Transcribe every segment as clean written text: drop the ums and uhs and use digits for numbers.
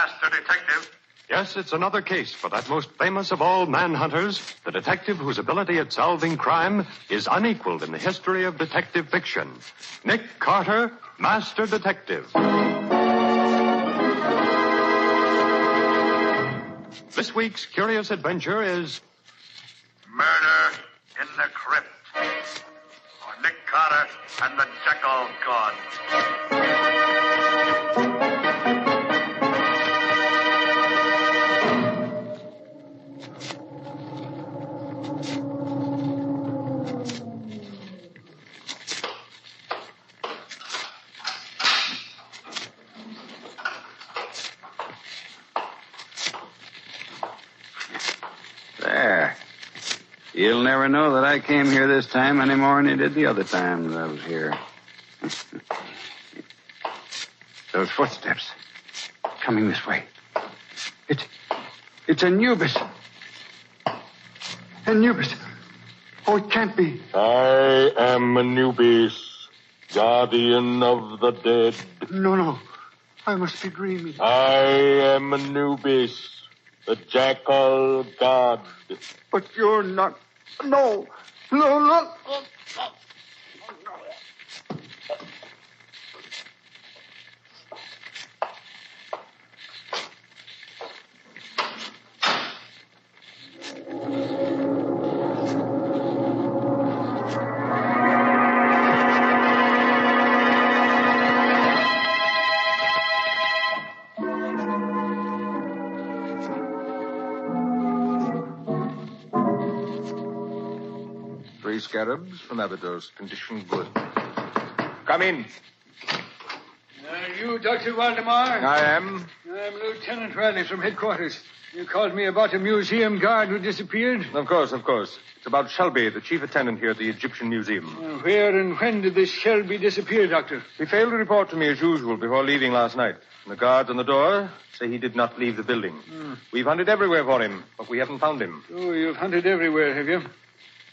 Master Detective. Yes, it's another case for that most famous of all manhunters, the detective whose ability at solving crime is unequaled in the history of detective fiction. Nick Carter, Master Detective. This week's curious adventure is Murder in the Crypt. Or Nick Carter and the Jackal God. There. You'll never know that I came here this time any more than you did the other times I was here. Those footsteps. Coming this way. It's Anubis. Anubis. Oh, it can't be. I am Anubis, guardian of the dead. No. I must be dreaming. I am Anubis, the Jackal God. But you're not. No. Three scarabs from Abydos, condition good. Come in. You, Dr. Waldemar? I am. I'm Lieutenant Riley from headquarters. You called me about a museum guard who disappeared? Of course. It's about Shelby, the chief attendant here at the Egyptian Museum. Where and when did this Shelby disappear, Doctor? He failed to report to me as usual before leaving last night. And the guards on the door say he did not leave the building. We've hunted everywhere for him, but we haven't found him. Oh, you've hunted everywhere, have you?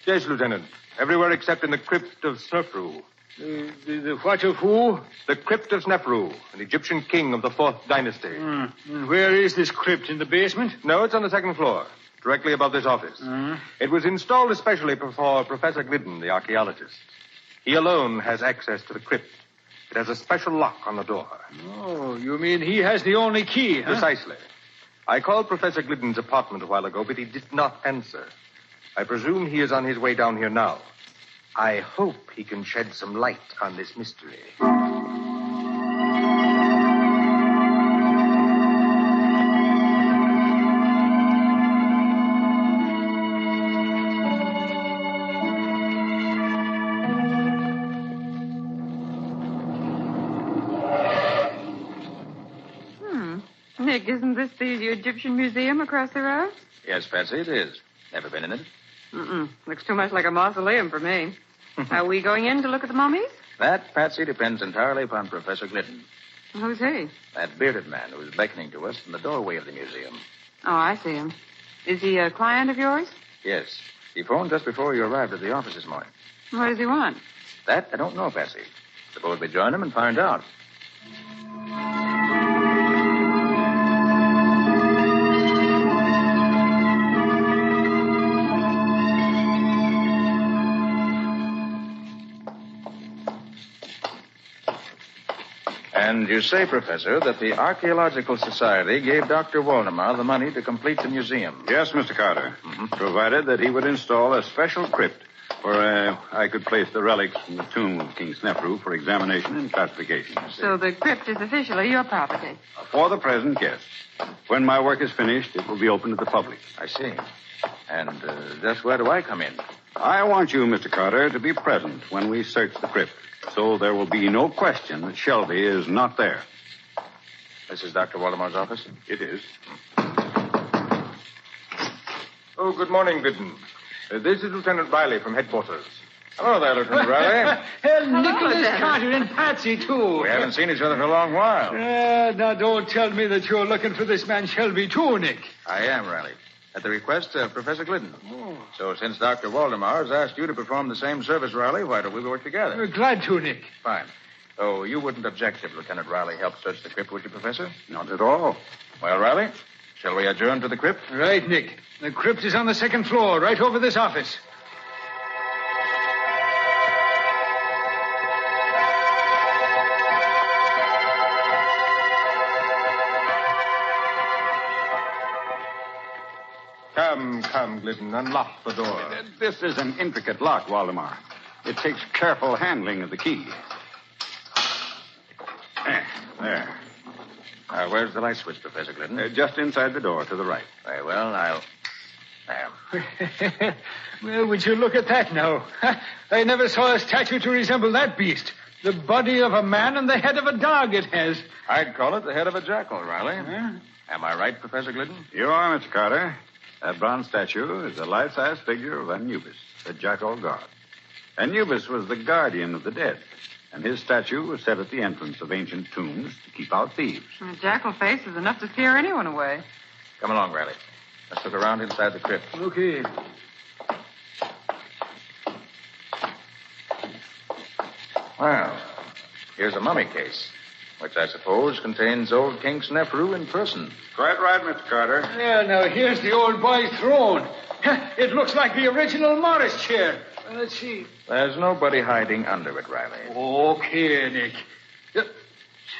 Yes, Lieutenant. Everywhere except in the crypt of Snefru. The what of who? The crypt of Snefru, an Egyptian king of the 4th dynasty. And where is this crypt? In the basement? No, it's on the 2nd floor, directly above this office. It was installed especially for Professor Glidden, the archaeologist. He alone has access to the crypt. It has a special lock on the door. Oh, you mean he has the only key, huh? Precisely. I called Professor Glidden's apartment a while ago, but he did not answer. I presume he is on his way down here now. I hope he can shed some light on this mystery. Nick, isn't this the Egyptian Museum across the road? Yes, Patsy, it is. Never been in it? Looks too much like a mausoleum for me. Are we going in to look at the mummies? That, Patsy, depends entirely upon Professor Glidden. Who's he? That bearded man who was beckoning to us from the doorway of the museum. Oh, I see him. Is he a client of yours? Yes. He phoned just before you arrived at the office this morning. What does he want? That I don't know, Patsy. Suppose we join him and find out. And you say, Professor, that the Archaeological Society gave Dr. Waldemar the money to complete the museum. Yes, Mr. Carter. Provided that he would install a special crypt where I could place the relics from the tomb of King Snefru for examination and classification. So the crypt is officially your property? For the present, yes. When my work is finished, it will be open to the public. I see. And just where do I come in? I want you, Mr. Carter, to be present when we search the crypt, so there will be no question that Shelby is not there. This is Dr. Waldemar's office? It is. Oh, good morning, Glidden. This is Lieutenant Riley from headquarters. Hello there, Lieutenant Riley. Nicholas Carter and Patsy, too. We haven't seen each other for a long while. Now, don't tell me that you're looking for this man Shelby, too, Nick. I am, Riley. At the request of Professor Glidden. Oh. So since Dr. Waldemar has asked you to perform the same service, Riley, why don't we work together? We're glad to, Nick. Fine. Oh, you wouldn't object if Lieutenant Riley helped search the crypt, would you, Professor? Not at all. Well, Riley, shall we adjourn to the crypt? Right, Nick. The crypt is on the second floor, right over this office. Come, Glidden, unlock the door. This is an intricate lock, Waldemar. It takes careful handling of the key. There. Where's the light switch, Professor Glidden? Just inside the door to the right. Very well, I'll... There. Well, would you look at that now? I never saw a statue to resemble that beast. The body of a man and the head of a dog it has. I'd call it the head of a jackal, Riley. Am I right, Professor Glidden? You are, Mr. Carter. That bronze statue is a life-size figure of Anubis, the jackal god. Anubis was the guardian of the dead, and his statue was set at the entrance of ancient tombs to keep out thieves. A jackal face is enough to scare anyone away. Come along, Riley. Let's look around inside the crypt. Okay. Well, here's a mummy case, which I suppose contains old King Snefru in person. Quite right, Mr. Carter. Yeah, now here's the old boy's throne. It looks like the original Morris chair. Let's see. There's nobody hiding under it, Riley. Okay, Nick.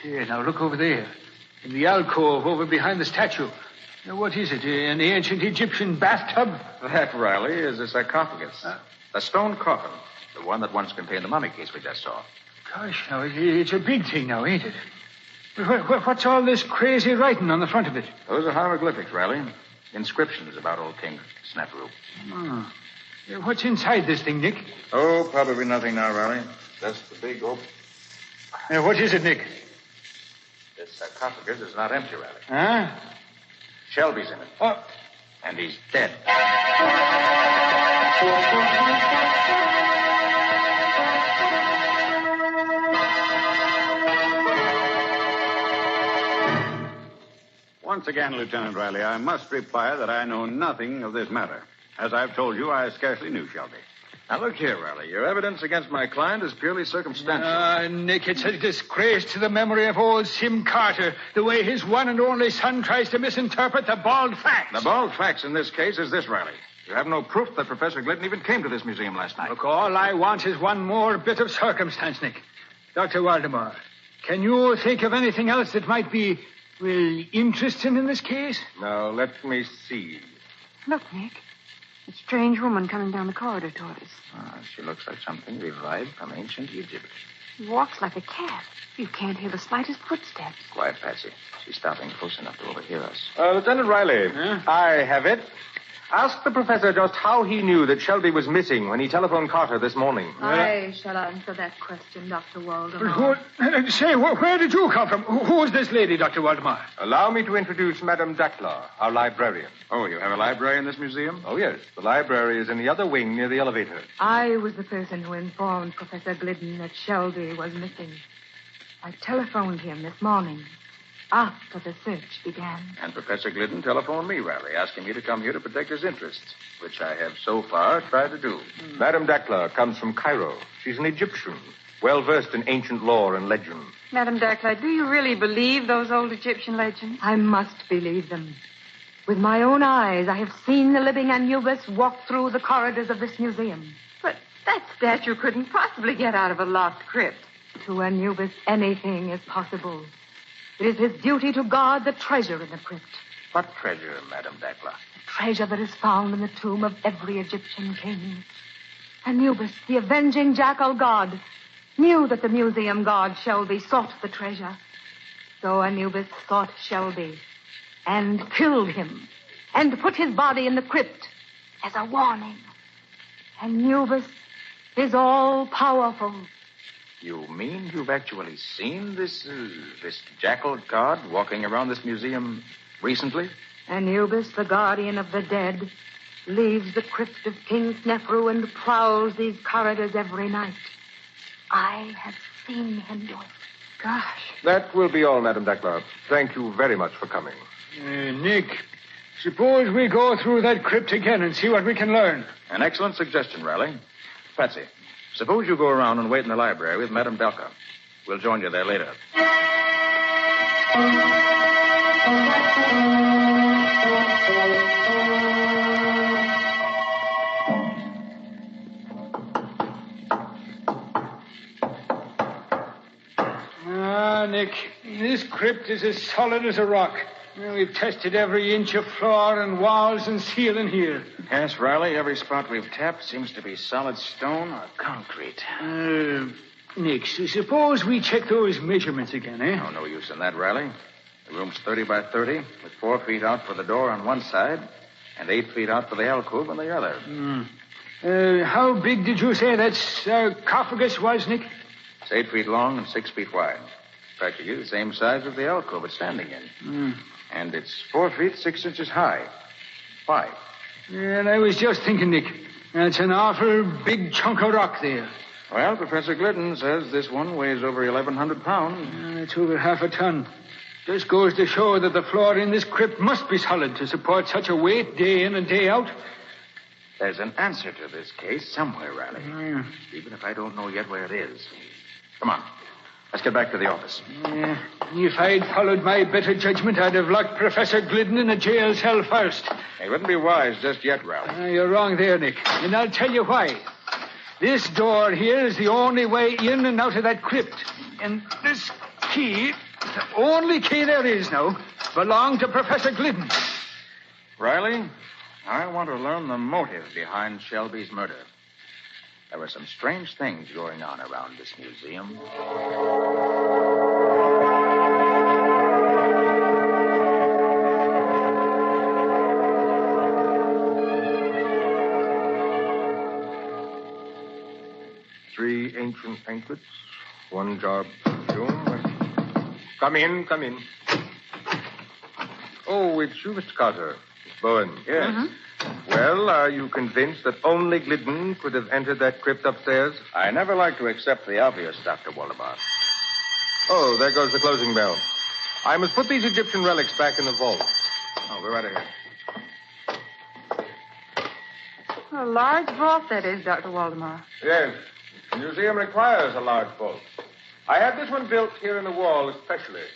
Here, now look over there. In the alcove over behind the statue. Now, what is it? An ancient Egyptian bathtub? That, Riley, is a sarcophagus. A stone coffin. The one that once contained the mummy case we just saw. Gosh, now, it's a big thing now, ain't it? What's all this crazy writing on the front of it? Those are hieroglyphics, Riley. Inscriptions about old King Snefru. Oh. What's inside this thing, Nick? Oh, probably nothing now, Riley. Just the big open. What is it, Nick? This sarcophagus is not empty, Riley. Huh? Shelby's in it. Oh. And he's dead. Once again, Lieutenant Riley, I must reply that I know nothing of this matter. As I've told you, I scarcely knew Shelby. Now, look here, Riley. Your evidence against my client is purely circumstantial. Nick, it's a disgrace to the memory of old Sim Carter, the way his one and only son tries to misinterpret the bald facts. The bald facts in this case is this, Riley. You have no proof that Professor Glidden even came to this museum last night. Look, all I want is one more bit of circumstance, Nick. Dr. Waldemar, can you think of anything else that might be, interesting in this case? Now, let me see. Look, Nick. A strange woman coming down the corridor toward us. She looks like something revived from ancient Egypt. She walks like a cat. You can't hear the slightest footsteps. Quiet, Patsy. She's stopping close enough to overhear us. Lieutenant Riley, I have it. Ask the professor just how he knew that Shelby was missing when he telephoned Carter this morning. I shall answer that question, Dr. Waldemar. Where did you come from? Who is this lady, Dr. Waldemar? Allow me to introduce Madame Dackler, our librarian. Oh, you have a library in this museum? Oh, yes. The library is in the other wing near the elevator. I was the person who informed Professor Glidden that Shelby was missing. I telephoned him this morning, after the search began. And Professor Glidden telephoned me, Riley, asking me to come here to protect his interests, which I have so far tried to do. Madame Dackler comes from Cairo. She's an Egyptian, well-versed in ancient lore and legend. Madame Dackler, do you really believe those old Egyptian legends? I must believe them. With my own eyes, I have seen the living Anubis walk through the corridors of this museum. But that statue couldn't possibly get out of a locked crypt. To Anubis, anything is possible. It is his duty to guard the treasure in the crypt. What treasure, Madame Dackler? The treasure that is found in the tomb of every Egyptian king. Anubis, the avenging jackal god, knew that the museum god Shelby sought the treasure. So Anubis sought Shelby and killed him and put his body in the crypt as a warning. Anubis is all-powerful. You mean you've actually seen this jackal god walking around this museum recently? Anubis, the guardian of the dead, leaves the crypt of King Snefru and prowls these corridors every night. I have seen him do it. Gosh. That will be all, Madame Dackler. Thank you very much for coming. Nick, suppose we go through that crypt again and see what we can learn. An excellent suggestion, Riley. Patsy, suppose you go around and wait in the library with Madame Dackler. We'll join you there later. crypt is as solid as a rock. We've tested every inch of floor and walls and ceiling here. Yes, Riley, every spot we've tapped seems to be solid stone or concrete. Nick, so suppose we check those measurements again, eh? Oh, no use in that, Riley. The room's 30 by 30, with 4 feet out for the door on one side and 8 feet out for the alcove on the other. How big did you say that sarcophagus was, Nick? It's 8 feet long and 6 feet wide. Practically the same size as the alcove it's standing in. And it's 4 feet 6 inches high. Why? And I was just thinking, Nick, that's an awful big chunk of rock there. Well, Professor Glidden says this one weighs over 1,100 pounds. It's over half a ton. Just goes to show that the floor in this crypt must be solid to support such a weight day in and day out. There's an answer to this case somewhere, Riley. Even if I don't know yet where it is. Come on. Let's get back to the office. If I'd followed my better judgment, I'd have locked Professor Glidden in a jail cell first. It wouldn't be wise just yet, Riley. You're wrong there, Nick. And I'll tell you why. This door here is the only way in and out of that crypt. And this key, the only key there is now, belonged to Professor Glidden. Riley, I want to learn the motive behind Shelby's murder. There were some strange things going on around this museum. Three ancient anklets, one jar of perfume. Come in, come in. Oh, it's you, Mr. Carter. Miss Bowen. Yes. Well, are you convinced that only Glidden could have entered that crypt upstairs? I never like to accept the obvious, Dr. Waldemar. Oh, there goes the closing bell. I must put these Egyptian relics back in the vault. Oh, go right ahead. A large vault, that is, Dr. Waldemar. Yes. The museum requires a large vault. I had this one built here in the wall especially.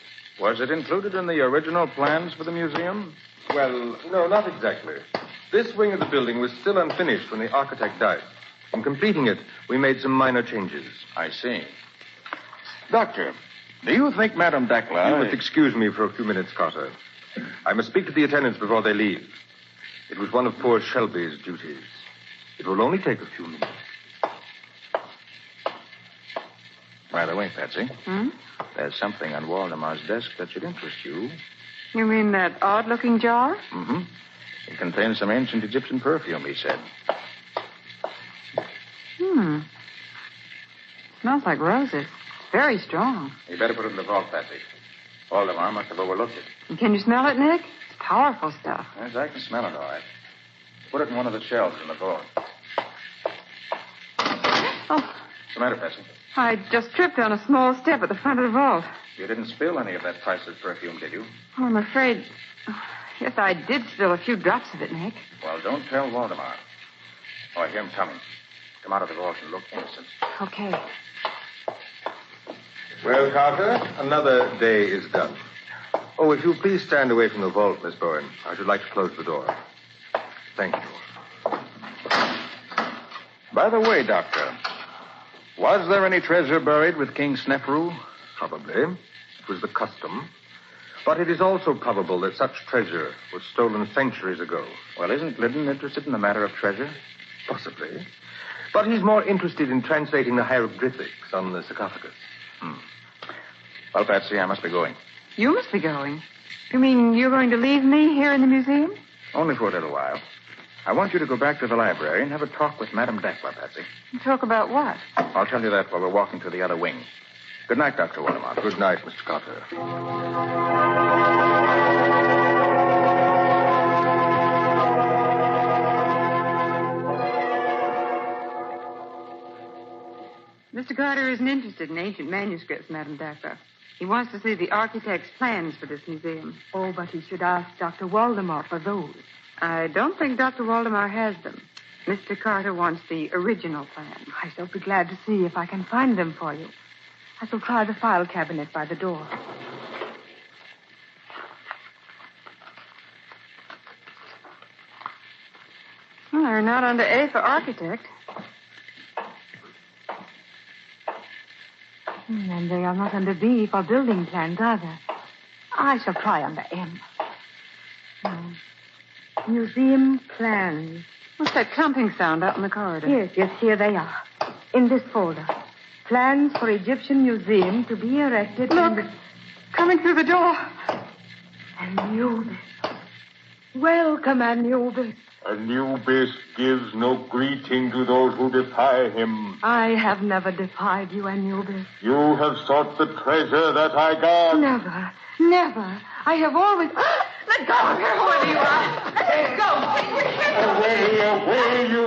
Was it included in the original plans for the museum? Well, no, not exactly. This wing of the building was still unfinished when the architect died. In completing it, we made some minor changes. I see. Doctor, do you think Madame Dakla... You must excuse me for a few minutes, Carter. I must speak to the attendants before they leave. It was one of poor Shelby's duties. It will only take a few minutes. By the way, Patsy, there's something on Waldemar's desk that should interest you. You mean that odd-looking jar? Mm-hmm. It contains some ancient Egyptian perfume, he said. Smells like roses. Very strong. You better put it in the vault, Patsy. Waldemar must have overlooked it. Can you smell it, Nick? It's powerful stuff. Yes, I can smell it all right. Put it in one of the shelves in the vault. Oh, What's the matter, Patsy? I just tripped on a small step at the front of the vault. You didn't spill any of that priceless perfume, did you? Oh, I'm afraid... Yes, I did spill a few drops of it, Nick. Well, don't tell Waldemar. Oh, I hear him coming. Come out of the vault and look innocent. Okay. Well, Carter, another day is done. Oh, if you'll please stand away from the vault, Miss Bowen. I should like to close the door. Thank you. By the way, Doctor, was there any treasure buried with King Snefru? Probably. It was the custom. But it is also probable that such treasure was stolen centuries ago. Well, isn't Glidden interested in the matter of treasure? Possibly. But he's more interested in translating the hieroglyphics on the sarcophagus. Well, Patsy, I must be going. You must be going. You mean you're going to leave me here in the museum? Only for a little while. I want you to go back to the library and have a talk with Madame Dakla, Patsy. Talk about what? I'll tell you that while we're walking to the other wing. Good night, Dr. Waldemar. Good night, Mr. Carter. Mr. Carter isn't interested in ancient manuscripts, Madame Dakla. He wants to see the architect's plans for this museum. Oh, but he should ask Dr. Waldemar for those. I don't think Dr. Waldemar has them. Mr. Carter wants the original plan. I shall be glad to see if I can find them for you. I shall try the file cabinet by the door. Well, they're not under A for architect. And they are not under B for building plans either. I shall try under M. Museum plans. What's that clumping sound out in the corridor? Yes, here they are. In this folder. Plans for Egyptian Museum to be erected... Look, coming through the door. Anubis. Welcome, Anubis. Anubis gives no greeting to those who defy him. I have never defied you, Anubis. You have sought the treasure that I guard. Never. I have always... Let go of her, whoever you are. Let go. Away, you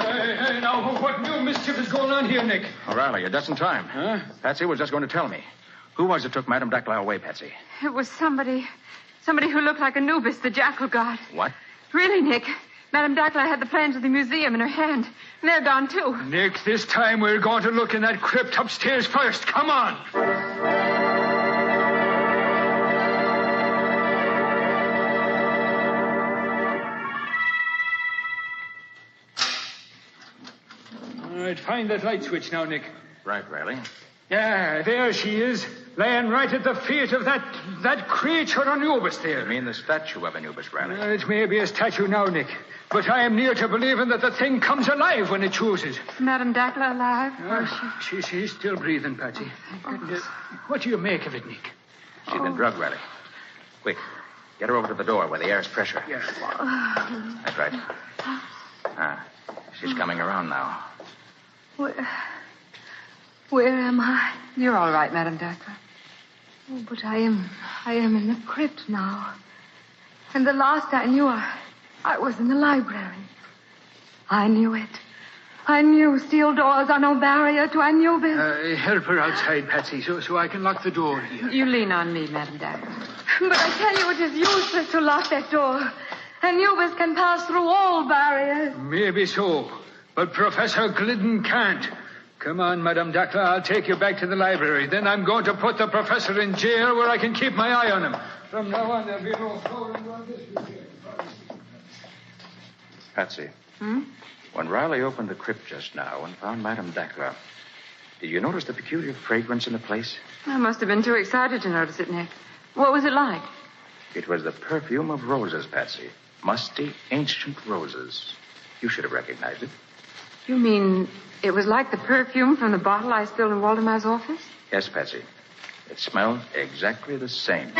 Hey, now, what new mischief is going on here, Nick? O'Reilly, it doesn't time. Huh? Patsy was just going to tell me. Who was it took Madame Dakla away, Patsy? It was somebody who looked like Anubis, the jackal god. What? Really, Nick. Madame Dakla had the plans of the museum in her hand. And they're gone, too. Nick, this time we're going to look in that crypt upstairs first. Come on. All right, find that light switch now, Nick. Right, Riley. Yeah, there she is, laying right at the feet of that creature Anubis there. You mean the statue of Anubis, Riley? It may be a statue now, Nick, but I am near to believing that the thing comes alive when it chooses. Madame Dakla alive? She's still breathing, Patsy. What do you make of it, Nick? She's been drugged, Riley. Quick, get her over to the door where the air's pressure. Yeah. That's right. She's coming around now. Where am I? You're all right, Madame Dakla. Oh, but I am in the crypt now. And the last I knew, I was in the library. I knew it. I knew steel doors are no barrier to Anubis. Help her outside, Patsy, so I can lock the door here. You lean on me, Madame Dakla. But I tell you, it is useless to lock that door. Anubis can pass through all barriers. Maybe so, but Professor Glidden can't. Come on, Madame Dakla. I'll take you back to the library. Then I'm going to put the professor in jail where I can keep my eye on him. From now on, there'll be no flooring on this. Patsy. When Riley opened the crypt just now and found Madame Dakla, did you notice the peculiar fragrance in the place? I must have been too excited to notice it, Nick. What was it like? It was the perfume of roses, Patsy. Musty, ancient roses. You should have recognized it. You mean it was like the perfume from the bottle I spilled in Waldemar's office? Yes, Patsy. It smelled exactly the same.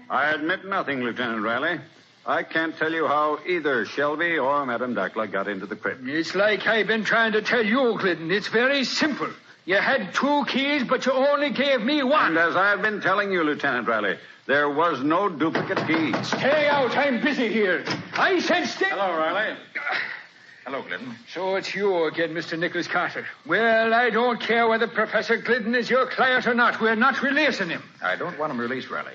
I admit nothing, Lieutenant Riley. I can't tell you how either Shelby or Madame Dakla got into the crypt. It's like I've been trying to tell you, Glidden. It's very simple. You had 2 keys, but you only gave me 1. And as I've been telling you, Lieutenant Riley, there was no duplicate key. Stay out. I'm busy here. I said stay... Hello, Riley. Hello, Glidden. So it's you again, Mr. Nicholas Carter. Well, I don't care whether Professor Glidden is your client or not. We're not releasing him. I don't want him released, Riley.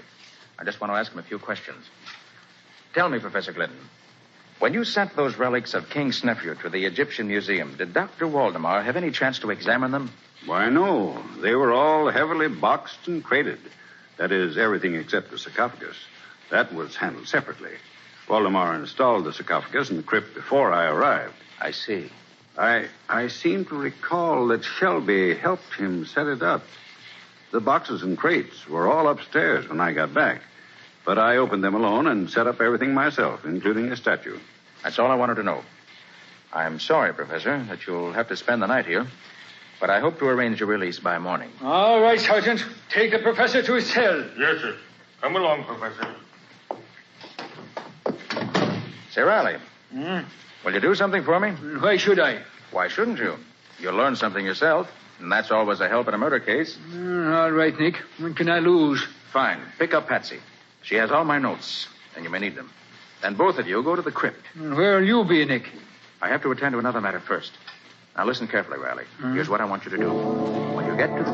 I just want to ask him a few questions. Tell me, Professor Glidden, when you sent those relics of King Snefru to the Egyptian Museum, did Dr. Waldemar have any chance to examine them? Why, no. They were all heavily boxed and crated. That is, everything except the sarcophagus. That was handled separately. Waldemar installed the sarcophagus in the crypt before I arrived. I see. I seem to recall that Shelby helped him set it up. The boxes and crates were all upstairs when I got back. But I opened them alone and set up everything myself, including the statue. That's all I wanted to know. I'm sorry, Professor, that you'll have to spend the night here. But I hope to arrange your release by morning. All right, Sergeant. Take the professor to his cell. Yes, sir. Come along, Professor. Say, Riley. Will you do something for me? Why should I? Why shouldn't you? You'll learn something yourself, and that's always a help in a murder case. All right, Nick. What can I lose? Fine. Pick up Patsy. She has all my notes, and you may need them. Then both of you go to the crypt. Where'll you be, Nick? I have to attend to another matter first. Now listen carefully, Riley. Here's what I want you to do. When you get to the...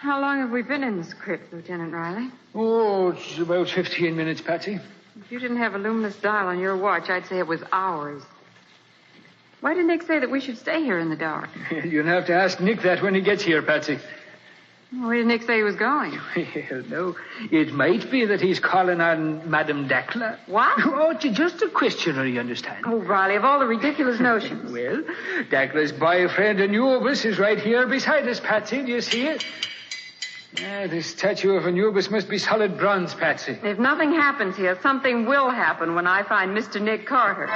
How long have we been in this crypt, Lieutenant Riley? Oh, it's about 15 minutes, Patsy. If you didn't have a luminous dial on your watch, I'd say it was hours. Why did Nick say that we should stay here in the dark? You'll have to ask Nick that when he gets here, Patsy. Where did Nick say he was going? Well, no. It might be that he's calling on Madame Dacla. What? Oh, just a questioner, you understand. Oh, Riley, of all the ridiculous notions. Well, Dacla's boyfriend Anubis is right here beside us, Patsy. Do you see it? The statue of Anubis must be solid bronze, Patsy. If nothing happens here, something will happen when I find Mr. Nick Carter.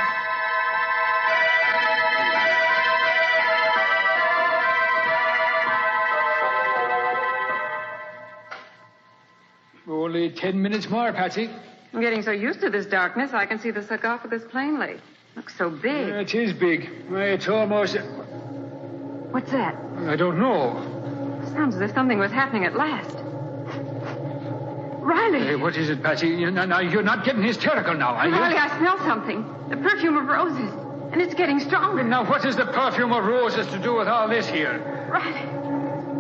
Only 10 minutes more, Patsy. I'm getting so used to this darkness, I can see the sarcophagus plainly. Looks so big. It is big. It's almost... What's that? I don't know. Sounds as if something was happening at last. Riley! What is it, Patsy? Now, you're not getting hysterical now, are you? Riley, I smell something. The perfume of roses. And it's getting stronger. Now, what has the perfume of roses to do with all this here? Riley,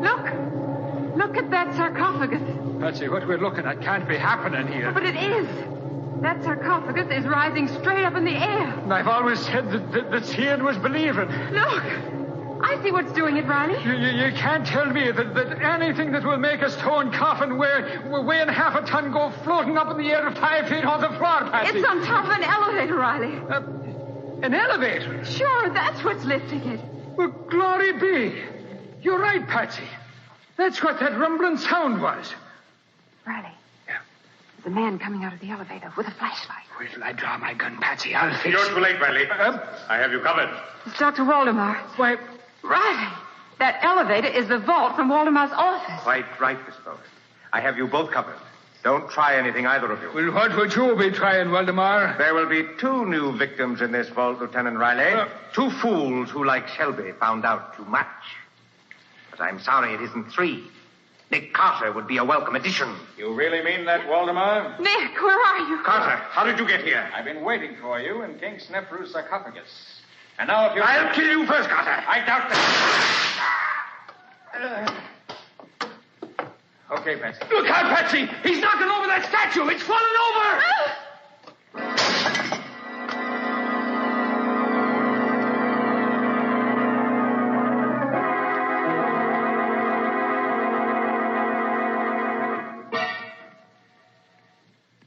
look. Look at that sarcophagus. Patsy, what we're looking at can't be happening here. But it is. That sarcophagus is rising straight up in the air. I've always said that seeing was believing. Look. I see what's doing it, Riley. You can't tell me that anything that will make a stone coffin weighing half a ton go floating up in the air 5 feet off the floor, Patsy. It's on top of an elevator, Riley. An elevator? Sure, that's what's lifting it. Well, glory be. You're right, Patsy. That's what that rumbling sound was. Riley. Yeah? There's a man coming out of the elevator with a flashlight. Wait till I draw my gun, Patsy. I'll fix You're too late, Riley. I have you covered. It's Dr. Waldemar. Why... Riley, that elevator is the vault from Waldemar's office. Quite right, Miss Bowen. I have you both covered. Don't try anything, either of you. Well, what would you be trying, Waldemar? There will be 2 new victims in this vault, Lieutenant Riley. 2 fools who, like Shelby, found out too much. But I'm sorry it isn't 3. Nick Carter would be a welcome addition. You really mean that, Waldemar? Nick, where are you? Carter, how did you get here? I've been waiting for you in King Snefru's sarcophagus. And now if you... I'll kill you first, Carter. I doubt that. Okay, Patsy. Look out, Patsy! He's knocking over that statue! It's falling over!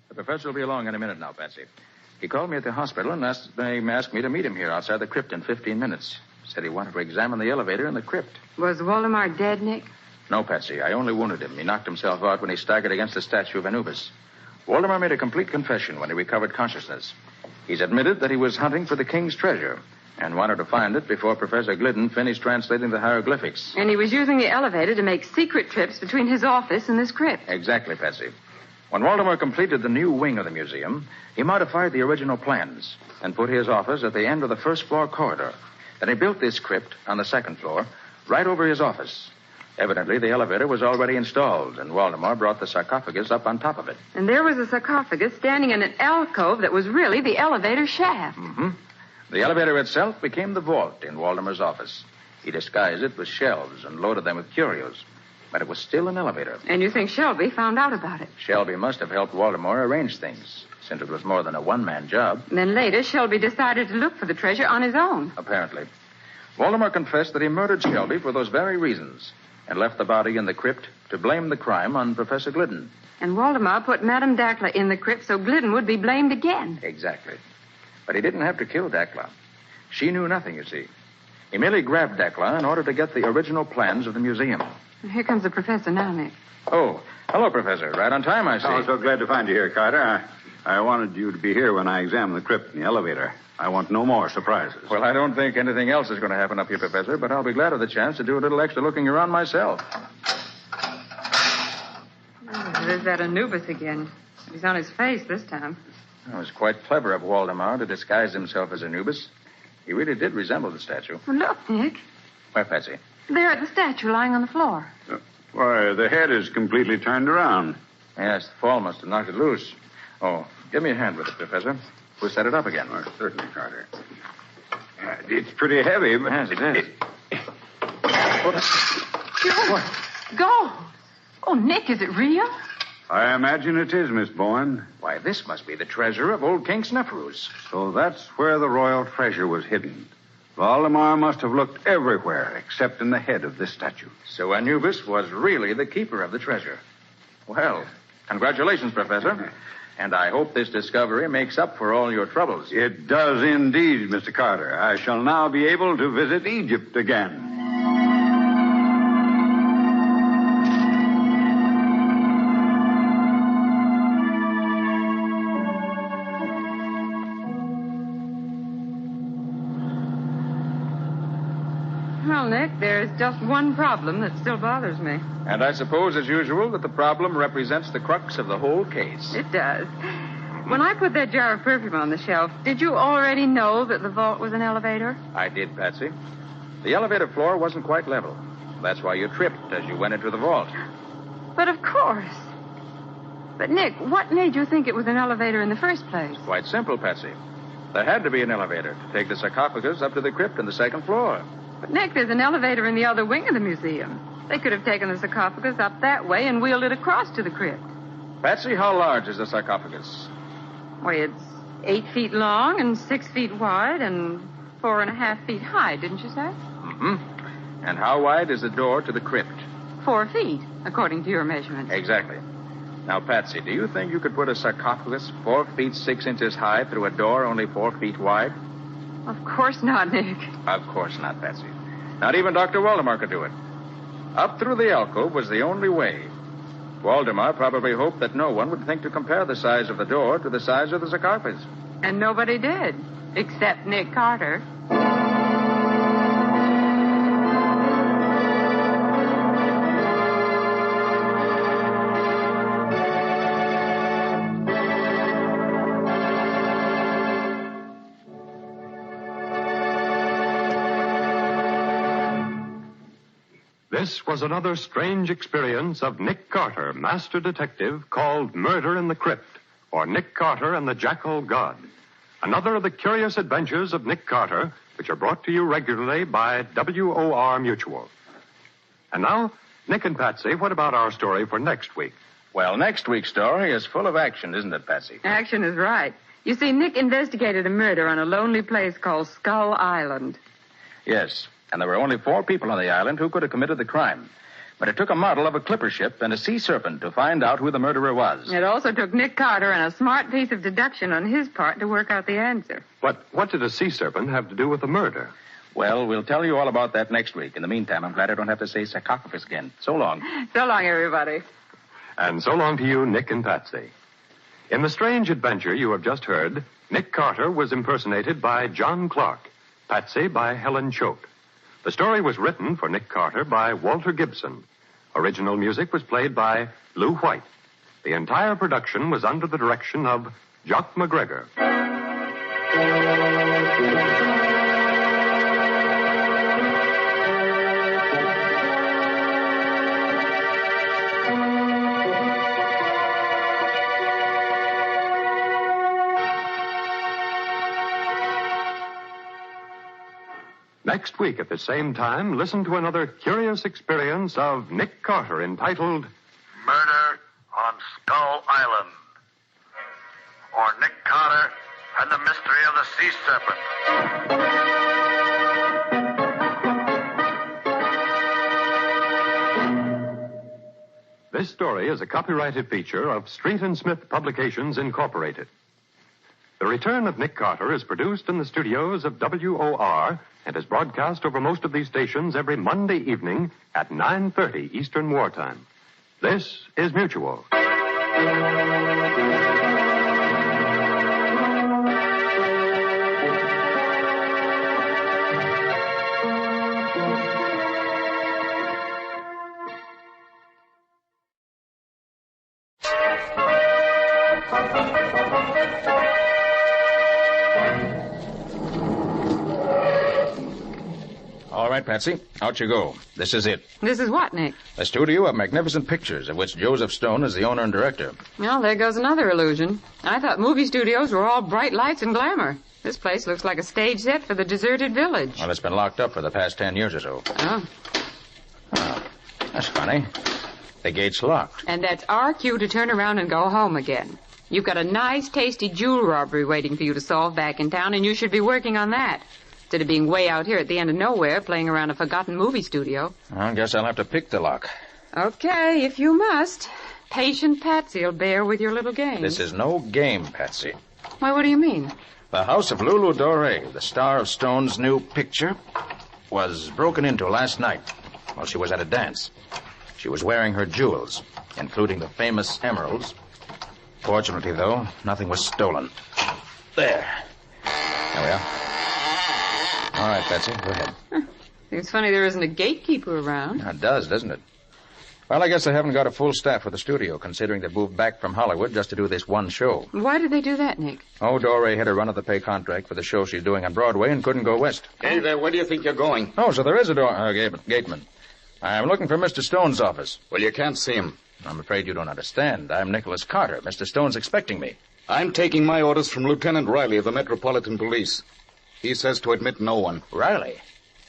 The professor will be along in a minute now, Patsy. He called me at the hospital and asked me to meet him here outside the crypt in 15 minutes. Said he wanted to examine the elevator in the crypt. Was Waldemar dead, Nick? No, Patsy. I only wounded him. He knocked himself out when he staggered against the statue of Anubis. Waldemar made a complete confession when he recovered consciousness. He's admitted that he was hunting for the king's treasure and wanted to find it before Professor Glidden finished translating the hieroglyphics. And he was using the elevator to make secret trips between his office and this crypt. Exactly, Patsy. When Waldemar completed the new wing of the museum, he modified the original plans and put his office at the end of the first-floor corridor. Then he built this crypt on the 2nd floor, right over his office. Evidently, the elevator was already installed, and Waldemar brought the sarcophagus up on top of it. And there was a sarcophagus standing in an alcove that was really the elevator shaft. Mm-hmm. The elevator itself became the vault in Waldemar's office. He disguised it with shelves and loaded them with curios. But it was still an elevator. And you think Shelby found out about it? Shelby must have helped Waldemar arrange things, since it was more than a one-man job. Then later, Shelby decided to look for the treasure on his own. Apparently. Waldemar confessed that he murdered Shelby for those very reasons and left the body in the crypt to blame the crime on Professor Glidden. And Waldemar put Madame Dacla in the crypt so Glidden would be blamed again. Exactly. But he didn't have to kill Dacla. She knew nothing, you see. He merely grabbed Dacla in order to get the original plans of the museum. Here comes the professor now, Nick. Oh, hello, Professor. Right on time, I see. I'm so glad to find you here, Carter. I wanted you to be here when I examined the crypt in the elevator. I want no more surprises. Well, I don't think anything else is going to happen up here, Professor, but I'll be glad of the chance to do a little extra looking around myself. There's that Anubis again. He's on his face this time. It was quite clever of Waldemar to disguise himself as Anubis. He really did resemble the statue. Well, look, Nick. Where, Patsy? There at the statue lying on the floor. Why, the head is completely turned around. Yes, the fall must have knocked it loose. Oh, give me a hand with it, Professor. We'll set it up again. Oh, certainly, Carter. It's pretty heavy, but... Yes, it is. Go. Oh, Nick, is it real? I imagine it is, Miss Bowen. Why, this must be the treasure of old King Snefru's. So that's where the royal treasure was hidden. Waldemar must have looked everywhere except in the head of this statue. So Anubis was really the keeper of the treasure. Well, congratulations, Professor. And I hope this discovery makes up for all your troubles. It does indeed, Mr. Carter. I shall now be able to visit Egypt again. Well, Nick, there's just one problem that still bothers me. And I suppose, as usual, that the problem represents the crux of the whole case. It does. When I put that jar of perfume on the shelf, did you already know that the vault was an elevator? I did, Patsy. The elevator floor wasn't quite level. That's why you tripped as you went into the vault. But of course. But, Nick, what made you think it was an elevator in the first place? Quite simple, Patsy. There had to be an elevator to take the sarcophagus up to the crypt on the second floor. But, Nick, there's an elevator in the other wing of the museum. They could have taken the sarcophagus up that way and wheeled it across to the crypt. Patsy, how large is the sarcophagus? Why, it's 8 feet long and 6 feet wide and 4.5 feet high, didn't you say? Mm-hmm. And how wide is the door to the crypt? 4 feet, according to your measurements. Exactly. Now, Patsy, do you think you could put a sarcophagus 4 feet 6 inches high through a door only 4 feet wide? Of course not, Nick. Of course not, Patsy. Not even Dr. Waldemar could do it. Up through the alcove was the only way. Waldemar probably hoped that no one would think to compare the size of the door to the size of the sarcophagus. And nobody did, except Nick Carter. This was another strange experience of Nick Carter, master detective, called Murder in the Crypt, or Nick Carter and the Jackal God. Another of the curious adventures of Nick Carter, which are brought to you regularly by WOR Mutual. And now, Nick and Patsy, what about our story for next week? Well, next week's story is full of action, isn't it, Patsy? Action is right. You see, Nick investigated a murder on a lonely place called Skull Island. Yes. And there were only 4 people on the island who could have committed the crime. But it took a model of a clipper ship and a sea serpent to find out who the murderer was. It also took Nick Carter and a smart piece of deduction on his part to work out the answer. But what did a sea serpent have to do with the murder? Well, we'll tell you all about that next week. In the meantime, I'm glad I don't have to say sarcophagus again. So long. So long, everybody. And so long to you, Nick and Patsy. In the strange adventure you have just heard, Nick Carter was impersonated by John Clark, Patsy by Helen Choate. The story was written for Nick Carter by Walter Gibson. Original music was played by Lou White. The entire production was under the direction of Jock McGregor. Next week at the same time, listen to another curious experience of Nick Carter entitled Murder on Skull Island. Or Nick Carter and the Mystery of the Sea Serpent. This story is a copyrighted feature of Street and Smith Publications, Incorporated. The Return of Nick Carter is produced in the studios of WOR and is broadcast over most of these stations every Monday evening at 9:30 Eastern Wartime. This is Mutual. All right, Patsy, out you go. This is it. This is what, Nick? A studio of magnificent pictures, of which Joseph Stone is the owner and director. Well, there goes another illusion. I thought movie studios were all bright lights and glamour. This place looks like a stage set for the deserted village. Well, it's been locked up for the past 10 years or so. Oh. Oh, that's funny. The gate's locked. And that's our cue to turn around and go home again. You've got a nice, tasty jewel robbery waiting for you to solve back in town, and you should be working on that. instead of being way out here at the end of nowhere playing around a forgotten movie studio. I guess I'll have to pick the lock. Okay, if you must. Patient Patsy'll bear with your little game. This is no game, Patsy. Why, what do you mean? The house of Lulu Dore, the star of Stone's new picture, was broken into last night while she was at a dance. She was wearing her jewels, including the famous emeralds. Fortunately, though, nothing was stolen. There. There we are. All right, Patsy, go ahead. It's funny there isn't a gatekeeper around. It does, doesn't it? Well, I guess they haven't got a full staff for the studio, considering they moved back from Hollywood just to do this one show. Why did they do that, Nick? Oh, Dore had a run-of-the-pay contract for the show she's doing on Broadway and couldn't go west. Hey there, where do you think you're going? Oh, so there is a gateman. I'm looking for Mr. Stone's office. Well, you can't see him. I'm afraid you don't understand. I'm Nicholas Carter. Mr. Stone's expecting me. I'm taking my orders from Lieutenant Riley of the Metropolitan Police. He says to admit no one. Riley?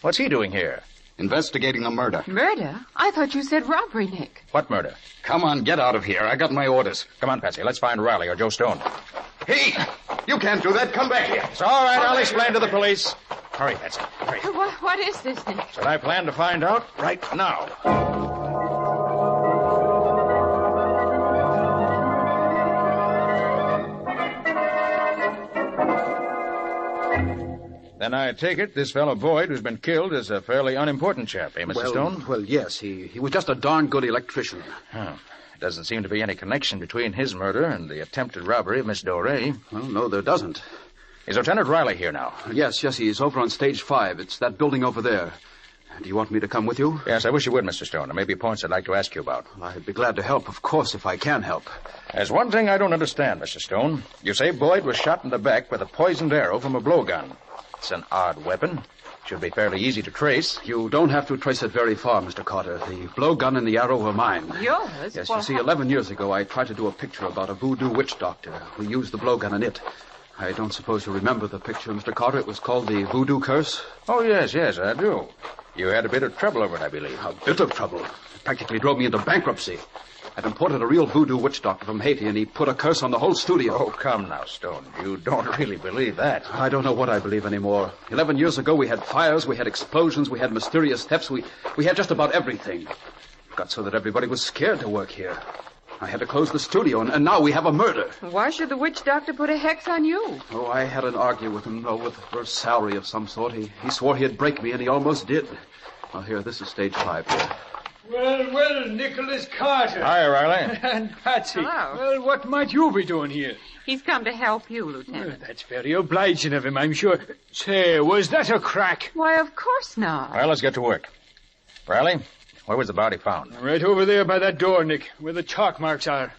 What's he doing here? Investigating a murder. Murder? I thought you said robbery, Nick. What murder? Come on, get out of here. I got my orders. Come on, Patsy. Let's find Riley or Joe Stone. Hey! You can't do that. Come back here. It's all right. I'll explain to the police. Hurry, Patsy. Hurry. What is this, Nick? That's what I plan to find out right now. Then I take it this fellow Boyd who's been killed is a fairly unimportant chap, eh, Mr. Stone? Well, yes. He was just a darn good electrician. Oh. Doesn't seem to be any connection between his murder and the attempted robbery of Miss Dore. Well, no, there doesn't. Is Lieutenant Riley here now? Yes, he's over on stage 5. It's that building over there. Do you want me to come with you? Yes, I wish you would, Mr. Stone. There may be points I'd like to ask you about. Well, I'd be glad to help, of course, if I can help. There's one thing I don't understand, Mr. Stone. You say Boyd was shot in the back with a poisoned arrow from a blowgun. It's an odd weapon. Should be fairly easy to trace. You don't have to trace it very far, Mr. Carter. The blowgun and the arrow were mine. Yours? Yes, you see, 11 years ago, I tried to do a picture about a voodoo witch doctor. We used the blowgun in it. I don't suppose you remember the picture, Mr. Carter. It was called The Voodoo Curse. Oh, yes, I do. You had a bit of trouble over it, I believe. A bit of trouble. It practically drove me into bankruptcy. I'd imported a real voodoo witch doctor from Haiti, and he put a curse on the whole studio. Oh, come now, Stone. You don't really believe that. I don't know what I believe anymore. 11 years ago, we had fires, we had explosions, we had mysterious thefts, we had just about everything. It got so that everybody was scared to work here. I had to close the studio, and now we have a murder. Why should the witch doctor put a hex on you? Oh, I had an argue with him, for a salary of some sort. He swore he'd break me, and he almost did. Well, here, this is stage 5 here. Well, Nicholas Carter. Hi, Riley. And Patsy. Hello. Well, what might you be doing here? He's come to help you, Lieutenant. Well, that's very obliging of him, I'm sure. Say, was that a crack? Why, of course not. Well, let's get to work. Riley, where was the body found? Right over there by that door, Nick, where the chalk marks are.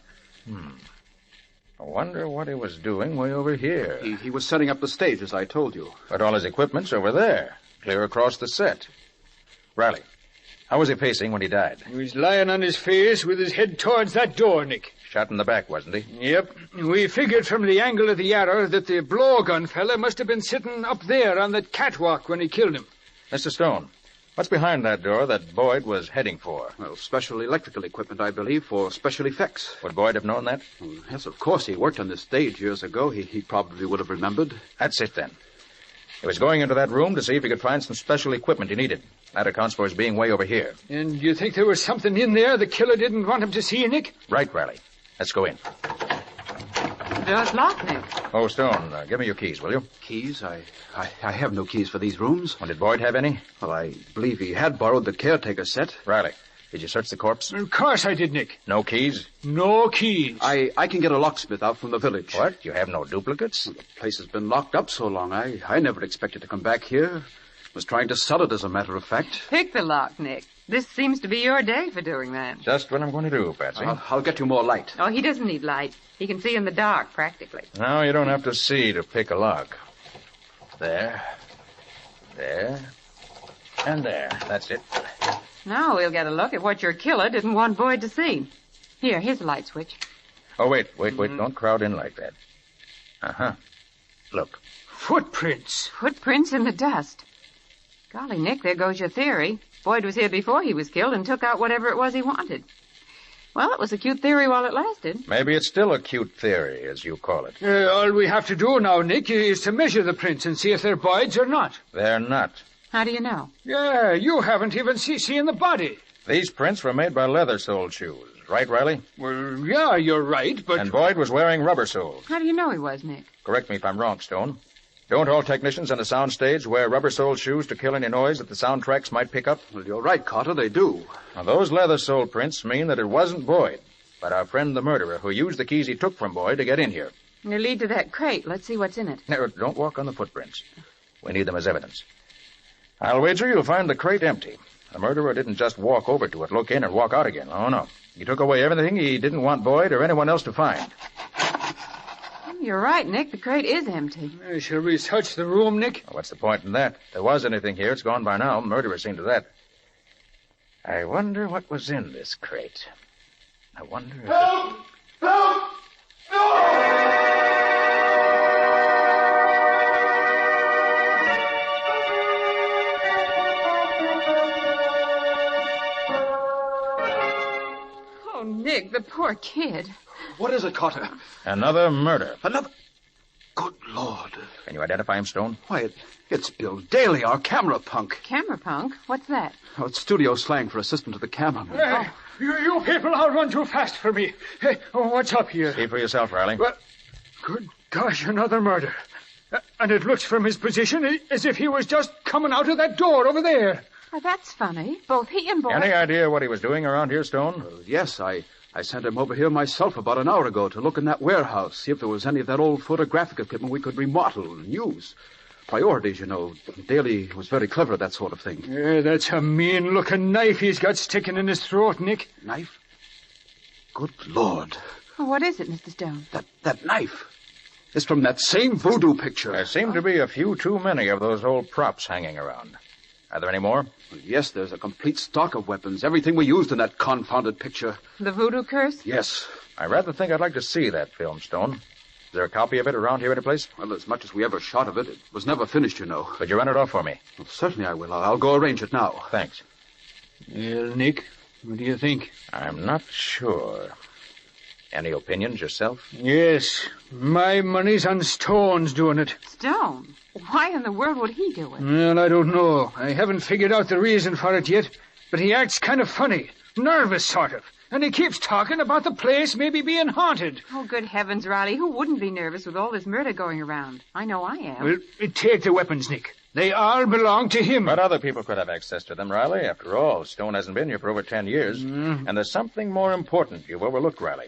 I wonder what he was doing way over here. He was setting up the stage, as I told you. But all his equipment's over there, clear across the set. Riley, how was he facing when he died? He was lying on his face with his head towards that door, Nick. Shot in the back, wasn't he? Yep. We figured from the angle of the arrow that the blowgun fella must have been sitting up there on that catwalk when he killed him. Mr. Stone, what's behind that door that Boyd was heading for? Well, special electrical equipment, I believe, for special effects. Would Boyd have known that? Well, yes, of course. He worked on this stage years ago. He probably would have remembered. That's it, then. He was going into that room to see if he could find some special equipment he needed. That accounts for his being way over here. And you think there was something in there the killer didn't want him to see, Nick? Right, Riley. Let's go in. The door's locked, Nick. Oh, Stone, give me your keys, will you? Keys? I have no keys for these rooms. Well, did Boyd have any? Well, I believe he had borrowed the caretaker's set. Riley, did you search the corpse? Of course I did, Nick. No keys? No keys. I can get a locksmith out from the village. What? You have no duplicates? Well, the place has been locked up so long. I never expected to come back here. Was trying to sell it, as a matter of fact. Pick the lock, Nick. This seems to be your day for doing that. Just what I'm going to do, Patsy. I'll get you more light. Oh, he doesn't need light. He can see in the dark, practically. No, you don't have to see to pick a lock. There. And there. That's it. Now we'll get a look at what your killer didn't want Boyd to see. Here's the light switch. Oh, wait. Don't crowd in like that. Uh-huh. Look. Footprints. Footprints in the dust. Golly, Nick, there goes your theory. Boyd was here before he was killed and took out whatever it was he wanted. Well, it was a cute theory while it lasted. Maybe it's still a cute theory, as you call it. All we have to do now, Nick, is to measure the prints and see if they're Boyd's or not. They're not. How do you know? Yeah, you haven't even seen the body. These prints were made by leather-soled shoes. Right, Riley? Well, yeah, you're right, but... And Boyd was wearing rubber soles. How do you know he was, Nick? Correct me if I'm wrong, Stone. Don't all technicians on a sound stage wear rubber-soled shoes to kill any noise that the soundtracks might pick up? Well, you're right, Carter, they do. Now, those leather-soled prints mean that it wasn't Boyd, but our friend the murderer who used the keys he took from Boyd to get in here. They lead to that crate. Let's see what's in it. Now, don't walk on the footprints. We need them as evidence. I'll wager you'll find the crate empty. The murderer didn't just walk over to it, look in, and walk out again. Oh, no. He took away everything he didn't want Boyd or anyone else to find. You're right, Nick. The crate is empty. Shall we search the room, Nick? Well, what's the point in that? If there was anything here, it's gone by now. Murderer seen to that. I wonder what was in this crate. I wonder if... Help! Help! No! Oh, Nick, the poor kid. What is it, Carter? Another murder. Another... Good Lord. Can you identify him, Stone? Why, it's Bill Daly, our camera punk. Camera punk? What's that? Oh, it's studio slang for assistant to the cameraman. Hey, you people all run too fast for me. Hey, what's up here? See for yourself, Riley. Well, good gosh, another murder. And it looks from his position as if he was just coming out of that door over there. Oh, that's funny. Both he and Boyd... Any idea what he was doing around here, Stone? Yes, I sent him over here myself about an hour ago to look in that warehouse, see if there was any of that old photographic equipment we could remodel and use. Priorities, you know. Daly was very clever at that sort of thing. Yeah, that's a mean-looking knife he's got sticking in his throat, Nick. Knife? Good Lord. Well, what is it, Mr. Stone? That knife. It's from that same voodoo picture. There seem to be a few too many of those old props hanging around. Are there any more? Well, yes, there's a complete stock of weapons. Everything we used in that confounded picture. The voodoo curse? Yes. I rather think I'd like to see that film, Stone. Is there a copy of it around here any place? Well, as much as we ever shot of it, it was never finished, you know. Could you run it off for me? Well, certainly I will. I'll go arrange it now. Thanks. Well, Nick, what do you think? I'm not sure. Any opinions yourself? Yes. My money's on Stone's doing it. Stone? Why in the world would he do it? Well, I don't know. I haven't figured out the reason for it yet. But he acts kind of funny. Nervous, sort of. And he keeps talking about the place maybe being haunted. Oh, good heavens, Riley. Who wouldn't be nervous with all this murder going around? I know I am. Well, take the weapons, Nick. They all belong to him. But other people could have access to them, Riley. After all, Stone hasn't been here for over 10 years. And there's something more important you've overlooked, Riley.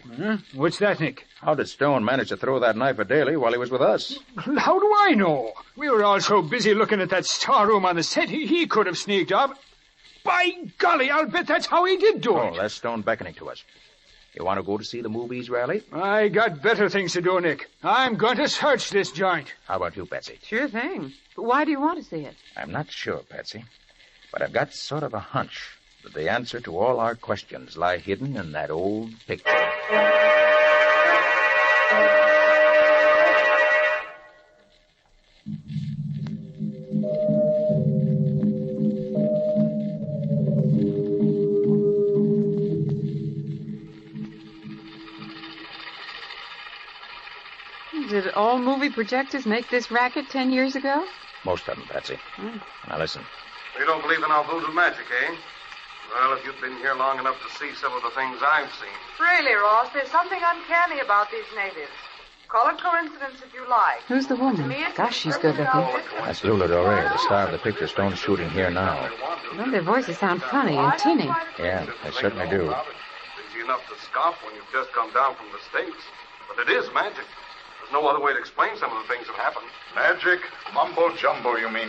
What's that, Nick? How did Stone manage to throw that knife at Daly while he was with us? How do I know? We were all so busy looking at that storeroom on the set, he could have sneaked off. By golly, I'll bet that's how he did do it. Oh, that's Stone beckoning to us. You want to go to see the movies, Riley? I got better things to do, Nick. I'm going to search this joint. How about you, Patsy? Sure thing. But why do you want to see it? I'm not sure, Patsy. But I've got sort of a hunch that the answer to all our questions lie hidden in that old picture. Did all movie projectors make this racket 10 years ago? Most of them, Patsy. Now listen. You don't believe in our voodoo magic, eh? Well, if you've been here long enough to see some of the things I've seen. Really, Ross, there's something uncanny about these natives. Call it coincidence if you like. Who's the woman? Gosh, she's good looking. That's Lula Dore, the star of the picture Stone's shooting here now. Well, their voices sound funny and tinny. Yeah, they certainly do. Easy enough to scoff when you've just come down from the States. But it is magic. There's no other way to explain some of the things that happen. Magic? Mumbo jumbo, you mean?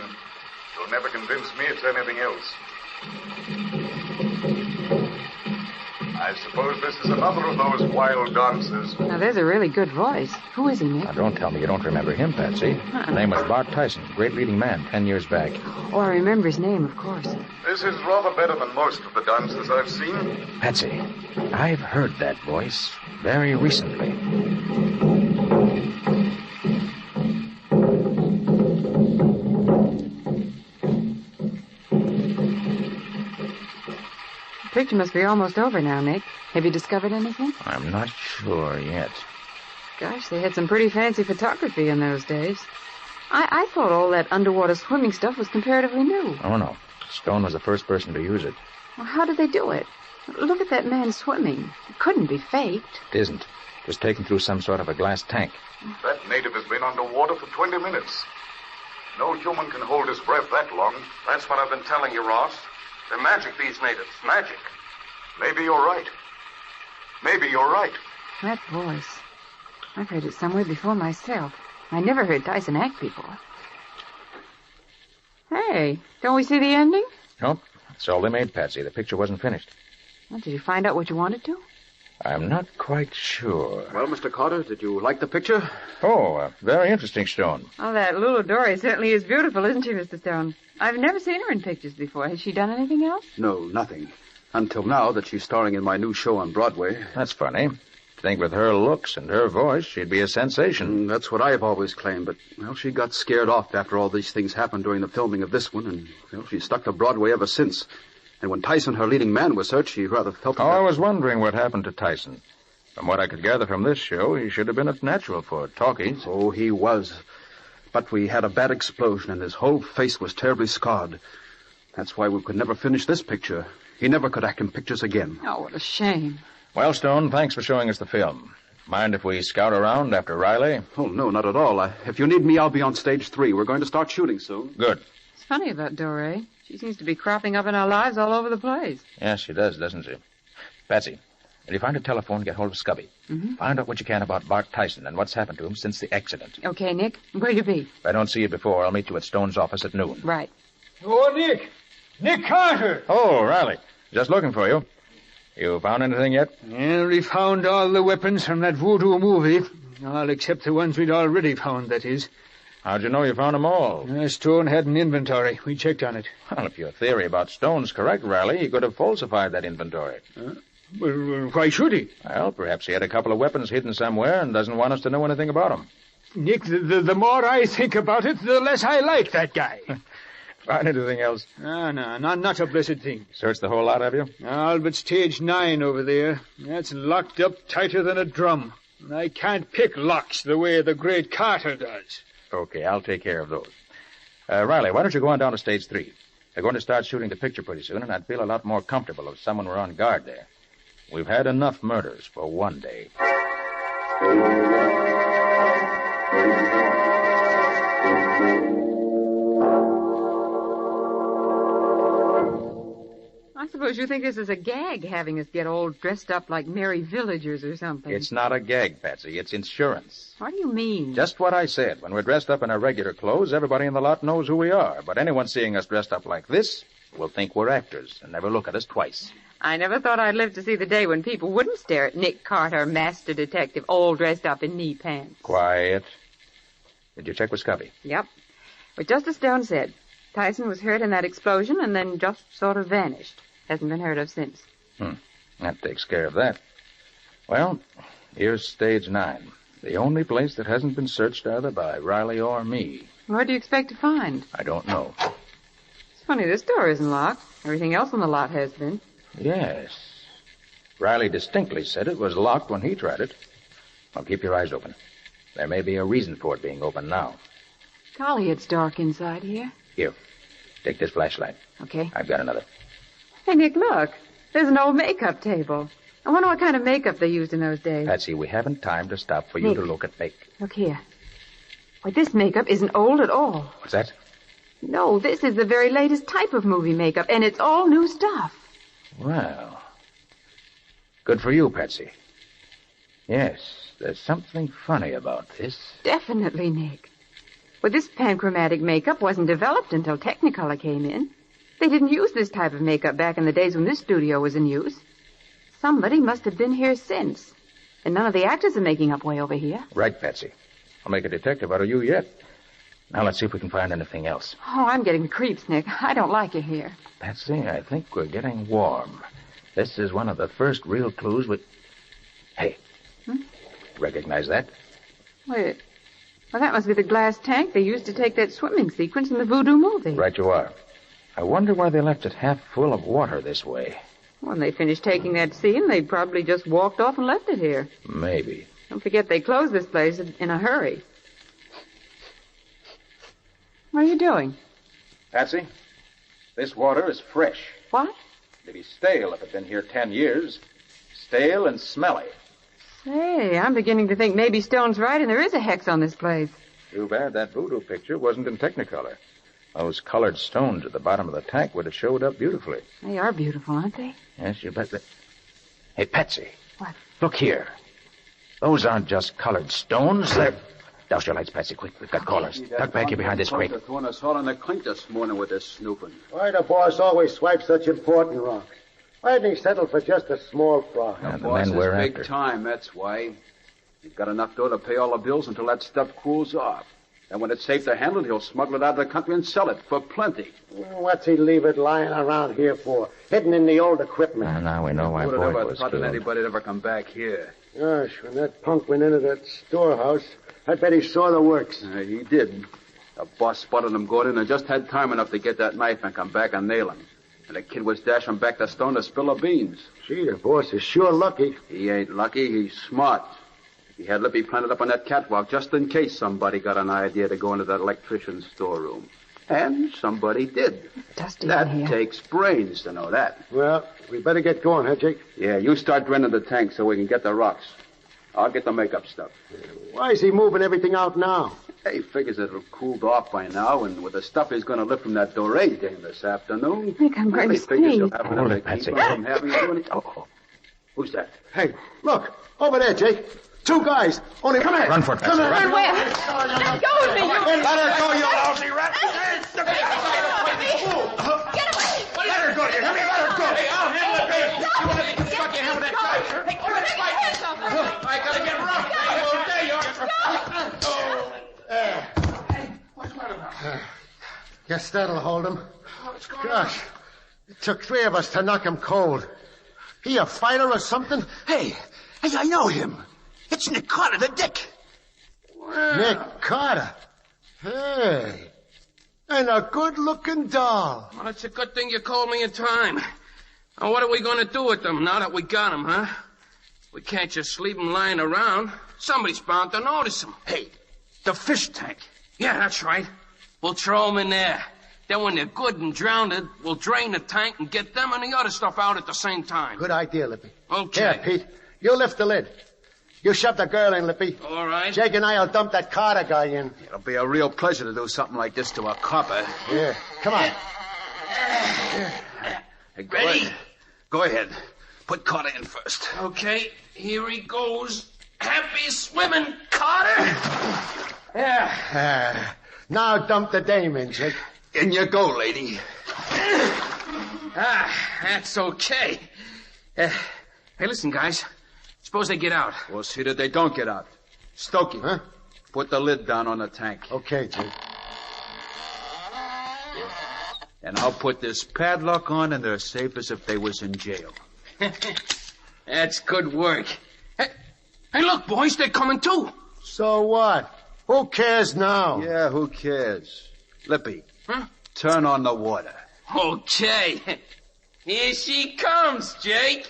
You'll never convince me it's anything else. I suppose this is another of those wild dances. Now, there's a really good voice. Who is he, Nick? Now, don't tell me you don't remember him, Patsy. His name was Bart Tyson, great leading man, 10 years back. Oh, I remember his name, of course. This is rather better than most of the dances I've seen. Patsy, I've heard that voice very recently. The picture must be almost over now, Nick. Have you discovered anything? I'm not sure yet. Gosh, they had some pretty fancy photography in those days. I thought all that underwater swimming stuff was comparatively new. Oh, no. Stone was the first person to use it. Well, how did they do it? Look at that man swimming. It couldn't be faked. It isn't. It was taken through some sort of a glass tank. That native has been underwater for 20 minutes. No human can hold his breath that long. That's what I've been telling you, Ross. They're magic, these natives. Magic. Maybe you're right. Maybe you're right. That voice. I've heard it somewhere before myself. I never heard Tyson act before. Hey, don't we see the ending? Nope. That's all they made, Patsy. The picture wasn't finished. Well, did you find out what you wanted to? I'm not quite sure. Well, Mr. Carter, did you like the picture? Oh, very interesting, Stone. Oh, that Lulu Dory certainly is beautiful, isn't she, Mr. Stone? I've never seen her in pictures before. Has she done anything else? No, nothing. Until now that she's starring in my new show on Broadway. That's funny. To think with her looks and her voice, she'd be a sensation. That's what I've always claimed, but, well, she got scared off after all these things happened during the filming of this one, and, well, she's stuck to Broadway ever since. And when Tyson, her leading man, was hurt, she rather felt... I was wondering what happened to Tyson. From what I could gather from this show, he should have been a natural for talkies. Oh, he was. But we had a bad explosion, and his whole face was terribly scarred. That's why we could never finish this picture. He never could act in pictures again. Oh, what a shame. Well, Stone, thanks for showing us the film. Mind if we scout around after Riley? Oh, no, not at all. If you need me, I'll be on stage 3. We're going to start shooting soon. Good. It's funny about Doré. She seems to be cropping up in our lives all over the place. Yes, she does, doesn't she? Patsy, if you find a telephone, get hold of Scubby. Mm-hmm. Find out what you can about Bart Tyson and what's happened to him since the accident. Okay, Nick. Where'll you be? If I don't see you before, I'll meet you at Stone's office at noon. Right. Oh, Nick! Nick Carter! Oh, Riley. Just looking for you. You found anything yet? Yeah, we found all the weapons from that voodoo movie. All except the ones we'd already found, that is. How'd you know you found them all? Stone had an inventory. We checked on it. Well, if your theory about Stone's correct, Riley, he could have falsified that inventory. Well, why should he? Well, perhaps he had a couple of weapons hidden somewhere and doesn't want us to know anything about them. Nick, the more I think about it, the less I like that guy. Find anything else? No, not a blessed thing. Searched the whole lot, have you? All but stage 9 over there. That's locked up tighter than a drum. And I can't pick locks the way the great Carter does. Okay, I'll take care of those. Riley, why don't you go on down to stage 3? They're going to start shooting the picture pretty soon, and I'd feel a lot more comfortable if someone were on guard there. We've had enough murders for one day. I suppose you think this is a gag, having us get all dressed up like merry villagers or something. It's not a gag, Patsy. It's insurance. What do you mean? Just what I said. When we're dressed up in our regular clothes, everybody in the lot knows who we are. But anyone seeing us dressed up like this will think we're actors and never look at us twice. I never thought I'd live to see the day when people wouldn't stare at Nick Carter, master detective, all dressed up in knee pants. Quiet. Did you check with Scubby? Yep. But just as Stone said, Tyson was hurt in that explosion and then just sort of vanished. Hasn't been heard of since. That takes care of that. Well, here's stage 9. The only place that hasn't been searched either by Riley or me. What do you expect to find? I don't know. It's funny, this door isn't locked. Everything else on the lot has been. Yes. Riley distinctly said it was locked when he tried it. Well, keep your eyes open. There may be a reason for it being open now. Golly, it's dark inside here. Here, take this flashlight. Okay. I've got another. Hey, Nick, look. There's an old makeup table. I wonder what kind of makeup they used in those days. Patsy, we haven't time to stop for you Nick, to look at make. Look here. Why, this makeup isn't old at all. What's that? No, this is the very latest type of movie makeup, and it's all new stuff. Well, good for you, Patsy. Yes, there's something funny about this. Definitely, Nick. Well, this panchromatic makeup wasn't developed until Technicolor came in. They didn't use this type of makeup back in the days when this studio was in use. Somebody must have been here since. And none of the actors are making up way over here. Right, Patsy. I'll make a detective out of you yet. Now let's see if we can find anything else. Oh, I'm getting the creeps, Nick. I don't like it here. Patsy, I think we're getting warm. This is one of the first real clues we... Hey. Recognize that? Wait. Well, that must be the glass tank they used to take that swimming sequence in the voodoo movie. Right you are. I wonder why they left it half full of water this way. When they finished taking that scene, they probably just walked off and left it here. Maybe. Don't forget they closed this place in a hurry. What are you doing? Patsy, this water is fresh. What? It'd be stale if it'd been here 10 years. Stale and smelly. Say, I'm beginning to think maybe Stone's right and there is a hex on this place. Too bad that voodoo picture wasn't in Technicolor. Those colored stones at the bottom of the tank would have showed up beautifully. They are beautiful, aren't they? Yes, you bet. Hey, Patsy. What? Look here. Those aren't just colored stones. They're... Douse your lights, Patsy, quick. We've got callers. Duck back here behind this crate. Throwing us all in the clink this morning with this snooping. Why the boss always swipes such important rocks? Why didn't he settle for just a small fry? The boss men is we're big after. Time, that's why. He's got enough dough to pay all the bills until that stuff cools off. And when it's safe to handle, he'll smuggle it out of the country and sell it for plenty. What's he leave it lying around here for? Hidden in the old equipment. Now we know why Who would Boyd have ever was thought that killed. anybody'd ever come back here? Gosh, when that punk went into that storehouse, I bet he saw the works. He did. The boss spotted him going in and just had time enough to get that knife and come back and nail him. And the kid was dashing back to Stone to spill the beans. Gee, the boss is sure lucky. He ain't lucky, he's smart. He had Lippy planted up on that catwalk just in case somebody got an idea to go into that electrician's storeroom. And somebody did. Dusty That in here. takes brains to know that. Well, we better get going, huh, Jake? Yeah, you start draining the tank so we can get the rocks. I'll get the makeup stuff. Why is he moving everything out now? He figures it'll have cooled off by now, and with the stuff he's going to lift from that Doré dame this afternoon... Nick, I'm going to he figures he'll sneeze. have enough to keep Patsy. him from having to do anything. Oh. Who's that? Hey, look, over there, Jake. Two guys. Only come here. Run for it, Patsy. Come here. Run where? Let go of me, you... Let her go, you lousy rat. Get away! Let her go, you hear me? Let her go. Hey, I'll handle it, baby. You want to get stuck your hand with that knife? Take your hands off me! I gotta get rough. There you are. What's the matter now? Guess that'll hold him. Gosh, it took three of us to knock him cold. He a fighter or something? Hey, I know him. It's Nick Carter, the Dick. Nick Carter. Hey, and a good-looking doll. Well, it's a good thing you called me in time. Now, what are we going to do with them now that we got them, huh? We can't just leave them lying around. Somebody's bound to notice them. Hey, the fish tank. Yeah, that's right. We'll throw them in there. Then when they're good and drowned, we'll drain the tank and get them and the other stuff out at the same time. Good idea, Lippy. Okay. Here, Pete, you lift the lid. You shove the girl in, Lippy. All right. Jake and I'll dump that Carter guy in. It'll be a real pleasure to do something like this to a copper. Yeah, come on. Hey, Ready? Go ahead. Put Carter in first. Okay, here he goes. Happy swimming, Carter. Yeah. Now dump the dame in, Jake. In you go, lady. That's okay. Hey, listen, guys. Suppose they get out. We'll see that they don't get out. Stokey, Huh? put the lid down on the tank. Okay, Jake. And I'll put this padlock on, and they're safe as if they was in jail. That's good work. Hey, look, boys, they're coming too. So what? Who cares now? Yeah, who cares? Lippy, Huh? turn on the water. Okay. Here she comes, Jake.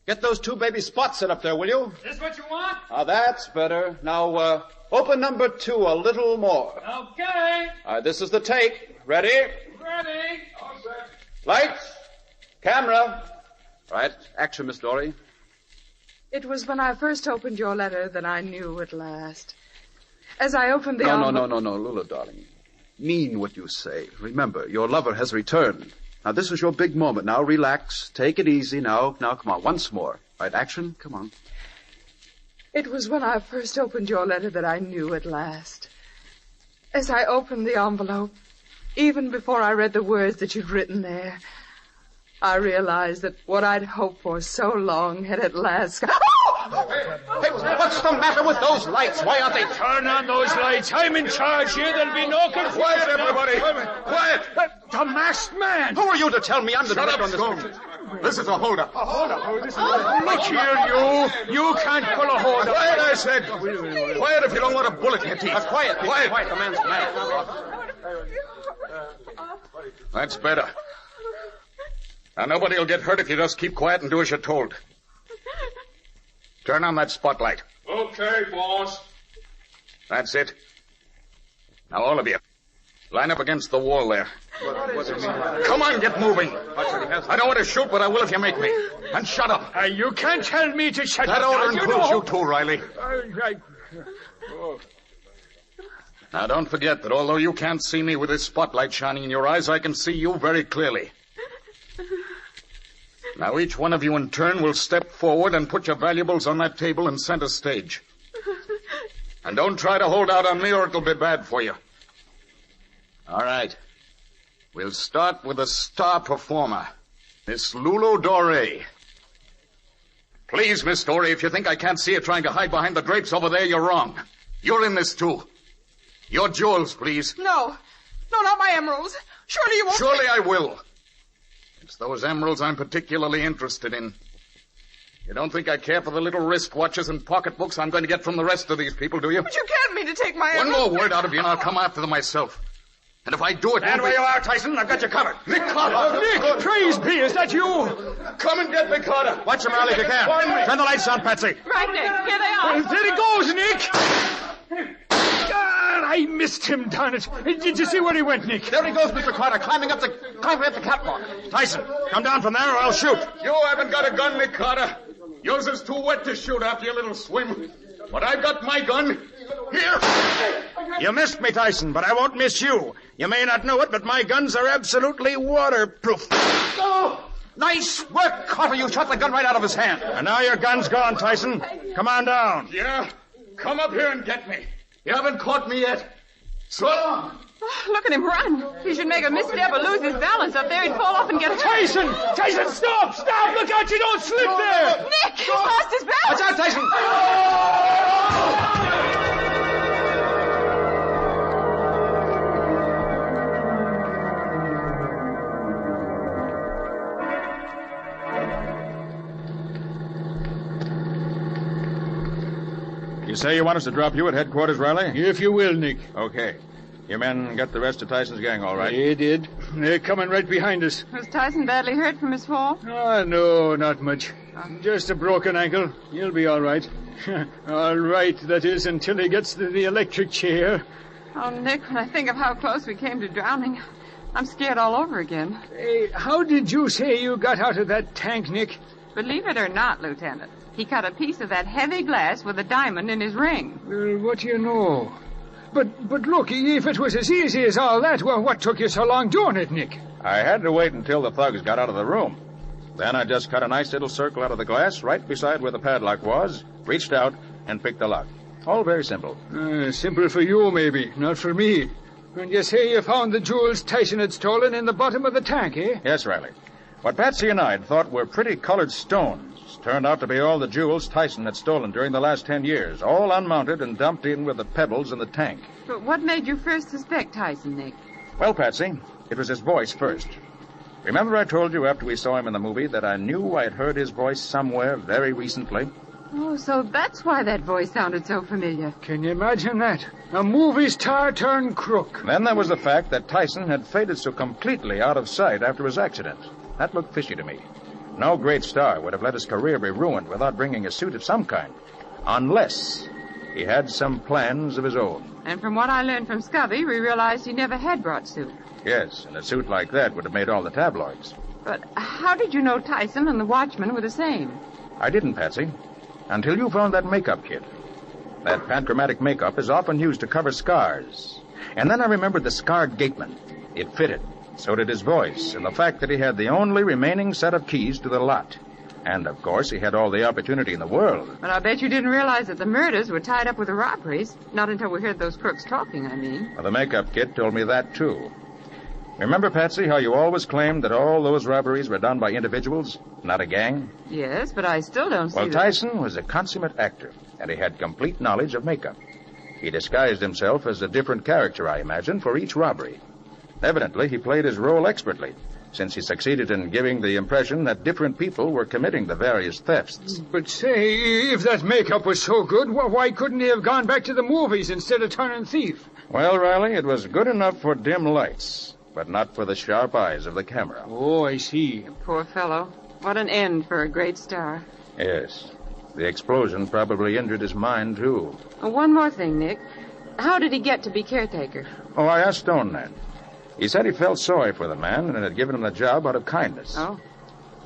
Get those two baby spots set up there, will you? This what you want? That's better. Now, open number 2 a little more. Okay. This is the take. Ready? Ready. Lights. Camera. Right. Action, Miss Dory. It was when I first opened your letter that I knew at last. As I opened the No, envelope... no, Lula, darling. Mean what you say. Remember, your lover has returned. Now, this is your big moment. Now, relax. Take it easy. Now, come on. Once more. Right, action. Come on. It was when I first opened your letter that I knew at last. As I opened the envelope, even before I read the words that you'd written there, I realized that what I'd hoped for so long had at last... Oh! Hey, what's the matter with those lights? Why aren't they... Turn on those lights. I'm in charge here. There'll be no confusion. Quiet, everybody. Quiet. The masked man. Who are you to tell me I'm the director on this Stone. This is a holdup. A holdup? Oh, this is Look here, you. You can't pull a holdup. Quiet, I said. Quiet if you don't want a bullet in your teeth. Quiet. Quiet. The man's mad. That's better. Now, nobody will get hurt if you just keep quiet and do as you're told. Turn on that spotlight. Okay, boss. That's it. Now, all of you, line up against the wall there. Come on, get moving. I don't want to shoot, but I will if you make me. And shut up. You can't tell me to shut That up. order includes you too, Riley. Oh. Now, don't forget that although you can't see me with this spotlight shining in your eyes, I can see you very clearly. Now, each one of you in turn will step forward and put your valuables on that table in center stage. And don't try to hold out on me or it'll be bad for you. All right. We'll start with the star performer, Miss Lulu Doré. Please, Miss Doré, if you think I can't see you trying to hide behind the drapes over there, you're wrong. You're in this, too. Your jewels, please. No, not my emeralds. Surely you won't... Surely I will. It's those emeralds I'm particularly interested in. You don't think I care for the little wristwatches and pocketbooks I'm going to get from the rest of these people, do you? But you can't mean to take my One emeralds. more word out of you and I'll come after them myself. And if I do it... Stand where you are, Tyson. I've got you covered. Nick Carter! Nick, praise be. Is that you? Come and get me, Carter. Watch him, Riley, if you can. Turn the lights on, Patsy. Right, Nick. Here they are. There he goes, Nick. God, I missed him, darn it. Did you see where he went, Nick? There he goes, Mr. Carter, climbing up the catwalk. Tyson, come down from there or I'll shoot. You haven't got a gun, Nick Carter. Yours is too wet to shoot after your little swim. But I've got my gun. Here. You missed me, Tyson, but I won't miss you. You may not know it, but my guns are absolutely waterproof. Oh! Nice work, Carter. You shot the gun right out of his hand. And now your gun's gone, Tyson. Come on down. Yeah? Come up here and get me. You haven't caught me yet. So long. Oh, look at him run. He should make a misstep or lose his balance up there. He'd fall off and get hurt. Tyson, stop. Look out, you don't slip there. Nick, he lost his balance. Watch out, Tyson. You say you want us to drop you at headquarters, Riley? If you will, Nick. Okay. Your men got the rest of Tyson's gang all right? They did. They're coming right behind us. Was Tyson badly hurt from his fall? No, not much. Just a broken ankle. He'll be all right. All right, that is, until he gets to the electric chair. Oh, Nick, when I think of how close we came to drowning, I'm scared all over again. Hey, how did you say you got out of that tank, Nick? Believe it or not, Lieutenant, he cut a piece of that heavy glass with a diamond in his ring. Well, what do you know? But look, if it was as easy as all that, well, what took you so long doing it, Nick? I had to wait until the thugs got out of the room. Then I just cut a nice little circle out of the glass right beside where the padlock was, reached out, and picked the lock. All very simple. Simple for you, maybe, not for me. And you say you found the jewels Tyson had stolen in the bottom of the tank, eh? Yes, Riley. What Patsy and I had thought were pretty colored stones turned out to be all the jewels Tyson had stolen during the last 10 years, all unmounted and dumped in with the pebbles in the tank. But what made you first suspect Tyson, Nick? Well, Patsy, it was his voice first. Remember I told you after we saw him in the movie that I knew I had heard his voice somewhere very recently? Oh, so that's why that voice sounded so familiar. Can you imagine that? A movie star turned crook. Then there was the fact that Tyson had faded so completely out of sight after his accident. That looked fishy to me. No great star would have let his career be ruined without bringing a suit of some kind. Unless he had some plans of his own. And from what I learned from Scubby, we realized he never had brought suit. Yes, and a suit like that would have made all the tabloids. But how did you know Tyson and the watchman were the same? I didn't, Patsy. Until you found that makeup kit. That panchromatic makeup is often used to cover scars. And then I remembered the scarred gateman. It fitted. So did his voice, and the fact that he had the only remaining set of keys to the lot. And, of course, he had all the opportunity in the world. But I bet you didn't realize that the murders were tied up with the robberies. Not until we heard those crooks talking, I mean. Well, the makeup kit told me that, too. Remember, Patsy, how you always claimed that all those robberies were done by individuals? Not a gang? Yes, but I still don't see Well, Tyson was a consummate actor, and he had complete knowledge of makeup. He disguised himself as a different character, I imagine, for each robbery. Evidently, he played his role expertly, since he succeeded in giving the impression that different people were committing the various thefts. But say, if that makeup was so good, why couldn't he have gone back to the movies instead of turning thief? Well, Riley, it was good enough for dim lights, but not for the sharp eyes of the camera. Oh, I see. Poor fellow. What an end for a great star. Yes. The explosion probably injured his mind, too. One more thing, Nick. How did he get to be caretaker? Oh, I asked Stone that. He said he felt sorry for the man and had given him the job out of kindness. Oh.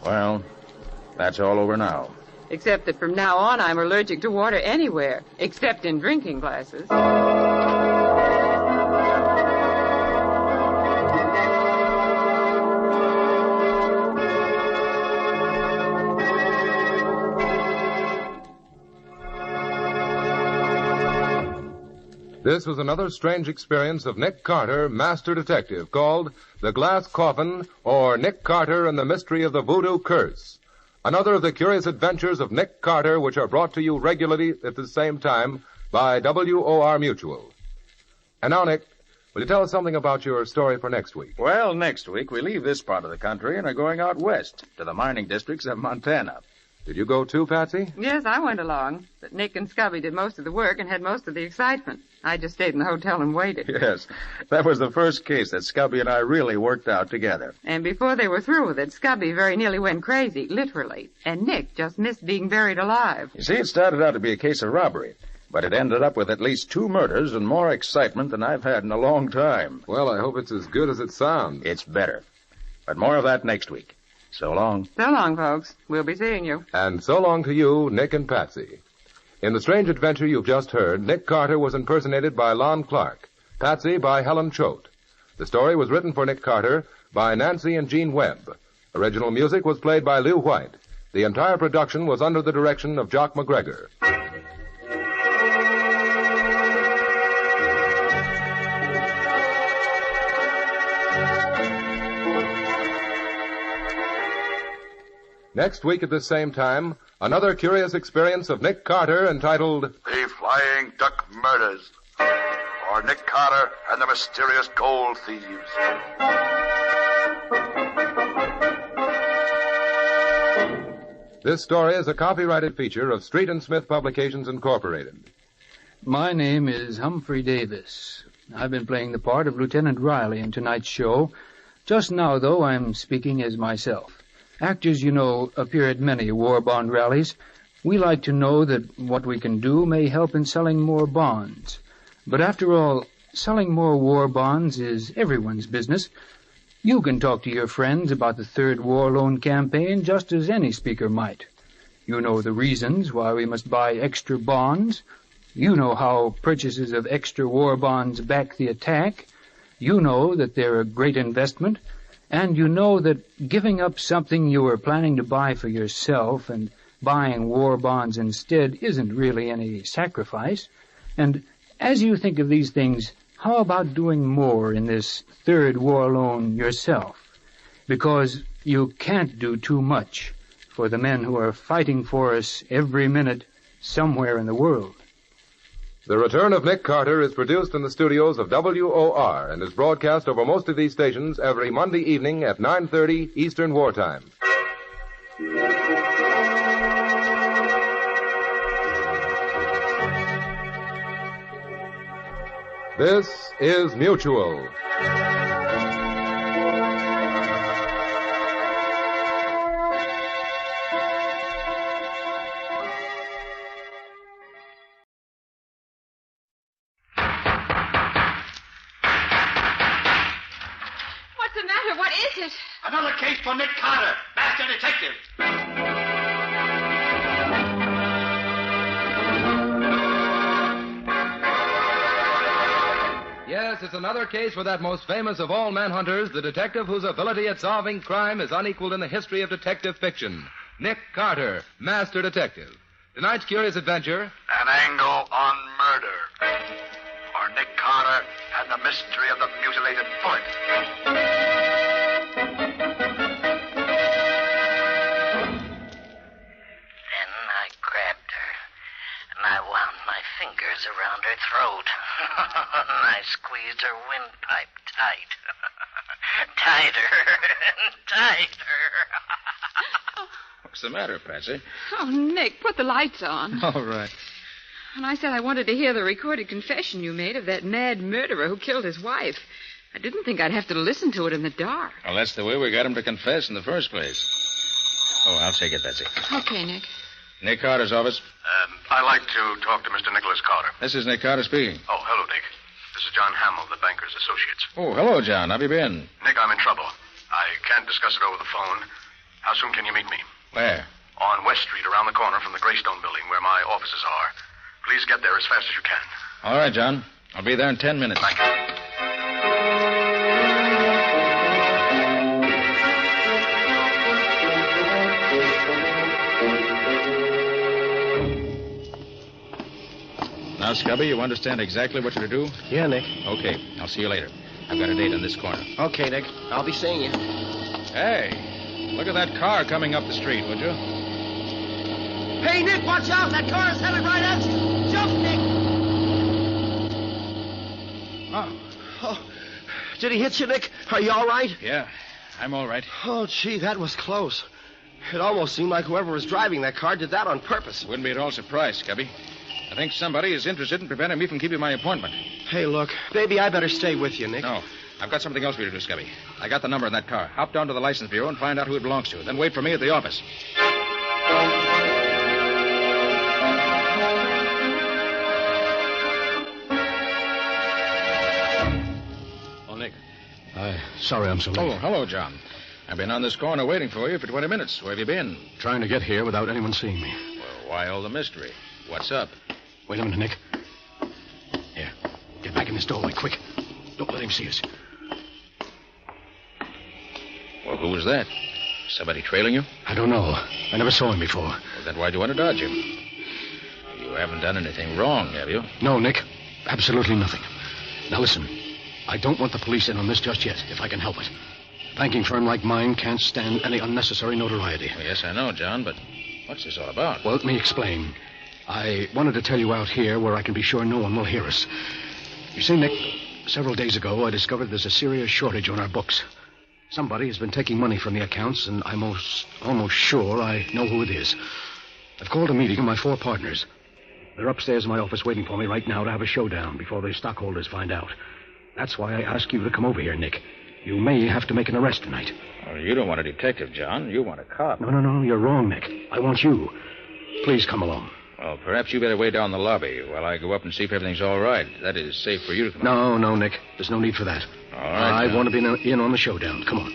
Well, that's all over now. Except that from now on I'm allergic to water anywhere, except in drinking glasses. This was another strange experience of Nick Carter, Master Detective, called The Glass Coffin, or Nick Carter and the Mystery of the Voodoo Curse. Another of the curious adventures of Nick Carter, which are brought to you regularly at the same time by WOR Mutual. And now, Nick, will you tell us something about your story for next week? Well, next week we leave this part of the country and are going out west to the mining districts of Montana. Did you go too, Patsy? Yes, I went along. But Nick and Scubby did most of the work and had most of the excitement. I just stayed in the hotel and waited. Yes, that was the first case that Scubby and I really worked out together. And before they were through with it, Scubby very nearly went crazy, literally. And Nick just missed being buried alive. You see, it started out to be a case of robbery, but it ended up with at least 2 murders and more excitement than I've had in a long time. Well, I hope it's as good as it sounds. It's better. But more of that next week. So long. So long, folks. We'll be seeing you. And so long to you, Nick and Patsy. In the strange adventure you've just heard, Nick Carter was impersonated by Lon Clark, Patsy by Helen Choate. The story was written for Nick Carter by Nancy and Gene Webb. Original music was played by Lew White. The entire production was under the direction of Jock McGregor. Next week at this same time, another curious experience of Nick Carter entitled The Flying Duck Murders, or Nick Carter and the Mysterious Gold Thieves. This story is a copyrighted feature of Street and Smith Publications, Incorporated. My name is Humphrey Davis. I've been playing the part of Lieutenant Riley in tonight's show. Just now, though, I'm speaking as myself. Actors, you know, appear at many war bond rallies. We like to know that what we can do may help in selling more bonds. But after all, selling more war bonds is everyone's business. You can talk to your friends about the Third War Loan Campaign just as any speaker might. You know the reasons why we must buy extra bonds. You know how purchases of extra war bonds back the attack. You know that they're a great investment. And you know that giving up something you were planning to buy for yourself and buying war bonds instead isn't really any sacrifice. And as you think of these things, how about doing more in this third war loan yourself? Because you can't do too much for the men who are fighting for us every minute somewhere in the world. The Return of Nick Carter is produced in the studios of WOR and is broadcast over most of these stations every Monday evening at 9:30 Eastern Wartime. This is Mutual. Another case for Nick Carter, Master Detective. Yes, it's another case for that most famous of all manhunters, the detective whose ability at solving crime is unequaled in the history of detective fiction. Nick Carter, Master Detective. Tonight's curious adventure... An angle on murder. Or Nick Carter and the mystery of the mutilated foot. fingers around her throat. I squeezed her windpipe tight. Tighter and tighter. What's the matter, Patsy? Oh, Nick, put the lights on. All right. And I said I wanted to hear the recorded confession you made of that mad murderer who killed his wife. I didn't think I'd have to listen to it in the dark. Well, that's the way we got him to confess in the first place. Oh, I'll take it, Patsy. Okay, Nick. Nick Carter's office. I'd like to talk to Mr. Nicholas Carter. This is Nick Carter speaking. Oh, hello, Nick. This is John Hamill, the banker's associates. Oh, hello, John. How have you been? Nick, I'm in trouble. I can't discuss it over the phone. How soon can you meet me? Where? On West Street, around the corner from the Greystone building where my offices are. Please get there as fast as you can. All right, John. I'll be there in 10 minutes. Thank you. Now, Scubby, you understand exactly what you're to do? Yeah, Nick. Okay. I'll see you later. I've got a date in this corner. Okay, Nick. I'll be seeing you. Hey, look at that car coming up the street, would you? Hey, Nick, watch out. That car is headed right at you. Jump, Nick. Oh. Did he hit you, Nick? Are you all right? Yeah, I'm all right. Oh, gee, that was close. It almost seemed like whoever was driving that car did that on purpose. Wouldn't be at all surprised, Scubby. I think somebody is interested in preventing me from keeping my appointment. Hey, look, maybe I better stay with you, Nick. No, I've got something else for you to do, Scubby. I got the number in that car. Hop down to the license bureau and find out who it belongs to. Then wait for me at the office. Oh, Nick. Sorry I'm so late. Oh, hello, John. I've been on this corner waiting for you for 20 minutes. Where have you been? Trying to get here without anyone seeing me. Well, why all the mystery? What's up? Wait a minute, Nick. Here, get back in this doorway, quick. Don't let him see us. Well, who was that? Somebody trailing you? I don't know. I never saw him before. Well, then why'd you want to dodge him? You haven't done anything wrong, have you? No, Nick. Absolutely nothing. Now, listen. I don't want the police in on this just yet, if I can help it. A banking firm like mine can't stand any unnecessary notoriety. Well, yes, I know, John, but what's this all about? Well, let me explain. I wanted to tell you out here where I can be sure no one will hear us. You see, Nick, several days ago I discovered there's a serious shortage on our books. Somebody has been taking money from the accounts, and I'm almost sure I know who it is. I've called a meeting of my 4 partners. They're upstairs in my office waiting for me right now to have a showdown before the stockholders find out. That's why I asked you to come over here, Nick. You may have to make an arrest tonight. Well, you don't want a detective, John. You want a cop. No, you're wrong, Nick. I want you. Please come along. Well, perhaps you better wait down the lobby while I go up and see if everything's all right. That is safe for you to come on. No, Nick. There's no need for that. All right. I want to be in on the showdown. Come on.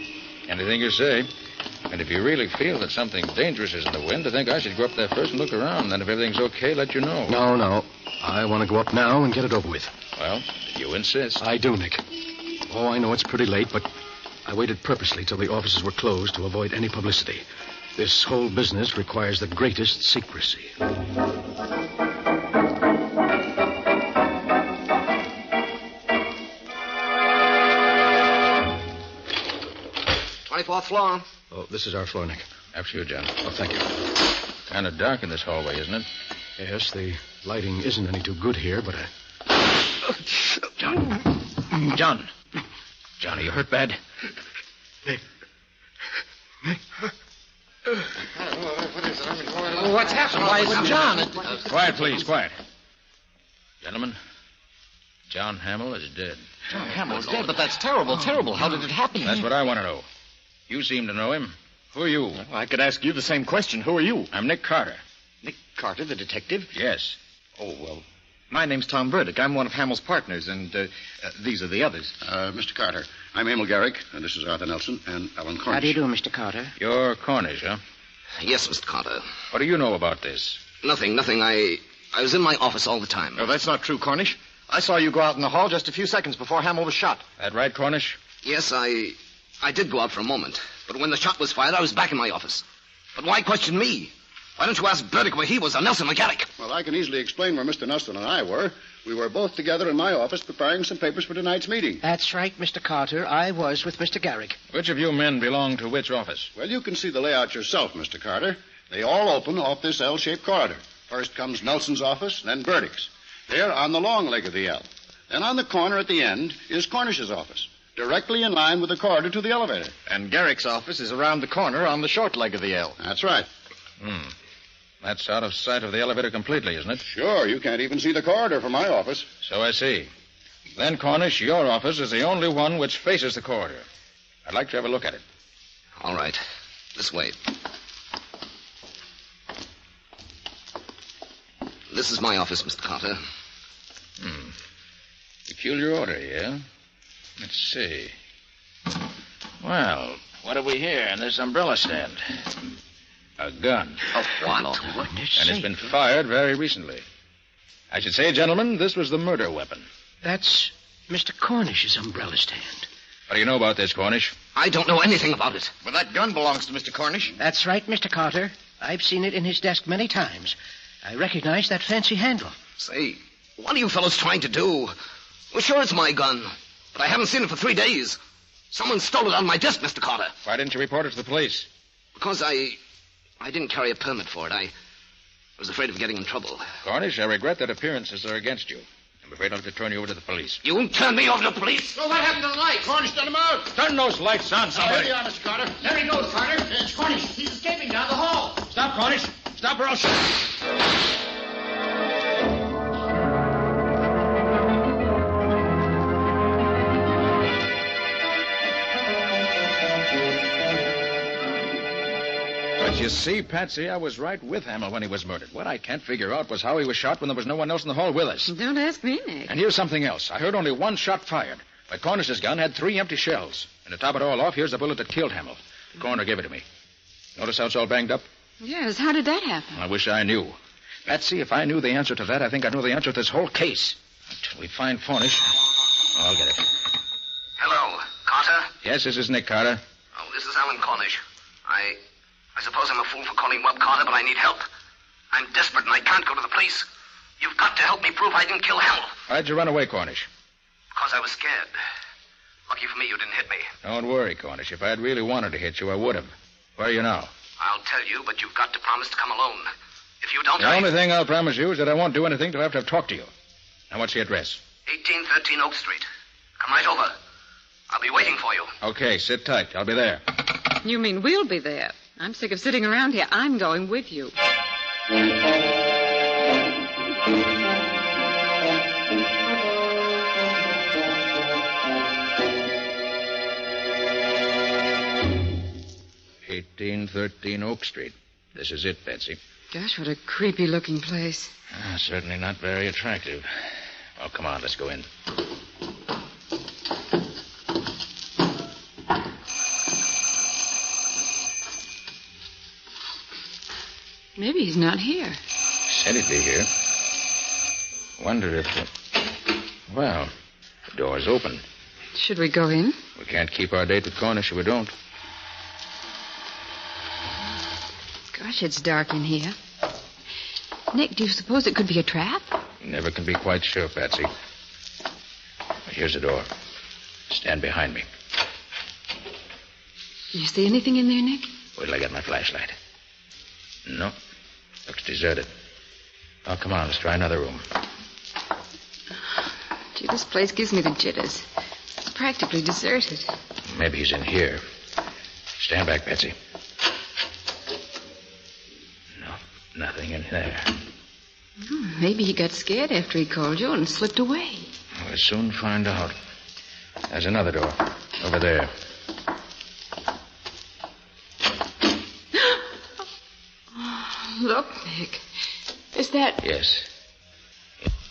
Anything you say. And if you really feel that something dangerous is in the wind, I think I should go up there first and look around. Then if everything's okay, let you know. No. I want to go up now and get it over with. Well, you insist. I do, Nick. Oh, I know it's pretty late, but I waited purposely till the offices were closed to avoid any publicity. This whole business requires the greatest secrecy. 24th floor. Oh, this is our floor, Nick. After you, John. Oh, thank you. Kind of dark in this hallway, isn't it? Yes, the lighting isn't any too good here, but John, are you hurt bad? Nick. What's happened? Why is it John? Quiet, please, quiet. Gentlemen, John Hamill is dead. John Hamill's dead, but that's terrible. How did it happen? That's what I want to know. You seem to know him. Who are you? Well, I could ask you the same question. Who are you? I'm Nick Carter. Nick Carter, the detective? Yes. Oh, well, my name's Tom Burdick. I'm one of Hamill's partners, and these are the others. Mr. Carter, I'm Emil Garrick, and this is Arthur Nelson and Alan Cornish. How do you do, Mr. Carter? You're Cornish, huh? Yes, Mr. Carter. What do you know about this? Nothing. I was in my office all the time. No, that's not true, Cornish. I saw you go out in the hall just a few seconds before Hamill was shot. That right, Cornish? Yes, I did go out for a moment. But when the shot was fired, I was back in my office. But why question me? Why don't you ask Burdick where he was, or Nelson or Garrick? Well, I can easily explain where Mr. Nelson and I were. We were both together in my office preparing some papers for tonight's meeting. That's right, Mr. Carter. I was with Mr. Garrick. Which of you men belong to which office? Well, you can see the layout yourself, Mr. Carter. They all open off this L-shaped corridor. First comes Nelson's office, then Burdick's. They're on the long leg of the L. Then on the corner at the end is Cornish's office, directly in line with the corridor to the elevator. And Garrick's office is around the corner on the short leg of the L. That's right. That's out of sight of the elevator completely, isn't it? Sure, you can't even see the corridor from my office. So I see. Then, Cornish, your office is the only one which faces the corridor. I'd like to have a look at it. All right. This way. This is my office, Mr. Carter. Peculiar order, yeah? Let's see. Well, what have we here in this umbrella stand? A gun. What? And it's been fired very recently. I should say, gentlemen, this was the murder weapon. That's Mr. Cornish's umbrella stand. What do you know about this, Cornish? I don't know anything about it. Well, that gun belongs to Mr. Cornish. That's right, Mr. Carter. I've seen it in his desk many times. I recognize that fancy handle. Say, what are you fellows trying to do? Well, sure, it's my gun, but I haven't seen it for 3 days. Someone stole it out of my desk, Mr. Carter. Why didn't you report it to the police? Because I didn't carry a permit for it. I was afraid of getting in trouble. Cornish, I regret that appearances are against you. I'm afraid I'll have to turn you over to the police. You won't turn me over to the police? Well, what happened to the light? Cornish turned them out. Turn those lights on, somebody. There you are, Mr. Carter. There he goes, Carter. It's Cornish. He's escaping down the hall. Stop, Cornish. Stop or I'll shoot. But you see, Patsy, I was right with Hamill when he was murdered. What I can't figure out was how he was shot when there was no one else in the hall with us. Don't ask me, Nick. And here's something else. I heard only one shot fired. But Cornish's gun had 3 empty shells. And to top it all off, here's the bullet that killed Hamill. The coroner gave it to me. Notice how it's all banged up? Yes, how did that happen? I wish I knew. Patsy, if I knew the answer to that, I think I know the answer to this whole case. Until we find Cornish, I'll get it. Hello, Carter? Yes, this is Nick Carter. Oh, this is Alan Cornish. I suppose I'm a fool for calling you up, Carter, but I need help. I'm desperate and I can't go to the police. You've got to help me prove I didn't kill Hamill. Why'd you run away, Cornish? Because I was scared. Lucky for me, you didn't hit me. Don't worry, Cornish. If I'd really wanted to hit you, I would have. Where are you now? I'll tell you, but you've got to promise to come alone. If you don't, The only thing I'll promise you is that I won't do anything till after I've talked to you. Now, what's the address? 1813 Oak Street. Come right over. I'll be waiting for you. Okay, sit tight. I'll be there. You mean we'll be there? I'm sick of sitting around here. I'm going with you. "1813 Oak Street. This is it, Betsy. Gosh, what a creepy-looking place. Certainly not very attractive. Well, come on, let's go in. Maybe he's not here. Said he'd be here. Wonder if... Well, the door's open. Should we go in? We can't keep our date with Cornish if we don't. Gosh, it's dark in here. Nick, do you suppose it could be a trap? You never can be quite sure, Patsy. But here's the door. Stand behind me. You see anything in there, Nick? Wait till I get my flashlight. No. Looks deserted. Oh, come on. Let's try another room. Gee, this place gives me the jitters. It's practically deserted. Maybe he's in here. Stand back, Betsy. No, nothing in there. Maybe he got scared after he called you and slipped away. We'll soon find out. There's another door. Over there. Look, Nick. Is that... Yes.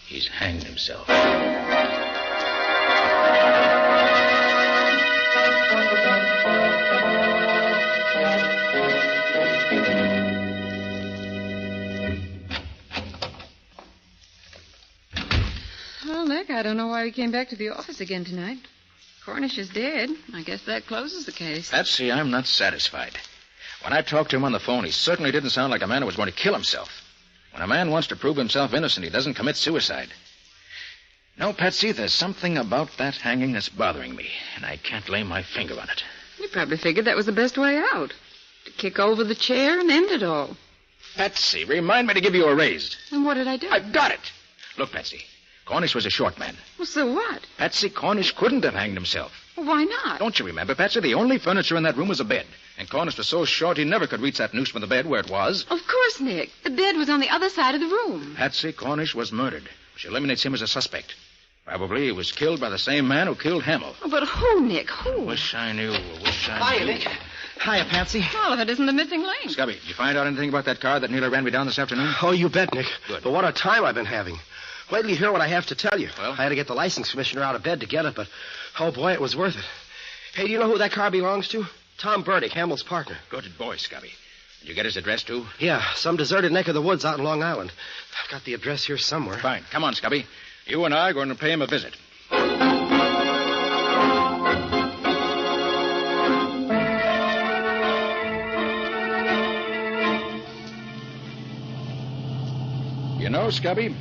He's hanged himself. Well, Nick, I don't know why he came back to the office again tonight. Cornish is dead. I guess that closes the case. Patsy, I'm not satisfied. When I talked to him on the phone, he certainly didn't sound like a man who was going to kill himself. When a man wants to prove himself innocent, he doesn't commit suicide. No, Patsy, there's something about that hanging that's bothering me, and I can't lay my finger on it. You probably figured that was the best way out. To kick over the chair and end it all. Patsy, remind me to give you a raise. And what did I do? I've got it. Look, Patsy. Cornish was a short man. Well, so what? Patsy, Cornish couldn't have hanged himself. Well, why not? Don't you remember, Patsy? The only furniture in that room was a bed. And Cornish was so short he never could reach that noose from the bed where it was. Of course, Nick. The bed was on the other side of the room. Patsy, Cornish was murdered, which eliminates him as a suspect. Probably he was killed by the same man who killed Hamill. Oh, but who, Nick? Who? Wish I knew. Hiya, Nick. Hiya, Patsy. Well, if it isn't the missing link. Scubby, did you find out anything about that car that nearly ran me down this afternoon? Oh, you bet, Nick. Good. But what a time I've been having. Wait till you hear what I have to tell you. Well? I had to get the license commissioner out of bed to get it, but, oh, boy, it was worth it. Hey, do you know who that car belongs to? Tom Burdick, Hamill's partner. Good boy, Scubby. Did you get his address, too? Yeah, some deserted neck of the woods out in Long Island. I've got the address here somewhere. Fine. Come on, Scubby. You and I are going to pay him a visit. You know, Scubby,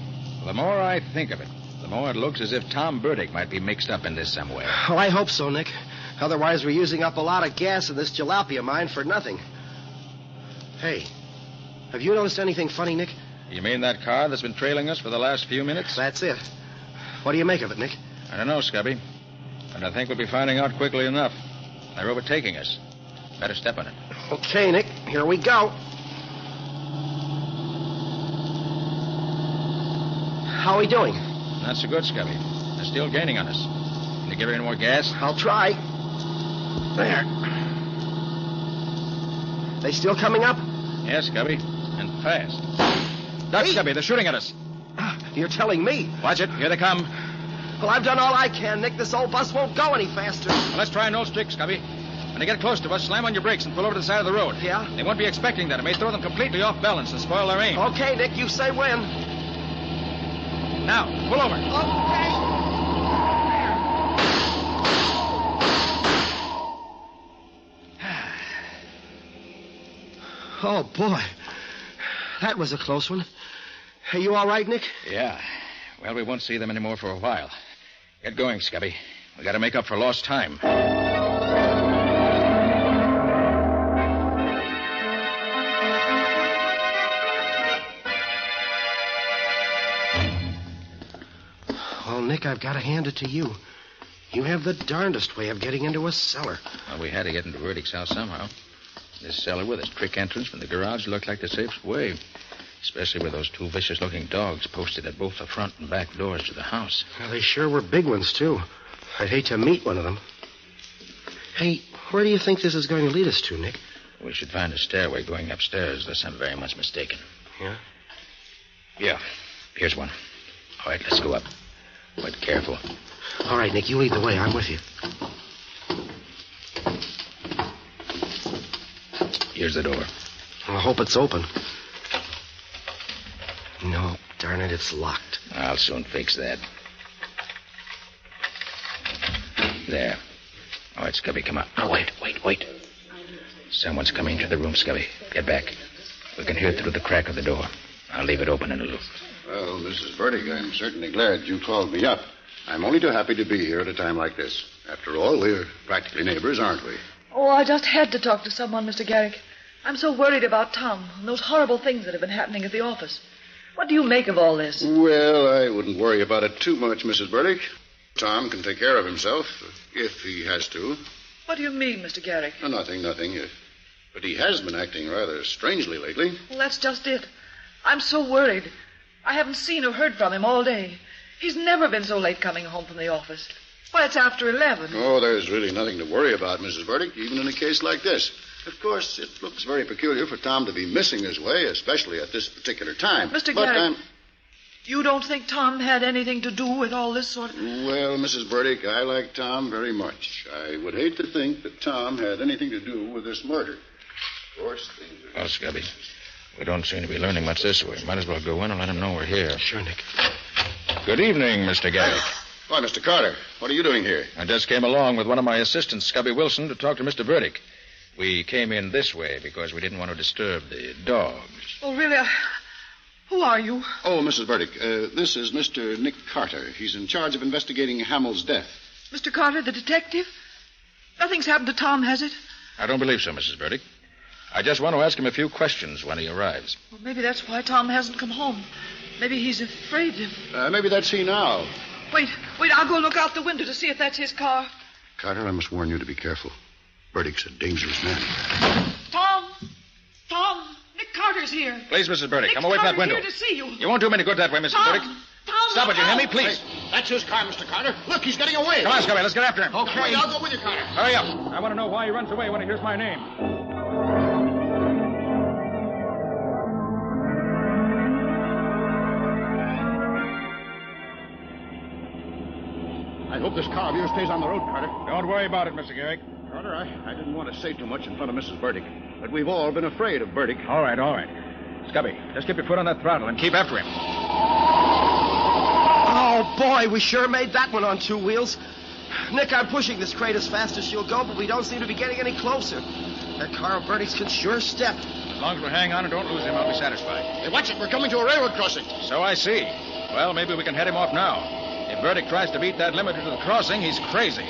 the more I think of it, the more it looks as if Tom Burdick might be mixed up in this some way. Oh, I hope so, Nick. Otherwise, we're using up a lot of gas in this jalapia mine for nothing. Hey, have you noticed anything funny, Nick? You mean that car that's been trailing us for the last few minutes? That's it. What do you make of it, Nick? I don't know, Scubby. But I think we'll be finding out quickly enough. They're overtaking us. Better step on it. Okay, Nick. Here we go. How are we doing? Not so good, Scubby. They're still gaining on us. Can you give her any more gas? I'll try. There. They still coming up? Yes, Scubby. And fast. Duck, Scubby. They're shooting at us. You're telling me? Watch it. Here they come. Well, I've done all I can, Nick. This old bus won't go any faster. Well, let's try no stick, Scubby. When they get close to us, slam on your brakes and pull over to the side of the road. Yeah? They won't be expecting that. It may throw them completely off balance and spoil their aim. Okay, Nick. You say when. Now, pull over. Oh, boy. That was a close one. Are you all right, Nick? Yeah. Well, we won't see them anymore for a while. Get going, Scubby. We got to make up for lost time. Well, Nick, I've got to hand it to you. You have the darndest way of getting into a cellar. Well, we had to get into Burdick's house somehow. This cellar with its trick entrance from the garage looked like the safest way. Especially with those two vicious-looking dogs posted at both the front and back doors to the house. Well, they sure were big ones, too. I'd hate to meet one of them. Hey, where do you think this is going to lead us to, Nick? We should find a stairway going upstairs, unless I'm very much mistaken. Yeah? Yeah. Here's one. All right, let's go up. But careful. All right, Nick, you lead the way. I'm with you. Here's the door. I hope it's open. No, darn it, it's locked. I'll soon fix that. There. All right, Scubby, come on. Oh, wait. Someone's coming into the room, Scubby. Get back. We can hear it through the crack of the door. I'll leave it open a little. Well, Mrs. Burdick, I'm certainly glad you called me up. I'm only too happy to be here at a time like this. After all, we're practically neighbors, aren't we? Oh, I just had to talk to someone, Mr. Garrick. I'm so worried about Tom and those horrible things that have been happening at the office. What do you make of all this? Well, I wouldn't worry about it too much, Mrs. Burdick. Tom can take care of himself, if he has to. What do you mean, Mr. Garrick? Oh, nothing. But he has been acting rather strangely lately. Well, that's just it. I'm so worried. I haven't seen or heard from him all day. He's never been so late coming home from the office. Why, it's after 11. Oh, there's really nothing to worry about, Mrs. Burdick, even in a case like this. Of course, it looks very peculiar for Tom to be missing his way, especially at this particular time. Mr. Garrick, you don't think Tom had anything to do with all this sort of... Well, Mrs. Burdick, I like Tom very much. I would hate to think that Tom had anything to do with this murder. Of course, things are... Well, Scubby, we don't seem to be learning much this way. Might as well go in and let him know we're here. Sure, Nick. Good evening, Mr. Garrick. Why, Mr. Carter, what are you doing here? I just came along with one of my assistants, Scubby Wilson, to talk to Mr. Burdick. We came in this way because we didn't want to disturb the dogs. Oh, really? Who are you? Oh, Mrs. Burdick, this is Mr. Nick Carter. He's in charge of investigating Hamill's death. Mr. Carter, the detective? Nothing's happened to Tom, has it? I don't believe so, Mrs. Burdick. I just want to ask him a few questions when he arrives. Well, maybe that's why Tom hasn't come home. Maybe he's afraid of... Maybe that's he now. Wait, I'll go look out the window to see if that's his car. Carter, I must warn you to be careful. Burdick's a dangerous man. Tom, Nick Carter's here. Please, Mrs. Burdick, Nick come away from that Carter's window. here to see you. You won't do me any good that way, Mrs. Tom, Burdick. Stop it, you hear me? Please. That's his car, Mr. Carter. Look, he's getting away. Come on, Scubby, let's get after him. Okay. I'll go with you, Carter. Hurry up. I want to know why he runs away when he hears my name. I hope this car of yours stays on the road, Carter. Don't worry about it, Mr. Garrick. Carter, I didn't want to say too much in front of Mrs. Burdick, but we've all been afraid of Burdick. All right. Scubby, just keep your foot on that throttle and keep after him. Oh, boy, we sure made that one on two wheels. Nick, I'm pushing this crate as fast as she'll go, but we don't seem to be getting any closer. That car of Burdick's can sure step. As long as we hang on and don't lose him, I'll be satisfied. Hey, watch it. We're coming to a railroad crossing. So I see. Well, maybe we can head him off now. If Burdick tries to beat that limiter to the crossing, he's crazy.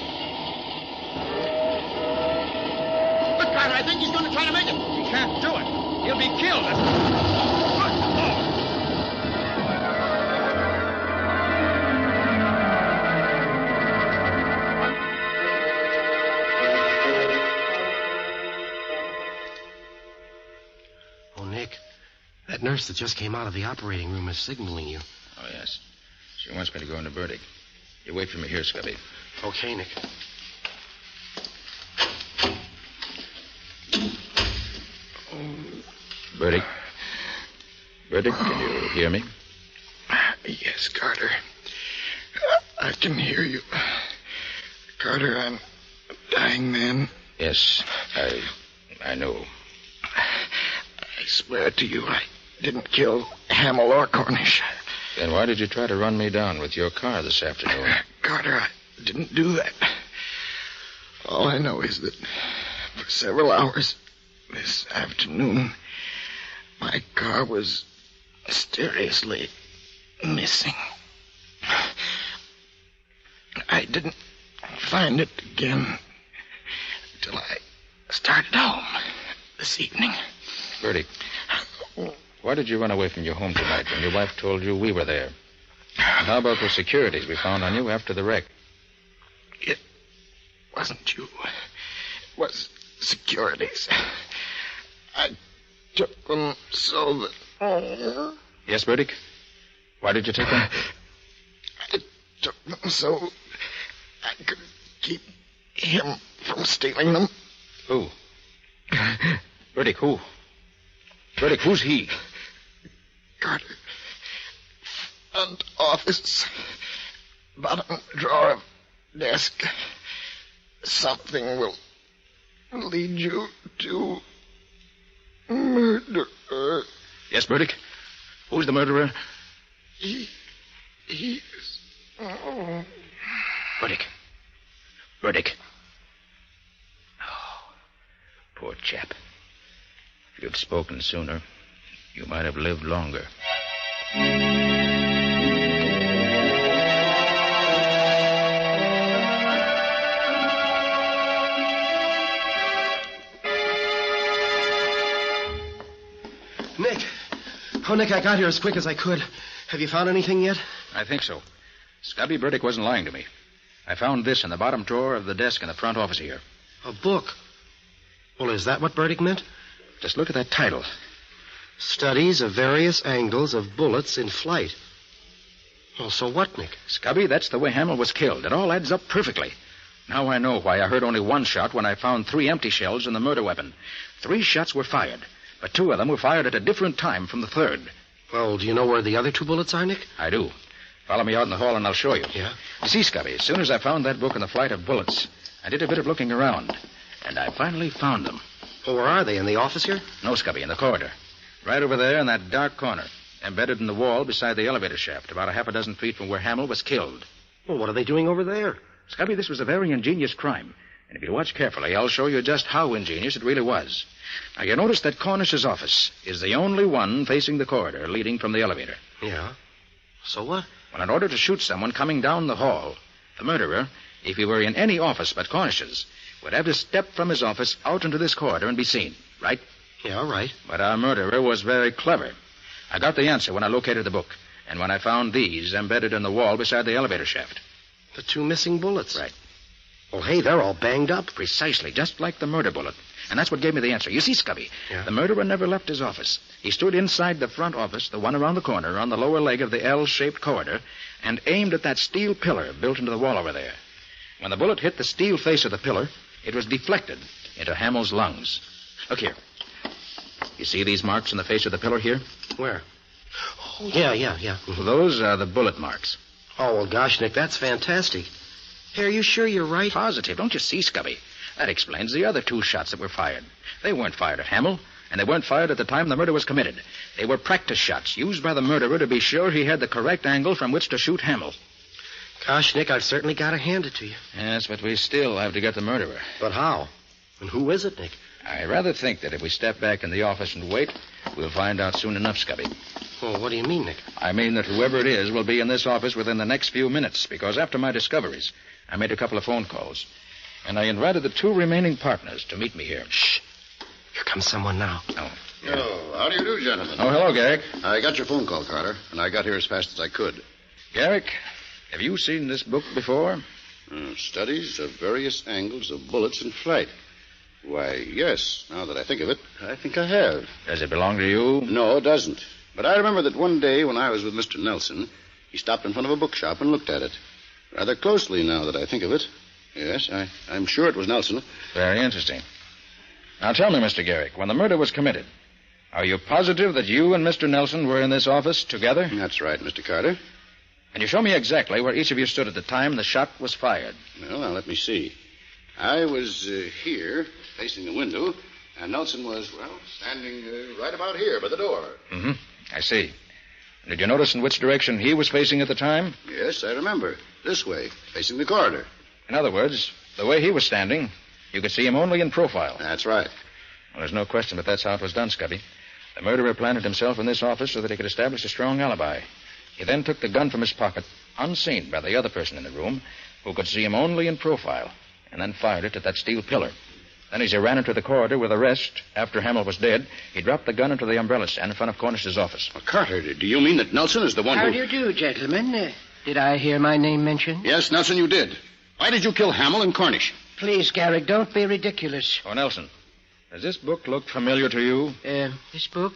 Look, Carter, I think he's going to try to make it. He can't do it. He'll be killed. Oh, Nick, that nurse that just came out of the operating room is signaling you. Oh, yes. She wants me to go into Burdick. You wait for me here, Scubby. Okay, Nick. Burdick? Burdick, can you hear me? Yes, Carter. I can hear you. Carter, I'm a dying man. Yes, I know. I swear to you, I didn't kill Hamill or Cornish. Then why did you try to run me down with your car this afternoon? Carter, I didn't do that. All I know is that for several hours this afternoon, my car was mysteriously missing. I didn't find it again until I started home this evening. Burdick, why did you run away from your home tonight when your wife told you we were there? And how about the securities we found on you after the wreck? It wasn't you. It was securities. I took them so that... Yes, Burdick? Why did you take them? I took them so I could keep him from stealing them. Who? Burdick, who? Burdick, who's he? Carter. Front office. Bottom drawer of desk. Something will lead you to murder. Yes, Burdick? Who's the murderer? He's... Burdick. Burdick. Oh, poor chap. If you'd spoken sooner, you might have lived longer. Nick. Oh, Nick, I got here as quick as I could. Have you found anything yet? I think so. Scubby Burdick wasn't lying to me. I found this in the bottom drawer of the desk in the front office here. A book. Well, is that what Burdick meant? Just look at that title. Studies of various angles of bullets in flight. Well, so what, Nick? Scubby, that's the way Hamill was killed. It all adds up perfectly. Now I know why I heard only one shot when I found 3 empty shells in the murder weapon. 3 shots were fired, but 2 of them were fired at a different time from the third. Well, do you know where the other 2 bullets are, Nick? I do. Follow me out in the hall and I'll show you. Yeah? You see, Scubby, as soon as I found that book in the flight of bullets, I did a bit of looking around, and I finally found them. Well, where are they? In the office here? No, Scubby, in the corridor. Right over there in that dark corner, embedded in the wall beside the elevator shaft, about 6 feet from where Hamill was killed. Well, what are they doing over there? Scubby, this was a very ingenious crime. And if you watch carefully, I'll show you just how ingenious it really was. Now, you notice that Cornish's office is the only one facing the corridor leading from the elevator. Yeah. So what? Well, in order to shoot someone coming down the hall, the murderer, if he were in any office but Cornish's, would have to step from his office out into this corridor and be seen, right? Yeah, right. But our murderer was very clever. I got the answer when I located the book. And when I found these embedded in the wall beside the elevator shaft. The 2 missing bullets? Right. Well, hey, they're all banged up. Precisely, just like the murder bullet. And that's what gave me the answer. You see, Scubby, the murderer never left his office. He stood inside the front office, the one around the corner, on the lower leg of the L-shaped corridor, and aimed at that steel pillar built into the wall over there. When the bullet hit the steel face of the pillar, it was deflected into Hamill's lungs. Look here. You see these marks in the face of the pillar here? Where? Oh, yeah. Those are the bullet marks. Oh, well, gosh, Nick, that's fantastic. Hey, are you sure you're right? Positive. Don't you see, Scubby? That explains the other 2 shots that were fired. They weren't fired at Hamill, and they weren't fired at the time the murder was committed. They were practice shots used by the murderer to be sure he had the correct angle from which to shoot Hamill. Gosh, Nick, I've certainly got to hand it to you. Yes, but we still have to get the murderer. But how? And who is it, Nick? I rather think that if we step back in the office and wait, we'll find out soon enough, Scubby. Well, what do you mean, Nick? I mean that whoever it is will be in this office within the next few minutes, because after my discoveries, I made a couple of phone calls. And I invited the 2 remaining partners to meet me here. Shh. Here comes someone now. Oh. Oh, how do you do, gentlemen? Oh, hello, Garrick. I got your phone call, Carter, and I got here as fast as I could. Garrick, have you seen this book before? Studies of various angles of bullets in flight. Why, yes, now that I think of it, I think I have. Does it belong to you? No, it doesn't. But I remember that one day when I was with Mr. Nelson, he stopped in front of a bookshop and looked at it. Rather closely, now that I think of it. Yes, I'm sure it was Nelson. Very interesting. Now tell me, Mr. Garrick, when the murder was committed, are you positive that you and Mr. Nelson were in this office together? That's right, Mr. Carter. Can you show me exactly where each of you stood at the time the shot was fired? Well, now, let me see. I was here, facing the window, and Nelson was, standing right about here by the door. Mm-hmm. I see. Did you notice in which direction he was facing at the time? Yes, I remember. This way, facing the corridor. In other words, the way he was standing, you could see him only in profile. That's right. Well, there's no question that that's how it was done, Scubby. The murderer planted himself in this office so that he could establish a strong alibi. He then took the gun from his pocket, unseen by the other person in the room, who could see him only in profile, and then fired it at that steel pillar. Then as he ran into the corridor with the rest, after Hamill was dead, he dropped the gun into the umbrella stand in front of Cornish's office. Well, Carter, do you mean that Nelson is the one How do you do, gentlemen? Did I hear my name mentioned? Yes, Nelson, you did. Why did you kill Hamill and Cornish? Please, Garrick, don't be ridiculous. Oh, Nelson, does this book look familiar to you? This book?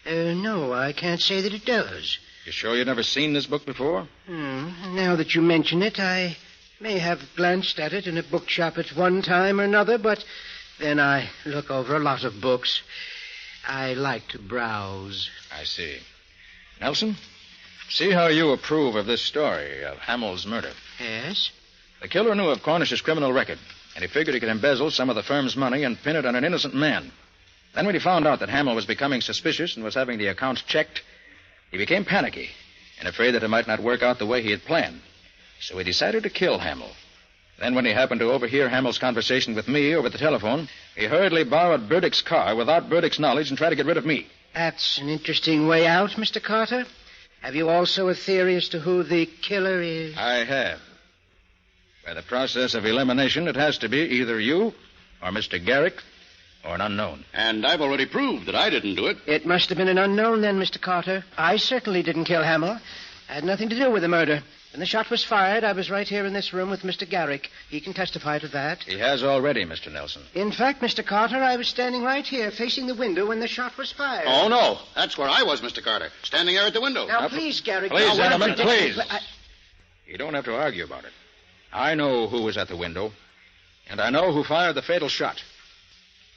No, I can't say that it does. You sure you've never seen this book before? Now that you mention it, I may have glanced at it in a bookshop at one time or another, but then I look over a lot of books. I like to browse. I see. Nelson, see how you approve of this story of Hamill's murder. Yes? The killer knew of Cornish's criminal record, and he figured he could embezzle some of the firm's money and pin it on an innocent man. Then when he found out that Hamill was becoming suspicious and was having the accounts checked, he became panicky and afraid that it might not work out the way he had planned. So he decided to kill Hamill. Then when he happened to overhear Hamill's conversation with me over the telephone, he hurriedly borrowed Burdick's car without Burdick's knowledge and tried to get rid of me. That's an interesting way out, Mr. Carter. Have you also a theory as to who the killer is? I have. By the process of elimination, it has to be either you or Mr. Garrick or an unknown. And I've already proved that I didn't do it. It must have been an unknown then, Mr. Carter. I certainly didn't kill Hamill. I had nothing to do with the murder. When the shot was fired, I was right here in this room with Mr. Garrick. He can testify to that. He has already, Mr. Nelson. In fact, Mr. Carter, I was standing right here facing the window when the shot was fired. Oh, no. That's where I was, Mr. Carter. Standing there at the window. Now, please, Garrick. Please, gentlemen, please. You don't have to argue about it. I know who was at the window, and I know who fired the fatal shot.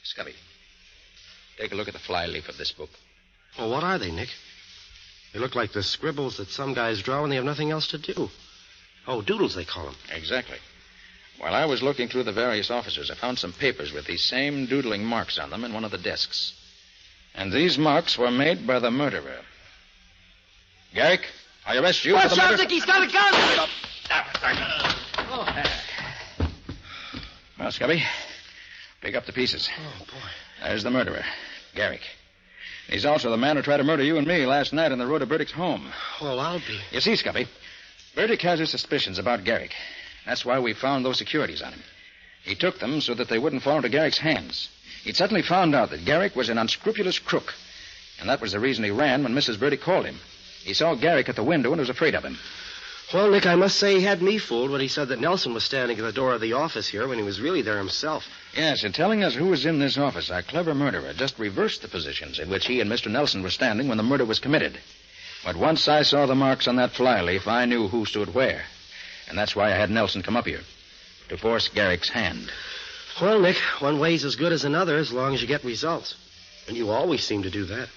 Scubby, take a look at the flyleaf of this book. Well, what are they, Nick? They look like the scribbles that some guys draw when they have nothing else to do. Oh, doodles, they call them. Exactly. While I was looking through the various offices, I found some papers with these same doodling marks on them in one of the desks. And these marks were made by the murderer. Garrick, I arrest you for the murder. Watch out, Nick, he's got a gun! Well, Scubby, pick up the pieces. Oh, boy. There's the murderer, Garrick. He's also the man who tried to murder you and me last night on the road to Burdick's home. Well, I'll be... You see, Scubby, Burdick has his suspicions about Garrick. That's why we found those securities on him. He took them so that they wouldn't fall into Garrick's hands. He'd suddenly found out that Garrick was an unscrupulous crook, and that was the reason he ran when Mrs. Burdick called him. He saw Garrick at the window and was afraid of him. Well, Nick, I must say he had me fooled when he said that Nelson was standing at the door of the office here when he was really there himself. Yes, in telling us who was in this office, our clever murderer just reversed the positions in which he and Mr. Nelson were standing when the murder was committed. But once I saw the marks on that flyleaf, I knew who stood where. And that's why I had Nelson come up here, to force Garrick's hand. Well, Nick, one way's as good as another as long as you get results. And you always seem to do that.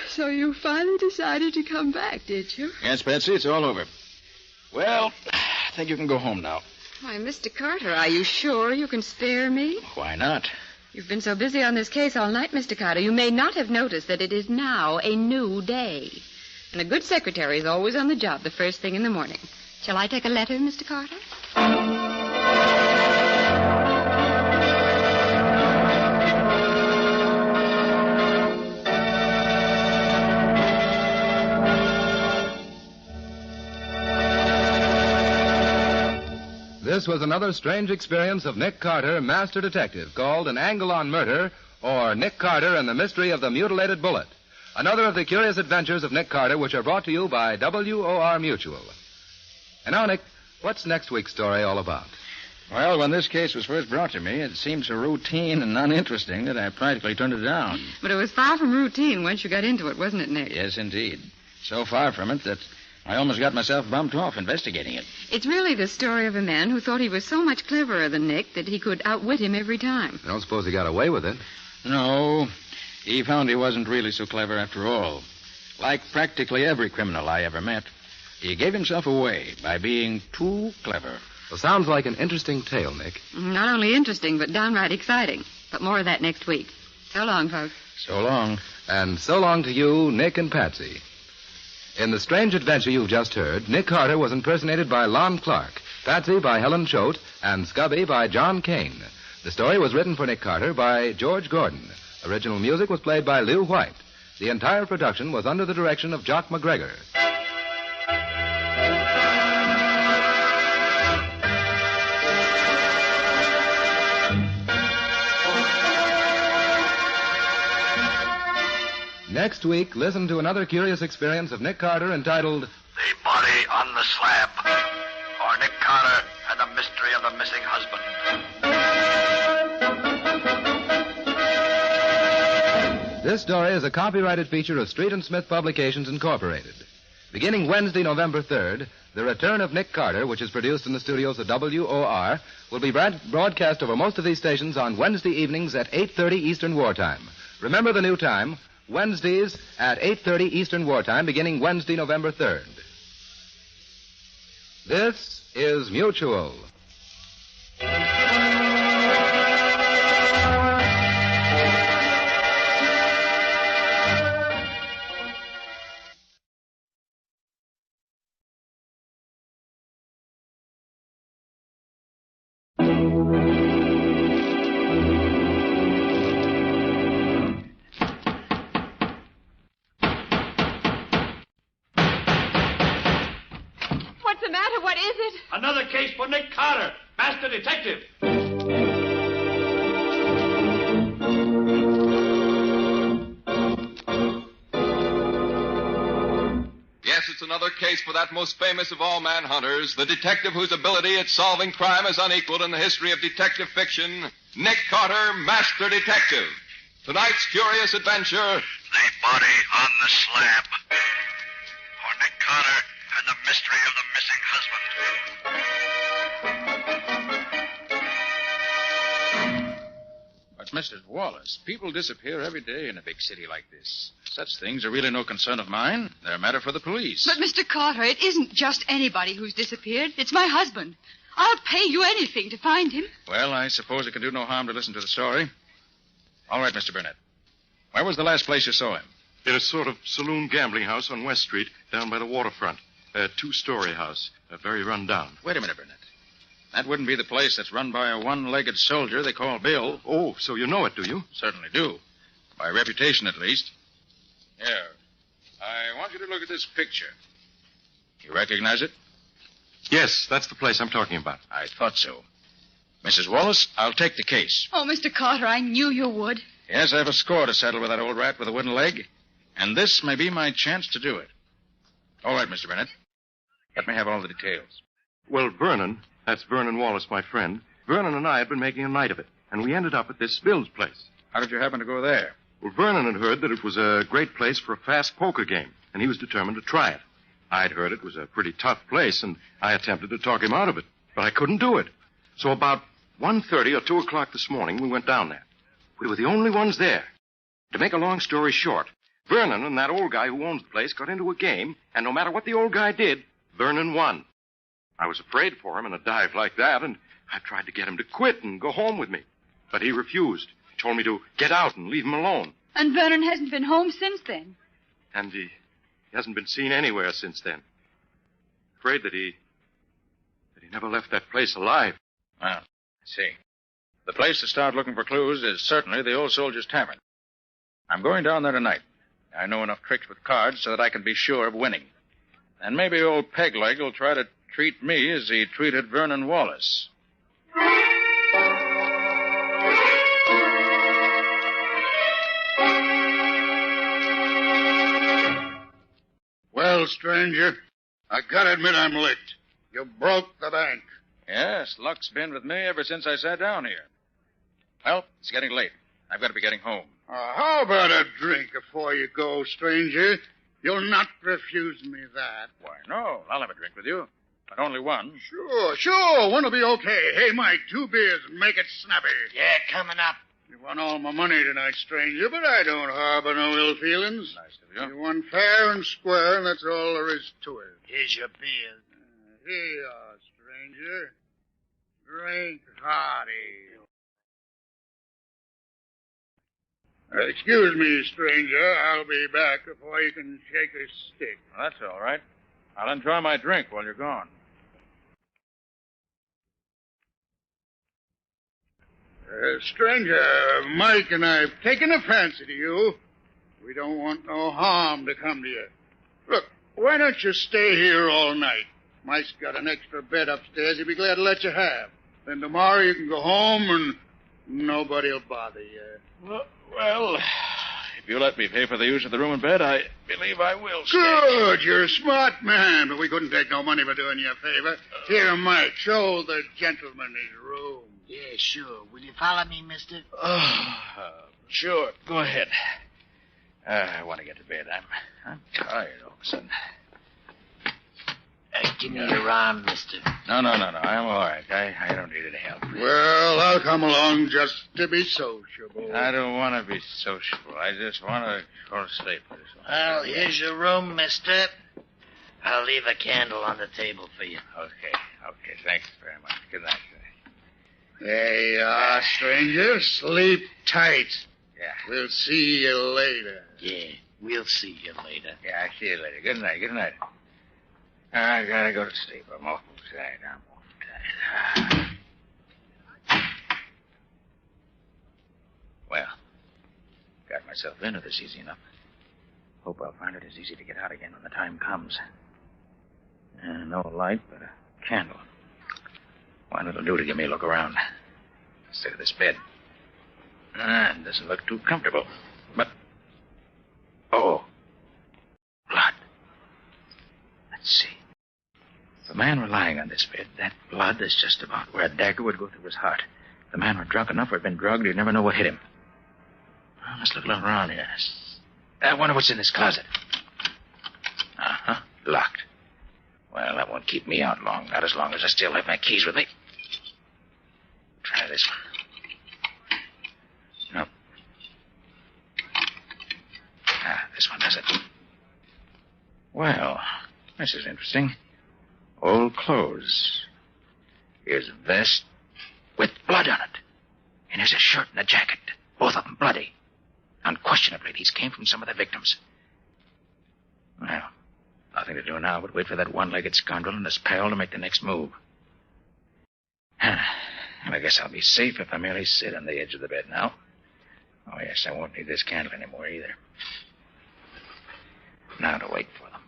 So you finally decided to come back, did you? Yes, Patsy, it's all over. Well, I think you can go home now. Why, Mr. Carter, are you sure you can spare me? Why not? You've been so busy on this case all night, Mr. Carter, you may not have noticed that it is now a new day. And a good secretary is always on the job the first thing in the morning. Shall I take a letter, Mr. Carter? This was another strange experience of Nick Carter, Master Detective, called An Angle on Murder, or Nick Carter and the Mystery of the Mutilated Bullet. Another of the curious adventures of Nick Carter, which are brought to you by WOR Mutual. And now, Nick, what's next week's story all about? Well, when this case was first brought to me, it seemed so routine and uninteresting that I practically turned it down. But it was far from routine once you got into it, wasn't it, Nick? Yes, indeed. So far from it that I almost got myself bumped off investigating it. It's really the story of a man who thought he was so much cleverer than Nick that he could outwit him every time. I don't suppose he got away with it. No, he found he wasn't really so clever after all. Like practically every criminal I ever met, he gave himself away by being too clever. Well, sounds like an interesting tale, Nick. Not only interesting, but downright exciting. But more of that next week. So long, folks. So long. And so long to you, Nick and Patsy. In the strange adventure you've just heard, Nick Carter was impersonated by Lon Clark, Patsy by Helen Choate, and Scubby by John Kane. The story was written for Nick Carter by George Gordon. Original music was played by Lew White. The entire production was under the direction of Jock McGregor. Next week, listen to another curious experience of Nick Carter entitled The Body on the Slab, or Nick Carter and the Mystery of the Missing Husband. This story is a copyrighted feature of Street and Smith Publications, Incorporated. Beginning Wednesday, November 3rd, The Return of Nick Carter, which is produced in the studios of WOR, will be broadcast over most of these stations on Wednesday evenings at 8:30 Eastern Wartime. Remember the new time, Wednesdays at 8:30 Eastern Wartime, beginning Wednesday, November 3rd. This is Mutual. What's the matter? What is it? Another case for Nick Carter, Master Detective. Yes, it's another case for that most famous of all manhunters, the detective whose ability at solving crime is unequaled in the history of detective fiction, Nick Carter, Master Detective. Tonight's curious adventure, The Body on the Slab, or Nick Carter and the Mystery of the Missing Husband. But, Mr. Wallace, people disappear every day in a big city like this. Such things are really no concern of mine. They're a matter for the police. But, Mr. Carter, it isn't just anybody who's disappeared. It's my husband. I'll pay you anything to find him. Well, I suppose it can do no harm to listen to the story. All right, Mr. Burnett. Where was the last place you saw him? In a sort of saloon gambling house on West Street, down by the waterfront. A two-story house. Very run down. Wait a minute, Burnett. That wouldn't be the place that's run by a one-legged soldier they call Bill. Oh, so you know it, do you? Certainly do. By reputation, at least. Here. I want want you to look at this picture. You recognize it? Yes, that's the place I'm talking about. I thought so. Mrs. Wallace, I'll take the case. Oh, Mr. Carter, I knew you would. Yes, I have a score to settle with that old rat with a wooden leg, and this may be my chance to do it. All right, Mr. Bennett. Let me have all the details. Well, Vernon, that's Vernon Wallace, my friend, Vernon and I had been making a night of it, and we ended up at this Bill's place. How did you happen to go there? Well, Vernon had heard that it was a great place for a fast poker game, and he was determined to try it. I'd heard it was a pretty tough place, and I attempted to talk him out of it, but I couldn't do it. So about 1:30 or 2 o'clock this morning, we went down there. We were the only ones there. To make a long story short, Vernon and that old guy who owns the place got into a game, and no matter what the old guy did, Vernon won. I was afraid for him in a dive like that, and I tried to get him to quit and go home with me. But he refused. He told me to get out and leave him alone. And Vernon hasn't been home since then. And he hasn't been seen anywhere since then. Afraid that he never left that place alive. Well, I see. The place to start looking for clues is certainly the Old Soldier's Tavern. I'm going down there tonight. I know enough tricks with cards so that I can be sure of winning. And maybe old Pegleg will try to treat me as he treated Vernon Wallace. Well, stranger, I gotta admit I'm licked. You broke the bank. Yes, luck's been with me ever since I sat down here. Well, it's getting late. I've got to be getting home. How about a drink before you go, stranger? You'll not refuse me that. Why, no. I'll have a drink with you. But only one. Sure. One'll be okay. Hey, Mike, 2 beers and make it snappy. Yeah, coming up. You won all my money tonight, stranger, but I don't harbor no ill feelings. Nice of you. You won fair and square, and that's all there is to it. Here's your beer. Here you are, stranger. Drink hearty. Excuse me, stranger. I'll be back before you can shake a stick. Well, that's all right. I'll enjoy my drink while you're gone. Stranger, Mike and I've taken a fancy to you. We don't want no harm to come to you. Look, why don't you stay here all night? Mike's got an extra bed upstairs he'd be glad to let you have. Then tomorrow you can go home and nobody'll bother you. Well, if you let me pay for the use of the room and bed, I believe I will stay. Good, you're a smart man, but we couldn't take no money for doing you a favor. Here, Mike, show the gentleman his room. Yeah, sure. Will you follow me, mister? Sure. Go ahead. I want to get to bed. I'm tired all of a sudden. Give me your arm, mister. No. I'm all right. I don't need any help. Well, I'll come along just to be sociable. I don't want to be sociable. I just want to go to sleep. Well, here's your room, mister. I'll leave a candle on the table for you. Okay. Thanks very much. Good night. There you are, stranger. Sleep tight. Yeah. We'll see you later. Yeah, we'll see you later. Yeah, I'll see you later. Good night. I gotta go to sleep. I'm awful tired. Well, got myself into this easy enough. Hope I'll find it as easy to get out again when the time comes. No light, but a candle. One it'll do to give me a look around. Instead of this bed. It doesn't look too comfortable. But... Oh. Blood. Let's see. The man were lying on this bed. That blood is just about where a dagger would go through his heart. If the man were drunk enough or had been drugged, he'd never know what hit him. Let's look around here. I wonder what's in this closet. Locked. Well, that won't keep me out long. Not as long as I still have my keys with me. Try this one. Nope. This one does it. Well, this is interesting. Old clothes. Here's a vest with blood on it. And here's a shirt and a jacket. Both of them bloody. Unquestionably, these came from some of the victims. Well, nothing to do now but wait for that one-legged scoundrel and his pal to make the next move. And I guess I'll be safe if I merely sit on the edge of the bed now. Oh, yes, I won't need this candle anymore either. now to wait for them.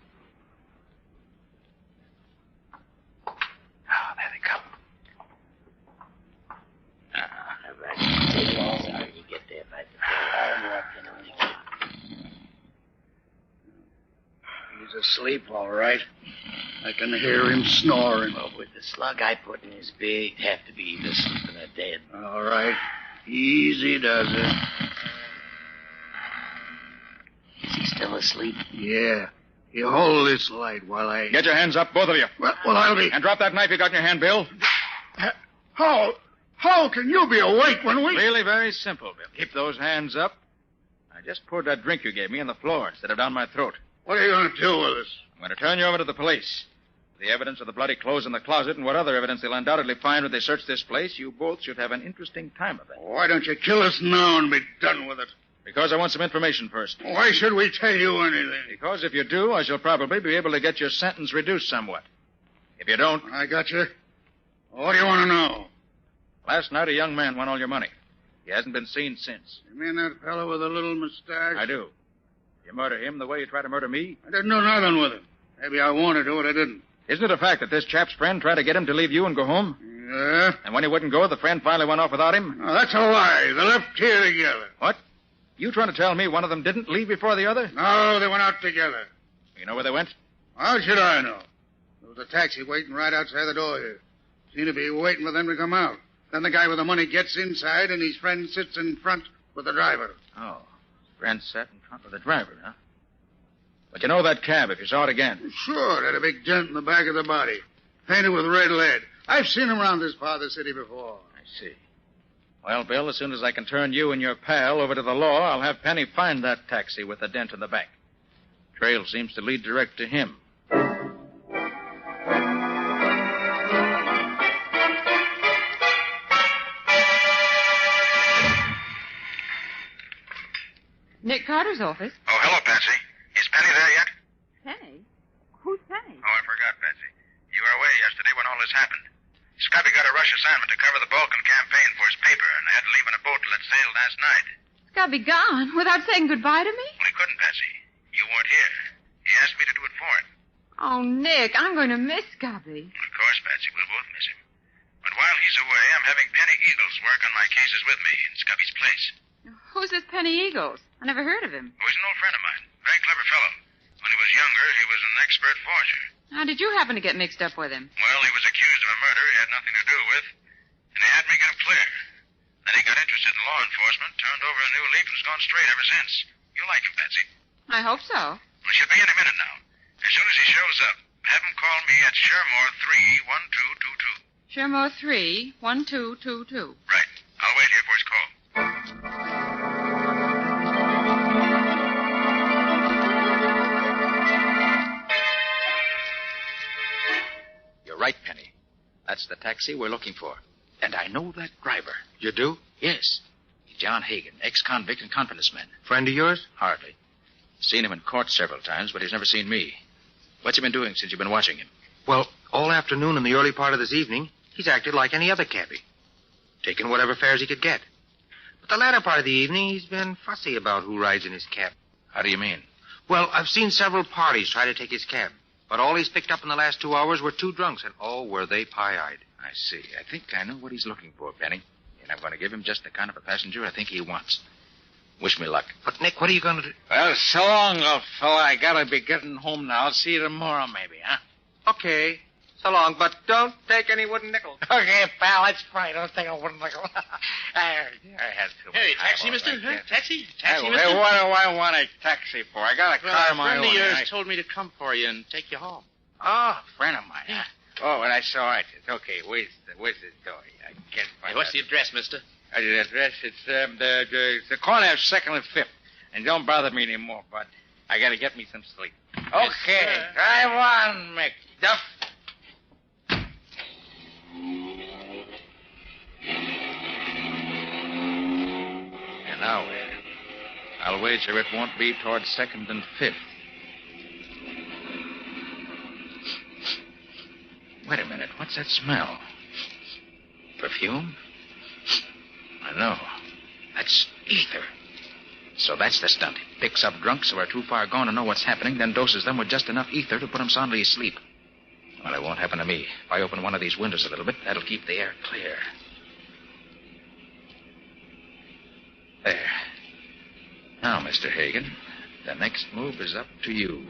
Ah, there they come. Sorry you get there, but He's asleep, all right. I can hear him snoring. well, with the slug I put in his beer, he'd have to be either sleeping or dead. All right. Easy does it. Is he still asleep? Yeah. You hold this light while I... Get your hands up, both of you. Well, I'll be... And drop that knife you got in your hand, Bill. How can you be awake when we... Really very simple, Bill. Keep those hands up. I just poured that drink you gave me on the floor instead of down my throat. What are you going to do with us? I'm going to turn you over to the police. The evidence of the bloody clothes in the closet and what other evidence they'll undoubtedly find when they search this place, you both should have an interesting time of it. Why don't you kill us now and be done with it? Because I want some information first. Why should we tell you anything? Because if you do, I shall probably be able to get your sentence reduced somewhat. If you don't... I got you. What do you want to know? Last night, a young man won all your money. He hasn't been seen since. You mean that fellow with the little mustache? I do. You murder him the way you tried to murder me? I didn't do nothing with him. Maybe I wanted to, but I didn't. Isn't it a fact that this chap's friend tried to get him to leave you and go home? Yeah? And when he wouldn't go, the friend finally went off without him? No, that's a lie. They left here together. What? You trying to tell me one of them didn't leave before the other? No, they went out together. You know where they went? How should I know? There was a taxi waiting right outside the door here. Seemed to be waiting for them to come out. Then the guy with the money gets inside, and his friend sits in front with the driver. Oh. His friend sat in front with the driver, huh? But you know that cab if you saw it again? Sure, it had a big dent in the back of the body. Painted with red lead. I've seen them around this part of the city before. I see. Well, Bill, as soon as I can turn you and your pal over to the law, I'll have Penny find that taxi with the dent in the back. Trail seems to lead direct to him. Nick Carter's office. Oh, hello, Patsy. Is Penny there yet? Penny? Who's Penny? Oh, I forgot, Patsy. You were away yesterday when all this happened. Scubby got a rush assignment to cover the Balkan campaign for his paper, and I had to leave in a boat till it sailed last night. Scubby gone without saying goodbye to me? Well, he couldn't, Patsy. You weren't here. He asked me to do it for him. Oh, Nick, I'm going to miss Scubby. Of course, Patsy, we'll both miss him. But while he's away, I'm having Penny Eagles work on my cases with me in Scubby's place. Who's this Penny Eagles? I never heard of him. Oh, he's an old friend of mine. Very clever fellow. When he was younger, he was an expert forger. How did you happen to get mixed up with him? Well, he was accused of a murder he had nothing to do with, and they had me get him clear. Then he got interested in law enforcement, turned over a new leaf, and has gone straight ever since. You like him, Patsy. I hope so. Well, she'll be any minute now. As soon as he shows up, have him call me at Shermore 3-1222. Shermore 3-1222. Right. I'll wait here for his call. You're right, Penny. That's the taxi we're looking for. And I know that driver. You do? Yes. John Hagan, ex-convict and confidence man. Friend of yours? Hardly. Seen him in court several times, but he's never seen me. What's he been doing since you've been watching him? Well, all afternoon and the early part of this evening, he's acted like any other cabbie. Taking whatever fares he could get. But the latter part of the evening, he's been fussy about who rides in his cab. How do you mean? Well, I've seen several parties try to take his cab. But all he's picked up in the last 2 hours were 2 drunks, and oh, were they pie-eyed. I see. I think I know what he's looking for, Penny. And I'm going to give him just the kind of a passenger I think he wants. Wish me luck. But, Nick, what are you going to do? Well, so long, old fella. I gotta be getting home now. I'll see you tomorrow, maybe, huh? Okay. So long, but don't take any wooden nickels. Okay, pal, that's fine. Don't take a wooden nickel. I had to. Hey, taxi, mister? Huh? Taxi? Taxi, Hey, mister? what do I want a taxi for? I got a Well, car a of my friend own. of yours I- told me to come for you and take you home. Oh, a friend of mine. Yeah. Oh, and I saw it. It's okay. Where's the door? I can't find Hey, what's out. the address, mister? The address? It's the corner of 2nd and 5th. And don't bother me anymore, but I gotta get me some sleep. Okay, drive on, McDuff. And now where? I'll wager it won't be towards 2nd and 5th. Wait a minute. What's that smell? Perfume? I know. That's ether. So that's the stunt. Picks up drunks who are too far gone to know what's happening, then doses them with just enough ether to put them soundly asleep. Well, it won't happen to me. If I open one of these windows a little bit, that'll keep the air clear. There. Now, Mr. Hagen, the next move is up to you.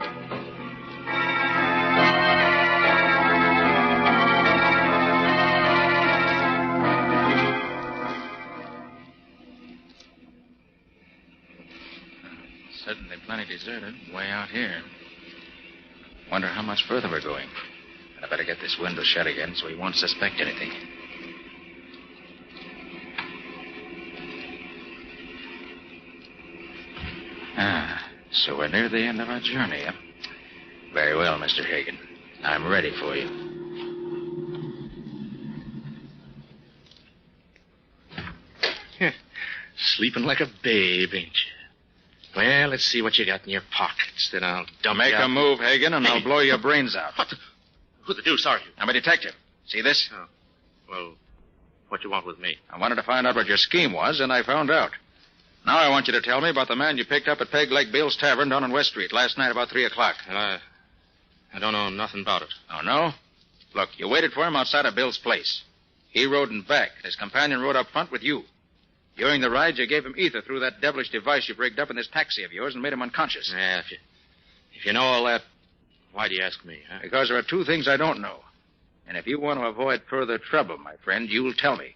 Certainly plenty deserted, way out here. Wonder how much further we're going. I better get this window shut again so he won't suspect anything. So we're near the end of our journey, huh? Very well, Mr. Hagen. I'm ready for you. Sleeping like a babe, ain't you? Well, let's see what you got in your pockets. Then I'll dump Make you a out. move, Hagen, and I'll blow your brains out. Who the deuce are you? I'm a detective. See this? Oh. Well, what you want with me? I wanted to find out what your scheme was, and I found out. Now I want you to tell me about the man you picked up at Peg Leg Bill's Tavern down on West Street last night about 3 o'clock. Well, I don't know nothing about it. Oh, no? Look, you waited for him outside of Bill's place. He rode in back. His companion rode up front with you. During the ride, you gave him ether through that devilish device you've rigged up in this taxi of yours and made him unconscious. Yeah, if you know all that, why do you ask me, huh? Because there are two things I don't know. And if you want to avoid further trouble, my friend, you'll tell me.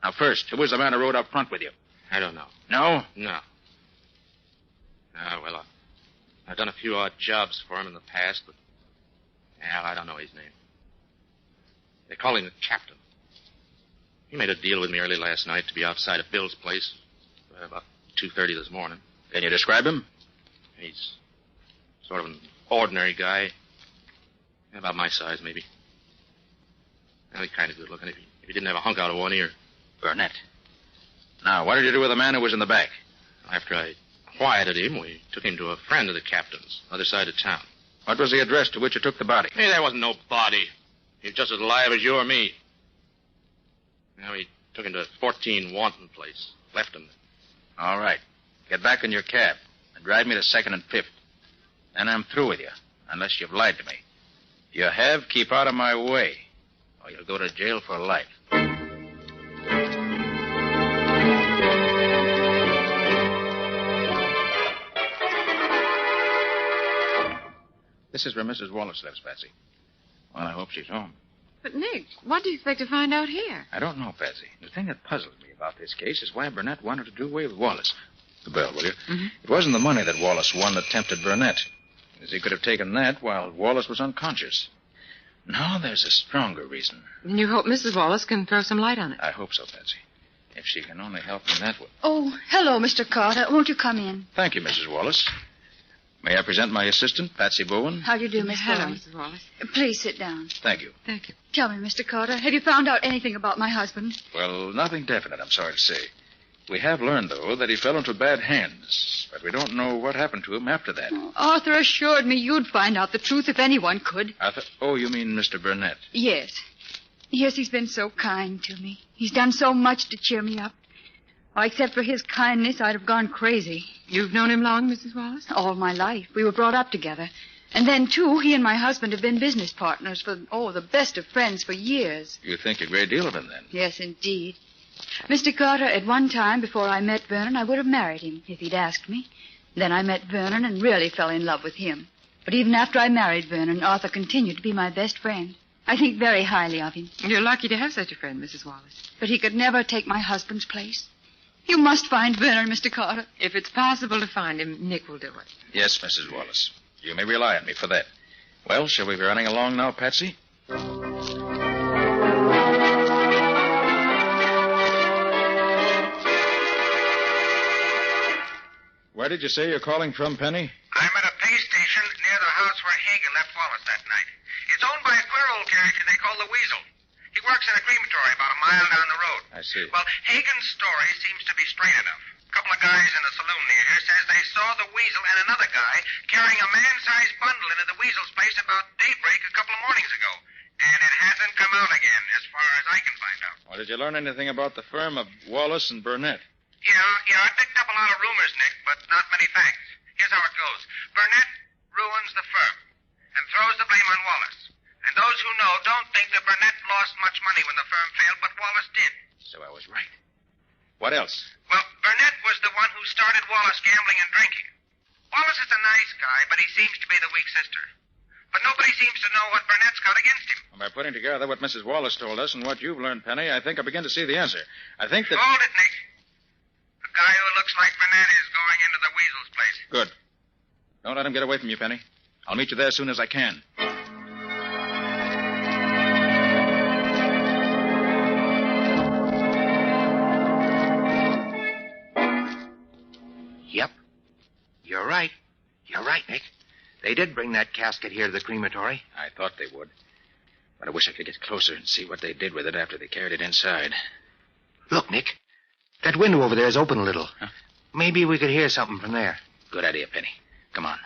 Now, first, who was the man who rode up front with you? I don't know. No? No. Well, I've done a few odd jobs for him in the past, but I don't know his name. They call him the captain. He made a deal with me early last night to be outside of Bill's place about 2:30 this morning. Can you describe him? He's sort of an ordinary guy. About my size, maybe. Well, he's kind of good looking if he didn't have a hunk out of one ear. Burnett. Now, what did you do with the man who was in the back? After I quieted him, we took him to a friend of the captain's, other side of town. What was the address to which you took the body? Hey, there wasn't no body. He was just as alive as you or me. Now, we took him to 14 Wanton Place. Left him. All right. Get back in your cab and drive me to 2nd and 5th. Then I'm through with you, unless you've lied to me. If you have, keep out of my way, or you'll go to jail for life. This is where Mrs. Wallace lives, Patsy. Well, I hope she's home. But, Nick, what do you expect to find out here? I don't know, Patsy. The thing that puzzles me about this case is why Burnett wanted to do away with Wallace. The bell, will you? Mm-hmm. It wasn't the money that Wallace won that tempted Burnett, as he could have taken that while Wallace was unconscious. No, there's a stronger reason. And you hope Mrs. Wallace can throw some light on it. I hope so, Patsy. If she can only help me that way. Oh, hello, Mr. Carter. Won't you come in? Thank you, Mrs. Wallace. May I present my assistant, Patsy Bowen? How do you do, Miss Hello, Wallace? Mrs. Wallace. Please sit down. Thank you. Thank you. Tell me, Mr. Carter, have you found out anything about my husband? Well, nothing definite, I'm sorry to say. We have learned, though, that he fell into bad hands, but we don't know what happened to him after that. Oh, Arthur assured me you'd find out the truth if anyone could. Arthur? Oh, you mean Mr. Burnett? Yes. Yes, he's been so kind to me. He's done so much to cheer me up. Oh, except for his kindness, I'd have gone crazy. You've known him long, Mrs. Wallace? All my life. We were brought up together. And then, too, he and my husband have been business partners for, the best of friends for years. You think a great deal of him, then? Yes, indeed. Mr. Carter, at one time, before I met Vernon, I would have married him if he'd asked me. Then I met Vernon and really fell in love with him. But even after I married Vernon, Arthur continued to be my best friend. I think very highly of him. You're lucky to have such a friend, Mrs. Wallace. But he could never take my husband's place. You must find Vernon, Mr. Carter. If it's possible to find him, Nick will do it. Yes, Mrs. Wallace. You may rely on me for that. Well, shall we be running along now, Patsy? Where did you say you're calling from, Penny? I'm at a pay station near the house where Hagen left Wallace that night. It's owned by a queer old character they call the Weasel. He works in a crematory about a mile down the road. I see. Well, Hagen's story seems to be straight enough. A couple of guys in a saloon near here says they saw the Weasel and another guy carrying a man-sized bundle into the Weasel's place about daybreak a couple of mornings ago. And it hasn't come out again, as far as I can find out. Well, did you learn anything about the firm of Wallace and Burnett? Yeah, I picked up a lot of rumors, Nick, but not many facts. Here's how it goes. Burnett ruins the firm and throws the blame on Wallace. And those who know don't think that Burnett lost much money when the firm failed, but Wallace did. So I was right. What else? Well, Burnett was the one who started Wallace gambling and drinking. Wallace is a nice guy, but he seems to be the weak sister. But nobody seems to know what Burnett's got against him. Well, by putting together what Mrs. Wallace told us and what you've learned, Penny, I think I begin to see the answer. I think that... Hold it, Nick. The guy who looks like Burnett is going into the Weasel's place. Good. Don't let him get away from you, Penny. I'll meet you there as soon as I can. Yep. You're right. You're right, Nick. They did bring that casket here to the crematory. I thought they would. But I wish I could get closer and see what they did with it after they carried it inside. Look, Nick. That window over there is open a little. Huh? Maybe we could hear something from there. Good idea, Penny. Come on.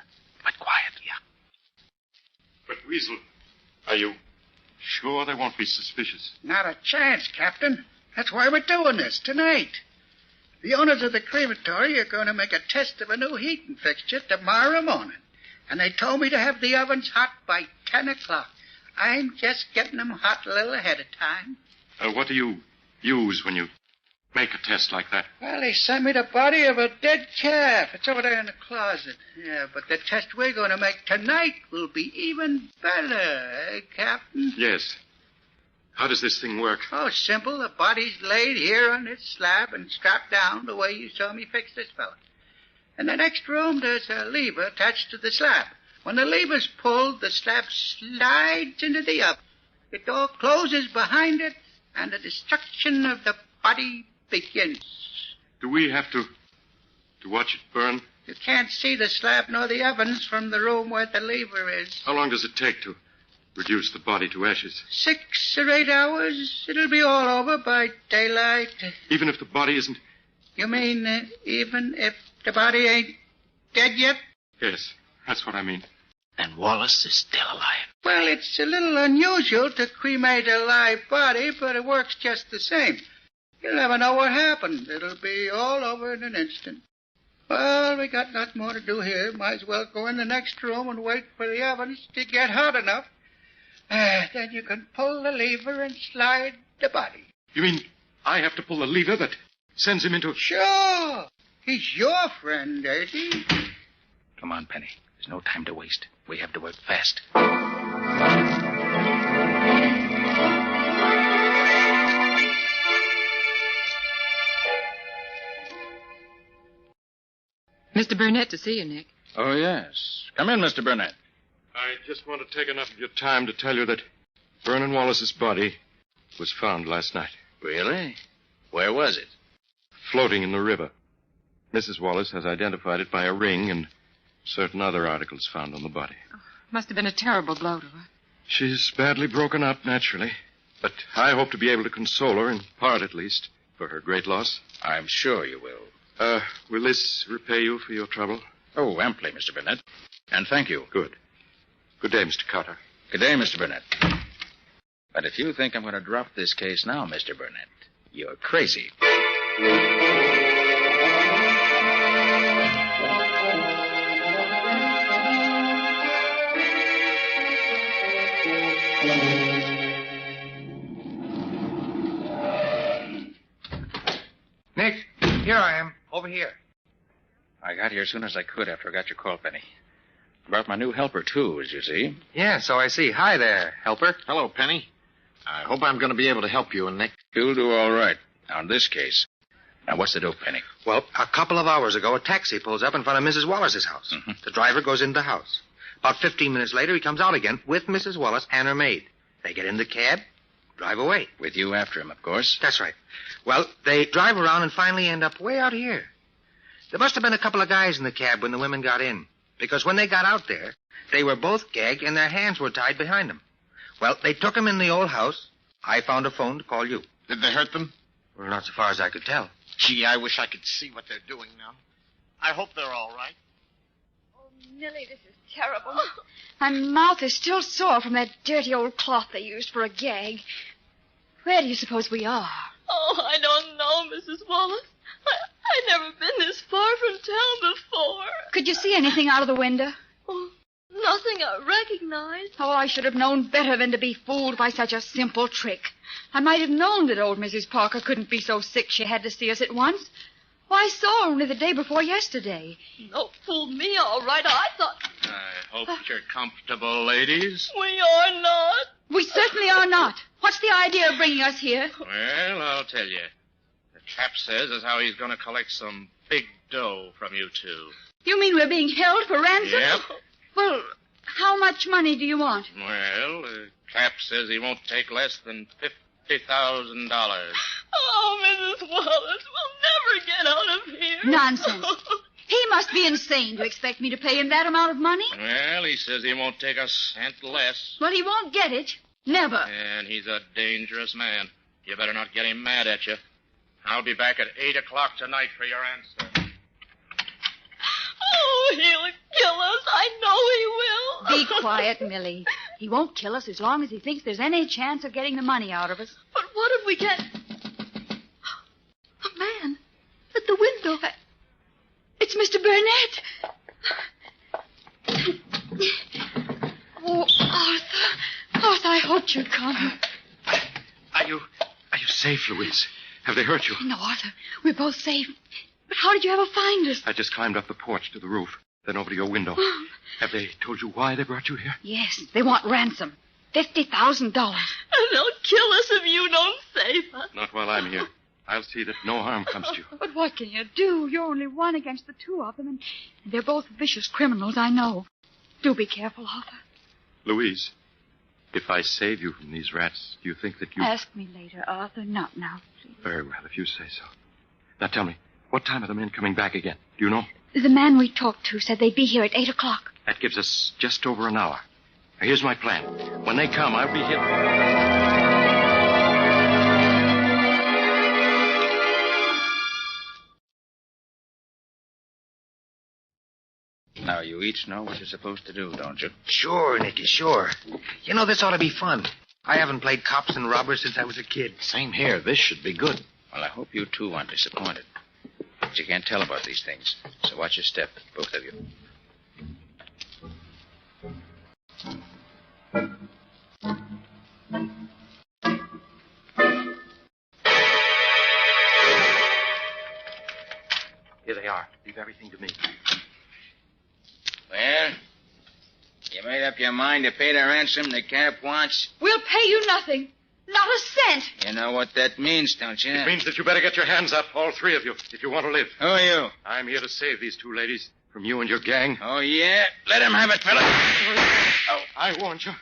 But quiet. Yeah. But, Weasel, are you sure they won't be suspicious? Not a chance, Captain. That's why we're doing this tonight. The owners of the crematory are going to make a test of a new heating fixture tomorrow morning. And they told me to have the ovens hot by 10 o'clock. I'm just getting them hot a little ahead of time. What do you use when you make a test like that? Well, they sent me the body of a dead calf. It's over there in the closet. Yeah, but the test we're going to make tonight will be even better, eh, Captain? Yes. How does this thing work? Oh, simple. The body's laid here on this slab and strapped down the way you saw me fix this fella. In the next room, there's a lever attached to the slab. When the lever's pulled, the slab slides into the oven. The door closes behind it, and the destruction of the body begins. Do we have to watch it burn? You can't see the slab nor the ovens from the room where the lever is. How long does it take to reduce the body to ashes? 6 or 8 hours. It'll be all over by daylight. Even if the body isn't... You mean even if the body ain't dead yet? Yes, that's what I mean. And Wallace is still alive. Well, it's a little unusual to cremate a live body, but it works just the same. You'll never know what happened. It'll be all over in an instant. Well, we got nothing more to do here. Might as well go in the next room and wait for the ovens to get hot enough. Then you can pull the lever and slide the body. You mean I have to pull the lever that sends him into... Sure. He's your friend, ain't he? Come on, Penny. There's no time to waste. We have to work fast. Mr. Burnett to see you, Nick. Oh, yes. Come in, Mr. Burnett. I just want to take enough of your time to tell you that Vernon Wallace's body was found last night. Really? Where was it? Floating in the river. Mrs. Wallace has identified it by a ring and certain other articles found on the body. Oh, must have been a terrible blow to her. She's badly broken up, naturally. But I hope to be able to console her, in part at least, for her great loss. I'm sure you will. Will this repay you for your trouble? Oh, amply, Mr. Burnett. And thank you. Good. Good day, Mr. Carter. Good day, Mr. Burnett. But if you think I'm going to drop this case now, Mr. Burnett, you're crazy. Nick, here I am. Over here. I got here as soon as I could after I got your call, Penny. Brought my new helper, too, as you see. Yeah, so I see. Hi there, helper. Hello, Penny. I hope I'm going to be able to help you and Nick. You'll do all right. On this case. Now, what's the dope, Penny? Well, a couple of hours ago, a taxi pulls up in front of Mrs. Wallace's house. Mm-hmm. The driver goes into the house. About 15 minutes later, he comes out again with Mrs. Wallace and her maid. They get in the cab, drive away. With you after him, of course. That's right. Well, they drive around and finally end up way out here. There must have been a couple of guys in the cab when the women got in. Because when they got out there, they were both gagged and their hands were tied behind them. Well, they took them in the old house. I found a phone to call you. Did they hurt them? Well, not so far as I could tell. Gee, I wish I could see what they're doing now. I hope they're all right. Oh, Millie, this is terrible. My mouth is still sore from that dirty old cloth they used for a gag. Where do you suppose we are? Oh, I don't know, Mrs. Wallace. I I've never been this far from town before. Could you see anything out of the window? Oh, nothing I recognize. Oh, I should have known better than to be fooled by such a simple trick. I might have known that old Mrs. Parker couldn't be so sick she had to see us at once. Why, I saw her only the day before yesterday. No, fooled me all right. I thought... I hope you're comfortable, ladies. We are not. We certainly are not. What's the idea of bringing us here? Well, I'll tell you. The chap says as how he's going to collect some big dough from you two. You mean we're being held for ransom? Yep. Well, how much money do you want? Well, the chap says he won't take less than $50,000. Oh, Mrs. Wallace, we'll never get out of here. Nonsense. He must be insane to expect me to pay him that amount of money. Well, he says he won't take a cent less. Well, he won't get it. Never. And he's a dangerous man. You better not get him mad at you. I'll be back at 8 o'clock tonight for your answer. Oh, he'll kill us. I know he will. Be quiet, Millie. He won't kill us as long as he thinks there's any chance of getting the money out of us. But what if we get... A man at the window. It's Mr. Burnett. Oh, Arthur. Arthur, I hoped you'd come. Are you safe, Louise? Have they hurt you? No, Arthur. We're both safe. But how did you ever find us? I just climbed up the porch to the roof, then over to your window. Have they told you why they brought you here? Yes, they want ransom. $50,000. And they'll kill us if you don't save us. Not while I'm here. I'll see that no harm comes to you. But what can you do? You're only one against the two of them, and they're both vicious criminals, I know. Do be careful, Arthur. Louise, if I save you from these rats, do you think that you... Ask me later, Arthur. Not now, please. Very well, if you say so. Now tell me, what time are the men coming back again? Do you know? The man we talked to said they'd be here at 8 o'clock. That gives us just over an hour. Now, here's my plan. When they come, I'll be here... Now, you each know what you're supposed to do, don't you? Sure, Nicky, sure. You know, this ought to be fun. I haven't played cops and robbers since I was a kid. Same here. This should be good. Well, I hope you two aren't disappointed. But you can't tell about these things. So watch your step, both of you. Here they are. Leave everything to me. Well, you made up your mind to pay the ransom the cap wants? We'll pay you nothing. Not a cent. You know what that means, don't you? It means that you better get your hands up, all three of you, if you want to live. Who are you? I'm here to save these two ladies from you and your gang. Oh, yeah? Let him have it, fella. Oh, I warned you.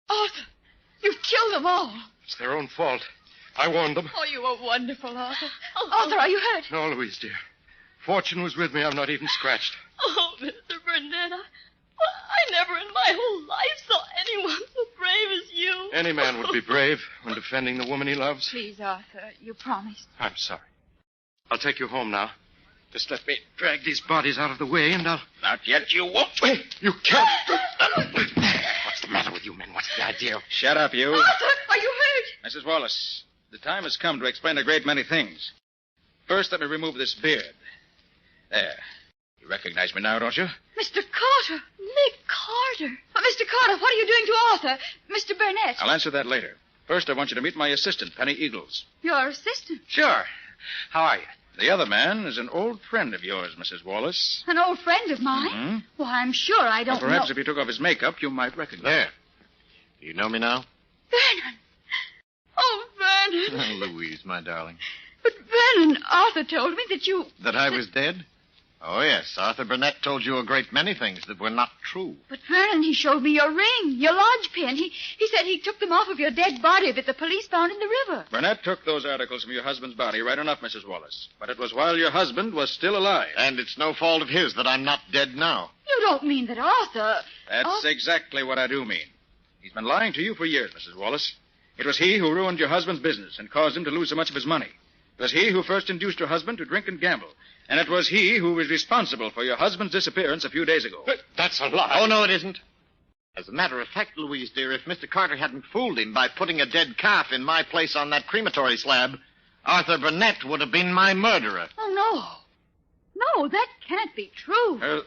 Arthur, you've killed them all. It's their own fault. I warned them. Oh, you are wonderful, Arthur. Arthur, are you hurt? No, Louise, dear. Fortune was with me. I'm not even scratched. Oh, Mr. Burnett, I never in my whole life saw anyone so brave as you. Any man would be brave when defending the woman he loves. Please, Arthur, you promised. I'm sorry. I'll take you home now. Just let me drag these bodies out of the way, and I'll... Not yet, you won't. Wait, you can't. What's the matter with you men? What's the idea? Shut up, you. Arthur, are you hurt? Mrs. Wallace, the time has come to explain a great many things. First, let me remove this beard. There. You recognize me now, don't you? Mr. Carter. Nick Carter. Mr. Carter, what are you doing to Arthur? Mr. Burnett. I'll answer that later. First, I want you to meet my assistant, Penny Eagles. Your assistant? Sure. How are you? The other man is an old friend of yours, Mrs. Wallace. An old friend of mine? Mm-hmm. Well, I'm sure I don't Well, perhaps know. if you took off his makeup, you might recognize him. There. Do you know me now? Vernon. Oh, Vernon. Louise, my darling. But, Vernon, Arthur told me that you... That I was dead? Oh, yes. Arthur Burnett told you a great many things that were not true. But, Vernon, he showed me your ring, your lodge pin. He said he took them off of your dead body that the police found in the river. Burnett took those articles from your husband's body, right enough, Mrs. Wallace. But it was while your husband was still alive. And it's no fault of his that I'm not dead now. You don't mean that Arthur... That's exactly what I do mean. He's been lying to you for years, Mrs. Wallace. It was he who ruined your husband's business and caused him to lose so much of his money. It was he who first induced your husband to drink and gamble. And it was he who was responsible for your husband's disappearance a few days ago. That's a lie. Oh, no, it isn't. As a matter of fact, Louise, dear, if Mr. Carter hadn't fooled him by putting a dead calf in my place on that crematory slab, Arthur Burnett would have been my murderer. Oh, no. No, that can't be true.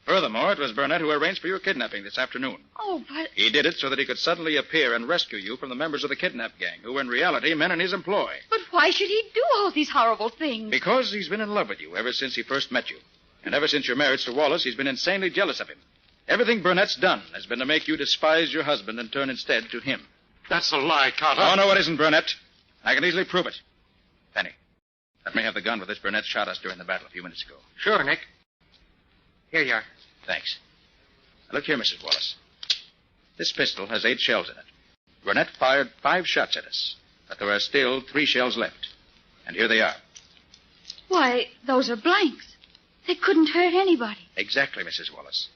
Furthermore, it was Burnett who arranged for your kidnapping this afternoon. Oh, but... He did it so that he could suddenly appear and rescue you from the members of the kidnap gang, who were in reality men in his employ. But why should he do all these horrible things? Because he's been in love with you ever since he first met you. And ever since your marriage to Wallace, he's been insanely jealous of him. Everything Burnett's done has been to make you despise your husband and turn instead to him. That's a lie, Carter. Oh, no, it isn't, Burnett. I can easily prove it. Penny, let me have the gun with which Burnett shot us during the battle a few minutes ago. Sure, Nick. Here you are. Thanks. Now, look here, Mrs. Wallace. This pistol has 8 shells in it. Burnett fired 5 shots at us, but there are still 3 shells left. And here they are. Why, those are blanks. They couldn't hurt anybody. Exactly, Mrs. Wallace.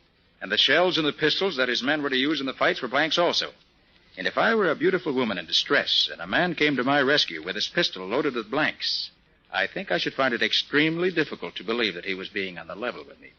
And the shells in the pistols that his men were to use in the fights were blanks also. And if I were a beautiful woman in distress and a man came to my rescue with his pistol loaded with blanks, I think I should find it extremely difficult to believe that he was being on the level with me.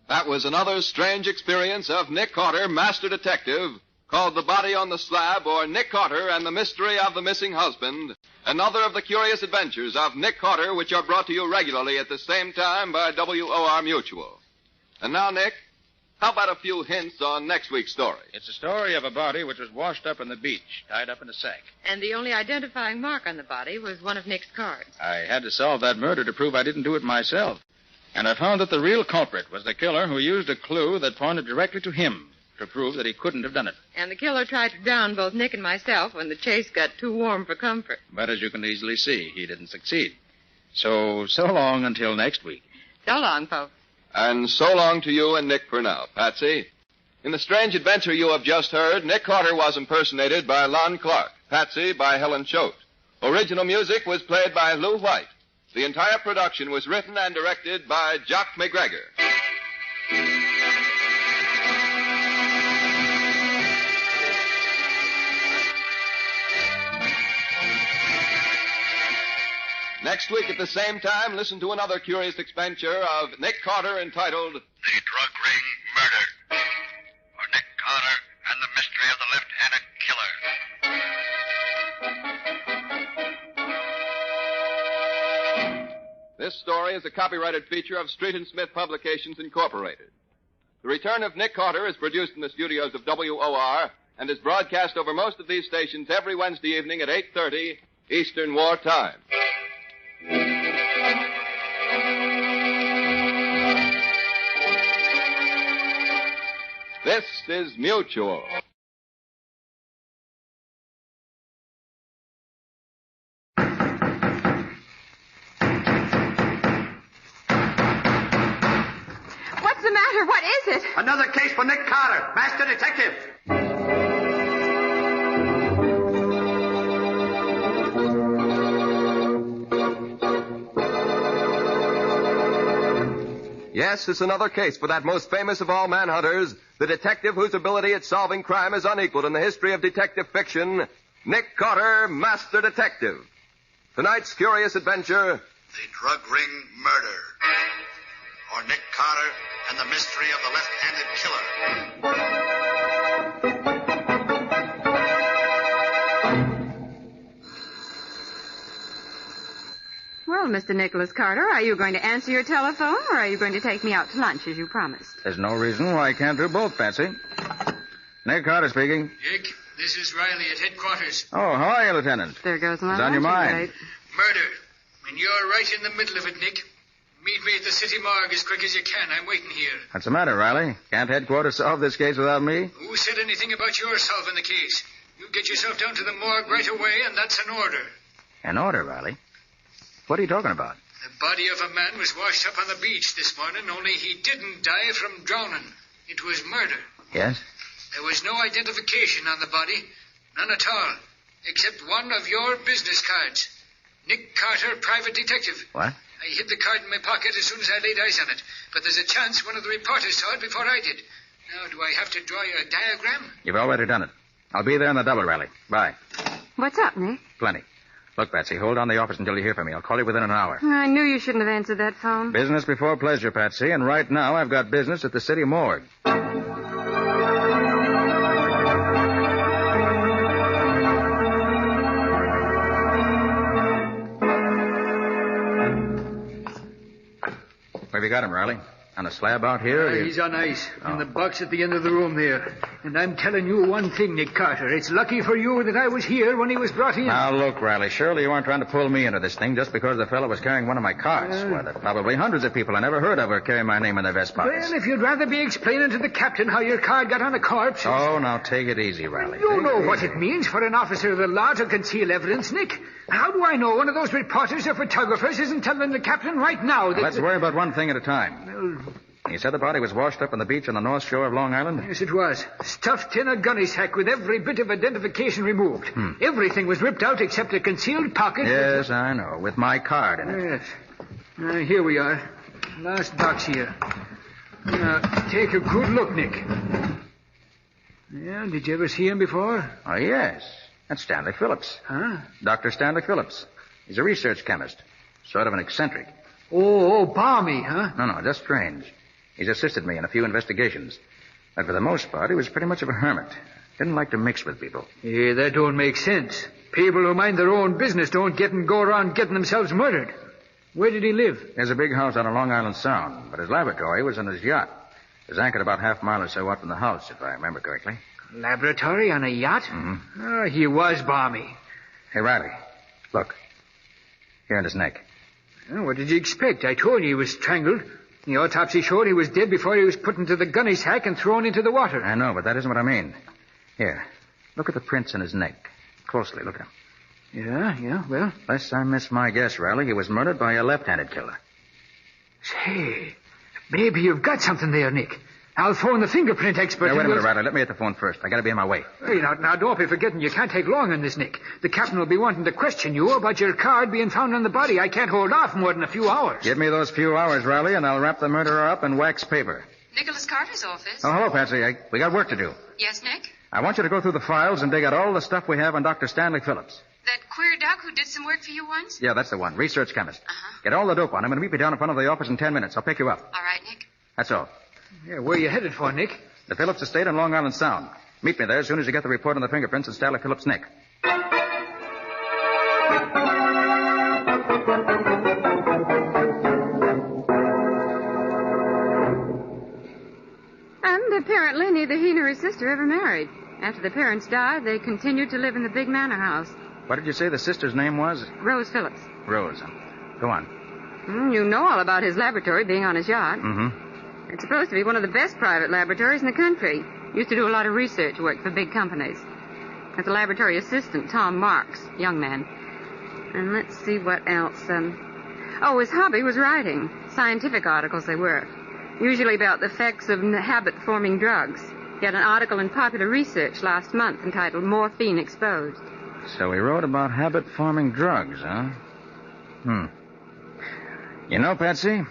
That was another strange experience of Nick Carter, Master Detective, called The Body on the Slab, or Nick Carter and the Mystery of the Missing Husband. Another of the curious adventures of Nick Carter, which are brought to you regularly at the same time by WOR Mutual. And now, Nick, how about a few hints on next week's story? It's a story of a body which was washed up on the beach, tied up in a sack. And the only identifying mark on the body was one of Nick's cards. I had to solve that murder to prove I didn't do it myself. And I found that the real culprit was the killer who used a clue that pointed directly to him to prove that he couldn't have done it. And the killer tried to drown both Nick and myself when the chase got too warm for comfort. But as you can easily see, he didn't succeed. So long until next week. So long, folks. And so long to you and Nick for now, Patsy. In the strange adventure you have just heard, Nick Carter was impersonated by Lon Clark, Patsy by Helen Choate. Original music was played by Lou White. The entire production was written and directed by Jock McGregor. Next week at the same time, listen to another curious adventure of Nick Carter entitled The Drug Ring Murder, or Nick Carter and the Mystery of the Left-Handed Killer. This story is a copyrighted feature of Street and Smith Publications, Incorporated. The Return of Nick Carter is produced in the studios of WOR and is broadcast over most of these stations every Wednesday evening at 8:30 Eastern War Time. This is Mutual. What's the matter? What is it? Another case for Nick Carter, Master Detective. Yes, it's another case for that most famous of all manhunters, the detective whose ability at solving crime is unequaled in the history of detective fiction, Nick Carter, Master Detective. Tonight's curious adventure, The Drug Ring Murder, or Nick Carter and the Mystery of the Left-Handed Killer. Well, Mr. Nicholas Carter, are you going to answer your telephone, or are you going to take me out to lunch as you promised? There's no reason why I can't do both, Patsy. Nick Carter speaking. Dick, this is Riley at headquarters. Oh, how are you, Lieutenant? There goes my What's on your luncheon mind? break. Murder. And you're right in the middle of it, Nick. Meet me at the city morgue as quick as you can. I'm waiting here. What's the matter, Riley? Can't headquarters solve this case without me? Who said anything about your solving the case? You get yourself down to the morgue right away, and that's an order. An order, Riley? What are you talking about? The body of a man was washed up on the beach this morning, only he didn't die from drowning. It was murder. Yes? There was no identification on the body. None at all. Except one of your business cards. Nick Carter, private detective. What? I hid the card in my pocket as soon as I laid eyes on it. But there's a chance one of the reporters saw it before I did. Now, do I have to draw you a diagram? You've already done it. I'll be there in the double rally. Bye. What's up, Nick? Plenty. Look, Patsy, hold on the office until you hear from me. I'll call you within an hour. I knew you shouldn't have answered that phone. Business before pleasure, Patsy, and right now I've got business at the city morgue. Where have you got him, Riley? On a slab out here? or you- He's on ice, in the box at the end of the room there. And I'm telling you one thing, Nick Carter. It's lucky for you that I was here when he was brought in. Now, look, Riley, surely you aren't trying to pull me into this thing just because the fellow was carrying one of my cards. Why, there are probably hundreds of people I never heard of who carry my name in their vest pockets. Well, if you'd rather be explaining to the captain how your card got on a corpse... Oh, now take it easy, Riley. You know what it means for an officer of the law to conceal evidence, Nick. How do I know one of those reporters or photographers isn't telling the captain right now that... Let's worry about one thing at a time. You said the body was washed up on the beach on the north shore of Long Island? Yes, it was. Stuffed in a gunny sack with every bit of identification removed. Everything was ripped out except a concealed pocket. Yes, I know, with my card in it. Yes. Here we are. Last box here. Now, take a good look, Nick. Yeah, did you ever see him before? Oh, yes. That's Stanley Phillips. Huh? Dr. Stanley Phillips. He's a research chemist. Sort of an eccentric. Oh, balmy, huh? No, just strange. He's assisted me in a few investigations. But for the most part, he was pretty much of a hermit. Didn't like to mix with people. Yeah, that don't make sense. People who mind their own business don't go around getting themselves murdered. Where did he live? There's a big house on Long Island Sound, but his laboratory was on his yacht. It was anchored about half a mile or so out from the house, if I remember correctly. Laboratory on a yacht? Mm-hmm. Oh, he was balmy. Hey, Riley, look. Here in his neck. Well, what did you expect? I told you he was strangled. The autopsy showed he was dead before he was put into the gunny sack and thrown into the water. I know, but that isn't what I mean. Here, look at the prints in his neck. Closely, look at him. Yeah, well... Unless I miss my guess, Riley, he was murdered by a left-handed killer. Say, maybe you've got something there, Nick. I'll phone the fingerprint expert. Now, wait a minute, Riley. Let me hit the phone first. I gotta be on my way. Hey, now, don't be forgetting you can't take long on this, Nick. The captain will be wanting to question you about your card being found on the body. I can't hold off more than a few hours. Give me those few hours, Riley, and I'll wrap the murderer up in wax paper. Nicholas Carter's office. Oh, hello, Patsy. We got work to do. Yes, Nick? I want you to go through the files and dig out all the stuff we have on Dr. Stanley Phillips. That queer duck who did some work for you once? Yeah, that's the one. Research chemist. Uh-huh. Get all the dope on him and meet me down in front of the office in 10 minutes. I'll pick you up. All right, Nick. That's all. Yeah, where are you headed for, Nick? The Phillips estate on Long Island Sound. Meet me there as soon as you get the report on the fingerprints in Stanley Phillips' neck. And apparently neither he nor his sister ever married. After the parents died, they continued to live in the big manor house. What did you say the sister's name was? Rose Phillips. Rose. Go on. You know all about his laboratory being on his yacht. Mm-hmm. It's supposed to be one of the best private laboratories in the country. Used to do a lot of research work for big companies. As a laboratory assistant, Tom Marks, young man. And let's see what else. His hobby was writing. Scientific articles they were. Usually about the effects of habit-forming drugs. He had an article in Popular Research last month entitled Morphine Exposed. So he wrote about habit-forming drugs, huh? You know, Patsy,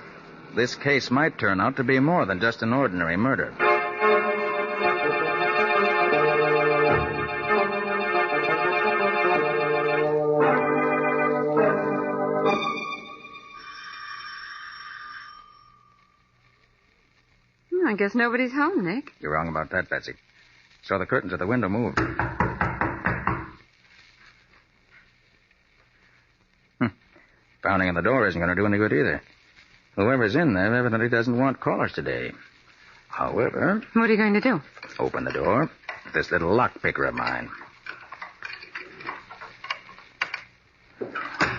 this case might turn out to be more than just an ordinary murder. I guess nobody's home, Nick. You're wrong about that, Patsy. Saw the curtains at the window move. Pounding on the door isn't going to do any good either. Whoever's in there evidently doesn't want callers today. However... What are you going to do? Open the door with this little lock picker of mine.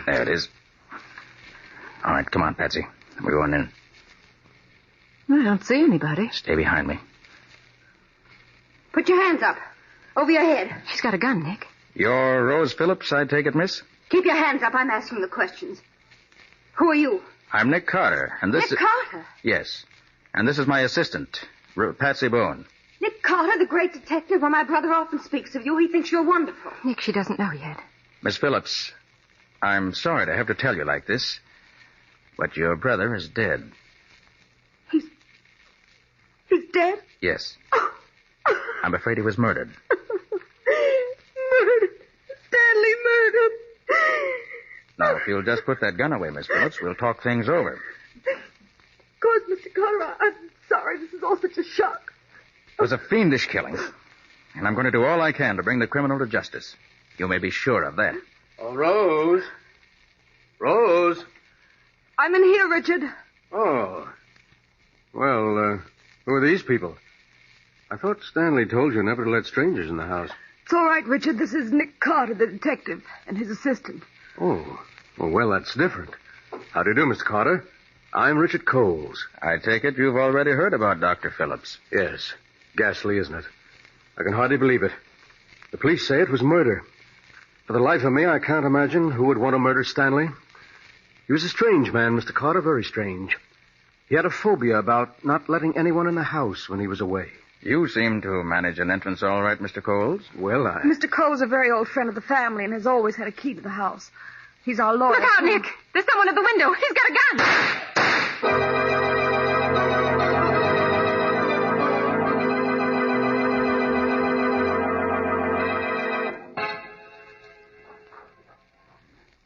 There it is. All right, come on, Patsy. We're going in. I don't see anybody. Stay behind me. Put your hands up. Over your head. He's got a gun, Nick. You're Rose Phillips, I take it, miss? Keep your hands up. I'm asking the questions. Who are you? I'm Nick Carter, and this Nick Carter? Yes. And this is my assistant, Patsy Boone. Nick Carter, the great detective. Well, my brother often speaks of you. He thinks you're wonderful. Nick, she doesn't know yet. Miss Phillips, I'm sorry to have to tell you like this, But your brother is dead. He's dead? Yes. I'm afraid he was murdered. Murdered. Stanley murdered. Now, if you'll just put that gun away, Miss Phillips, we'll talk things over. Of course, Mr. Carter, I'm sorry. This is all such a shock. It was a fiendish killing, and I'm going to do all I can to bring the criminal to justice. You may be sure of that. Oh, Rose. Rose. I'm in here, Richard. Oh. Well, who are these people? I thought Stanley told you never to let strangers in the house. It's all right, Richard. This is Nick Carter, the detective, and his assistant. Oh. Well, that's different. How do you do, Mr. Carter? I'm Richard Coles. I take it you've already heard about Dr. Phillips. Yes. Ghastly, isn't it? I can hardly believe it. The police say it was murder. For the life of me, I can't imagine who would want to murder Stanley. He was a strange man, Mr. Carter, very strange. He had a phobia about not letting anyone in the house when he was away. You seem to manage an entrance all right, Mr. Coles. Well, Mr. Cole's a very old friend of the family and has always had a key to the house. He's our lawyer. Look out, Nick! There's someone at the window. He's got a gun!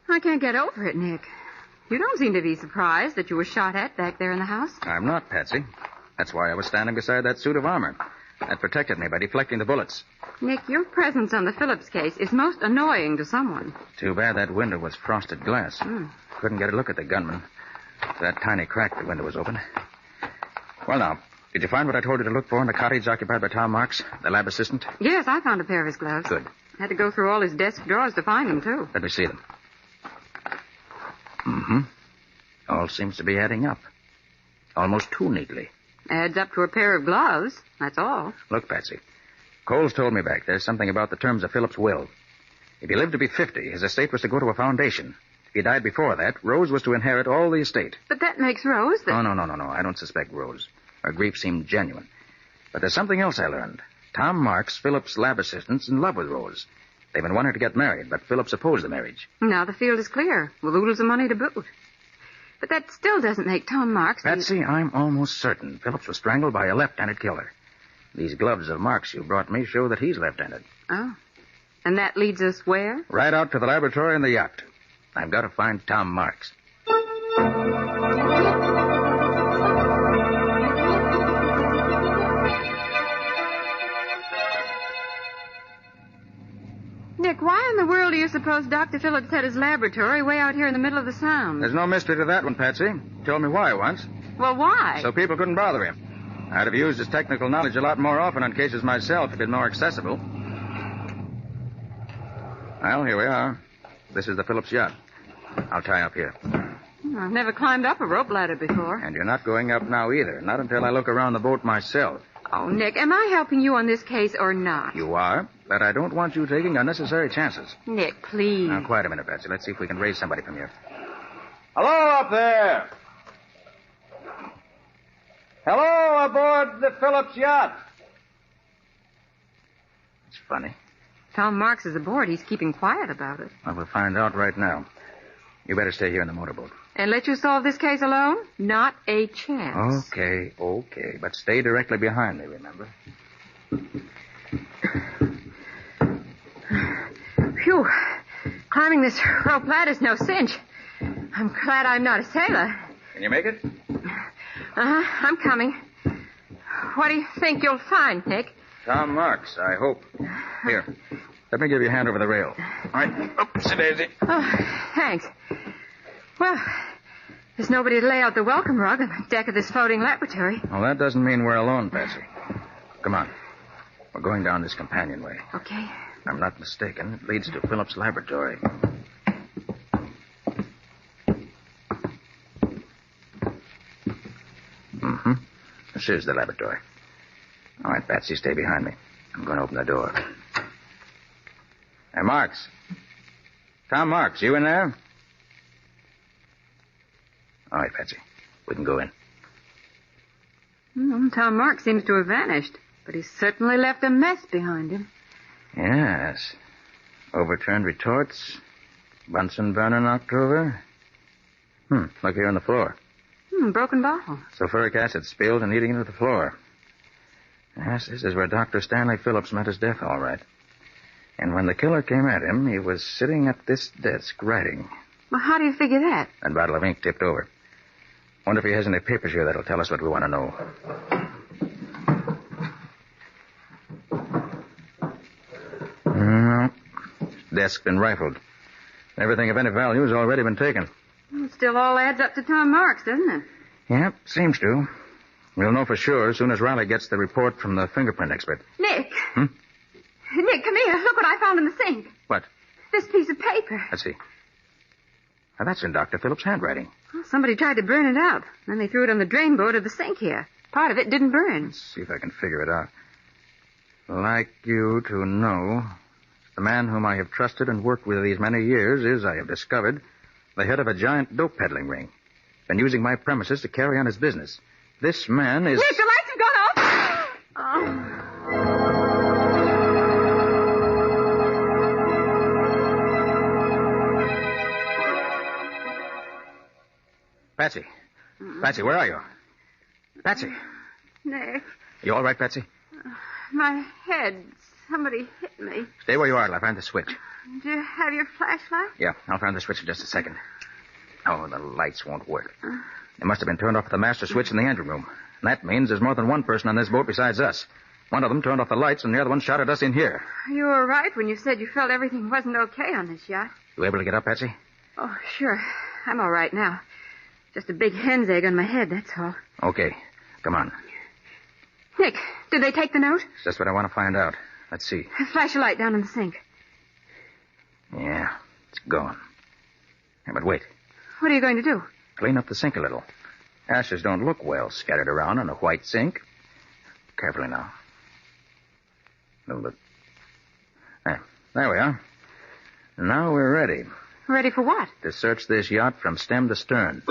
I can't get over it, Nick. You don't seem to be surprised that you were shot at back there in the house. I'm not, Patsy. That's why I was standing beside that suit of armor. That protected me by deflecting the bullets. Nick, your presence on the Phillips case is most annoying to someone. Too bad that window was frosted glass. Couldn't get a look at the gunman. That tiny crack the window was open. Well, now, did you find what I told you to look for in the cottage occupied by Tom Marks, the lab assistant? Yes, I found a pair of his gloves. Good. Had to go through all his desk drawers to find them, too. Let me see them. All seems to be adding up. Almost too neatly. Adds up to a pair of gloves, that's all. Look, Patsy. Coles told me back there's something about the terms of Phillips' will. If he lived to be 50, his estate was to go to a foundation. If he died before that, Rose was to inherit all the estate. But that makes Rose the... Oh, no. I don't suspect Rose. Her grief seemed genuine. But there's something else I learned. Tom Marks, Phillips' lab assistant's in love with Rose. They've been wanting to get married, but Phillips opposed the marriage. Now the field is clear, with oodles of money to boot. But that still doesn't make Tom Marks... Patsy, I'm almost certain Phillips was strangled by a left-handed killer. These gloves of Marks you brought me show that he's left-handed. Oh. And that leads us where? Right out to the laboratory and the yacht. I've got to find Tom Marks. Nick, why in the world do you suppose Dr. Phillips had his laboratory way out here in the middle of the Sound? There's no mystery to that one, Patsy. Told me why once. Well, why? So people couldn't bother him. I'd have used his technical knowledge a lot more often on cases myself if it'd been more accessible. Well, here we are. This is the Phillips yacht. I'll tie up here. I've never climbed up a rope ladder before. And you're not going up now either. Not until I look around the boat myself. Oh, Nick, am I helping you on this case or not? You are, but I don't want you taking unnecessary chances. Nick, please. Now, quiet a minute, Patsy. Let's see if we can raise somebody from here. Hello up there! Hello aboard the Phillips yacht. It's funny. Tom Marks is aboard. He's keeping quiet about it. Well, we'll find out right now. You better stay here in the motorboat. And let you solve this case alone? Not a chance. Okay. But stay directly behind me, remember? Phew. Climbing this rope ladder's no cinch. I'm glad I'm not a sailor. Can you make it? I'm coming. What do you think you'll find, Nick? Tom Marks, I hope. Here. Let me give you a hand over the rail. All right. Oopsie daisy. Oh, thanks. Well, there's nobody to lay out the welcome rug on the deck of this floating laboratory. Well, that doesn't mean we're alone, Patsy. Come on. We're going down this companionway. Okay. I'm not mistaken. It leads to Phillips' laboratory. This is the laboratory. All right, Patsy, stay behind me. I'm going to open the door. Hey, Marks. Tom Marks, you in there? All right, Patsy. We can go in. Tom Marks seems to have vanished, but he's certainly left a mess behind him. Yes. Overturned retorts. Bunsen burner knocked over. Look here on the floor. Broken bottle. Sulfuric acid spilled and eating into the floor. Yes, this is where Dr. Stanley Phillips met his death, all right. And when the killer came at him, he was sitting at this desk writing. Well, how do you figure that? That bottle of ink tipped over. Wonder if he has any papers here that'll tell us what we want to know. No. Desk's been rifled. Everything of any value has already been taken. It still all adds up to Tom Marks, doesn't it? Yep, seems to. We'll know for sure as soon as Riley gets the report from the fingerprint expert. Nick. Nick, come here. Look what I found in the sink. What? This piece of paper. Let's see. Now, that's in Dr. Phillips' handwriting. Well, somebody tried to burn it out. Then they threw it on the drain board of the sink here. Part of it didn't burn. Let's see if I can figure it out. Like you to know, the man whom I have trusted and worked with these many years is, I have discovered, the head of a giant dope peddling ring. Been using my premises to carry on his business. This man is... Nick, the lights have gone off! Oh. Patsy. Patsy, where are you? Patsy. Nick, You all right, Patsy? my head. Somebody hit me. Stay where you are till I find the switch. Do you have your flashlight? Yeah, I'll find the switch in just a second. Oh, the lights won't work. They must have been turned off at the master switch in the engine room. And that means there's more than one person on this boat besides us. One of them turned off the lights, and the other one shot at us in here. You were right when you said you felt everything wasn't okay on this yacht. You able to get up, Patsy? Oh, sure. I'm all right now. Just a big hen's egg on my head, that's all. Okay. Come on. Nick, did they take the note? It's just what I want to find out. Let's see. Flash a light down in the sink. Yeah, it's gone. Yeah, but wait. What are you going to do? Clean up the sink a little. Ashes don't look well scattered around on a white sink. Carefully now. A little bit. There we are. Now we're ready. Ready for what? To search this yacht from stem to stern.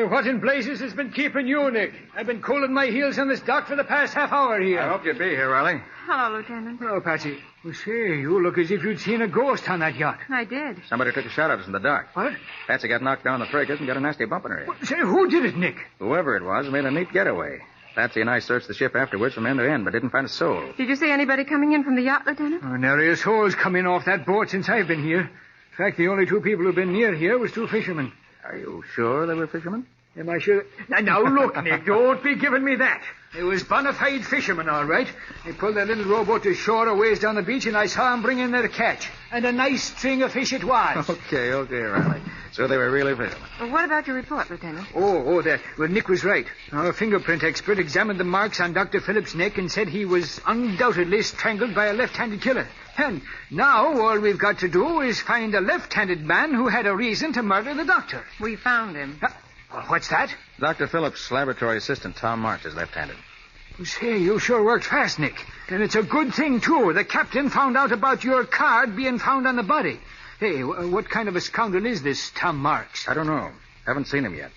What in blazes has been keeping you, Nick? I've been cooling my heels on this dock for the past half hour here. I hope you'd be here, Riley. Hello, Lieutenant. Oh, Patsy. Well, say, you look as if you'd seen a ghost on that yacht. I did. Somebody took a shot at us in the dock. What? Patsy got knocked down the fracas and got a nasty bump in her head. Say, who did it, Nick? Whoever it was made a neat getaway. Patsy and I searched the ship afterwards from end to end, but didn't find a soul. Did you see anybody coming in from the yacht, Lieutenant? Nary a soul's come in off that boat since I've been here. In fact, the only two people who've been near here was two fishermen. Are you sure they were fishermen? Am I sure? Now, look, Nick, don't be giving me that. It was bona fide fishermen, all right. They pulled their little rowboat to shore a ways down the beach, and I saw them bring in their catch. And a nice string of fish it was. Okay, Riley. So they were really fishermen. Well, what about your report, Lieutenant? That. Well, Nick was right. Our fingerprint expert examined the marks on Dr. Phillips' neck and said he was undoubtedly strangled by a left-handed killer. And now all we've got to do is find a left-handed man who had a reason to murder the doctor. We found him. What's that? Dr. Phillips' laboratory assistant, Tom March, is left-handed. Say, you sure worked fast, Nick. And it's a good thing, too. The captain found out about your card being found on the body. Hey, what kind of a scoundrel is this Tom Marks? I don't know. Haven't seen him yet.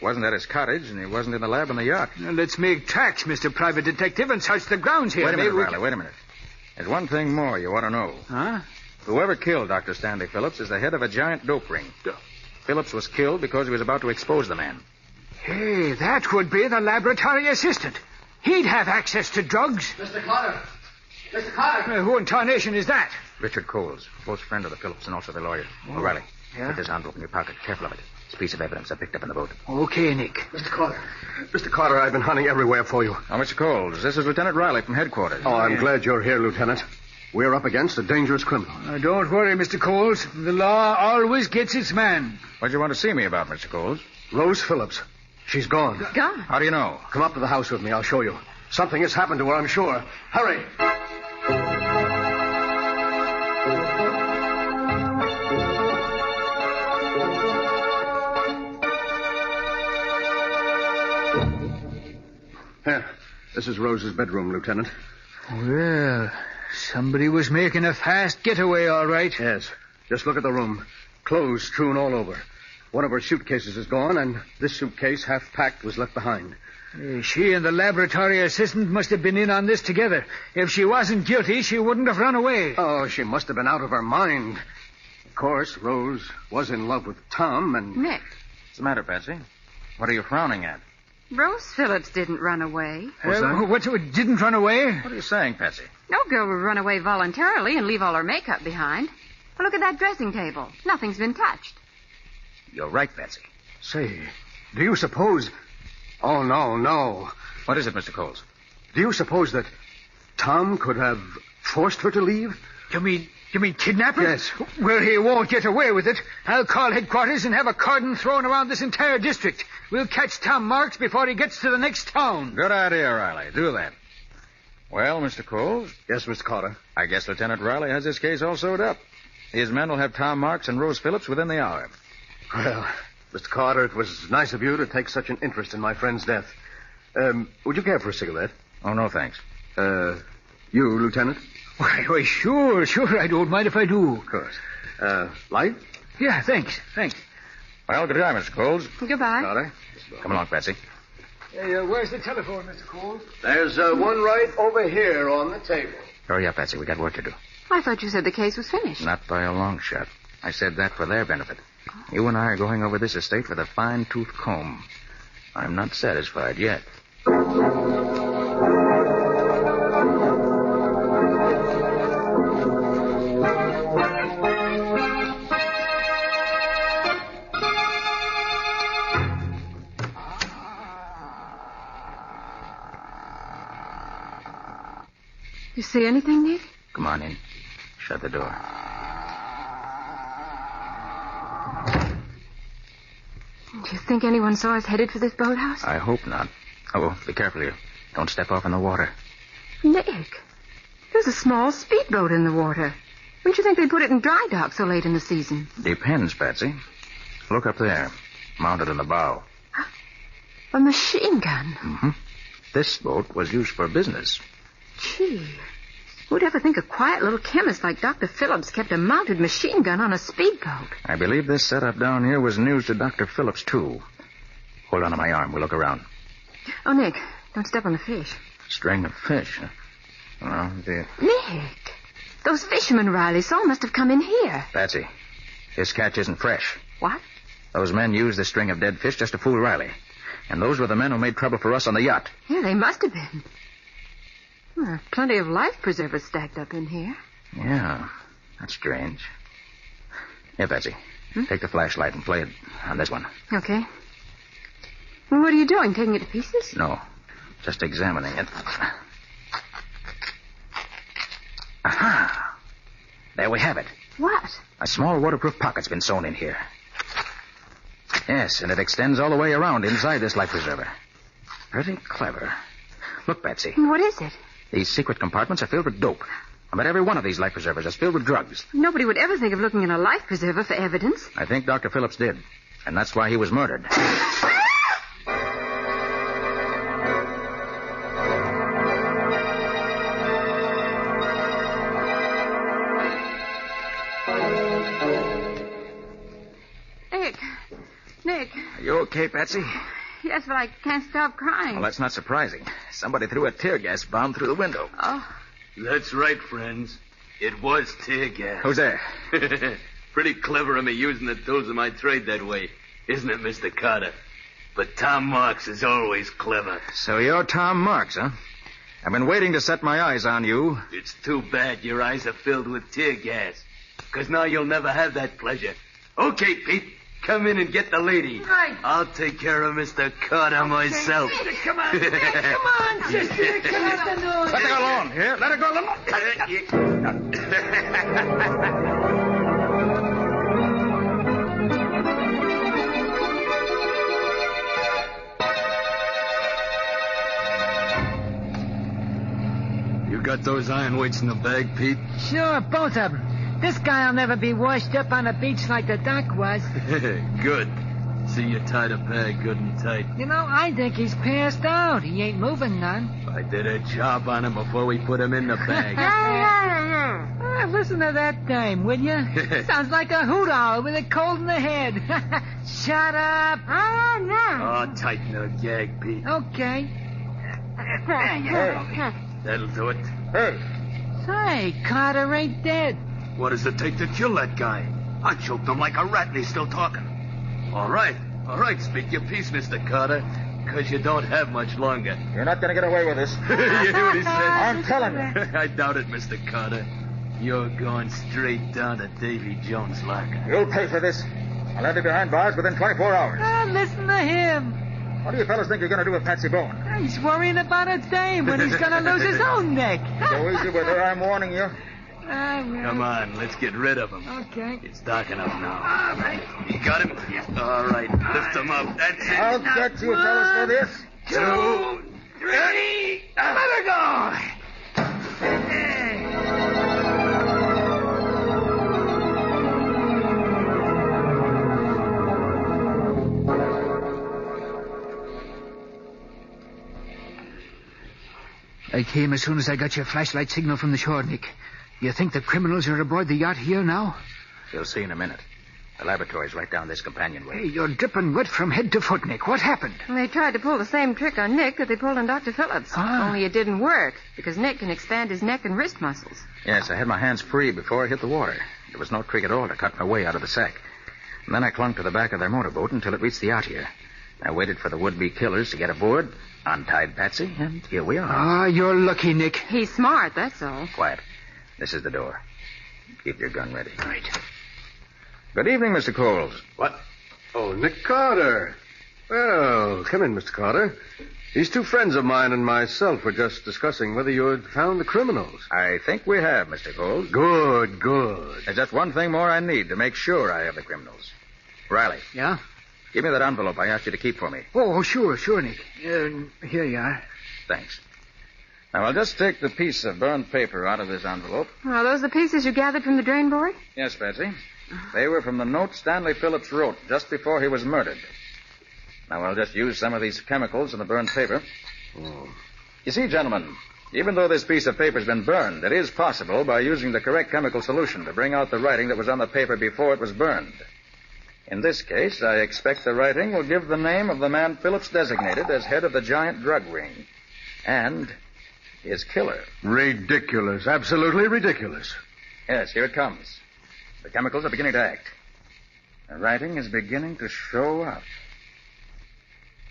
Wasn't at his cottage, and he wasn't in the lab on the yacht. Now, let's make tracks, Mr. Private Detective, and search the grounds here. Wait a minute, Riley, wait a minute. There's one thing more you want to know. Huh? Whoever killed Dr. Stanley Phillips is the head of a giant dope ring. Phillips was killed because he was about to expose the man. Hey, that would be the laboratory assistant. He'd have access to drugs. Mr. Carter! Mr. Carter! Who in tarnation is that? Richard Coles, close friend of the Phillips and also the lawyer. Oh, Riley, yeah? put this envelope in your pocket. Careful of it. It's a piece of evidence I picked up in the boat. Okay, Nick. Mr. Carter, I've been hunting everywhere for you. Oh, Mr. Coles, this is Lieutenant Riley from headquarters. Oh, I'm glad you're here, Lieutenant. We're up against a dangerous criminal. Don't worry, Mr. Coles. The law always gets its man. What'd you want to see me about, Mr. Coles? Rose Phillips. She's gone. Gone? How do you know? Come up to the house with me. I'll show you. Something has happened to her, I'm sure. Hurry. Here. This is Rose's bedroom, Lieutenant. Well, somebody was making a fast getaway, all right. Yes. Just look at the room. Clothes strewn all over. One of her suitcases is gone, and this suitcase, half packed, was left behind. She and the laboratory assistant must have been in on this together. If she wasn't guilty, she wouldn't have run away. Oh, she must have been out of her mind. Of course, Rose was in love with Tom, and... Nick, What's the matter, Patsy? What are you frowning at? Rose Phillips didn't run away. What, didn't run away? What are you saying, Patsy? No girl would run away voluntarily and leave all her makeup behind. Well, look at that dressing table. Nothing's been touched. You're right, Patsy. Say, do you suppose... Oh, no. What is it, Mr. Coles? Do you suppose that Tom could have forced her to leave? You mean kidnap her? Yes. Well, he won't get away with it. I'll call headquarters and have a cordon thrown around this entire district. We'll catch Tom Marks before he gets to the next town. Good idea, Riley. Do that. Well, Mr. Coles? Yes, Mr. Carter. I guess Lieutenant Riley has this case all sewed up. His men will have Tom Marks and Rose Phillips within the hour. Well, Mr. Carter, it was nice of you to take such an interest in my friend's death. Would you care for a cigarette? Oh, no, thanks. You, Lieutenant? Why, sure. I don't mind if I do. Of course. Light? Yeah, thanks. Well, good day, Mr. Coles. Goodbye. Carter? Come along, Patsy. Hey, where's the telephone, Mr. Cole? There's one right over here on the table. Hurry up, Patsy. We got work to do. I thought you said the case was finished. Not by a long shot. I said that for their benefit. You and I are going over this estate with a fine-tooth comb. I'm not satisfied yet. You see anything, Nick? Come on in. Shut the door. Do you think anyone saw us headed for this boathouse? I hope not. Oh, be careful here. Don't step off in the water. Nick, there's a small speedboat in the water. Wouldn't you think they'd put it in dry dock so late in the season? Depends, Patsy. Look up there, mounted in the bow. A machine gun? Mm-hmm. This boat was used for business. Gee, who'd ever think a quiet little chemist like Dr. Phillips kept a mounted machine gun on a speedboat? I believe this setup down here was news to Dr. Phillips, too. Hold on to my arm. We'll look around. Oh, Nick, don't step on the fish. String of fish, huh? Well, Nick, those fishermen Riley saw must have come in here. Patsy, this catch isn't fresh. What? Those men used this string of dead fish just to fool Riley. And those were the men who made trouble for us on the yacht. Yeah, they must have been. There are plenty of life preservers stacked up in here. Yeah, that's strange. Here, Patsy, take the flashlight and play it on this one. Okay. Well, what are you doing, taking it to pieces? No, just examining it. Aha! There we have it. What? A small waterproof pocket's been sewn in here. Yes, and it extends all the way around inside this life preserver. Pretty clever. Look, Patsy. What is it? These secret compartments are filled with dope. I bet every one of these life preservers is filled with drugs. Nobody would ever think of looking in a life preserver for evidence. I think Dr. Phillips did. And that's why he was murdered. Nick. Are you okay, Patsy? Yes, but I can't stop crying. Well, that's not surprising. Somebody threw a tear gas bomb through the window. Oh. That's right, friends. It was tear gas. Who's there? Pretty clever of me using the tools of my trade that way, isn't it, Mr. Carter? But Tom Marks is always clever. So you're Tom Marks, huh? I've been waiting to set my eyes on you. It's too bad your eyes are filled with tear gas, because now you'll never have that pleasure. Okay, Pete. Come in and get the lady. Right. I'll take care of Mr. Carter myself. Come on, come on, sister. Come on. Let her go alone. Here, let her go alone. You got those iron weights in the bag, Pete? Sure, both of them. This guy'll never be washed up on a beach like the doc was. Good. See you tied a bag good and tight. You know, I think he's passed out. He ain't moving none. I did a job on him before we put him in the bag. Listen to that dime, will you? Sounds like a hoot owl with a cold in the head. Shut up. Oh, no. Oh, tighten the gag, Pete. Okay. Hey, that'll do it. Hey. Say, Carter ain't dead. What does it take to kill that guy? I choked him like a rat and he's still talking. All right, speak your piece, Mr. Carter, because you don't have much longer. You're not going to get away with this. You hear what he said? I'm telling you. I doubt it, Mr. Carter. You're going straight down to Davy Jones' locker. You'll pay for this. I'll have you behind bars within 24 hours. Listen to him. What do you fellas think you're going to do with Patsy Bowen? He's worrying about a dame when he's going to lose his own neck. Go easy with her, I'm warning you. Come on, let's get rid of him. Okay. It's dark enough now. All right. You got him? Yes. All right, lift him up. That's it. I'll get you fellas for this. 2, 3. Let her go. I came as soon as I got your flashlight signal from the shore, Nick. You think the criminals are aboard the yacht here now? You'll see in a minute. The laboratory's right down this companionway. Hey, you're dripping wet from head to foot, Nick. What happened? They tried to pull the same trick on Nick that they pulled on Dr. Phillips. Only it didn't work, because Nick can expand his neck and wrist muscles. Yes, I had my hands free before I hit the water. There was no trick at all to cut my way out of the sack. And then I clung to the back of their motorboat until it reached the yacht here. I waited for the would-be killers to get aboard, untied Patsy, and here we are. You're lucky, Nick. He's smart, that's all. Quiet. This is the door. Keep your gun ready. Right. Good evening, Mr. Coles. What? Oh, Nick Carter. Well, come in, Mr. Carter. These two friends of mine and myself were just discussing whether you had found the criminals. I think we have, Mr. Coles. Good. There's just one thing more I need to make sure I have the criminals. Riley. Yeah? Give me that envelope I asked you to keep for me. Oh, sure, Nick. Here you are. Thanks. Now, I'll just take the piece of burned paper out of this envelope. Are those the pieces you gathered from the drain board? Yes, Patsy. They were from the note Stanley Phillips wrote just before he was murdered. Now, I'll just use some of these chemicals in the burned paper. You see, gentlemen, even though this piece of paper's been burned, it is possible, by using the correct chemical solution, to bring out the writing that was on the paper before it was burned. In this case, I expect the writing will give the name of the man Phillips designated as head of the giant drug ring. And his killer. Ridiculous. Absolutely ridiculous. Yes, here it comes. The chemicals are beginning to act. The writing is beginning to show up.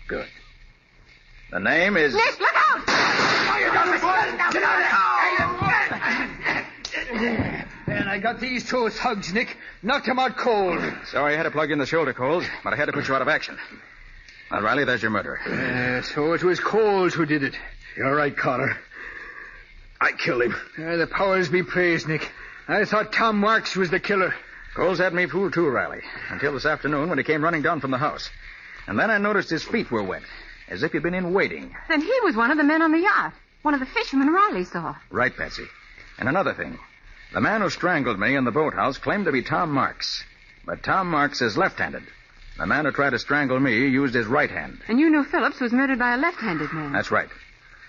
Good. The name is... Nick, look out! And I got these two thugs, Nick. Knocked them out cold. Sorry I had to plug you in the shoulder, Coles, but I had to put you out of action. Now, Riley, there's your murderer. So it was Coles who did it. You're right, Carter. I killed him. The powers be praised, Nick. I thought Tom Marks was the killer. Coles had me fooled too, Riley, until this afternoon when he came running down from the house. And then I noticed his feet were wet, as if he'd been in waiting. Then he was one of the men on the yacht. One of the fishermen Riley saw. Right, Patsy. And another thing. The man who strangled me in the boathouse claimed to be Tom Marks. But Tom Marks is left-handed. The man who tried to strangle me used his right hand. And you knew Phillips was murdered by a left-handed man. That's right.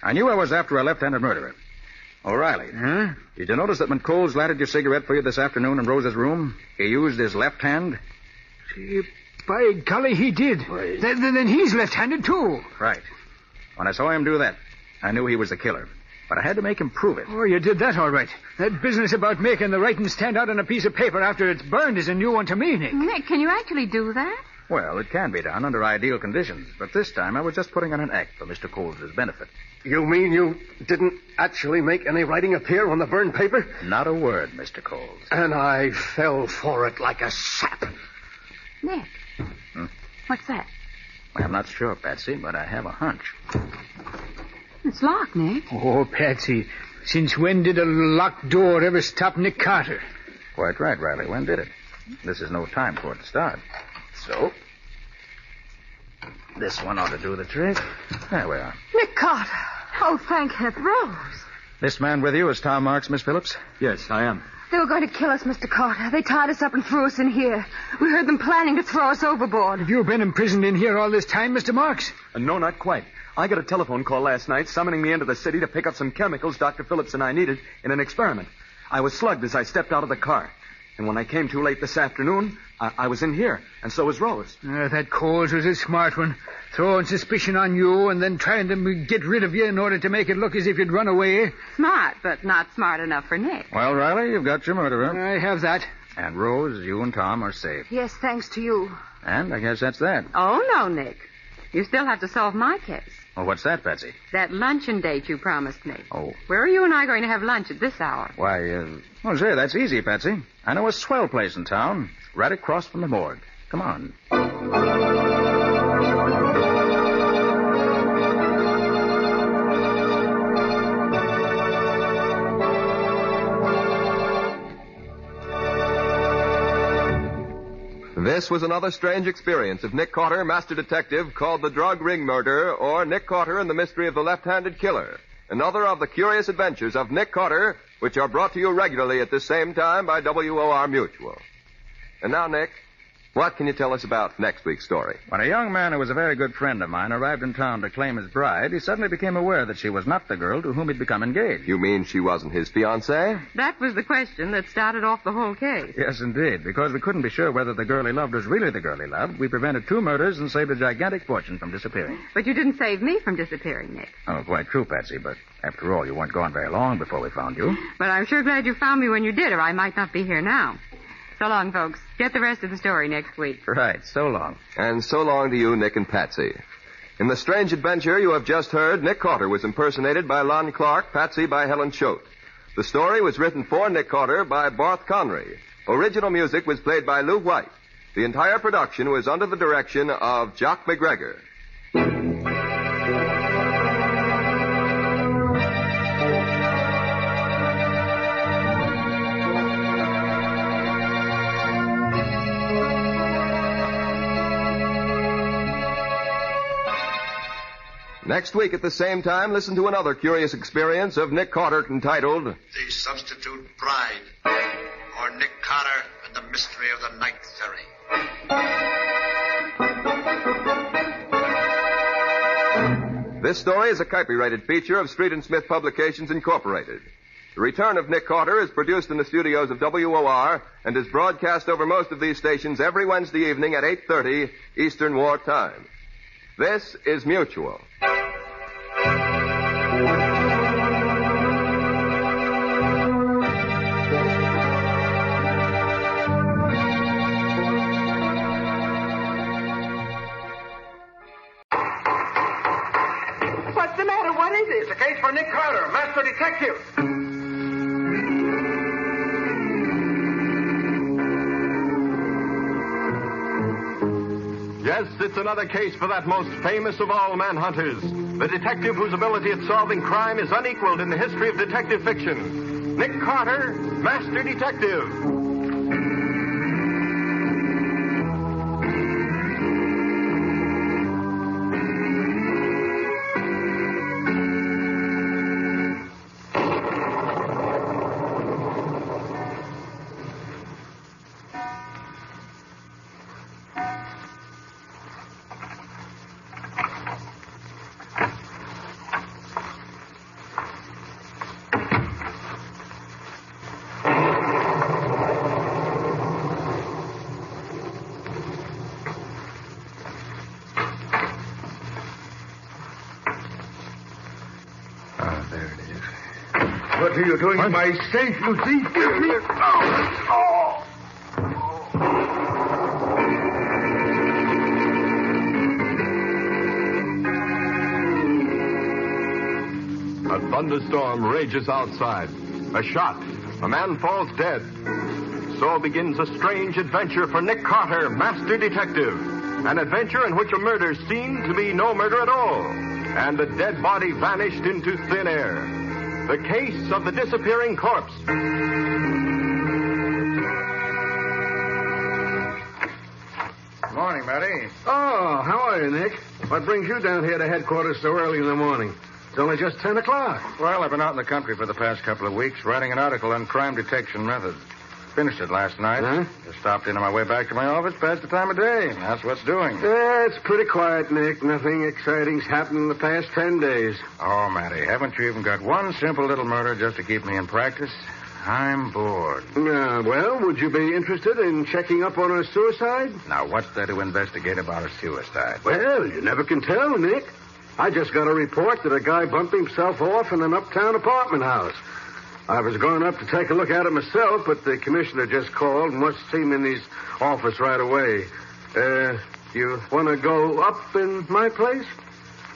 I knew I was after a left-handed murderer. O'Reilly. Huh? Did you notice that when Coles lighted your cigarette for you this afternoon in Rose's room, he used his left hand? Gee, by golly, he did. Then he's left-handed, too. Right. When I saw him do that, I knew he was the killer. But I had to make him prove it. Oh, you did that all right. That business about making the writing stand out on a piece of paper after it's burned is a new one to me, Nick. Nick, can you actually do that? Well, it can be done under ideal conditions. But this time I was just putting on an act for Mr. Coles' benefit. You mean you didn't actually make any writing appear on the burned paper? Not a word, Mr. Coles. And I fell for it like a sap. Nick. What's that? Well, I'm not sure, Patsy, but I have a hunch. It's locked, Nick. Oh, Patsy, since when did a locked door ever stop Nick Carter? Quite right, Riley. When did it? This is no time for it to start. So, this one ought to do the trick. There we are. Nick Carter. Oh, thank heaven. Rose. This man with you is Tom Marks, Miss Phillips? Yes, I am. They were going to kill us, Mr. Carter. They tied us up and threw us in here. We heard them planning to throw us overboard. Have you been imprisoned in here all this time, Mr. Marks? No, not quite. I got a telephone call last night summoning me into the city to pick up some chemicals Dr. Phillips and I needed in an experiment. I was slugged as I stepped out of the car. And when I came too late this afternoon, I was in here, and so was Rose. That Coles was a smart one. Throwing suspicion on you and then trying to get rid of you in order to make it look as if you'd run away. Smart, but not smart enough for Nick. Well, Riley, you've got your murderer. I have that. And Rose, you and Tom are safe. Yes, thanks to you. And I guess that's that. Oh, no, Nick. You still have to solve my case. Well, what's that, Patsy? That luncheon date you promised me. Oh. Where are you and I going to have lunch at this hour? Why, well, say, that's easy, Patsy. I know a swell place in town, right across from the morgue. Come on. This was another strange experience of Nick Carter, Master Detective, called The Drug Ring Murder, or Nick Carter and the Mystery of the Left-Handed Killer. Another of the curious adventures of Nick Carter, which are brought to you regularly at this same time by WOR Mutual. And now, Nick, what can you tell us about next week's story? When a young man who was a very good friend of mine arrived in town to claim his bride, he suddenly became aware that she was not the girl to whom he'd become engaged. You mean she wasn't his fiancée? That was the question that started off the whole case. Yes, indeed. Because we couldn't be sure whether the girl he loved was really the girl he loved, we prevented 2 murders and saved a gigantic fortune from disappearing. But you didn't save me from disappearing, Nick. Oh, quite true, Patsy, but after all, you weren't gone very long before we found you. But I'm sure glad you found me when you did, or I might not be here now. So long, folks. Get the rest of the story next week. Right. So long. And so long to you, Nick and Patsy. In the strange adventure you have just heard, Nick Carter was impersonated by Lon Clark, Patsy by Helen Choate. The story was written for Nick Carter by Barth Conry. Original music was played by Lou White. The entire production was under the direction of Jock McGregor. Next week at the same time, listen to another curious experience of Nick Carter entitled The Substitute Bride, or Nick Carter and the Mystery of the Night Ferry. This story is a copyrighted feature of Street and Smith Publications, Incorporated. The Return of Nick Carter is produced in the studios of WOR and is broadcast over most of these stations every Wednesday evening at 8:30 Eastern War Time. This is Mutual. What's the matter? What is it? It's a case for Nick Carter, Master Detective. Yes, it's another case for that most famous of all manhunters, the detective whose ability at solving crime is unequaled in the history of detective fiction. Nick Carter, Master Detective. What are you doing in my safe, you thief? Give me... Oh! A thunderstorm rages outside. A shot. A man falls dead. So begins a strange adventure for Nick Carter, Master Detective. An adventure in which a murder seemed to be no murder at all. And a dead body vanished into thin air. The case of the disappearing corpse. Morning, Matty. Oh, how are you, Nick? What brings you down here to headquarters so early in the morning? It's only just 10 o'clock. Well, I've been out in the country for the past couple of weeks writing an article on crime detection methods. Finished it last night. Huh? Just stopped in on my way back to my office past the time of day. That's what's doing. Yeah, it's pretty quiet, Nick. Nothing exciting's happened in the past 10 days. Oh, Matty, haven't you even got one simple little murder just to keep me in practice? I'm bored. Well, would you be interested in checking up on a suicide? Now, what's there to investigate about a suicide? Well, you never can tell, Nick. I just got a report that a guy bumped himself off in an uptown apartment house. I was going up to take a look at it myself, but the commissioner just called and wants to see me in his office right away. You want to go up in my place?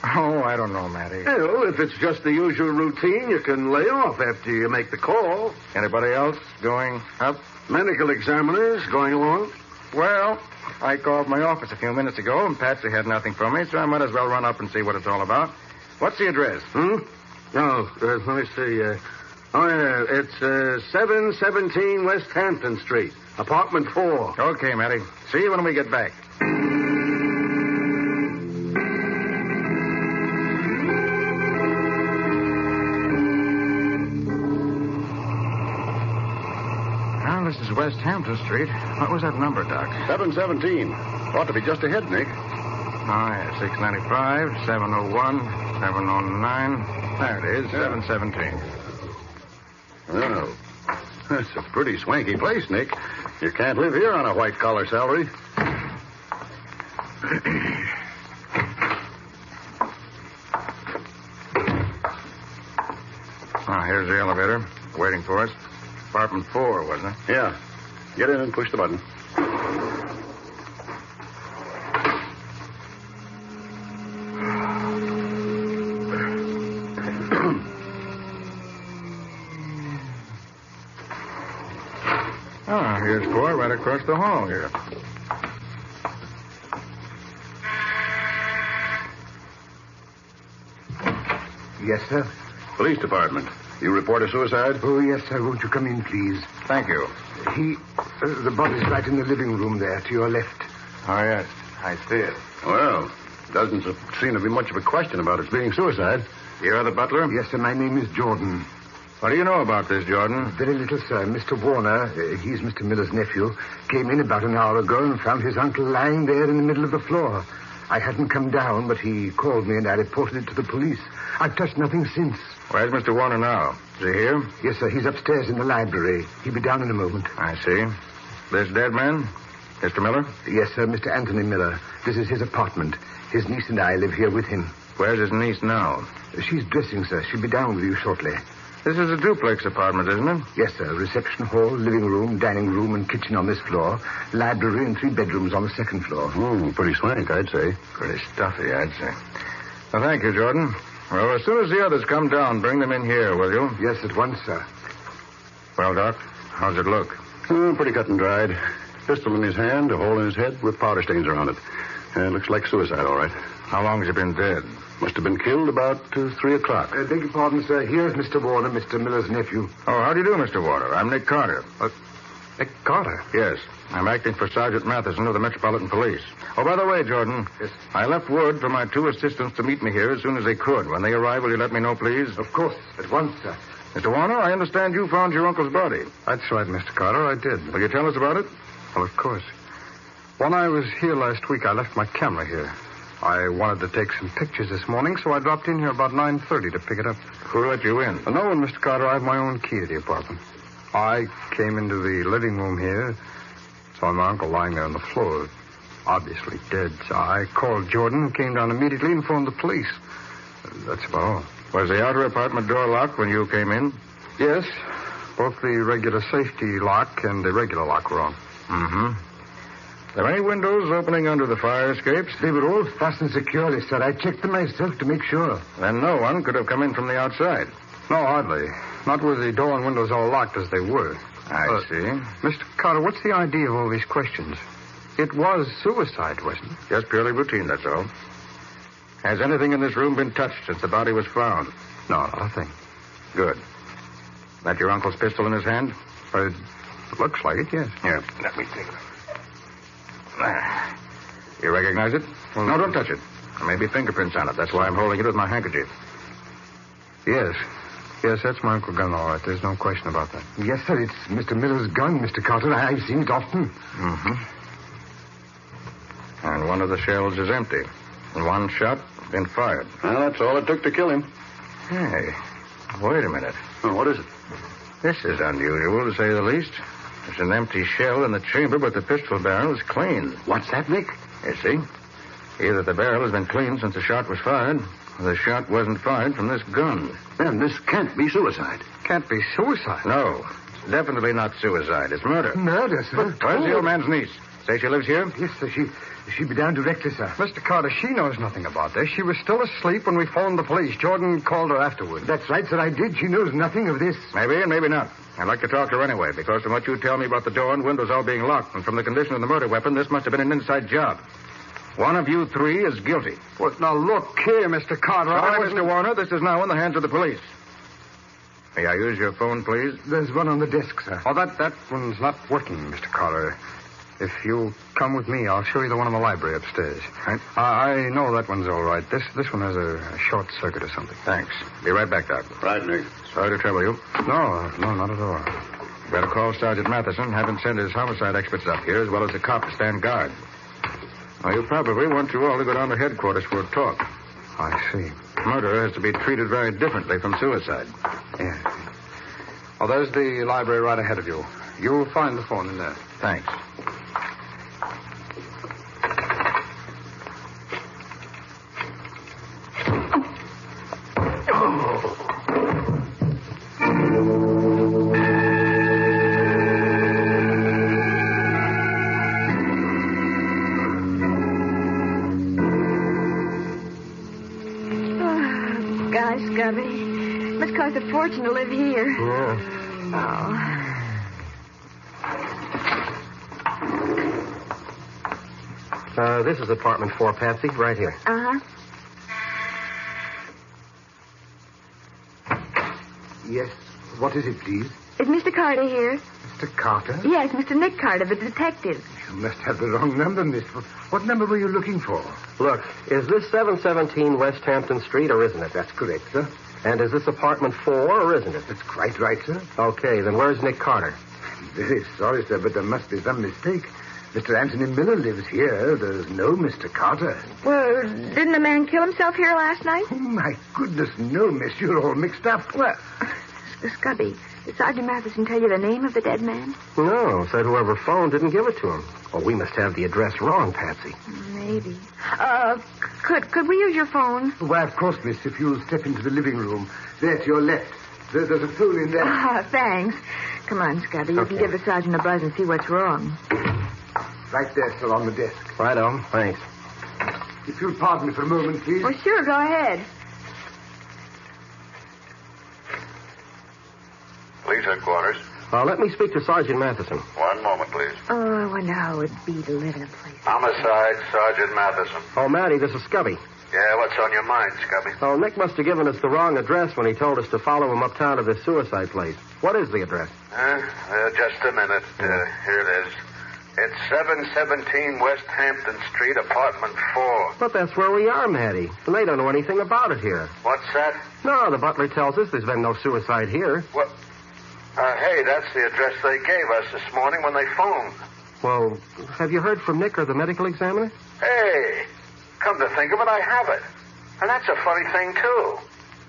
Oh, I don't know, Matty. Well, if it's just the usual routine, you can lay off after you make the call. Anybody else going up? Medical examiners going along? Well, I called my office a few minutes ago, and Patsy had nothing for me, so I might as well run up and see what it's all about. What's the address? Let me see. It's 717 West Hampton Street, apartment 4. Okay, Matty. See you when we get back. Well, this is West Hampton Street. What was that number, Doc? 717. Ought to be just ahead, Nick. Oh, yeah, 695, 701, 709. There it is, 717. Oh, that's a pretty swanky place, Nick. You can't live here on a white-collar salary. Here's the elevator, waiting for us. Apartment 4, wasn't it? Yeah. Get in and push the button. Here's 4 right across the hall here. Yes, sir. Police department. You report a suicide? Oh, yes, sir. Won't you come in, please? Thank you. The body's right in the living room there, to your left. Oh, yes. I see it. Well, doesn't seem to be much of a question about its being suicide. You're the butler? Yes, sir. My name is Jordan. What do you know about this, Jordan? Very little, sir. Mr. Warner, he's Mr. Miller's nephew, came in about an hour ago and found his uncle lying there in the middle of the floor. I hadn't come down, but he called me and I reported it to the police. I've touched nothing since. Where's Mr. Warner now? Is he here? Yes, sir. He's upstairs in the library. He'll be down in a moment. I see. This dead man? Mr. Miller? Yes, sir. Mr. Anthony Miller. This is his apartment. His niece and I live here with him. Where's his niece now? She's dressing, sir. She'll be down with you shortly. This is a duplex apartment, isn't it? Yes, sir. Reception hall, living room, dining room, and kitchen on this floor. Library and 3 bedrooms on the second floor. Pretty swank, I'd say. Pretty stuffy, I'd say. Well, thank you, Jordan. Well, as soon as the others come down, bring them in here, will you? Yes, at once, sir. Well, Doc, how's it look? Pretty cut and dried. Pistol in his hand, a hole in his head with powder stains around it. Looks like suicide, all right. How long has he been dead? Must have been killed about 3 o'clock. Beg your pardon, sir. Here's Mr. Warner, Mr. Miller's nephew. Oh, how do you do, Mr. Warner? I'm Nick Carter. Nick Carter? Yes. I'm acting for Sergeant Matheson of the Metropolitan Police. Oh, by the way, Jordan. Yes. I left word for my 2 assistants to meet me here as soon as they could. When they arrive, will you let me know, please? Of course. At once, sir. Mr. Warner, I understand you found your uncle's body. That's right, Mr. Carter. I did. Will you tell us about it? Well, of course. When I was here last week, I left my camera here. I wanted to take some pictures this morning, so I dropped in here about 9:30 to pick it up. Who let you in? No one, Mr. Carter. I have my own key to the apartment. I came into the living room here, saw my uncle lying there on the floor, obviously dead. So I called Jordan, who came down immediately and phoned the police. That's about all. Was the outer apartment door locked when you came in? Yes. Both the regular safety lock and the regular lock were on. Mm-hmm. Are there any windows opening under the fire escapes? They were all fastened securely, sir. I checked them myself to make sure. Then no one could have come in from the outside. No, hardly. Not with the door and windows all locked as they were. I see. Mr. Carter, what's the idea of all these questions? It was suicide, wasn't it? Just purely routine, that's all. Has anything in this room been touched since the body was found? No, not a thing. Good. That your uncle's pistol in his hand? It looks like it, yes. Here, let me take it. You recognize it? Well, no, don't touch it. There may be fingerprints on it. That's why I'm holding it with my handkerchief. Yes. Yes, that's my Uncle gun, all right. There's no question about that. Yes, sir. It's Mr. Miller's gun, Mr. Carter. I've seen it often. Mm-hmm. And one of the shells is empty. And one shot been fired. Well, that's all it took to kill him. Hey, wait a minute. Well, what is it? This is unusual, to say the least. There's an empty shell in the chamber, but the pistol barrel is clean. What's that, Nick? You see? Either the barrel has been cleaned since the shot was fired, or the shot wasn't fired from this gun. Then this can't be suicide. Can't be suicide. No, it's definitely not suicide. It's murder. Murder, sir? Where's the old man's niece? Say she lives here? Yes, sir. She'll be down directly, sir. Mr. Carter, she knows nothing about this. She was still asleep when we phoned the police. Jordan called her afterward. That's right, sir. I did. She knows nothing of this. Maybe and maybe not. I'd like to talk to her anyway, because from what you tell me about the door and windows all being locked, and from the condition of the murder weapon, this must have been an inside job. One of you three is guilty. Well, now, look here, Mr. Carter. Sorry, Mr. Warner. This is now in the hands of the police. May I use your phone, please? There's one on the desk, sir. Oh, that one's not working, Mr. Carter. If you'll come with me, I'll show you the one in the library upstairs. Right. I know that one's all right. This one has a short circuit or something. Thanks. Be right back, Doc. Right, Nick. Sorry to trouble you. No, not at all. Better call Sergeant Matheson, have him send his homicide experts up here, as well as a cop to stand guard. Well, you probably want you all to go down to headquarters for a talk. I see. Murder has to be treated very differently from suicide. Yeah. Oh, there's the library right ahead of you. You'll find the phone in there. Thanks. Scubby. Must cost a fortune to live here. Yeah. Oh. This is apartment 4, Patsy, right here. Uh-huh. Yes. What is it, please? Is Mr. Carter here? Mr. Carter? Yes, Mr. Nick Carter, the detective. You must have the wrong number, miss. What number were you looking for? Look, is this 717 West Hampton Street, or isn't it? That's correct, sir. And is this apartment 4, or isn't it? That's quite right, sir. Okay, then where's Nick Carter? I'm very sorry, sir, but there must be some mistake. Mr. Anthony Miller lives here. There's no Mr. Carter. Well, didn't the man kill himself here last night? Oh, my goodness, no, miss. You're all mixed up. Well, Scubby, did Sergeant Matheson tell you the name of the dead man? No, said whoever phoned didn't give it to him. Well, we must have the address wrong, Patsy. Maybe. Could we use your phone? Why, of course, miss, if you'll step into the living room. There to your left. There's a phone in there. Thanks. Come on, Scubby. You can give the sergeant a buzz and see what's wrong. Right there, sir, on the desk. Righto, thanks. If you'll pardon me for a moment, please. Well, sure, go ahead. Police headquarters. Let me speak to Sergeant Matheson. One moment, please. Oh, I wonder how it would be to live in a place. Homicide, Sergeant Matheson. Oh, Matty, this is Scubby. Yeah, what's on your mind, Scubby? Oh, Nick must have given us the wrong address when he told us to follow him uptown to this suicide place. What is the address? Just a minute. Here it is. It's 717 West Hampton Street, apartment 4. But that's where we are, Matty. And they don't know anything about it here. What's that? No, the butler tells us there's been no suicide here. What? Hey, that's the address they gave us this morning when they phoned. Well, have you heard from Nick or the medical examiner? Hey, come to think of it, I have it. And that's a funny thing, too.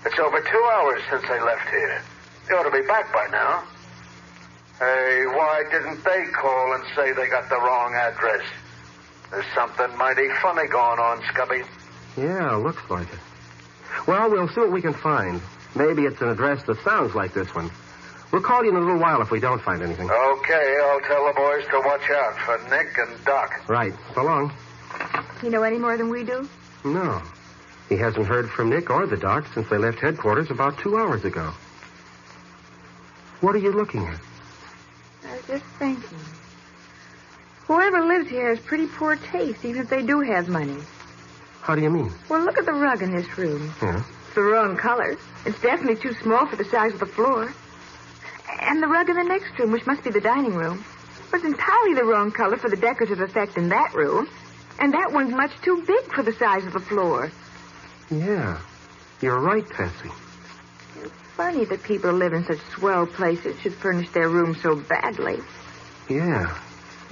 It's over 2 hours since they left here. They ought to be back by now. Hey, why didn't they call and say they got the wrong address? There's something mighty funny going on, Scubby. Yeah, looks like it. Well, we'll see what we can find. Maybe it's an address that sounds like this one. We'll call you in a little while if we don't find anything. Okay, I'll tell the boys to watch out for Nick and Doc. Right. So long. You know any more than we do? No. He hasn't heard from Nick or the doc since they left headquarters about 2 hours ago. What are you looking at? I was just thinking. Whoever lives here has pretty poor taste, even if they do have money. How do you mean? Well, look at the rug in this room. Yeah? It's the wrong color. It's definitely too small for the size of the floor. And the rug in the next room, which must be the dining room, was entirely the wrong color for the decorative effect in that room. And that one's much too big for the size of the floor. Yeah. You're right, Patsy. It's funny that people who live in such swell places should furnish their rooms so badly. Yeah.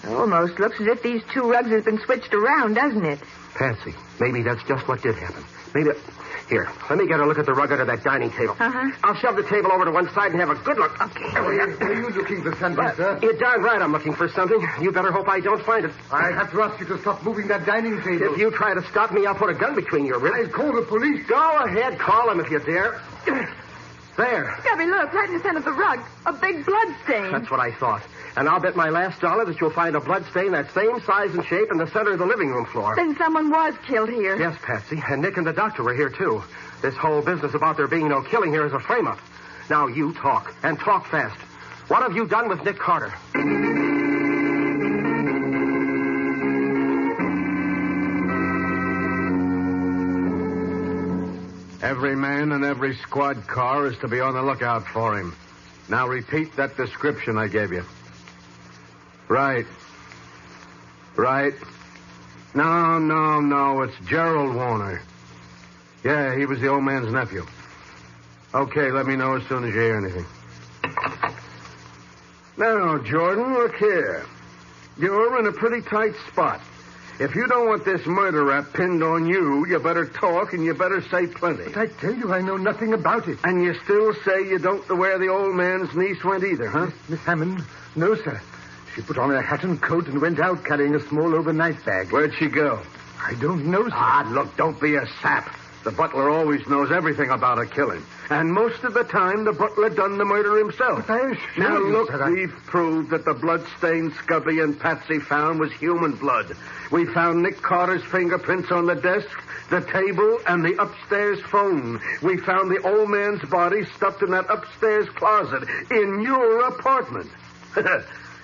It almost looks as if these two rugs have been switched around, doesn't it? Patsy, maybe that's just what did happen. Maybe... Here, let me get a look at the rug under that dining table. Uh-huh. I'll shove the table over to one side and have a good look. Okay. What are you looking for something, sir? You're darn right I'm looking for something. You better hope I don't find it. I have to ask you to stop moving that dining table. If you try to stop me, I'll put a gun between your ribs. I'll call the police. Go ahead, call them if you dare. There. Gabby, look, right in the center of the rug. A big blood stain. That's what I thought. And I'll bet my last $1 that you'll find a blood stain that same size and shape in the center of the living room floor. Then someone was killed here. Yes, Patsy. And Nick and the doctor were here, too. This whole business about there being no killing here is a frame-up. Now you talk, and talk fast. What have you done with Nick Carter? Every man in every squad car is to be on the lookout for him. Now repeat that description I gave you. Right. No. It's Gerald Warner. Yeah, he was the old man's nephew. Okay, let me know as soon as you hear anything. Now, Jordan, look here. You're in a pretty tight spot. If you don't want this murder rap pinned on you, you better talk and you better say plenty. But I tell you, I know nothing about it. And you still say you don't know where the old man's niece went either, huh? Miss Hammond? No, sir. She put on her hat and coat and went out carrying a small overnight bag. Where'd she go? I don't know, sir. Ah, look, don't be a sap. The butler always knows everything about a killing. And most of the time, the butler done the murder himself. But I assure now, you, look, sir, we've proved that the blood-stained Scubby and Patsy found was human blood. We found Nick Carter's fingerprints on the desk, the table, and the upstairs phone. We found the old man's body stuffed in that upstairs closet in your apartment.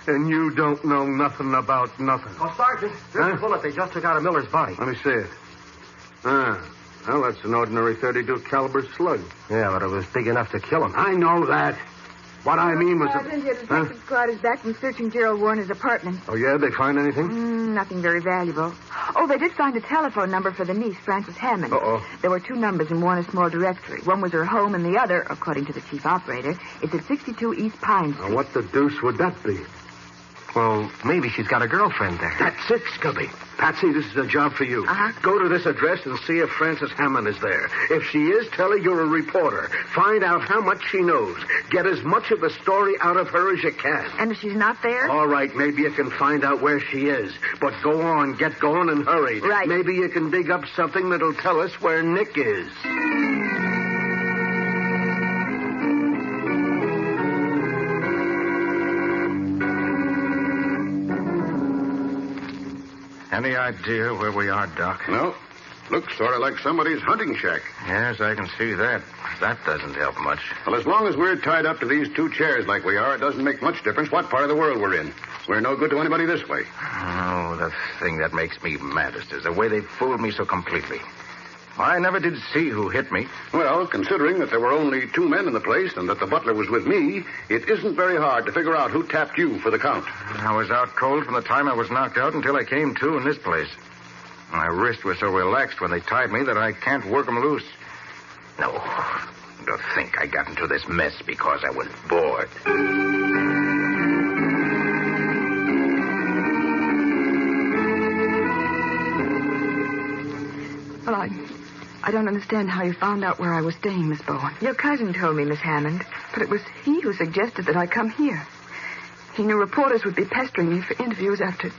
And you don't know nothing about nothing. Oh, Sergeant, there's a bullet. They just took out of Miller's body. Let me see it. Well, that's an ordinary .32 caliber slug. Yeah, but it was big enough to kill him. I know that. What I mean was... Sergeant, your detective squad is back from searching Gerald Warner's apartment. Oh, yeah? They find anything? Nothing very valuable. Oh, they did find a telephone number for the niece, Frances Hammond. Uh-oh. There were 2 numbers in Warner's small directory. One was her home, and the other, according to the chief operator, is at 62 East Pine Street. Now, what the deuce would that be? Well, maybe she's got a girlfriend there. That's it, Scubby. Patsy, this is a job for you. Uh-huh. Go to this address and see if Frances Hammond is there. If she is, tell her you're a reporter. Find out how much she knows. Get as much of the story out of her as you can. And if she's not there? All right, maybe you can find out where she is. But go on, get going and hurry. Right. Maybe you can dig up something that'll tell us where Nick is. Any idea where we are, Doc? No. Looks sort of like somebody's hunting shack. Yes, I can see that. That doesn't help much. Well, as long as we're tied up to these 2 chairs like we are, it doesn't make much difference what part of the world we're in. We're no good to anybody this way. Oh, the thing that makes me maddest is the way they fooled me so completely. I never did see who hit me. Well, considering that there were only 2 men in the place and that the butler was with me, it isn't very hard to figure out who tapped you for the count. I was out cold from the time I was knocked out until I came to in this place. My wrists were so relaxed when they tied me that I can't work them loose. No, to think I got into this mess because I was bored. Well, I don't understand how you found out where I was staying, Miss Bowen. Your cousin told me, Miss Hammond, but it was he who suggested that I come here. He knew reporters would be pestering me for interviews after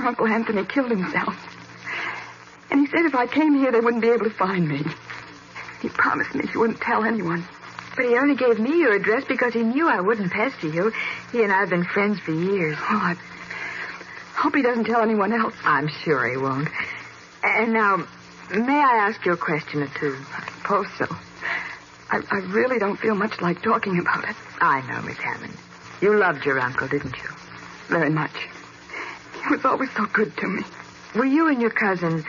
Uncle Anthony killed himself. And he said if I came here, they wouldn't be able to find me. He promised me he wouldn't tell anyone. But he only gave me your address because he knew I wouldn't pester you. He and I have been friends for years. Oh, I hope he doesn't tell anyone else. I'm sure he won't. And now, may I ask you a question or two? I suppose so. I really don't feel much like talking about it. I know, Miss Hammond. You loved your uncle, didn't you? Very much. He was always so good to me. Were you and your cousin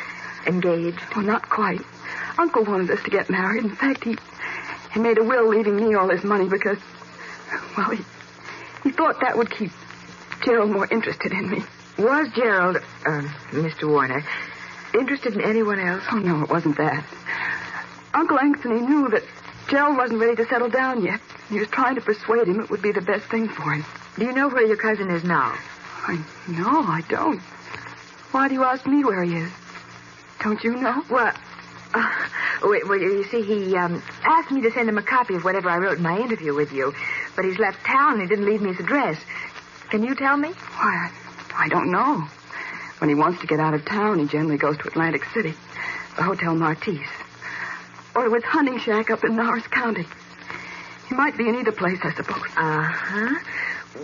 engaged? Well, not quite. Uncle wanted us to get married. In fact, he made a will leaving me all his money because, well, he thought that would keep Gerald more interested in me. Was Gerald, Mr. Warner, interested in anyone else? Oh, no, it wasn't that. Uncle Anthony knew that Gerald wasn't ready to settle down yet. He was trying to persuade him it would be the best thing for him. Do you know where your cousin is now? No, I don't. Why do you ask me where he is? Don't you know? Well, Well, you see, he asked me to send him a copy of whatever I wrote in my interview with you, but he's left town and he didn't leave me his address. Can you tell me? Why, I don't know. When he wants to get out of town, he generally goes to Atlantic City, the Hotel Martise, or with Hunting Shack up in Norris County. He might be in either place, I suppose. Uh-huh.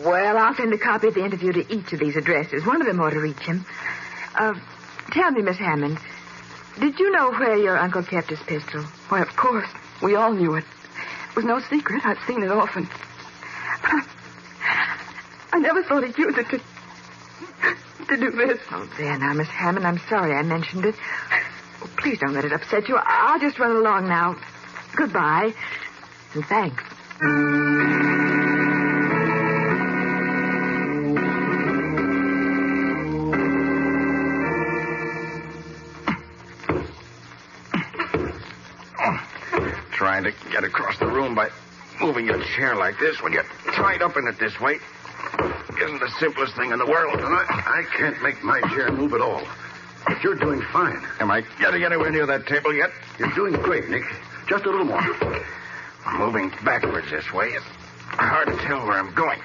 Well, I'll send a copy of the interview to each of these addresses. One of them ought to reach him. Tell me, Miss Hammond, did you know where your uncle kept his pistol? Why, of course. We all knew it. It was no secret. I've seen it often. But I never thought he'd use it to do this. Oh, there now, Miss Hammond. I'm sorry I mentioned it. Oh, please don't let it upset you. I'll just run along now. Goodbye. And thanks. Trying to get across the room by moving your chair like this when you're tied up in it this way isn't the simplest thing in the world. And I can't make my chair move at all. But you're doing fine. Am I getting anywhere near that table yet? You're doing great, Nick. Just a little more. I'm moving backwards this way. It's hard to tell where I'm going.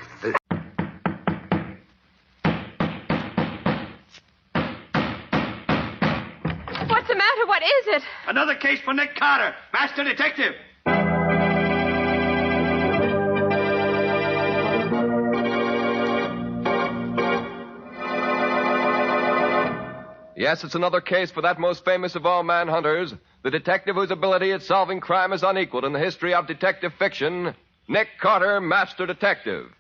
What's the matter? What is it? Another case for Nick Carter, master detective. Yes, it's another case for that most famous of all manhunters, the detective whose ability at solving crime is unequaled in the history of detective fiction, Nick Carter, Master Detective.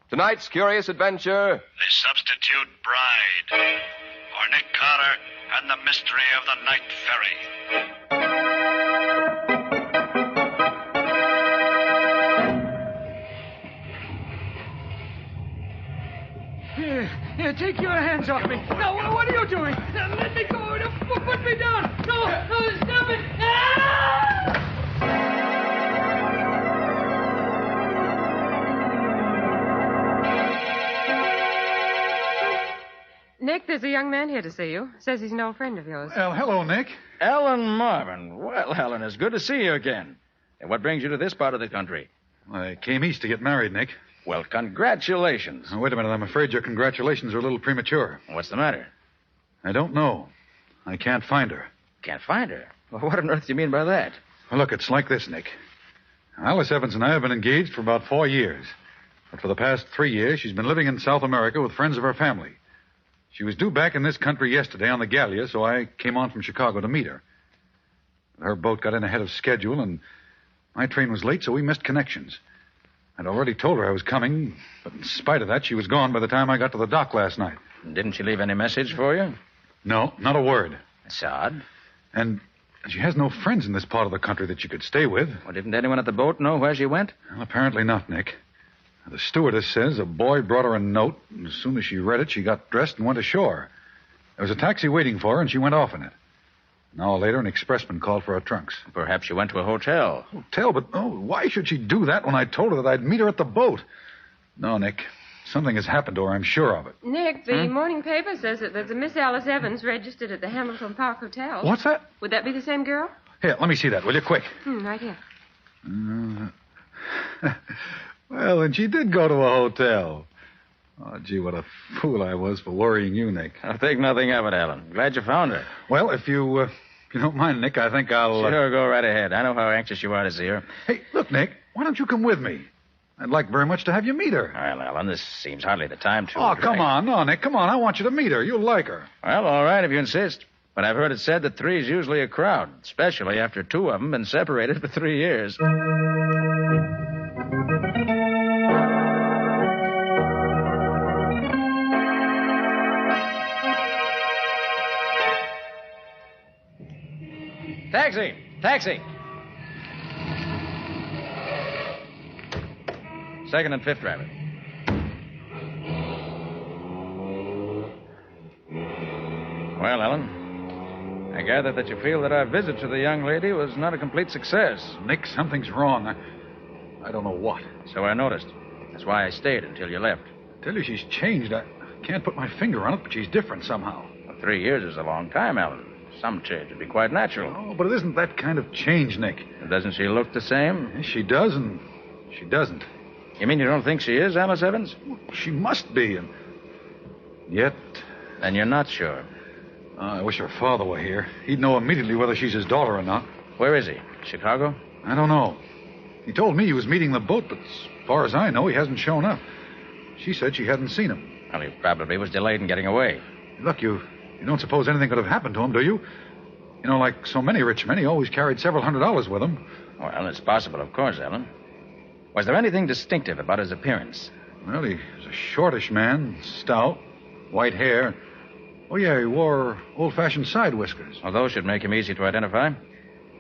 Tonight's curious adventure... The Substitute Bride, or Nick Carter and the Mystery of the Night Ferry. Here, take your hands off me. No, what are you doing? Let me go. Put me down. No, stop it. Ah! Nick, there's a young man here to see you. Says he's an old friend of yours. Well, hello, Nick. Ellen Marvin. Well, Ellen, it's good to see you again. And what brings you to this part of the country? I came east to get married, Nick. Well, congratulations. Now, wait a minute. I'm afraid your congratulations are a little premature. What's the matter? I don't know. I can't find her. Can't find her? Well, what on earth do you mean by that? Well, look, it's like this, Nick. Alice Evans and I have been engaged for about 4 years. But for the past 3 years, she's been living in South America with friends of her family. She was due back in this country yesterday on the Gallia, so I came on from Chicago to meet her. Her boat got in ahead of schedule, and my train was late, so we missed connections. I'd already told her I was coming, but in spite of that, she was gone by the time I got to the dock last night. Didn't she leave any message for you? No, not a word. That's odd. And she has no friends in this part of the country that she could stay with. Well, didn't anyone at the boat know where she went? Well, apparently not, Nick. The stewardess says a boy brought her a note, and as soon as she read it, she got dressed and went ashore. There was a taxi waiting for her, and she went off in it. An hour later, an expressman called for her trunks. Perhaps she went to a hotel. Hotel? But, why should she do that when I told her that I'd meet her at the boat? No, Nick. Something has happened to her, I'm sure of it. Nick, the morning paper says that there's a Miss Alice Evans registered at the Hamilton Park Hotel. What's that? Would that be the same girl? Here, let me see that, will you? Quick. Right here. Well, then she did go to a hotel. Oh, gee, what a fool I was for worrying you, Nick. I'll think nothing of it, Alan. Glad you found her. Well, if you don't mind, Nick, I think I'll... Sure, go right ahead. I know how anxious you are to see her. Hey, look, Nick, why don't you come with me? I'd like very much to have you meet her. Well, Alan, this seems hardly the time to... Oh, come on. No, Nick, come on. I want you to meet her. You'll like her. Well, all right, if you insist. But I've heard it said that 3 is usually a crowd, especially after 2 of them been separated for 3 years. Taxi! Taxi! 2nd and 5th driver. Well, Ellen, I gather that you feel that our visit to the young lady was not a complete success. Nick, something's wrong. I don't know what. So I noticed. That's why I stayed until you left. I tell you, she's changed. I can't put my finger on it, but she's different somehow. Well, 3 years is a long time, Ellen. Some change would be quite natural. Oh, but it isn't that kind of change, Nick. Doesn't she look the same? Yes, she does, and she doesn't. You mean you don't think she is Alice Evans? She must be, and yet... Then you're not sure. I wish her father were here. He'd know immediately whether she's his daughter or not. Where is he? Chicago? I don't know. He told me he was meeting the boat, but as far as I know, he hasn't shown up. She said she hadn't seen him. Well, he probably was delayed in getting away. Look, you don't suppose anything could have happened to him, do you? You know, like so many rich men, he always carried several $100s with him. Well, it's possible, of course, Ellen. Was there anything distinctive about his appearance? Well, he was a shortish man, stout, white hair. Oh, yeah, he wore old-fashioned side whiskers. Well, those should make him easy to identify.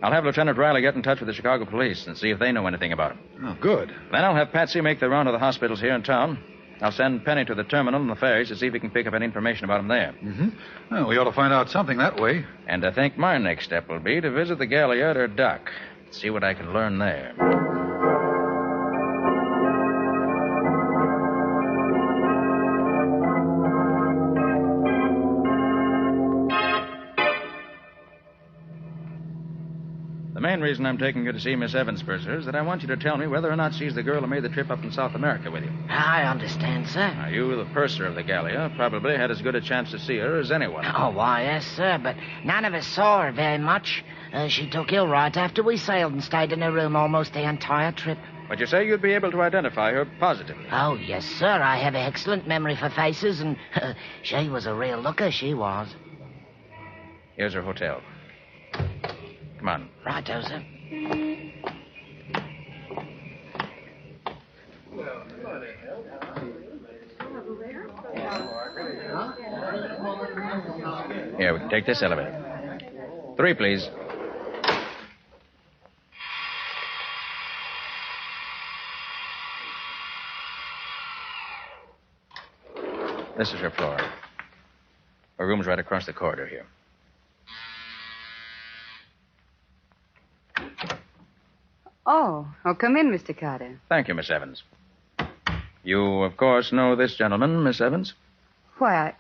I'll have Lieutenant Riley get in touch with the Chicago police and see if they know anything about him. Oh, good. Then I'll have Patsy make the round of the hospitals here in town. I'll send Penny to the terminal and the ferries to see if we can pick up any information about him there. Mm-hmm. Well, we ought to find out something that way. And I think my next step will be to visit the Galliard or dock. See what I can learn there. The main reason I'm taking you to see Miss Evans, Purser, is that I want you to tell me whether or not she's the girl who made the trip up in South America with you. I understand, sir. Now, you, the purser of the Gallia, probably had as good a chance to see her as anyone. Oh, why, yes, sir, but none of us saw her very much. She took ill right after we sailed and stayed in her room almost the entire trip. But you say you'd be able to identify her positively. Oh, yes, sir. I have an excellent memory for faces, and she was a real looker, she was. Here's her hotel. Come on. Righto, sir. Here, we can take this elevator. 3, please. This is her floor. Her room's right across the corridor here. Oh, come in, Mr. Carter. Thank you, Miss Evans. You, of course, know this gentleman, Miss Evans? Why,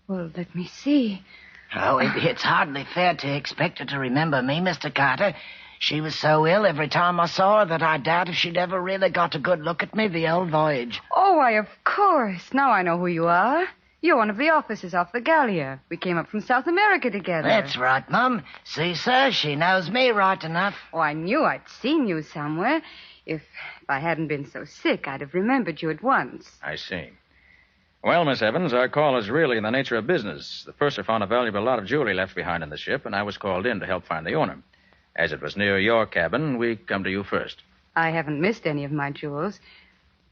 well, let me see. Oh, it's hardly fair to expect her to remember me, Mr. Carter. She was so ill every time I saw her that I doubt if she'd ever really got a good look at me the old voyage. Oh, why, of course. Now I know who you are. You're one of the officers off the Gallia. We came up from South America together. That's right, Mum. See, sir, she knows me right enough. Oh, I knew I'd seen you somewhere. If I hadn't been so sick, I'd have remembered you at once. I see. Well, Miss Evans, our call is really in the nature of business. The purser found a valuable lot of jewelry left behind in the ship, and I was called in to help find the owner. As it was near your cabin, we come to you first. I haven't missed any of my jewels,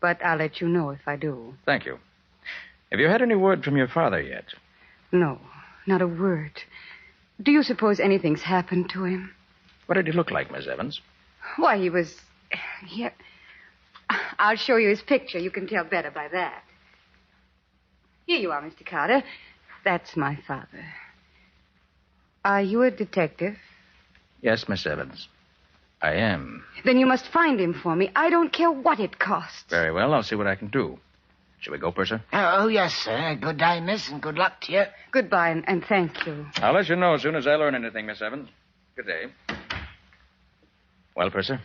but I'll let you know if I do. Thank you. Have you had any word from your father yet? No, not a word. Do you suppose anything's happened to him? What did he look like, Miss Evans? Why, he was... I'll show you his picture. You can tell better by that. Here you are, Mr. Carter. That's my father. Are you a detective? Yes, Miss Evans. I am. Then you must find him for me. I don't care what it costs. Very well. I'll see what I can do. Shall we go, Purser? Oh, yes, sir. Good day, miss, and good luck to you. Goodbye, and thank you. I'll let you know as soon as I learn anything, Miss Evans. Good day. Well, Purser,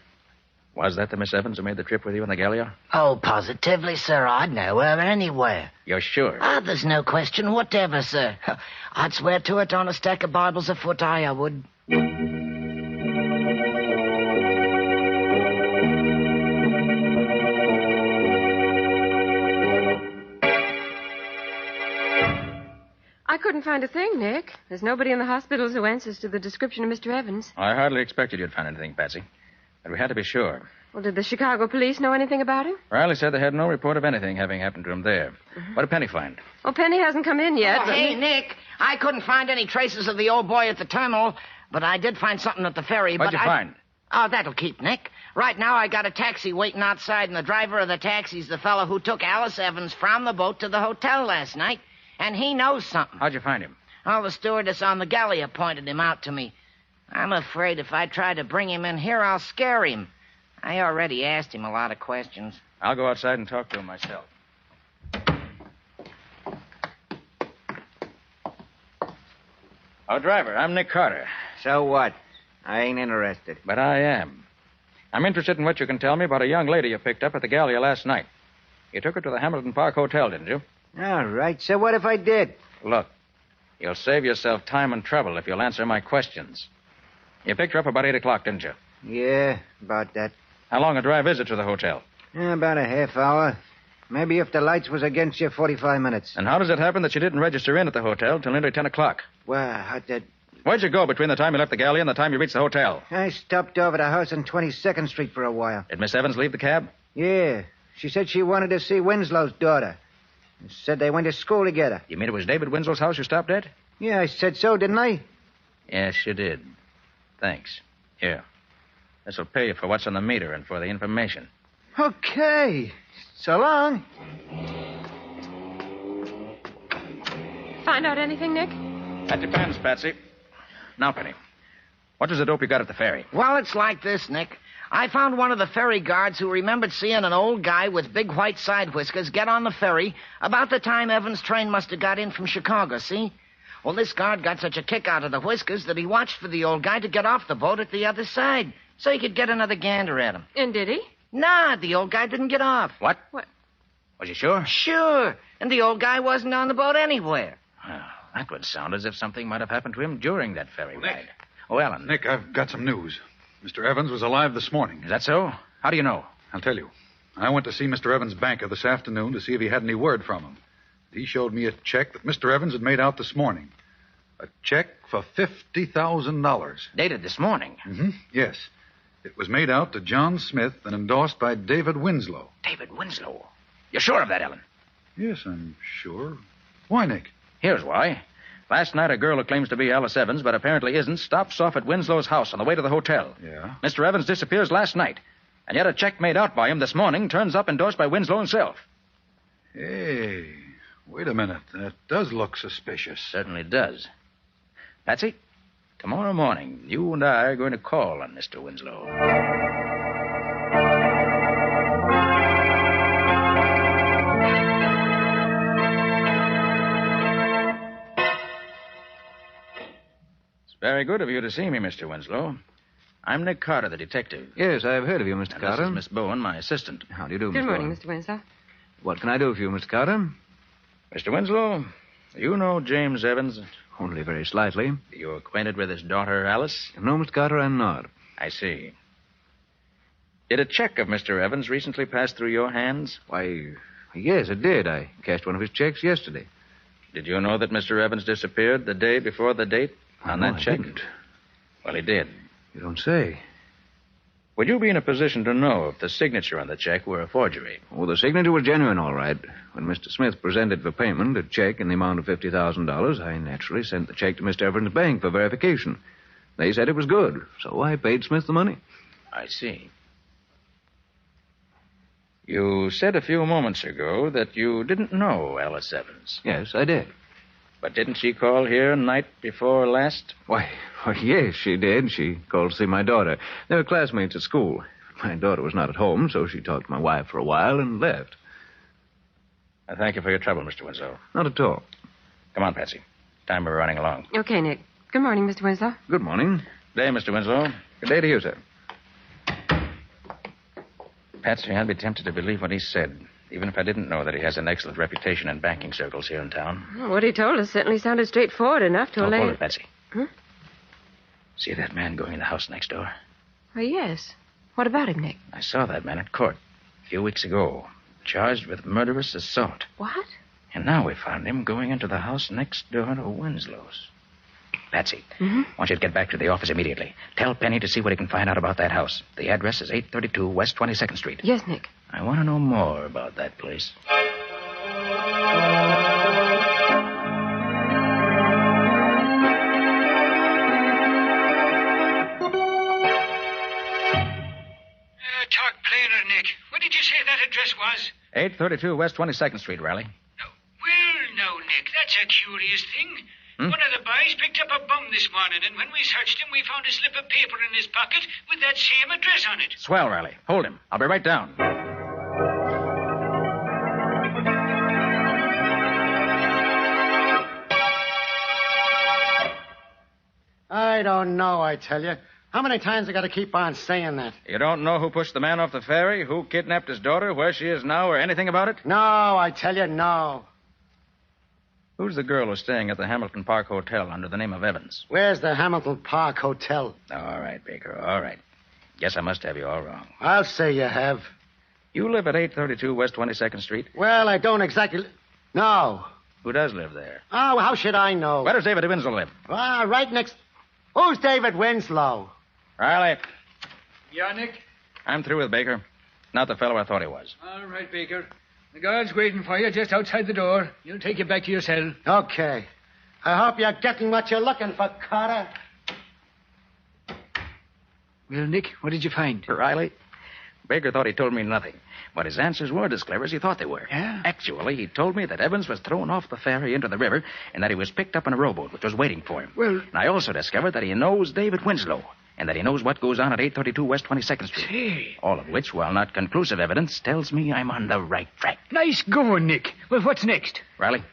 was that the Miss Evans who made the trip with you in the Gallia? Oh, positively, sir. I'd know her anywhere. You're sure? There's no question whatever, sir. I'd swear to it on a stack of Bibles afoot, I would. I couldn't find a thing, Nick. There's nobody in the hospitals who answers to the description of Mr. Evans. I hardly expected you'd find anything, Patsy. But we had to be sure. Well, did the Chicago police know anything about him? Riley said they had no report of anything having happened to him there. What did Penny find? Well, Penny hasn't come in yet. Oh, hey, Nick, I couldn't find any traces of the old boy at the terminal, but I did find something at the ferry. What'd you find? Oh, that'll keep, Nick. Right now, I got a taxi waiting outside, and the driver of the taxi's the fellow who took Alice Evans from the boat to the hotel last night, and he knows something. How'd you find him? Oh, the stewardess on the Gallia pointed him out to me. I'm afraid if I try to bring him in here, I'll scare him. I already asked him a lot of questions. I'll go outside and talk to him myself. Oh, driver, I'm Nick Carter. So what? I ain't interested. But I am. I'm interested in what you can tell me about a young lady you picked up at the Gallia last night. You took her to the Hamilton Park Hotel, didn't you? All right. So what if I did? Look, you'll save yourself time and trouble if you'll answer my questions. You picked her up about 8 o'clock, didn't you? Yeah, about that. How long a drive is it to the hotel? About a half hour. Maybe if the lights was against you, 45 minutes. And how does it happen that you didn't register in at the hotel till nearly 10 o'clock? Well, Where'd you go between the time you left the Gallia and the time you reached the hotel? I stopped over the house on 22nd Street for a while. Did Miss Evans leave the cab? Yeah. She said she wanted to see Winslow's daughter. Said they went to school together. You mean it was David Winslow's house you stopped at? Yeah, I said so, didn't I? Yes, you did. Thanks. Here. This'll pay you for what's on the meter and for the information. Okay. So long. Find out anything, Nick? That depends, Patsy. Now, Penny, what was the dope you got at the ferry? Well, it's like this, Nick. I found one of the ferry guards who remembered seeing an old guy with big white side whiskers get on the ferry about the time Evans' train must have got in from Chicago, see? Well, this guard got such a kick out of the whiskers that he watched for the old guy to get off the boat at the other side so he could get another gander at him. And did he? Nah, the old guy didn't get off. What? What? Was you sure? Sure. And the old guy wasn't on the boat anywhere. Well, that would sound as if something might have happened to him during that ferry ride. Oh, Ellen. Nick, I've got some news. Mr. Evans was alive this morning. Is that so? How do you know? I'll tell you. I went to see Mr. Evans' banker this afternoon to see if he had any word from him. He showed me a check that Mr. Evans had made out this morning. A check for $50,000. Dated this morning? Mm-hmm. Yes. It was made out to John Smith and endorsed by David Winslow. David Winslow? You're sure of that, Ellen? Yes, I'm sure. Why, Nick? Here's why. Last night, a girl who claims to be Alice Evans, but apparently isn't, stops off at Winslow's house on the way to the hotel. Yeah? Mr. Evans disappears last night, and yet a check made out by him this morning turns up endorsed by Winslow himself. Hey, wait a minute. That does look suspicious. Certainly does. Patsy, tomorrow morning, you and I are going to call on Mr. Winslow. Very good of you to see me, Mr. Winslow. I'm Nick Carter, the detective. Yes, I've heard of you, Mr. Carter. This is Miss Bowen, my assistant. How do you do, Good Miss morning, Bowen? Mr. Winslow. What can I do for you, Mr. Carter? Mr. Winslow, you know James Evans? Only very slightly. Are you acquainted with his daughter, Alice? No, Mr. Carter, I'm not. I see. Did a check of Mr. Evans recently pass through your hands? Why, yes, it did. I cashed one of his checks yesterday. Did you know that Mr. Evans disappeared the day before the date on that check? I didn't. Well, he did. You don't say. Would you be in a position to know if the signature on the check were a forgery? Well, the signature was genuine, all right. When Mr. Smith presented for payment a check in the amount of $50,000, I naturally sent the check to Mr. Evans' bank for verification. They said it was good, so I paid Smith the money. I see. You said a few moments ago that you didn't know Alice Evans. Yes, I did. But didn't she call here night before last? Why, yes, she did. She called to see my daughter. They were classmates at school. My daughter was not at home, so she talked to my wife for a while and left. I thank you for your trouble, Mr. Winslow. Not at all. Come on, Patsy. Time we're running along. Okay, Nick. Good morning, Mr. Winslow. Good morning. Good day, Mr. Winslow. Good day to you, sir. Patsy, I'd be tempted to believe what he said, even if I didn't know that he has an excellent reputation in banking circles here in town. Well, what he told us certainly sounded straightforward enough to allay... Hold it, Patsy. Huh? See that man going in the house next door? Well, yes. What about him, Nick? I saw that man at court a few weeks ago, charged with murderous assault. What? And now we found him going into the house next door to Winslow's. Patsy, Mm-hmm. I want you to get back to the office immediately. Tell Penny to see what he can find out about that house. The address is 832 West 22nd Street. Yes, Nick. I want to know more about that place. Talk plainer, Nick. What did you say that address was? 832 West 22nd Street, Riley. Well, now, Nick, that's a curious thing. One of the boys picked up a bum this morning, and when we searched him, we found a slip of paper in his pocket with that same address on it. Swell, Riley. Hold him. I'll be right down. I don't know, I tell you. How many times I got to keep on saying that? You don't know who pushed the man off the ferry, who kidnapped his daughter, where she is now, or anything about it? No, I tell you, no. Who's the girl who's staying at the Hamilton Park Hotel under the name of Evans? Where's the Hamilton Park Hotel? All right, Baker, all right. Guess I must have you all wrong. I'll say you have. You live at 832 West 22nd Street? Well, I don't exactly... No. Who does live there? Oh, how should I know? Where does David Winslow live? Right next... Who's David Winslow? Riley. Yeah, Nick? I'm through with Baker. Not the fellow I thought he was. All right, Baker. The guard's waiting for you just outside the door. He'll take you back to your cell. Okay. I hope you're getting what you're looking for, Carter. Well, Nick, what did you find? Riley, Baker thought he told me nothing. But his answers weren't as clever as he thought they were. Yeah? Actually, he told me that Evans was thrown off the ferry into the river and that he was picked up in a rowboat which was waiting for him. Well... And I also discovered that he knows David Winslow and that he knows what goes on at 832 West 22nd Street. Hey. All of which, while not conclusive evidence, tells me I'm on the right track. Nice going, Nick. Well, what's next? Riley,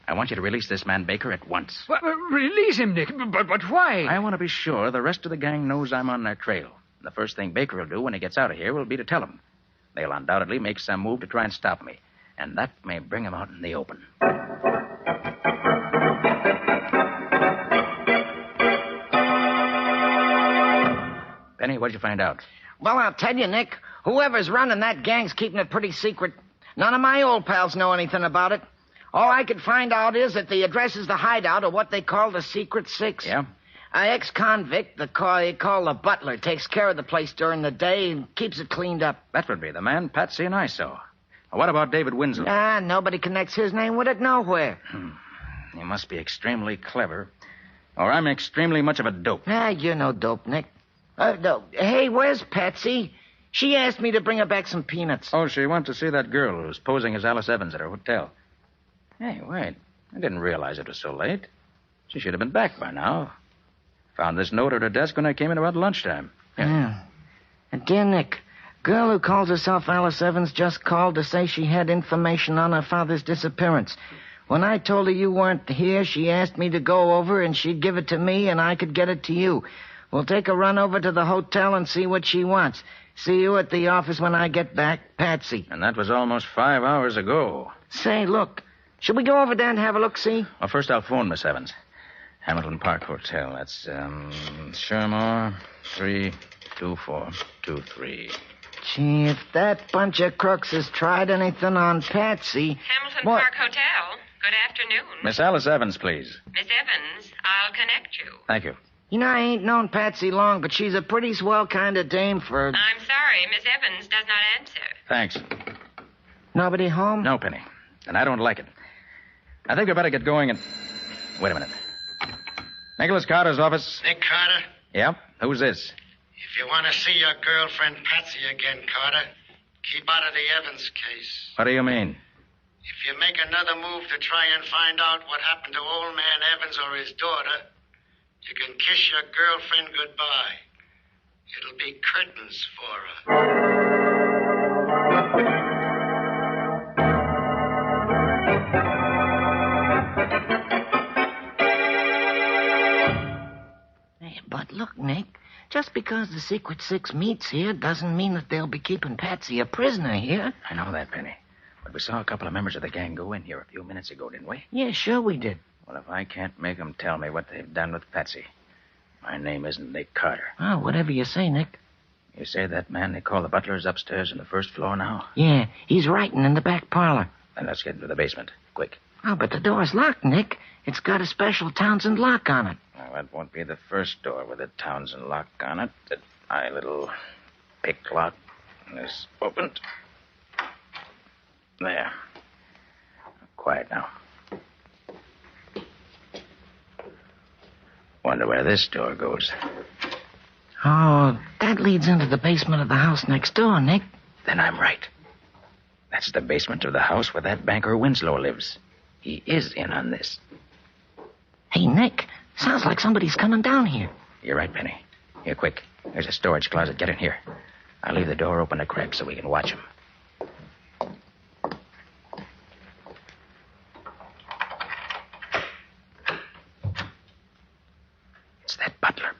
I want you to release this man Baker at once. What, release him, Nick. But why? I want to be sure the rest of the gang knows I'm on their trail. The first thing Baker will do when he gets out of here will be to tell them. They'll undoubtedly make some move to try and stop me. And that may bring him out in the open. Penny, what'd you find out? Well, I'll tell you, Nick. Whoever's running that gang's keeping it pretty secret. None of my old pals know anything about it. All I could find out is that the address is the hideout of what they call the Secret Six. Yeah? An ex-convict, they call the butler, takes care of the place during the day and keeps it cleaned up. That would be the man Patsy and I saw. What about David Winslow? Nobody connects his name with it nowhere. He must be extremely clever. Or I'm extremely much of a dope. You're no dope, Nick. No. Hey, where's Patsy? She asked me to bring her back some peanuts. Oh, she went to see that girl who's posing as Alice Evans at her hotel. Hey, wait. I didn't realize it was so late. She should have been back by now. Found this note at her desk when I came in about lunchtime. Yeah. And dear Nick, girl who calls herself Alice Evans just called to say she had information on her father's disappearance. When I told her you weren't here, she asked me to go over and she'd give it to me and I could get it to you. We'll take a run over to the hotel and see what she wants. See you at the office when I get back, Patsy. And that was almost 5 hours ago. Say, look, should we go over there and have a look-see? Well, first I'll phone Miss Evans. Hamilton Park Hotel. That's, Shermore, 32423. Gee, if that bunch of crooks has tried anything on Patsy... Hamilton Park Hotel. Good afternoon. Miss Alice Evans, please. Miss Evans, I'll connect you. Thank you. You know, I ain't known Patsy long, but she's a pretty swell kind of dame for... I'm sorry, Miss Evans does not answer. Thanks. Nobody home? No, Penny. And I don't like it. I think we better get going and... Wait a minute. Nicholas Carter's office. Nick Carter? Yeah? Who's this? If you want to see your girlfriend Patsy again, Carter, keep out of the Evans case. What do you mean? If you make another move to try and find out what happened to old man Evans or his daughter, you can kiss your girlfriend goodbye. It'll be curtains for her. But look, Nick, just because the Secret Six meets here doesn't mean that they'll be keeping Patsy a prisoner here. I know that, Penny. But we saw a couple of members of the gang go in here a few minutes ago, didn't we? Yeah, sure we did. Well, if I can't make them tell me what they've done with Patsy, my name isn't Nick Carter. Oh, whatever you say, Nick. You say that man they call the butler is upstairs on the first floor now? Yeah, he's writing in the back parlor. Then let's get into the basement. Quick. Oh, but the door's locked, Nick. It's got a special Townsend lock on it. Well, that won't be the first door with a Townsend lock on it. My little pick lock is opened. There. Quiet now. Wonder where this door goes. Oh, that leads into the basement of the house next door, Nick. Then I'm right. That's the basement of the house where that banker Winslow lives. He is in on this. Hey, Nick, sounds like somebody's coming down here. You're right, Penny. Here, quick. There's a storage closet. Get in here. I'll leave the door open a crack so we can watch him. It's that butler.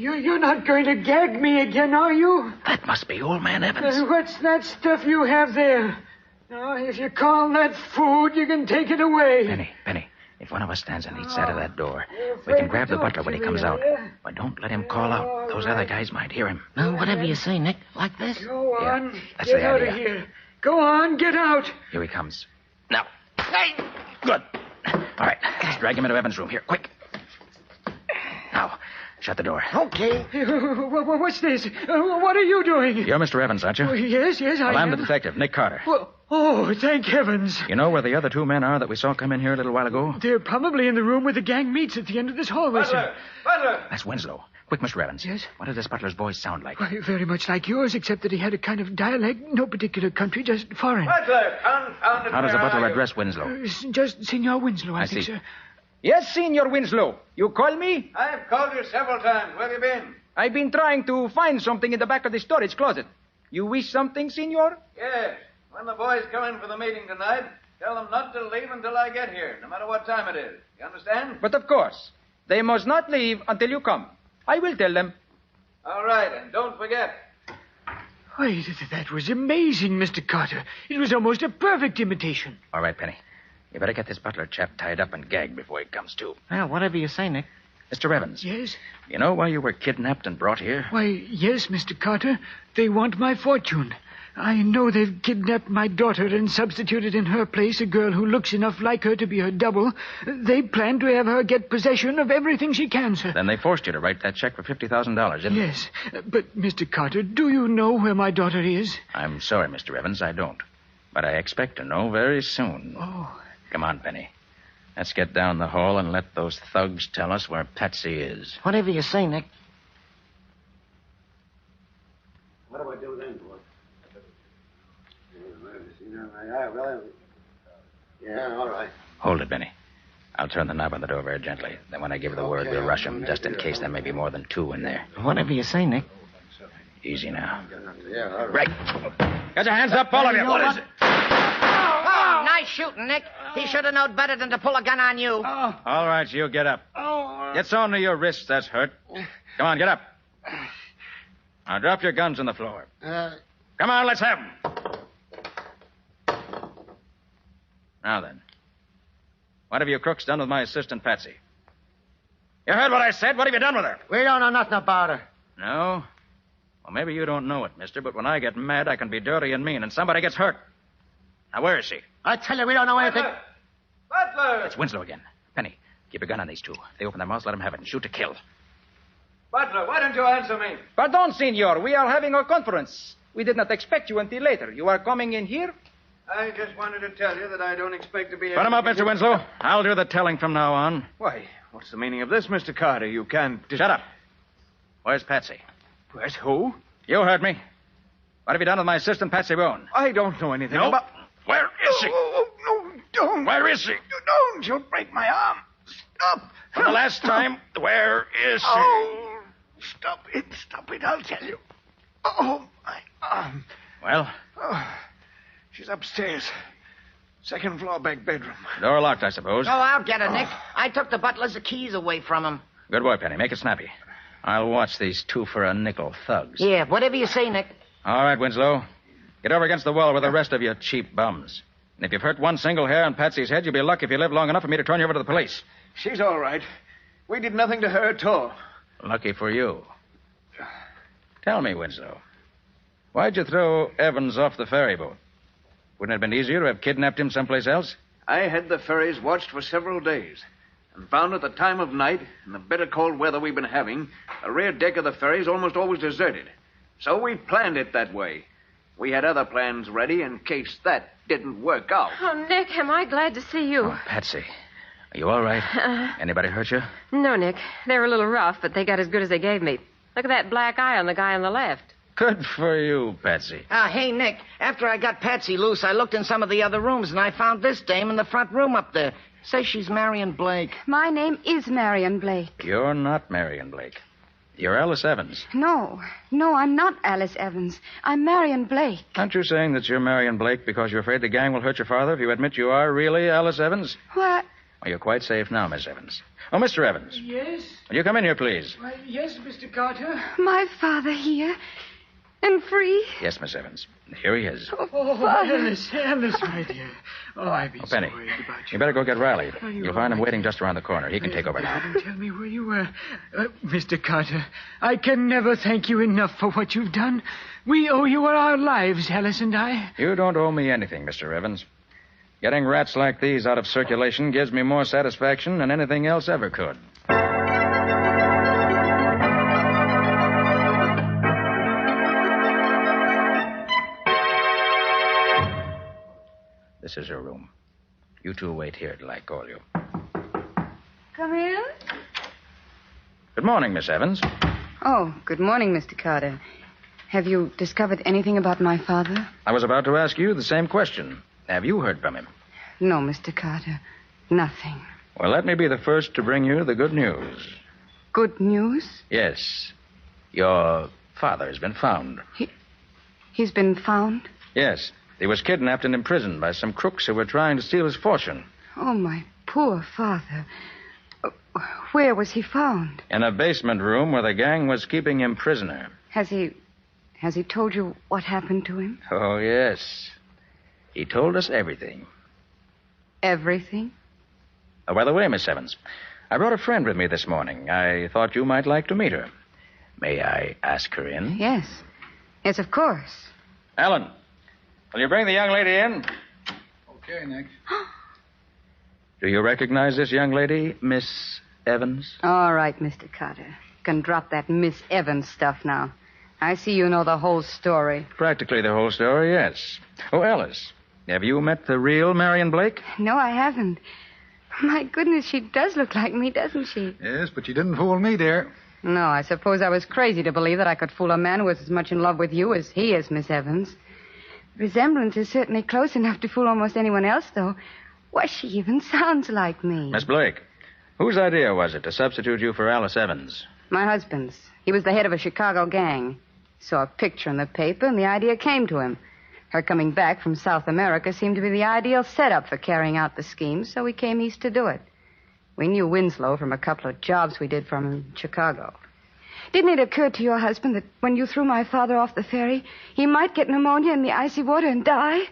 You're not going to gag me again, are you? That must be old man Evans. What's that stuff you have there? Now, if you call that food, you can take it away. Penny, if one of us stands on each side of that door, we can grab the butler when he comes out. But don't let him call out. Those other guys might hear him. No, whatever you say, Nick. Like this? Go on. That's Get the out idea. of here. Go on, get out. Here he comes. Now. Good. All right, let's drag him into Evans' room. Here, quick. Now, shut the door. Okay. What's this? What are you doing? You're Mr. Evans, aren't you? Oh, yes, I Well, I'm am. the detective, Nick Carter. Oh, thank heavens. You know where the other two men are that we saw come in here a little while ago? They're probably in the room where the gang meets at the end of this hallway, sir. Butler! That's Winslow. Quick, Mr. Evans. Yes? What did this butler's voice sound like? Why, very much like yours, except that he had a kind of dialect, no particular country, just foreign. Butler! Confound it. How does the where butler are you? address Winslow? Just Senor Winslow, I I think, see. sir. Yes, Senor Winslow. You call me? I've called you several times. Where have you been? I've been trying to find something in the back of the storage closet. You wish something, Senor? Yes. When the boys come in for the meeting tonight, tell them not to leave until I get here, no matter what time it is. You understand? But of course, they must not leave until you come. I will tell them. All right, and don't forget. Why, that was amazing, Mr. Carter. It was almost a perfect imitation. All right, Penny. You better get this butler chap tied up and gagged before he comes to. Well, whatever you say, Nick. Mr. Evans. Yes? You know why you were kidnapped and brought here? Why, yes, Mr. Carter. They want my fortune. I know they've kidnapped my daughter and substituted in her place a girl who looks enough like her to be her double. They plan to have her get possession of everything she can, sir. Then they forced you to write that check for $50,000, didn't they? Yes, but, Mr. Carter, do you know where my daughter is? I'm sorry, Mr. Evans, I don't. But I expect to know very soon. Oh. Come on, Penny. Let's get down the hall and let those thugs tell us where Patsy is. Whatever you say, Nick. What do I do then, boy? Yeah, all right. Hold it, Benny. I'll turn the knob on the door very gently. Then when I give the word, we'll rush them, just in case there may be more than two in there. Whatever you say, Nick. Easy now. Yeah, all right. Get your hands up, all of you. What is it? Oh, nice shooting, Nick. He should have known better than to pull a gun on you. All right, you get up. Get sewn to your wrists, that's hurt. Come on, get up. Now drop your guns on the floor. Come on, let's have 'em. Now then. What have you crooks done with my assistant, Patsy? You heard what I said. What have you done with her? We don't know nothing about her. No? Well, maybe you don't know it, mister, but when I get mad, I can be dirty and mean, and somebody gets hurt. Now, where is she? I tell you, we don't know anything. Butler! It's Winslow again. Penny, keep a gun on these two. If they open their mouths, let them have it, and shoot to kill. Butler, why don't you answer me? Pardon, Senor. We are having a conference. We did not expect you until later. You are coming in here? I just wanted to tell you that I don't expect to be... Put him up, Mr. Winslow. I'll do the telling from now on. Why, what's the meaning of this, Mr. Carter? You can't... Shut up. Where's Patsy? Where's who? You heard me. What have you done with my assistant, Patsy Boone? I don't know anything No? about... Where is she? No, don't. Where is she? Don't. You'll break my arm. Stop. For the last time, where is she? Oh, stop it. Stop it, I'll tell you. Oh, my arm. Well? Oh, she's upstairs. Second floor, back bedroom. Door locked, I suppose. Oh, I'll get her, Nick. I took the butler's keys away from him. Good boy, Penny. Make it snappy. I'll watch these two for a nickel thugs. Yeah, whatever you say, Nick. All right, Winslow. Get over against the wall with the rest of you cheap bums. And if you've hurt one single hair on Patsy's head, you'll be lucky if you live long enough for me to turn you over to the police. She's all right. We did nothing to her at all. Lucky for you. Tell me, Winslow, why'd you throw Evans off the ferry boat? Wouldn't it have been easier to have kidnapped him someplace else? I had the ferries watched for several days and found at the time of night, in the bitter cold weather we've been having, the rear deck of the ferry's almost always deserted. So we planned it that way. We had other plans ready in case that didn't work out. Oh, Nick, am I glad to see you. Oh, Patsy, are you all right? Anybody hurt you? No, Nick. They were a little rough, but they got as good as they gave me. Look at that black eye on the guy on the left. Good for you, Patsy. Hey, Nick, after I got Patsy loose, I looked in some of the other rooms, and I found this dame in the front room up there. Says she's Marion Blake. My name is Marion Blake. You're not Marion Blake. You're Alice Evans. No, I'm not Alice Evans. I'm Marion Blake. Aren't you saying that you're Marion Blake because you're afraid the gang will hurt your father if you admit you are really Alice Evans? Why, Oh, you're quite safe now, Miss Evans. Oh, Mr. Evans. Yes? Will you come in here, please? Why, yes, Mr. Carter. My father here. And free. Yes, Miss Evans. Here he is. Oh, Father. Alice, my dear. Oh, I've been Penny, so worried about you. you better go get Riley. Are you You'll find him all right? waiting just around the corner. He can take over now. Don't tell me where you were. Mr. Carter, I can never thank you enough for what you've done. We owe you our lives, Alice and I. You don't owe me anything, Mr. Evans. Getting rats like these out of circulation gives me more satisfaction than anything else ever could. This is your room. You two wait here till I call you. Come in. Good morning, Miss Evans. Oh, good morning, Mr. Carter. Have you discovered anything about my father? I was about to ask you the same question. Have you heard from him? No, Mr. Carter. Nothing. Well, let me be the first to bring you the good news. Good news? Yes. Your father has been found. He's been found? Yes. He was kidnapped and imprisoned by some crooks who were trying to steal his fortune. Oh, my poor father. Where was he found? In a basement room where the gang was keeping him prisoner. Has he told you what happened to him? Oh, yes. He told us everything. Everything? Oh, by the way, Miss Evans, I brought a friend with me this morning. I thought you might like to meet her. May I ask her in? Yes. Yes, of course. Alan, will you bring the young lady in? Okay, Nick. Do you recognize this young lady, Miss Evans? All right, Mr. Carter. You can drop that Miss Evans stuff now. I see you know the whole story. Practically the whole story, yes. Oh, Alice, have you met the real Marion Blake? No, I haven't. My goodness, she does look like me, doesn't she? Yes, but you didn't fool me, dear. No, I suppose I was crazy to believe that I could fool a man who was as much in love with you as he is, Miss Evans. Resemblance is certainly close enough to fool almost anyone else, though. Why, she even sounds like me. Miss Blake, whose idea was it to substitute you for Alice Evans? My husband's. He was the head of a Chicago gang. Saw a picture in the paper, and the idea came to him. Her coming back from South America seemed to be the ideal setup for carrying out the scheme, so we came east to do it. We knew Winslow from a couple of jobs we did for him in Chicago. Didn't it occur to your husband that when you threw my father off the ferry, he might get pneumonia in the icy water and die?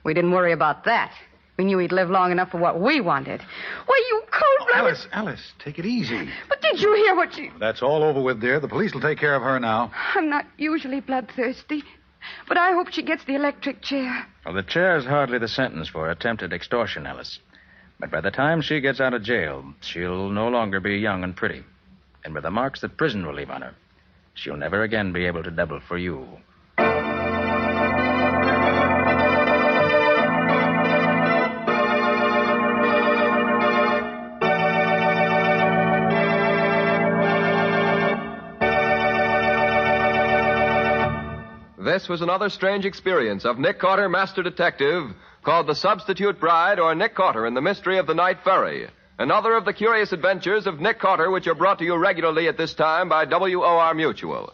We didn't worry about that. We knew he'd live long enough for what we wanted. Why, you cold-blooded... Alice, take it easy. But did you hear what she... That's all over with, dear. The police will take care of her now. I'm not usually bloodthirsty, but I hope she gets the electric chair. Well, the chair's hardly the sentence for attempted extortion, Alice. But by the time she gets out of jail, she'll no longer be young and pretty. And with the marks that prison will leave on her, she'll never again be able to double for you. This was another strange experience of Nick Carter, Master Detective, called The Substitute Bride, or Nick Carter and the Mystery of the Night Ferry. Another of the curious adventures of Nick Carter, which are brought to you regularly at this time by WOR Mutual.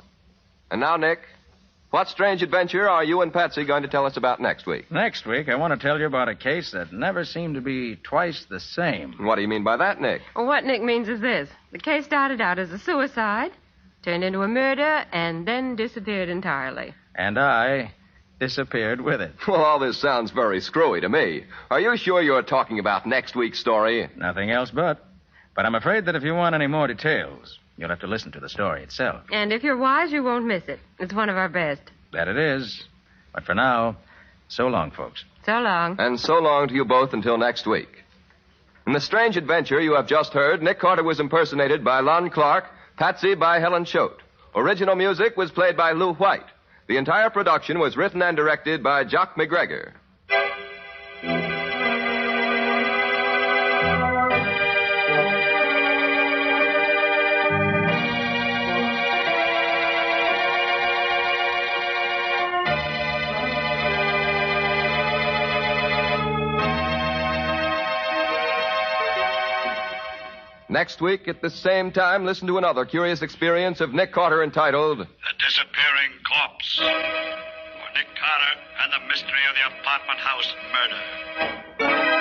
And now, Nick, what strange adventure are you and Patsy going to tell us about next week? Next week, I want to tell you about a case that never seemed to be twice the same. What do you mean by that, Nick? Well, what Nick means is this. The case started out as a suicide, turned into a murder, and then disappeared entirely. And I disappeared with it. Well, all this sounds very screwy to me. Are you sure you're talking about next week's story? Nothing else but. But I'm afraid that if you want any more details, you'll have to listen to the story itself. And if you're wise, you won't miss it. It's one of our best. That it is. But for now, so long, folks. So long. And so long to you both until next week. In the strange adventure you have just heard, Nick Carter was impersonated by Lon Clark, Patsy by Helen Choate. Original music was played by Lou White. The entire production was written and directed by Jock McGregor. Next week, at the same time, listen to another curious experience of Nick Carter entitled The Disappearing Corpse, or Nick Carter and the Mystery of the Apartment House Murder.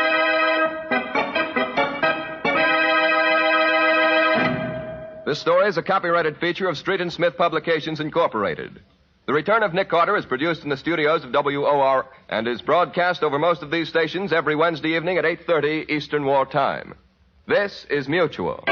This story is a copyrighted feature of Street and Smith Publications, Incorporated. The Return of Nick Carter is produced in the studios of WOR and is broadcast over most of these stations every Wednesday evening at 8:30 Eastern War Time. This is Mutual.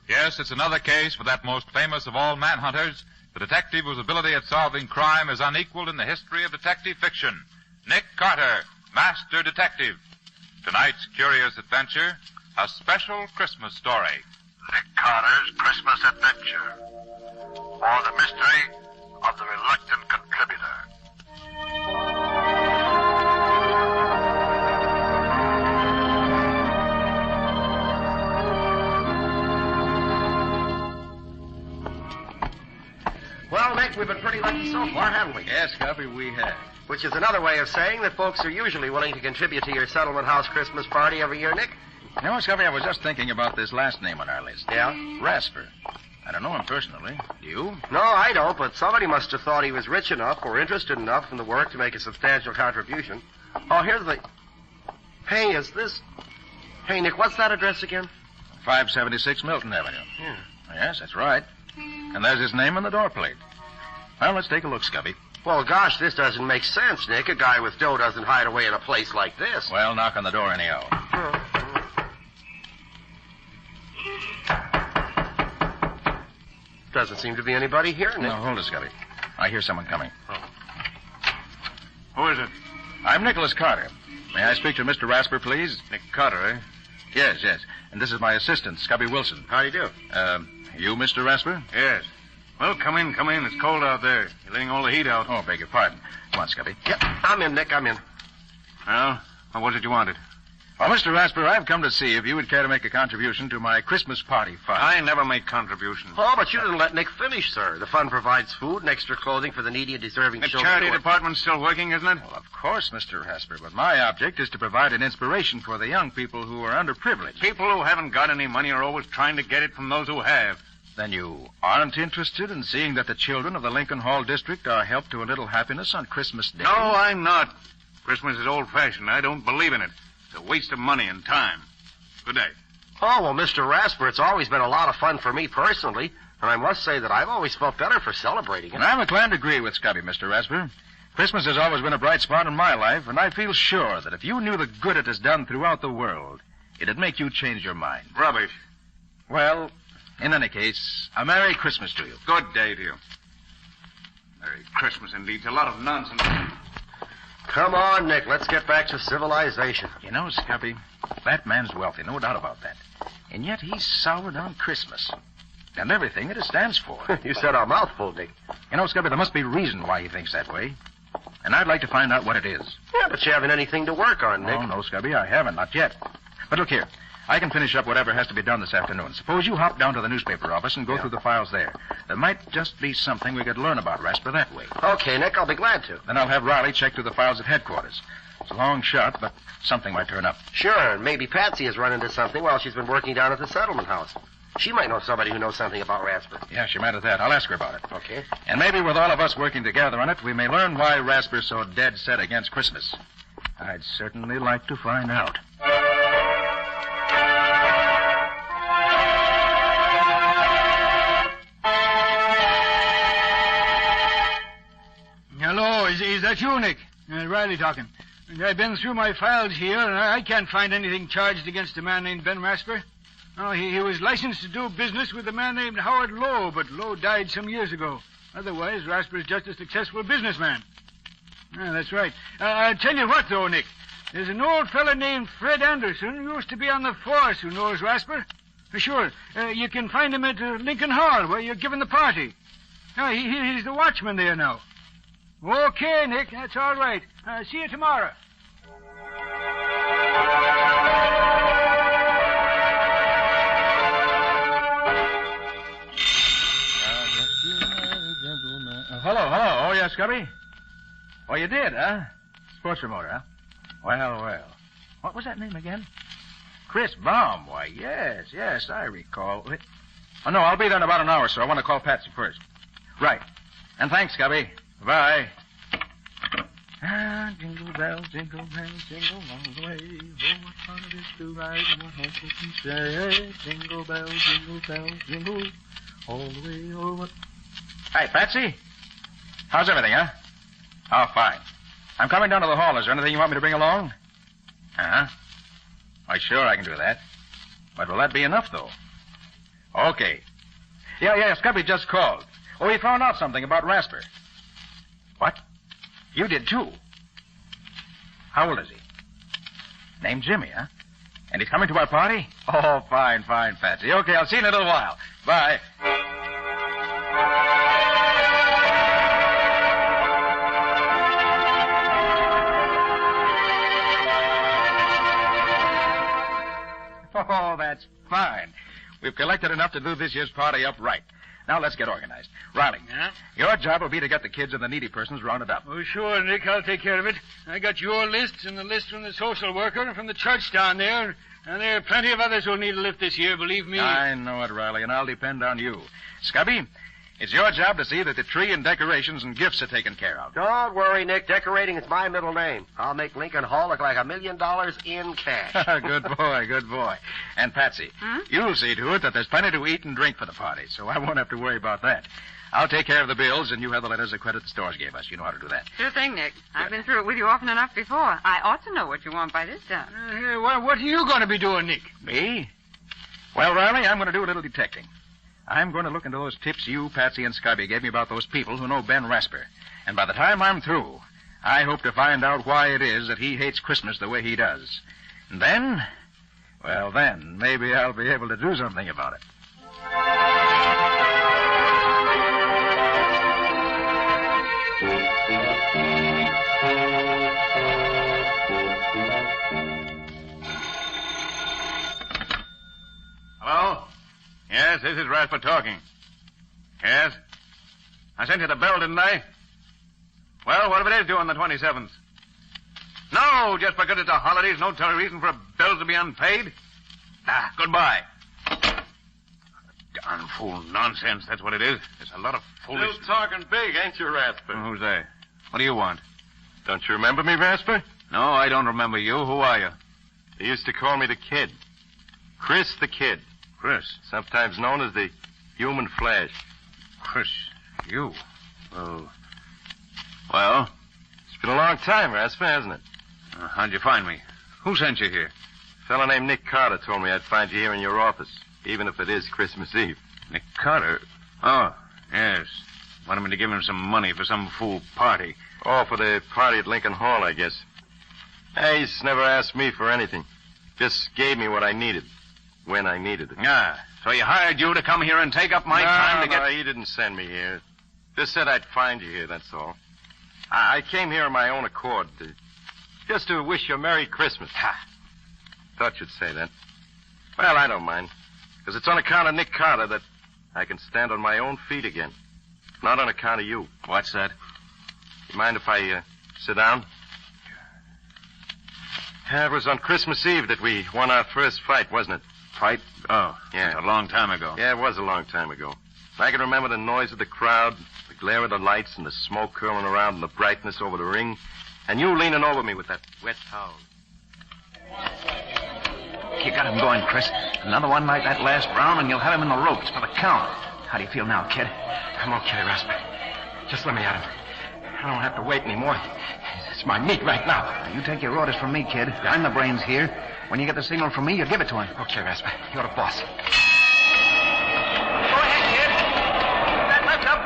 Yes, it's another case for that most famous of all manhunters, the detective whose ability at solving crime is unequaled in the history of detective fiction, Nick Carter, Master Detective. Tonight's curious adventure, a special Christmas story. Nick Carter's Christmas Adventure, or the mystery of the reluctant contributor. Well, Nick, we've been pretty lucky so far, haven't we? Yes, Guppy, we have. Which is another way of saying that folks are usually willing to contribute to your settlement house Christmas party every year, Nick. You know, Guppy, I was just thinking about this last name on our list. Yeah? Rasper. I don't know him personally. Do you? No, I don't, but somebody must have thought he was rich enough or interested enough in the work to make a substantial contribution. Oh, here's the... Hey, is this... Hey, Nick, what's that address again? 576 Milton Avenue. Yeah. Yes, that's right. And there's his name on the door plate. Well, let's take a look, Scubby. Well, gosh, this doesn't make sense, Nick. A guy with dough doesn't hide away in a place like this. Well, knock on the door anyhow. Doesn't seem to be anybody here, Nick. No, hold it, Scubby. I hear someone coming. Oh. Who is it? I'm Nicholas Carter. May I speak to Mr. Rasper, please? Nick Carter, eh? Yes, yes. And this is my assistant, Scubby Wilson. How do you do? You, Mr. Rasper? Yes. Well, come in. It's cold out there. You're letting all the heat out. Oh, beg your pardon. Come on, Scubby. Yep, I'm in, Nick. I'm in. Well, what was it you wanted? Well, Mr. Rasper, I've come to see if you would care to make a contribution to my Christmas party fund. I never make contributions. Oh, but you didn't let Nick finish, sir. The fund provides food and extra clothing for the needy and deserving The children. charity department's still working, isn't it? Well, of course, Mr. Rasper, but my object is to provide an inspiration for the young people who are underprivileged. People who haven't got any money are always trying to get it from those who have. Then you aren't interested in seeing that the children of the Lincoln Hall district are helped to a little happiness on Christmas Day? No, I'm not. Christmas is old-fashioned. I don't believe in it. It's a waste of money and time. Good day. Oh, well, Mr. Rasper, it's always been a lot of fun for me personally, and I must say that I've always felt better for celebrating it. And I'm inclined to agree with Scubby, Mr. Rasper. Christmas has always been a bright spot in my life, and I feel sure that if you knew the good it has done throughout the world, it'd make you change your mind. Rubbish. Well, in any case, a Merry Christmas to you. Good day to you. Merry Christmas, indeed. It's a lot of nonsense. Come on, Nick. Let's get back to civilization. You know, Scubby, that man's wealthy, no doubt about that. And yet he's soured on Christmas. And everything that it stands for. You said a mouthful, Nick. You know, Scubby, there must be a reason why he thinks that way. And I'd like to find out what it is. Yeah, but you haven't anything to work on, Nick. Oh, no, Scubby, I haven't. Not yet. But look here. I can finish up whatever has to be done this afternoon. Suppose you hop down to the newspaper office and go through the files there. There might just be something we could learn about Rasper that way. Okay, Nick, I'll be glad to. Then I'll have Riley check through the files at headquarters. It's a long shot, but something might turn up. Sure, and maybe Patsy has run into something while she's been working down at the settlement house. She might know somebody who knows something about Rasper. Yeah, she might have that. I'll ask her about it. Okay. And maybe with all of us working together on it, we may learn why Rasper's so dead set against Christmas. I'd certainly like to find out. Hello, is that you, Nick? Riley talking. I've been through my files here, and I can't find anything charged against a man named Ben Rasper. Oh, he was licensed to do business with a man named Howard Lowe, but Lowe died some years ago. Otherwise, Rasper's just a successful businessman. Yeah, that's right. I'll tell you what, though, Nick. There's an old fella named Fred Anderson who used to be on the force who knows Rasper. Sure. You can find him at Lincoln Hall, where you're giving the party. He's the watchman there now. Okay, Nick, that's all right. See you tomorrow. Hello. Oh, yes, Scubby? Oh, you did, huh? Sports remoter, huh? Well, well. What was that name again? Chris Baum. Why, yes, I recall. Oh, no, I'll be there in about an hour, so I want to call Patsy first. Right. And thanks, Scubby. Bye. Jingle bells, jingle all the way. Oh, what fun it is to ride in a horse open sleigh. Jingle bells, jingle all the way. Oh, what... Hi, Patsy. How's everything, huh? Oh, fine. I'm coming down to the hall. Is there anything you want me to bring along? Uh-huh. Why, sure, I can do that. But will that be enough, though? Okay. Yeah, Scubby just called. Oh, he found out something about Rasper. What? You did, too? How old is he? Named Jimmy, huh? And he's coming to our party? Oh, fine, Patsy. Okay, I'll see you in a little while. Bye. Oh, that's fine. We've collected enough to do this year's party up right. Now let's get organized. Riley, your job will be to get the kids and the needy persons rounded up. Oh, sure, Nick. I'll take care of it. I got your list and the list from the social worker and from the church down there. And there are plenty of others who'll need a lift this year, believe me. I know it, Riley, and I'll depend on you. Scubby, it's your job to see that the tree and decorations and gifts are taken care of. Don't worry, Nick. Decorating is my middle name. I'll make Lincoln Hall look like $1 million in cash. Good boy. And Patsy, you'll see to it that there's plenty to eat and drink for the party, so I won't have to worry about that. I'll take care of the bills, and you have the letters of credit the stores gave us. You know how to do that. Sure thing, Nick. I've been through it with you often enough before. I ought to know what you want by this time. What are you going to be doing, Nick? Me? Well, Riley, I'm going to do a little detecting. I'm going to look into those tips you, Patsy, and Scubby gave me about those people who know Ben Rasper. And by the time I'm through, I hope to find out why it is that he hates Christmas the way he does. And then, well, then, maybe I'll be able to do something about it. Hello? Yes, this is Rasper talking. Yes? I sent you the bill, didn't I? Well, what if it is due on the 27th? No, just because it's a holiday is no reason for bills to be unpaid. Goodbye. Darn fool nonsense, that's what it is. There's a lot of foolish... Still talking big, ain't you, Rasper? Who's that? What do you want? Don't you remember me, Rasper? No, I don't remember you. Who are you? They used to call me the Kid. Chris the Kid. Chris? Sometimes known as the Human Flash. Chris, you? Oh. Well, it's been a long time, Rasper, hasn't it? How'd you find me? Who sent you here? A fellow named Nick Carter told me I'd find you here in your office, even if it is Christmas Eve. Nick Carter? Oh, yes. Wanted me to give him some money for some fool party. Oh, for the party at Lincoln Hall, I guess. He's never asked me for anything. Just gave me what I needed. When I needed it. So he hired you to come here and take up my time to get... No, he didn't send me here. Just said I'd find you here, that's all. I came here of my own accord, just to wish you a Merry Christmas. Thought you'd say that. Well, I don't mind, because it's on account of Nick Carter that I can stand on my own feet again. Not on account of you. What's that? You mind if I sit down? It was on Christmas Eve that we won our first fight, wasn't it? Fight? Oh, yeah. It was a long time ago. Yeah, it was a long time ago. I can remember the noise of the crowd, the glare of the lights, and the smoke curling around and the brightness over the ring, and you leaning over me with that wet towel. You got him going, Chris. Another one like that last round, and you'll have him in the ropes for the count. How do you feel now, kid? I'm okay, Rasper. Just let me at him. I don't have to wait anymore. It's my meat right now. You take your orders from me, kid. I'm the brains here. When you get the signal from me, you give it to him. Okay, Rasper. You're the boss. Go ahead, kid. Keep that left up.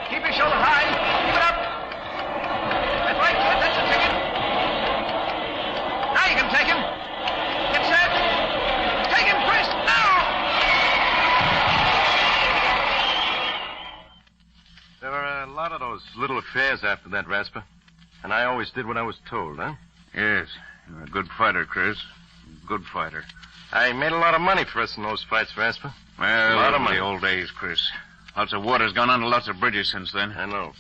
Keep your shoulder high. Keep it up. That's right, kid. That's the ticket. Now you can take him. Get set. Take him, Chris. Now! There were a lot of those little affairs after that, Rasper. And I always did what I was told, huh? Yes. You're a good fighter, Chris. Good fighter. I made a lot of money for us in those fights, Rasper. Well, a lot of money. The old days, Chris. Lots of water's gone under lots of bridges since then. I know.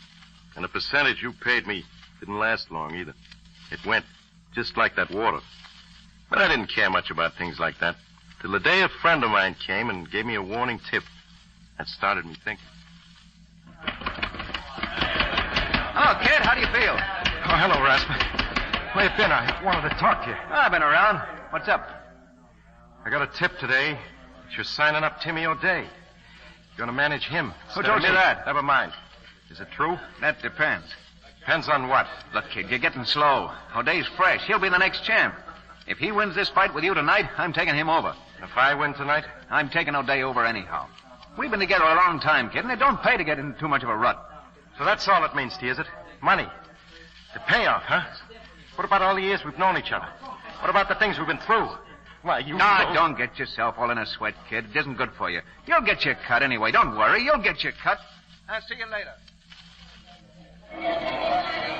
And the percentage you paid me Didn't last long either. It went just like that water. But I didn't care much about things like that. Till the day a friend of mine came and gave me a warning tip. That started me thinking. Hello, kid. How do you feel? Oh, hello, Rasper. Where you been? I wanted to talk to you. I've been around. What's up? I got a tip today that you're signing up Timmy O'Day. You're going to manage him. Who told you that? Never mind. Is it true? That depends. Depends on what? Look, kid, you're getting slow. O'Day's fresh. He'll be the next champ. If he wins this fight with you tonight, I'm taking him over. If I win tonight? I'm taking O'Day over anyhow. We've been together a long time, kid, and it don't pay to get in too much of a rut. So that's all it means to you, is it? Money. The payoff, huh? What about all the years we've known each other? What about the things we've been through? Why, you... No, don't get yourself all in a sweat, kid. It isn't good for you. You'll get your cut anyway. Don't worry. You'll get your cut. I'll see you later.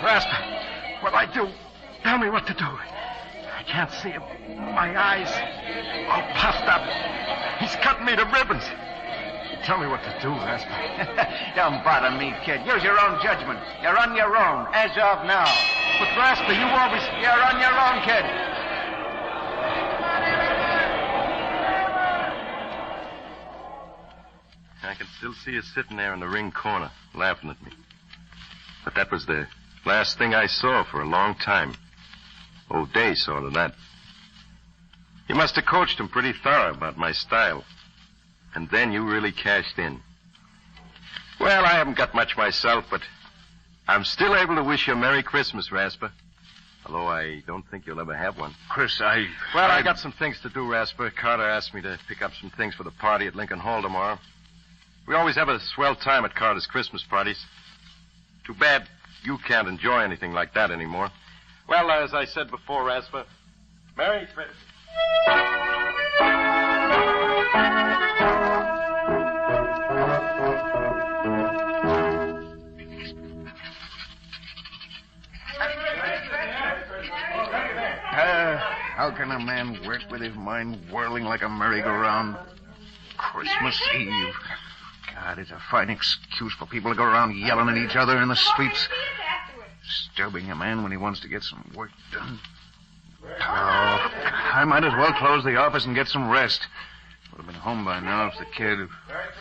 Rasper, what I do? Tell me what to do. I can't see him. My eyes all puffed up. He's cutting me to ribbons. Tell me what to do, Rasper. Don't bother me, kid. Use your own judgment. You're on your own, as of now. But, Rasper, you always... You're on your own, kid. I can still see you sitting there in the ring corner, laughing at me. But that was the last thing I saw for a long time. O'Day saw to that. You must have coached him pretty thorough about my style. And then you really cashed in. Well, I haven't got much myself, but I'm still able to wish you a Merry Christmas, Rasper. Although I don't think you'll ever have one. Chris, I got some things to do, Rasper. Carter asked me to pick up some things for the party at Lincoln Hall tomorrow. We always have a swell time at Carter's Christmas parties. Too bad you can't enjoy anything like that anymore. Well, as I said before, Rasper, Merry Christmas. How can a man work with his mind whirling like a merry-go-round? Christmas Eve. God, it's a fine excuse for people to go around yelling at each other in the streets. Disturbing a man when he wants to get some work done. Oh, I might as well close the office and get some rest. Would have been home by now if the kid,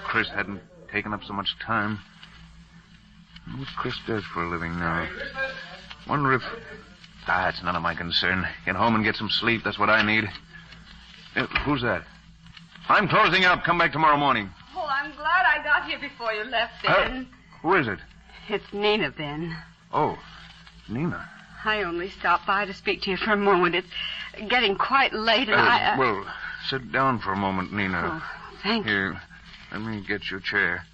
Chris, hadn't taken up so much time. What Chris does for a living now. Wonder if... it's none of my concern. Get home and get some sleep. That's what I need. Who's that? I'm closing up. Come back tomorrow morning. Oh, I'm glad I got here before you left, Ben. Who is it? It's Nina, Ben. Oh, Nina. I only stopped by to speak to you for a moment. It's getting quite late, and Well, sit down for a moment, Nina. Oh, thank you. Here, let me get your chair.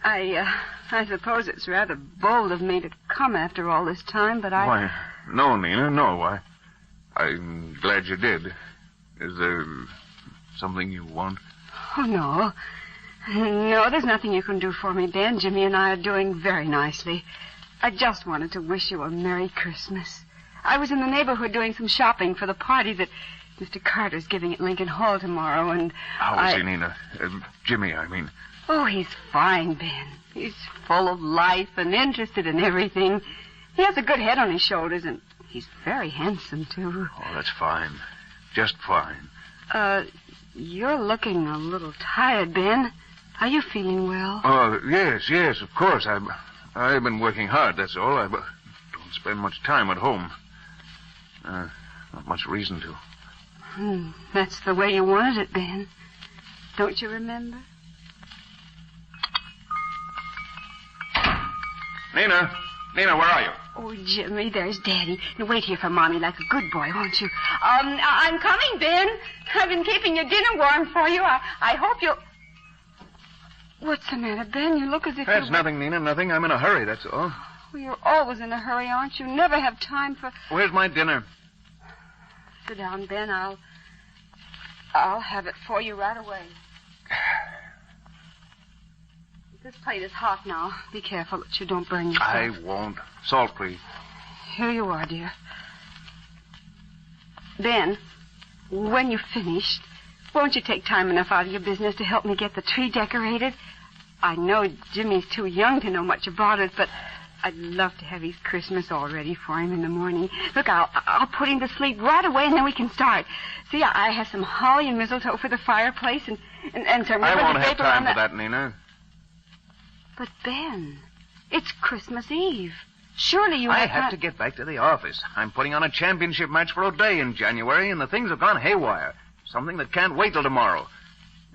I suppose it's rather bold of me to come after all this time, but Why, no, Nina, no. I'm glad you did. Is there something you want? Oh, no. No, there's nothing you can do for me, Ben. Jimmy and I are doing very nicely. I just wanted to wish you a Merry Christmas. I was in the neighborhood doing some shopping for the party that Mr. Carter's giving at Lincoln Hall tomorrow, and How is he, Nina? Jimmy, I mean. Oh, he's fine, Ben. He's full of life and interested in everything. He has a good head on his shoulders, and he's very handsome, too. Oh, that's fine. Just fine. You're looking a little tired, Ben. Are you feeling well? Oh, yes, of course. I've been working hard, that's all. I don't spend much time at home. Not much reason to. That's the way you wanted it, Ben. Don't you remember? Nina, where are you? Oh, Jimmy, there's Daddy. Now, wait here for Mommy like a good boy, won't you? I'm coming, Ben. I've been keeping your dinner warm for you. I hope you'll... What's the matter, Ben? You look as if That's nothing, Nina, nothing. I'm in a hurry, that's all. Well, you're always in a hurry, aren't you? Never have time for... Where's my dinner? Sit down, Ben. I'll have it for you right away. This plate is hot now. Be careful that you don't burn yourself. I won't. Salt, please. Here you are, dear. Ben, when you've finished, won't you take time enough out of your business to help me get the tree decorated? I know Jimmy's too young to know much about it, but I'd love to have his Christmas all ready for him in the morning. Look, I'll put him to sleep right away, and then we can start. See, I have some holly and mistletoe for the fireplace, and some I ribbon won't and have paper time on for that, Nina. But, Ben, it's Christmas Eve. Surely you I have have to get back to the office. I'm putting on a championship match for O'Day in January, and the things have gone haywire. Something that can't wait till tomorrow.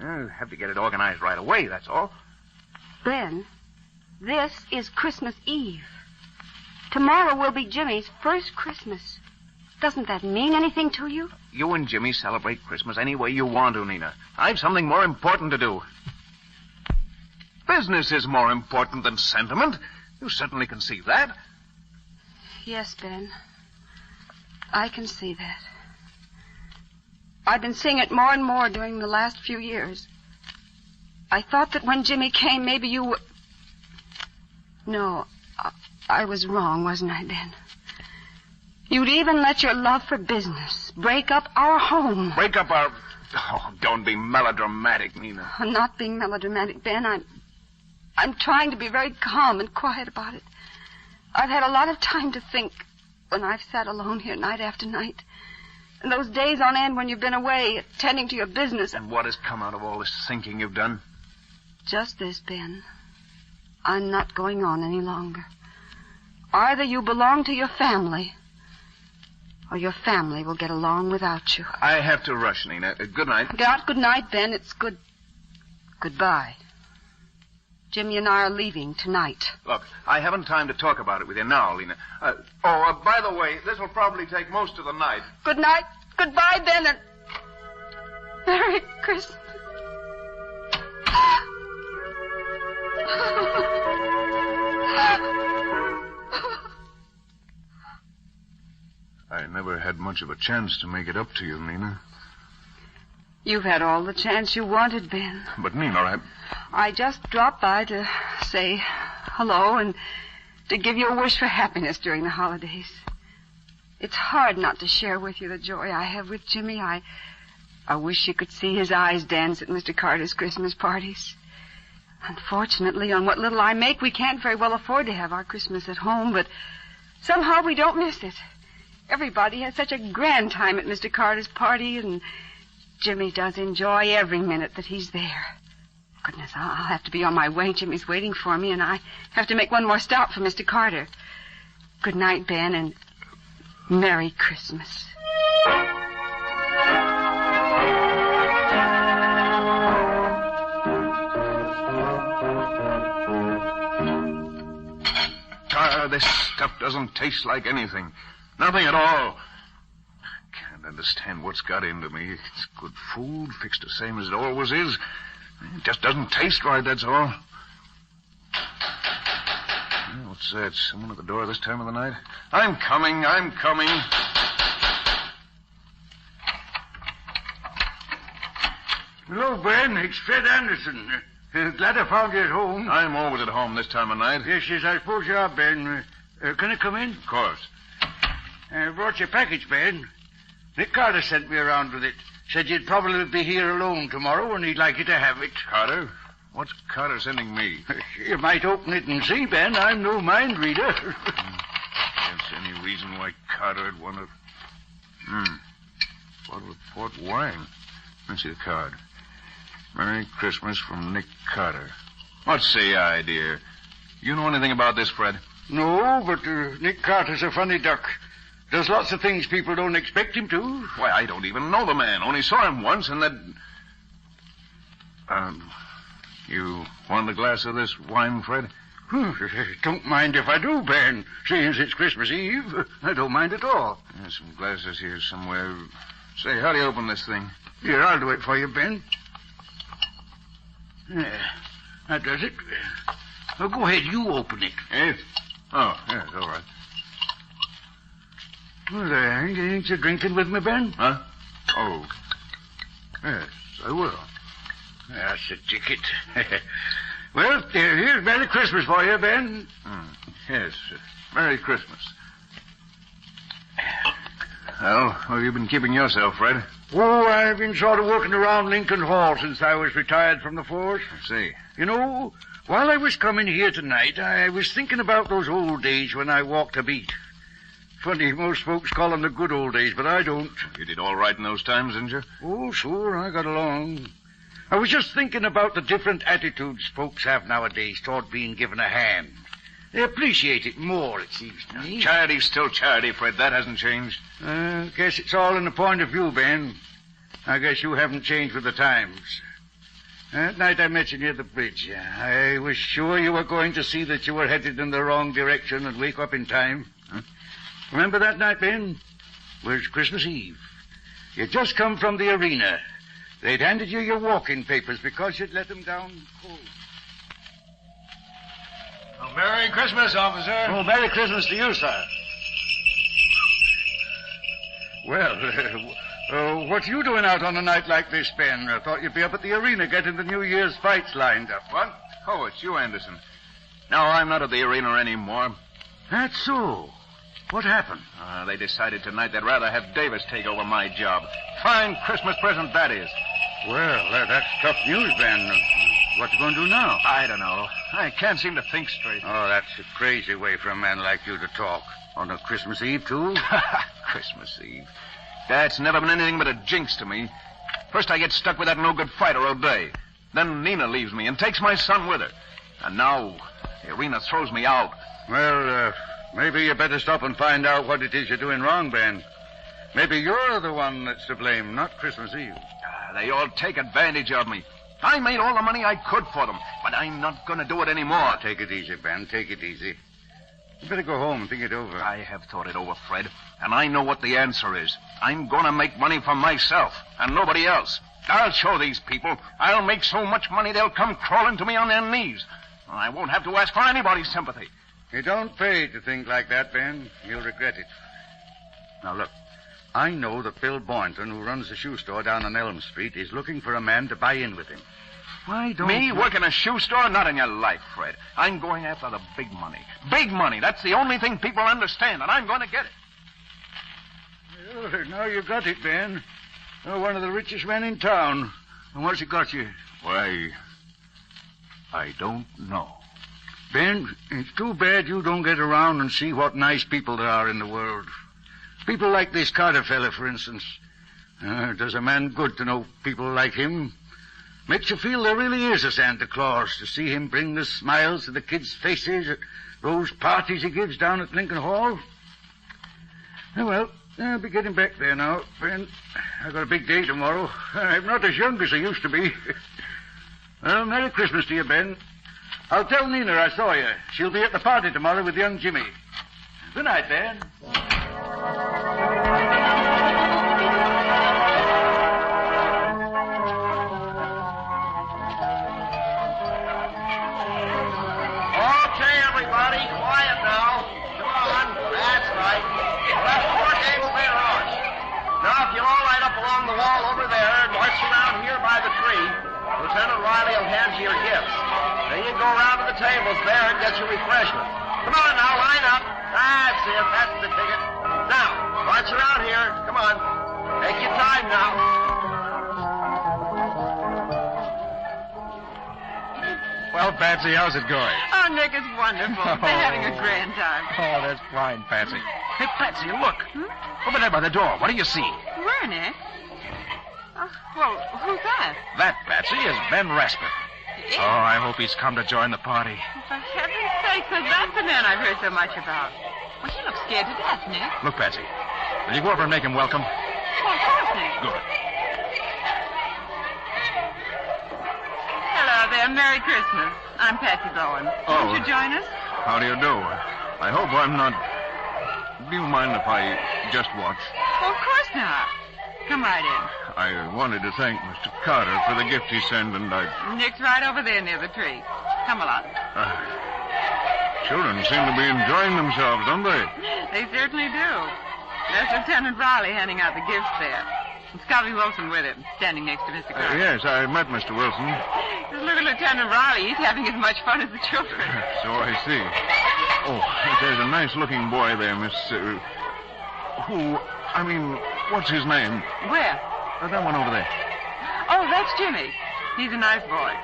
I have to get it organized right away, that's all. Ben, this is Christmas Eve. Tomorrow will be Jimmy's first Christmas. Doesn't that mean anything to you? You and Jimmy celebrate Christmas any way you want to, Nina. I've something more important to do. Business is more important than sentiment. You certainly can see that. Yes, Ben. I can see that. I've been seeing it more and more during the last few years. I thought that when Jimmy came, maybe you would... No, I was wrong, wasn't I, Ben? You'd even let your love for business break up our home. Break up our... Oh, don't be melodramatic, Nina. I'm not being melodramatic, Ben. I'm trying to be very calm and quiet about it. I've had a lot of time to think when I've sat alone here night after night. And those days on end when you've been away, attending to your business. And what has come out of all this thinking you've done? Just this, Ben. I'm not going on any longer. Either you belong to your family, or your family will get along without you. I have to rush, Nina. Good night. Not good night, Ben. It's goodbye. Jimmy and I are leaving tonight. Look, I haven't time to talk about it with you now, Lena. By the way, this will probably take most of the night. Good night. Goodbye, Ben, and Merry Christmas. I never had much of a chance to make it up to you, Nina. You've had all the chance you wanted, Ben. But, Nina, I just dropped by to say hello and to give you a wish for happiness during the holidays. It's hard not to share with you the joy I have with Jimmy. I wish you could see his eyes dance at Mr. Carter's Christmas parties. Unfortunately, on what little I make, we can't very well afford to have our Christmas at home, but somehow we don't miss it. Everybody has such a grand time at Mr. Carter's party, and Jimmy does enjoy every minute that he's there. Goodness, I'll have to be on my way. Jimmy's waiting for me, and I have to make one more stop for Mr. Carter. Good night, Ben, and Merry Christmas. This stuff doesn't taste like anything. Nothing at all. I can't understand what's got into me. It's good food, fixed the same as it always is. It just doesn't taste right, that's all. What's that? Someone at the door this time of the night? I'm coming. Hello, Ben. It's Fred Anderson. Glad I found you at home. I'm always at home this time of night. Yes, I suppose you are, Ben. Can I come in? Of course. I brought your package, Ben. Nick Carter sent me around with it. Said you'd probably be here alone tomorrow, and he'd like you to have it. Carter? What's Carter sending me? You might open it and see, Ben. I'm no mind reader. Can't see any reason why Carter'd want to... Bottle of port wine. Let's see the card. Merry Christmas from Nick Carter. What's the idea? You know anything about this, Fred? No, but Nick Carter's a funny duck. Does lots of things people don't expect him to. Why, I don't even know the man. Only saw him once, and then... You want a glass of this wine, Fred? Don't mind if I do, Ben. Seeing as it's Christmas Eve, I don't mind at all. There's some glasses here somewhere. Say, how do you open this thing? Here, I'll do it for you, Ben. There. That does it. Well, go ahead, you open it. Eh? Oh, yes, all right. Well, there, ain't you drinking with me, Ben? Huh? Oh. Yes, I will. That's the ticket. Well, here's Merry Christmas for you, Ben. Yes, Merry Christmas. Well, how have you been keeping yourself, Fred? Oh, I've been sort of working around Lincoln Hall since I was retired from the force. I see. You know, While I was coming here tonight, I was thinking about those old days when I walked a beat. Funny, most folks call them the good old days, but I don't. You did all right in those times, didn't you? Oh, sure, I got along. I was just thinking about the different attitudes folks have nowadays toward being given a hand. They appreciate it more, it seems to me. Charity's still charity, Fred. That hasn't changed. Guess it's all in the point of view, Ben. I guess you haven't changed with the times. That night I met you near the bridge. I was sure you were going to see that you were headed in the wrong direction and wake up in time. Huh? Remember that night, Ben? It was Christmas Eve. You'd just come from the arena. They'd handed you your walking papers because you'd let them down cold. Oh, Merry Christmas, officer. Oh, Merry Christmas to you, sir. Well, what you doing out on a night like this, Ben? I thought you'd be up at the arena getting the New Year's fights lined up. What? Oh, it's you, Anderson. No, I'm not at the arena anymore. That's so. What happened? They decided tonight they'd rather have Davis take over my job. Fine Christmas present that is. Well, that's tough news, Ben. What you going to do now? I don't know. I can't seem to think straight. Oh, that's a crazy way for a man like you to talk. On a Christmas Eve, too? Christmas Eve. That's never been anything but a jinx to me. First I get stuck with that no-good fighter O'Day. Then Nina leaves me and takes my son with her. And now the arena throws me out. Well, maybe you better stop and find out what it is you're doing wrong, Ben. Maybe you're the one that's to blame, not Christmas Eve. They all take advantage of me. I made all the money I could for them, but I'm not going to do it anymore. Oh, take it easy, Ben. Take it easy. You better go home and think it over. I have thought it over, Fred, and I know what the answer is. I'm going to make money for myself and nobody else. I'll show these people. I'll make so much money they'll come crawling to me on their knees. I won't have to ask for anybody's sympathy. It don't pay to think like that, Ben. You'll regret it. Now, look. I know that Bill Boynton, who runs the shoe store down on Elm Street, is looking for a man to buy in with him. Why don't Me you... work in a shoe store? Not in your life, Fred. I'm going after the big money. Big money. That's the only thing people understand, and I'm going to get it. Well, now you got it, Ben. You're one of the richest men in town. And what's it got you? Why, I don't know. Ben, it's too bad you don't get around and see what nice people there are in the world. People like this Carter fella, for instance. Does a man good to know people like him. Makes you feel there really is a Santa Claus, to see him bring the smiles to the kids' faces at those parties he gives down at Lincoln Hall. Well, I'll be getting back there now, Ben. I've got a big day tomorrow. I'm not as young as I used to be. Well, Merry Christmas to you, Ben. I'll tell Nina I saw you. She'll be at the party tomorrow with young Jimmy. Good night, Ben. Okay, everybody, quiet now. Come on. That's right. We'll have 4 tables later on. Now, if you'll all line up along the wall over there and march around here by the tree, Lieutenant Riley will hand you your gifts. Then you go around to the tables there and get your refreshments. Come on now, line up. That's it. That's the ticket. Now, march around here. Come on. Take your time now. Well, Patsy, how's it going? Oh, Nick, it's wonderful. They're having a grand time. Oh, that's fine, Patsy. Hey, Patsy, look. Over there by the door. What do you see? Where, Nick? Well, who's that? That, Patsy, is Ben Rasper. Yeah. Oh, I hope he's come to join the party. For heaven's sake, so that's the man I've heard so much about. Well, he looks scared to death, Nick. Look, Patsy, will you go over and make him welcome? Well, of course, Nick. Good. Hello there. Merry Christmas. I'm Patsy Bowen. Oh. Won't you join us? How do you do? I hope I'm not... Do you mind if I just watch? Well, of course not. Come right in. I wanted to thank Mr. Carter for the gift he sent, and I... Nick's right over there near the tree. Come along. Children seem to be enjoying themselves, don't they? They certainly do. There's Lieutenant Riley handing out the gifts there. And Scotty Wilson with him, standing next to Mr. Carter. Yes, I met Mr. Wilson. Just look at Lieutenant Riley. He's having as much fun as the children. So I see. Oh, there's a nice-looking boy there, Miss... what's his name? Where? That one over there. Oh, that's Jimmy. He's a nice boy.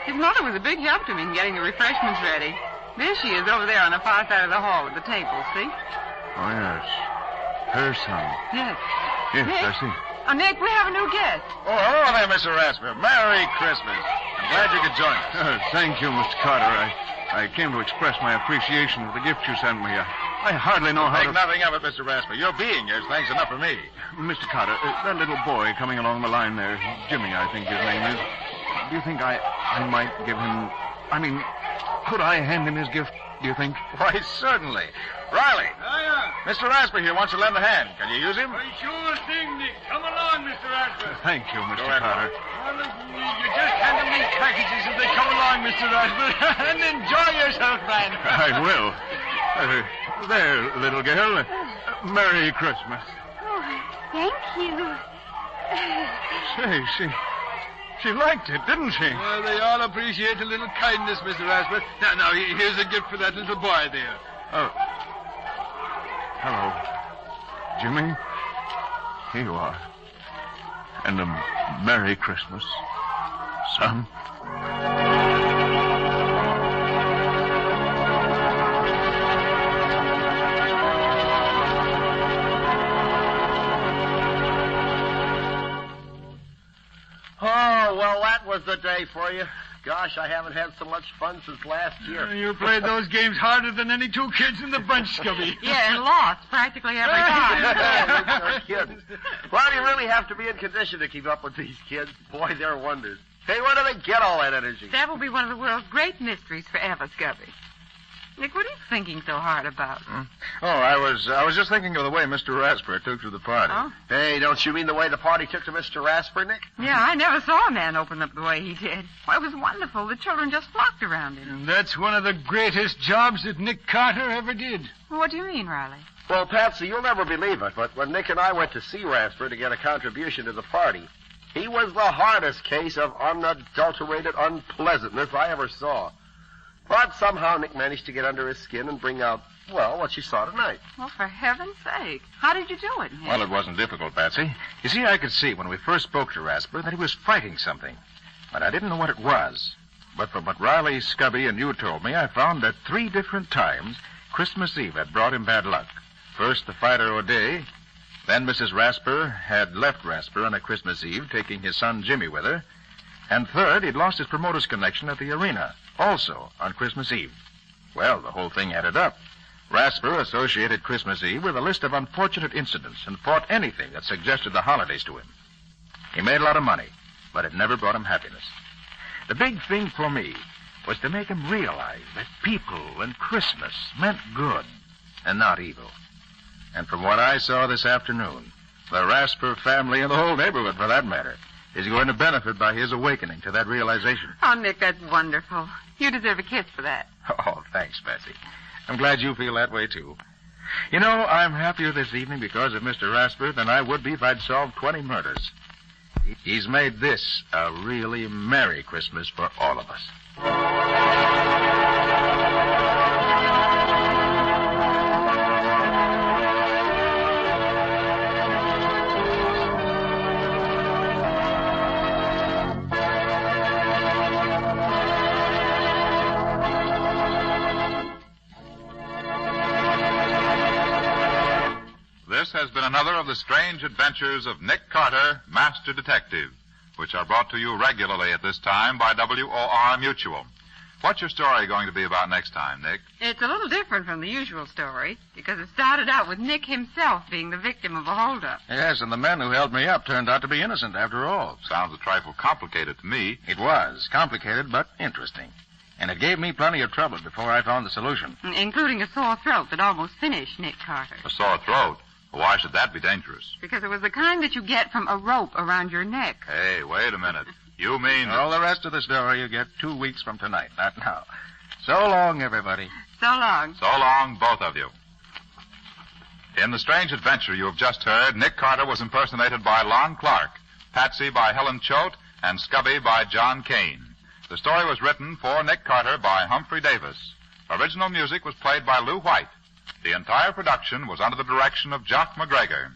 His mother was a big help to me in getting the refreshments ready. There she is over there on the far side of the hall at the table, see? Oh, yes. Her son. Yes. Yes, Nick? I see. Oh, Nick, we have a new guest. Oh, hello there, Mr. Rasper. Merry Christmas. I'm glad you could join us. Thank you, Mr. Carter. I came to express my appreciation for the gift you sent me. I hardly know how Make to... nothing of it, Mr. Rasper. Your being here is thanks enough for me. Mr. Carter, that little boy coming along the line there, Jimmy, I think his name is. Do you think I might give him... I mean, could I hand him his gift, do you think? Why, certainly. Riley. Mr. Rasper here wants to lend a hand. Can you use him? Sure thing, Nick. Come along, Mr. Rasper. Thank you, Mr. Go ahead, Carter. Well, you just hand them these packages as they come along, Mr. Rasper, and enjoy yourself, man. I will. There, little girl. Merry Christmas. Oh, thank you. Say, she liked it, didn't she? Well, they all appreciate a little kindness, Mr. Rasper. Now, here's a gift for that little boy there. Oh. Hello. Jimmy? Here you are. And a Merry Christmas, son. Oh, well, that was the day for you. Gosh, I haven't had so much fun since last year. You played those games harder than any two kids in the bunch, Scubby. Yeah, and lost practically every time. You're kidding. Well, you really have to be in condition to keep up with these kids. Boy, they're wonders. Hey, where do they get all that energy? That will be one of the world's great mysteries forever, Scubby. Nick, what are you thinking so hard about? Oh, I was just thinking of the way Mr. Rasper took to the party. Oh? Hey, don't you mean the way the party took to Mr. Rasper, Nick? Yeah, I never saw a man open up the way he did. Why, it was wonderful. The children just flocked around him. And that's one of the greatest jobs that Nick Carter ever did. What do you mean, Riley? Well, Patsy, you'll never believe it, but when Nick and I went to see Rasper to get a contribution to the party, he was the hardest case of unadulterated unpleasantness I ever saw. But somehow Nick managed to get under his skin and bring out, well, what you saw tonight. Well, for heaven's sake. How did you do it, Nick? Well, it wasn't difficult, Patsy. You see, I could see when we first spoke to Rasper that he was fighting something. But I didn't know what it was. But from what Riley, Scubby, and you told me, I found that 3 different times Christmas Eve had brought him bad luck. First, the fighter O'Day. Then Mrs. Rasper had left Rasper on a Christmas Eve, taking his son Jimmy with her. And third, he'd lost his promoter's connection at the arena, also on Christmas Eve. Well, the whole thing added up. Rasper associated Christmas Eve with a list of unfortunate incidents and fought anything that suggested the holidays to him. He made a lot of money, but it never brought him happiness. The big thing for me was to make him realize that people and Christmas meant good and not evil. And from what I saw this afternoon, the Rasper family and the whole neighborhood, for that matter, is going to benefit by his awakening to that realization. Oh, Nick, that's wonderful. You deserve a kiss for that. Oh, thanks, Betsy. I'm glad you feel that way, too. You know, I'm happier this evening because of Mr. Rasper than I would be if I'd solved 20 murders. He's made this a really Merry Christmas for all of us. This has been another of the strange adventures of Nick Carter, Master Detective, which are brought to you regularly at this time by WOR Mutual. What's your story going to be about next time, Nick? It's a little different from the usual story, because it started out with Nick himself being the victim of a holdup. Yes, and the men who held me up turned out to be innocent after all. Sounds a trifle complicated to me. It was. Complicated, but interesting. And it gave me plenty of trouble before I found the solution. Including a sore throat that almost finished Nick Carter. A sore throat? Why should that be dangerous? Because it was the kind that you get from a rope around your neck. Hey, wait a minute. You mean... All the rest of the story you get 2 weeks from tonight, not now. So long, everybody. So long. So long, both of you. In the strange adventure you have just heard, Nick Carter was impersonated by Lon Clark, Patsy by Helen Choate, and Scubby by John Kane. The story was written for Nick Carter by Humphrey Davis. Original music was played by Lou White. The entire production was under the direction of Jock McGregor.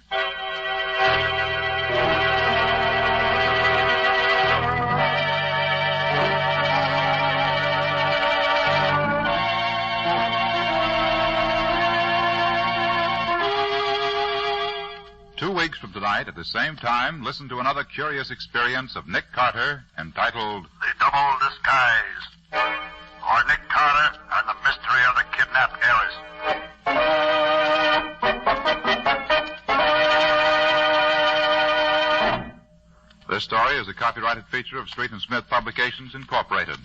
tonight, at the same time, listen to another curious experience of Nick Carter entitled The Double Disguise, or Nick Carter and the Mystery of the Kidnapped Heiress. This story is a copyrighted feature of Street and Smith Publications, Incorporated.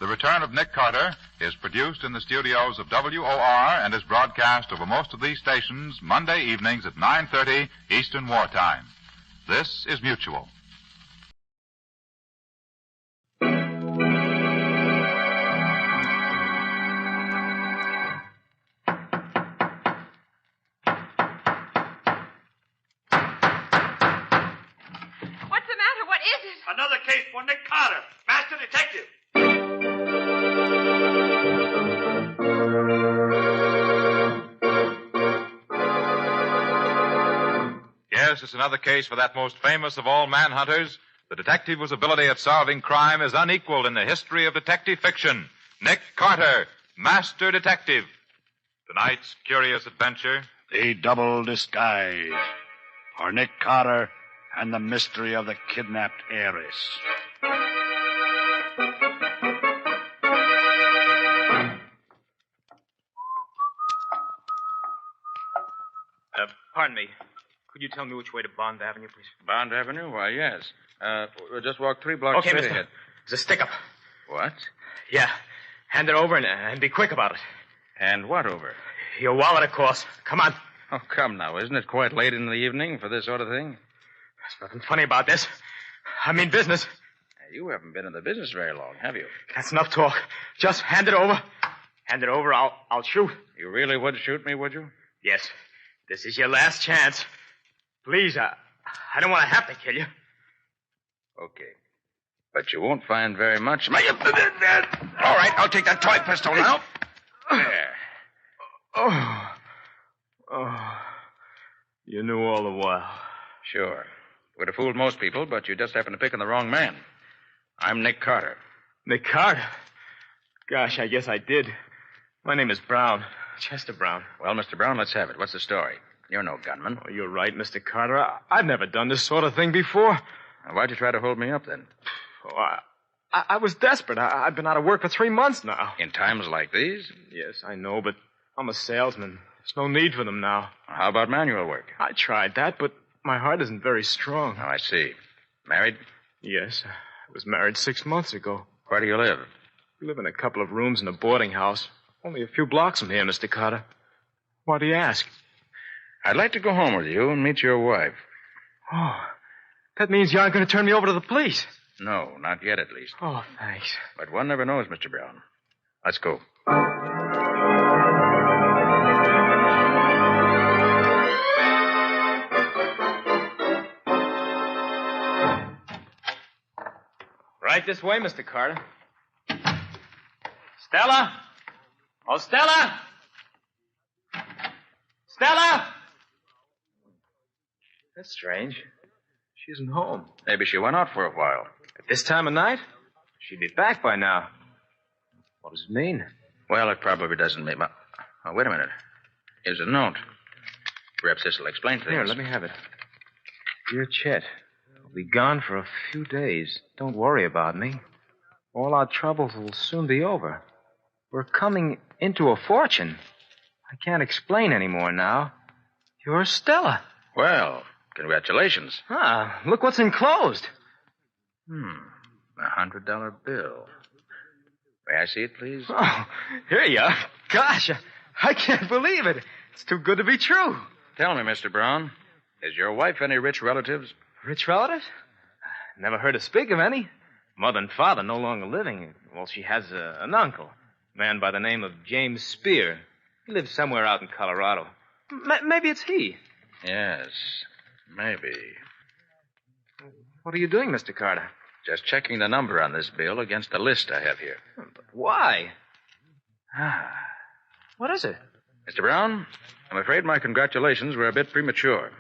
The Return of Nick Carter is produced in the studios of WOR and is broadcast over most of these stations Monday evenings at 9:30 Eastern Wartime. This is Mutual. What's the matter? What is it? Another case for Nick Carter, Master Detective. Yes, it's another case for that most famous of all manhunters, the detective whose ability at solving crime is unequaled in the history of detective fiction, Nick Carter, Master Detective. Tonight's curious adventure, The Double Disguise, or Nick Carter and the Mystery of the Kidnapped Heiress. Pardon me. Could you tell me which way to Bond Avenue, please? Bond Avenue? Why, yes. We'll just walk 3 blocks Okay, straight mister. ahead. There's a stick-up. What? Yeah. Hand it over and be quick about it. Hand what over? Your wallet, of course. Come on. Oh, come now. Isn't it quite late in the evening for this sort of thing? There's nothing funny about this. I mean business. You haven't been in the business very long, have you? That's enough talk. Just hand it over. Hand it over, I'll shoot. You really would shoot me, would you? Yes. This is your last chance. Please, I don't want to have to kill you. Okay. But you won't find very much. All right, I'll take that toy pistol now. There. Oh. You knew all the while. Sure. Would have fooled most people, but you just happened to pick on the wrong man. I'm Nick Carter. Nick Carter? Gosh, I guess I did. My name is Brown. Chester Brown. Well, Mr. Brown, let's have it. What's the story? You're no gunman. Oh, you're right, Mr. Carter. I've never done this sort of thing before. Why'd you try to hold me up, then? Oh, I was desperate. I've been out of work for 3 months now. In times like these? Yes, I know, but I'm a salesman. There's no need for them now. How about manual work? I tried that, but my heart isn't very strong. Oh, I see. Married? Yes. I was married 6 months ago. Where do you live? We live in a couple of rooms in a boarding house. Only a few blocks from here, Mr. Carter. Why do you ask? I'd like to go home with you and meet your wife. Oh, that means you aren't going to turn me over to the police. No, not yet, at least. Oh, thanks. But one never knows, Mr. Brown. Let's go. Right this way, Mr. Carter. Stella? Oh, Stella! Stella! That's strange. She isn't home. Maybe she went out for a while. At this time of night? She'd be back by now. What does it mean? Well, it probably doesn't mean... Oh, wait a minute. Here's a note. Perhaps this will explain things. Here, let me have it. Dear Chet, I'll be gone for a few days. Don't worry about me. All our troubles will soon be over. We're coming into a fortune. I can't explain any more now. You're Stella. Well, congratulations. Ah, look what's enclosed. $100 bill. May I see it, please? Oh, here you are. Gosh, I can't believe it. It's too good to be true. Tell me, Mr. Brown, is your wife any rich relatives? Rich relatives? Never heard her speak of any. Mother and father no longer living. Well, she has an uncle, a man by the name of James Spear. He lives somewhere out in Colorado. Maybe it's he. Yes, maybe. What are you doing, Mr. Carter? Just checking the number on this bill against the list I have here. But why? What is it? Mr. Brown, I'm afraid my congratulations were a bit premature.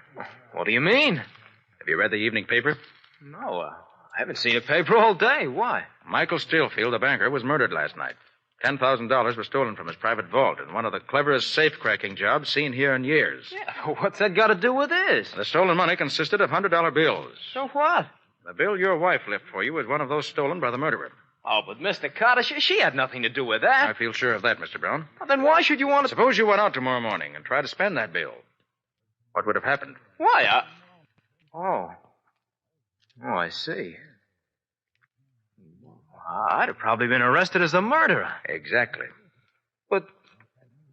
What do you mean? Have you read the evening paper? No, I haven't seen a paper all day. Why? Michael Stillfield, the banker, was murdered last night. $10,000 was stolen from his private vault in one of the cleverest safe-cracking jobs seen here in years. Yeah, what's that got to do with this? The stolen money consisted of $100 bills. So what? The bill your wife left for you was one of those stolen by the murderer. Oh, but Mr. Carter, she had nothing to do with that. I feel sure of that, Mr. Brown. Well, then why should you want to... Suppose you went out tomorrow morning and tried to spend that bill. What would have happened? Why, Oh, I see. I'd have probably been arrested as the murderer. Exactly. But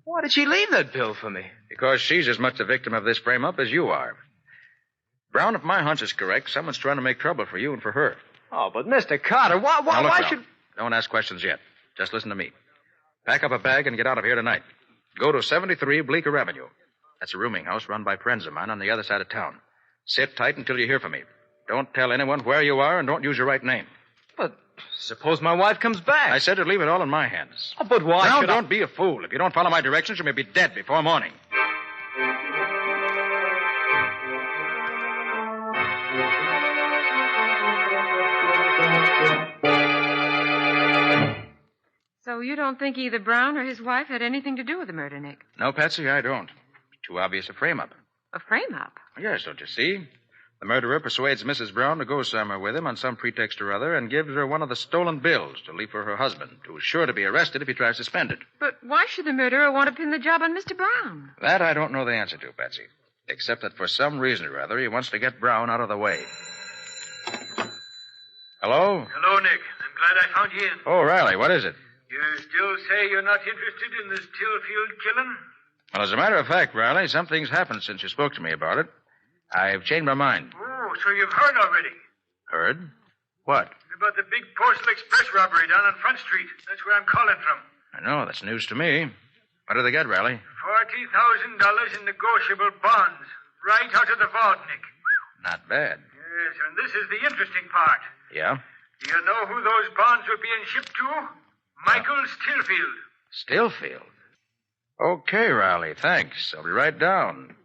why did she leave that bill for me? Because she's as much the victim of this frame-up as you are. Brown, if my hunch is correct, someone's trying to make trouble for you and for her. Oh, but Mr. Carter, Now, look, why Brown, should... Don't ask questions yet. Just listen to me. Pack up a bag and get out of here tonight. Go to 73 Bleecker Avenue. That's a rooming house run by friends of mine on the other side of town. Sit tight until you hear from me. Don't tell anyone where you are and don't use your right name. But suppose my wife comes back. I said to leave it all in my hands. Oh, but why Now, should I... don't be a fool. If you don't follow my directions, you may be dead before morning. So you don't think either Brown or his wife had anything to do with the murder, Nick? No, Patsy, I don't. Too obvious a frame-up. A frame-up? Yes, don't you see? The murderer persuades Mrs. Brown to go somewhere with him on some pretext or other and gives her one of the stolen bills to leave for her husband, who's sure to be arrested if he tries to spend it. But why should the murderer want to pin the job on Mr. Brown? That I don't know the answer to, Patsy. Except that for some reason or other, he wants to get Brown out of the way. Hello? Hello, Nick. I'm glad I found you in. Oh, Riley, what is it? You still say you're not interested in this Tillfield killing? Well, as a matter of fact, Riley, something's happened since you spoke to me about it. I've changed my mind. Oh, so you've heard already. Heard? What? About the big Postal Express robbery down on Front Street. That's where I'm calling from. I know, that's news to me. What do they get, Riley? $40,000 in negotiable bonds. Right out of the vault, Nick. Not bad. Yes, and this is the interesting part. Yeah? Do you know who those bonds were being shipped to? Michael Stillfield. Stillfield? Okay, Riley, thanks. I'll be right down.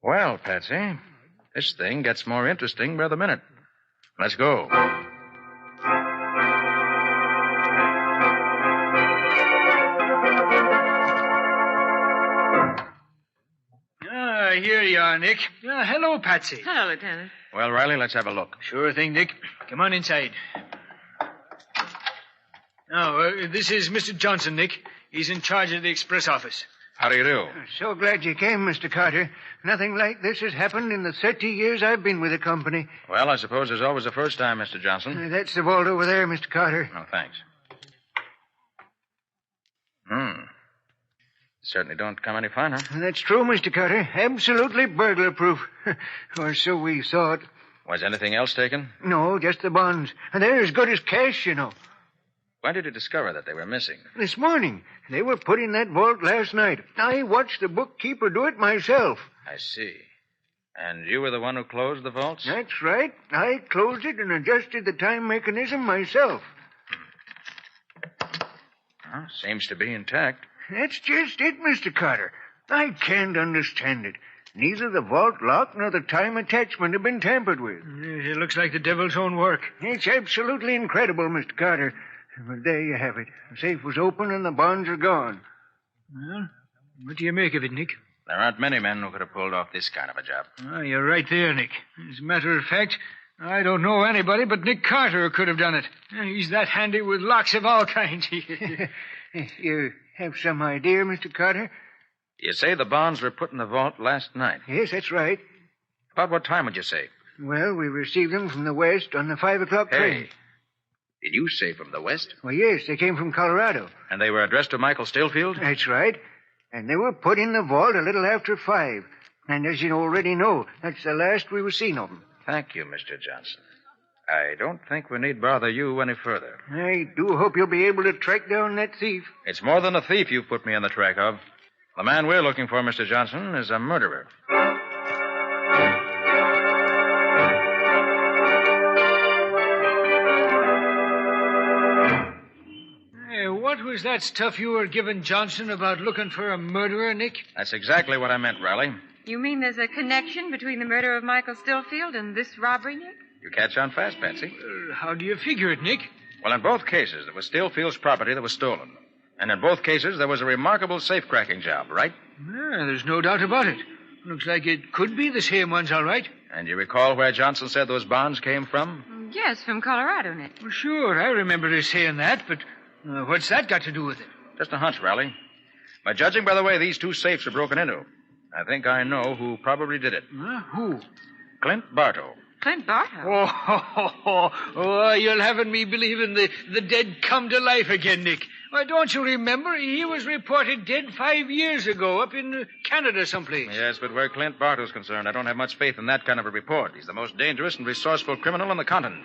Well, Patsy, this thing gets more interesting by the minute. Let's go. Here you are, Nick. Hello, Patsy. Hello, Lieutenant. Well, Riley, let's have a look. Sure thing, Nick. Come on inside. This is Mr. Johnson, Nick. He's in charge of the express office. How do you do? So glad you came, Mr. Carter. Nothing like this has happened in the 30 years I've been with the company. Well, I suppose there's always a first time, Mr. Johnson. That's the vault over there, Mr. Carter. Oh, thanks. Certainly don't come any finer. That's true, Mr. Carter. Absolutely burglar-proof. Or so we thought. Was anything else taken? No, just the bonds. And they're as good as cash, you know. When did you discover that they were missing? This morning. They were put in that vault last night. I watched the bookkeeper do it myself. I see. And you were the one who closed the vaults? That's right. I closed it and adjusted the time mechanism myself. Seems to be intact. That's just it, Mr. Carter. I can't understand it. Neither the vault lock nor the time attachment have been tampered with. It looks like the devil's own work. It's absolutely incredible, Mr. Carter. But there you have it. The safe was open and the bonds are gone. Well, what do you make of it, Nick? There aren't many men who could have pulled off this kind of a job. You're right there, Nick. As a matter of fact, I don't know anybody but Nick Carter who could have done it. He's that handy with locks of all kinds. You have some idea, Mr. Carter? You say the bonds were put in the vault last night? Yes, that's right. About what time would you say? Well, we received them from the west on the 5 o'clock train. Hey, did you say from the west? Well, yes, they came from Colorado. And they were addressed to Michael Stillfield? That's right. And they were put in the vault a little after 5. And as you already know, that's the last we were seen of them. Thank you, Mr. Johnson. I don't think we need bother you any further. I do hope you'll be able to track down that thief. It's more than a thief you've put me on the track of. The man we're looking for, Mr. Johnson, is a murderer. Hey, what was that stuff you were giving Johnson about looking for a murderer, Nick? That's exactly what I meant, Riley. You mean there's a connection between the murder of Michael Stillfield and this robbery, Nick? You catch on fast, Patsy. How do you figure it, Nick? Well, in both cases, it was Stillfield's property that was stolen. And in both cases, there was a remarkable safe-cracking job, right? Yeah, there's no doubt about it. Looks like it could be the same ones, all right. And you recall where Johnson said those bonds came from? Yes, from Colorado, Nick. Well, sure, I remember her saying that, but what's that got to do with it? Just a hunch, Riley. By judging by the way these two safes were broken into, I think I know who probably did it. Who? Clint Bartow. Clint Bartow? Oh, you're having me believing the dead come to life again, Nick. Why, don't you remember? He was reported dead 5 years ago up in Canada someplace. Yes, but where Clint Bartow's concerned, I don't have much faith in that kind of a report. He's the most dangerous and resourceful criminal on the continent.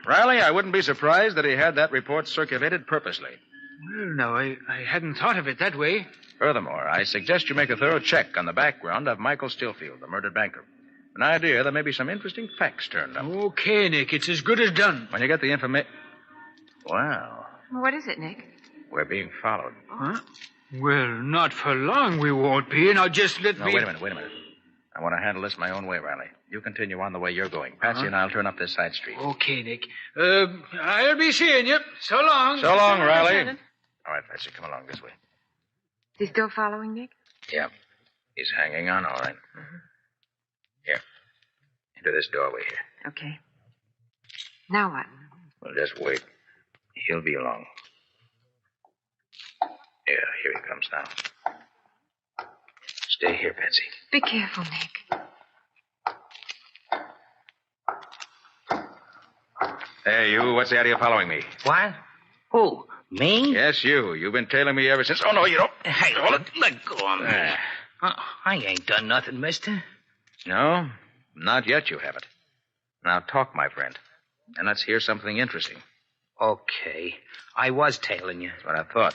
Riley, I wouldn't be surprised that he had that report circulated purposely. Well, no, I hadn't thought of it that way. Furthermore, I suggest you make a thorough check on the background of Michael Stillfield, the murdered banker. An idea there may be some interesting facts turned up. Okay, Nick, it's as good as done. When you get the information... Wow. What is it, Nick? We're being followed. Huh? Well, not for long we won't be. Now just let me... Wait a minute. I want to handle this my own way, Riley. You continue on the way you're going. Patsy and I'll turn up this side street. Okay, Nick. I'll be seeing you. So long. So long, Riley. All right, Patsy, come along this way. Is he still following, Nick? Yeah. He's hanging on, all right. Mm-hmm. Here. Into this doorway here. Okay. Now what? Well, just wait. He'll be along. Yeah, here he comes now. Stay here, Patsy. Be careful, Nick. Hey, you, what's the idea of following me? What? Who? Me? Yes, you. You've been tailing me ever since... Oh, no, you don't. Hey, hold it. Let go of me. I ain't done nothing, mister. No, not yet you haven't. Now talk, my friend. And let's hear something interesting. Okay. I was tailing you. That's what I thought.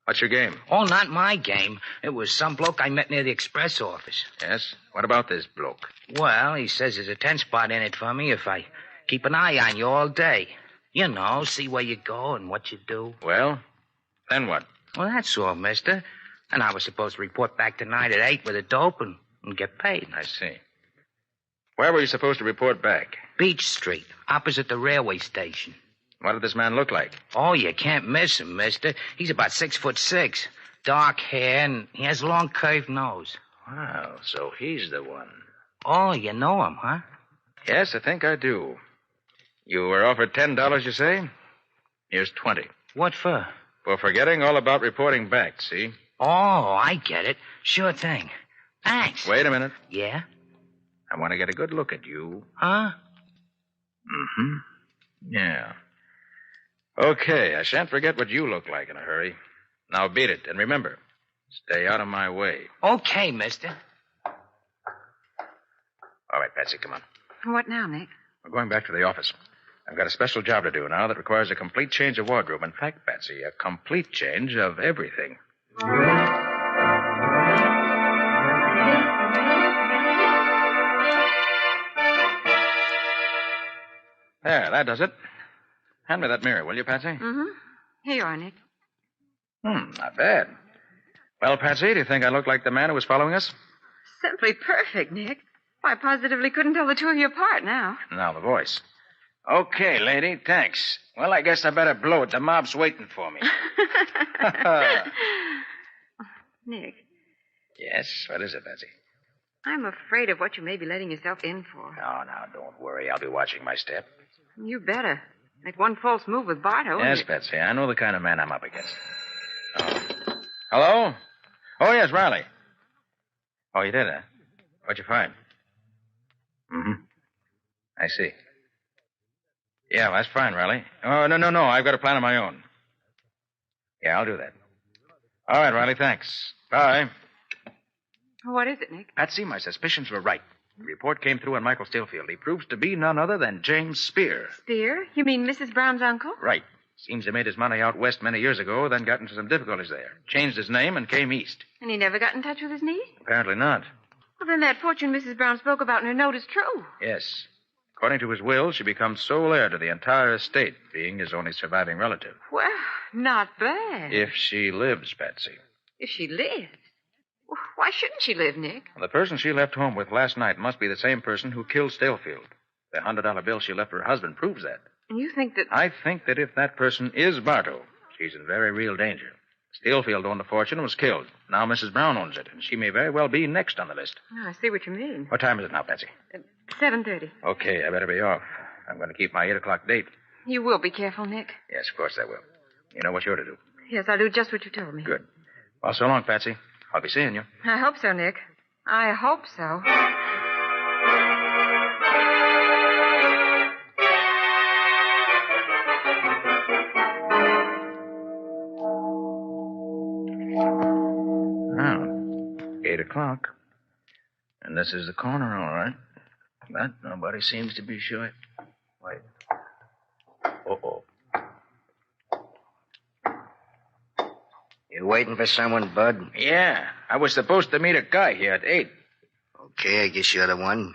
What's your game? Oh, not my game. It was some bloke I met near the express office. Yes? What about this bloke? Well, he says there's a 10 spot in it for me if I keep an eye on you all day. You know, see where you go and what you do. Well, then what? Well, that's all, mister. And I was supposed to report back tonight at 8 with a dope and get paid. I see. Where were you supposed to report back? Beach Street, opposite the railway station. What did this man look like? Oh, you can't miss him, mister. He's about 6'6", dark hair, and he has a long curved nose. Wow, so he's the one. Oh, you know him, huh? Yes, I think I do. You were offered $10, you say? Here's 20. What for? For forgetting all about reporting back, see? Oh, I get it. Sure thing. Thanks. Wait a minute. Yeah? I want to get a good look at you. Huh? Mm-hmm. Yeah. Okay, I shan't forget what you look like in a hurry. Now beat it, and remember, stay out of my way. Okay, mister. All right, Patsy, come on. What now, Nick? We're going back to the office. I've got a special job to do now that requires a complete change of wardrobe. In fact, Patsy, a complete change of everything. There, that does it. Hand me that mirror, will you, Patsy? Mm-hmm. Here you are, Nick. Not bad. Well, Patsy, do you think I look like the man who was following us? Simply perfect, Nick. I positively couldn't tell the two of you apart now. Now the voice. Okay, lady, thanks. Well, I guess I better blow it. The mob's waiting for me. Nick. Yes, what is it, Patsy? I'm afraid of what you may be letting yourself in for. No, don't worry. I'll be watching my step. You better. Make one false move with Bartow. Yes, Patsy, I know the kind of man I'm up against. Oh. Hello? Oh, yes, Riley. Oh, you did, huh? What'd you find? Mm-hmm. I see. Yeah, well, that's fine, Riley. Oh, no. I've got a plan of my own. Yeah, I'll do that. All right, Riley, thanks. Bye. What is it, Nick? Patsy, my suspicions were right. The report came through on Michael Stillfield. He proves to be none other than James Spear. Spear? You mean Mrs. Brown's uncle? Right. Seems he made his money out west many years ago, then got into some difficulties there. Changed his name and came east. And he never got in touch with his niece? Apparently not. Well, then that fortune Mrs. Brown spoke about in her note is true. Yes. According to his will, she becomes sole heir to the entire estate, being his only surviving relative. Well, not bad. If she lives, Patsy. If she lives? Why shouldn't she live, Nick? Well, the person she left home with last night must be the same person who killed Stillfield. The $100 bill she left her husband proves that. And you think that... I think that if that person is Bartow, she's in very real danger. Steelfield owned the fortune and was killed. Now Mrs. Brown owns it, and she may very well be next on the list. Oh, I see what you mean. What time is it now, Patsy? 7:30. Okay, I better be off. I'm going to keep my 8 o'clock date. You will be careful, Nick. Yes, of course I will. You know what you're to do. Yes, I'll do just what you told me. Good. Well, so long, Patsy. I'll be seeing you. I hope so, Nick. I hope so. Now, 8 o'clock. And this is the corner, all right. But nobody seems to be sure. Wait. Uh-oh. You waiting for someone, Bud? Yeah. I was supposed to meet a guy here at 8. Okay, I guess you're the one.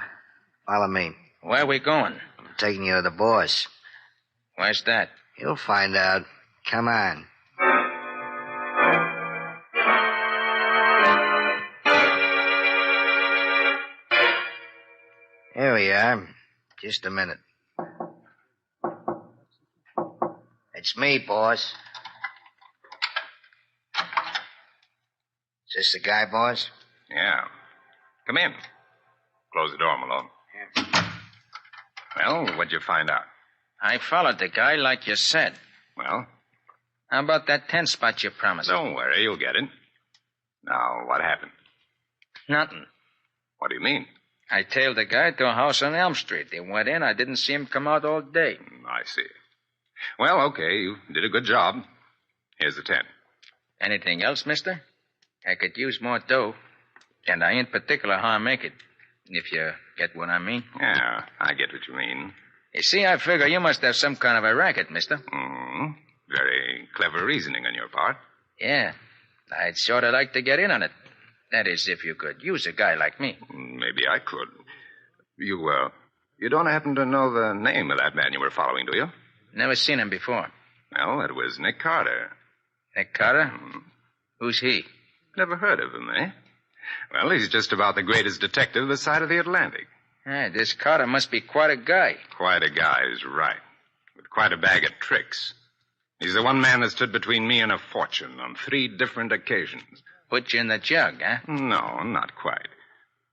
Follow me. Where are we going? I'm taking you to the boss. Where's that? You'll find out. Come on. Here we are. Just a minute. It's me, boss. Is this the guy, boss? Yeah. Come in. Close the door, Malone. Well, what'd you find out? I followed the guy like you said. Well? How about that tent spot you promised? Don't worry, you'll get it. Now, what happened? Nothing. What do you mean? I tailed the guy to a house on Elm Street. He went in. I didn't see him come out all day. I see. Well, okay, you did a good job. Here's the tent. Anything else, mister? I could use more dough. And I ain't particular how I make it. If you get what I mean. Yeah, I get what you mean. You see, I figure you must have some kind of a racket, mister. Very clever reasoning on your part. Yeah. I'd sort of like to get in on it. That is, if you could use a guy like me. Maybe I could. You don't happen to know the name of that man you were following, do you? Never seen him before. Well, it was Nick Carter. Nick Carter? Who's he? Never heard of him, eh? Well, he's just about the greatest detective this side of the Atlantic. Hey, this Carter must be quite a guy. Quite a guy is right. With quite a bag of tricks. He's the one man that stood between me and a fortune on 3 different occasions. Put you in the jug, huh? No, not quite.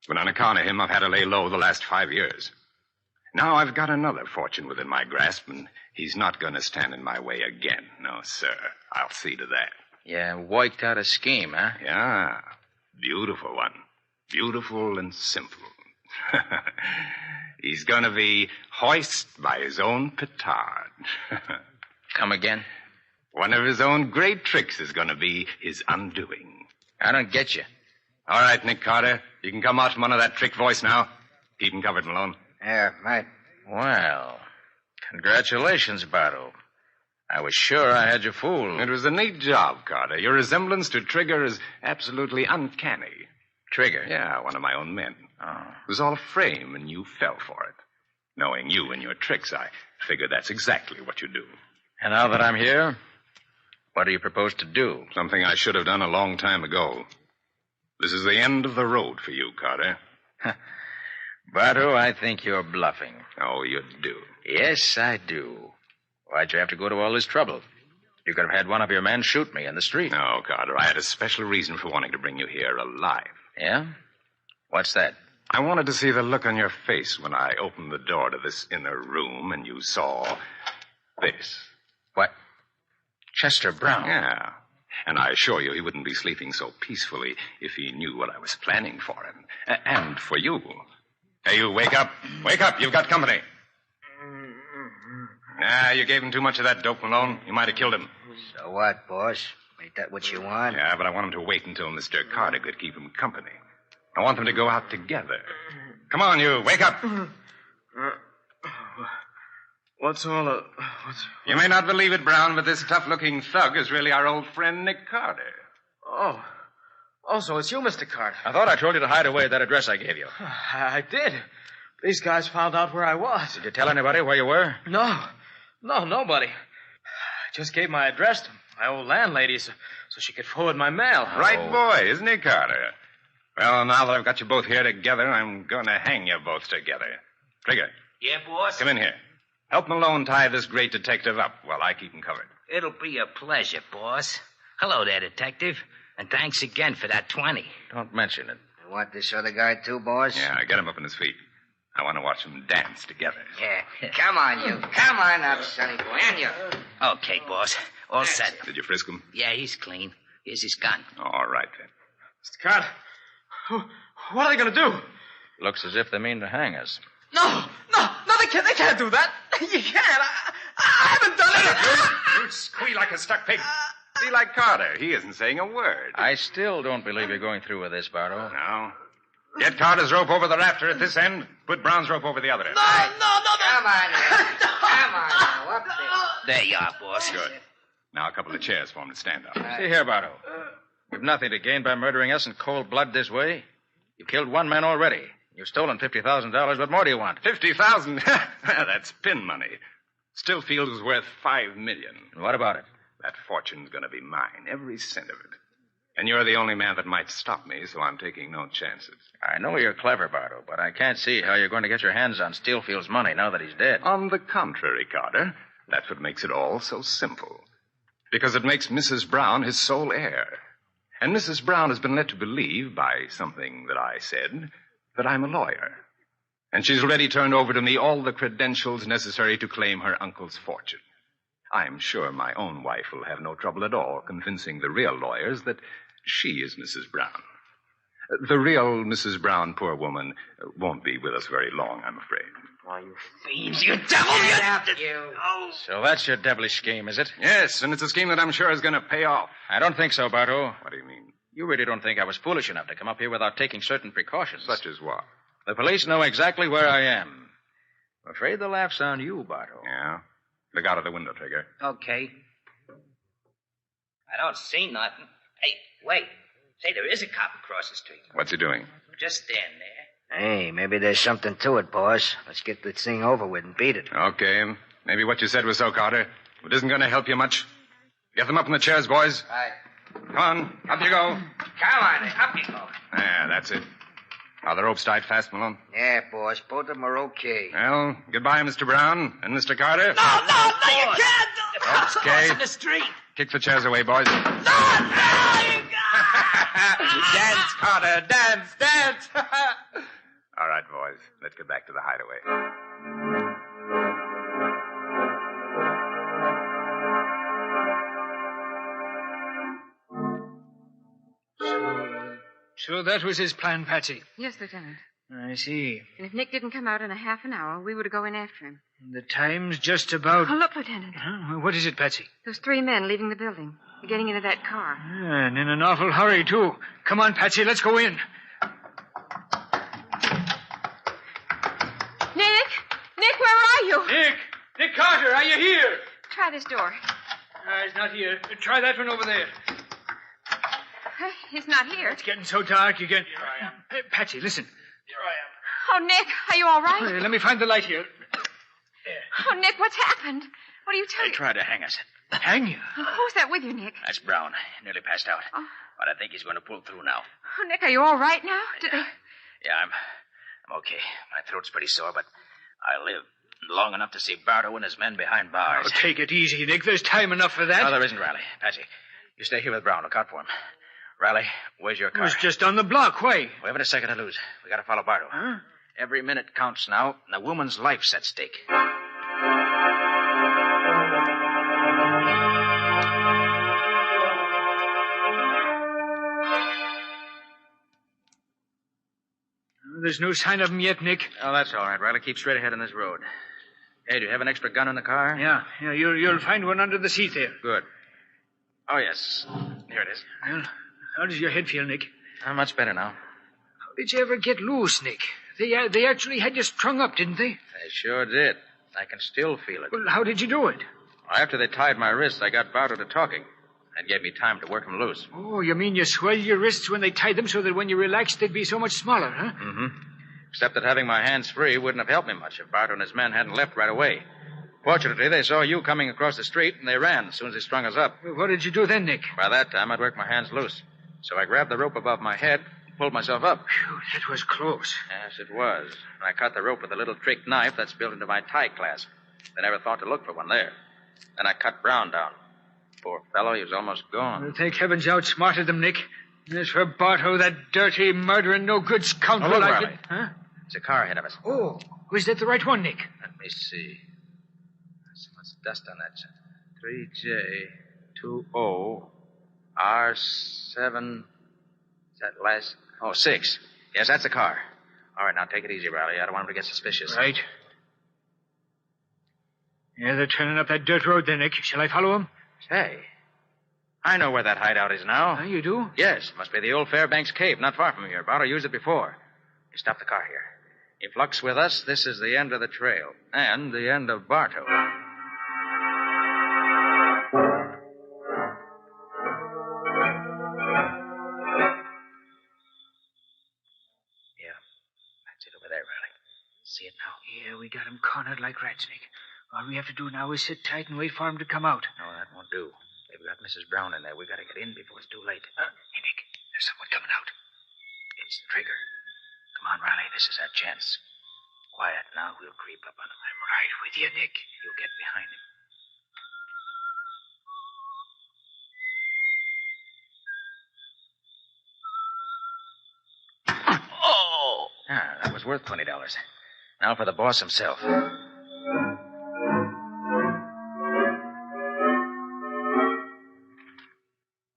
But on account of him, I've had to lay low the last 5 years. Now I've got another fortune within my grasp, and he's not going to stand in my way again. No, sir. I'll see to that. Yeah, worked out a scheme, huh? Yeah. Beautiful one. Beautiful and simple. He's going to be hoist by his own petard. Come again? One of his own great tricks is going to be his undoing. I don't get you. All right, Nick Carter. You can come out from under that trick voice now. Keep him covered, Malone. Yeah, right. Well, congratulations, Bartow. I was sure I had you fooled. It was a neat job, Carter. Your resemblance to Trigger is absolutely uncanny. Trigger? Yeah, one of my own men. Oh. It was all a frame, and you fell for it. Knowing you and your tricks, I figured that's exactly what you do. And now that I'm here, what do you propose to do? Something I should have done a long time ago. This is the end of the road for you, Carter. Bartow, I think you're bluffing. Oh, you do? Yes, I do. Why'd you have to go to all this trouble? You could have had one of your men shoot me in the street. No, Carter, I had a special reason for wanting to bring you here alive. Yeah? What's that? I wanted to see the look on your face when I opened the door to this inner room and you saw this. What? Chester Brown? Yeah. And I assure you he wouldn't be sleeping so peacefully if he knew what I was planning for him. And for you. Hey, you, wake up. Wake up. You've got company. You gave him too much of that dope, Malone. You might have killed him. So what, boss? Ain't that what you want? Yeah, but I want him to wait until Mr. Carter could keep him company. I want them to go out together. Come on, you. Wake up. What's all of... You may not believe it, Brown, but this tough-looking thug is really our old friend Nick Carter. Oh, so it's you, Mr. Carter. I thought I told you to hide away at that address I gave you. I did. These guys found out where I was. Did you tell anybody where you were? No, nobody. I just gave my address to my old landlady so she could forward my mail. Right boy, isn't he, Carter? Well, now that I've got you both here together, I'm going to hang you both together. Trigger. Yeah, boss? Come in here. Help Malone tie this great detective up while I keep him covered. It'll be a pleasure, boss. Hello there, detective. And thanks again for that 20. Don't mention it. You want this other guy too, boss? Yeah, get him up on his feet. I want to watch them dance together. Yeah. Come on, you. Come on up, sonny boy. And you. Okay, boss. All set. Did you frisk him? Yeah, he's clean. Here's his gun. All right, then. Mr. Carter, what are they going to do? Looks as if they mean to hang us. No, they can't do that. You can't. I haven't done it. You squeal like a stuck pig. Be like Carter. He isn't saying a word. I still don't believe you're going through with this, Bardo. No. Get Carter's rope over the rafter at this end. Put Brown's rope over the other end. No. Come on now, up there. There you are, boss. Good. Now a couple of chairs for him to stand on. See here, Bardo. You've nothing to gain by murdering us in cold blood this way. You've killed one man already. You've stolen $50,000. What more do you want? $50,000? That's pin money. Stillfield is worth $5 million. And what about it? That fortune's going to be mine, every cent of it. And you're the only man that might stop me, so I'm taking no chances. I know you're clever, Bardo, but I can't see how you're going to get your hands on Stillfield's money now that he's dead. On the contrary, Carter, that's what makes it all so simple. Because it makes Mrs. Brown his sole heir. And Mrs. Brown has been led to believe, by something that I said, that I'm a lawyer. And she's already turned over to me all the credentials necessary to claim her uncle's fortune. I'm sure my own wife will have no trouble at all convincing the real lawyers that she is Mrs. Brown. The real Mrs. Brown, poor woman, won't be with us very long, I'm afraid. Oh, you Fiends, you devil! you. Oh. So that's your devilish scheme, is it? Yes, and it's a scheme that I'm sure is going to pay off. I don't think so, Bardo. What do you mean? You really don't think I was foolish enough to come up here without taking certain precautions. Such as what? The police know exactly where I am. I'm afraid the laugh's on you, Bardo. Yeah? Look out of the window, Trigger. Okay. I don't see nothing. Hey, wait. Say, there is a cop across the street. What's he doing? Just stand there. Hey, maybe there's something to it, boss. Let's get this thing over with and beat it. Okay. Maybe what you said was so, Carter. It isn't going to help you much. Get them up in the chairs, boys. Right. Come on. Up you go. Come on, up you go. Yeah, that's it. Are the ropes tied fast, Malone? Yeah, boss. Both of them are okay. Well, goodbye, Mr. Brown and Mr. Carter. No, you can't. Okay. In the street. Kick the chairs away, boys. No, you can't. Dance, Carter, dance. All right, boys. Let's get back to the hideaway. So that was his plan, Patsy. Yes, Lieutenant. I see. And if Nick didn't come out in a half an hour, we were to go in after him. The time's just about... Oh, look, Lieutenant. Huh? What is it, Patsy? Those 3 men leaving the building. They're getting into that car. And in an awful hurry, too. Come on, Patsy, let's go in. Nick, where are you? Nick Carter, are you here? Try this door. He's not here. Try that one over there. He's not here. It's getting so dark, you can... Here I am. Hey, Patsy, listen. Here I am. Oh, Nick, are you all right? Let me find the light here. Oh, Nick, what's happened? What are you telling They tried to hang us. Hang you? Who's that with you, Nick? That's Brown. Nearly passed out. Oh. But I think he's going to pull through now. Oh, Nick, are you all right now? Yeah, I'm okay. My throat's pretty sore, but I live long enough to see Bardo and his men behind bars. Oh, take it easy, Nick. There's time enough for that. No, there isn't, Riley. Patsy, you stay here with Brown. Look out for him. Riley, where's your It car? was just on the block. Why? We haven't a second to lose. We got to follow Bardo. Huh? Every minute counts now, and a woman's life's at stake. There's no sign of him yet, Nick. Oh, that's all right, Riley. Keep straight ahead on this road. Hey, do you have an extra gun in the car? Yeah, you'll find one under the seat there. Good. Oh, yes. Here it is. Well, how does your head feel, Nick? I'm much better now. How did you ever get loose, Nick? They actually had you strung up, didn't they? They sure did. I can still feel it. Well, how did you do it? After they tied my wrists, I got Bardo to talking. That gave me time to work him loose. Oh, you mean you swelled your wrists when they tied them so that when you relaxed, they'd be so much smaller, huh? Mm-hmm. Except that having my hands free wouldn't have helped me much if Bardo and his men hadn't left right away. Fortunately, they saw you coming across the street, and they ran as soon as they strung us up. Well, what did you do then, Nick? By that time, I'd worked my hands loose. So I grabbed the rope above my head, pulled myself up. Phew, that was close. Yes, it was. And I cut the rope with a little trick knife that's built into my tie clasp. They never thought to look for one there. Then I cut Brown down. Poor fellow, he was almost gone. Well, thank heavens you outsmarted them, Nick. As for Bartow, that dirty, murdering, no-good scoundrel... Oh, look, I Riley. Huh? There's a car ahead of us. Oh, was that the right one, Nick? Let me see. So much dust on that. 3J20R7... Is that last... Oh, 6. Yes, that's the car. All right, now take it easy, Riley. I don't want him to get suspicious. Right. Yeah, they're turning up that dirt road there, Nick. Shall I follow them? Say, I know where that hideout is now. You do? Yes, must be the old Fairbanks Cave, not far from here. Bartow used it before. You stop the car here. If luck's with us, this is the end of the trail. And the end of Bartow. Yeah, that's it over there, Riley. See it now? Yeah, we got him cornered like rats, Nick. All we have to do now is sit tight and wait for him to come out. No, that won't do. They've got Mrs. Brown in there. We've got to get in before it's too late. Hey, Nick, there's someone coming out. It's Trigger. Come on, Riley. This is our chance. Quiet now. We'll creep up on him. I'm right with you, Nick. You get behind him. Oh! Ah, that was worth $20. Now for the boss himself.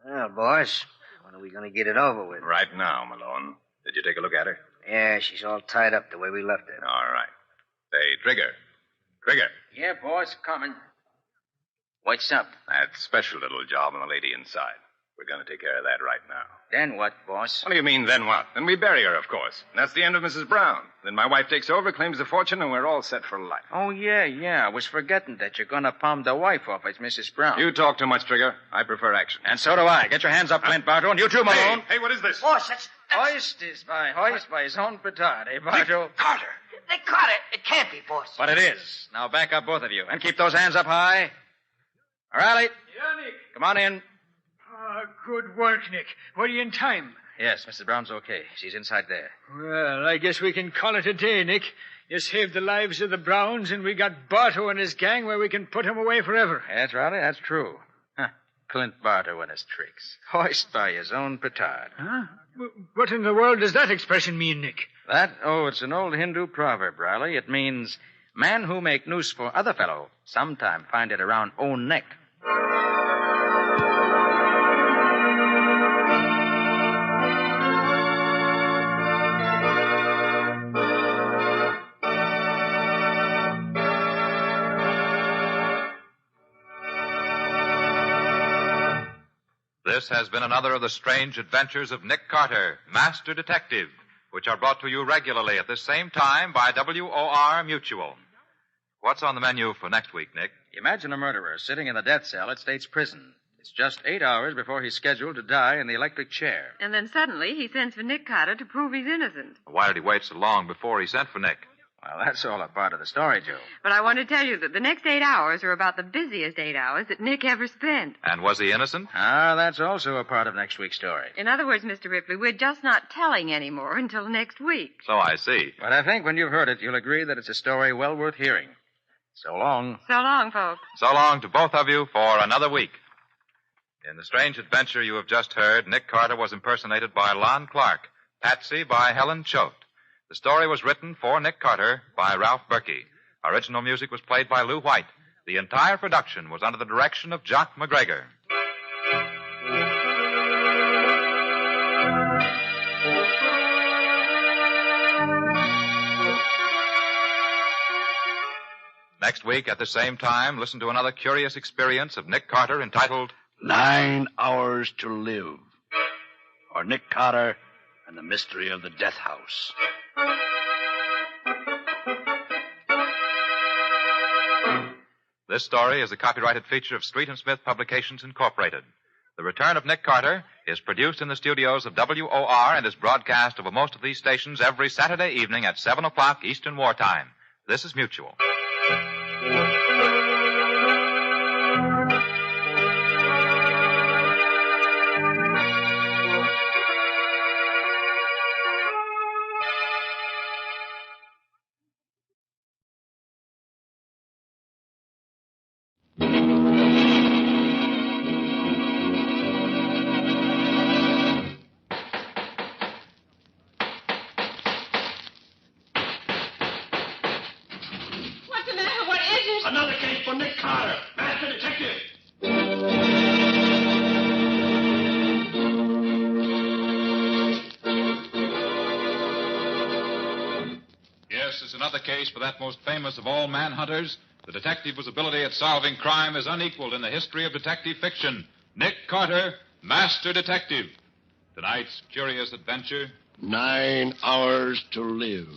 Well, boss, when are we going to get it over with? Right now, Malone. Did you take a look at her? Yeah, she's all tied up the way we left her. All right. Say, Trigger. Trigger. Yeah, boss, coming. What's up? That special little job on the lady inside. We're going to take care of that right now. Then what, boss? What do you mean, then what? Then we bury her, of course. And that's the end of Mrs. Brown. Then my wife takes over, claims the fortune, and we're all set for life. Oh, yeah. I was forgetting that you're going to palm the wife off as Mrs. Brown. You talk too much, Trigger. I prefer action. And so do I. Get your hands up, Clint Bartow, and you too, Malone. Hey, what is this? Boss, that's... Hoist by his own petard, eh, Bartow? Carter. They caught it. It can't be, boss. But it is. Now back up, both of you, and keep those hands up high. Riley. Yeah, Nick. Come on in. Good work, Nick. Were you in time? Yes, Mrs. Brown's okay. She's inside there. Well, I guess we can call it a day, Nick. You saved the lives of the Browns, and we got Bartow and his gang where we can put him away forever. That's Riley. That's true. Clint Bartow and his tricks. Hoist by his own petard. Huh? What in the world does that expression mean, Nick? It's an old Hindu proverb, Riley. It means, man who make noose for other fellow, sometime find it around own neck. This has been another of the strange adventures of Nick Carter, Master Detective, which are brought to you regularly at this same time by WOR Mutual. What's on the menu for next week, Nick? Imagine a murderer sitting in the death cell at State's prison. It's just 8 hours before he's scheduled to die in the electric chair. And then suddenly he sends for Nick Carter to prove he's innocent. Why did he wait so long before he sent for Nick? Well, that's all a part of the story, Joe. But I want to tell you that the next 8 hours are about the busiest 8 hours that Nick ever spent. And was he innocent? That's also a part of next week's story. In other words, Mr. Ripley, we're just not telling anymore until next week. So I see. But I think when you've heard it, you'll agree that it's a story well worth hearing. So long. So long, folks. So long to both of you for another week. In the strange adventure you have just heard, Nick Carter was impersonated by Lon Clark, Patsy by Helen Choate. The story was written for Nick Carter by Ralph Berkey. Original music was played by Lou White. The entire production was under the direction of Jock McGregor. Next week, at the same time, listen to another curious experience of Nick Carter entitled 9 Hours to Live, or Nick Carter and the Mystery of the Death House. This story is a copyrighted feature of Street and Smith Publications, Incorporated. The Return of Nick Carter is produced in the studios of WOR and is broadcast over most of these stations every Saturday evening at 7 o'clock Eastern Wartime. This is Mutual. another case for that most famous of all manhunters, the detective whose ability at solving crime is unequaled in the history of detective fiction, Nick Carter, Master Detective. Tonight's curious adventure, 9 Hours to Live,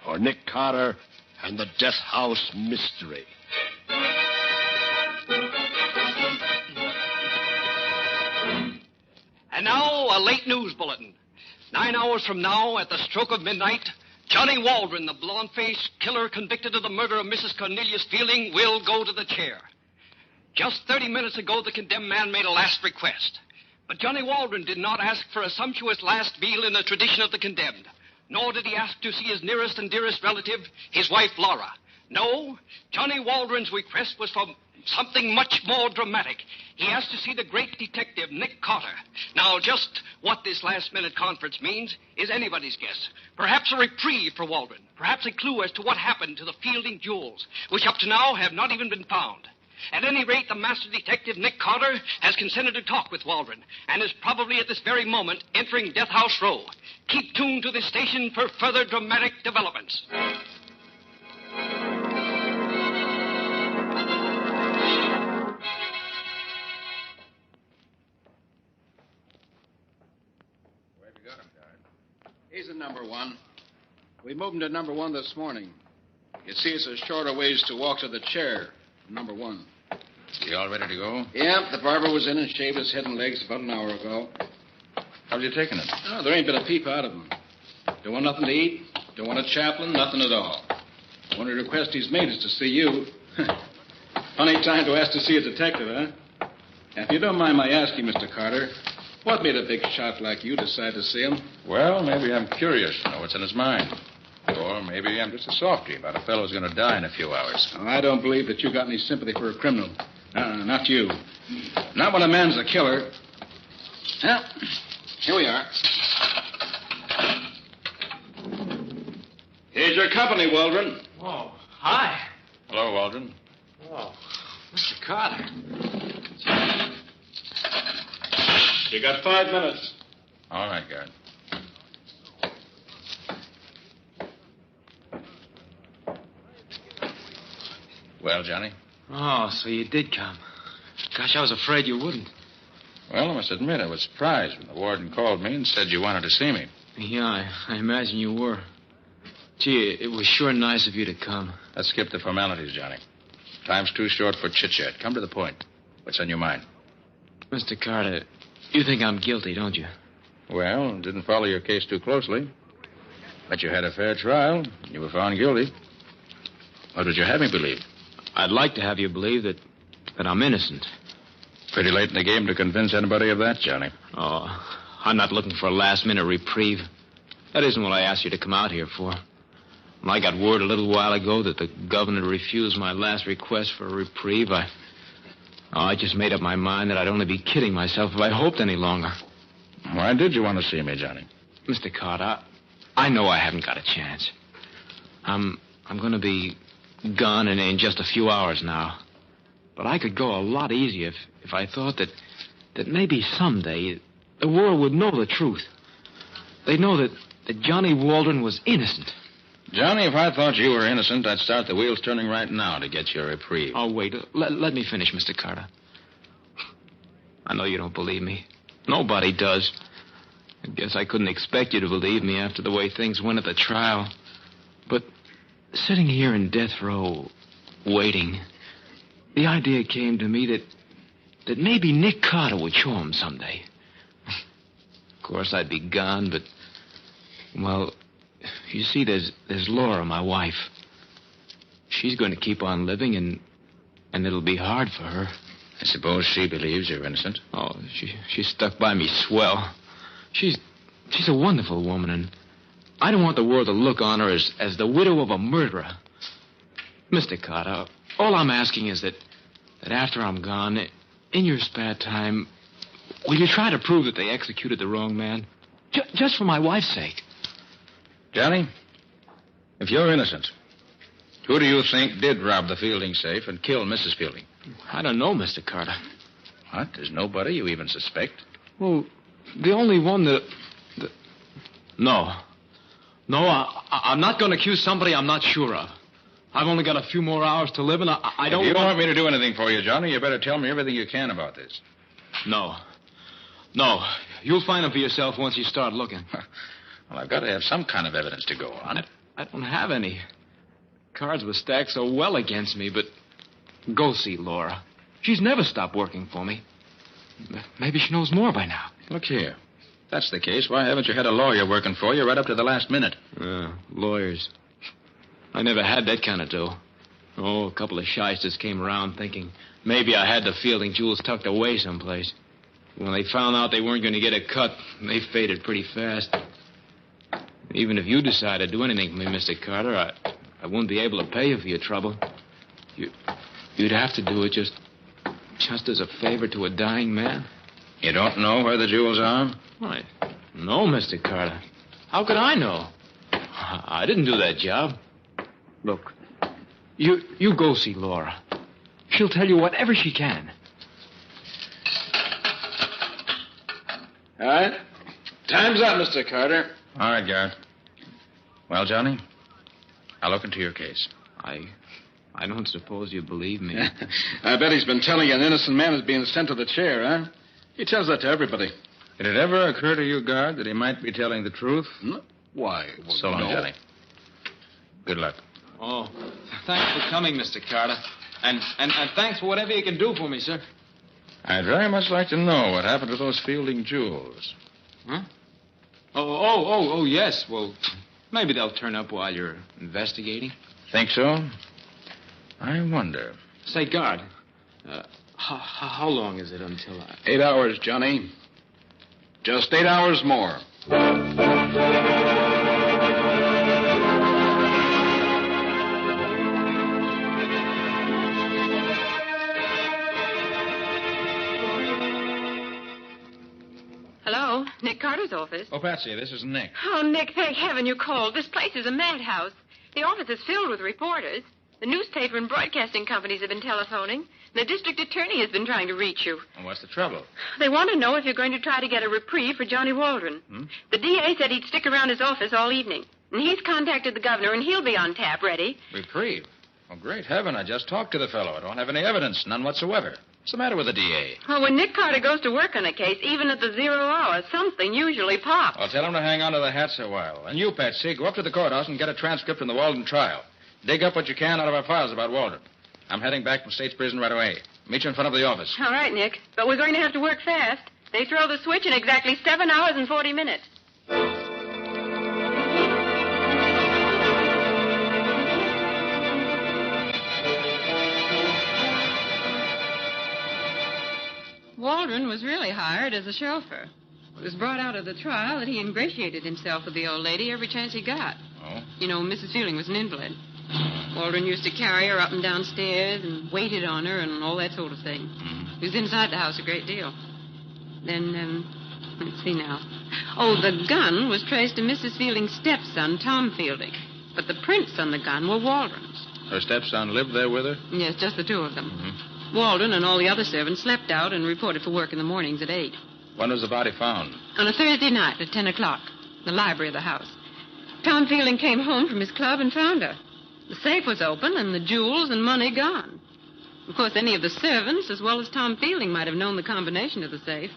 for Nick Carter and the Death House Mystery. And now, a late news bulletin. 9 hours from now, at the stroke of midnight, Johnny Waldron, the blonde-faced killer convicted of the murder of Mrs. Cornelius Fielding, will go to the chair. Just 30 minutes ago, the condemned man made a last request. But Johnny Waldron did not ask for a sumptuous last meal in the tradition of the condemned, nor did he ask to see his nearest and dearest relative, his wife, Laura. No, Johnny Waldron's request was for something much more dramatic. He asked to see the great detective, Nick Carter. Now, just what this last-minute conference means is anybody's guess. Perhaps a reprieve for Waldron. Perhaps a clue as to what happened to the Fielding jewels, which up to now have not even been found. At any rate, the master detective, Nick Carter, has consented to talk with Waldron and is probably at this very moment entering Death House Row. Keep tuned to this station for further dramatic developments. He's in number 1. We moved him to number 1 this morning. You see, it's a shorter ways to walk to the chair. Number 1. You all ready to go? Yeah, the barber was in and shaved his head and legs about an hour ago. How's you taking it? Oh, there ain't been a peep out of him. Don't want nothing to eat. Don't want a chaplain. Nothing at all. The only request he's made is to see you. Funny time to ask to see a detective, huh? Now, if you don't mind my asking, Mr. Carter, what made a big shot like you decide to see him? Well, maybe I'm curious to know what's in his mind. Or maybe I'm just a softie about a fellow who's going to die in a few hours. Oh, I don't believe that you got any sympathy for a criminal. Not you. Not when a man's a killer. Well, here we are. Here's your company, Waldron. Oh, hi. Hello, Waldron. Oh, Mr. Carter. You got 5 minutes. All right, guard. Well, Johnny? Oh, so you did come. Gosh, I was afraid you wouldn't. Well, I must admit I was surprised when the warden called me and said you wanted to see me. Yeah, I imagine you were. Gee, it was sure nice of you to come. Let's skip the formalities, Johnny. Time's too short for chit-chat. Come to the point. What's on your mind? Mr. Carter, you think I'm guilty, don't you? Well, didn't follow your case too closely. But you had a fair trial. You were found guilty. What would you have me believe? I'd like to have you believe that I'm innocent. Pretty late in the game to convince anybody of that, Johnny. Oh, I'm not looking for a last-minute reprieve. That isn't what I asked you to come out here for. When I got word a little while ago that the governor refused my last request for a reprieve, I just made up my mind that I'd only be kidding myself if I hoped any longer. Why did you want to see me, Johnny? Mr. Carter, I know I haven't got a chance. I'm going to be gone in just a few hours now. But I could go a lot easier if I thought that maybe someday the world would know the truth. They'd know that Johnny Waldron was innocent. Johnny, if I thought you were innocent, I'd start the wheels turning right now to get your reprieve. Oh, wait. Let me finish, Mr. Carter. I know you don't believe me. Nobody does. I guess I couldn't expect you to believe me after the way things went at the trial. But sitting here in death row, waiting, the idea came to me that maybe Nick Carter would show him someday. Of course, I'd be gone, but, well, you see, there's Laura, my wife. She's going to keep on living, and it'll be hard for her. I suppose she believes you're innocent. Oh, she's stuck by me swell. She's a wonderful woman, and I don't want the world to look on her as the widow of a murderer. Mr. Carter, all I'm asking is that after I'm gone, in your spare time, will you try to prove that they executed the wrong man? Just for my wife's sake. Johnny, if you're innocent, who do you think did rob the Fielding safe and kill Mrs. Fielding? I don't know, Mr. Carter. What? There's nobody you even suspect? Well, the only one that... No. No, I'm not going to accuse somebody I'm not sure of. I've only got a few more hours to live, and I don't If you want me to do anything for you, Johnny, you better tell me everything you can about this. No. You'll find them for yourself once you start looking. Well, I've got to have some kind of evidence to go on. I don't have any. Cards were stacked so well against me, but go see Laura. She's never stopped working for me. Maybe she knows more by now. Look here. If that's the case, why haven't you had a lawyer working for you right up to the last minute? Lawyers. I never had that kind of dough. A couple of shysters came around thinking maybe I had the Fielding jewels tucked away someplace. When they found out they weren't going to get a cut, they faded pretty fast. Even if you decided to do anything for me, Mr. Carter, I wouldn't be able to pay you for your trouble. You'd have to do it just as a favor to a dying man. You don't know where the jewels are? Why, no, Mr. Carter. How could I know? I didn't do that job. Look, you go see Laura. She'll tell you whatever she can. All right. Time's up, Mr. Carter. All right, Garrett. Well, Johnny, I'll look into your case. I don't suppose you believe me. I bet he's been telling you an innocent man is being sent to the chair, huh? He tells that to everybody. Did it ever occur to you, guard, that he might be telling the truth? Why? So long, Johnny. Good luck. Oh, thanks for coming, Mr. Carter. And thanks for whatever you can do for me, sir. I'd very much like to know what happened to those Fielding jewels. Huh? Oh, yes. Well, maybe they'll turn up while you're investigating. Think so? I wonder. Say, guard, how long is it until 8 hours, Johnny. Just 8 hours more. Hello, Nick Carter's office. Oh, Patsy, this is Nick. Oh, Nick, thank heaven you called. This place is a madhouse. The office is filled with reporters. The newspaper and broadcasting companies have been telephoning. The district attorney has been trying to reach you. Well, what's the trouble? They want to know if you're going to try to get a reprieve for Johnny Waldron. The DA said he'd stick around his office all evening. And he's contacted the governor, and he'll be on tap ready. Reprieve? Oh, great heaven. I just talked to the fellow. I don't have any evidence, none whatsoever. What's the matter with the DA? Well, when Nick Carter goes to work on a case, even at the 0 hour, something usually pops. I'll tell him to hang on to the hats a while. And you, Patsy, go up to the courthouse and get a transcript from the Walden trial. Dig up what you can out of our files about Waldron. I'm heading back from State's prison right away. Meet you in front of the office. All right, Nick. But we're going to have to work fast. They throw the switch in exactly 7 hours and 40 minutes. Waldron was really hired as a chauffeur. It was brought out of the trial that he ingratiated himself with the old lady every chance he got. Oh? You know, Mrs. Fielding was an invalid. Waldron used to carry her up and down stairs and waited on her and all that sort of thing. He was inside the house a great deal. Then, let's see now. Oh, the gun was traced to Mrs. Fielding's stepson, Tom Fielding. But the prints on the gun were Waldron's. Her stepson lived there with her? Yes, just the two of them. Waldron and all the other servants slept out and reported for work in the mornings at 8. When was the body found? On a Thursday night at 10 o'clock, the library of the house. Tom Fielding came home from his club and found her. The safe was open and the jewels and money gone. Of course, any of the servants, as well as Tom Fielding, might have known the combination to the safe.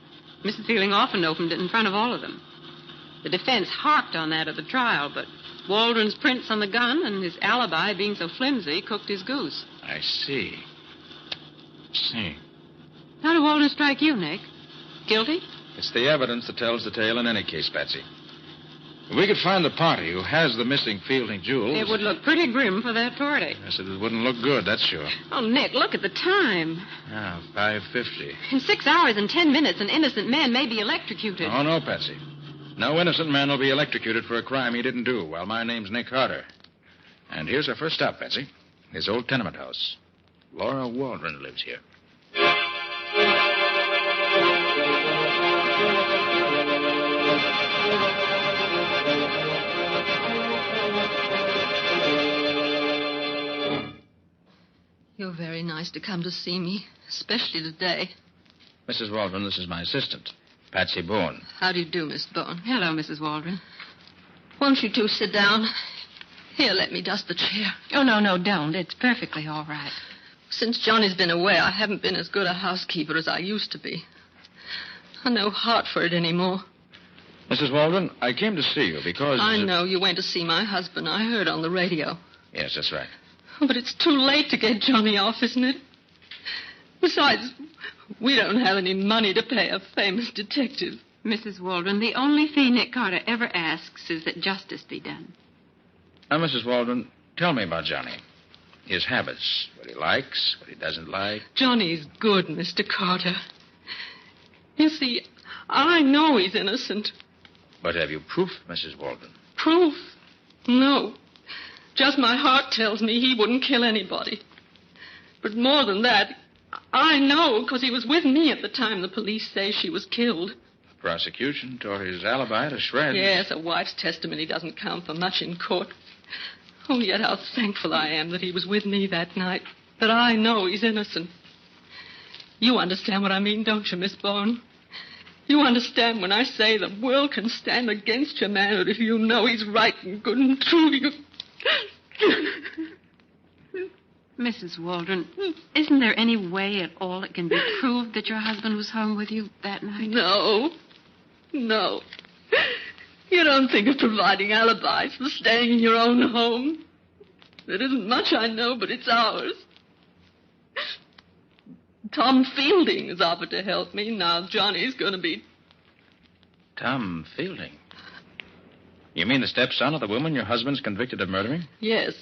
Mrs. Fielding often opened it in front of all of them. The defense harped on that at the trial, but Waldron's prints on the gun and his alibi being so flimsy cooked his goose. I see. How did Waldron strike you, Nick? Guilty? It's the evidence that tells the tale in any case, Patsy. If we could find the party who has the missing Fielding jewels... It would look pretty grim for that party. Yes, it wouldn't look good, that's sure. Oh, Nick, look at the time. 5:50. In 6 hours and 10 minutes, an innocent man may be electrocuted. Oh, no, Patsy. No innocent man will be electrocuted for a crime he didn't do. Well, my name's Nick Carter. And here's our first stop, Patsy. His old tenement house. Laura Waldron lives here. You're very nice to come to see me, especially today. Mrs. Waldron, this is my assistant, Patsy Boone. How do you do, Miss Boone? Hello, Mrs. Waldron. Won't you two sit down? Here, let me dust the chair. Oh, no, don't. It's perfectly all right. Since Johnny's been away, I haven't been as good a housekeeper as I used to be. I've no heart for it anymore. Mrs. Waldron, I came to see you because... I know you went to see my husband. I heard on the radio. Yes, that's right. Oh, but it's too late to get Johnny off, isn't it? Besides, we don't have any money to pay a famous detective. Mrs. Waldron, the only fee Nick Carter ever asks is that justice be done. Now, Mrs. Waldron, tell me about Johnny. His habits, what he likes, what he doesn't like. Johnny's good, Mr. Carter. You see, I know he's innocent. But have you proof, Mrs. Waldron? Proof? No. Just my heart tells me he wouldn't kill anybody. But more than that, I know because he was with me at the time the police say she was killed. Prosecution tore his alibi to shreds. Yes, a wife's testimony doesn't count for much in court. Oh, yet how thankful I am that he was with me that night, that I know he's innocent. You understand what I mean, don't you, Miss Bone? You understand when I say the world can stand against your manhood if you know he's right and good and true. You... Mrs. Waldron, isn't there any way at all it can be proved that your husband was home with you that night? No. You don't think of providing alibis for staying in your own home. There isn't much I know, but it's ours. Tom Fielding has offered to help me. Now Johnny's going to be... Tom Fielding? You mean the stepson of the woman your husband's convicted of murdering? Yes.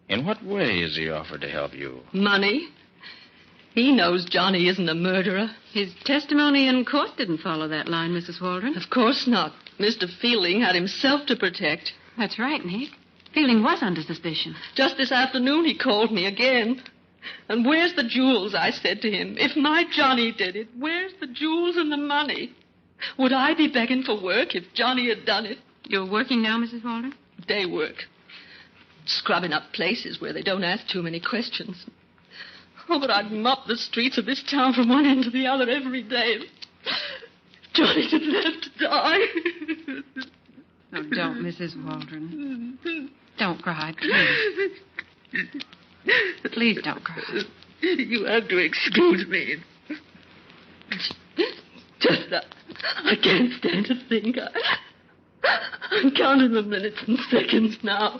In what way has he offered to help you? Money. He knows Johnny isn't a murderer. His testimony in court didn't follow that line, Mrs. Waldron. Of course not. Mr. Fielding had himself to protect. That's right, Nick. Fielding was under suspicion. Just this afternoon he called me again. And where's the jewels, I said to him. If my Johnny did it, where's the jewels and the money? Would I be begging for work if Johnny had done it? You're working now, Mrs. Waldron? Day work. Scrubbing up places where they don't ask too many questions. Oh, but I'd mop the streets of this town from one end to the other every day. Johnny didn't have to die. No, don't, Mrs. Waldron. Don't cry, please. Please don't cry. You have to excuse me. Just I can't stand to think. I'm counting the minutes and seconds now.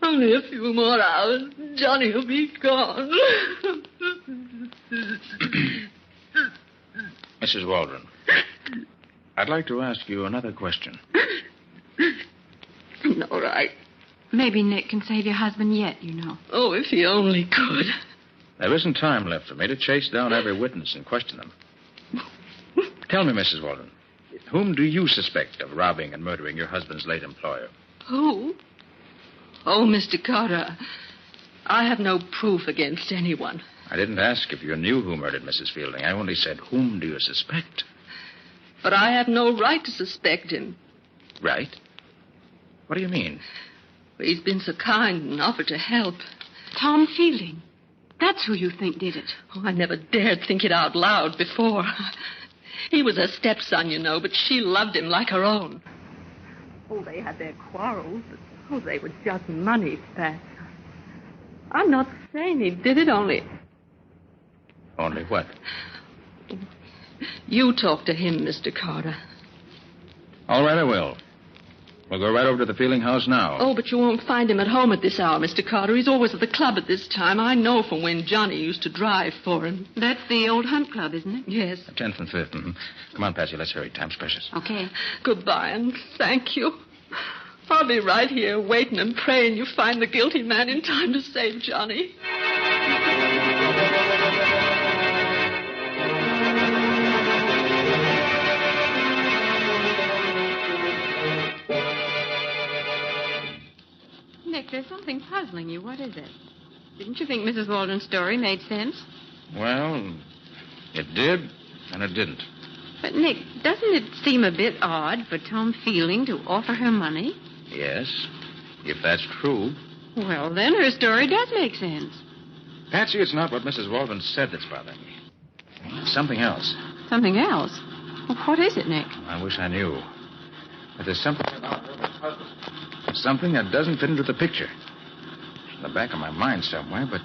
Only a few more hours. Johnny will be gone. Mrs. Waldron, I'd like to ask you another question. All right. Maybe Nick can save your husband yet, you know. Oh, if he only could. There isn't time left for me to chase down every witness and question them. Tell me, Mrs. Waldron, whom do you suspect of robbing and murdering your husband's late employer? Who? Oh, Mr. Carter, I have no proof against anyone. I didn't ask if you knew who murdered Mrs. Fielding. I only said, whom do you suspect? But I have no right to suspect him. Right? What do you mean? He's been so kind and offered to help. Tom Fielding. That's who you think did it. Oh, I never dared think it out loud before. He was her stepson, you know, but she loved him like her own. Oh, they had their quarrels, but they were just money spats. I'm not saying he did it, only... Only what? You talk to him, Mr. Carter. All right, I will. We'll go right over to the Fielding house now. Oh, but you won't find him at home at this hour, Mr. Carter. He's always at the club at this time. I know from when Johnny used to drive for him. That's the old Hunt Club, isn't it? Yes. 10th and 5th. Mm-hmm. Come on, Patsy. Let's hurry. Time's precious. Okay. Goodbye, and thank you. I'll be right here waiting and praying you find the guilty man in time to save Johnny. Nick, there's something puzzling you. What is it? Didn't you think Mrs. Waldron's story made sense? Well, it did, and it didn't. But, Nick, doesn't it seem a bit odd for Tom Fielding to offer her money? Yes, if that's true. Well, then her story does make sense. Patsy, it's not what Mrs. Waldron said that's bothering me. It's something else. Something else? Well, what is it, Nick? I wish I knew. But there's something about Herbie's husband. Something that doesn't fit into the picture. It's in the back of my mind somewhere, but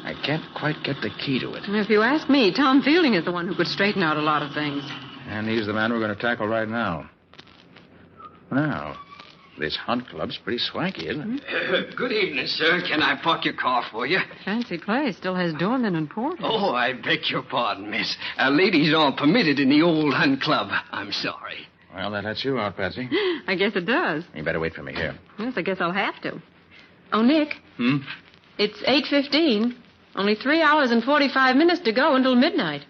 I can't quite get the key to it. If you ask me, Tom Fielding is the one who could straighten out a lot of things. And he's the man we're going to tackle right now. Now, this hunt club's pretty swanky, isn't it? Good evening, sir. Can I park your car for you? Fancy place. Still has doormen and porters. Oh, I beg your pardon, miss. Ladies aren't permitted in the old hunt club. I'm sorry. Well, that lets you out, Patsy. I guess it does. You better wait for me here. Yes, I guess I'll have to. Oh, Nick. It's 8:15. Only 3 hours and 45 minutes to go until midnight.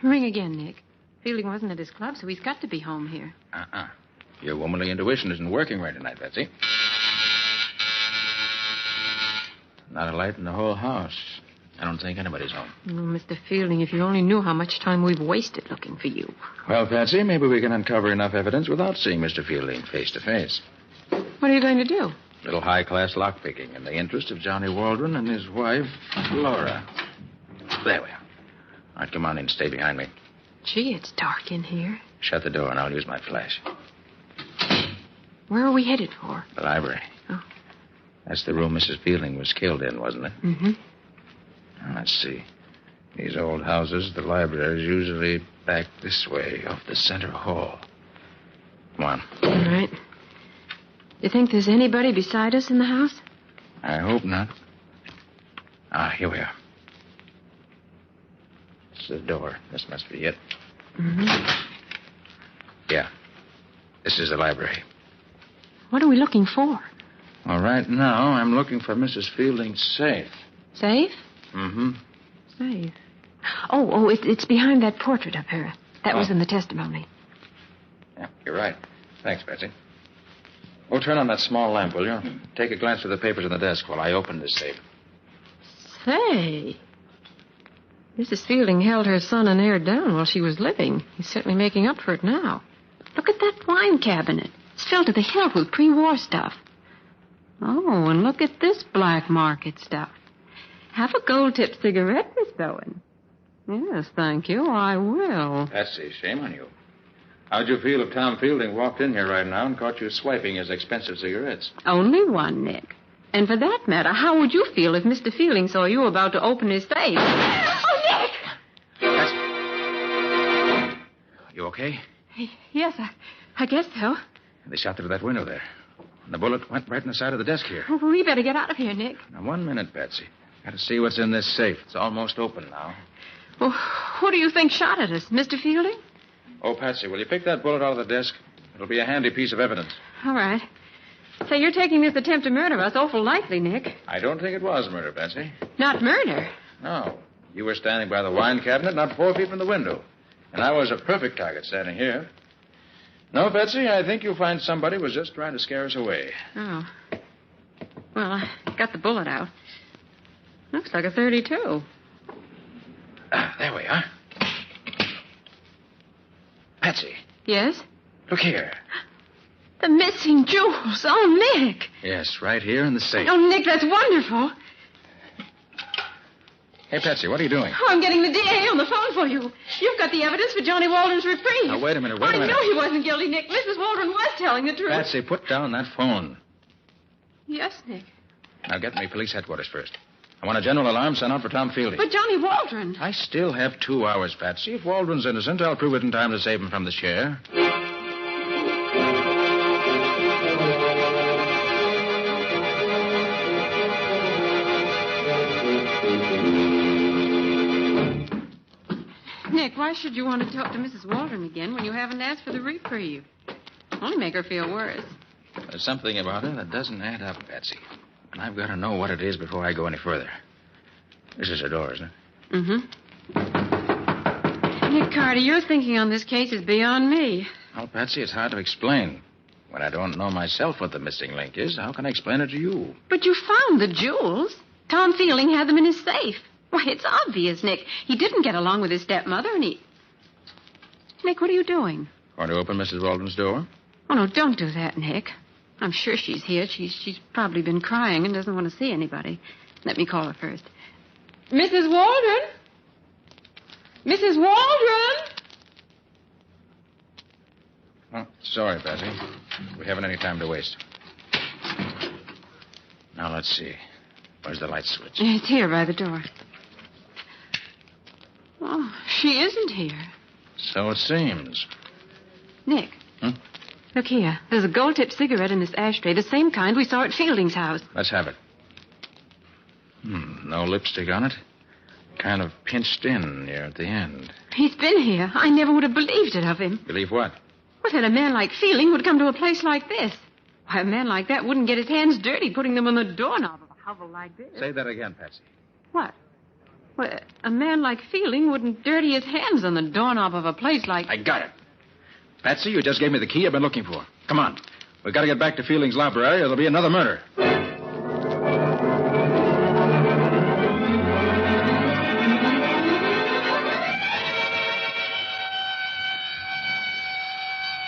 Ring again, Nick. Fielding wasn't at his club, so he's got to be home here. Your womanly intuition isn't working right tonight, Patsy. Not a light in the whole house. I don't think anybody's home. Oh, Mr. Fielding, if you only knew how much time we've wasted looking for you. Well, Patsy, maybe we can uncover enough evidence without seeing Mr. Fielding face to face. What are you going to do? A little high-class lockpicking in the interest of Johnny Waldron and his wife, Laura. There we are. All right, come on in. Stay behind me. Gee, it's dark in here. Shut the door and I'll use my flash. Where are we headed for? The library. Oh. That's the room Mrs. Fielding was killed in, wasn't it? Mm-hmm. Now, let's see. These old houses, the library is usually back this way, off the center hall. Come on. All right. You think there's anybody beside us in the house? I hope not. Here we are. This is the door. This must be it. Mm-hmm. Yeah. This is the library. What are we looking for? Well, right now, I'm looking for Mrs. Fielding's safe. Safe? Mm-hmm. Safe. Oh, it's behind that portrait up here. That was in the testimony. Yeah, you're right. Thanks, Betsy. Oh, turn on that small lamp, will you? Take a glance through the papers on the desk while I open this safe. Say, Mrs. Fielding held her son and heir down while she was living. He's certainly making up for it now. Look at that wine cabinet. It's filled to the hilt with pre-war stuff. Oh, and look at this black market stuff. Have a gold-tipped cigarette, Miss Bowen. Yes, thank you. I will. Patsy, shame on you. How'd you feel if Tom Fielding walked in here right now and caught you swiping his expensive cigarettes? Only one, Nick. And for that matter, how would you feel if Mr. Fielding saw you about to open his safe? Oh, Nick! Patsy. You okay? Yes, I guess so. They shot through that window there. And the bullet went right in the side of the desk here. Oh, we better get out of here, Nick. Now, 1 minute, Patsy. Got to see what's in this safe. It's almost open now. Well, who do you think shot at us, Mr. Fielding? Oh, Patsy, will you pick that bullet out of the desk? It'll be a handy piece of evidence. All right. Say, you're taking this attempt to murder us awful lightly, Nick. I don't think it was murder, Patsy. Not murder? No. You were standing by the wine cabinet, not 4 feet from the window. And I was a perfect target standing here. No, Patsy, I think you'll find somebody was just trying to scare us away. Oh. Well, I got the bullet out. Looks like a .32. There we are. Patsy. Yes? Look here. The missing jewels. Oh, Nick. Yes, right here in the safe. Oh, Nick, that's wonderful. Hey, Patsy, what are you doing? Oh, I'm getting the DA on the phone for you. You've got the evidence for Johnny Waldron's reprieve. Now, wait a minute, I knew he wasn't guilty, Nick. Mrs. Waldron was telling the truth. Patsy, put down that phone. Yes, Nick. Now, get me police headquarters first. I want a general alarm sent out for Tom Fielding. But Johnny Waldron. I still have 2 hours, Patsy. If Waldron's innocent, I'll prove it in time to save him from the chair. Nick, why should you want to talk to Mrs. Waldron again when you haven't asked for the reprieve? Only make her feel worse. There's something about her that doesn't add up, Patsy. And I've got to know what it is before I go any further. This is her door, isn't it? Mm-hmm. Nick Carter, your thinking on this case is beyond me. Well, Patsy, it's hard to explain. When I don't know myself what the missing link is, how can I explain it to you? But you found the jewels. Tom Fielding had them in his safe. Why, it's obvious, Nick. He didn't get along with his stepmother, and he... Nick, what are you doing? Going to open Mrs. Walden's door? Oh, no, don't do that, Nick. I'm sure she's here. She's probably been crying and doesn't want to see anybody. Let me call her first. Mrs. Walden? Mrs. Walden? Oh, sorry, Patsy. We haven't any time to waste. Now, let's see. Where's the light switch? It's here by the door. Oh, she isn't here. So it seems. Nick. Look here. There's a gold-tipped cigarette in this ashtray, the same kind we saw at Fielding's house. Let's have it. No lipstick on it. Kind of pinched in near at the end. He's been here. I never would have believed it of him. Believe what? Well, that a man like Fielding would come to a place like this. Why, a man like that wouldn't get his hands dirty putting them on the doorknob of a hovel like this. Say that again, Patsy. What? Well, a man like Fielding wouldn't dirty his hands on the doorknob of a place like... I got it. Patsy, you just gave me the key I've been looking for. Come on. We've got to get back to Fielding's library or there'll be another murder.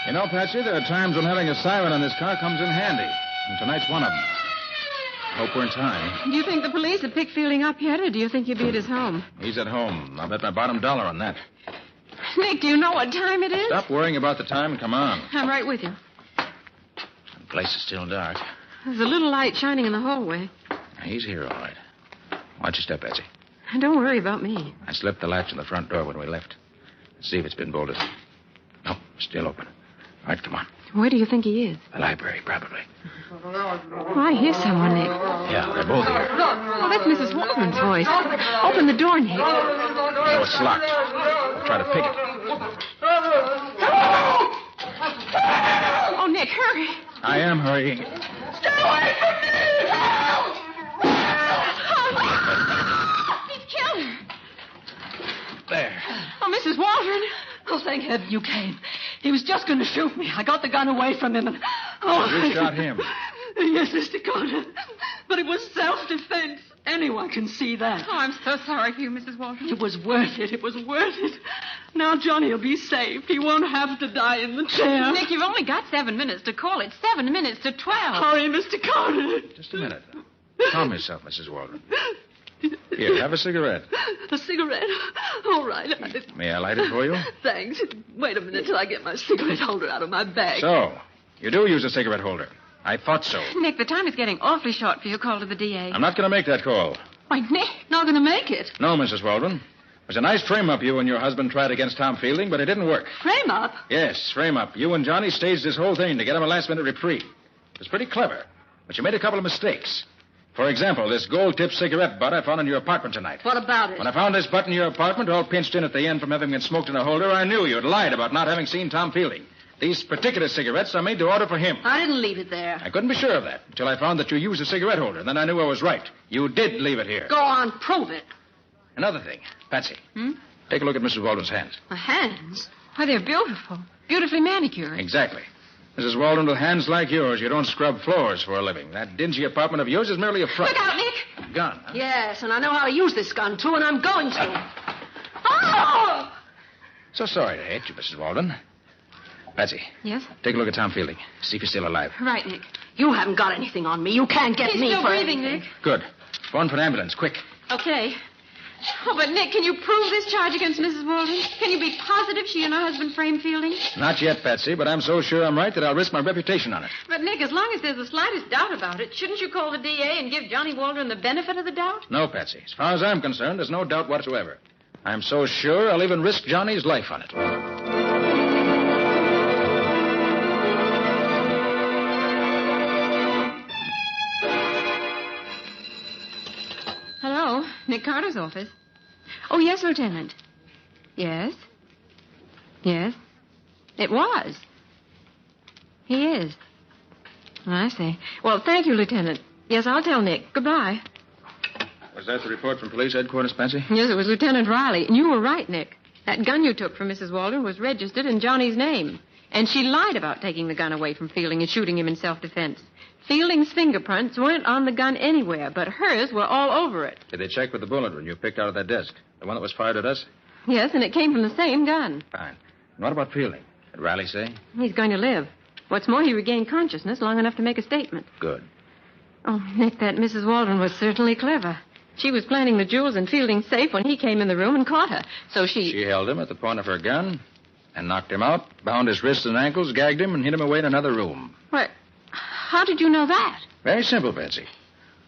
You know, Patsy, there are times when having a siren on this car comes in handy. And tonight's one of them. Hope we're in time. Do you think the police have picked Fielding up yet, or do you think he'll be at his home? He's at home. I'll bet my bottom dollar on that. Nick, do you know what time it is? Stop worrying about the time and come on. I'm right with you. The place is still dark. There's a little light shining in the hallway. He's here, all right. Watch your step, Patsy. Don't worry about me. I slipped the latch on the front door when we left. Let's see if it's been bolted. No, still open. All right, come on. Where do you think he is? The library, probably. Oh, I hear someone, Nick. Yeah, they're both here. Oh, that's Mrs. Walden's voice. Open the door, Nick. No, it's locked. I'll try to pick it. Oh, Nick, hurry. I am hurrying. Stay away from me! Help! He's killed her. There. Oh, Mrs. Waldron. Oh, thank heaven you came. He was just going to shoot me. I got the gun away from him and... Oh, You shot him. Yes, Mr. Carter. But it was self-defense. Anyone can see that. Oh, I'm so sorry for you, Mrs. Waldron. It was worth it. It was worth it. Now Johnny will be safe. He won't have to die in the chair. Nick, you've only got 7 minutes to call it. 7 minutes to 12. Hurry, Mr. Carter. Just a minute. Calm yourself, Mrs. Waldron. Here, have a cigarette. A cigarette? All right. May I light it for you? Thanks. Wait a minute till I get my cigarette holder out of my bag. So, you do use a cigarette holder. I thought so. Nick, the time is getting awfully short for your call to the DA. I'm not going to make that call. Why, Nick. Not going to make it. No, Mrs. Waldron. It was a nice frame-up you and your husband tried against Tom Fielding, but it didn't work. Frame up? Yes, frame-up. You and Johnny staged this whole thing to get him a last-minute reprieve. It was pretty clever, but you made a couple of mistakes. For example, this gold-tipped cigarette butt I found in your apartment tonight. What about it? When I found this butt in your apartment, all pinched in at the end from having been smoked in a holder, I knew you'd lied about not having seen Tom Fielding. These particular cigarettes are made to order for him. I didn't leave it there. I couldn't be sure of that until I found that you used a cigarette holder. Then I knew I was right. You did leave it here. Go on, prove it. Another thing. Patsy. Take a look at Mrs. Waldron's hands. My hands? Why, they're beautiful. Beautifully manicured. Exactly. Mrs. Waldron, with hands like yours, you don't scrub floors for a living. That dingy apartment of yours is merely a front. Look out, Nick. Gun, huh? Yes, and I know how to use this gun, too, and I'm going to. Oh! So sorry to hate you, Mrs. Waldron. Patsy. Yes? Take a look at Tom Fielding. See if he's still alive. Right, Nick. You haven't got anything on me. You can't get He's me still for breathing, anything. Nick. Good. Phone for an ambulance, quick. Okay. Oh, but Nick, can you prove this charge against Mrs. Waldron? Can you be positive she and her husband framed Fielding? Not yet, Patsy, but I'm so sure I'm right that I'll risk my reputation on it. But, Nick, as long as there's the slightest doubt about it, shouldn't you call the DA and give Johnny Waldron the benefit of the doubt? No, Patsy. As far as I'm concerned, there's no doubt whatsoever. I'm so sure I'll even risk Johnny's life on it. Hello, Nick Carter's office. Oh, yes, Lieutenant. Yes? Yes? It was. He is. I see. Well, thank you, Lieutenant. Yes, I'll tell Nick. Goodbye. Was that the report from police headquarters, Patsy? Yes, it was Lieutenant Riley. And you were right, Nick. That gun you took from Mrs. Waldron was registered in Johnny's name. And she lied about taking the gun away from Fielding and shooting him in self-defense. Fielding's fingerprints weren't on the gun anywhere, but hers were all over it. Did they check with the bullet when you picked out of that desk? The one that was fired at us? Yes, and it came from the same gun. Fine. What about Fielding? Did Riley say? He's going to live. What's more, he regained consciousness long enough to make a statement. Good. Oh, Nick, that Mrs. Waldron was certainly clever. She was planting the jewels in Fielding's safe when he came in the room and caught her. So She held him at the point of her gun and knocked him out, bound his wrists and ankles, gagged him, and hid him away in another room. What? How did you know that? Very simple, Betsy.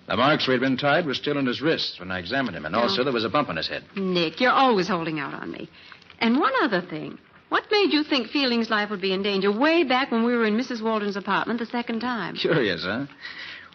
The marks where he'd been tied were still in his wrists when I examined him, and also there was a bump on his head. Nick, you're always holding out on me. And one other thing. What made you think Fielding's life would be in danger way back when we were in Mrs. Waldron's apartment the second time? Curious, huh?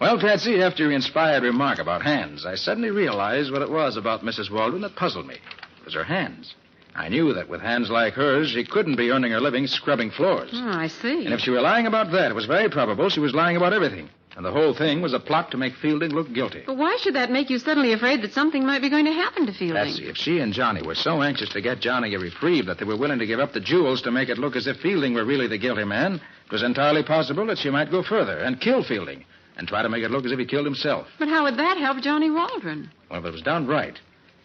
Well, Patsy, after your inspired remark about hands, I suddenly realized what it was about Mrs. Waldron that puzzled me. It was her hands. I knew that with hands like hers, she couldn't be earning her living scrubbing floors. Oh, I see. And if she were lying about that, it was very probable she was lying about everything. And the whole thing was a plot to make Fielding look guilty. But why should that make you suddenly afraid that something might be going to happen to Fielding? Patsy, if she and Johnny were so anxious to get Johnny a reprieve that they were willing to give up the jewels to make it look as if Fielding were really the guilty man, it was entirely possible that she might go further and kill Fielding and try to make it look as if he killed himself. But how would that help Johnny Waldron? Well, if it was done right,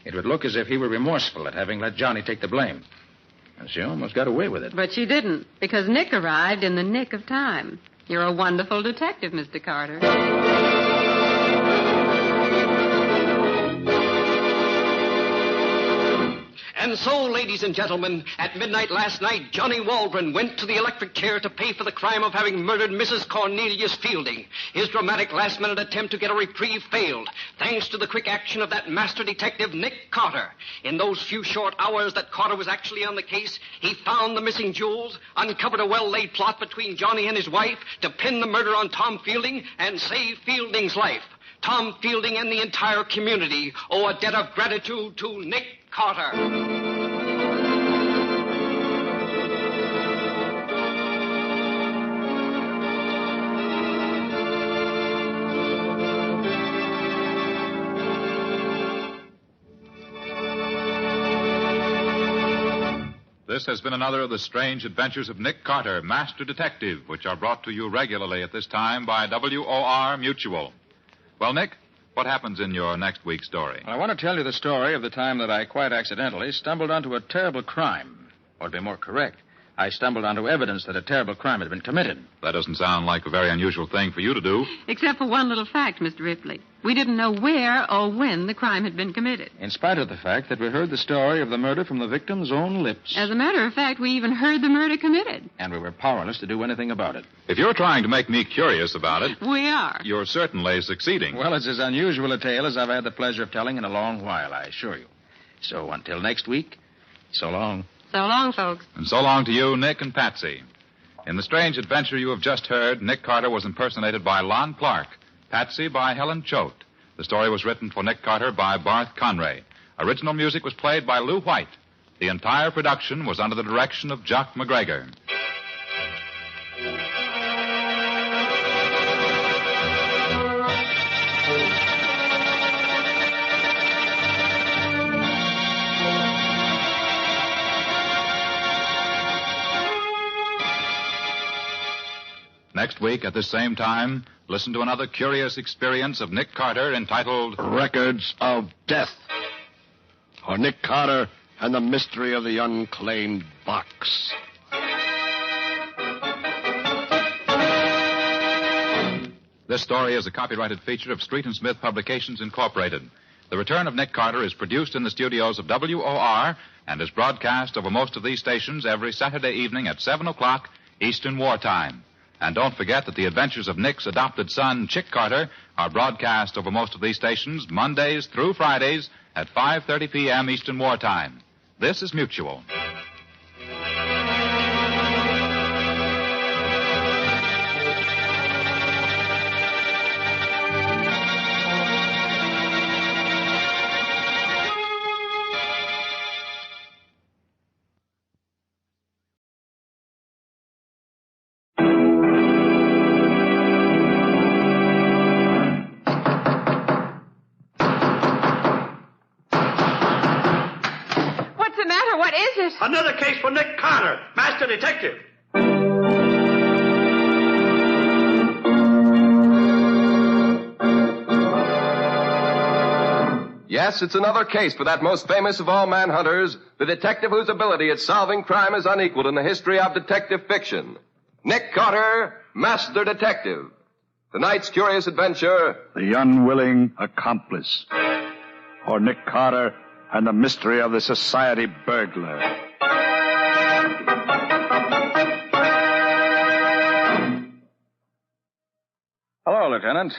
it would look as if he were remorseful at having let Johnny take the blame. And she almost got away with it. But she didn't, because Nick arrived in the nick of time. You're a wonderful detective, Mr. Carter. And so, ladies and gentlemen, at midnight last night, Johnny Waldron went to the electric chair to pay for the crime of having murdered Mrs. Cornelius Fielding. His dramatic last-minute attempt to get a reprieve failed, thanks to the quick action of that master detective, Nick Carter. In those few short hours that Carter was actually on the case, he found the missing jewels, uncovered a well-laid plot between Johnny and his wife to pin the murder on Tom Fielding and save Fielding's life. Tom Fielding and the entire community owe a debt of gratitude to Nick Carter. This has been another of the strange adventures of Nick Carter, Master Detective, which are brought to you regularly at this time by WOR Mutual. Well, Nick, what happens in your next week's story? Well, I want to tell you the story of the time that I quite accidentally stumbled onto a terrible crime. Or to be more correct, I stumbled onto evidence that a terrible crime had been committed. That doesn't sound like a very unusual thing for you to do. Except for one little fact, Mr. Ripley. We didn't know where or when the crime had been committed. In spite of the fact that we heard the story of the murder from the victim's own lips. As a matter of fact, we even heard the murder committed. And we were powerless to do anything about it. If you're trying to make me curious about it... We are. You're certainly succeeding. Well, it's as unusual a tale as I've had the pleasure of telling in a long while, I assure you. So until next week, so long. So long, folks. And so long to you, Nick and Patsy. In the strange adventure you have just heard, Nick Carter was impersonated by Lon Clark, Patsy by Helen Choate. The story was written for Nick Carter by Barth Conray. Original music was played by Lou White. The entire production was under the direction of Jock McGregor. Next week, at this same time, listen to another curious experience of Nick Carter entitled Records of Death. Or Nick Carter and the Mystery of the Unclaimed Box. This story is a copyrighted feature of Street and Smith Publications, Incorporated. The Return of Nick Carter is produced in the studios of WOR and is broadcast over most of these stations every Saturday evening at 7 o'clock Eastern Wartime. And don't forget that the adventures of Nick's adopted son, Chick Carter, are broadcast over most of these stations Mondays through Fridays at 5:30 p.m. Eastern Wartime. This is Mutual. Another case for Nick Carter, Master Detective. Yes, it's another case for that most famous of all manhunters, the detective whose ability at solving crime is unequaled in the history of detective fiction. Nick Carter, Master Detective. Tonight's curious adventure, The Unwilling Accomplice. Or Nick Carter and the Mystery of the Society Burglar. Hello, Lieutenant.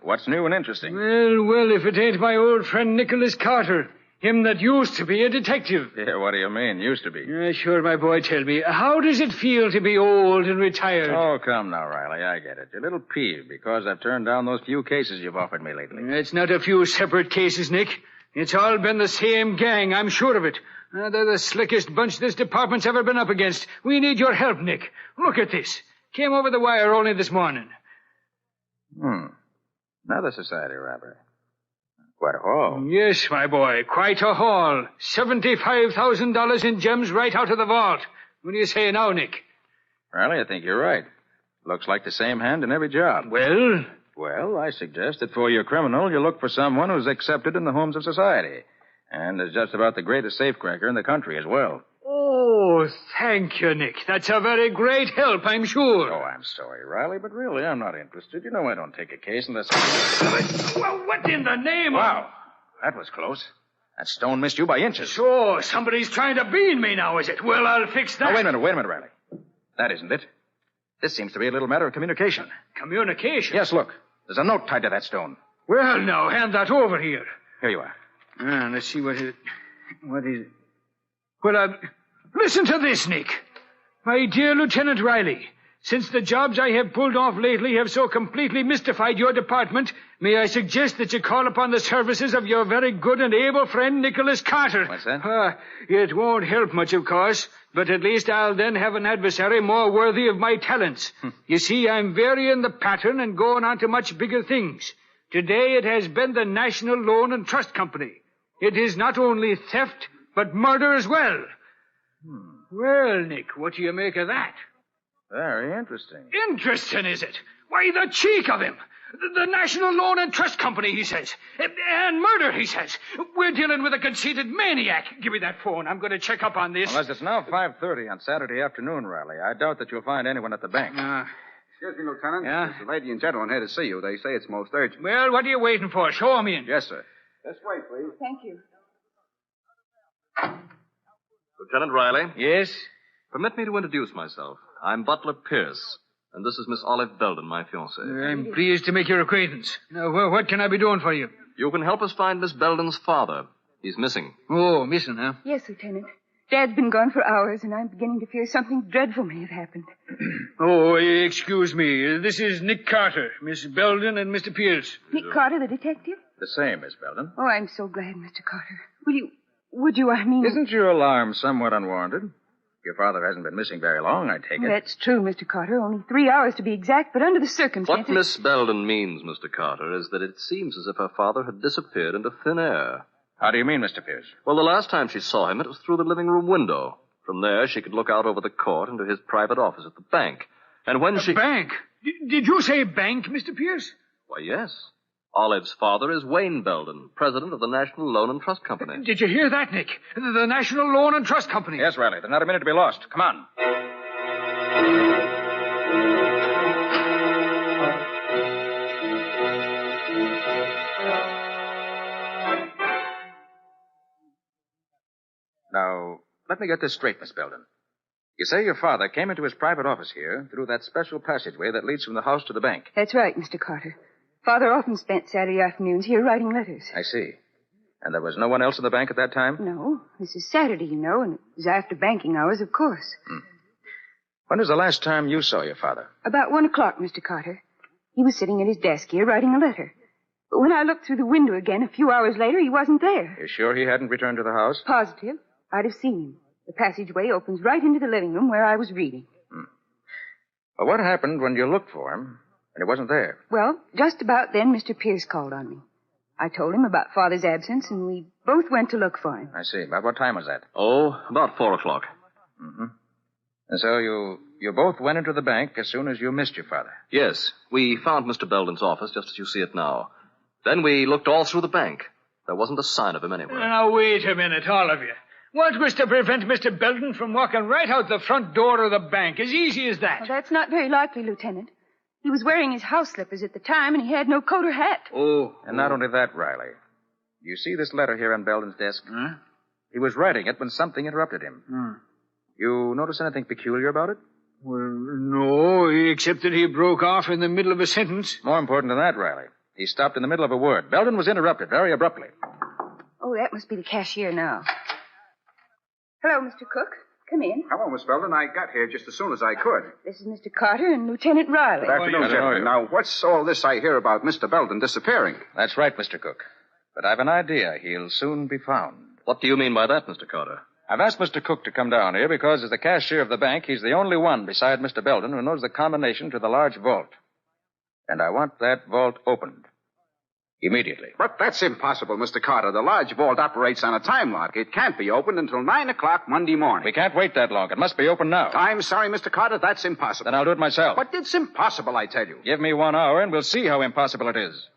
What's new and interesting? Well, if it ain't my old friend Nicholas Carter. Him that used to be a detective. Yeah, what do you mean, used to be? Sure, my boy, tell me. How does it feel to be old and retired? Oh, come now, Riley. I get it. You're a little peeved because I've turned down those few cases you've offered me lately. It's not a few separate cases, Nick. It's all been the same gang, I'm sure of it. They're the slickest bunch this department's ever been up against. We need your help, Nick. Look at this. Came over the wire only this morning. Another society robbery. Quite a haul. Yes, my boy, quite a haul. $75,000 in gems right out of the vault. What do you say now, Nick? Riley, I think you're right. Looks like the same hand in every job. Well? Well, I suggest that for your criminal, you look for someone who's accepted in the homes of society. And is just about the greatest safecracker in the country as well. Oh, thank you, Nick. That's a very great help, I'm sure. Oh, I'm sorry, Riley, but really, I'm not interested. You know I don't take a case unless... Well, what in the name Wow, that was close. That stone missed you by inches. So, somebody's trying to bean me now, is it? Well, I'll fix that. Now, wait a minute, Riley. That isn't it. This seems to be a little matter of communication. Communication? Yes, look. There's a note tied to that stone. Well, now, hand that over here. Here you are. Let's see what is it? Well, listen to this, Nick. My dear Lieutenant Riley, since the jobs I have pulled off lately have so completely mystified your department, may I suggest that you call upon the services of your very good and able friend, Nicholas Carter. What's that? It won't help much, of course, but at least I'll then have an adversary more worthy of my talents. You see, I'm varying the pattern and going on to much bigger things. Today it has been the National Loan and Trust Company. It is not only theft, but murder as well. Well, Nick, what do you make of that? Very interesting. Interesting, is it? Why, the cheek of him. The National Loan and Trust Company, he says. And murder, he says. We're dealing with a conceited maniac. Give me that phone. I'm going to check up on this. Well, as it's now 5:30 on Saturday afternoon, Riley, I doubt that you'll find anyone at the bank. Excuse me, Lieutenant. Yeah? There's a lady and gentleman here to see you. They say it's most urgent. Well, what are you waiting for? Show 'em in. Yes, sir. This way, please. Thank you. Lieutenant Riley? Yes? Permit me to introduce myself. I'm Butler Pierce, and this is Miss Olive Belden, my fiancée. I'm pleased to make your acquaintance. Now, what can I be doing for you? You can help us find Miss Belden's father. He's missing. Oh, missing, huh? Yes, Lieutenant. Dad's been gone for hours, and I'm beginning to fear something dreadful may have happened. Oh, excuse me. This is Nick Carter, Miss Belden, and Mr. Pierce. Nick Carter, the detective? The same, Miss Belden. Oh, I'm so glad, Mr. Carter. Would you, I mean... Isn't your alarm somewhat unwarranted? Your father hasn't been missing very long, I take it. That's true, Mr. Carter. Only 3 hours to be exact, but under the circumstances... What Miss Belden means, Mr. Carter, is that it seems as if her father had disappeared into thin air. How do you mean, Mr. Pierce? Well, the last time she saw him, it was through the living room window. From there, she could look out over the court into his private office at the bank. And when she... Bank? Did you say bank, Mr. Pierce? Why, yes. Olive's father is Wayne Belden, president of the National Loan and Trust Company. Did you hear that, Nick? The National Loan and Trust Company. Yes, Riley. There's not a minute to be lost. Come on. Now, let me get this straight, Miss Belden. You say your father came into his private office here through that special passageway that leads from the house to the bank. That's right, Mr. Carter. Father often spent Saturday afternoons here writing letters. I see. And there was no one else in the bank at that time? No. This is Saturday, you know, and it was after banking hours, of course. When was the last time you saw your father? About 1 o'clock, Mr. Carter. He was sitting at his desk here writing a letter. But when I looked through the window again a few hours later, he wasn't there. You're sure he hadn't returned to the house? Positive. I'd have seen him. The passageway opens right into the living room where I was reading. Well, what happened when you looked for him and he wasn't there? Well, just about then, Mr. Pierce called on me. I told him about Father's absence, and we both went to look for him. I see. About what time was that? Oh, about 4 o'clock. Mm-hmm. And so you both went into the bank as soon as you missed your father? Yes. We found Mr. Belden's office just as you see it now. Then we looked all through the bank. There wasn't a sign of him anywhere. Now, wait a minute, all of you. What was to prevent Mr. Belden from walking right out the front door of the bank? As easy as that. Well, that's not very likely, Lieutenant. He was wearing his house slippers at the time, and he had no coat or hat. Oh. And not only that, Riley. You see this letter here on Belden's desk? Huh? He was writing it when something interrupted him. You notice anything peculiar about it? Well, no, except that he broke off in the middle of a sentence. More important than that, Riley. He stopped in the middle of a word. Belden was interrupted very abruptly. Oh, that must be the cashier now. Hello, Mr. Cook. Come in. Hello, Miss Belden. I got here just as soon as I could. This is Mr. Carter and Lieutenant Riley. Good afternoon, gentlemen. Now, what's all this I hear about Mr. Belden disappearing? That's right, Mr. Cook. But I've an idea. He'll soon be found. What do you mean by that, Mr. Carter? I've asked Mr. Cook to come down here because as the cashier of the bank, he's the only one beside Mr. Belden who knows the combination to the large vault. And I want that vault opened. Immediately. But that's impossible, Mr. Carter. The large vault operates on a time lock. It can't be opened until 9 o'clock Monday morning. We can't wait that long. It must be open now. I'm sorry, Mr. Carter. That's impossible. Then I'll do it myself. But it's impossible, I tell you. Give me 1 hour and we'll see how impossible it is.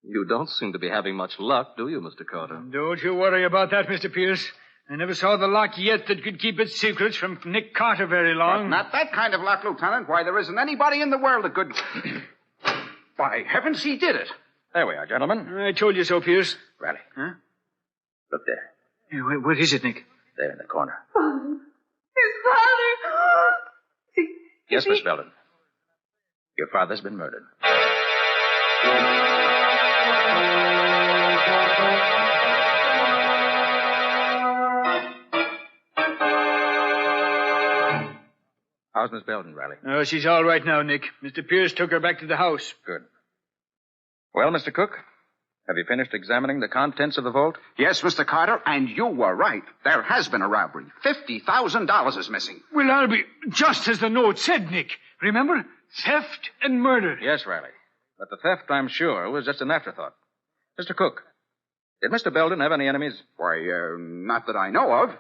You don't seem to be having much luck, do you, Mr. Carter? Don't you worry about that, Mr. Pierce. I never saw the lock yet that could keep its secrets from Nick Carter very long. But not that kind of luck, Lieutenant. Why, there isn't anybody in the world that could... By heavens, he did it. There we are, gentlemen. I told you so, Pierce. Riley. Huh? Look there. Hey, what is it, Nick? There in the corner. His father! Yes, Miss Belden. Your father's been murdered. How's Miss Belden, Riley? Oh, she's all right now, Nick. Mr. Pierce took her back to the house. Good. Well, Mr. Cook, have you finished examining the contents of the vault? Yes, Mr. Carter, and you were right. There has been a robbery. $50,000 is missing. Well, I'll be just as the note said, Nick. Remember? Theft and murder. Yes, Riley. But the theft, I'm sure, was just an afterthought. Mr. Cook, did Mr. Belden have any enemies? Why, not that I know of.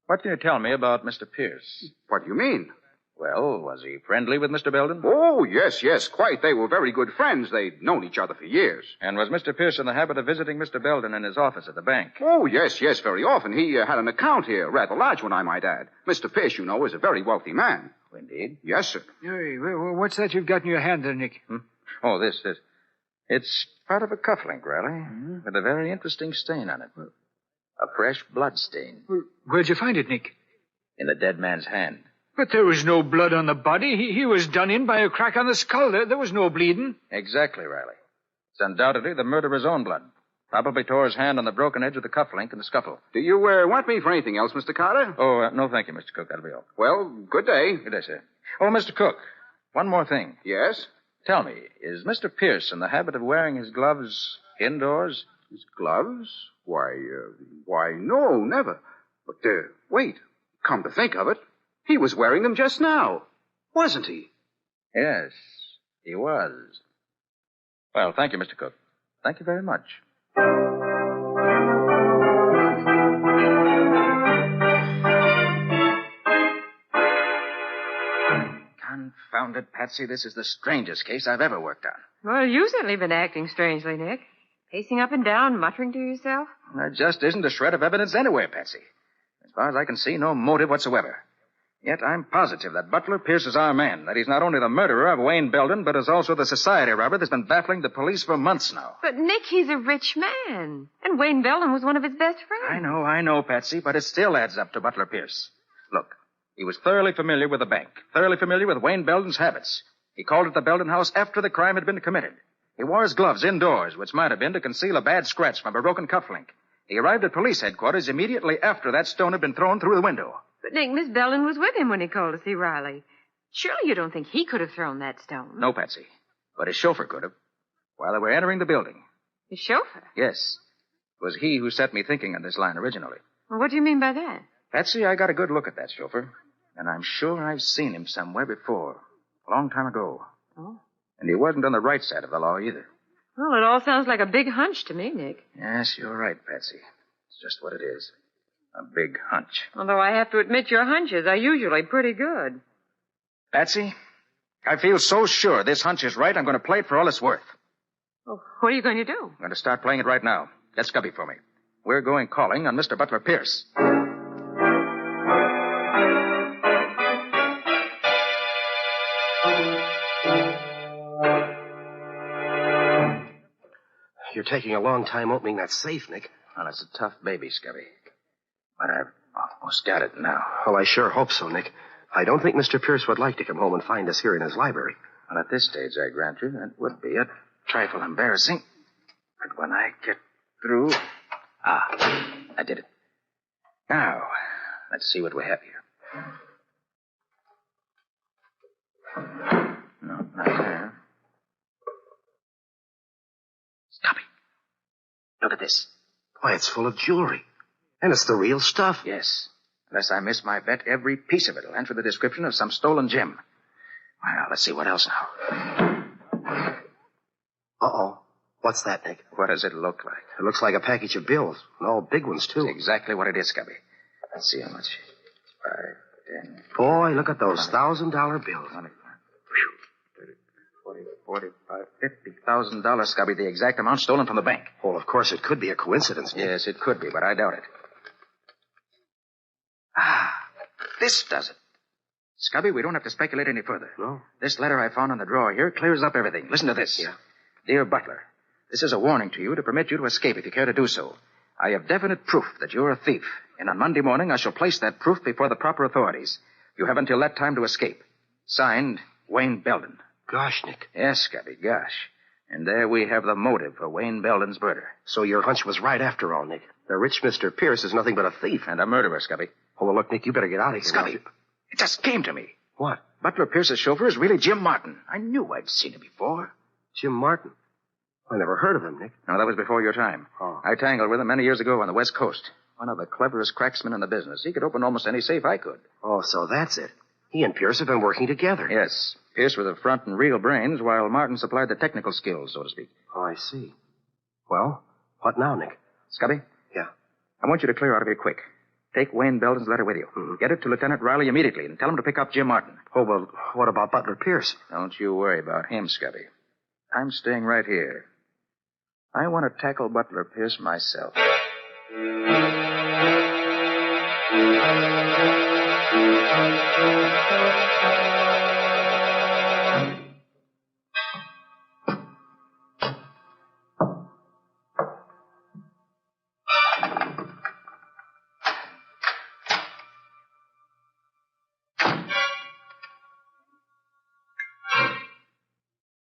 What can you tell me about Mr. Pierce? What do you mean? Well, was he friendly with Mr. Belden? Oh, yes, quite. They were very good friends. They'd known each other for years. And was Mr. Pierce in the habit of visiting Mr. Belden in his office at the bank? Oh, yes, very often. He had an account here, rather large one, I might add. Mr. Pierce, you know, is a very wealthy man. Oh, indeed? Yes, sir. Hey, what's that you've got in your hand there, Nick? Oh, this. It's part of a cufflink, Riley, with a very interesting stain on it. A fresh blood stain. Well, where'd you find it, Nick? In the dead man's hand. But there was no blood on the body. He was done in by a crack on the skull. There was no bleeding. Exactly, Riley. It's undoubtedly the murderer's own blood. Probably tore his hand on the broken edge of the cufflink in the scuffle. Do you want me for anything else, Mr. Carter? Oh, no, thank you, Mr. Cook. That'll be all. Well, good day. Good day, sir. Oh, Mr. Cook, one more thing. Yes? Tell me, is Mr. Pierce in the habit of wearing his gloves indoors? His gloves? Why, no, never. But, wait. Come to think of it, he was wearing them just now, wasn't he? Yes, he was. Well, thank you, Mr. Cook. Thank you very much. Confound it, Patsy. This is the strangest case I've ever worked on. Well, you've certainly been acting strangely, Nick. Pacing up and down, muttering to yourself. There just isn't a shred of evidence anywhere, Patsy. As far as I can see, no motive whatsoever. Yet I'm positive that Butler Pierce is our man, that he's not only the murderer of Wayne Belden, but is also the society robber that's been baffling the police for months now. But, Nick, he's a rich man. And Wayne Belden was one of his best friends. I know, Patsy, but it still adds up to Butler Pierce. Look, he was thoroughly familiar with the bank, thoroughly familiar with Wayne Belden's habits. He called at the Belden house after the crime had been committed. He wore his gloves indoors, which might have been to conceal a bad scratch from a broken cufflink. He arrived at police headquarters immediately after that stone had been thrown through the window. But, Nick, Miss Belden was with him when he called to see Riley. Surely you don't think he could have thrown that stone? No, Patsy. But his chauffeur could have. While they were entering the building. His chauffeur? Yes. It was he who set me thinking on this line originally. Well, what do you mean by that? Patsy, I got a good look at that chauffeur. And I'm sure I've seen him somewhere before. A long time ago. Oh. And he wasn't on the right side of the law either. Well, it all sounds like a big hunch to me, Nick. Yes, you're right, Patsy. just what it is. A big hunch. Although I have to admit your hunches are usually pretty good. Patsy, I feel so sure this hunch is right, I'm going to play it for all it's worth. Well, what are you going to do? I'm going to start playing it right now. Get Scubby for me. We're going calling on Mr. Butler Pierce. You're taking a long time opening that safe, Nick. Well, it's a tough baby, Scubby. But I've almost got it now. Well, I sure hope so, Nick. I don't think Mr. Pierce would like to come home and find us here in his library. Well, at this stage, I grant you, that would be a trifle embarrassing. But when I get through... I did it. Now, let's see what we have here. No, not there. Scubby, look at this. Why, it's full of jewelry. And it's the real stuff. Yes. Unless I miss my bet, every piece of it will answer the description of some stolen gem. Well, let's see what else now. Uh-oh. What's that, Nick? What does it look like? It looks like a package of bills. And all big ones, too. That's exactly what it is, Scubby. Let's see how much. 5, 10... Boy, look at those $1,000 bills. 20, 30, 40, 45, $50,000, Scubby. The exact amount stolen from the bank. Well, of course, it could be a coincidence, Nick. Yes, it could be, but I doubt it. This does it. Scubby, we don't have to speculate any further. No? This letter I found on the drawer here clears up everything. Listen to this. Yeah. Dear Butler, this is a warning to you to permit you to escape if you care to do so. I have definite proof that you're a thief, and on Monday morning I shall place that proof before the proper authorities. You have until that time to escape. Signed, Wayne Belden. Gosh, Nick. Yes, Scubby, gosh. And there we have the motive for Wayne Belden's murder. So your hunch was right after all, Nick. The rich Mr. Pierce is nothing but a thief. And a murderer, Scubby. Oh, well, look, Nick, you better get out of here. Scubby, it just came to me. What? Butler Pierce's chauffeur is really Jim Martin. I knew I'd seen him before. Jim Martin? I never heard of him, Nick. No, that was before your time. Oh. I tangled with him many years ago on the West Coast. One of the cleverest cracksmen in the business. He could open almost any safe I could. Oh, so that's it. He and Pierce have been working together. Yes. Pierce was the front and real brains, while Martin supplied the technical skills, so to speak. Oh, I see. Well, what now, Nick? Scubby? Yeah? I want you to clear out of here quick. Take Wayne Belden's letter with you. Mm-hmm. Get it to Lieutenant Riley immediately and tell him to pick up Jim Martin. Oh, well, what about Butler Pierce? Don't you worry about him, Scubby. I'm staying right here. I want to tackle Butler Pierce myself.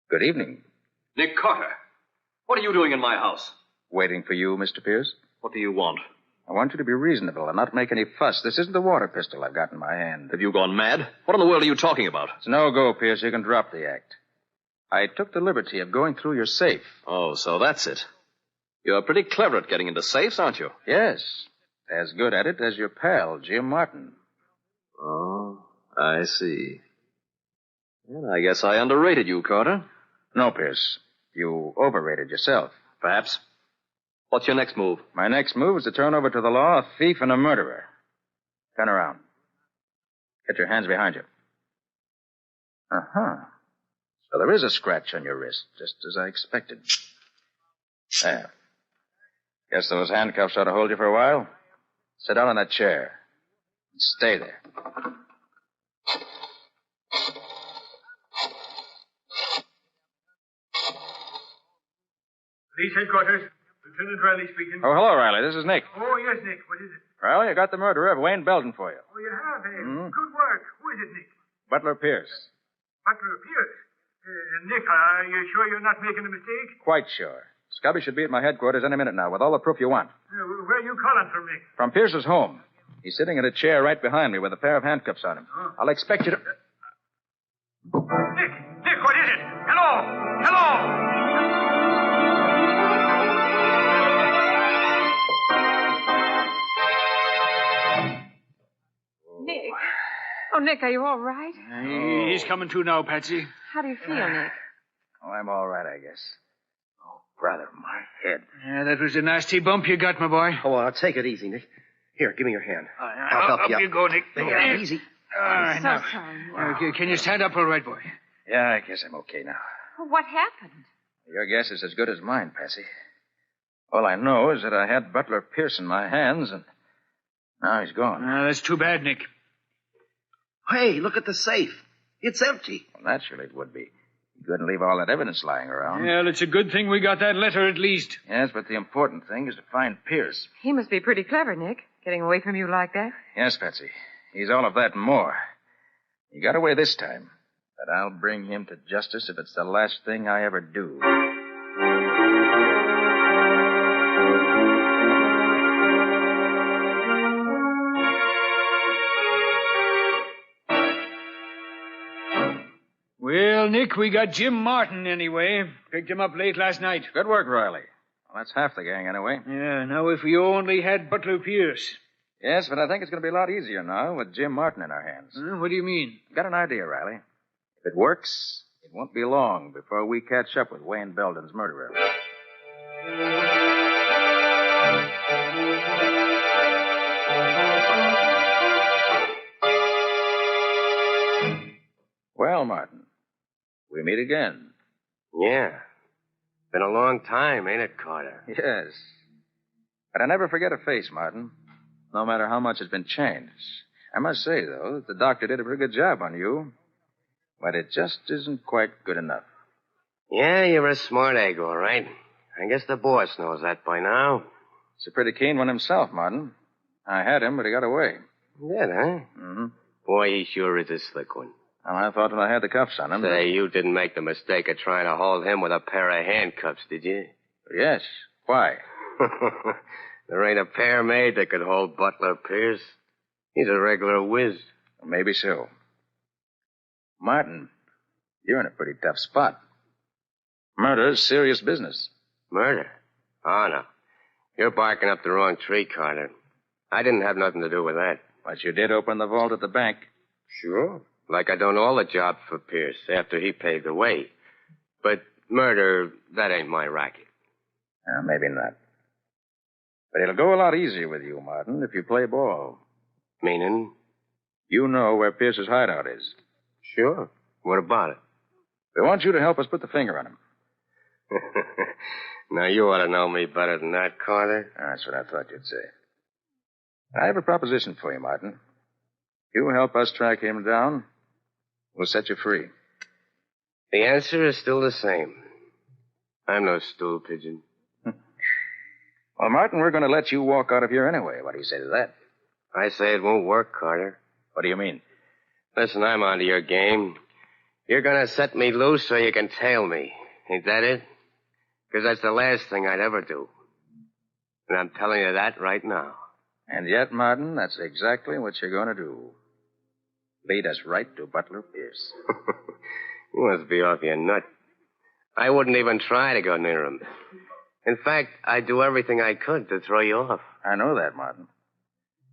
Good evening. Nick Carter. What are you doing in my house? Waiting for you, Mr. Pierce. What do you want? I want you to be reasonable and not make any fuss. This isn't the water pistol I've got in my hand. Have you gone mad? What in the world are you talking about? It's no go, Pierce. You can drop the act. I took the liberty of going through your safe. Oh, so that's it. You're pretty clever at getting into safes, aren't you? Yes. As good at it as your pal, Jim Martin. Oh, I see. Well, I guess I underrated you, Carter. No, Pierce. You overrated yourself. Perhaps. What's your next move? My next move is to turn over to the law a thief and a murderer. Turn around. Get your hands behind you. Uh-huh. So there is a scratch on your wrist, just as I expected. There. Guess those handcuffs ought to hold you for a while. Sit down in that chair. And stay there. Police headquarters. Lieutenant Riley speaking. Oh, hello, Riley. This is Nick. Oh, yes, Nick. What is it? Riley, I got the murderer of Wayne Belden for you. Oh, you have, eh? Mm-hmm. Good work. Who is it, Nick? Butler Pierce. Butler Pierce. Nick, are you sure you're not making a mistake? Quite sure. Scubby should be at my headquarters any minute now with all the proof you want. Where are you calling from, Nick? From Pierce's home. He's sitting in a chair right behind me with a pair of handcuffs on him. Oh. I'll expect you to... Nick, what is it? Hello! Nick. Oh, Nick, are you all right? He's coming to now, Patsy. How do you feel, Nick? Oh, I'm all right, I guess. Brother, my head. Yeah, that was a nasty bump you got, my boy. Oh, well, take it easy, Nick. Here, give me your hand. I'll help you up. you go, Nick. There, easy. I'm so now. sorry. Can you stand up all right, boy? Yeah, I guess I'm okay now. What happened? Your guess is as good as mine, Patsy. All I know is that I had Butler Pierce in my hands, and now he's gone. That's too bad, Nick. Hey, look at the safe. It's empty. Well, naturally it would be. You couldn't leave all that evidence lying around. Well, it's a good thing we got that letter at least. Yes, but the important thing is to find Pierce. He must be pretty clever, Nick, getting away from you like that. Yes, Patsy. He's all of that and more. He got away this time, but I'll bring him to justice if it's the last thing I ever do. Well, Nick, we got Jim Martin anyway. Picked him up late last night. Good work, Riley. Well, that's half the gang anyway. Yeah, now if we only had Butler Pierce. Yes, but I think it's going to be a lot easier now with Jim Martin in our hands. What do you mean? Got an idea, Riley. If it works, it won't be long before we catch up with Wayne Belden's murderer. Well, Martin, we meet again. Yeah. Been a long time, ain't it, Carter? Yes. But I never forget a face, Martin, no matter how much has been changed. I must say, though, that the doctor did a pretty good job on you. But it just isn't quite good enough. Yeah, you're a smart egg, all right. I guess the boss knows that by now. He's a pretty keen one himself, Martin. I had him, but he got away. Did, huh? Mm-hmm. Boy, he sure is a slick one. Well, I thought when I had the cuffs on him... Say, you didn't make the mistake of trying to hold him with a pair of handcuffs, did you? Yes. Why? There ain't a pair made that could hold Butler Pierce. He's a regular whiz. Maybe so. Martin, you're in a pretty tough spot. Murder's serious business. Murder? Oh, no. You're barking up the wrong tree, Carter. I didn't have nothing to do with that. But you did open the vault at the bank. Sure. Like I done all the jobs for Pierce after he paved the way. But murder, that ain't my racket. Maybe not. But it'll go a lot easier with you, Martin, if you play ball. Meaning? You know where Pierce's hideout is. Sure. What about it? We want you to help us put the finger on him. Now, you ought to know me better than that, Carter. That's what I thought you'd say. I have a proposition for you, Martin. You help us track him down, we'll set you free. The answer is still the same. I'm no stool pigeon. Well, Martin, we're going to let you walk out of here anyway. What do you say to that? I say it won't work, Carter. What do you mean? Listen, I'm onto your game. You're going to set me loose so you can tail me. Ain't that it? Because that's the last thing I'd ever do. And I'm telling you that right now. And yet, Martin, that's exactly what you're going to do. Lead us right to Butler Pierce. You must be off your nut. I wouldn't even try to go near him. In fact, I'd do everything I could to throw you off. I know that, Martin.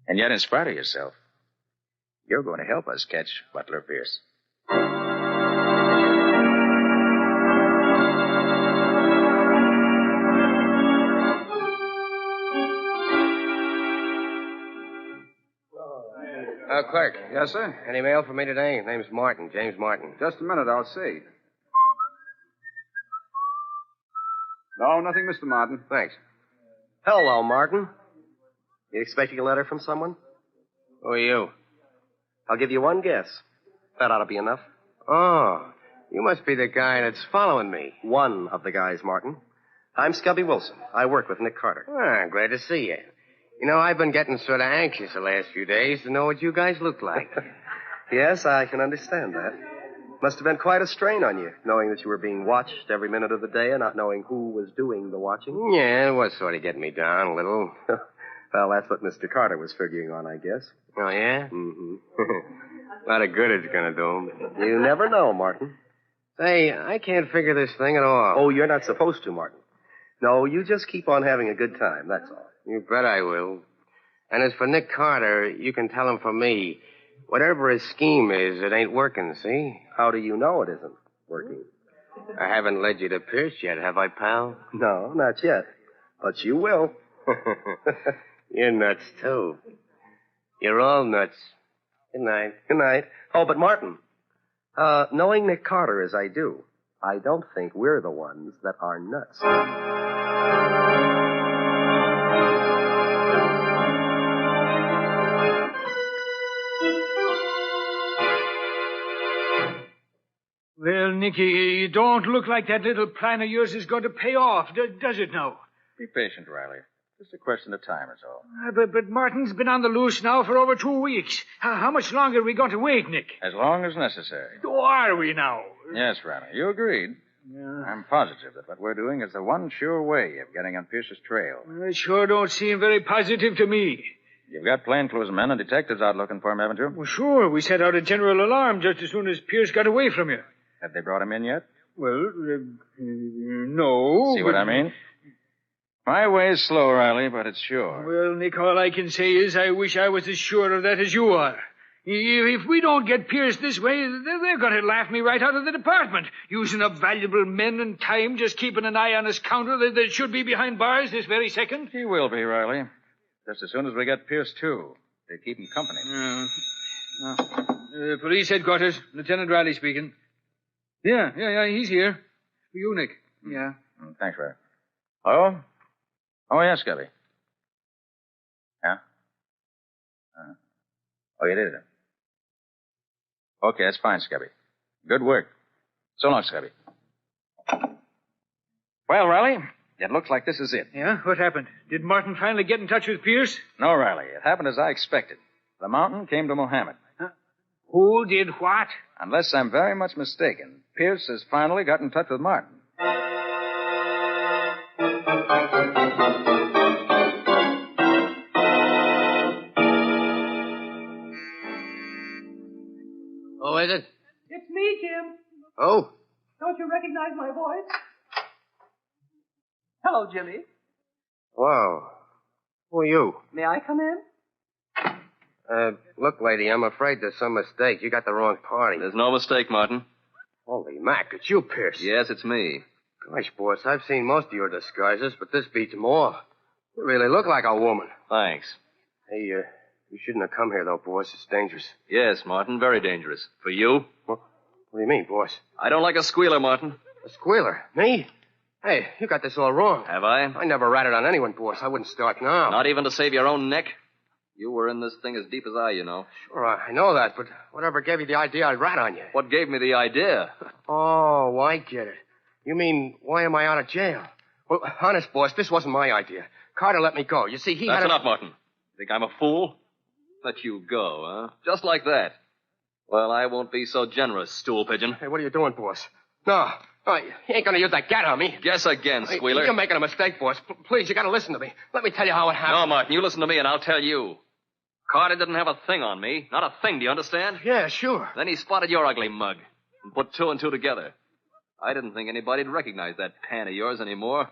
And yet, in spite of yourself, you're going to help us catch Butler Pierce. Clerk. Yes, sir? Any mail for me today? Name's Martin, James Martin. Just a minute, I'll see. No, nothing, Mr. Martin. Thanks. Hello, Martin. You expecting a letter from someone? Who are you? I'll give you one guess. That ought to be enough. Oh, you must be the guy that's following me. One of the guys, Martin. I'm Scubby Wilson. I work with Nick Carter. Ah, glad to see you. You know, I've been getting sort of anxious the last few days to know what you guys look like. Yes, I can understand that. Must have been quite a strain on you, knowing that you were being watched every minute of the day and not knowing who was doing the watching. Yeah, it was sort of getting me down a little. Well, that's what Mr. Carter was figuring on, I guess. Oh, yeah? Mm-hmm. A lot of good it's going to do him. You never know, Martin. Say, I can't figure this thing at all. Oh, you're not supposed to, Martin. No, you just keep on having a good time, that's all. You bet I will. And as for Nick Carter, you can tell him for me, whatever his scheme is, it ain't working, see? How do you know it isn't working? I haven't led you to Pierce yet, have I, pal? No, not yet. But you will. You're nuts, too. You're all nuts. Good night. Good night. Oh, but Martin, knowing Nick Carter as I do, I don't think we're the ones that are nuts. Well, Nicky, you don't look like that little plan of yours is going to pay off, does it now? Be patient, Riley. Just a question of time is all. But Martin's been on the loose now for over 2 weeks. How much longer are we going to wait, Nick? As long as necessary. Oh, are we now? Yes, Riley, you agreed. Yeah. I'm positive that what we're doing is the one sure way of getting on Pierce's trail. It sure don't seem very positive to me. You've got plainclothes men and detectives out looking for him, haven't you? Well, sure. We set out a general alarm just as soon as Pierce got away from you. Have they brought him in yet? Well, no. See what I mean? My way's slow, Riley, but it's sure. Well, Nick, all I can say is I wish I was as sure of that as you are. If we don't get Pierce this way, they're going to laugh me right out of the department, using up valuable men and time just keeping an eye on his counter that should be behind bars this very second. He will be, Riley. Just as soon as we get Pierce, too. They keep him company. Police headquarters. Lieutenant Riley speaking. Yeah, he's here. For you, Nick. Yeah. Thanks, Riley. Oh? Oh, yes, Scubby. Yeah? Oh, you did it? Okay, that's fine, Scubby. Good work. So long, Scubby. Well, Riley, it looks like this is it. Yeah? What happened? Did Martin finally get in touch with Pierce? No, Riley. It happened as I expected. The mountain came to Mohammed. Huh? Who did what? Unless I'm very much mistaken, Pierce has finally got in touch with Martin. Oh, is it? It's me, Jim. Oh? Don't you recognize my voice? Hello, Jimmy. Wow. Who are you? May I come in? Look, lady, I'm afraid there's some mistake. You got the wrong party. There's no mistake, Martin. Holy Mac, it's you, Pierce. Yes, it's me. Gosh, boss, I've seen most of your disguises, but this beats them all. You really look like a woman. Thanks. Hey, you shouldn't have come here, though, boss. It's dangerous. Yes, Martin, very dangerous. For you? What do you mean, boss? I don't like a squealer, Martin. A squealer? Me? Hey, you got this all wrong. Have I? I never ratted on anyone, boss. I wouldn't start now. Not even to save your own neck? You were in this thing as deep as I, you know. Sure, I know that, but whatever gave you the idea I'd rat on you? What gave me the idea? Oh, I get it. You mean, why am I out of jail? Well, honest, boss, this wasn't my idea. Carter let me go. You see, he That's had enough, Martin. Think I'm a fool? Let you go, huh? Just like that. Well, I won't be so generous, stool pigeon. Hey, what are you doing, boss? No, you ain't gonna use that gat on me. Guess again, squealer. You're making a mistake, boss. Please, you gotta listen to me. Let me tell you how it happened. No, Martin, you listen to me and I'll tell you. Carter didn't have a thing on me. Not a thing, do you understand? Yeah, sure. Then he spotted your ugly mug and put two and two together. I didn't think anybody'd recognize that pan of yours anymore.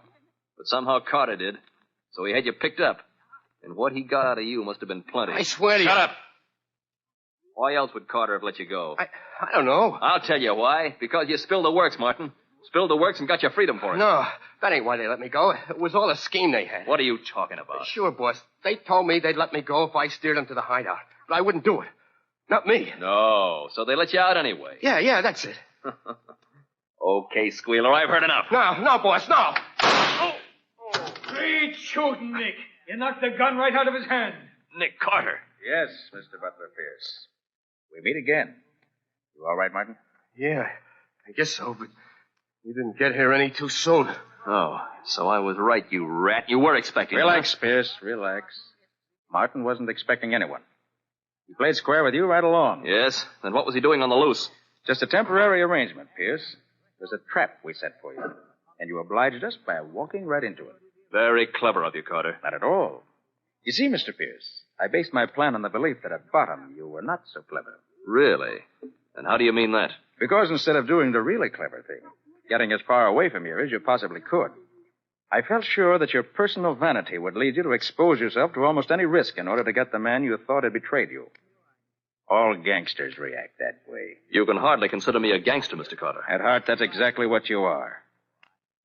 But somehow Carter did. So he had you picked up. And what he got out of you must have been plenty. I swear to you. Shut up. Why else would Carter have let you go? I don't know. I'll tell you why. Because you spilled the works, Martin. Spilled the works and got your freedom for it. No, that ain't why they let me go. It was all a scheme they had. What are you talking about? Sure, boss. They told me they'd let me go if I steered them to the hideout. But I wouldn't do it. Not me. No, so they let you out anyway. Yeah, that's it. Okay, squealer, I've heard enough. No, boss, no. Great shooting, Nick. You knocked the gun right out of his hand. Nick Carter. Yes, Mr. Butler Pierce. We meet again. You all right, Martin? Yeah, I guess so, but you didn't get here any too soon. Oh, so I was right, you rat. You were expecting me. Relax, Pierce, relax. Martin wasn't expecting anyone. He played square with you right along. Yes? Then what was he doing on the loose? Just a temporary arrangement, Pierce. It was a trap we set for you. And you obliged us by walking right into it. Very clever of you, Carter. Not at all. You see, Mr. Pierce, I based my plan on the belief that at bottom you were not so clever. Really? And how do you mean that? Because instead of doing the really clever thing, getting as far away from here as you possibly could, I felt sure that your personal vanity would lead you to expose yourself to almost any risk in order to get the man you thought had betrayed you. All gangsters react that way. You can hardly consider me a gangster, Mr. Carter. At heart, that's exactly what you are.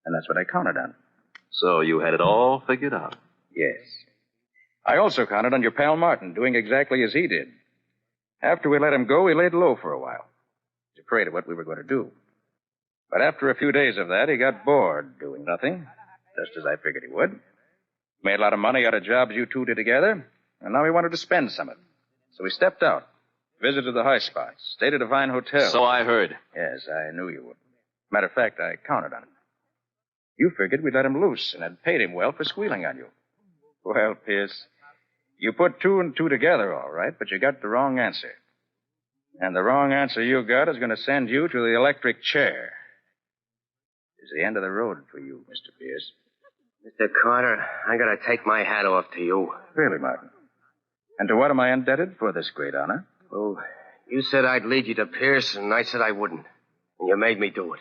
And that's what I counted on. So you had it all figured out? Yes. I also counted on your pal Martin doing exactly as he did. After we let him go, he laid low for a while. He was afraid of what we were going to do. But after a few days of that, he got bored doing nothing, just as I figured he would. Made a lot of money out of jobs you two did together, and now he wanted to spend some of it. So he stepped out, visited the high spots, stayed at a fine hotel. So I heard. Yes, I knew you would. Matter of fact, I counted on it. You figured we'd let him loose and had paid him well for squealing on you. Well, Pierce, you put 2 and 2 together all right, but you got the wrong answer. And the wrong answer you got is going to send you to the electric chair. It's the end of the road for you, Mr. Pierce. Mr. Carter, I gotta take my hat off to you. Really, Martin? And to what am I indebted for this great honor? Oh, you said I'd lead you to Pierce, and I said I wouldn't. And you made me do it.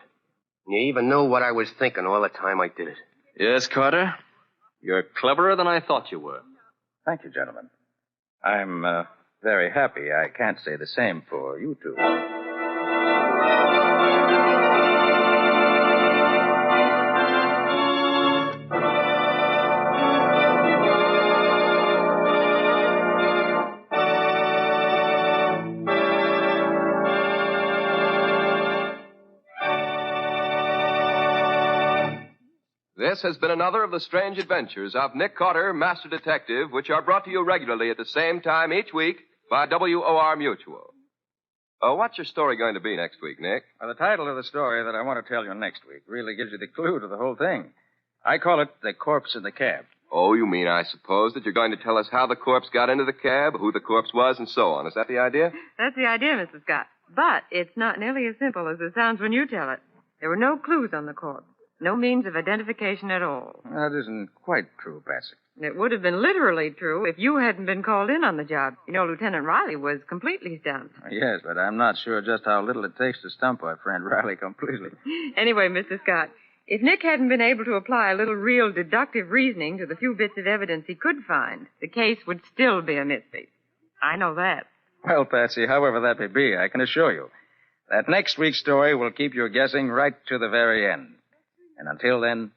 And you even knew what I was thinking all the time I did it. Yes, Carter. You're cleverer than I thought you were. Thank you, gentlemen. I'm very happy. I can't say the same for you two. This has been another of the strange adventures of Nick Carter, Master Detective, which are brought to you regularly at the same time each week by WOR Mutual. What's your story going to be next week, Nick? Well, the title of the story that I want to tell you next week really gives you the clue to the whole thing. I call it The Corpse in the Cab. Oh, you mean, I suppose, that you're going to tell us how the corpse got into the cab, who the corpse was, and so on. Is that the idea? That's the idea, Mrs. Scott. But it's not nearly as simple as it sounds when you tell it. There were no clues on the corpse. No means of identification at all. That isn't quite true, Patsy. It would have been literally true if you hadn't been called in on the job. You know, Lieutenant Riley was completely stumped. Yes, but I'm not sure just how little it takes to stump our friend Riley completely. Anyway, Mr. Scott, if Nick hadn't been able to apply a little real deductive reasoning to the few bits of evidence he could find, the case would still be a mystery. I know that. Well, Patsy, however that may be, I can assure you that next week's story will keep you guessing right to the very end. And until then,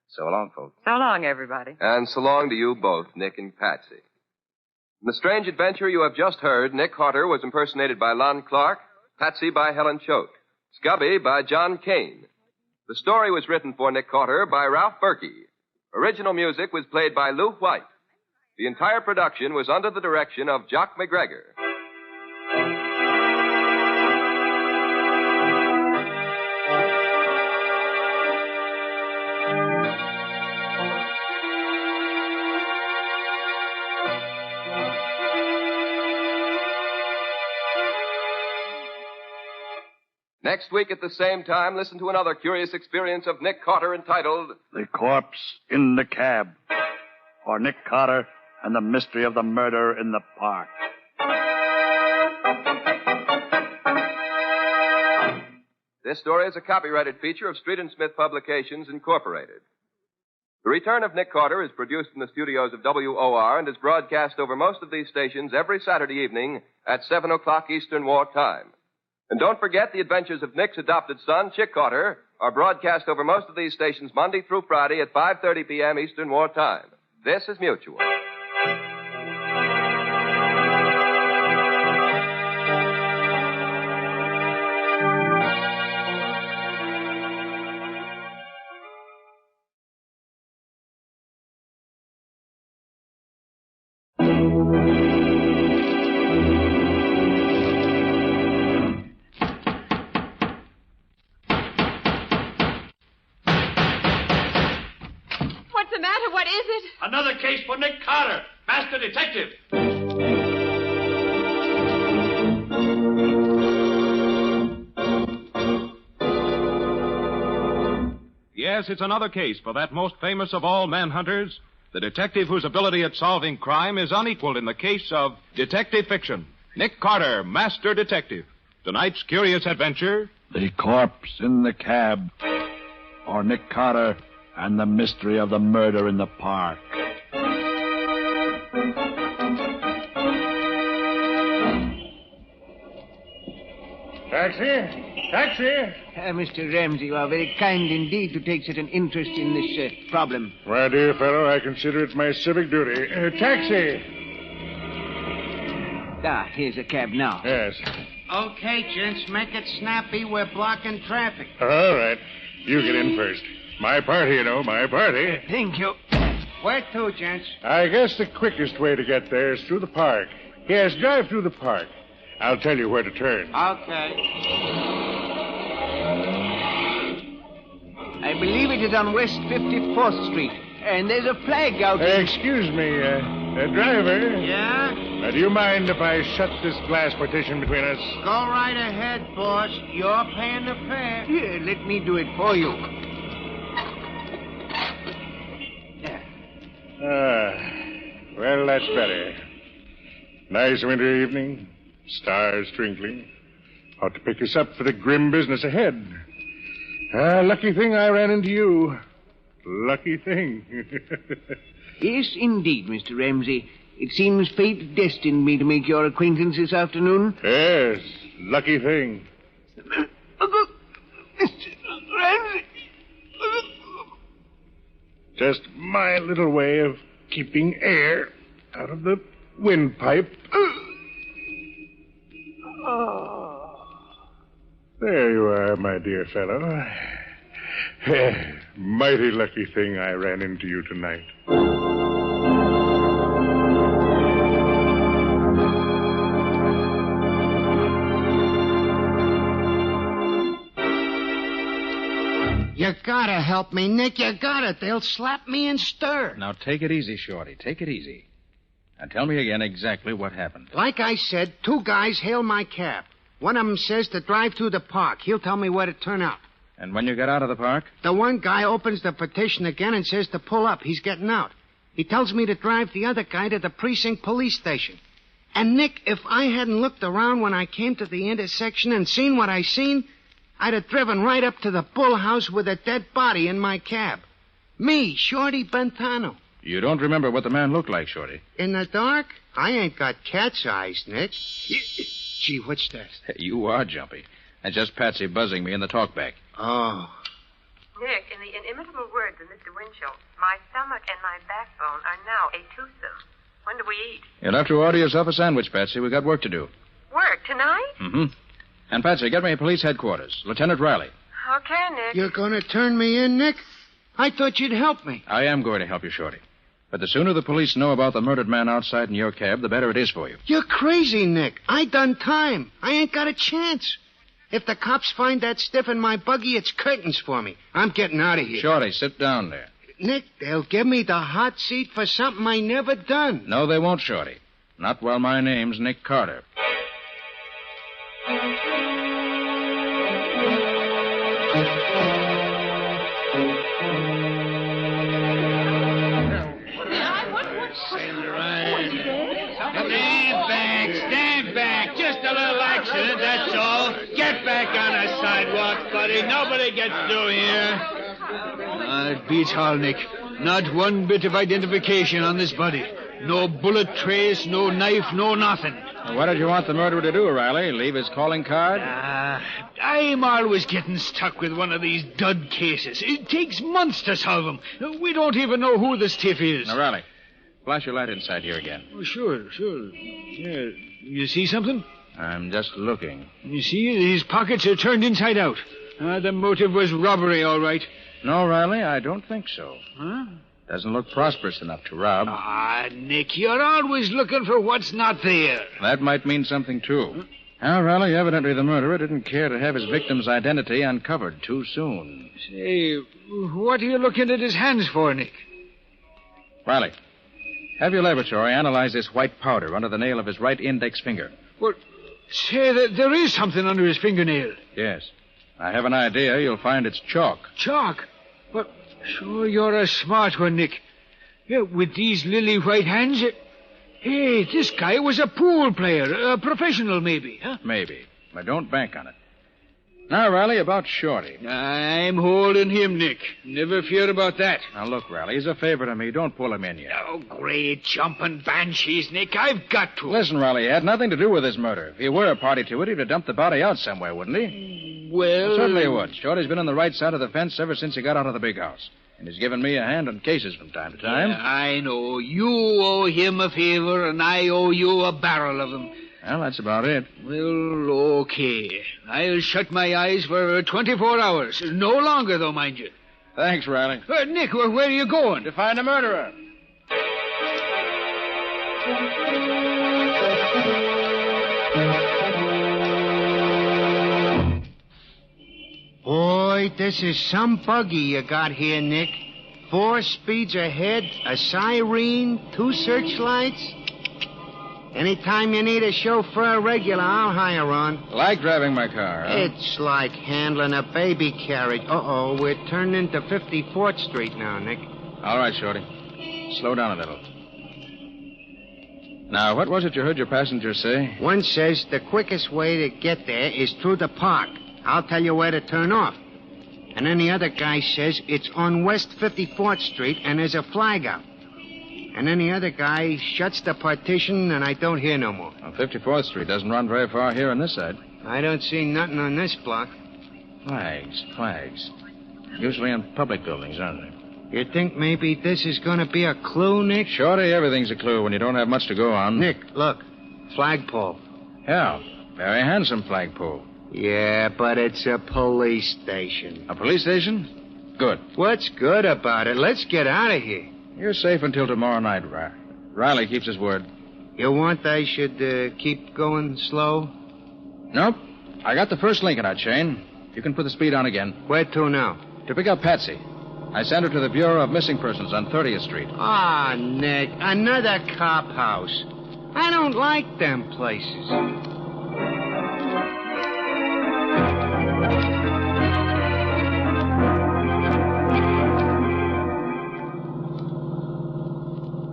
so long, folks. So long, everybody. And so long to you both, Nick and Patsy. In the strange adventure you have just heard, Nick Carter was impersonated by Lon Clark, Patsy by Helen Choate, Scubby by John Kane. The story was written for Nick Carter by Ralph Berkey. Original music was played by Lou White. The entire production was under the direction of Jock McGregor. Next week at the same time, listen to another curious experience of Nick Carter entitled The Corpse in the Cab, or Nick Carter and the Mystery of the Murder in the Park. This story is a copyrighted feature of Street & Smith Publications, Incorporated. The Return of Nick Carter is produced in the studios of WOR and is broadcast over most of these stations every Saturday evening at 7 o'clock Eastern War Time. And don't forget, the adventures of Nick's adopted son, Chick Carter, are broadcast over most of these stations Monday through Friday at 5:30 p.m. Eastern War Time. This is Mutual. What is it? Another case for Nick Carter, Master Detective. Yes, it's another case for that most famous of all manhunters, the detective whose ability at solving crime is unequaled in the case of detective fiction. Nick Carter, Master Detective. Tonight's curious adventure, The Corpse in the Cab, or Nick Carter and the Mystery of the Murder in the Park. Taxi! Taxi! Mr. Ramsey, you are very kind indeed to take such an interest in this problem. My dear fellow, I consider it my civic duty. Taxi! Here's a cab now. Yes. Okay, gents, make it snappy. We're blocking traffic. All right. You get in first. My party, you know, my party. Thank you. Where to, gents? I guess the quickest way to get there is through the park. Yes, drive through the park. I'll tell you where to turn. Okay. I believe it is on West 54th Street. And there's a flag out there. Excuse me, driver. Yeah? Do you mind if I shut this glass partition between us? Go right ahead, boss. You're paying the fare. Here, let me do it for you. Well, that's better. Nice winter evening. Stars twinkling. Ought to pick us up for the grim business ahead. Lucky thing I ran into you. Lucky thing. Yes, indeed, Mr. Ramsey. It seems fate destined me to make your acquaintance this afternoon. Yes, lucky thing. Mr. Ramsey. Just my little way of keeping air out of the windpipe. There you are, my dear fellow. Mighty lucky thing I ran into you tonight. You gotta help me, Nick. You gotta. They'll slap me and stir. Now, take it easy, Shorty. Take it easy. And tell me again exactly what happened. Like I said, two guys hail my cab. One of them says to drive through the park. He'll tell me where to turn out. And when you get out of the park? The one guy opens the petition again and says to pull up. He's getting out. He tells me to drive the other guy to the precinct police station. And, Nick, if I hadn't looked around when I came to the intersection and seen what I seen, I'd have driven right up to the Bull House with a dead body in my cab. Me, Shorty Bentano. You don't remember what the man looked like, Shorty? In the dark? I ain't got cat's eyes, Nick. Gee, what's that? You are jumpy. That's just Patsy buzzing me in the talkback. Oh. Nick, in the inimitable words of Mr. Winchell, my stomach and my backbone are now a twosome. When do we eat? You'll have to order yourself a sandwich, Patsy. We've got work to do. Work tonight? Mm-hmm. And, Patsy, get me police headquarters. Lieutenant Riley. Okay, Nick. You're going to turn me in, Nick? I thought you'd help me. I am going to help you, Shorty. But the sooner the police know about the murdered man outside in your cab, the better it is for you. You're crazy, Nick. I done time. I ain't got a chance. If the cops find that stiff in my buggy, it's curtains for me. I'm getting out of here. Shorty, sit down there. Nick, they'll give me the hot seat for something I never done. No, they won't, Shorty. Not while my name's Nick Carter. Stand back. Just a little accident, that's all. Get back on the sidewalk, buddy. Nobody gets through here. It beats all, Nick. Not one bit of identification on this body. No bullet trace, no knife, no nothing. Well, what did you want the murderer to do, Riley? Leave his calling card? I'm always getting stuck with one of these dud cases. It takes months to solve them. We don't even know who the stiff is. Now, Riley, flash your light inside here again. Oh, sure. Yeah. You see something? I'm just looking. You see, his pockets are turned inside out. The motive was robbery, all right. No, Riley, I don't think so. Huh? Doesn't look prosperous enough to rob. Nick, you're always looking for what's not there. That might mean something, too. Now, Riley, evidently the murderer didn't care to have his victim's identity uncovered too soon. Say, what are you looking at his hands for, Nick? Riley, have your laboratory analyze this white powder under the nail of his right index finger. Well, say, there is something under his fingernail. Yes. I have an idea. You'll find it's chalk. Chalk? Well, sure, you're a smart one, Nick. Yeah, with these lily white hands... Hey, this guy was a pool player. A professional, maybe, huh? Maybe. But don't bank on it. Now, Riley, about Shorty. I'm holding him, Nick. Never fear about that. Now, look, Riley, he's a favor to me. Don't pull him in yet. Oh, great jumping banshees, Nick. I've got to. Listen, Riley, he had nothing to do with his murder. If he were a party to it, he'd have dumped the body out somewhere, wouldn't he? Well... Certainly he would. Shorty's been on the right side of the fence ever since he got out of the big house. And he's given me a hand on cases from time to time. Yeah, I know. You owe him a favor, and I owe you a barrel of them. Well, that's about it. Well, okay. I'll shut my eyes for 24 hours. No longer, though, mind you. Thanks, Riley. Nick, where are you going? To find a murderer. Boy, this is some buggy you got here, Nick. 4 speeds ahead, a siren, 2 searchlights. Anytime you need a chauffeur regular, I'll hire on. Like driving my car, huh? It's like handling a baby carriage. Uh-oh, we're turning into 54th Street now, Nick. All right, Shorty. Slow down a little. Now, what was it you heard your passenger say? One says the quickest way to get there is through the park. I'll tell you where to turn off. And then the other guy says it's on West 54th Street and there's a flag out. And then the other guy shuts the partition and I don't hear no more. Well, 54th Street doesn't run very far here on this side. I don't see nothing on this block. Flags. Usually in public buildings, aren't they? You think maybe this is going to be a clue, Nick? Shorty, everything's a clue when you don't have much to go on. Nick, look. Flagpole. Yeah, very handsome flagpole. Yeah, but it's a police station. A police station? Good. What's good about it? Let's get out of here. You're safe until tomorrow night, Riley keeps his word. You want I should keep going slow? Nope. I got the first link in our chain. You can put the speed on again. Where to now? To pick up Patsy. I sent her to the Bureau of Missing Persons on 30th Street. Ah, Nick, another cop house. I don't like them places.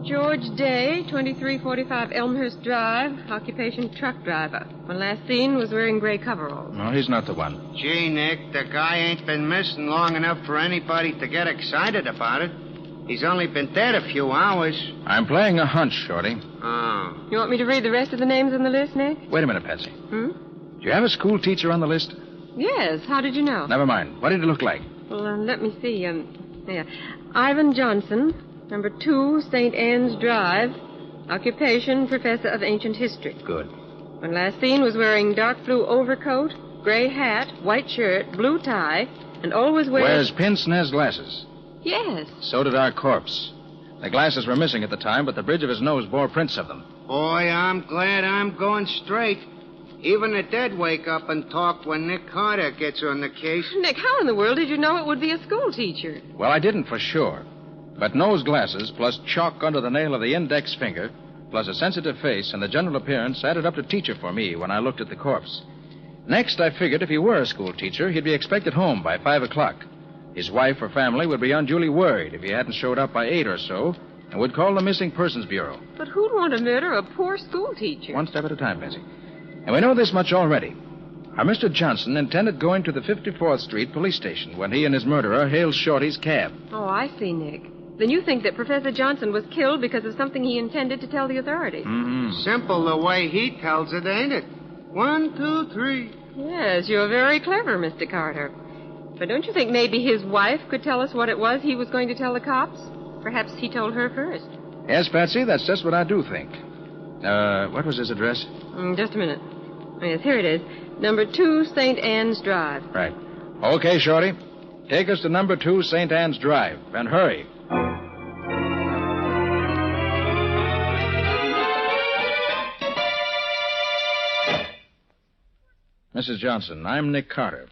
George Day, 2345 Elmhurst Drive, occupation truck driver. When last seen was wearing gray coveralls. No, he's not the one. Gee, Nick, the guy ain't been missing long enough for anybody to get excited about it. He's only been dead a few hours. I'm playing a hunch, Shorty. Oh. You want me to read the rest of the names on the list, Nick? Wait a minute, Patsy. Do you have a school teacher on the list? Yes. How did you know? Never mind. What did he look like? Well, let me see. Ivan Johnson. Number 2, St. Anne's Drive. Occupation, professor of ancient history. Good. When last seen was wearing dark blue overcoat, gray hat, white shirt, blue tie, and always wears pince-nez glasses. Yes. So did our corpse. The glasses were missing at the time, but the bridge of his nose bore prints of them. Boy, I'm glad I'm going straight. Even the dead wake up and talk when Nick Carter gets on the case. Nick, how in the world did you know it would be a school teacher? Well, I didn't for sure. But nose glasses, plus chalk under the nail of the index finger, plus a sensitive face and the general appearance added up to teacher for me when I looked at the corpse. Next, I figured if he were a school teacher, he'd be expected home by 5 o'clock. His wife or family would be unduly worried if he hadn't showed up by 8 or so and would call the Missing Persons Bureau. But who'd want to murder a poor school teacher? One step at a time, Patsy. And we know this much already. Our Mr. Johnson intended going to the 54th Street police station when he and his murderer hailed Shorty's cab. Oh, I see, Nick. Then you think that Professor Johnson was killed because of something he intended to tell the authorities. Simple the way he tells it, ain't it? 1, 2, 3. Yes, you're very clever, Mr. Carter. But don't you think maybe his wife could tell us what it was he was going to tell the cops? Perhaps he told her first. Yes, Patsy, that's just what I do think. What was his address? Just a minute. Yes, here it is. Number 2, St. Anne's Drive. Right. Okay, Shorty. Take us to number 2, St. Anne's Drive. And hurry. Mrs. Johnson, I'm Nick Carter.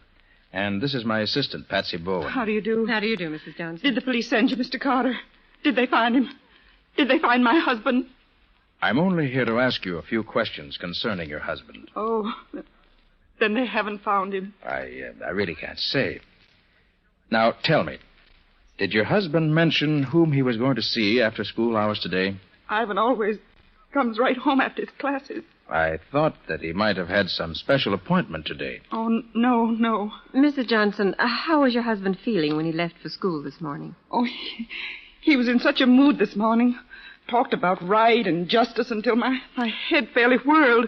And this is my assistant, Patsy Bowen. How do you do? How do you do, Mrs. Johnson? Did the police send you, Mr. Carter? Did they find him? Did they find my husband? I'm only here to ask you a few questions concerning your husband. Oh, then they haven't found him. I really can't say. Now, tell me, did your husband mention whom he was going to see after school hours today? Ivan always comes right home after his classes. I thought that he might have had some special appointment today. Oh, no. Mrs. Johnson, how was your husband feeling when he left for school this morning? Oh, he was in such a mood this morning. Talked about right and justice until my head fairly whirled.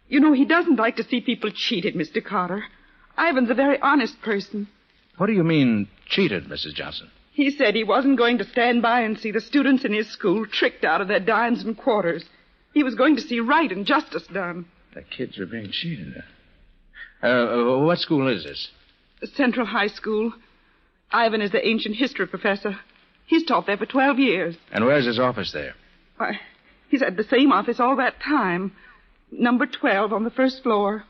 You know, he doesn't like to see people cheated, Mr. Carter. Ivan's a very honest person. What do you mean, cheated, Mrs. Johnson? He said he wasn't going to stand by and see the students in his school tricked out of their dimes and quarters. He was going to see right and justice done. The kids are being cheated. What school is this? Central High School. Ivan is the ancient history professor. He's taught there for 12 years. And where's his office there? Why, he's had the same office all that time. Number 12 on the first floor.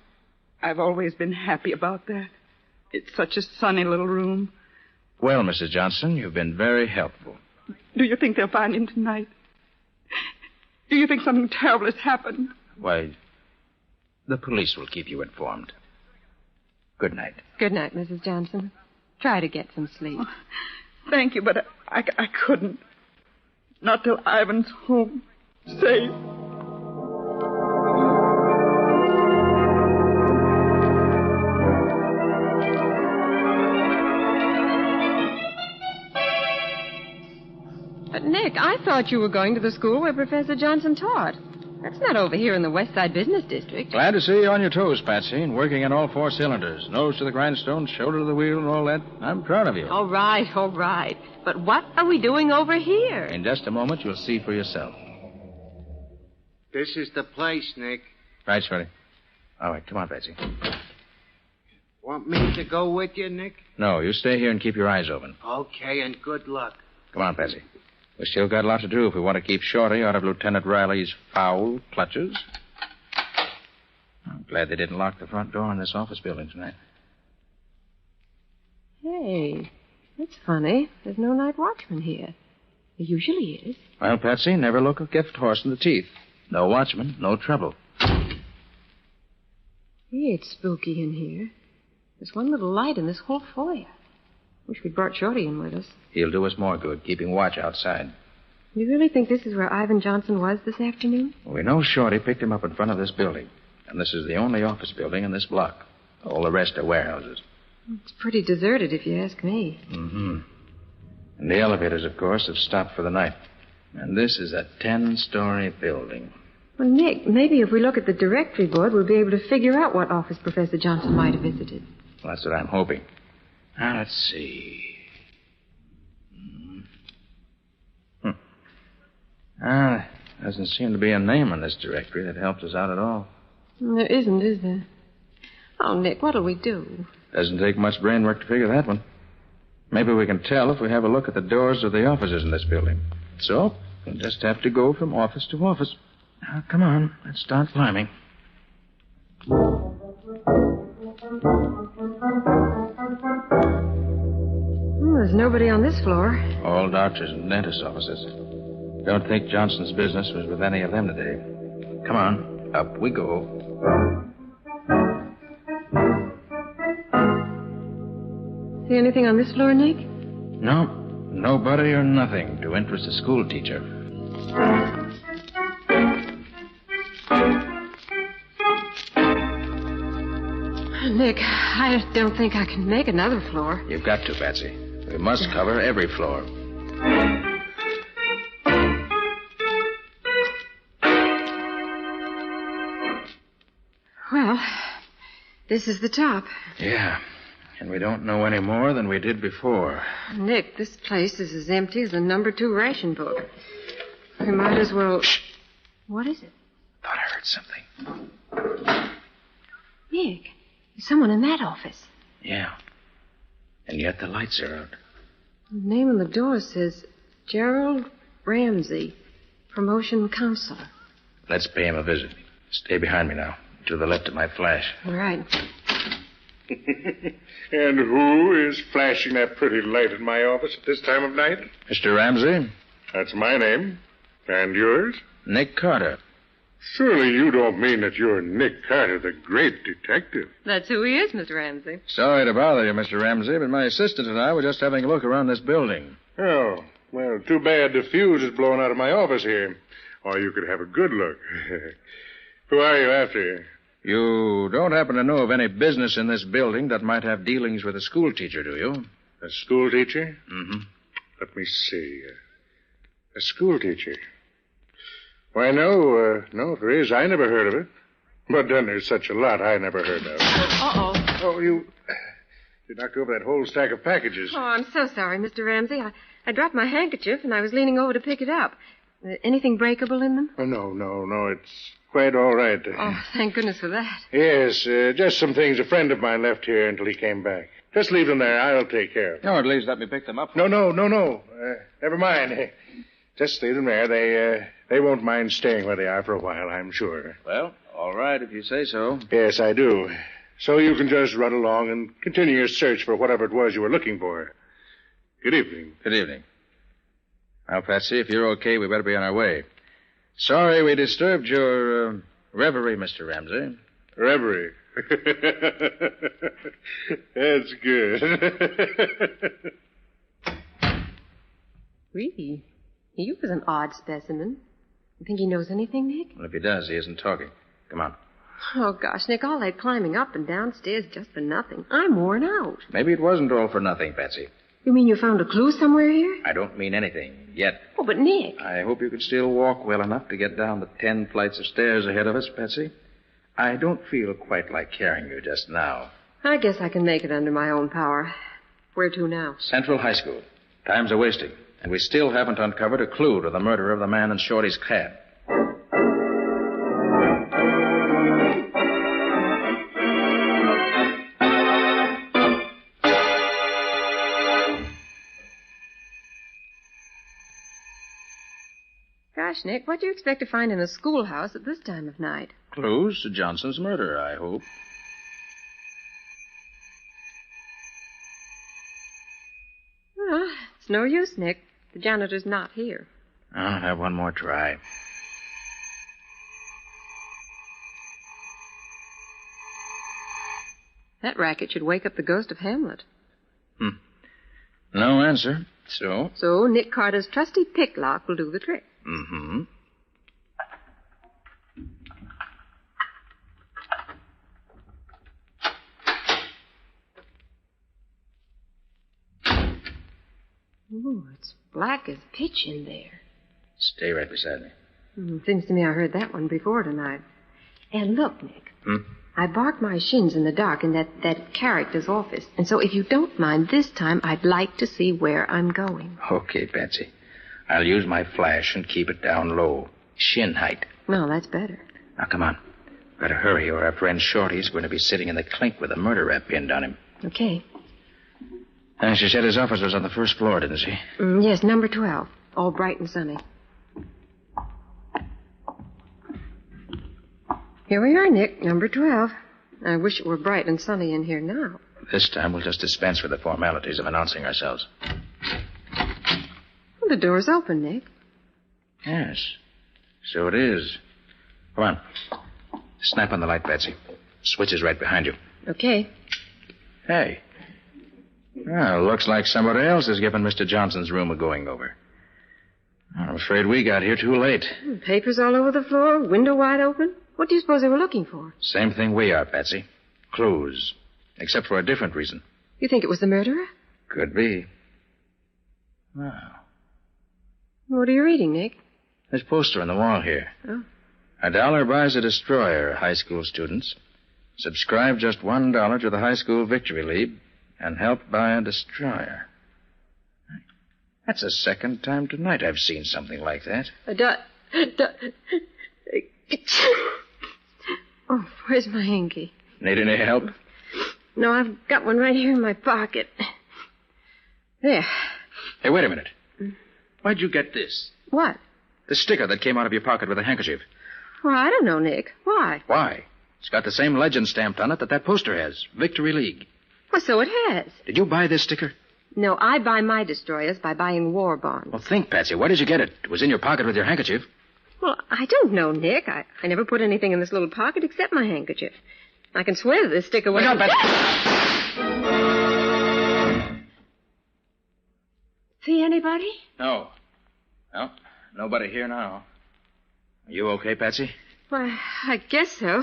I've always been happy about that. It's such a sunny little room. Well, Mrs. Johnson, you've been very helpful. Do you think they'll find him tonight? Do you think something terrible has happened? Why, the police will keep you informed. Good night. Good night, Mrs. Johnson. Try to get some sleep. Oh, thank you, but I couldn't. Not till Ivan's home. Safe. But, Nick, I thought you were going to the school where Professor Johnson taught. That's not over here in the West Side Business District. Glad to see you on your toes, Patsy, and working on all 4 cylinders. Nose to the grindstone, shoulder to the wheel, and all that. I'm proud of you. All right. But what are we doing over here? In just a moment, you'll see for yourself. This is the place, Nick. Right, Shorty. All right, come on, Patsy. Want me to go with you, Nick? No, you stay here and keep your eyes open. Okay, and good luck. Come on, Patsy. We still got a lot to do if we want to keep Shorty out of Lieutenant Riley's foul clutches. I'm glad they didn't lock the front door in this office building tonight. Hey, that's funny. There's no night watchman here. There usually is. Well, Patsy, never look a gift horse in the teeth. No watchman, no trouble. Hey, it's spooky in here. There's one little light in this whole foyer. Wish we'd brought Shorty in with us. He'll do us more good, keeping watch outside. You really think this is where Ivan Johnson was this afternoon? We know Shorty picked him up in front of this building. And this is the only office building in this block. All the rest are warehouses. It's pretty deserted, if you ask me. Mm-hmm. And the elevators, of course, have stopped for the night. And this is a 10-story building. Well, Nick, maybe if we look at the directory board, we'll be able to figure out what office Professor Johnson might have visited. Well, that's what I'm hoping. Now, let's see. Doesn't seem to be a name on this directory that helps us out at all. There isn't, is there? Oh, Nick, what'll we do? Doesn't take much brain work to figure that one. Maybe we can tell if we have a look at the doors of the offices in this building. So, we'll just have to go from office to office. Now, come on. Let's start climbing. There's nobody on this floor. All doctors and dentist offices. Don't think Johnson's business was with any of them today. Come on. Up we go. See anything on this floor, Nick? No. Nobody or nothing to interest a school teacher. Nick, I don't think I can make another floor. You've got to, Patsy. We must cover every floor. Well, this is the top. Yeah. And we don't know any more than we did before. Nick, this place is as empty as the number 2 ration book. We might as well... Shh. What is it? Thought I heard something. Nick, there's someone in that office. Yeah. And yet the lights are out. The name on the door says Gerald Ramsey, promotion counselor. Let's pay him a visit. Stay behind me now. To the left of my flash. All right. And who is flashing that pretty light in my office at this time of night? Mr. Ramsey? That's my name. And yours? Nick Carter. Surely you don't mean that you're Nick Carter, the great detective. That's who he is, Mr. Ramsey. Sorry to bother you, Mr. Ramsey, but my assistant and I were just having a look around this building. Oh, well, too bad the fuse is blowing out of my office here. Or you could have a good look. Who are you after? You don't happen to know of any business in this building that might have dealings with a school teacher, do you? A school teacher? Mm-hmm. Let me see. A school teacher. Why, no, there is. I never heard of it. But then there's such a lot I never heard of. Uh-oh. Oh, you knocked over that whole stack of packages. Oh, I'm so sorry, Mr. Ramsey. I dropped my handkerchief, and I was leaning over to pick it up. Anything breakable in them? Oh, no. It's quite all right. Oh, thank goodness for that. Yes, just some things a friend of mine left here until he came back. Just leave them there. I'll take care of them. No, at least let me pick them up. No. Never mind. Just leave them there. They won't mind staying where they are for a while, I'm sure. Well, all right, if you say so. Yes, I do. So you can just run along and continue your search for whatever it was you were looking for. Good evening. Good evening. Well, Patsy, if you're okay, we better be on our way. Sorry we disturbed your reverie, Mr. Ramsey. Reverie? That's good. Really? He was an odd specimen. You think he knows anything, Nick? Well, if he does, he isn't talking. Come on. Oh, gosh, Nick, all that climbing up and downstairs just for nothing. I'm worn out. Maybe it wasn't all for nothing, Patsy. You mean you found a clue somewhere here? I don't mean anything yet. Oh, but Nick. I hope you can still walk well enough to get down the 10 flights of stairs ahead of us, Patsy. I don't feel quite like carrying you just now. I guess I can make it under my own power. Where to now? Central High School. Time's a-wasting. And we still haven't uncovered a clue to the murder of the man in Shorty's cab. Gosh, Nick, what do you expect to find in a schoolhouse at this time of night? Clues to Johnson's murder, I hope. Well, it's no use, Nick. The janitor's not here. I'll have one more try. That racket should wake up the ghost of Hamlet. No answer. So? So Nick Carter's trusty pick lock will do the trick. Mm-hmm. Ooh, it's black as pitch in there. Stay right beside me. Seems to me I heard that one before tonight. And look, Nick. Hmm? I barked my shins in the dark in that character's office. And so if you don't mind, this time I'd like to see where I'm going. Okay, Patsy. I'll use my flash and keep it down low. Shin height. No, that's better. Now, come on. Better hurry or our friend Shorty's going to be sitting in the clink with a murder rap pinned on him. Okay. She said his office was on the first floor, didn't she? Yes, number 12. All bright and sunny. Here we are, Nick, number 12. I wish it were bright and sunny in here now. This time we'll just dispense with the formalities of announcing ourselves. Well, the door's open, Nick. Yes, so it is. Come on. Snap on the light, Patsy. Switch is right behind you. Okay. Hey. Well, looks like somebody else has given Mr. Johnson's room a going-over. I'm afraid we got here too late. Papers all over the floor, window wide open. What do you suppose they were looking for? Same thing we are, Patsy. Clues. Except for a different reason. You think it was the murderer? Could be. Wow. What are you reading, Nick? This poster on the wall here. Oh. $1 buys a destroyer, high school students. Subscribe just $1 to the High School Victory League and help buy a destroyer. That's the second time tonight I've seen something like that. Oh, where's my hanky? Need any help? No, I've got one right here in my pocket. There. Hey, wait a minute. Why'd you get this? What? The sticker that came out of your pocket with a handkerchief. Well, I don't know, Nick. Why? Why? It's got the same legend stamped on it that poster has. Victory League. Well, so it has. Did you buy this sticker? No, I buy my destroyers by buying war bonds. Well, think, Patsy. Where did you get it? It was in your pocket with your handkerchief. Well, I don't know, Nick. I never put anything in this little pocket except my handkerchief. I can swear that this sticker was... Look out, Patsy! See anybody? No. No, nobody here now. Are you okay, Patsy? Why, I guess so.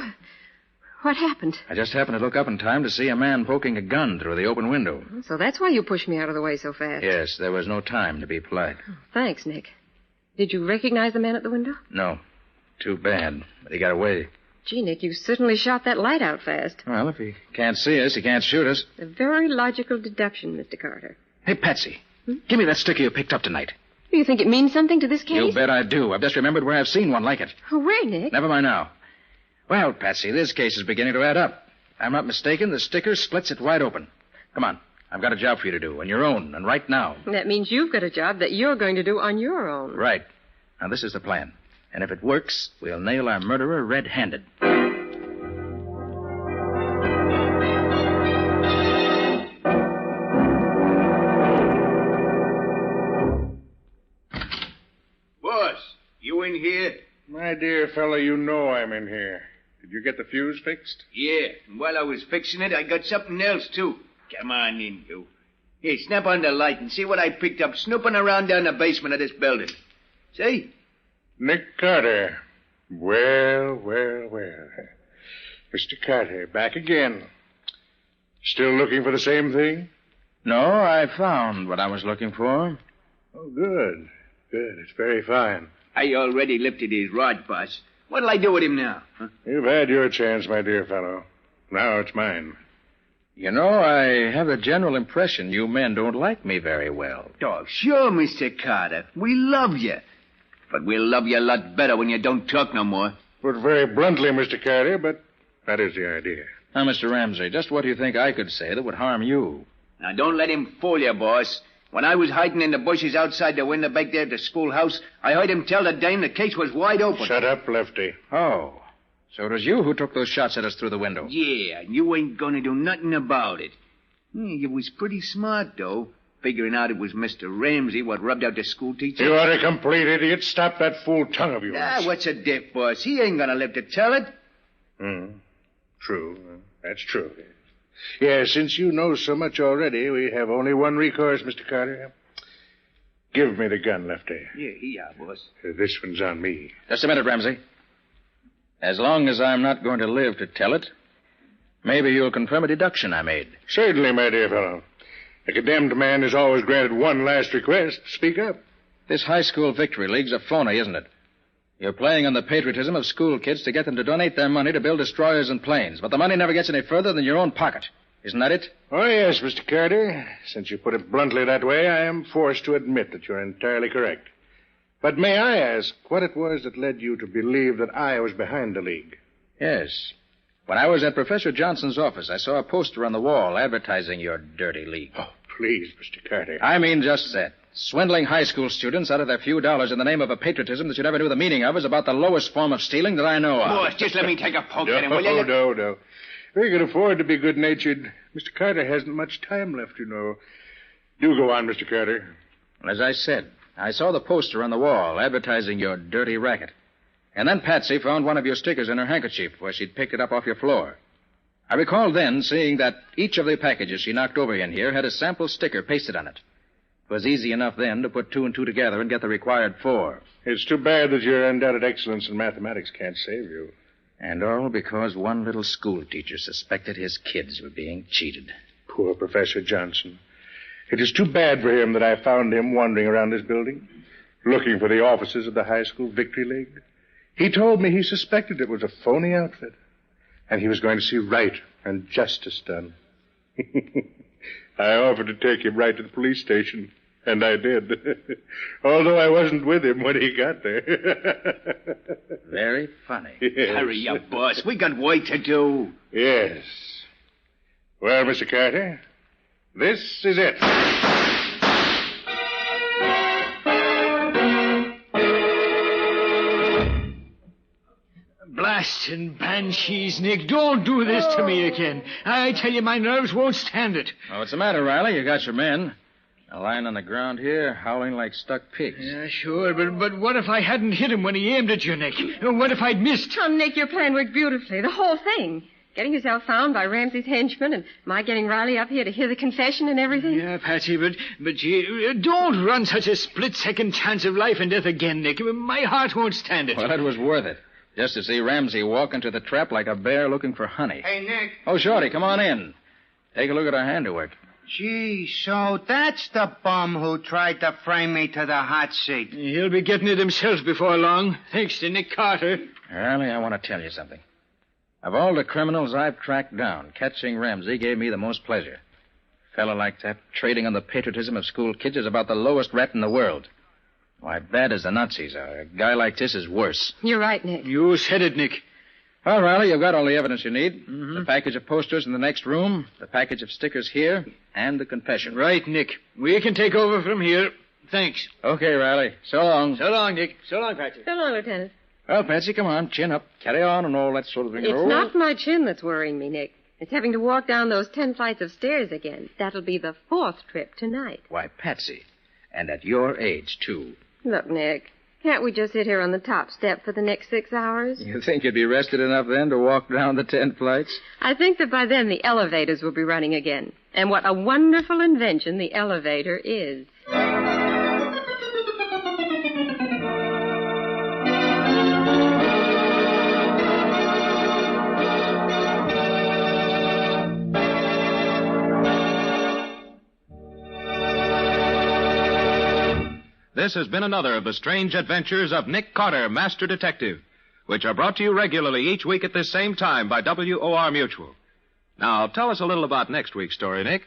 What happened? I just happened to look up in time to see a man poking a gun through the open window. So that's why you pushed me out of the way so fast. Yes, there was no time to be polite. Thanks, Nick. Did you recognize the man at the window? No. Too bad. But he got away. Gee, Nick, you certainly shot that light out fast. Well, if he can't see us, he can't shoot us. A very logical deduction, Mr. Carter. Hey, Patsy, give me that sticker you picked up tonight. Do you think it means something to this case? You bet I do. I've just remembered where I've seen one like it. Oh, where, Nick? Never mind now. Well, Patsy, this case is beginning to add up. If I'm not mistaken, the sticker splits it wide open. Come on. I've got a job for you to do, on your own, and right now. That means you've got a job that you're going to do on your own. Right. Now, this is the plan. And if it works, we'll nail our murderer red-handed. Boss, you in here? My dear fellow, you know I'm in here. Did you get the fuse fixed? Yeah, and while I was fixing it, I got something else, too. Come on in, you. Here, snap on the light and see what I picked up snooping around down the basement of this building. See? Nick Carter. Well. Mr. Carter, back again. Still looking for the same thing? No, I found what I was looking for. Oh, good. Good. It's very fine. I already lifted his rod, boss. What'll I do with him now? Huh? You've had your chance, my dear fellow. Now it's mine. You know, I have a general impression you men don't like me very well. Oh, sure, Mr. Carter. We love you. But we'll love you a lot better when you don't talk no more. Put very bluntly, Mr. Carter, but that is the idea. Now, Mr. Ramsey, just what do you think I could say that would harm you? Now, don't let him fool you, boss. When I was hiding in the bushes outside the window back there at the schoolhouse, I heard him tell the dame the case was wide open. Shut up, Lefty. Oh, so it was you who took those shots at us through the window? Yeah, and you ain't gonna do nothing about it. You was pretty smart, though, figuring out it was Mr. Ramsey what rubbed out the school teacher. You are a complete idiot. Stop that fool tongue of yours. Ah, what's a diff, boss? He ain't gonna live to tell it. True. That's true. Yes, since you know so much already, we have only one recourse, Mr. Carter. Give me the gun, Lefty. Yeah, boss. This one's on me. Just a minute, Ramsey. As long as I'm not going to live to tell it, maybe you'll confirm a deduction I made. Certainly, my dear fellow. A condemned man is always granted one last request. Speak up. This high school victory league's a phony, isn't it? You're playing on the patriotism of school kids to get them to donate their money to build destroyers and planes, but the money never gets any further than your own pocket. Isn't that it? Oh, yes, Mr. Carter. Since you put it bluntly that way, I am forced to admit that you're entirely correct. But may I ask what it was that led you to believe that I was behind the league? Yes. When I was at Professor Johnson's office, I saw a poster on the wall advertising your dirty league. Oh, please, Mr. Carter. I mean just that. Swindling high school students out of their few dollars in the name of a patriotism that you never knew the meaning of is about the lowest form of stealing that I know of. Boss, just let me take a poke at him, will you? No. We can afford to be good-natured. Mr. Carter hasn't much time left, you know. Do go on, Mr. Carter. As I said, I saw the poster on the wall advertising your dirty racket. And then Patsy found one of your stickers in her handkerchief where she'd picked it up off your floor. I recall then seeing that each of the packages she knocked over in here had a sample sticker pasted on it. It was easy enough then to put two and two together and get the required 4. It's too bad that your undoubted excellence in mathematics can't save you. And all because one little school teacher suspected his kids were being cheated. Poor Professor Johnson. It is too bad for him that I found him wandering around this building, looking for the offices of the high school victory league. He told me he suspected it was a phony outfit, and he was going to see right and justice done. I offered to take him right to the police station, and I did. Although I wasn't with him when he got there. Very funny. Yes. Hurry up, boss. We got work to do. Yes. Well, Mr. Carter, this is it. Blasted banshees, Nick. Don't do this to me again. I tell you, my nerves won't stand it. Oh, what's the matter, Riley? You got your men. They're lying on the ground here, howling like stuck pigs. Yeah, sure, but what if I hadn't hit him when he aimed at you, Nick? What if I'd missed? Oh, Nick, your plan worked beautifully. The whole thing. Getting yourself found by Ramsey's henchmen and my getting Riley up here to hear the confession and everything. Yeah, Patsy, but you don't run such a split-second chance of life and death again, Nick. My heart won't stand it. Well, it was worth it. just to see Ramsey walk into the trap like a bear looking for honey. Hey, Nick. Oh, Shorty, come on in. Take a look at our handiwork. Gee, so that's the bum who tried to frame me to the hot seat. He'll be getting it himself before long, thanks to Nick Carter. Riley, I want to tell you something. Of all the criminals I've tracked down, catching Ramsey gave me the most pleasure. A fellow like that, trading on the patriotism of school kids, is about the lowest rat in the world. Why, bad as the Nazis are, a guy like this is worse. You're right, Nick. You said it, Nick. Well, Riley, you've got all the evidence you need. Mm-hmm. The package of posters in the next room, the package of stickers here, and the confession. Right, Nick. We can take over from here. Thanks. Okay, Riley. So long. So long, Nick. So long, Patsy. So long, Lieutenant. Well, Patsy, come on. Chin up. Carry on and all that sort of thing. It's not my chin that's worrying me, Nick. It's having to walk down those 10 flights of stairs again. That'll be the 4th trip tonight. Why, Patsy. And at your age, too. Look, Nick, can't we just sit here on the top step for the next 6 hours? You think you'd be rested enough then to walk down the 10 flights? I think that by then the elevators will be running again. And what a wonderful invention the elevator is. This has been another of the strange adventures of Nick Carter, Master Detective, which are brought to you regularly each week at this same time by WOR Mutual. Now, tell us a little about next week's story, Nick.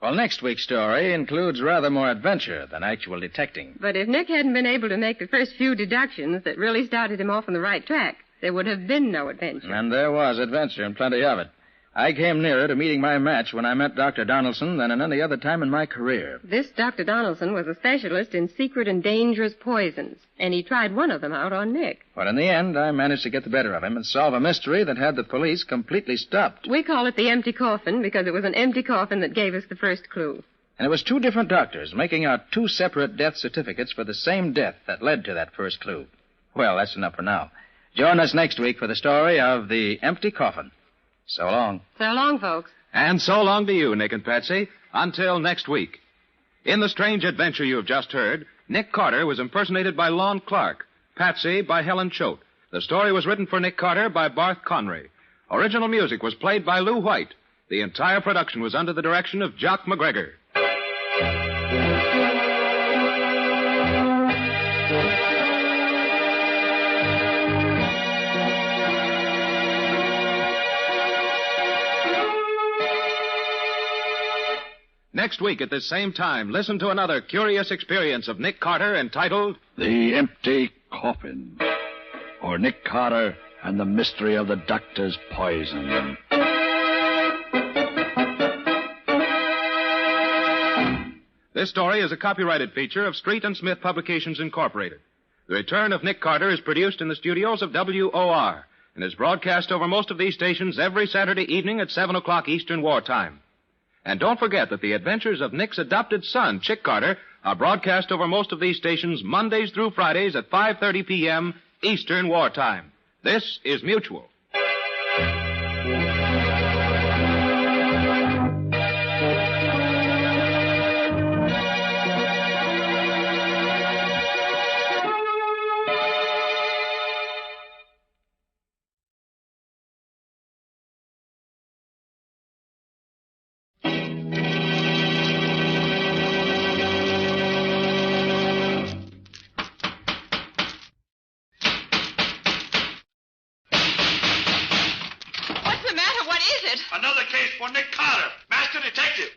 Well, next week's story includes rather more adventure than actual detecting. But if Nick hadn't been able to make the first few deductions that really started him off on the right track, there would have been no adventure. And there was adventure, and plenty of it. I came nearer to meeting my match when I met Dr. Donaldson than at any other time in my career. This Dr. Donaldson was a specialist in secret and dangerous poisons, and he tried one of them out on Nick. But in the end, I managed to get the better of him and solve a mystery that had the police completely stopped. We call it the empty coffin because it was an empty coffin that gave us the first clue. And it was 2 different doctors making out 2 separate death certificates for the same death that led to that first clue. Well, that's enough for now. Join us next week for the story of the empty coffin. So long. So long, folks. And so long to you, Nick and Patsy. Until next week. In the strange adventure you have just heard, Nick Carter was impersonated by Lon Clark, Patsy by Helen Choate. The story was written for Nick Carter by Barth Conray. Original music was played by Lou White. The entire production was under the direction of Jock McGregor. Next week at this same time, listen to another curious experience of Nick Carter entitled The Empty Coffin, or Nick Carter and the Mystery of the Doctor's Poison. This story is a copyrighted feature of Street and Smith Publications, Incorporated. The Return of Nick Carter is produced in the studios of WOR and is broadcast over most of these stations every Saturday evening at 7 o'clock Eastern Wartime. And don't forget that the adventures of Nick's adopted son, Chick Carter, are broadcast over most of these stations Mondays through Fridays at 5:30 p.m. Eastern Wartime. This is Mutual. Another case for Nick Carter, Master Detective.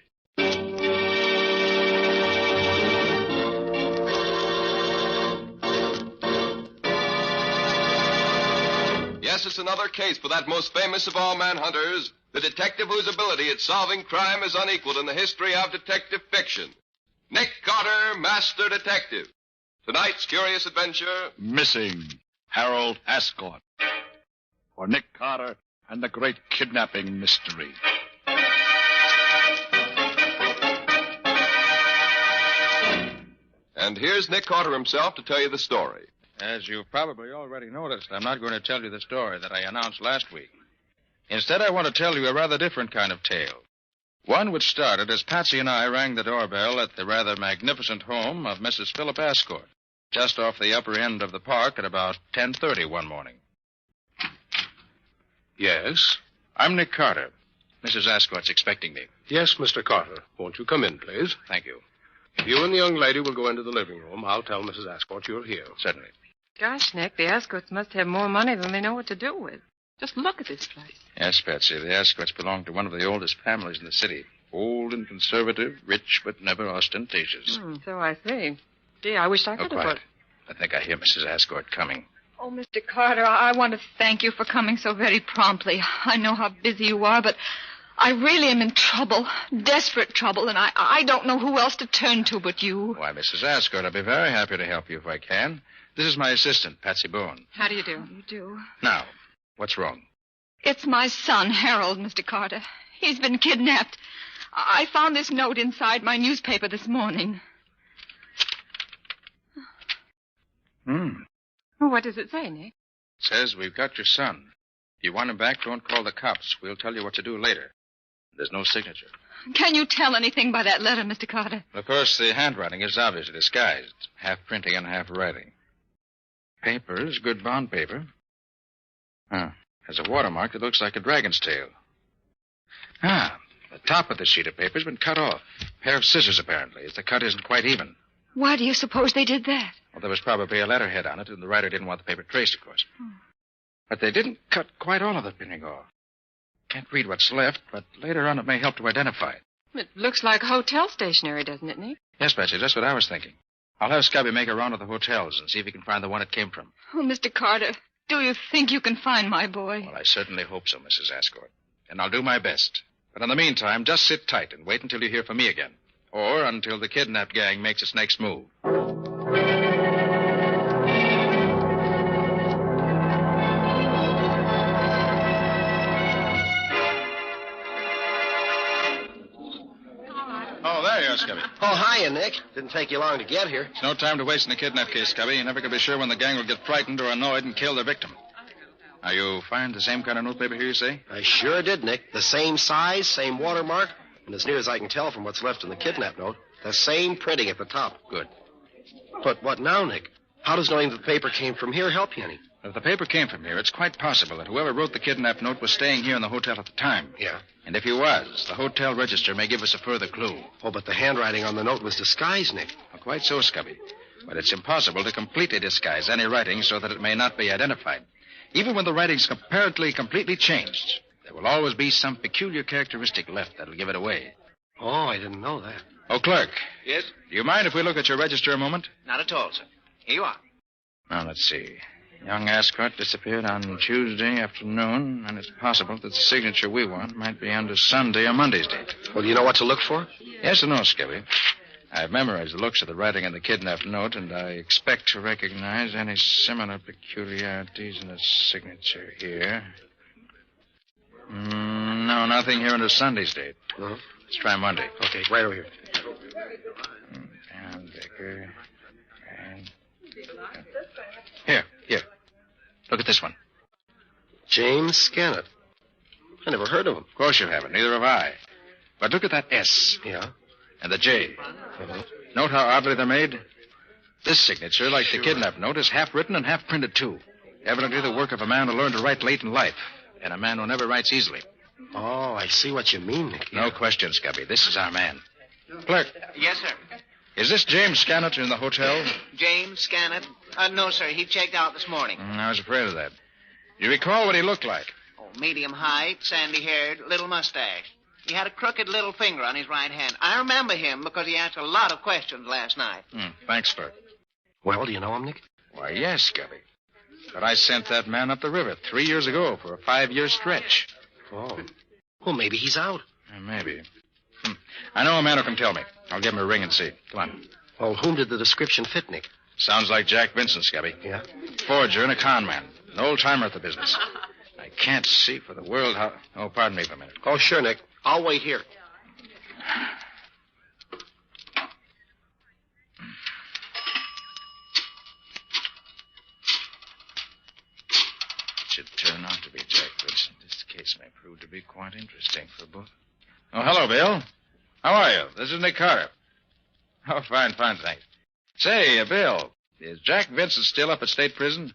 Yes, it's another case for that most famous of all manhunters, the detective whose ability at solving crime is unequaled in the history of detective fiction. Nick Carter, Master Detective. Tonight's curious adventure... Missing Harold Ascot. For Nick Carter and the great kidnapping mystery. And here's Nick Carter himself to tell you the story. As you've probably already noticed, I'm not going to tell you the story that I announced last week. Instead, I want to tell you a rather different kind of tale. One which started as Patsy and I rang the doorbell at the rather magnificent home of Mrs. Philip Ascot, just off the upper end of the park at about 10:30 one morning. Yes? I'm Nick Carter. Mrs. Ascott's expecting me. Yes, Mr. Carter. Won't you come in, please? Thank you. If you and the young lady will go into the living room, I'll tell Mrs. Ascott you're here. Certainly. Gosh, Nick, the Ascotts must have more money than they know what to do with. Just look at this place. Yes, Patsy. The Ascotts belong to one of the oldest families in the city. Old and conservative, rich but never ostentatious. So I see. Gee, I wish I could have quiet. put... I think I hear Mrs. Ascott coming. Oh, Mr. Carter, I want to thank you for coming so very promptly. I know how busy you are, but I really am in trouble, desperate trouble, and I don't know who else to turn to but you. Why, Mrs. Ascott, I'll be very happy to help you if I can. This is my assistant, Patsy Boone. How do you do? You do. Now, what's wrong? It's my son, Harold, Mr. Carter. He's been kidnapped. I found this note inside my newspaper this morning. Well, what does it say, Nick? It says we've got your son. If you want him back, don't call the cops. We'll tell you what to do later. There's no signature. Can you tell anything by that letter, Mr. Carter? Of course, the handwriting is obviously disguised. Half printing and half writing. Paper is good bond paper. There's a watermark that looks like a dragon's tail. The top of the sheet of paper's been cut off. A pair of scissors, apparently, as the cut isn't quite even. Why do you suppose they did that? Well, there was probably a letterhead on it, and the writer didn't want the paper traced, of course. But they didn't cut quite all of the printing off. Can't read what's left, but later on it may help to identify it. It looks like hotel stationery, doesn't it, Nick? Yes, Betsy, that's what I was thinking. I'll have Scubby make a round of the hotels and see if he can find the one it came from. Oh, Mr. Carter, do you think you can find my boy? Well, I certainly hope so, Mrs. Ascott. And I'll do my best. But in the meantime, just sit tight and wait until you hear from me again. Or until the kidnapped gang makes its next move. Oh, there you are, Scubby. Oh, hiya, Nick. Didn't take you long to get here. It's no time to waste in a kidnap case, Scubby. You never can be sure when the gang will get frightened or annoyed and kill their victim. Now, you find the same kind of newspaper here, you say? I sure did, Nick. The same size, same watermark, and as near as I can tell from what's left in the kidnap note, the same printing at the top. Good. But what now, Nick? How does knowing that the paper came from here help you any? If the paper came from here, it's quite possible that whoever wrote the kidnap note was staying here in the hotel at the time. Yeah. And if he was, the hotel register may give us a further clue. Oh, but the handwriting on the note was disguised, Nick. Well, quite so, Scubby. But it's impossible to completely disguise any writing so that it may not be identified. Even when the writing's apparently completely changed, there will always be some peculiar characteristic left that'll give it away. Oh, I didn't know that. Oh, clerk. Yes? Do you mind if we look at your register a moment? Not at all, sir. Here you are. Now, let's see. Young Ascott disappeared on Tuesday afternoon, and it's possible that the signature we want might be under Sunday or Monday's date. Well, do you know what to look for? Yes and no, Scubby. I've memorized the looks of the writing on the kidnapped note, and I expect to recognize any similar peculiarities in the signature here. No, nothing here under Sunday's date. No? Let's try Monday. Okay, right over here. And Vicker. And... Here. Look at this one. James Scannett. I never heard of him. Of course you haven't. Neither have I. But look at that S. Yeah? And the J. Note how oddly they're made? This signature, like the kidnap note, is half written and half printed, too. Evidently the work of a man who learned to write late in life, and a man who never writes easily. Oh, I see what you mean, Nick. No question, Scubby. This is our man. Clerk, Yes, sir. is this James Scannett in the hotel? James Scannett? No, sir. He checked out this morning. I was afraid of that. You recall what he looked like? Oh, medium height, sandy-haired, little mustache. He had a crooked little finger on his right hand. I remember him because he asked a lot of questions last night. Thanks, clerk. Well, do you know him, Nick? Why, yes, Scubby. But I sent that man up the river 3 years ago for a 5-year stretch. Oh. Well, maybe he's out. Maybe. I know a man who can tell me. I'll give him a ring and see. Come on. Well, whom did the description fit, Nick? Sounds like Jack Vincent, Scubby. Yeah? Forger and a con man. An old-timer at the business. I can't see for the world how... Oh, pardon me for a minute. Oh, sure, Nick. I'll wait here. It should turn out to be Jack Vincent. This case may prove to be quite interesting for both. Oh, hello, Bill. How are you? This is Nick Carter. Oh, fine, thanks. Say, Bill, is Jack Vincent still up at state prison?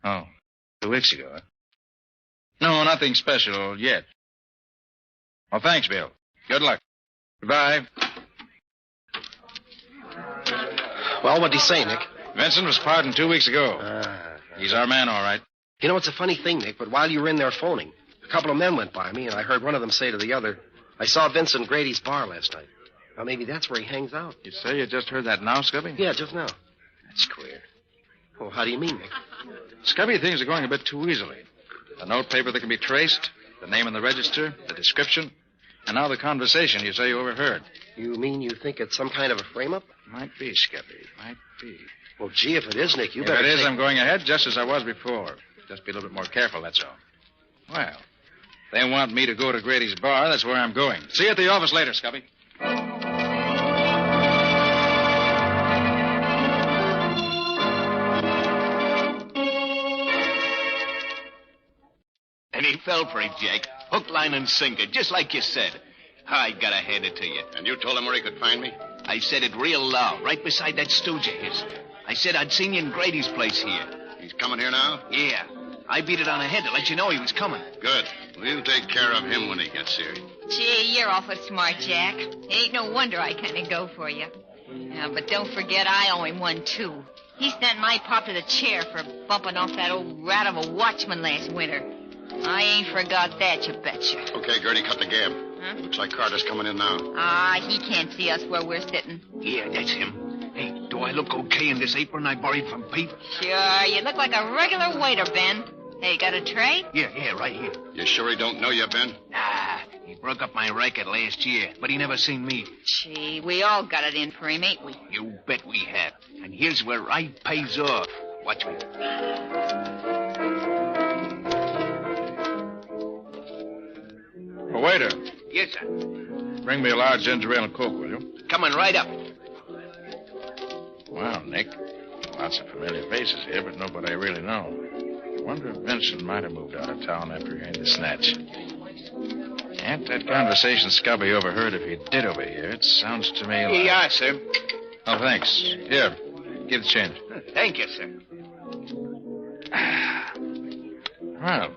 Oh, 2 weeks ago, huh? No, nothing special yet. Well, thanks, Bill. Good luck. Goodbye. Well, what'd he say, Nick? Vincent was pardoned 2 weeks ago. He's our man, all right. You know, it's a funny thing, Nick, but while you were in there phoning, a couple of men went by me, and I heard one of them say to the other, I saw Vincent Grady's bar last night. Now, maybe that's where he hangs out. You say you just heard that now, Scubby? Yeah, just now. That's queer. Well, how do you mean, Nick? Scubby, things are going a bit too easily. The notepaper that can be traced, the name in the register, the description, and now the conversation you say you overheard. You mean you think it's some kind of a frame-up? Might be, Scubby. Might be. Well, gee, if it is, Nick, you if better it is, take... I'm going ahead just as I was before. Just be a little bit more careful, that's all. Well, they want me to go to Grady's bar. That's where I'm going. See you at the office later, Scubby. And he fell for it, Jack. Hook, line, and sinker, just like you said. I gotta hand it to you. And you told him where he could find me? I said it real loud, right beside that stooge of his. I said I'd seen you in Grady's place here. He's coming here now? Yeah. I beat it on the head to let you know he was coming. Good. We'll take care of him when he gets here. Gee, you're awful smart, Jack. Ain't no wonder I kind of go for you. Yeah, but don't forget I owe him one, too. He sent my pop to the chair for bumping off that old rat of a watchman last winter. I ain't forgot that, you betcha. Okay, Gertie, cut the gab. Huh? Looks like Carter's coming in now. He can't see us where we're sitting. Yeah, that's him. Hey, do I look okay in this apron I borrowed from Pete? Sure, you look like a regular waiter, Ben. Hey, got a tray? Yeah, right here. You sure he don't know you, Ben? Nah, he broke up my racket last year, but he never seen me. Gee, we all got it in for him, ain't we? You bet we have. And here's where I pays off. Watch me. Oh, waiter. Yes, sir. Bring me a large ginger ale and Coke, will you? Coming right up. Wow, Nick. Lots of familiar faces here, but nobody I really know. I wonder if Vincent might have moved out of town after he had the snatch. And that conversation Scubby overheard, if he did overhear, it sounds to me like... Yeah, sir. Oh, thanks. Here, give the change. Thank you, sir. Well,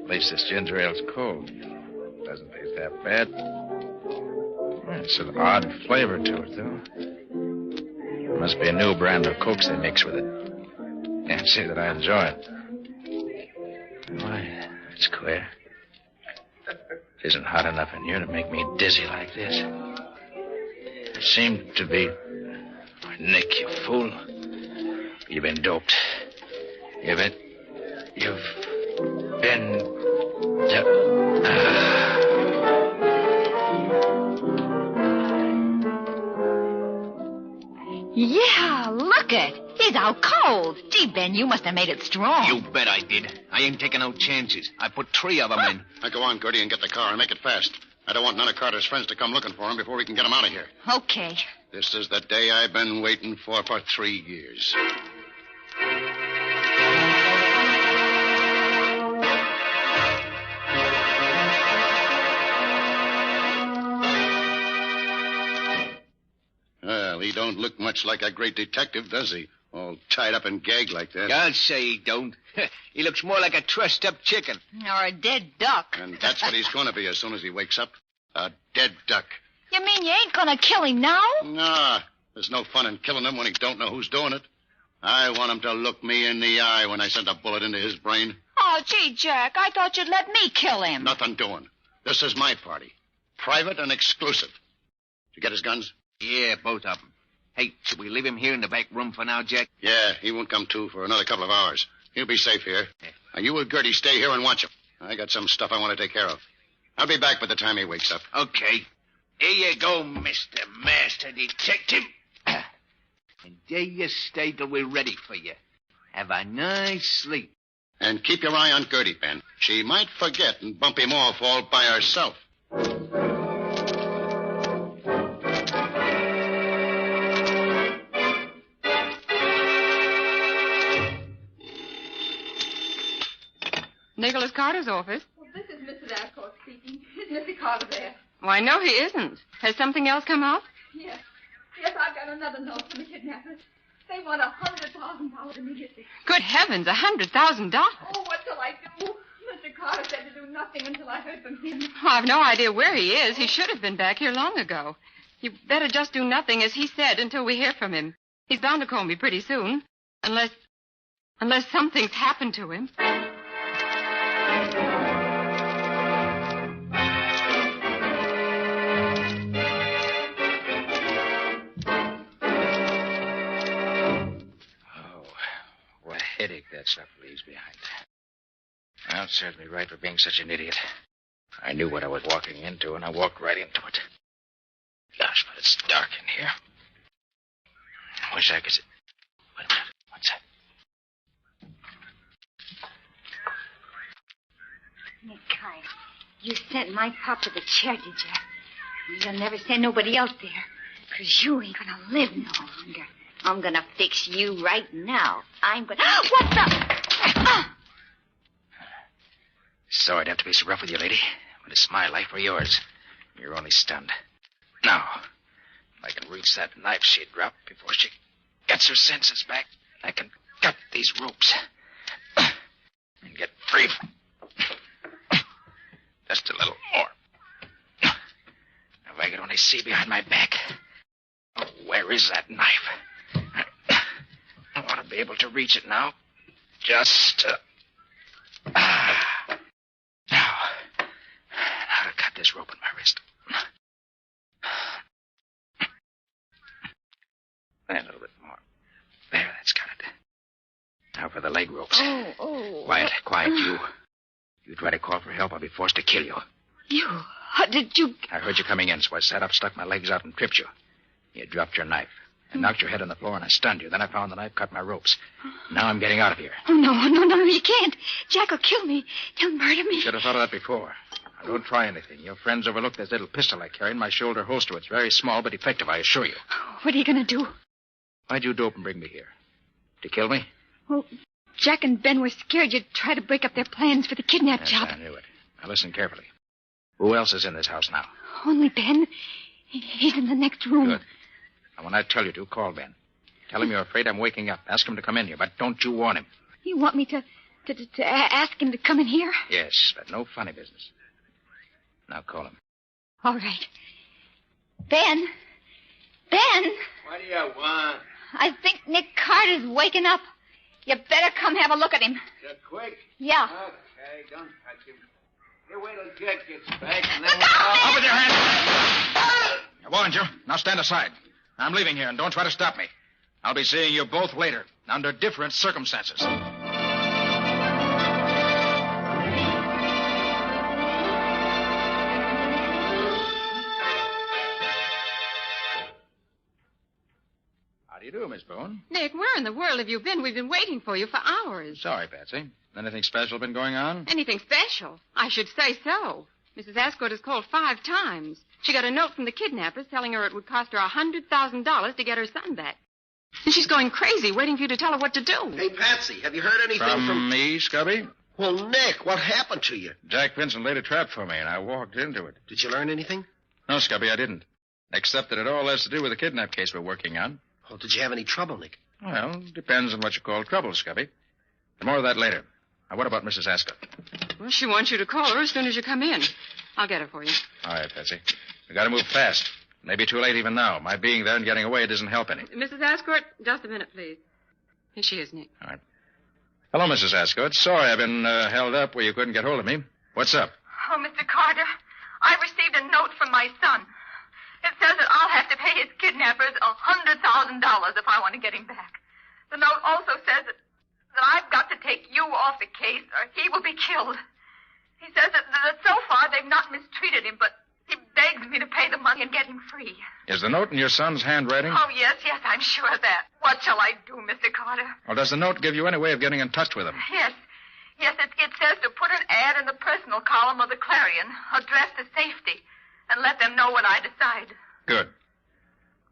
at least this ginger ale's cold. Doesn't taste that bad. Well, it's an odd flavor to it, though. Must be a new brand of Cokes they mix with it. Can't say that I enjoy it. Why, it's queer. It isn't hot enough in here to make me dizzy like this. It seemed to be... Nick, you fool. You've been doped. You've been... Yeah, look it. He's out cold. Gee, Ben, you must have made it strong. You bet I did. I ain't taking no chances. I put 3 of them in. Now go on, Gertie, and get the car and make it fast. I don't want none of Carter's friends to come looking for him before we can get him out of here. Okay. This is the day I've been waiting for 3 years. Well, he don't look much like a great detective, does he? All tied up and gagged like that. I'll say he don't. He looks more like a trussed-up chicken. Or a dead duck. And that's what he's going to be as soon as he wakes up. A dead duck. You mean you ain't gonna kill him now? Nah, there's no fun in killing him when he don't know who's doing it. I want him to look me in the eye when I send a bullet into his brain. Oh, gee, Jack, I thought you'd let me kill him. Nothing doing. This is my party. Private and exclusive. Did you get his guns? Yeah, both of them. Hey, should we leave him here in the back room for now, Jack? Yeah, he won't come to for another couple of hours. He'll be safe here. Now, you and Gertie stay here and watch him. I got some stuff I want to take care of. I'll be back by the time he wakes up. Okay. Here you go, Mr. Master Detective. And there you stay till we're ready for you. Have a nice sleep. And keep your eye on Gertie, Ben. She might forget and bump him off all by herself. Nicholas Carter's office. Well, this is Mrs. Ascot speaking. Is Mr. Carter there? Why, no, he isn't. Has something else come out? Yes. Yes, I've got another note from the kidnappers. They want $100,000 immediately. Good heavens, $100,000. Oh, what shall I do? Mr. Carter nothing until I heard from him. Oh, I've no idea where he is. He should have been back here long ago. You better just do nothing, as he said, until we hear from him. He's bound to call me pretty soon. Unless something's happened to him. What a headache that stuff leaves behind. Well, it serves me right for being such an idiot. I knew what I was walking into, and I walked right into it. Gosh, but it's dark in here. I wish I could see. Wait a minute. What's that? Nick Carter, you sent my pop to the chair, did you? You'll never send nobody else there, 'cause you ain't gonna live no longer. I'm gonna fix you right now. I'm gonna... What the... Sorry to have to be so rough with you, lady, but it's my life or yours. You're only stunned. Now, if I can reach that knife she dropped before she gets her senses back, I can cut these ropes and get free. Just a little more. If I could only see behind my back. Oh, where is that knife? I want to be able to reach it now. Just... Now to cut this rope in my wrist. And a little bit more. There, that's got it. Now for the leg ropes. Oh. Quiet, you. You try to call for help, I'll be forced to kill you. You? How did you... I heard you coming in, so I sat up, stuck my legs out, and tripped you. You dropped your knife. I knocked your head on the floor, and I stunned you. Then I found the knife, cut my ropes. Now I'm getting out of here. Oh, no, you can't. Jack will kill me. He'll murder me. Should have thought of that before. Now, don't try anything. Your friends overlooked this little pistol I carry in my shoulder holster. It's very small, but effective, I assure you. What are you going to do? Why'd you dope and bring me here? To kill me? Well, Jack and Ben were scared you'd try to break up their plans for the kidnap job. I knew it. Now listen carefully. Who else is in this house now? Only Ben. He's in the next room. Good. Now, when I tell you to, call Ben. Tell him you're afraid I'm waking up. Ask him to come in here, but don't you warn him. You want me to ask him to come in here? Yes, but no funny business. Now call him. All right. Ben? Ben? What do you want? I think Nick Carter's waking up. You better come have a look at him. So quick? Yeah. Okay, don't touch him. You wait till Jack gets back and then... Up with your hands! I warned you. Now stand aside. I'm leaving here, and don't try to stop me. I'll be seeing you both later, under different circumstances. How do you do, Miss Boone? Nick, where in the world have you been? We've been waiting for you for hours. Sorry, Patsy. Anything special been going on? Anything special? I should say so. Mrs. Ascot has called 5 times. She got a note from the kidnappers telling her it would cost her $100,000 to get her son back. And she's going crazy, waiting for you to tell her what to do. Hey, Patsy, have you heard anything From me, Scubby? Well, Nick, what happened to you? Jack Vincent laid a trap for me, and I walked into it. Did you learn anything? No, Scubby, I didn't. Except that it all has to do with the kidnap case we're working on. Well, did you have any trouble, Nick? Well, depends on what you call trouble, Scubby. More of that later. Now, what about Mrs. Ascot? Well, she wants you to call her as soon as you come in. I'll get her for you. All right, Patsy. We got to move fast. Maybe too late even now. My being there and getting away doesn't help any. Mrs. Ascot, just a minute, please. Here she is, Nick. All right. Hello, Mrs. Ascot. Sorry I've been held up where you couldn't get hold of me. What's up? Oh, Mr. Carter, I received a note from my son. It says that I'll have to pay his kidnappers $100,000 if I want to get him back. The note also says that I've got to take you off the case or he will be killed. He says that so far they've not mistreated him, but he begs me to pay the money and get him free. Is the note in your son's handwriting? Oh, yes, I'm sure of that. What shall I do, Mr. Carter? Well, does the note give you any way of getting in touch with him? Yes, it says to put an ad in the personal column of the Clarion, addressed to safety, and let them know when I decide. Good.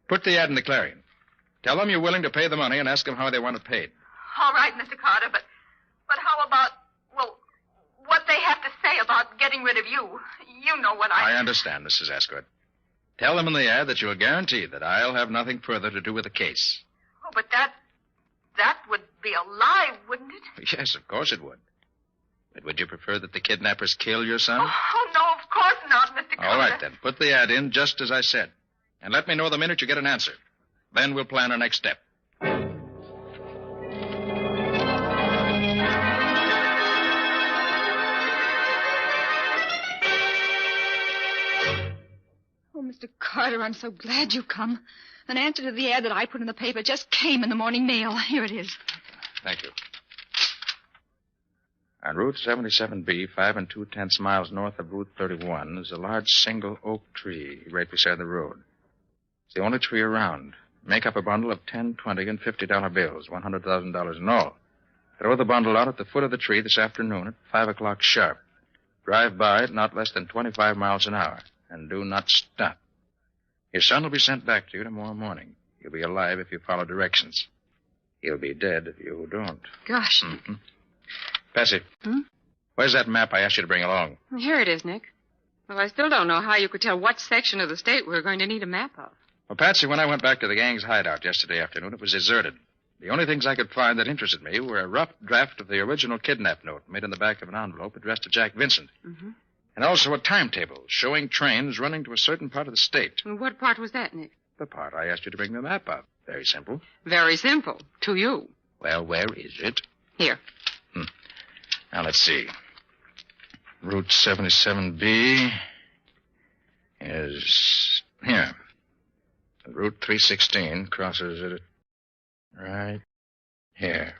Put the ad in the Clarion. Tell them you're willing to pay the money and ask them how they want it paid. All right, Mr. Carter, but how about, well, what they have to say about getting rid of you? You know what I understand, Mrs. Ascot. Tell them in the ad that you'll guarantee that I'll have nothing further to do with the case. Oh, but that would be a lie, wouldn't it? Yes, of course it would. But would you prefer that the kidnappers kill your son? Oh, no, of course not, Mr. Carter. All right, then. Put the ad in just as I said. And let me know the minute you get an answer. Then we'll plan our next step. Oh, Mr. Carter, I'm so glad you come. An answer to the ad that I put in the paper just came in the morning mail. Here it is. Thank you. On Route 77B, 5 2/10 miles north of Route 31, is a large single oak tree right beside the road. It's the only tree around. Make up a bundle of $10, $20, and $50 bills, $100,000 in all. Throw the bundle out at the foot of the tree this afternoon at 5 o'clock sharp. Drive by at not less than 25 miles an hour, and do not stop. Your son will be sent back to you tomorrow morning. He'll be alive if you follow directions. He'll be dead if you don't. Gosh. Mm-hmm. Patsy. Where's that map I asked you to bring along? Here it is, Nick. Well, I still don't know how you could tell what section of the state we're going to need a map of. Well, Patsy, when I went back to the gang's hideout yesterday afternoon, it was deserted. The only things I could find that interested me were a rough draft of the original kidnap note made in the back of an envelope addressed to Jack Vincent. Mm-hmm. And also a timetable showing trains running to a certain part of the state. And what part was that, Nick? The part I asked you to bring the map of. Very simple. Very simple. To you. Well, where is it? Here. Now, let's see. Route 77B is here. Route 316 crosses it right here.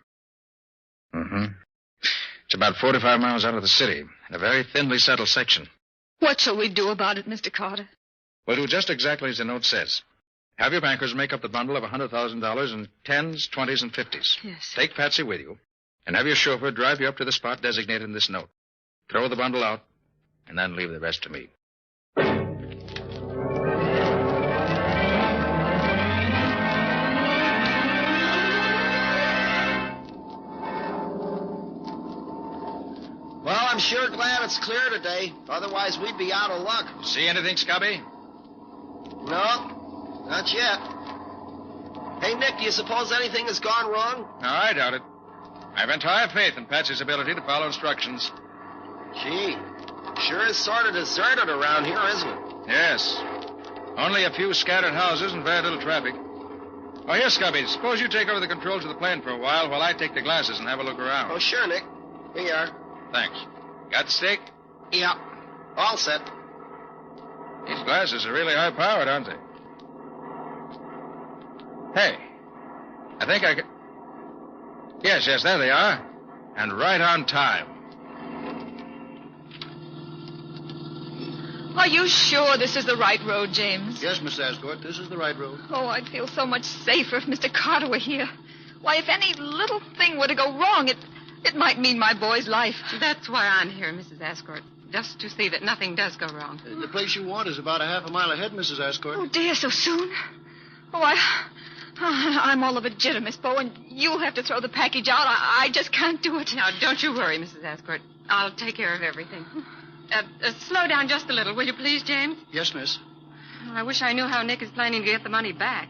Mm-hmm. It's about 45 miles out of the city, in a very thinly settled section. What shall we do about it, Mr. Carter? We'll do just exactly as the note says. Have your bankers make up the bundle of $100,000 in 10s, 20s, and 50s. Yes. Take Patsy with you, and have your chauffeur drive you up to the spot designated in this note. Throw the bundle out, and then leave the rest to me. Well, I'm sure glad it's clear today. Otherwise, we'd be out of luck. See anything, Scubby? No, not yet. Hey, Nick, do you suppose anything has gone wrong? No, I doubt it. I have entire faith in Patsy's ability to follow instructions. Gee, sure is sort of deserted around here, isn't it? Yes. Only a few scattered houses and very little traffic. Oh, here, Scubby, suppose you take over the controls of the plane for a while I take the glasses and have a look around. Oh, sure, Nick. Here you are. Thanks. Got the stick? Yeah. All set. These glasses are really high-powered, aren't they? Hey, I think I can... Yes, there they are. And right on time. Are you sure this is the right road, James? Yes, Miss Ascot, this is the right road. Oh, I'd feel so much safer if Mr. Carter were here. Why, if any little thing were to go wrong, it might mean my boy's life. That's why I'm here, Mrs. Ascot. Just to see that nothing does go wrong. The place you want is about a half a mile ahead, Mrs. Ascot. Oh, dear, so soon? Oh, I'm all of a jitter, Miss Bow, and you'll have to throw the package out. I just can't do it. Now, don't you worry, Mrs. Ascot. I'll take care of everything. Slow down just a little, will you please, James? Yes, miss. I wish I knew how Nick is planning to get the money back.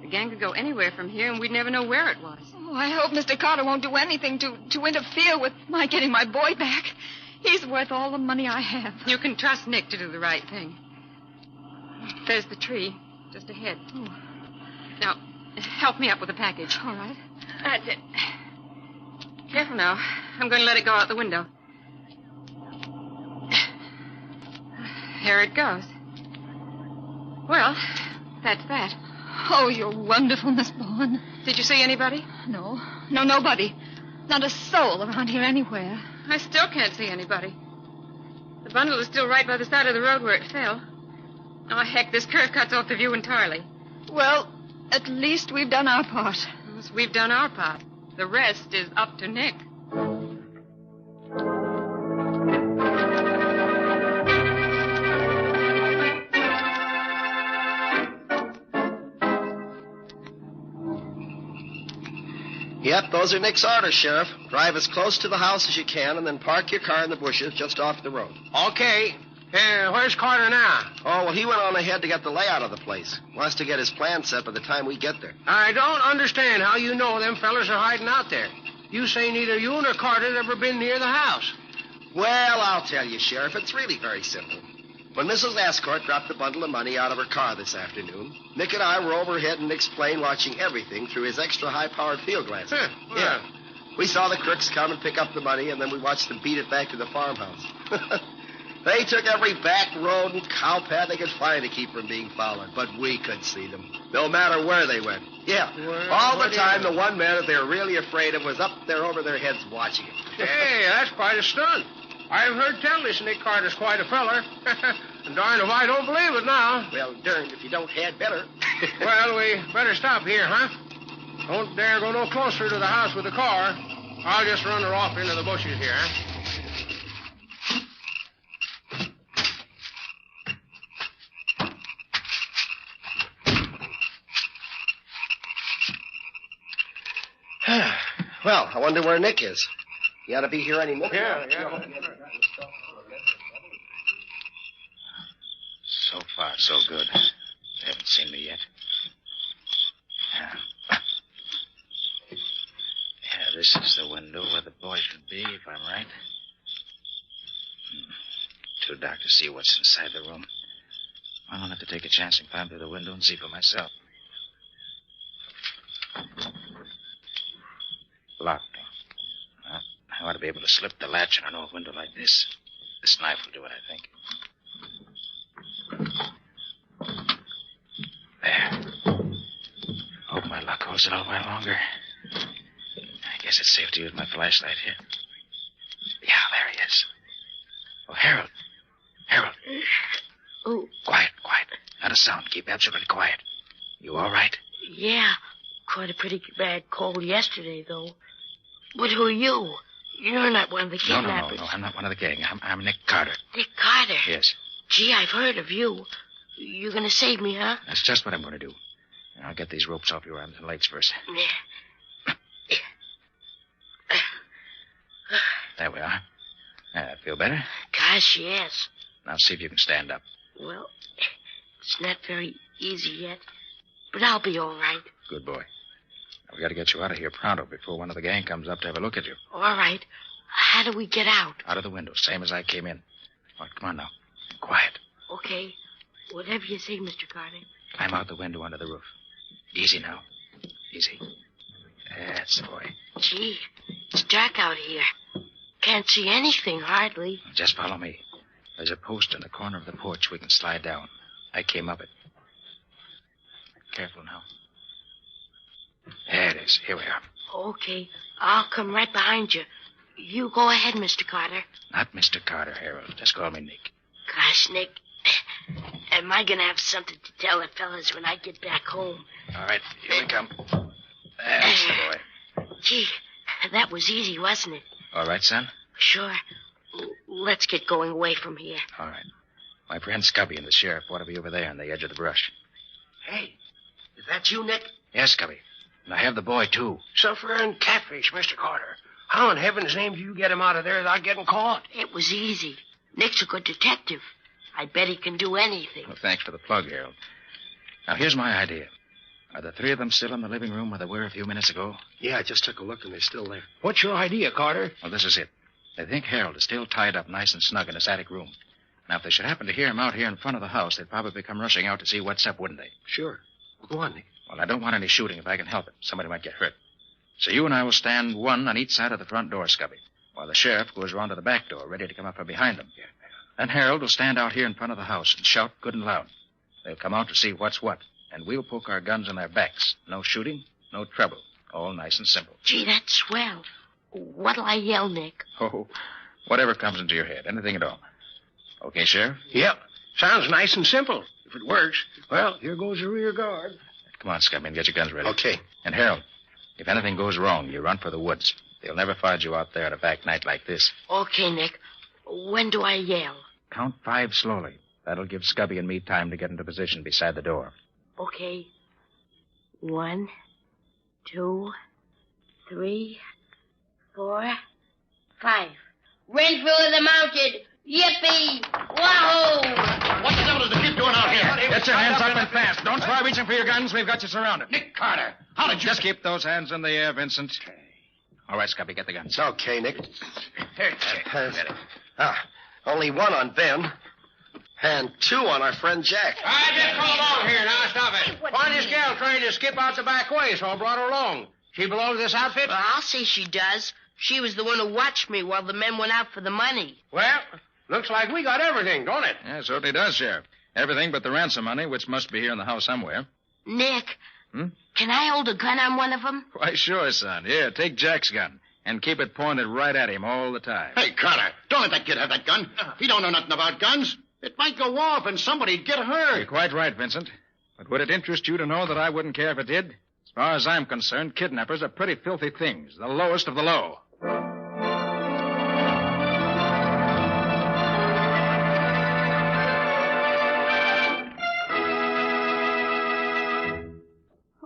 The gang could go anywhere from here, and we'd never know where it was. Oh, I hope Mr. Carter won't do anything to interfere with my getting my boy back. He's worth all the money I have. You can trust Nick to do the right thing. There's the tree, just ahead. Oh. Now, help me up with the package. All right. That's it. Careful now. I'm going to let it go out the window. Here it goes. Well, that's that. Oh, you're wonderful, Miss Bowen. Did you see anybody? No, nobody. Not a soul around here anywhere. I still can't see anybody. The bundle is still right by the side of the road where it fell. Oh, heck, this curve cuts off the view entirely. Well, at least we've done our part. Yes, we've done our part. The rest is up to Nick. Yep, those are Nick's orders, Sheriff. Drive as close to the house as you can and then park your car in the bushes just off the road. Okay. Where's Carter now? Oh, well, he went on ahead to get the layout of the place. Wants to get his plan set by the time we get there. I don't understand how you know them fellas are hiding out there. You say neither you nor Carter's ever been near the house. Well, I'll tell you, Sheriff, it's really very simple. When Mrs. Escort dropped the bundle of money out of her car this afternoon, Nick and I were overhead in Nick's plane watching everything through his extra high-powered field glasses. Yeah. We saw the crooks come and pick up the money, and then we watched them beat it back to the farmhouse. They took every back road and cow path they could find to keep from being followed, but we could see them, no matter where they went. Yeah, all the time the one man that they were really afraid of was up there over their heads watching him. Hey, that's quite a stunt. I've heard tell this Nick Carter's quite a feller. And darned if I don't believe it now. Well, darned if you don't had better. Well, we better stop here, huh? Don't dare go no closer to the house with the car. I'll just run her off into the bushes here, huh? Well, I wonder where Nick is. He ought to be here any minute. Yeah. So far, so good. They haven't seen me yet. Yeah, this is the window where the boy should be, if I'm right. Too dark to see what's inside the room. I'll have to take a chance and climb through the window and see for myself. Locked. Well, I ought to be able to slip the latch on an old window like this. This knife will do it, I think. There. Hope my luck holds it all while longer. I guess it's safe to use my flashlight here. Yeah, there he is. Oh, Harold. Harold. Oh. Quiet. Not a sound. Keep absolutely quiet. You all right? Yeah. Caught a pretty bad cold yesterday, though. But who are you? You're not one of the kidnappers. No. I'm not one of the gang. I'm Nick Carter. Nick Carter? Yes. Gee, I've heard of you. You're going to save me, huh? That's just what I'm going to do. I'll get these ropes off your arms and legs first. There we are. Feel better? Gosh, yes. Now see if you can stand up. Well, it's not very easy yet, but I'll be all right. Good boy. Now, we got to get you out of here pronto before one of the gang comes up to have a look at you. All right. How do we get out? Out of the window, same as I came in. All right, come on now. Quiet. Okay. Whatever you say, Mr. Carter. Climb out the window under the roof. Easy now. Easy. That's the boy. Gee, it's dark out here. Can't see anything, hardly. Just follow me. There's a post in the corner of the porch we can slide down. I came up it. Careful now. There it is. Here we are. Okay. I'll come right behind you. You go ahead, Mr. Carter. Not Mr. Carter, Harold. Just call me Nick. Gosh, Nick. Am I going to have something to tell the fellas when I get back home? All right. Here we come. That's the boy. Gee, that was easy, wasn't it? All right, son? Sure. Let's get going away from here. All right. My friend Scubby and the sheriff ought to be over there on the edge of the brush. Hey, is that you, Nick? Yes, Scubby. And I have the boy, too. Suffering catfish, Mr. Carter. How in heaven's name do you get him out of there without getting caught? It was easy. Nick's a good detective. I bet he can do anything. Well, thanks for the plug, Harold. Now, here's my idea. Are the three of them still in the living room where they were a few minutes ago? Yeah, I just took a look and they're still there. What's your idea, Carter? Well, this is it. They think Harold is still tied up nice and snug in his attic room. Now, if they should happen to hear him out here in front of the house, they'd probably come rushing out to see what's up, wouldn't they? Sure. Well, go on, Nick. Well, I don't want any shooting if I can help it. Somebody might get hurt. So you and I will stand one on each side of the front door, Scubby, while the sheriff goes around to the back door, ready to come up from behind them. Then Harold will stand out here in front of the house and shout good and loud. They'll come out to see what's what, and we'll poke our guns in their backs. No shooting, no trouble. All nice and simple. Gee, that's swell. What'll I yell, Nick? Oh, whatever comes into your head. Anything at all. Okay, Sheriff? Yep. Sounds nice and simple. If it works, well, here goes the rear guard. Come on, Scubby, and get your guns ready. Okay. And Harold, if anything goes wrong, you run for the woods. They'll never find you out there at a back night like this. Okay, Nick. When do I yell? Count 5 slowly. That'll give Scubby and me time to get into position beside the door. Okay. 1, 2, 3, 4, 5. Renfrew of the Mounted. Yippee! Wahoo! What the devil is the kid doing out here? Get your hands up and fast. Don't try reaching for your guns. We've got you surrounded. Nick Carter, how did you... Just keep those hands in the air, Vincent. All right, Scubby, get the guns. Okay, Nick. Here, Only one on Ben. And 2 on our friend Jack. I just called on here. Now, stop it. Find this gal trying to skip out the back way, so I brought her along. She belongs to this outfit? Well, I'll say she does. She was the one who watched me while the men went out for the money. Well, looks like we got everything, don't it? Yeah, it certainly does, Sheriff. Everything but the ransom money, which must be here in the house somewhere. Nick, can I hold a gun on one of them? Why, sure, son. Here, take Jack's gun and keep it pointed right at him all the time. Hey, Carter, don't let that kid have that gun. He don't know nothing about guns. It might go off and somebody'd get hurt. You're quite right, Vincent. But would it interest you to know that I wouldn't care if it did? As far as I'm concerned, kidnappers are pretty filthy things, the lowest of the low.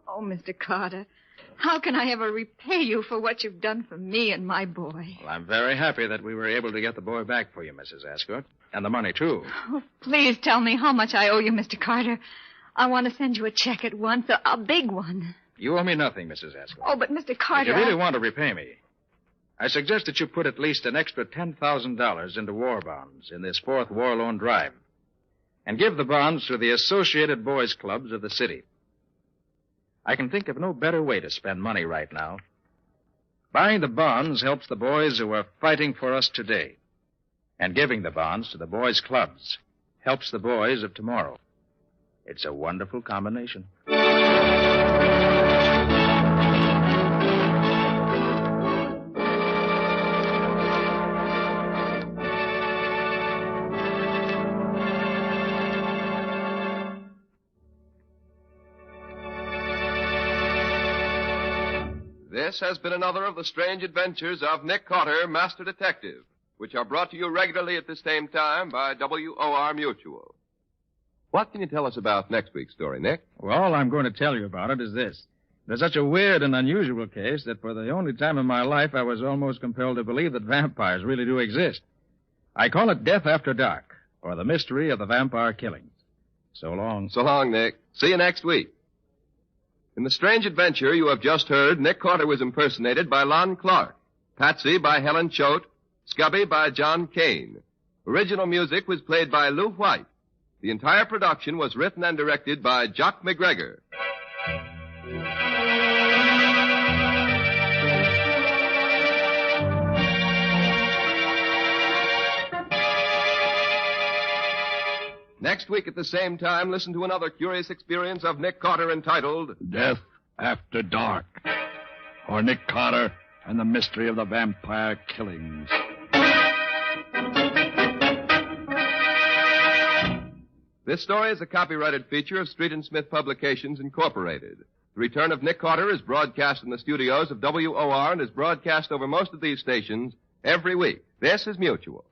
Oh, Mr. Carter, how can I ever repay you for what you've done for me and my boy? Well, I'm very happy that we were able to get the boy back for you, Mrs. Ascot. And the money, too. Oh, please tell me how much I owe you, Mr. Carter. I want to send you a check at once, a big one. You owe me nothing, Mrs. Ascot. Oh, but Mr. Carter... If you really want to repay me, I suggest that you put at least an extra $10,000 into war bonds in this 4th war loan drive. And give the bonds to the Associated Boys Clubs of the city. I can think of no better way to spend money right now. Buying the bonds helps the boys who are fighting for us today. And giving the bonds to the boys' clubs helps the boys of tomorrow. It's a wonderful combination. This has been another of the strange adventures of Nick Carter, Master Detective, which are brought to you regularly at the same time by WOR Mutual. What can you tell us about next week's story, Nick? Well, all I'm going to tell you about it is this. There's such a weird and unusual case that for the only time in my life I was almost compelled to believe that vampires really do exist. I call it Death After Dark, or the mystery of the vampire killings. So long. So long, Nick. See you next week. In the strange adventure you have just heard, Nick Carter was impersonated by Lon Clark, Patsy by Helen Choate, Scubby by John Kane. Original music was played by Lou White. The entire production was written and directed by Jock McGregor. Next week at the same time, listen to another curious experience of Nick Carter entitled Death After Dark, or Nick Carter and the Mystery of the Vampire Killings. This story is a copyrighted feature of Street and Smith Publications, Incorporated. The return of Nick Carter is broadcast in the studios of WOR and is broadcast over most of these stations every week. This is Mutual.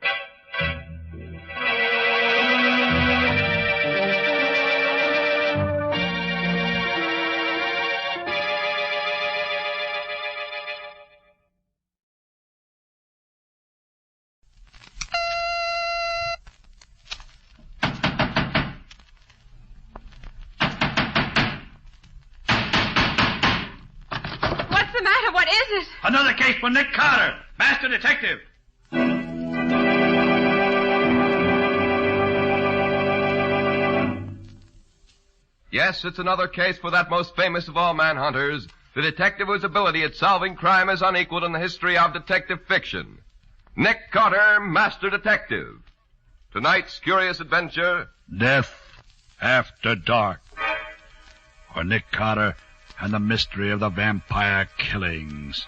Another case for Nick Carter, Master Detective. Yes, it's another case for that most famous of all manhunters, the detective whose ability at solving crime is unequaled in the history of detective fiction. Nick Carter, Master Detective. Tonight's curious adventure, Death After Dark, or Nick Carter and the Mystery of the Vampire Killings.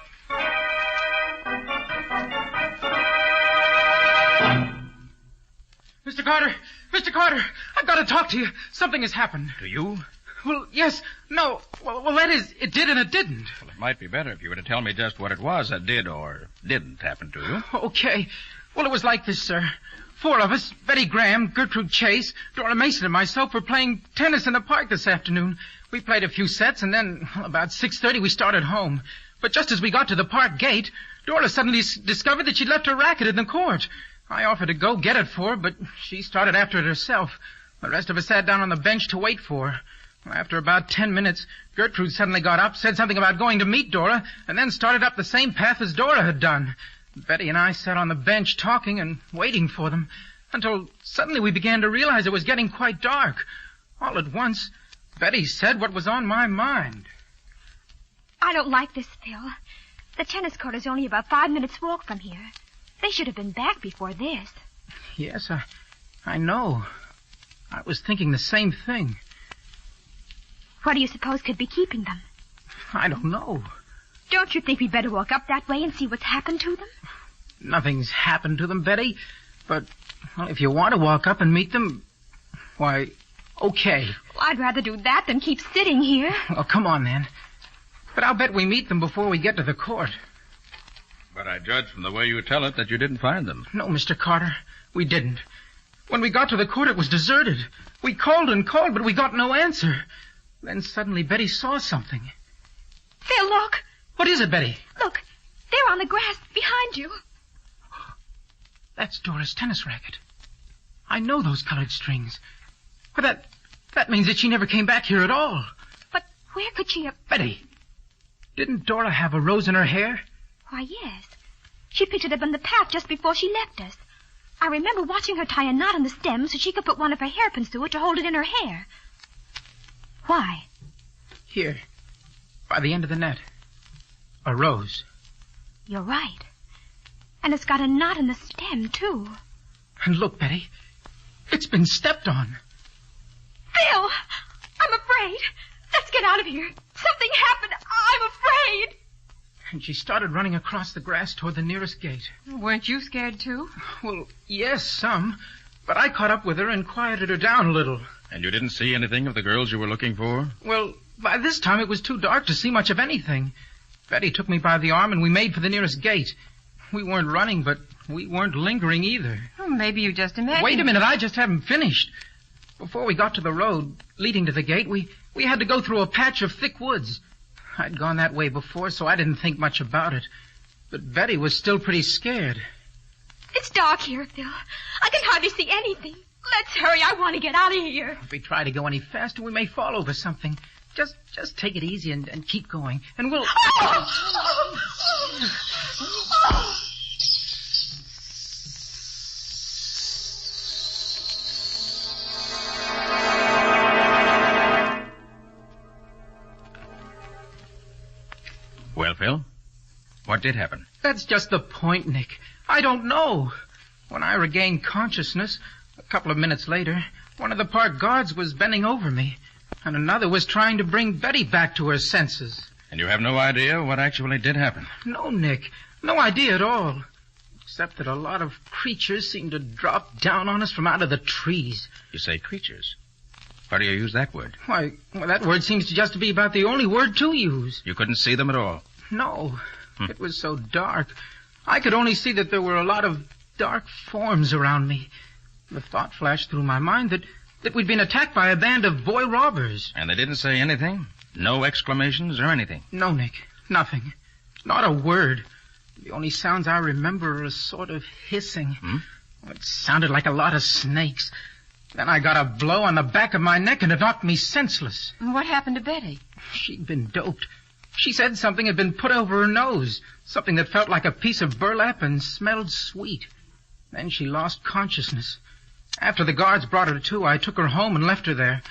Mr. Carter! Mr. Carter! I've got to talk to you. Something has happened. To you? Well, yes. No. Well, that is, it did and it didn't. Well, it might be better if you were to tell me just what it was that did or didn't happen to you. Okay. Well, it was like this, sir. 4 of us, Betty Graham, Gertrude Chase, Dora Mason, and myself were playing tennis in the park this afternoon. We played a few sets, and then, about 6:30, we started home. But just as we got to the park gate, Dora suddenly discovered that she'd left her racket in the court. I offered to go get it for her, but she started after it herself. The rest of us sat down on the bench to wait for her. After about 10 minutes, Gertrude suddenly got up, said something about going to meet Dora, and then started up the same path as Dora had done. Betty and I sat on the bench talking and waiting for them until suddenly we began to realize it was getting quite dark. All at once, Betty said what was on my mind. I don't like this, Phil. The tennis court is only about 5 minutes' walk from here. They should have been back before this. Yes, I know. I was thinking the same thing. What do you suppose could be keeping them? I don't know. Don't you think we'd better walk up that way and see what's happened to them? Nothing's happened to them, Betty. But, well, if you want to walk up and meet them, why, okay. Well, I'd rather do that than keep sitting here. Well, come on, then. But I'll bet we meet them before we get to the court. But I judge from the way you tell it that you didn't find them. No, Mr. Carter, we didn't. When we got to the court, it was deserted. We called and called, but we got no answer. Then suddenly Betty saw something. Phil, look. What is it, Betty? Look, they're on the grass behind you. That's Dora's tennis racket. I know those colored strings. Well, that means that she never came back here at all. But where could she have... Betty, didn't Dora have a rose in her hair? Why, yes. She picked it up in the path just before she left us. I remember watching her tie a knot on the stem so she could put one of her hairpins through it to hold it in her hair. Why? Here, by the end of the net. A rose. You're right. And it's got a knot in the stem, too. And look, Betty, it's been stepped on. Phil! I'm afraid. Let's get out of here. Something happened. I'm afraid. And she started running across the grass toward the nearest gate. Weren't you scared, too? Well, yes, some. But I caught up with her and quieted her down a little. And you didn't see anything of the girls you were looking for? Well, by this time it was too dark to see much of anything. Betty took me by the arm and we made for the nearest gate. We weren't running, but we weren't lingering either. Oh, maybe you just imagined... Wait a minute, I just haven't finished. Before we got to the road leading to the gate, we had to go through a patch of thick woods. I'd gone that way before, so I didn't think much about it. But Betty was still pretty scared. It's dark here, Phil. I can hardly see anything. Let's hurry. I want to get out of here. If we try to go any faster, we may fall over something. Just take it easy and keep going, and we'll... Well, Phil, what did happen? That's just the point, Nick. I don't know. When I regained consciousness, a couple of minutes later, one of the park guards was bending over me, and another was trying to bring Betty back to her senses. And you have no idea what actually did happen? No, Nick. No idea at all. Except that a lot of creatures seemed to drop down on us from out of the trees. You say creatures? Why do you use that word? Why, that word seems to just be about the only word to use. You couldn't see them at all? No. It was so dark. I could only see that there were a lot of dark forms around me. The thought flashed through my mind that we'd been attacked by a band of boy robbers. And they didn't say anything? No exclamations or anything? No, Nick. Nothing. Not a word. The only sounds I remember are a sort of hissing. It sounded like a lot of snakes. Then I got a blow on the back of my neck and it knocked me senseless. What happened to Betty? She'd been doped. She said something had been put over her nose, something that felt like a piece of burlap and smelled sweet. Then she lost consciousness. After the guards brought her to, I took her home and left her there.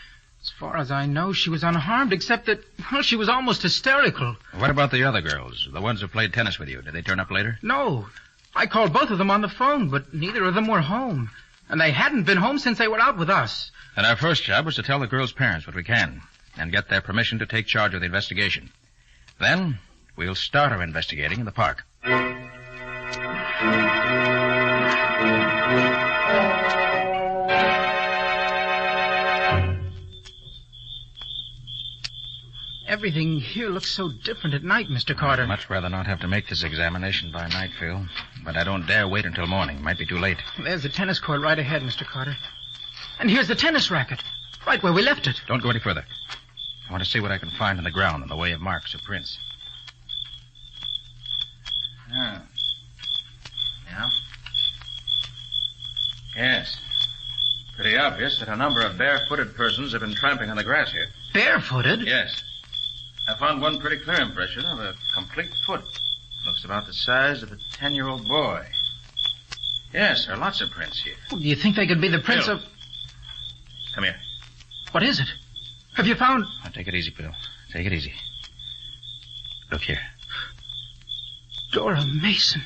As far as I know, she was unharmed, except that, well, she was almost hysterical. What about the other girls, the ones who played tennis with you? Did they turn up later? No. I called both of them on the phone, but neither of them were home. And they hadn't been home since they were out with us. And our first job was to tell the girls' parents what we can and get their permission to take charge of the investigation. Then we'll start our investigating in the park. Everything here looks so different at night, Mr. Carter. I'd much rather not have to make this examination by night, Phil. But I don't dare wait until morning. Might be too late. There's the tennis court right ahead, Mr. Carter. And here's the tennis racket, right where we left it. Don't go any further. I want to see what I can find on the ground in the way of marks or prints. Yeah. Yes. Pretty obvious that a number of barefooted persons have been tramping on the grass here. Barefooted? Yes. I found one pretty clear impression of a complete foot. Looks about the size of a 10-year-old boy. Yes, there are lots of prints here. Well, do you think they could be the prints Phil. of... Come here. What is it? Have you found... Now, take it easy, Phil. Take it easy. Look here. Dora Mason.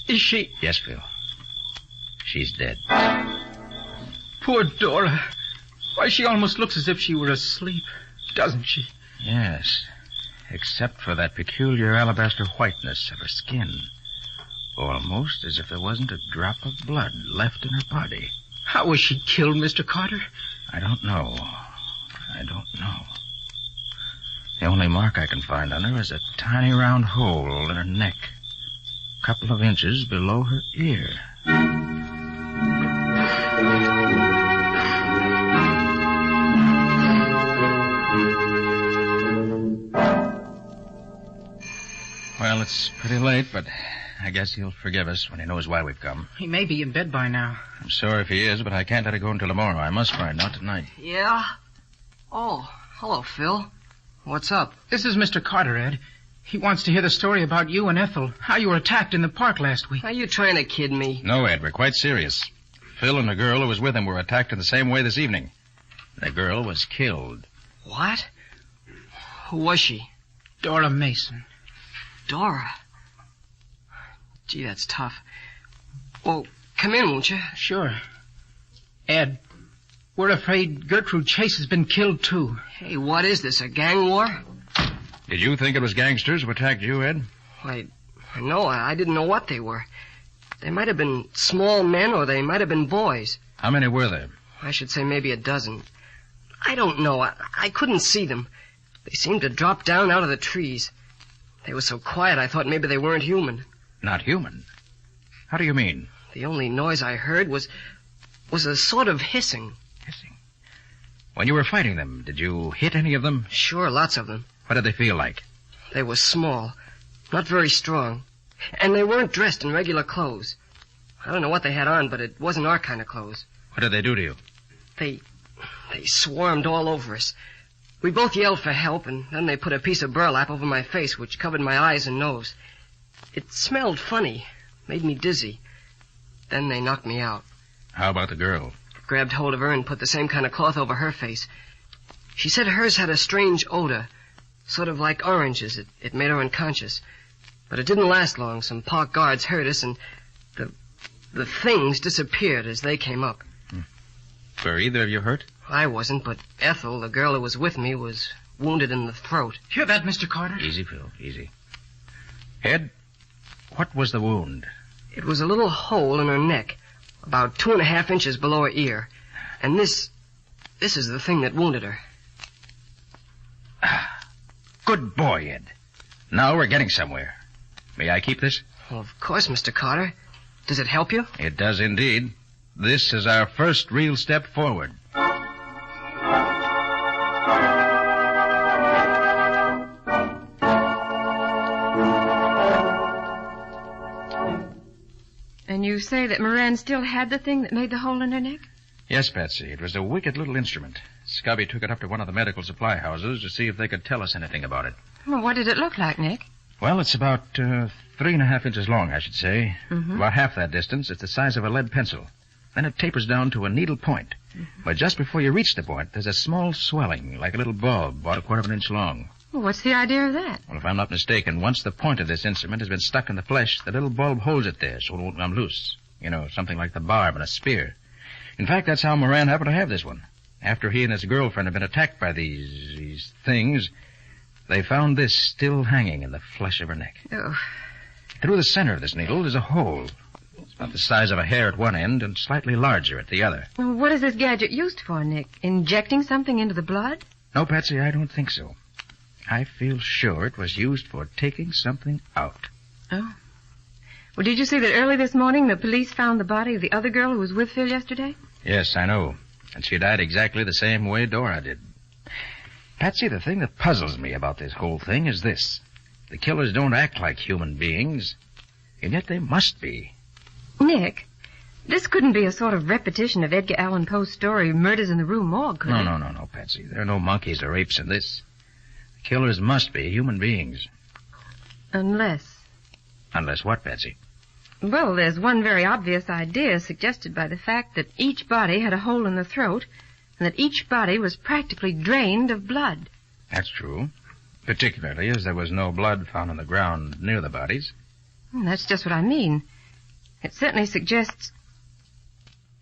Is she... Yes, Phil. She's dead. Poor Dora. Why, she almost looks as if she were asleep, doesn't she? Yes. Except for that peculiar alabaster whiteness of her skin. Almost as if there wasn't a drop of blood left in her body. How was she killed, Mr. Carter? I don't know. The only mark I can find on her is a tiny round hole in her neck. A couple of inches below her ear. Well, it's pretty late, but I guess he'll forgive us when he knows why we've come. He may be in bed by now. I'm sorry if he is, but I can't let it go until tomorrow. I must find out tonight. Yeah? Oh, hello, Phil. What's up? This is Mr. Carter, Ed. He wants to hear the story about you and Ethel, how you were attacked in the park last week. Are you trying to kid me? No, Ed, we're quite serious. Phil and the girl who was with him were attacked in the same way this evening. The girl was killed. What? Who was she? Dora Mason. Dora? Gee, that's tough. Well, come in, won't you? Sure. Ed, we're afraid Gertrude Chase has been killed, too. Hey, what is this, a gang war? Did you think it was gangsters who attacked you, Ed? No, I didn't know what they were. They might have been small men or they might have been boys. How many were there? I should say maybe a dozen. I don't know. I couldn't see them. They seemed to drop down out of the trees. They were so quiet I thought maybe they weren't human. Not human? How do you mean? The only noise I heard was a sort of hissing. Hissing? When you were fighting them, did you hit any of them? Sure, lots of them. What did they feel like? They were small, not very strong. And they weren't dressed in regular clothes. I don't know what they had on, but it wasn't our kind of clothes. What did they do to you? They swarmed all over us. We both yelled for help, and then they put a piece of burlap over my face, which covered my eyes and nose. It smelled funny, made me dizzy. Then they knocked me out. How about the girl? Grabbed hold of her and put the same kind of cloth over her face. She said hers had a strange odor, sort of like oranges. It made her unconscious. But it didn't last long. Some park guards heard us, and the things disappeared as they came up. Were either of you hurt? I wasn't, but Ethel, the girl who was with me, was wounded in the throat. Hear that, Mr. Carter? Easy, Phil, easy. Ed, what was the wound? It was a little hole in her neck, about 2.5 inches below her ear. And this is the thing that wounded her. Good boy, Ed. Now we're getting somewhere. May I keep this? Well, of course, Mr. Carter. Does it help you? It does indeed. This is our first real step forward. And you say that Moran still had the thing that made the hole in her neck? Yes, Patsy. It was a wicked little instrument. Scubby took it up to one of the medical supply houses to see if they could tell us anything about it. Well, what did it look like, Nick? Well, it's about 3.5 inches long, I should say. Mm-hmm. About half that distance, it's the size of a lead pencil. Then it tapers down to a needle point. Mm-hmm. But just before you reach the point, there's a small swelling, like a little bulb, about 1/4 inch long. Well, what's the idea of that? Well, if I'm not mistaken, once the point of this instrument has been stuck in the flesh, the little bulb holds it there so it won't come loose. You know, something like the barb in a spear. In fact, that's how Moran happened to have this one. After he and his girlfriend had been attacked by these things, they found this still hanging in the flesh of her neck. Oh. Through the center of this needle is a hole. It's about the size of a hair at one end and slightly larger at the other. Well, what is this gadget used for, Nick? Injecting something into the blood? No, Patsy, I don't think so. I feel sure it was used for taking something out. Oh. Well, did you see that early this morning the police found the body of the other girl who was with Phil yesterday? Yes, I know. And she died exactly the same way Dora did. Patsy, the thing that puzzles me about this whole thing is this. The killers don't act like human beings, and yet they must be. Nick, this couldn't be a sort of repetition of Edgar Allan Poe's story, Murders in the Rue Morgue, could it? No, Patsy. There are no monkeys or apes in this. The killers must be human beings. Unless Unless what, Betsy? Well, there's one very obvious idea suggested by the fact that each body had a hole in the throat and that each body was practically drained of blood. That's true. Particularly as there was no blood found on the ground near the bodies. That's just what I mean. It certainly suggests...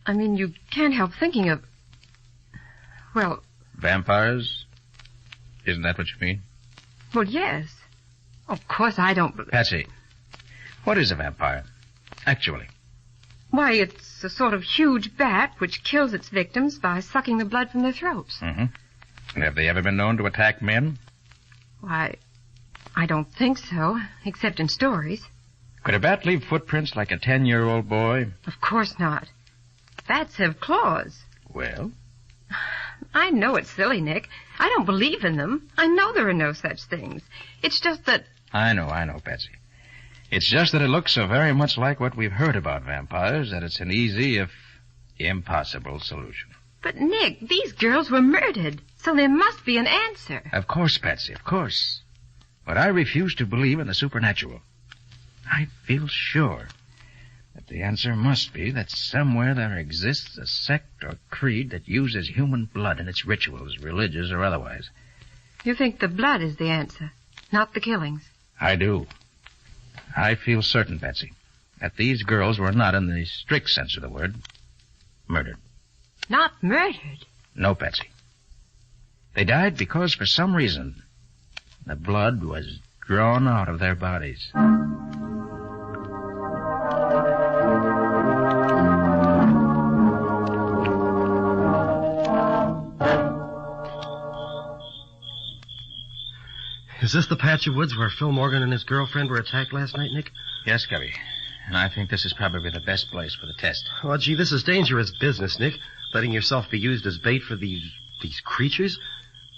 you can't help thinking of... Well... Vampires? Isn't that what you mean? Well, yes. Of course, I don't... Patsy, what is a vampire? Actually. Why, it's a sort of huge bat which kills its victims by sucking the blood from their throats. Mm-hmm. And have they ever been known to attack men? Why, I don't think so, except in stories. Could a bat leave footprints like a 10-year-old boy? Of course not. Bats have claws. Well? I know it's silly, Nick. I don't believe in them. I know there are no such things. It's just that... I know, Patsy. It's just that it looks so very much like what we've heard about vampires that it's an easy, if impossible, solution. But, Nick, these girls were murdered, so there must be an answer. Of course, Patsy, of course. But I refuse to believe in the supernatural. I feel sure that the answer must be that somewhere there exists a sect or creed that uses human blood in its rituals, religious or otherwise. You think the blood is the answer, not the killings? I do. I feel certain, Patsy, that these girls were not, in the strict sense of the word, murdered. Not murdered? No, Patsy. They died because, for some reason, the blood was drawn out of their bodies. Is this the patch of woods where Phil Morgan and his girlfriend were attacked last night, Nick? Yes, Cubby. And I think this is probably the best place for the test. Well, gee, this is dangerous business, Nick. Letting yourself be used as bait for these creatures.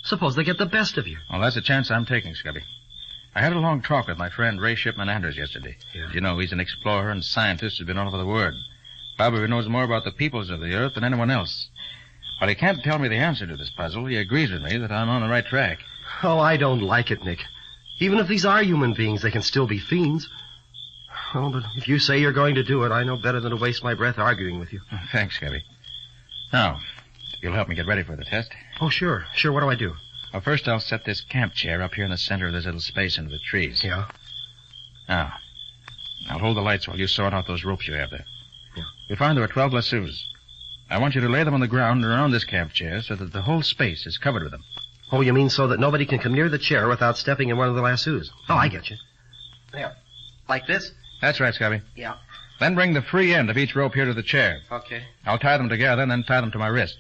Suppose they get the best of you. Well, that's a chance I'm taking, Scubby. I had a long talk with my friend Ray Shipman Anders yesterday. Yeah. You know, he's an explorer and scientist who's been all over the world. Probably knows more about the peoples of the earth than anyone else. While he can't tell me the answer to this puzzle, he agrees with me that I'm on the right track. Oh, I don't like it, Nick. Even if these are human beings, they can still be fiends. Oh, but if you say you're going to do it, I know better than to waste my breath arguing with you. Thanks, Scubby. Now, you'll help me get ready for the test. Oh, sure. Sure, what do I do? Well, first I'll set this camp chair up here in the center of this little space under the trees. Yeah? Now, I'll hold the lights while you sort out those ropes you have there. Yeah. You'll find there are 12 lassos. I want you to lay them on the ground around this camp chair so that the whole space is covered with them. Oh, you mean so that nobody can come near the chair without stepping in one of the lassos? Oh, I get you. There. Like this? That's right, Scubby. Yeah. Then bring the free end of each rope here to the chair. Okay. I'll tie them together and then tie them to my wrist.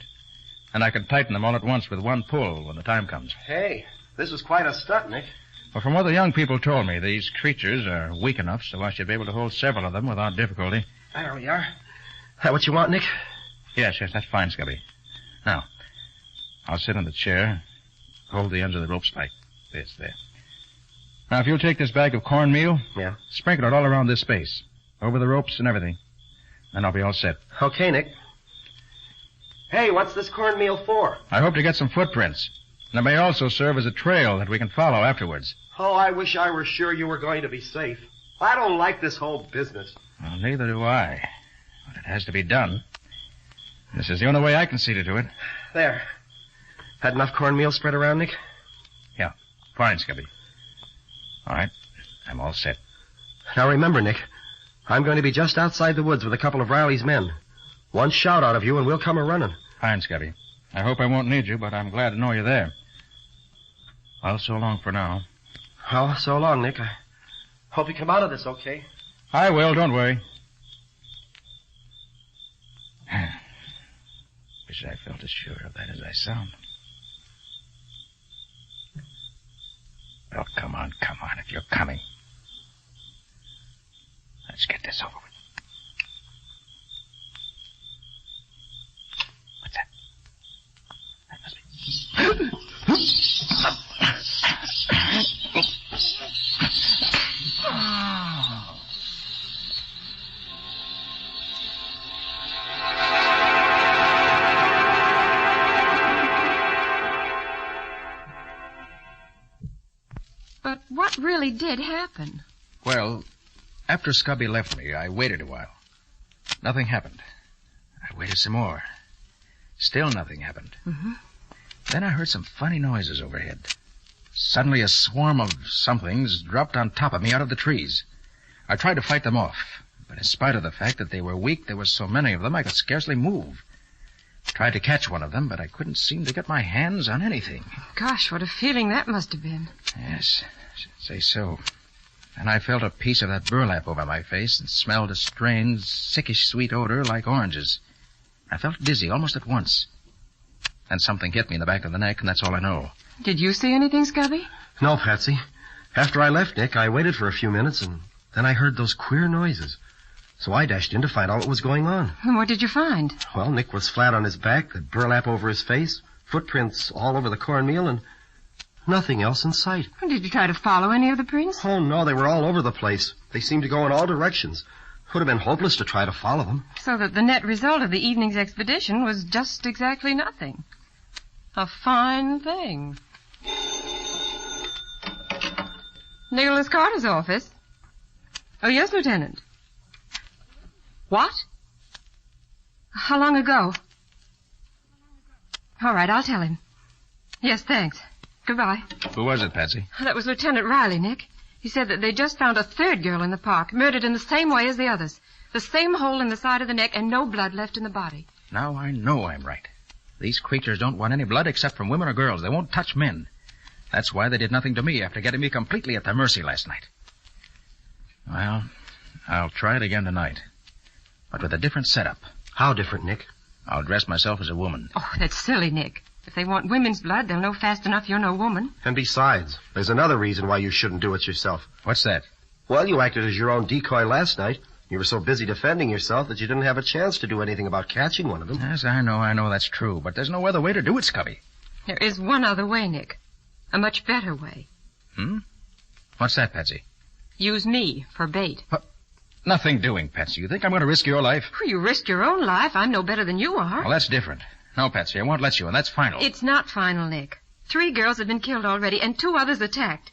And I can tighten them all at once with one pull when the time comes. Hey, this is quite a stunt, Nick. Well, from what the young people told me, these creatures are weak enough so I should be able to hold several of them without difficulty. There we are. That what you want, Nick? Yes, that's fine, Scubby. Now, I'll sit on the chair, hold the ends of the ropes like this, there. Now, if you'll take this bag of cornmeal, yeah, sprinkle it all around this space, over the ropes and everything. Then I'll be all set. Okay, Nick. Hey, what's this cornmeal for? I hope to get some footprints. And it may also serve as a trail that we can follow afterwards. Oh, I wish I were sure you were going to be safe. I don't like this whole business. Well, neither do I. But it has to be done. This is the only way I can see to do it. There. Had enough cornmeal spread around, Nick? Yeah. Fine, Scubby. All right. I'm all set. Now remember, Nick, I'm going to be just outside the woods with a couple of Riley's men. One shout out of you and we'll come a-running. Fine, Scubby. I hope I won't need you, but I'm glad to know you're there. Well, so long for now. Oh, so long, Nick. I hope you come out of this okay. I will, don't worry. Wish I felt as sure of that as I sound. Well, come on, if you're coming. Let's get this over with. What's that? That must be... But what really did happen? Well, After Scubby left me, I waited a while. Nothing happened. I waited some more. Still nothing happened. Mm-hmm. Then I heard some funny noises overhead. Suddenly a swarm of somethings dropped on top of me out of the trees. I tried to fight them off, but in spite of the fact that they were weak, there were so many of them I could scarcely move. I tried to catch one of them, but I couldn't seem to get my hands on anything. Gosh, what a feeling that must have been. Yes, I should say so. And I felt a piece of that burlap over my face and smelled a strange, sickish sweet odor like oranges. I felt dizzy almost at once. Then something hit me in the back of the neck, and that's all I know. Did you see anything, Scubby? No, Patsy. After I left Nick, I waited for a few minutes, and then I heard those queer noises. So I dashed in to find out what was going on. And what did you find? Well, Nick was flat on his back, the burlap over his face, footprints all over the cornmeal, and nothing else in sight. Did you try to follow any of the prints? Oh, no, they were all over the place. They seemed to go in all directions. Would have been hopeless to try to follow them. So that the net result of the evening's expedition was just exactly nothing. A fine thing. Nicholas Carter's office? Oh, yes, Lieutenant. What? How long ago? All right, I'll tell him. Yes, thanks. Goodbye. Who was it, Patsy? That was Lieutenant Riley, Nick. He said that they just found a third girl in the park, murdered in the same way as the others. The same hole in the side of the neck and no blood left in the body. Now I know I'm right. These creatures don't want any blood except from women or girls. They won't touch men. That's why they did nothing to me after getting me completely at their mercy last night. Well, I'll try it again tonight. But with a different setup. How different, Nick? I'll dress myself as a woman. Oh, that's silly, Nick. If they want women's blood, they'll know fast enough you're no woman. And besides, there's another reason why you shouldn't do it yourself. What's that? Well, you acted as your own decoy last night. You were so busy defending yourself that you didn't have a chance to do anything about catching one of them. Yes, I know that's true. But there's no other way to do it, Scubby. There is one other way, Nick. A much better way. What's that, Patsy? Use me for bait. Nothing doing, Patsy. You think I'm going to risk your life? You risked your own life. I'm no better than you are. Well, that's different. No, Patsy, I won't let you, and that's final. It's not final, Nick. 3 girls have been killed already, and 2 others attacked.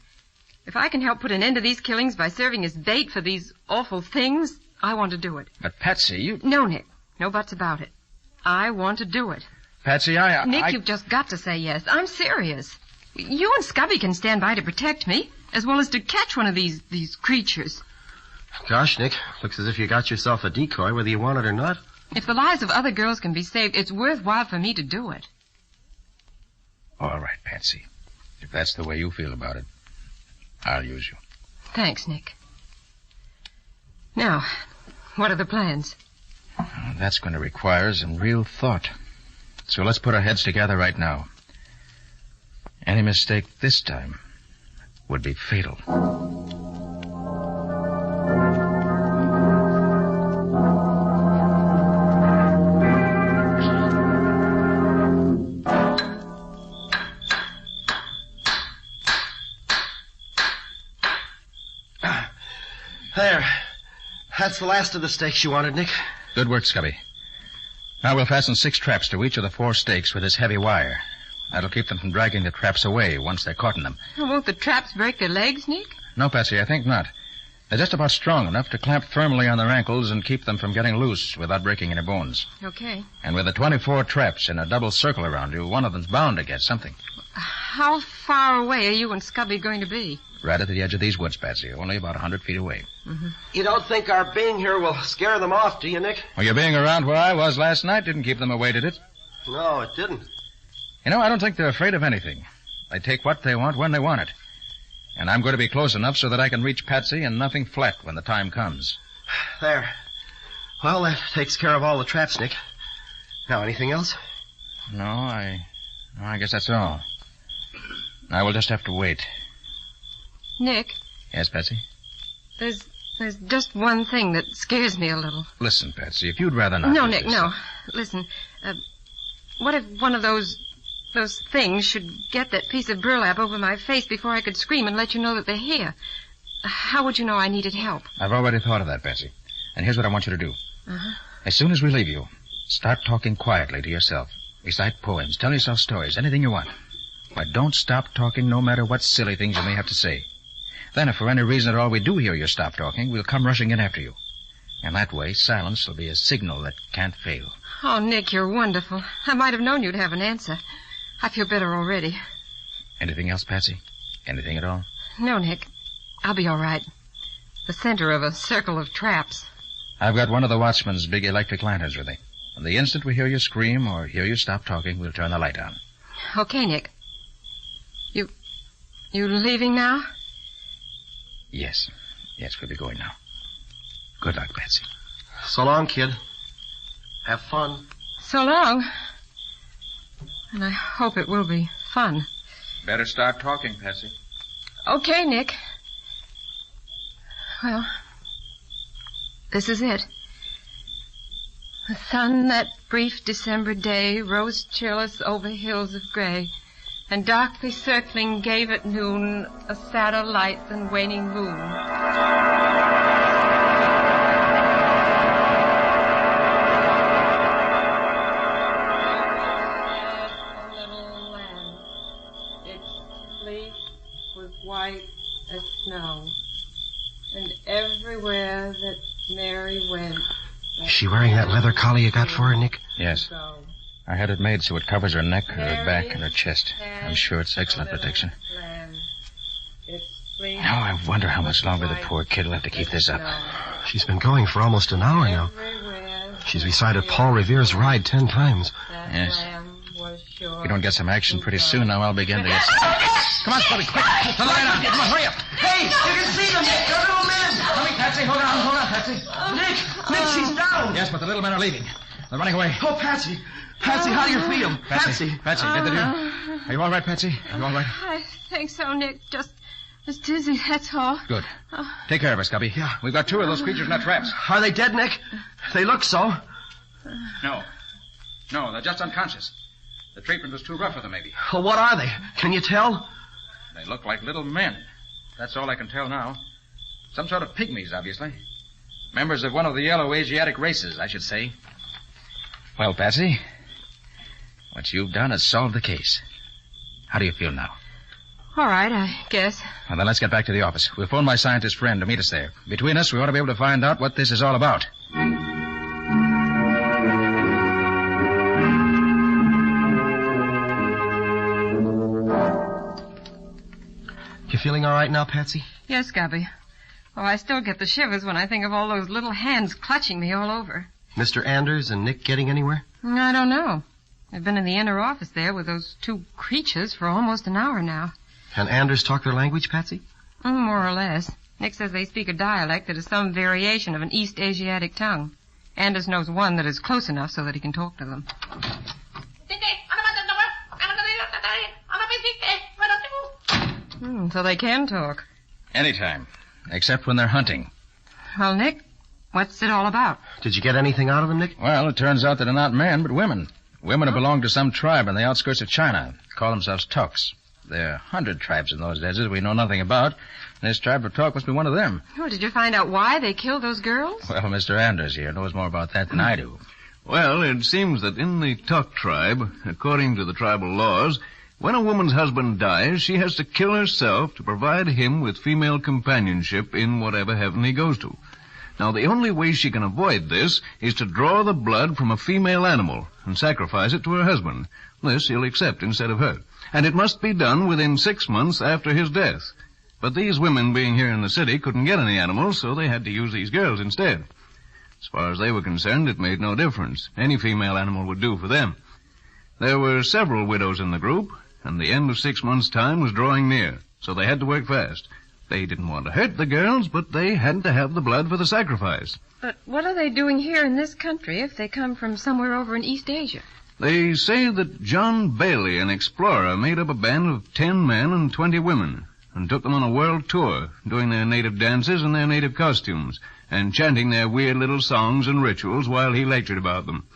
If I can help put an end to these killings by serving as bait for these awful things, I want to do it. But, Patsy, you... No, Nick. No buts about it. I want to do it. Patsy, Nick, you've just got to say yes. I'm serious. You and Scubby can stand by to protect me, as well as to catch one of these creatures. Gosh, Nick, looks as if you got yourself a decoy, whether you want it or not. If the lives of other girls can be saved, it's worthwhile for me to do it. All right, Patsy. If that's the way you feel about it, I'll use you. Thanks, Nick. Now, what are the plans? That's going to require some real thought. So let's put our heads together right now. Any mistake this time would be fatal. There. That's the last of the stakes you wanted, Nick. Good work, Scubby. Now we'll fasten 6 traps to each of the 4 stakes with this heavy wire. That'll keep them from dragging the traps away once they're caught in them. Won't the traps break their legs, Nick? No, Patsy, I think not. They're just about strong enough to clamp firmly on their ankles and keep them from getting loose without breaking any bones. Okay. And with the 24 traps in a double circle around you, one of them's bound to get something. How far away are you and Scubby going to be? Right at the edge of these woods, Patsy, only about 100 feet away. Mm-hmm. You don't think our being here will scare them off, do you, Nick? Well, your being around where I was last night didn't keep them away, did it? No, it didn't. You know, I don't think they're afraid of anything. They take what they want when they want it. And I'm going to be close enough so that I can reach Patsy and nothing flat when the time comes. There. Well, that takes care of all the traps, Nick. Now, anything else? No, I guess that's all. I will just have to wait. Nick? Yes, Patsy? There's just one thing that scares me a little. Listen, Patsy, if you'd rather not... No, Nick, no. Listen, what if one of those things should get that piece of burlap over my face before I could scream and let you know that they're here? How would you know I needed help? I've already thought of that, Patsy. And here's what I want you to do. Uh-huh. As soon as we leave you, start talking quietly to yourself. Recite poems, tell yourself stories, anything you want. But don't stop talking no matter what silly things you may have to say. Then, if for any reason at all we do hear you stop talking, we'll come rushing in after you. And that way, silence will be a signal that can't fail. Oh, Nick, you're wonderful. I might have known you'd have an answer. I feel better already. Anything else, Patsy? Anything at all? No, Nick. I'll be all right. The center of a circle of traps. I've got one of the watchman's big electric lanterns with me. And the instant we hear you scream or hear you stop talking, we'll turn the light on. Okay, Nick. You leaving now? Yes. Yes, we'll be going now. Good luck, Patsy. So long, kid. Have fun. So long. And I hope it will be fun. Better start talking, Patsy. Okay, Nick. Well, this is it. The sun that brief December day rose cheerless over hills of gray, and darkly circling gave at noon a sadder light than waning moon. White as snow, and everywhere that Mary went. Is she wearing that leather collar you got for her, Nick? Yes. I had it made so it covers her neck, her back, and her chest. I'm sure it's excellent protection. Now I wonder how much longer the poor kid will have to keep this up. She's been going for almost an hour now. She's recited Paul Revere's Ride 10 times. Yes. If we don't get some action pretty soon, now I'll begin to get... Come on, Scubby, quick. Turn the light on. Come on, hurry up. Hey, you can see them, Nick. They're little men. Coming, Patsy. Hold on, Patsy. Nick, she's down. Yes, but the little men are leaving. They're running away. Oh, Patsy, how do you feel? Patsy, get the deal. Are you all right, Patsy? Are you all right? I think so, Nick. Just dizzy, that's all. Good. Take care of her, Scubby. Yeah. We've got 2 of those creatures in our traps. Are they dead, Nick? They look so. No, they're just unconscious. The treatment was too rough for them, maybe. Well, what are they? Can you tell? They look like little men. That's all I can tell now. Some sort of pygmies, obviously. Members of one of the yellow Asiatic races, I should say. Well, Patsy, what you've done has solved the case. How do you feel now? All right, I guess. Well, then let's get back to the office. We'll phone my scientist friend to meet us there. Between us, we ought to be able to find out what this is all about. You feeling all right now, Patsy? Yes, Gabby. Oh, I still get the shivers when I think of all those little hands clutching me all over. Mr. Anders and Nick getting anywhere? I don't know. I've been in the inner office there with those 2 creatures for almost an hour now. Can Anders talk their language, Patsy? More or less. Nick says they speak a dialect that is some variation of an East Asiatic tongue. Anders knows one that is close enough so that he can talk to them. So they can talk. Anytime, except when they're hunting. Well, Nick, what's it all about? Did you get anything out of them, Nick? Well, it turns out that they're not men, but women. Women who belong to some tribe on the outskirts of China. Call themselves Tuks. There are 100 tribes in those deserts we know nothing about. This tribe of Tuk must be one of them. Oh, did you find out why they killed those girls? Well, Mr. Anders here knows more about that than I do. Well, it seems that in the Tuk tribe, according to the tribal laws, when a woman's husband dies, she has to kill herself to provide him with female companionship in whatever heaven he goes to. Now, the only way she can avoid this is to draw the blood from a female animal and sacrifice it to her husband. This he'll accept instead of her. And it must be done within 6 months after his death. But these women, being here in the city, couldn't get any animals, so they had to use these girls instead. As far as they were concerned, it made no difference. Any female animal would do for them. There were several widows in the group, and the end of 6 months' time was drawing near, so they had to work fast. They didn't want to hurt the girls, but they had to have the blood for the sacrifice. But what are they doing here in this country if they come from somewhere over in East Asia? They say that John Bailey, an explorer, made up a band of 10 men and 20 women and took them on a world tour, doing their native dances and their native costumes, and chanting their weird little songs and rituals while he lectured about them.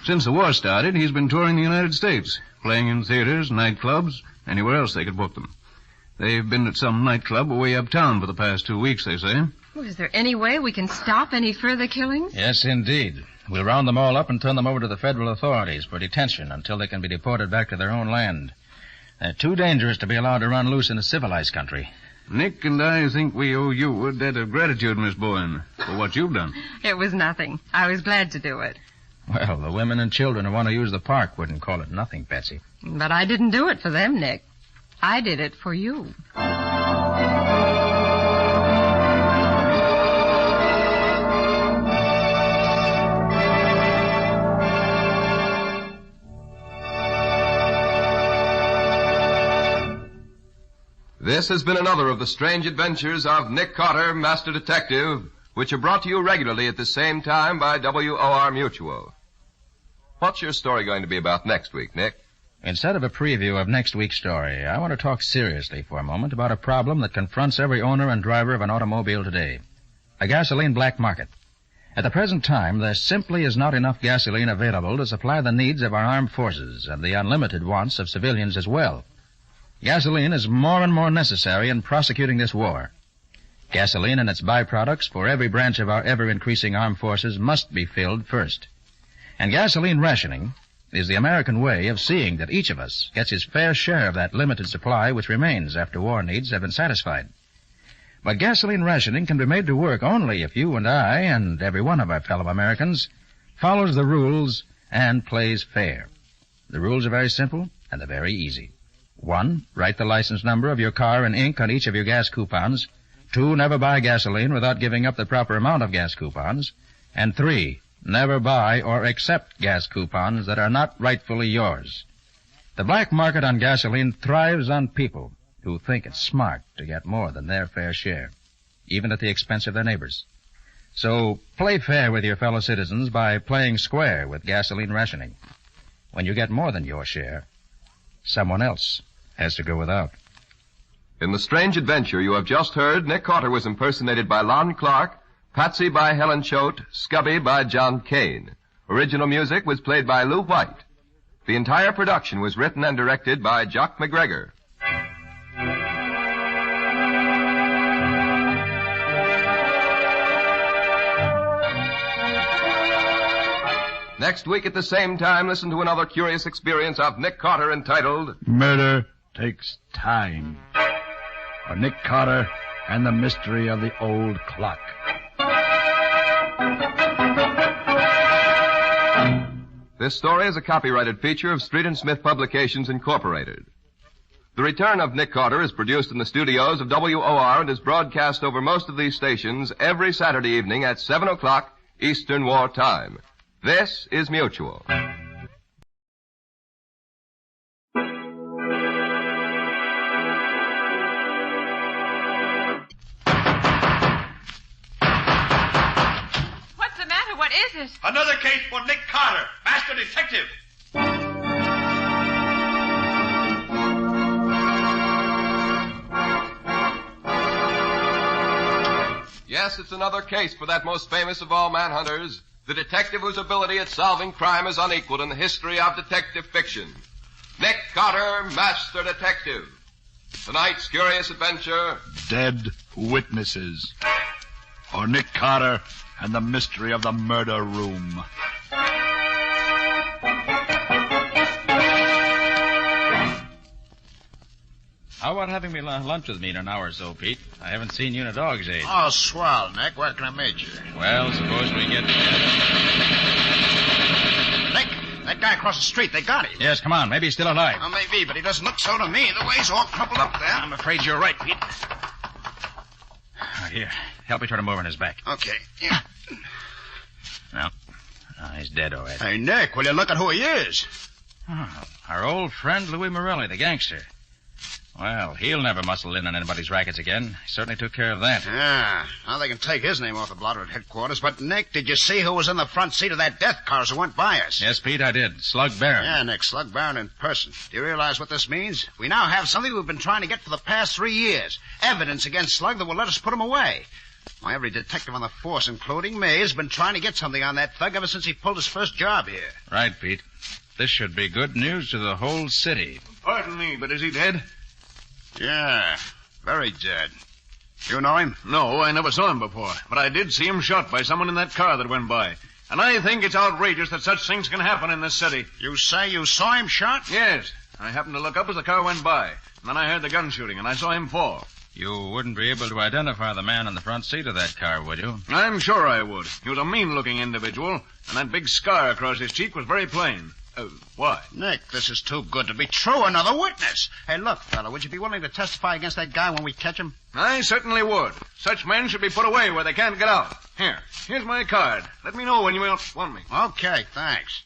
Since the war started, he's been touring the United States, playing in theaters, nightclubs, anywhere else they could book them. They've been at some nightclub way uptown for the past 2 weeks, they say. Well, is there any way we can stop any further killings? Yes, indeed. We'll round them all up and turn them over to the federal authorities for detention until they can be deported back to their own land. They're too dangerous to be allowed to run loose in a civilized country. Nick and I think we owe you a debt of gratitude, Miss Bowen, for what you've done. It was nothing. I was glad to do it. Well, the women and children who want to use the park wouldn't call it nothing, Patsy. But I didn't do it for them, Nick. I did it for you. This has been another of the strange adventures of Nick Carter, Master Detective, which are brought to you regularly at the same time by WOR Mutual. What's your story going to be about next week, Nick? Instead of a preview of next week's story, I want to talk seriously for a moment about a problem that confronts every owner and driver of an automobile today. A gasoline black market. At the present time, there simply is not enough gasoline available to supply the needs of our armed forces and the unlimited wants of civilians as well. Gasoline is more and more necessary in prosecuting this war. Gasoline and its byproducts for every branch of our ever-increasing armed forces must be filled first. And gasoline rationing is the American way of seeing that each of us gets his fair share of that limited supply which remains after war needs have been satisfied. But gasoline rationing can be made to work only if you and I and every one of our fellow Americans follows the rules and plays fair. The rules are very simple and they're very easy. 1, write the license number of your car in ink on each of your gas coupons. 2, never buy gasoline without giving up the proper amount of gas coupons. And 3, never buy or accept gas coupons that are not rightfully yours. The black market on gasoline thrives on people who think it's smart to get more than their fair share, even at the expense of their neighbors. So play fair with your fellow citizens by playing square with gasoline rationing. When you get more than your share, someone else has to go without. In the strange adventure you have just heard, Nick Carter was impersonated by Lon Clark, Patsy by Helen Choate, Scubby by John Kane. Original music was played by Lou White. The entire production was written and directed by Jock McGregor. Next week at the same time, listen to another curious experience of Nick Carter entitled Murder Takes Time. Or Nick Carter and the Mystery of the Old Clock. This story is a copyrighted feature of Street and Smith Publications, Incorporated. The Return of Nick Carter is produced in the studios of WOR and is broadcast over most of these stations every Saturday evening at 7 o'clock Eastern War Time. This is Mutual. What's the matter? What is it? Another case for Nick Carter, Master Detective. Yes, it's another case for that most famous of all manhunters, the detective whose ability at solving crime is unequaled in the history of detective fiction. Nick Carter, Master Detective. Tonight's curious adventure, Dead Witnesses. Or Nick Carter and the Mystery of the Murder Room. How about having me lunch with me in an hour or so, Pete? I haven't seen you in a dog's age. Oh, swell, Nick. Where can I meet you? Well, suppose we get... Nick, that guy across the street, they got him. Yes, come on. Maybe he's still alive. Well, maybe, but he doesn't look so to me. The way he's all crumpled up there. I'm afraid you're right, Pete. Here, help me turn him over on his back. Okay. Yeah. No. He's dead, all right. Hey, Nick, will you look at who he is? Oh, our old friend Louis Morelli, the gangster. Well, he'll never muscle in on anybody's rackets again. He certainly took care of that. Yeah. Now they can take his name off the blotter at headquarters. But, Nick, did you see who was in the front seat of that death car as it went by us? Yes, Pete, I did. Slug Barron. Yeah, Nick, Slug Barron in person. Do you realize what this means? We now have something we've been trying to get for the past 3 years. Evidence against Slug that will let us put him away. Why, every detective on the force, including me, has been trying to get something on that thug ever since he pulled his first job here. Right, Pete. This should be good news to the whole city. Pardon me, but is he dead? Yeah, very dead. You know him? No, I never saw him before. But I did see him shot by someone in that car that went by. And I think it's outrageous that such things can happen in this city. You say you saw him shot? Yes. I happened to look up as the car went by. And then I heard the gun shooting, and I saw him fall. You wouldn't be able to identify the man in the front seat of that car, would you? I'm sure I would. He was a mean-looking individual, and that big scar across his cheek was very plain. Why? Nick, this is too good to be true. Another witness. Hey, look, fella, would you be willing to testify against that guy when we catch him? I certainly would. Such men should be put away where they can't get out. Here's my card. Let me know when you want me. Okay, thanks.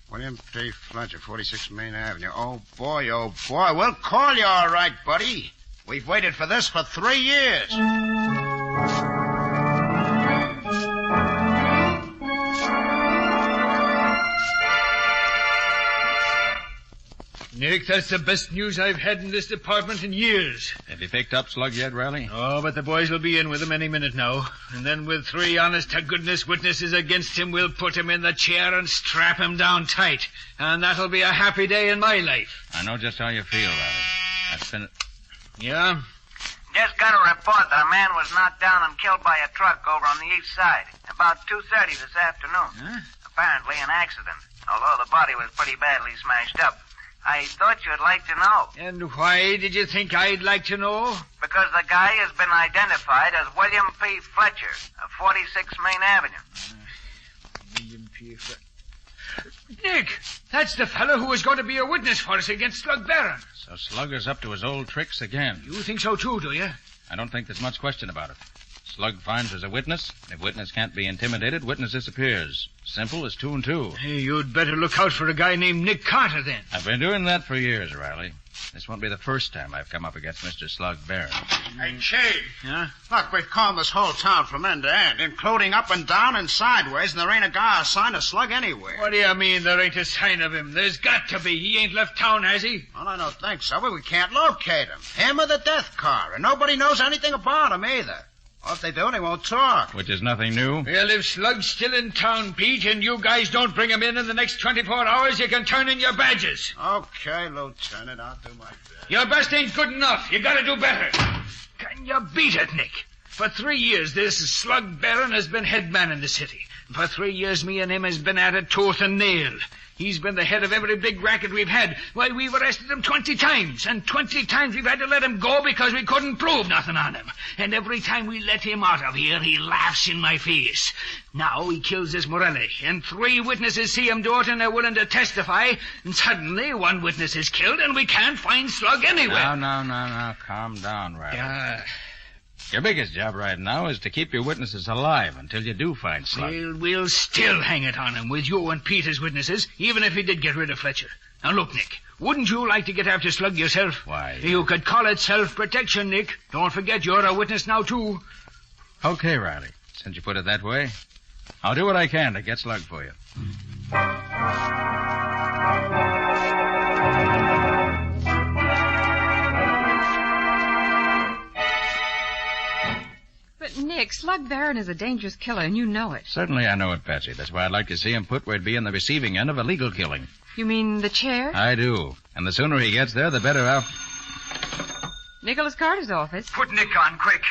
William T. Fletcher, 46 Main Avenue. Oh, boy. We'll call you all right, buddy. We've waited for this for 3 years. Nick, that's the best news I've had in this department in years. Have you picked up Slug yet, Riley? Oh, but the boys will be in with him any minute now. And then with 3 honest-to-goodness witnesses against him, we'll put him in the chair and strap him down tight. And that'll be a happy day in my life. I know just how you feel, Riley. That's been... Yeah? Just got a report that a man was knocked down and killed by a truck over on the east side. About 2:30 this afternoon. Huh? Apparently an accident, although the body was pretty badly smashed up. I thought you'd like to know. And why did you think I'd like to know? Because the guy has been identified as William P. Fletcher of 46 Main Avenue. William P. Fletcher. Nick, that's the fellow who was going to be a witness for us against Slug Barron. So Slug is up to his old tricks again. You think so too, do you? I don't think there's much question about it. Slug finds there's a witness. If witness can't be intimidated, witness disappears. Simple as 2 and 2. Hey, you'd better look out for a guy named Nick Carter, then. I've been doing that for years, Riley. This won't be the first time I've come up against Mr. Slug Barron. Hey, Chief. Huh? Look, we've combed this whole town from end to end, including up and down and sideways, and there ain't a guy assigned a Slug anywhere. What do you mean there ain't a sign of him? There's got to be. He ain't left town, has he? Well, I don't think so, but we can't locate him. Him or the death car, and nobody knows anything about him either. Well, if they do, they won't talk. Which is nothing new. Well, if Slug's still in town, Pete, and you guys don't bring him in the next 24 hours, you can turn in your badges. Okay, Lieutenant, I'll do my best. Your best ain't good enough. You gotta do better. Can you beat it, Nick? For 3 years, this Slug Barron has been head man in the city. For 3 years, me and him has been at it tooth and nail. He's been the head of every big racket we've had. Why, we've arrested him 20 times, and 20 times we've had to let him go because we couldn't prove nothing on him. And every time we let him out of here, he laughs in my face. Now he kills this Morelli, and 3 witnesses see him do it, and they're willing to testify, and suddenly 1 witness is killed, and we can't find Slug anywhere. Now, calm down, Riley. Your biggest job right now is to keep your witnesses alive until you do find Slug. We'll still hang it on him with you and Pete as witnesses, even if he did get rid of Fletcher. Now, look, Nick, wouldn't you like to get after Slug yourself? Why? You could call it self-protection, Nick. Don't forget you're a witness now, too. Okay, Riley. Since you put it that way, I'll do what I can to get Slug for you. But, Nick, Slug Barron is a dangerous killer, and you know it. Certainly I know it, Patsy. That's why I'd like to see him put where he'd be in the receiving end of a legal killing. You mean the chair? I do. And the sooner he gets there, the better I'll... Nicholas Carter's office. Put Nick on, quick.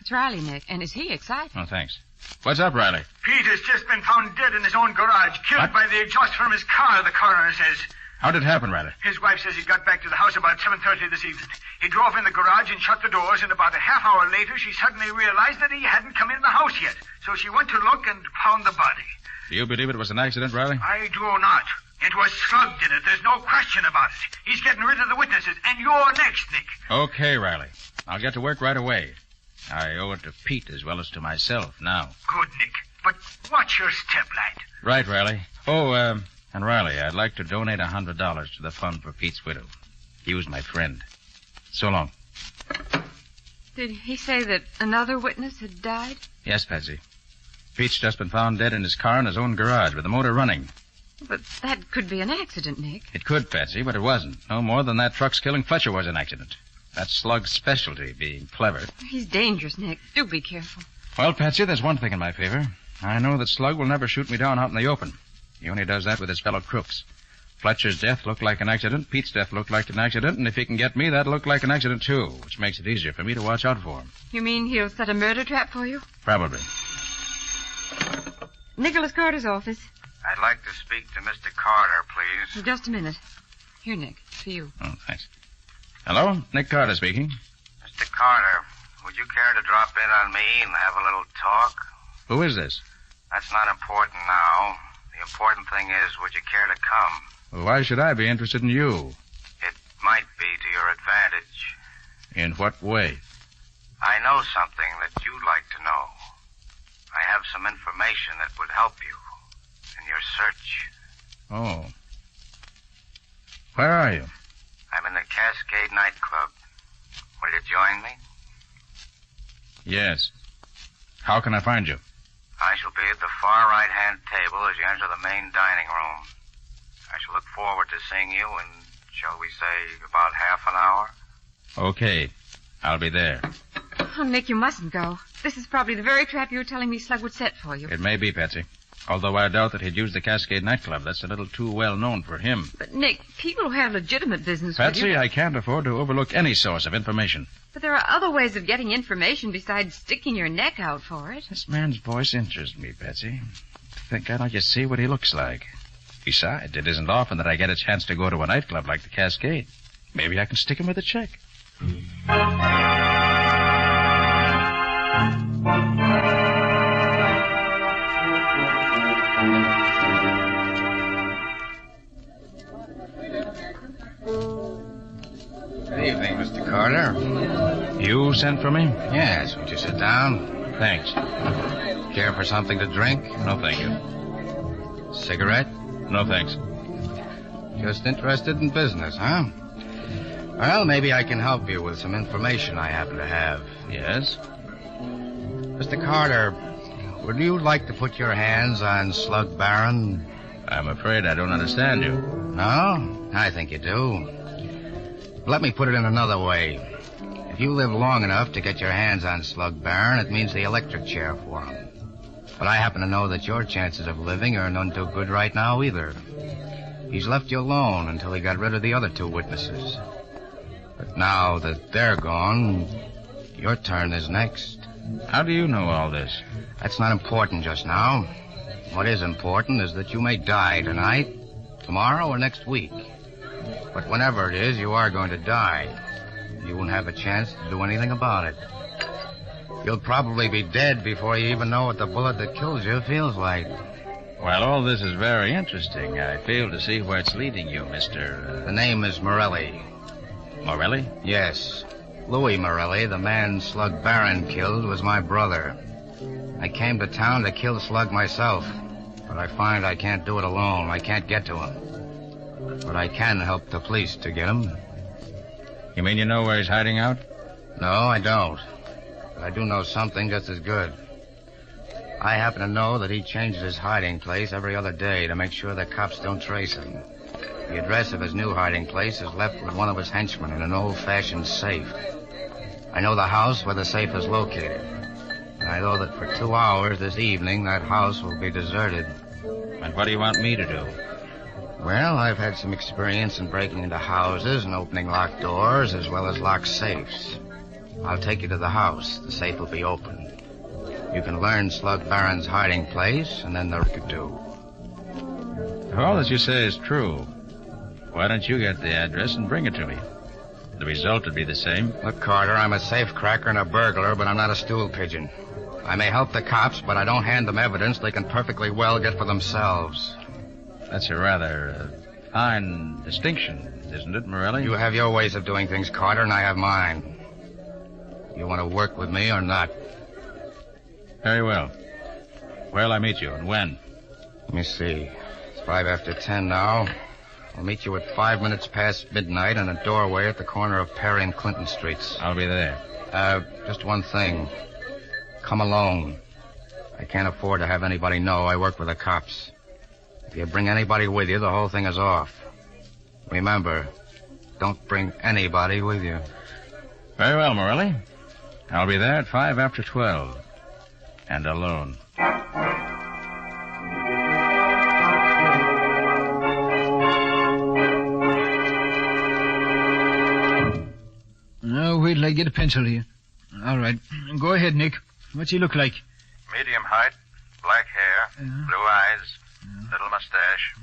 It's Riley, Nick. And is he excited? Oh, thanks. What's up, Riley? Pete has just been found dead in his own garage, killed by the exhaust from his car, the coroner says. How'd it happen, Riley? His wife says he got back to the house about 7:30 this evening. He drove in the garage and shut the doors, and about a half hour later, she suddenly realized that he hadn't come in the house yet. So she went to look and found the body. Do you believe it was an accident, Riley? I do not. It was Slug did it. There's no question about it. He's getting rid of the witnesses, and you're next, Nick. Okay, Riley. I'll get to work right away. I owe it to Pete as well as to myself now. Good, Nick. But watch your step, lad. Right, Riley. Oh, and Riley, I'd like to donate $100 to the fund for Pete's widow. He was my friend. So long. Did he say that another witness had died? Yes, Patsy. Pete's just been found dead in his car in his own garage with the motor running. But that could be an accident, Nick. It could, Patsy, but it wasn't. No more than that truck's killing Fletcher was an accident. That's Slug's specialty, being clever. He's dangerous, Nick. Do be careful. Well, Patsy, there's one thing in my favor. I know that Slug will never shoot me down out in the open. He only does that with his fellow crooks. Fletcher's death looked like an accident. Pete's death looked like an accident. And if he can get me, that'll look like an accident, too, which makes it easier for me to watch out for him. You mean he'll set a murder trap for you? Probably. Nicholas Carter's office. I'd like to speak to Mr. Carter, please. Just a minute. Here, Nick. For you. Oh, thanks. Hello? Nick Carter speaking. Mr. Carter, would you care to drop in on me and have a little talk? Who is this? That's not important now. The important thing is, would you care to come? Well, why should I be interested in you? It might be to your advantage. In what way? I know something that you'd like to know. I have some information that would help you in your search. Oh. Where are you? I'm in the Cascade nightclub. Will you join me? Yes. How can I find you? I shall be at the far right-hand table as you enter the main dining room. I shall look forward to seeing you in, shall we say, about half an hour. Okay. I'll be there. Oh, Nick, you mustn't go. This is probably the very trap you were telling me Slug would set for you. It may be, Patsy. Although I doubt that he'd use the Cascade nightclub. That's a little too well known for him. But, Nick, people who have legitimate business with Patsy, you... I can't afford to overlook any source of information. But there are other ways of getting information besides sticking your neck out for it. This man's voice interests me, Patsy. I think I'd like to see what he looks like. Besides, it isn't often that I get a chance to go to a nightclub like the Cascade. Maybe I can stick him with a check. Good evening, Mr. Carter. You sent for me? Yes. Would you sit down? Thanks. Care for something to drink? No, thank you. Cigarette? No, thanks. Just interested in business, huh? Well, maybe I can help you with some information I happen to have. Yes? Mr. Carter, would you like to put your hands on Slug Barron? I'm afraid I don't understand you. No? I think you do. Let me put it in another way. If you live long enough to get your hands on Slug Barron, it means the electric chair for him. But I happen to know that your chances of living are none too good right now either. He's left you alone until he got rid of the other two witnesses. But now that they're gone, your turn is next. How do you know all this? That's not important just now. What is important is that you may die tonight, tomorrow, or next week. But whenever it is, you are going to die. You won't have a chance to do anything about it. You'll probably be dead before you even know what the bullet that kills you feels like. Well, all this is very interesting. I fail to see where it's leading you, Mr. The name is Morelli. Morelli? Yes. Louis Morelli, the man Slug Barron killed, was my brother. I came to town to kill Slug myself, but I find I can't do it alone. I can't get to him. But I can help the police to get him. You mean you know where he's hiding out? No, I don't. But I do know something just as good. I happen to know that he changes his hiding place every other day to make sure the cops don't trace him. The address of his new hiding place is left with one of his henchmen in an old-fashioned safe. I know the house where the safe is located. And I know that for 2 hours this evening that house will be deserted. And what do you want me to do? Well, I've had some experience in breaking into houses and opening locked doors as well as locked safes. I'll take you to the house. The safe will be open. You can learn Slug Barron's hiding place, and then the rest could do. If all that you say is true, why don't you get the address and bring it to me? The result would be the same. Look, Carter, I'm a safe cracker and a burglar, but I'm not a stool pigeon. I may help the cops, but I don't hand them evidence they can perfectly well get for themselves. That's a rather fine distinction, isn't it, Morelli? You have your ways of doing things, Carter, and I have mine. You want to work with me or not? Very well. Where'll I meet you and when? Let me see. It's 5 after 10 now. I'll meet you at 5 minutes past midnight in a doorway at the corner of Perry and Clinton Streets. I'll be there. Just one thing. Come alone. I can't afford to have anybody know I work with the cops. If you bring anybody with you, the whole thing is off. Remember, don't bring anybody with you. Very well, Morelli. I'll be there at 5 after 12. And alone. Now, wait till I get a pencil here. All right. Go ahead, Nick. What's he look like? Medium height, black hair, blue eyes, little mustache.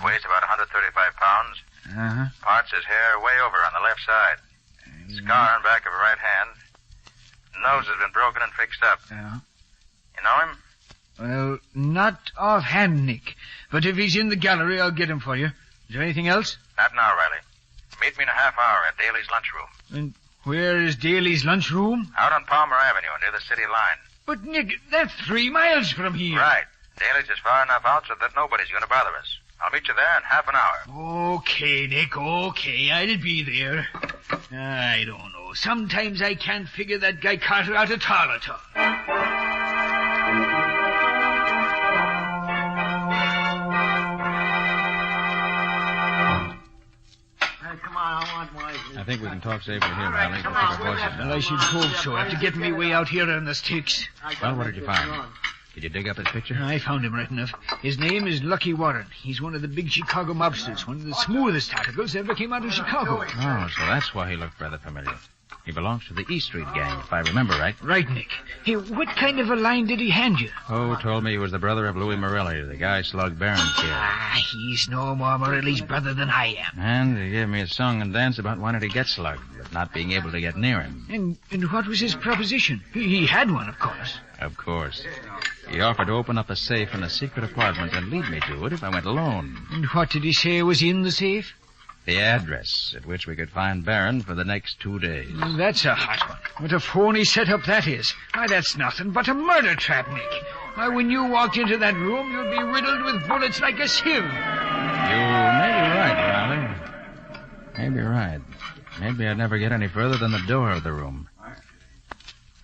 Weighs about 135 pounds. Uh-huh. Parts his hair way over on the left side. Scar on back of her right hand. Nose has been broken and fixed up. Yeah. You know him? Well, not offhand, Nick. But if he's in the gallery, I'll get him for you. Is there anything else? Not now, Riley. Meet me in a half hour at Daly's lunchroom. And where is Daly's lunchroom? Out on Palmer Avenue, near the city line. But, Nick, that's 3 miles from here. Right. Daly's is far enough out so that nobody's going to bother us. I'll meet you there in half an hour. Okay, Nick, okay. I'll be there. I don't know. Sometimes I can't figure that guy Carter out at all. I think we can talk safely here, Riley. Well, I should hope so, after getting me way out here on the sticks. Well, what did you find? Did you dig up his picture? I found him right enough. His name is Lucky Warren. He's one of the big Chicago mobsters, one of the smoothest articles that ever came out of Chicago. Oh, so that's why he looked rather familiar. He belongs to the E Street gang, if I remember right. Right, Nick. Hey, what kind of a line did he hand you? Oh, told me he was the brother of Louis Morelli, the guy Slug Barron killed. Ah, he's no more Morelli's brother than I am. And he gave me a song and dance about wanting to get Slug, but not being able to get near him. And what was his proposition? He had one, of course. Of course. He offered to open up a safe in a secret apartment and lead me to it if I went alone. And what did he say was in the safe? The address at which we could find Barron for the next 2 days. That's a hot one. What a phony setup that is. Why, that's nothing but a murder trap, Nick. Why, when you walked into that room, you'd be riddled with bullets like a sieve. You may be right, Riley. Maybe right. Maybe I'd never get any further than the door of the room.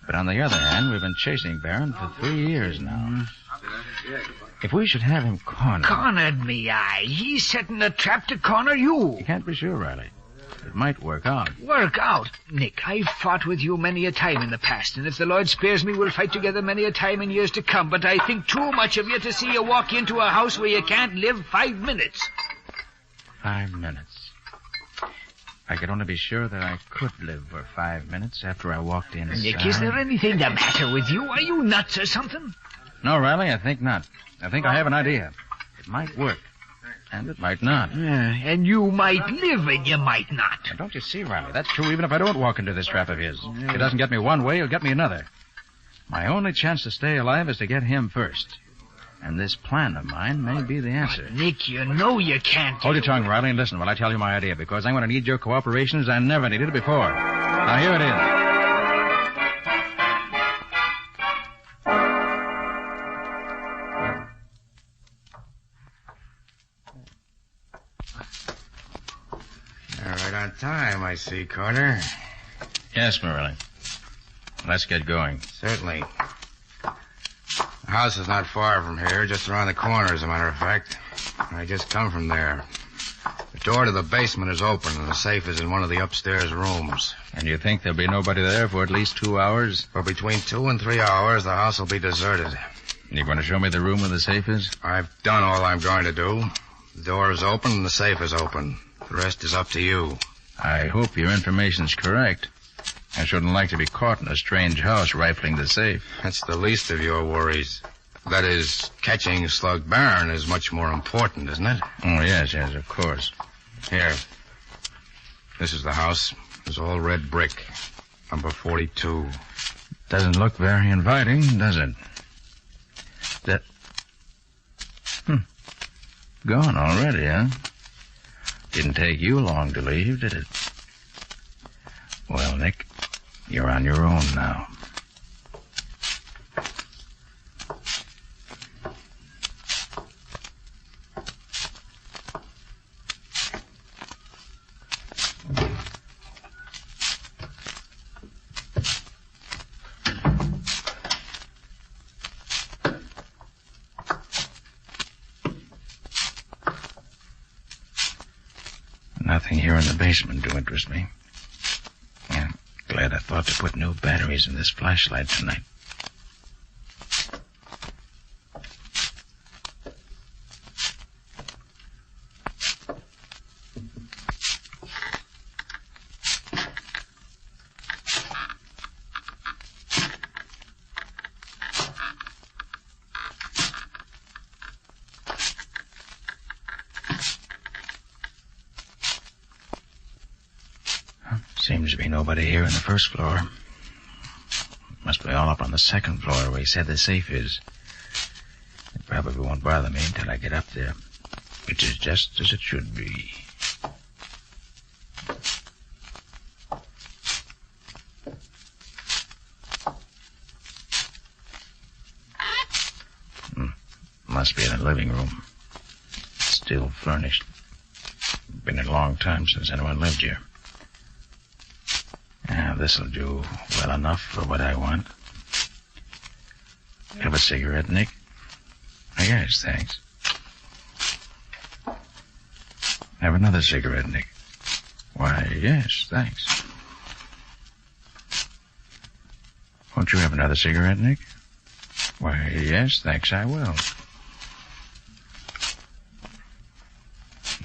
But on the other hand, we've been chasing Barron for 3 years now. If we should have him cornered... Cornered me, aye. He's setting a trap to corner you. You can't be sure, Riley. It might work out. Work out? Nick, I've fought with you many a time in the past, and if the Lord spares me, we'll fight together many a time in years to come, but I think too much of you to see you walk into a house where you can't live 5 minutes. 5 minutes. I could only be sure that I could live for 5 minutes after I walked inside. Nick, is there anything the matter with you? Are you nuts or something? No, Riley, I think not. I think I have an idea. It might work. And it might not. And you might live and you might not. Now, don't you see, Riley? That's true even if I don't walk into this trap of his. If it doesn't get me one way, it'll get me another. My only chance to stay alive is to get him first. And this plan of mine may be the answer. Nick, you know you can't... Hold your tongue, Riley, and listen while I tell you my idea, because I'm going to need your cooperation as I never needed it before. Now, here it is. Right on time, I see, Carter. Yes, Morelli. Let's get going. Certainly. The house is not far from here, just around the corner, as a matter of fact. I just come from there. The door to the basement is open, and the safe is in one of the upstairs rooms. And you think there'll be nobody there for at least 2 hours? For between 2 and 3 hours, the house will be deserted. You going to show me the room where the safe is? I've done all I'm going to do. The door is open, and the safe is open. The rest is up to you. I hope your information's correct. I shouldn't like to be caught in a strange house rifling the safe. That's the least of your worries. That is, catching Slug Barron is much more important, isn't it? Oh, yes, of course. Here. This is the house. It's all red brick. Number 42. Doesn't look very inviting, does it? Gone already, huh? Didn't take you long to leave, did it? Well, Nick, you're on your own now. Nothing here in the basement to interest me. Yeah, glad I thought to put new batteries in this flashlight tonight. Seems to be nobody here on the first floor. Must be all up on the second floor where he said the safe is. It probably won't bother me until I get up there, which is just as it should be. Must be in the living room. Still furnished. Been a long time since anyone lived here. This'll do well enough for what I want. Have a cigarette, Nick? Yes, thanks. Have another cigarette, Nick? Why, yes, thanks. Won't you have another cigarette, Nick? Why, yes, thanks, I will.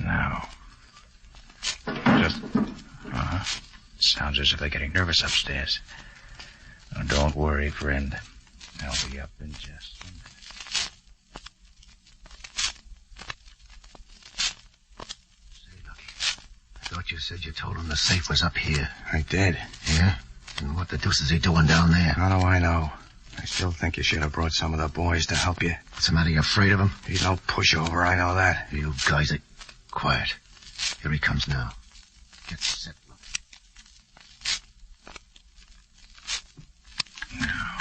Now. Just... Sounds as if they're getting nervous upstairs. Oh, don't worry, friend. I'll be up in just a minute. I thought you said you told him the safe was up here. I did. Yeah? And what the deuce is he doing down there? How do I know? I still think you should have brought some of the boys to help you. What's the matter? You afraid of him? He's no pushover, I know that. You guys are quiet. Here he comes now. Get set. Now,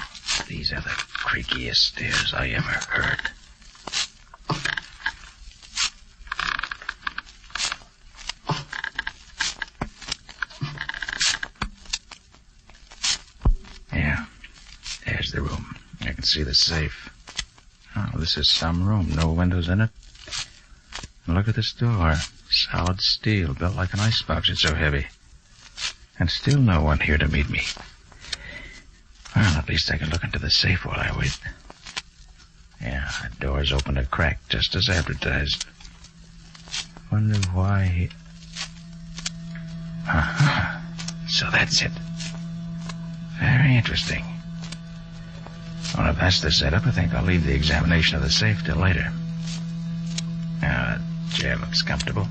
these are the creakiest stairs I ever heard. Yeah, there's the room. I can see the safe. Oh, this is some room. No windows in it. And look at this door. Solid steel, built like an icebox. It's so heavy. And still no one here to meet me. Well, at least I can look into the safe while I wait. Yeah, the door's open a crack, just as advertised. Wonder why... So that's it. Very interesting. Well, if that's the setup, I think I'll leave the examination of the safe till later. Now, the chair looks comfortable.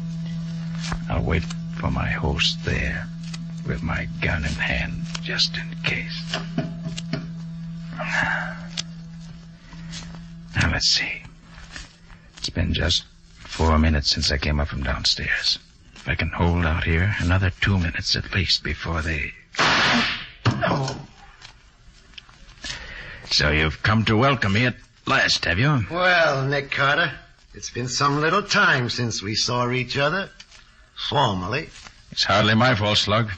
I'll wait for my host there, with my gun in hand, just in case. Now, let's see. It's been just 4 minutes since I came up from downstairs. If I can hold out here another 2 minutes at least before they... Oh. So you've come to welcome me at last, have you? Well, Nick Carter, it's been some little time since we saw each other. Formally. It's hardly my fault, Slug.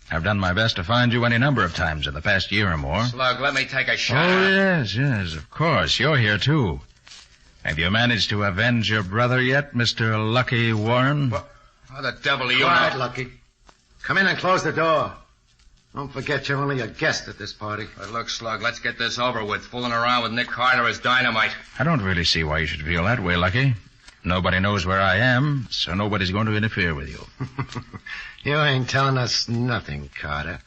I've done my best to find you any number of times in the past year or more. Slug, let me take a shot. Oh, yes, of course. You're here, too. Have you managed to avenge your brother yet, Mr. Lucky Warren? What? How the devil are you... Quiet, Lucky. Come in and close the door. Don't forget you're only a guest at this party. Well, look, Slug, let's get this over with. Fooling around with Nick Carter is dynamite. I don't really see why you should feel that way, Lucky. Nobody knows where I am, so nobody's going to interfere with you. You ain't telling us nothing, Carter.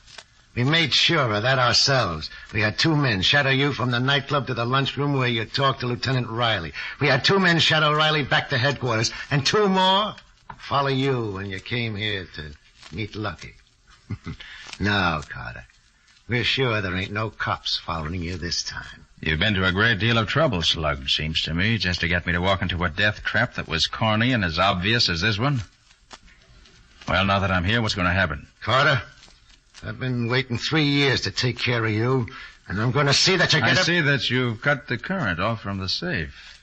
We made sure of that ourselves. We had 2 men shadow you from the nightclub to the lunchroom where you talked to Lieutenant Riley. We had 2 men shadow Riley back to headquarters, and 2 more follow you when you came here to meet Lucky. No, Carter. We're sure there ain't no cops following you this time. You've been to a great deal of trouble, Slug, seems to me, just to get me to walk into a death trap that was corny and as obvious as this one. Well, now that I'm here, what's going to happen? Carter, I've been waiting 3 years to take care of you, and I'm going to see that you get I see that you've cut the current off from the safe.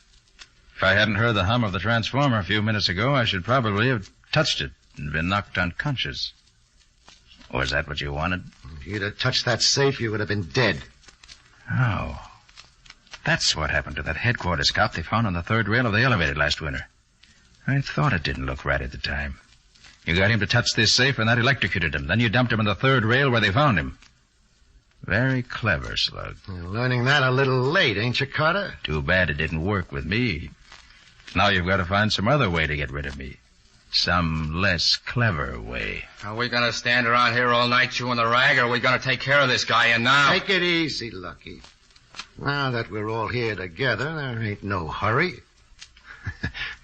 If I hadn't heard the hum of the transformer a few minutes ago, I should probably have touched it and been knocked unconscious. Or is that what you wanted? If you'd have touched that safe, you would have been dead. Oh. That's what happened to that headquarters cop they found on the 3rd rail of the elevator last winter. I thought it didn't look right at the time. You got him to touch this safe and that electrocuted him. Then you dumped him on the 3rd rail where they found him. Very clever, Slug. You're learning that a little late, ain't you, Carter? Too bad it didn't work with me. Now you've got to find some other way to get rid of me. Some less clever way. Are we going to stand around here all night chewing the rag, or are we going to take care of this guy and now? Take it easy, Lucky. Now that we're all here together, there ain't no hurry.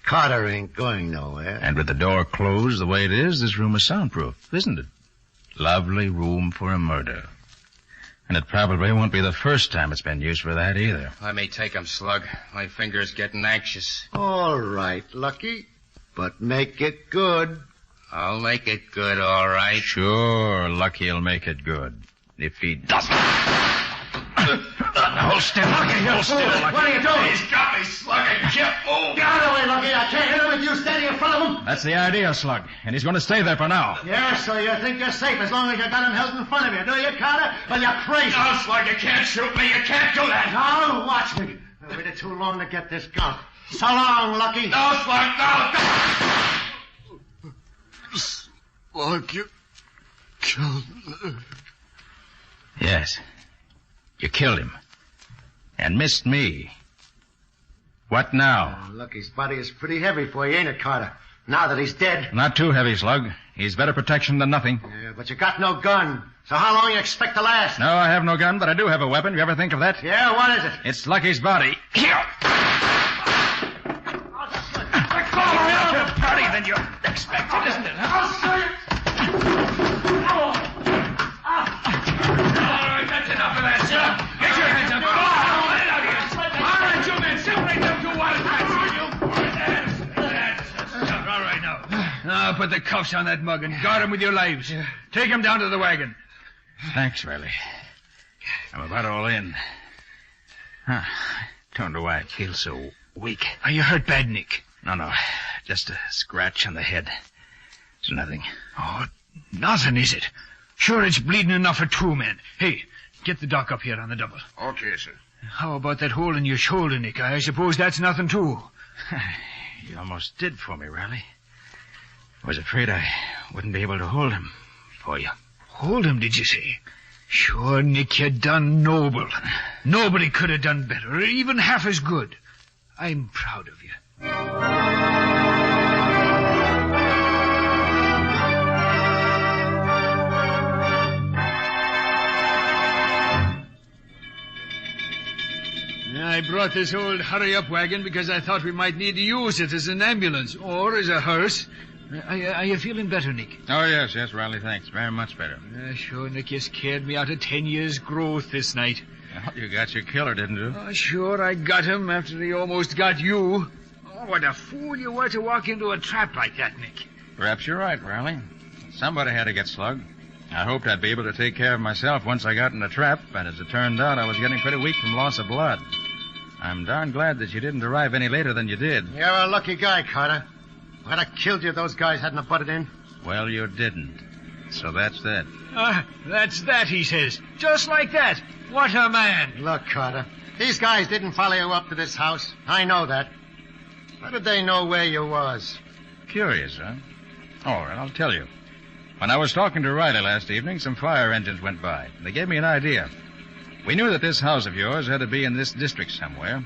Carter ain't going nowhere. And with the door closed the way it is, this room is soundproof, isn't it? Lovely room for a murder. And it probably won't be the first time it's been used for that either. Let me take him, Slug. My finger's getting anxious. All right, Lucky. But make it good. I'll make it good, all right. Sure, Lucky'll make it good. If he doesn't. Hold still, Lucky. Hold still, Lucky. What are you doing? He's got me, Slug. I can't move. Get out of the way, Lucky. I can't hit him with you standing in front of him. That's the idea, Slug. And he's going to stay there for now. Yeah, so you think you're safe as long as you got him held in front of you, do you, Carter? Well, you're crazy. No, Slug, you can't shoot me. You can't do that. No, watch me. I waited too long to get this gun. So long, Lucky. No, Slug, no. Slug, you killed her. Yes. You killed him. And missed me. What now? Lucky's body is pretty heavy for you, ain't it, Carter? Now that he's dead. Not too heavy, Slug. He's better protection than nothing. Yeah, but you got no gun. So how long you expect to last? No, I have no gun, but I do have a weapon. You ever think of that? Yeah, what is it? It's Lucky's body. Here! More body than you expected, isn't it? Huh? All right, that's enough of that, sir. Get your hands up. All right, you men, separate them two wildcats, will you? That's all right now. Now put the cuffs on that mug and guard him with your lives. Take him down to the wagon. Thanks, Riley. I'm about all in. Don't know why I feel so weak. Are you hurt bad, Nick? No. Just a scratch on the head. It's nothing. Oh, nothing, is it? Sure, it's bleeding enough for two men. Hey, get the doc up here on the double. Okay, sir. How about that hole in your shoulder, Nick? I suppose that's nothing, too. You almost did for me, Riley. I was afraid I wouldn't be able to hold him for you. Hold him, did you say? Sure, Nick, you done noble. Nobody could have done better, or even half as good. I'm proud of you. I brought this old hurry-up wagon because I thought we might need to use it as an ambulance or as a hearse. Are you feeling better, Nick? Oh, yes, Riley, thanks. Very much better. Sure, Nick, you scared me out of 10 years' growth this night. Well, you got your killer, didn't you? Oh, sure, I got him after he almost got you. Oh, what a fool you were to walk into a trap like that, Nick. Perhaps you're right, Riley. Somebody had to get slugged. I hoped I'd be able to take care of myself once I got in the trap, and as it turned out, I was getting pretty weak from loss of blood. I'm darn glad that you didn't arrive any later than you did. You're a lucky guy, Carter. I'd have killed you if those guys hadn't have butted in. Well, you didn't. So that's that. That's that, he says. Just like that. What a man. Look, Carter, these guys didn't follow you up to this house. I know that. How did they know where you was? Curious, huh? All right, I'll tell you. When I was talking to Riley last evening, some fire engines went by. They gave me an idea. We knew that this house of yours had to be in this district somewhere.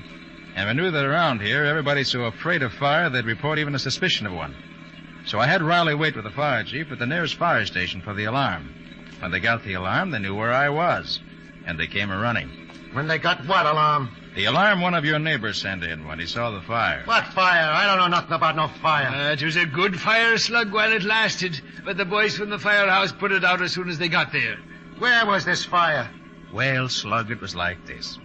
And we knew that around here, everybody's so afraid of fire they'd report even a suspicion of one. So I had Riley wait with the fire chief at the nearest fire station for the alarm. When they got the alarm, they knew where I was. And they came a-running. When they got what alarm? The alarm one of your neighbors sent in when he saw the fire. What fire? I don't know nothing about no fire. It was a good fire, Slug, while it lasted. But the boys from the firehouse put it out as soon as they got there. Where was this fire? Well, Slug, it was like this.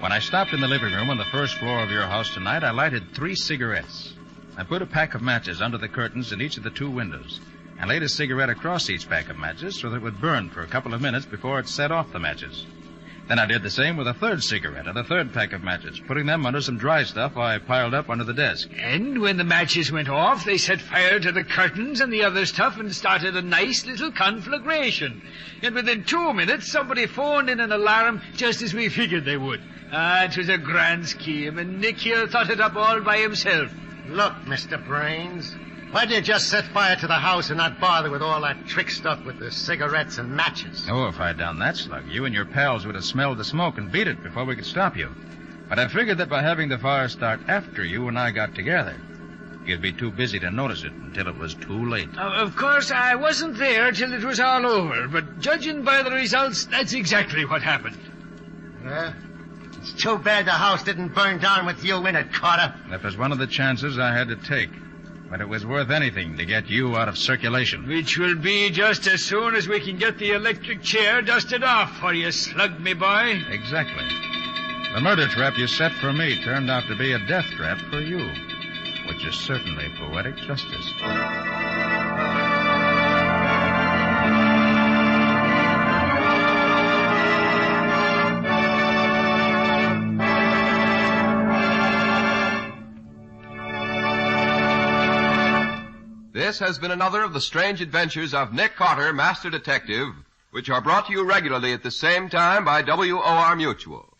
When I stopped in the living room on the first floor of your house tonight, I lighted 3 cigarettes. I put a pack of matches under the curtains in each of the 2 windows and laid a cigarette across each pack of matches so that it would burn for a couple of minutes before it set off the matches. Then I did the same with a 3rd cigarette and a 3rd pack of matches, putting them under some dry stuff I piled up under the desk. And when the matches went off, they set fire to the curtains and the other stuff and started a nice little conflagration. And within 2 minutes, somebody phoned in an alarm just as we figured they would. It was a grand scheme, and Nick here thought it up all by himself. Look, Mr. Brains, why did you just set fire to the house and not bother with all that trick stuff with the cigarettes and matches? Oh, if I'd done that, Slug, you and your pals would have smelled the smoke and beat it before we could stop you. But I figured that by having the fire start after you and I got together, you'd be too busy to notice it until it was too late. Of course, I wasn't there till it was all over, but judging by the results, that's exactly what happened. Yeah? It's too bad the house didn't burn down with you in it, Carter. That was one of the chances I had to take. But it was worth anything to get you out of circulation. Which will be just as soon as we can get the electric chair dusted off for you, slug me boy. Exactly. The murder trap you set for me turned out to be a death trap for you, which is certainly poetic justice. This has been another of the strange adventures of Nick Carter, Master Detective, which are brought to you regularly at the same time by WOR Mutual.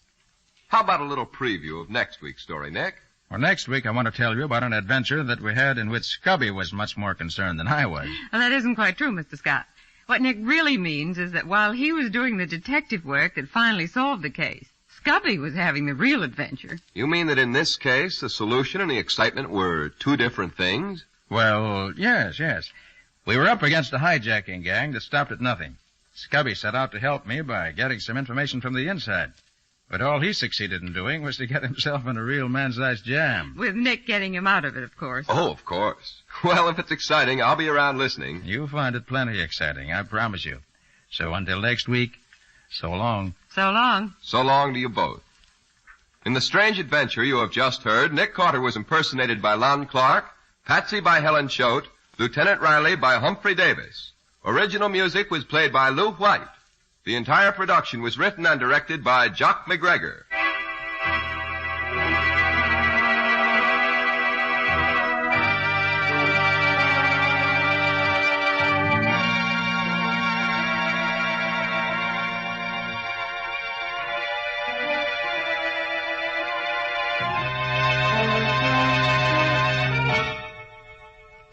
How about a little preview of next week's story, Nick? Well, next week I want to tell you about an adventure that we had in which Scubby was much more concerned than I was. Well, that isn't quite true, Mr. Scott. What Nick really means is that while he was doing the detective work that finally solved the case, Scubby was having the real adventure. You mean that in this case, the solution and the excitement were two different things? Well, yes. We were up against a hijacking gang that stopped at nothing. Scubby set out to help me by getting some information from the inside. But all he succeeded in doing was to get himself in a real man-sized jam. With Nick getting him out of it, of course. Oh, of course. Well, if it's exciting, I'll be around listening. You'll find it plenty exciting, I promise you. So until next week, so long. So long. So long to you both. In the strange adventure you have just heard, Nick Carter was impersonated by Lon Clark, Patsy by Helen Choate, Lieutenant Riley by Humphrey Davis. Original music was played by Lou White. The entire production was written and directed by Jock McGregor.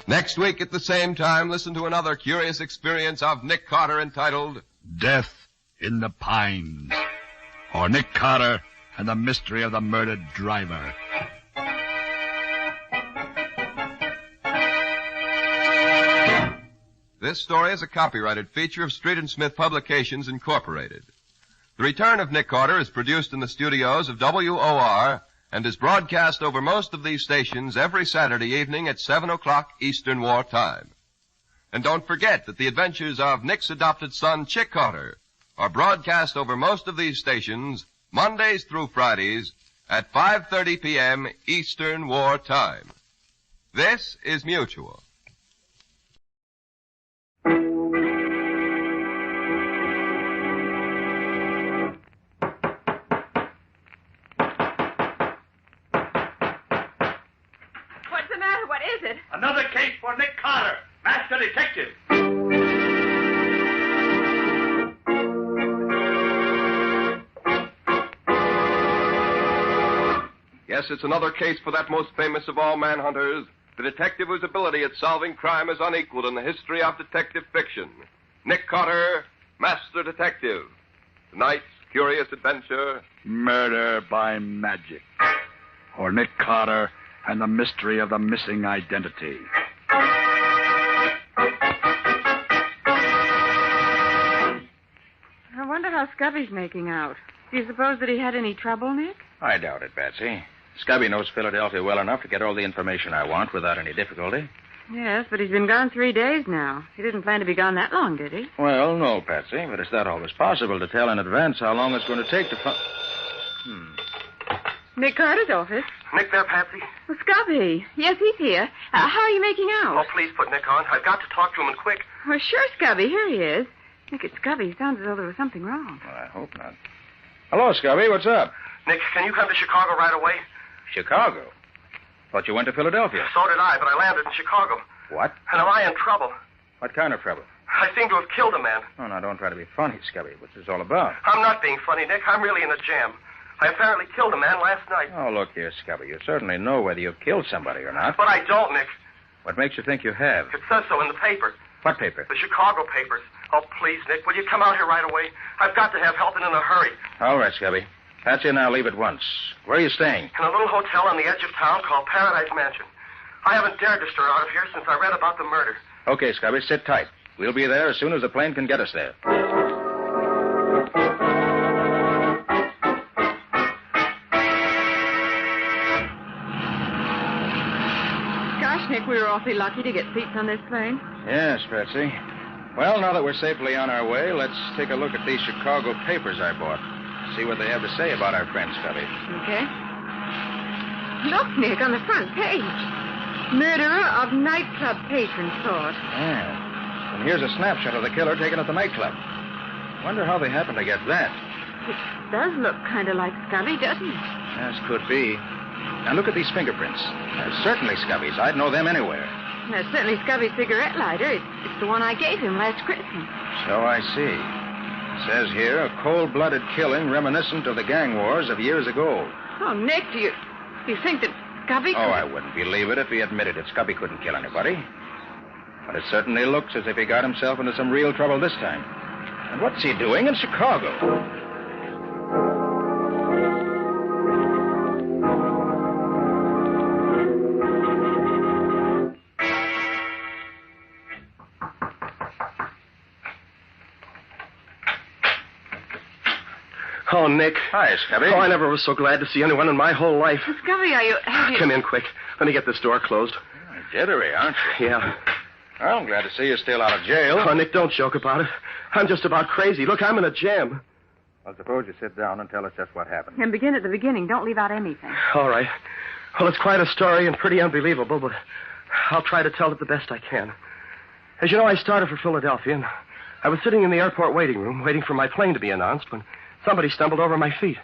Next week at the same time, listen to another curious experience of Nick Carter entitled Death in the Pines, or Nick Carter and the Mystery of the Murdered Driver. This story is a copyrighted feature of Street and Smith Publications, Incorporated. The Return of Nick Carter is produced in the studios of WOR and is broadcast over most of these stations every Saturday evening at 7 o'clock Eastern War Time. And don't forget that the adventures of Nick's adopted son, Chick Carter, are broadcast over most of these stations Mondays through Fridays at 5:30 p.m. Eastern War Time. This is Mutual. What's the matter? What is it? Another case for Nick Carter, Master Detective. Yes, it's another case for that most famous of all manhunters, the detective whose ability at solving crime is unequaled in the history of detective fiction. Nick Carter, Master Detective. Tonight's curious adventure, Murder by Magic, or Nick Carter and the Mystery of the Missing Identity. I wonder how Scubby's making out. Do you suppose that he had any trouble, Nick? I doubt it, Patsy. Scubby knows Philadelphia well enough to get all the information I want without any difficulty. Yes, but he's been gone 3 days now. He didn't plan to be gone that long, did he? Well, no, Patsy, but it's not always possible to tell in advance how long it's going to take to find... Nick Carter's office. Nick there, Patsy? Well, Scubby. Yes, he's here. How are you making out? Oh, please put Nick on. I've got to talk to him and quick. Well, sure, Scubby. Here he is. Nick, it's Scubby. He sounds as though there was something wrong. Well, I hope not. Hello, Scubby. What's up? Nick, can you come to Chicago right away? Chicago? Thought you went to Philadelphia. So did I, but I landed in Chicago. What? And am I in trouble? What kind of trouble? I seem to have killed a man. Oh, now, don't try to be funny, Scubby. What's this all about? I'm not being funny, Nick. I'm really in a jam. I apparently killed a man last night. Oh, look here, Scubby. You certainly know whether you've killed somebody or not. But I don't, Nick. What makes you think you have? It says so in the paper. What paper? The Chicago papers. Oh, please, Nick, will you come out here right away? I've got to have help and in a hurry. All right, Scubby. Patsy and I'll leave at once. Where are you staying? In a little hotel on the edge of town called Paradise Mansion. I haven't dared to stir out of here since I read about the murder. Okay, Scubby, sit tight. We'll be there as soon as the plane can get us there. Gosh, Nick, we were awfully lucky to get seats on this plane. Yes, Patsy. Well, now that we're safely on our way, let's take a look at these Chicago papers I bought. See what they have to say about our friend Scubby. Okay. Look, Nick, on the front page. Murderer of nightclub patron sought. Yeah. And here's a snapshot of the killer taken at the nightclub. Wonder how they happened to get that. It does look kind of like Scubby, doesn't it? Yes, could be. Now look at these fingerprints. They're certainly Scubby's. I'd know them anywhere. That's certainly Scubby's cigarette lighter. It's the one I gave him last Christmas. So I see. It says here, a cold-blooded killing reminiscent of the gang wars of years ago. Oh, Nick, do you think that Scubby could... Oh, I wouldn't believe it if he admitted it. Scubby couldn't kill anybody. But it certainly looks as if he got himself into some real trouble this time. And what's he doing in Chicago? Oh, Nick. Hi, Scubby. Oh, I never was so glad to see anyone in my whole life. Scubby, have you... Come in quick. Let me get this door closed. Jittery, aren't you? Yeah. Well, I'm glad to see you're still out of jail. Oh, Nick, don't joke about it. I'm just about crazy. Look, I'm in a jam. Well, suppose you sit down and tell us just what happened. And begin at the beginning. Don't leave out anything. All right. Well, it's quite a story and pretty unbelievable, but I'll try to tell it the best I can. As you know, I started for Philadelphia, and I was sitting in the airport waiting room, waiting for my plane to be announced, when somebody stumbled over my feet.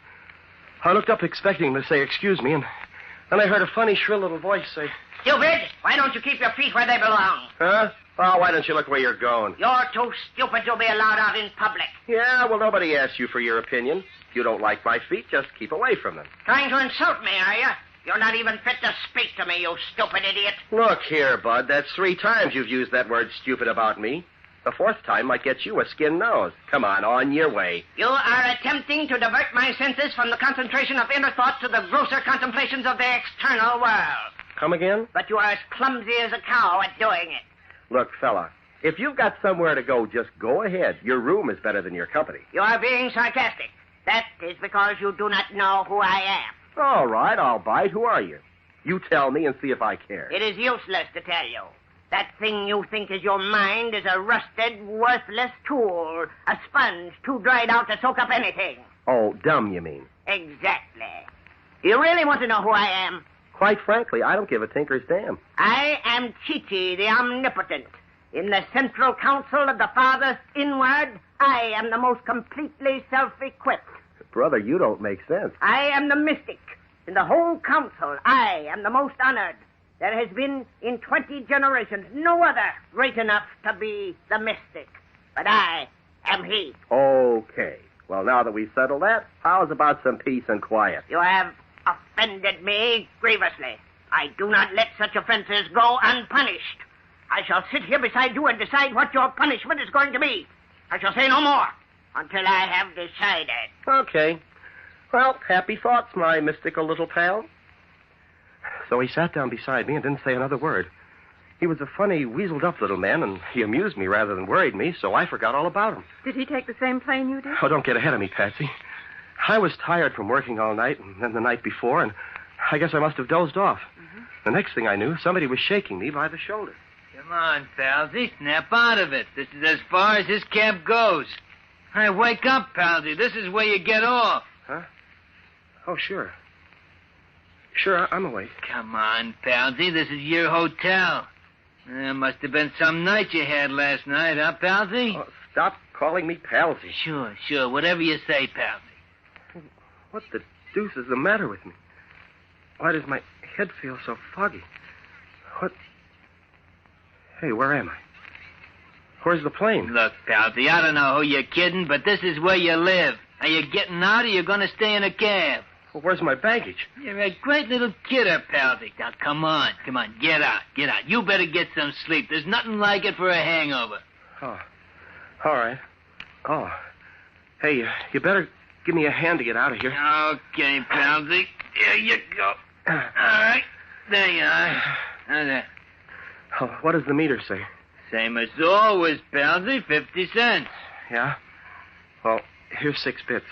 I looked up expecting them to say, excuse me, and then I heard a funny, shrill little voice say... Stupid! Why don't you keep your feet where they belong? Huh? Oh, why don't you look where you're going? You're too stupid to be allowed out in public. Yeah, well, nobody asked you for your opinion. If you don't like my feet, just keep away from them. Trying to insult me, are you? You're not even fit to speak to me, you stupid idiot. Look here, Bud. That's 3 times you've used that word stupid about me. The 4th time might get you a skin nose. Come on your way. You are attempting to divert my senses from the concentration of inner thought to the grosser contemplations of the external world. Come again? But you are as clumsy as a cow at doing it. Look, fella, if you've got somewhere to go, just go ahead. Your room is better than your company. You are being sarcastic. That is because you do not know who I am. All right, I'll bite. Who are you? You tell me and see if I care. It is useless to tell you. That thing you think is your mind is a rusted, worthless tool. A sponge too dried out to soak up anything. Oh, dumb, you mean? Exactly. Do you really want to know who I am? Quite frankly, I don't give a tinker's damn. I am Chi-Chi, the Omnipotent. In the Central Council of the Farthest Inward, I am the most completely self-equipped. Brother, you don't make sense. I am the mystic. In the whole council, I am the most honored. There has been, in 20 generations, no other great enough to be the mystic. But I am he. Okay. Well, now that we've settled that, how's about some peace and quiet? You have offended me grievously. I do not let such offenses go unpunished. I shall sit here beside you and decide what your punishment is going to be. I shall say no more until I have decided. Okay. Well, happy thoughts, my mystical little pal. So he sat down beside me and didn't say another word. He was a funny, weaseled-up little man, and he amused me rather than worried me, so I forgot all about him. Did he take the same plane you did? Oh, don't get ahead of me, Patsy. I was tired from working all night and then the night before, and I guess I must have dozed off. Mm-hmm. The next thing I knew, somebody was shaking me by the shoulder. Come on, Palsy. Snap out of it. This is as far as this camp goes. Hey, wake up, Palsy. This is where you get off. Huh? Oh, sure. Sure, I'm awake. Come on, Palsy. This is your hotel. Must have been some night you had last night, huh, Palsy? Oh, stop calling me Palsy. Sure. Whatever you say, Palsy. What the deuce is the matter with me? Why does my head feel so foggy? What? Hey, where am I? Where's the plane? Look, Palsy, I don't know who you're kidding, but this is where you live. Are you getting out or you going to stay in a cab? Well, where's my baggage? You're a great little kidder, Palsy. Now, come on. Get out. You better get some sleep. There's nothing like it for a hangover. Oh, all right. Oh, hey, you better give me a hand to get out of here. Okay, Palsy. Here you go. All right. There you are. Now there. Oh, what does the meter say? Same as always, Palsy. 50 cents. Yeah? Well, here's 6 bits.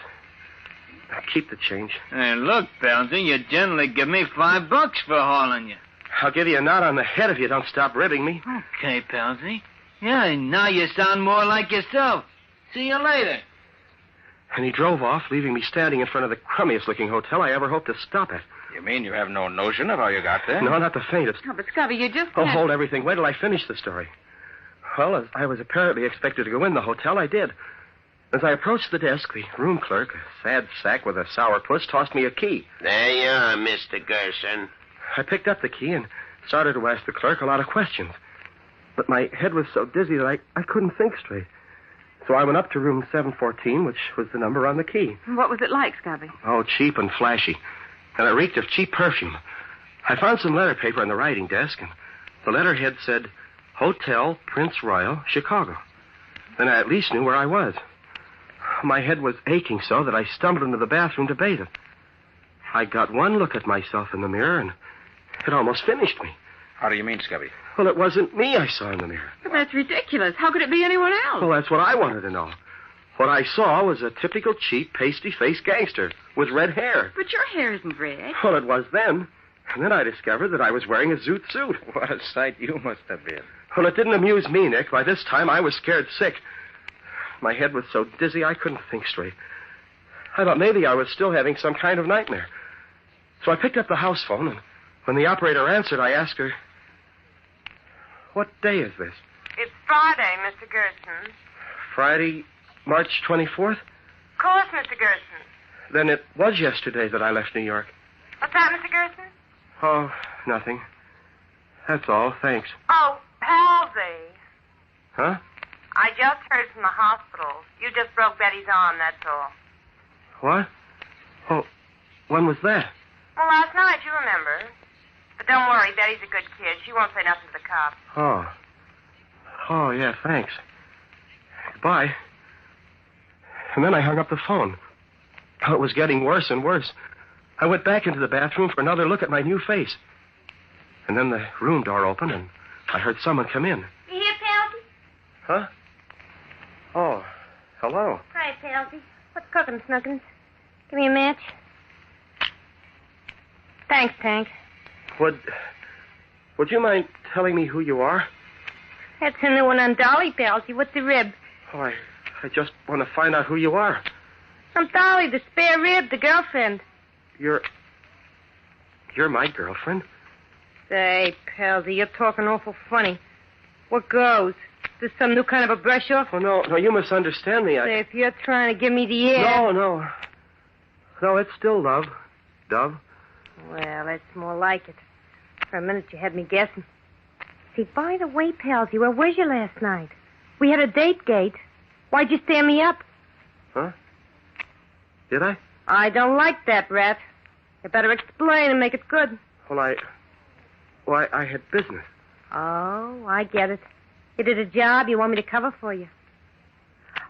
Keep the change. Hey, look, Palsy, you generally give me $5 for hauling you. I'll give you a knot on the head if you don't stop ribbing me. Okay, Palsy. Yeah, now you sound more like yourself. See you later. And he drove off, leaving me standing in front of the crummiest-looking hotel I ever hoped to stop at. You mean you have no notion of how you got there? No, not the faintest. Oh, but Scubby, you just Oh, can't... hold everything. Wait till I finish the story. Well, as I was apparently expected to go in the hotel, I did. As I approached the desk, the room clerk, a sad sack with a sourpuss, tossed me a key. There you are, Mr. Gerson. I picked up the key and started to ask the clerk a lot of questions. But my head was so dizzy that I couldn't think straight. So I went up to room 714, which was the number on the key. What was it like, Scubby? Oh, cheap and flashy. And it reeked of cheap perfume. I found some letter paper on the writing desk, and the letterhead said, Hotel Prince Royal, Chicago. Then I at least knew where I was. My head was aching so that I stumbled into the bathroom to bathe it. I got one look at myself in the mirror, and it almost finished me. How do you mean, Scubby? Well, it wasn't me I saw in the mirror. But that's ridiculous. How could it be anyone else? Well, that's what I wanted to know. What I saw was a typical cheap, pasty-faced gangster with red hair. But your hair isn't red. Well, it was then. And then I discovered that I was wearing a zoot suit. What a sight you must have been. Well, it didn't amuse me, Nick. By this time, I was scared sick. My head was so dizzy, I couldn't think straight. I thought maybe I was still having some kind of nightmare. So I picked up the house phone, and when the operator answered, I asked her, What day is this? It's Friday, Mr. Gerson. Friday, March 24th? Of course, Mr. Gerson. Then it was yesterday that I left New York. What's that, Mr. Gerson? Oh, nothing. That's all, thanks. Oh, Palsy. Huh? I just heard from the hospital. You just broke Betty's arm, that's all. What? Oh, when was that? Well, last night, you remember. But don't worry, Betty's a good kid. She won't say nothing to the cops. Oh. Oh, yeah, thanks. Goodbye. And then I hung up the phone. Oh, it was getting worse and worse. I went back into the bathroom for another look at my new face. And then the room door opened, and I heard someone come in. You hear, Palsy? Huh? Oh, hello. Hi, Palsy. What's cooking, Snuggins? Give me a match. Thanks, Tank. Would you mind telling me who you are? That's a new one on Dolly, Palsy. What's the rib? Oh, I just want to find out who you are. I'm Dolly, the spare rib, the girlfriend. You're my girlfriend? Say, Palsy, you're talking awful funny. What goes? Is this some new kind of a brush-off? Oh, no, you misunderstand me. Say, if you're trying to give me the air... No. No, it's still love. Dove. Well, that's more like it. For a minute, you had me guessing. See, by the way, Palsy, where was you last night? We had a date gate. Why'd you stand me up? Huh? Did I? I don't like that, Rat. You better explain and make it good. Well, I had business. Oh, I get it. You did a job you want me to cover for you.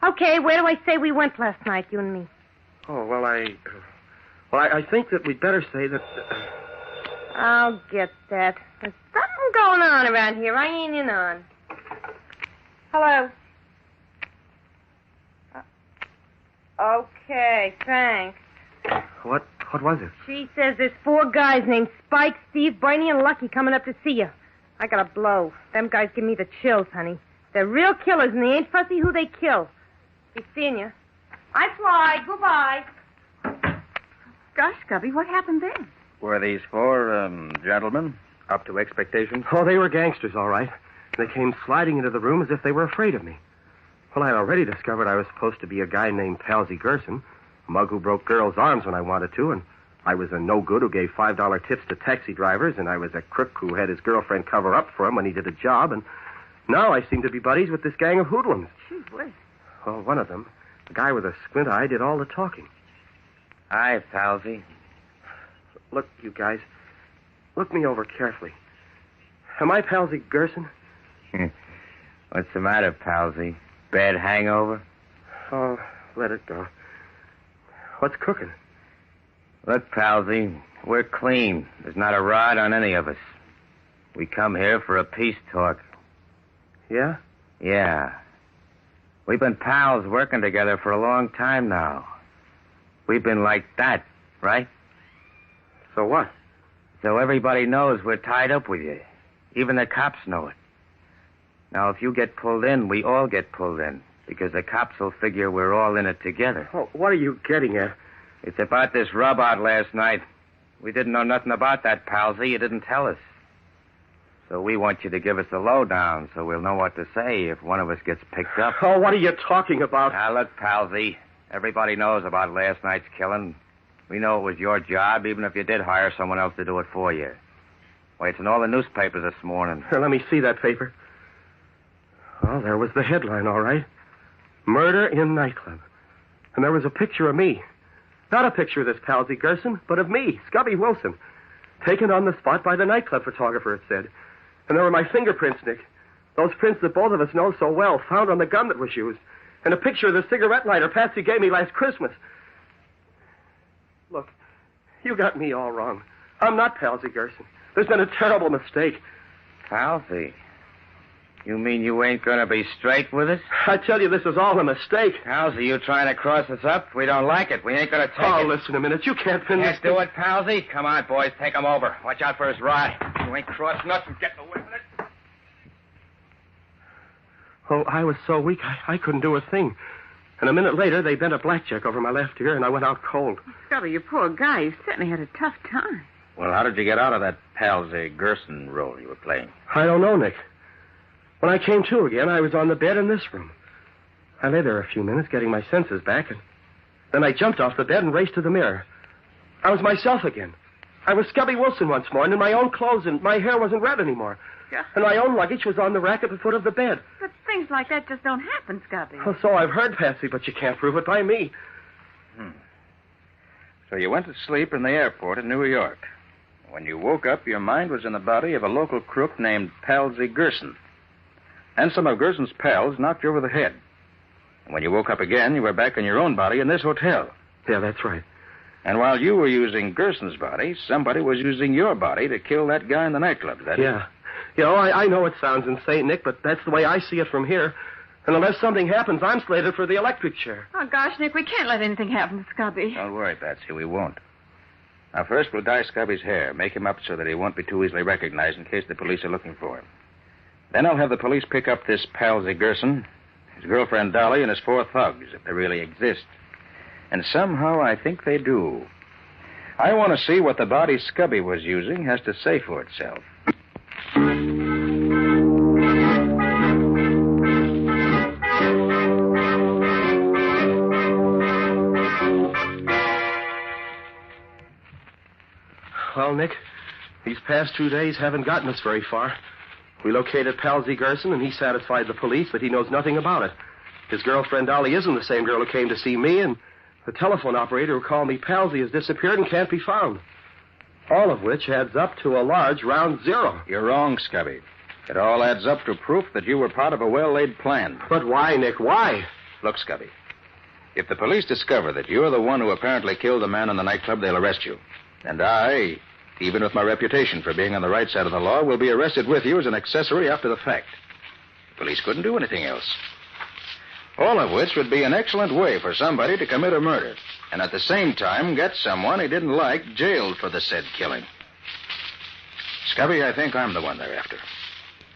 Okay, where do I say we went last night, you and me? Oh, well, I think that we'd better say that... I'll get that. There's something going on around here I ain't in on. Hello. Okay, thanks. What was it? She says there's 4 guys named Spike, Steve, Bernie, and Lucky coming up to see you. I got a blow. Them guys give me the chills, honey. They're real killers, and they ain't fussy who they kill. Be seeing you. I fly. Goodbye. Gosh, Scubby, what happened then? Were these 4 gentlemen up to expectations? Oh, they were gangsters, all right. They came sliding into the room as if they were afraid of me. Well, I'd already discovered I was supposed to be a guy named Palsy Gerson, a mug who broke girls' arms when I wanted to, and I was a no-good who gave $5 tips to taxi drivers, and I was a crook who had his girlfriend cover up for him when he did a job, and now I seem to be buddies with this gang of hoodlums. Gee whiz. Well, one of them, the guy with a squint eye, did all the talking. Hi, Palsy. Look, you guys, look me over carefully. Am I Palsy Gerson? What's the matter, Palsy? Bad hangover? Oh, let it go. What's cooking? Look, Palsy, we're clean. There's not a rod on any of us. We come here for a peace talk. Yeah? Yeah. We've been pals working together for a long time now. We've been like that, right? So what? So everybody knows we're tied up with you. Even the cops know it. Now, if you get pulled in, we all get pulled in. Because the cops will figure we're all in it together. Oh, what are you getting at? It's about this rub out last night. We didn't know nothing about that, Palsy. You didn't tell us. So we want you to give us the lowdown so we'll know what to say if one of us gets picked up. Oh, what are you talking about? Now, look, Palsy. Everybody knows about last night's killing. We know it was your job, even if you did hire someone else to do it for you. Why, it's in all the newspapers this morning. Here, let me see that paper. Well, there was the headline, all right. Murder in nightclub. And there was a picture of me. Not a picture of this Palsy Gerson, but of me, Scubby Wilson. Taken on the spot by the nightclub photographer, it said. And there were my fingerprints, Nick. Those prints that both of us know so well, found on the gun that was used. And a picture of the cigarette lighter Patsy gave me last Christmas. Look, you got me all wrong. I'm not Palsy Gerson. There's been a terrible mistake. Palsy? You mean you ain't gonna be straight with us? I tell you, this is all a mistake. Palsy, you trying to cross us up? We don't like it. We ain't gonna take it. Oh, listen a minute. You can't pin Can't do it, Palsy? Come on, boys. Take him over. Watch out for his rod. You ain't crossing us and getting away with it. Oh, I was so weak, I couldn't do a thing. And a minute later, they bent a blackjack over my left ear, and I went out cold. Scubby, you poor guy. You certainly had a tough time. Well, how did you get out of that Palsy Gerson role you were playing? I don't know, Nick. When I came to again, I was on the bed in this room. I lay there a few minutes, getting my senses back, and then I jumped off the bed and raced to the mirror. I was myself again. I was Scubby Wilson once more, and in my own clothes, and my hair wasn't red anymore. Yeah. And my own luggage was on the rack at the foot of the bed. But things like that just don't happen, Scubby. Oh, so I've heard, Patsy, but you can't prove it by me. So you went to sleep in the airport in New York. When you woke up, your mind was in the body of a local crook named Palsy Gerson. And some of Gerson's pals knocked you over the head. And when you woke up again, you were back in your own body in this hotel. Yeah, that's right. And while you were using Gerson's body, somebody was using your body to kill that guy in the nightclub, is that Yeah. You know, I know it sounds insane, Nick, but that's the way I see it from here. And unless something happens, I'm slated for the electric chair. Oh, gosh, Nick, we can't let anything happen to Scubby. Don't worry, Patsy, we won't. Now, first we'll dye Scubby's hair, make him up so that he won't be too easily recognized in case the police are looking for him. Then I'll have the police pick up this Palsy Gerson, his girlfriend Dolly, and his 4 thugs, if they really exist. And somehow I think they do. I want to see what the body Scubby was using has to say for itself. Well, Nick, these past 2 days haven't gotten us very far. We located Palsy Gerson, and he satisfied the police that he knows nothing about it. His girlfriend Dolly isn't the same girl who came to see me, and the telephone operator who called me Palsy has disappeared and can't be found. All of which adds up to a large round zero. You're wrong, Scubby. It all adds up to proof that you were part of a well-laid plan. But why, Nick? Why? Look, Scubby, if the police discover that you're the one who apparently killed the man in the nightclub, they'll arrest you. And I, even with my reputation for being on the right side of the law, will be arrested with you as an accessory after the fact. The police couldn't do anything else. All of which would be an excellent way for somebody to commit a murder, and at the same time get someone he didn't like jailed for the said killing. Scubby, I think I'm the one they're after.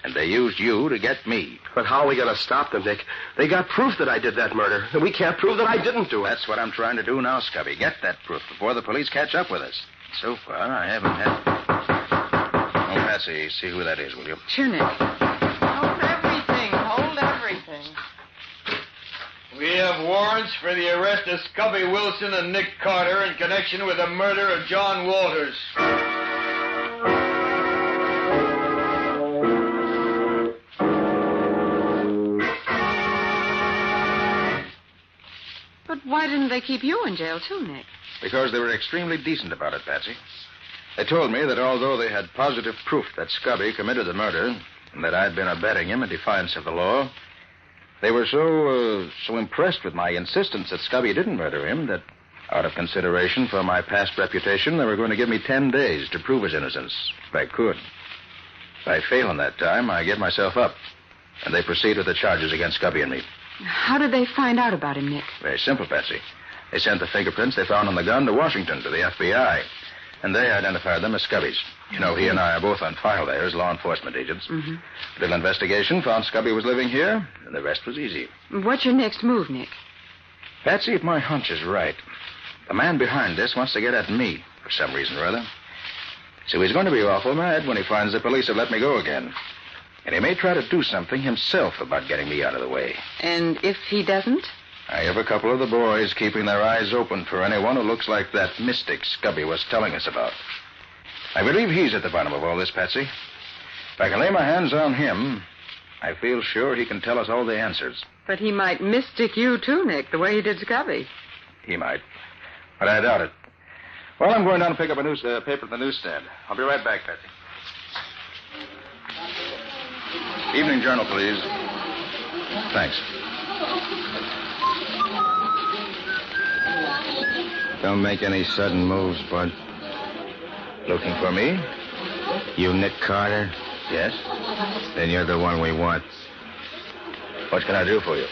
And they used you to get me. But how are we going to stop them, Nick? They got proof that I did that murder, and we can't prove that I didn't do it. That's what I'm trying to do now, Scubby. Get that proof before the police catch up with us. So far, I haven't had... Oh, Patsy, see who that is, will you? Sure, Nick. Hold everything. Hold everything. We have warrants for the arrest of Scubby Wilson and Nick Carter in connection with the murder of John Walters. But why didn't they keep you in jail, too, Nick? Because they were extremely decent about it, Patsy. They told me that although they had positive proof that Scubby committed the murder and that I'd been abetting him in defiance of the law, they were so impressed with my insistence that Scubby didn't murder him that, out of consideration for my past reputation, they were going to give me 10 days to prove his innocence, if I could. If I fail in that time, I give myself up, and they proceed with the charges against Scubby and me. How did they find out about him, Nick? Very simple, Patsy. They sent the fingerprints they found on the gun to Washington, to the FBI. And they identified them as Scubby's. You know, he and I are both on file there as law enforcement agents. Mm-hmm. Little investigation found Scubby was living here, and the rest was easy. What's your next move, Nick? Patsy, if my hunch is right, the man behind this wants to get at me for some reason or other. So he's going to be awful mad when he finds the police have let me go again. And he may try to do something himself about getting me out of the way. And if he doesn't? I have a couple of the boys keeping their eyes open for anyone who looks like that mystic Scubby was telling us about. I believe he's at the bottom of all this, Patsy. If I can lay my hands on him, I feel sure he can tell us all the answers. But he might mystic you, too, Nick, the way he did Scubby. He might. But I doubt it. Well, I'm going down to pick up a paper at the newsstand. I'll be right back, Patsy. Evening Journal, please. Thanks. Don't make any sudden moves, Bud. Looking for me? You Nick Carter? Yes. Then you're the one we want. What can I do for you?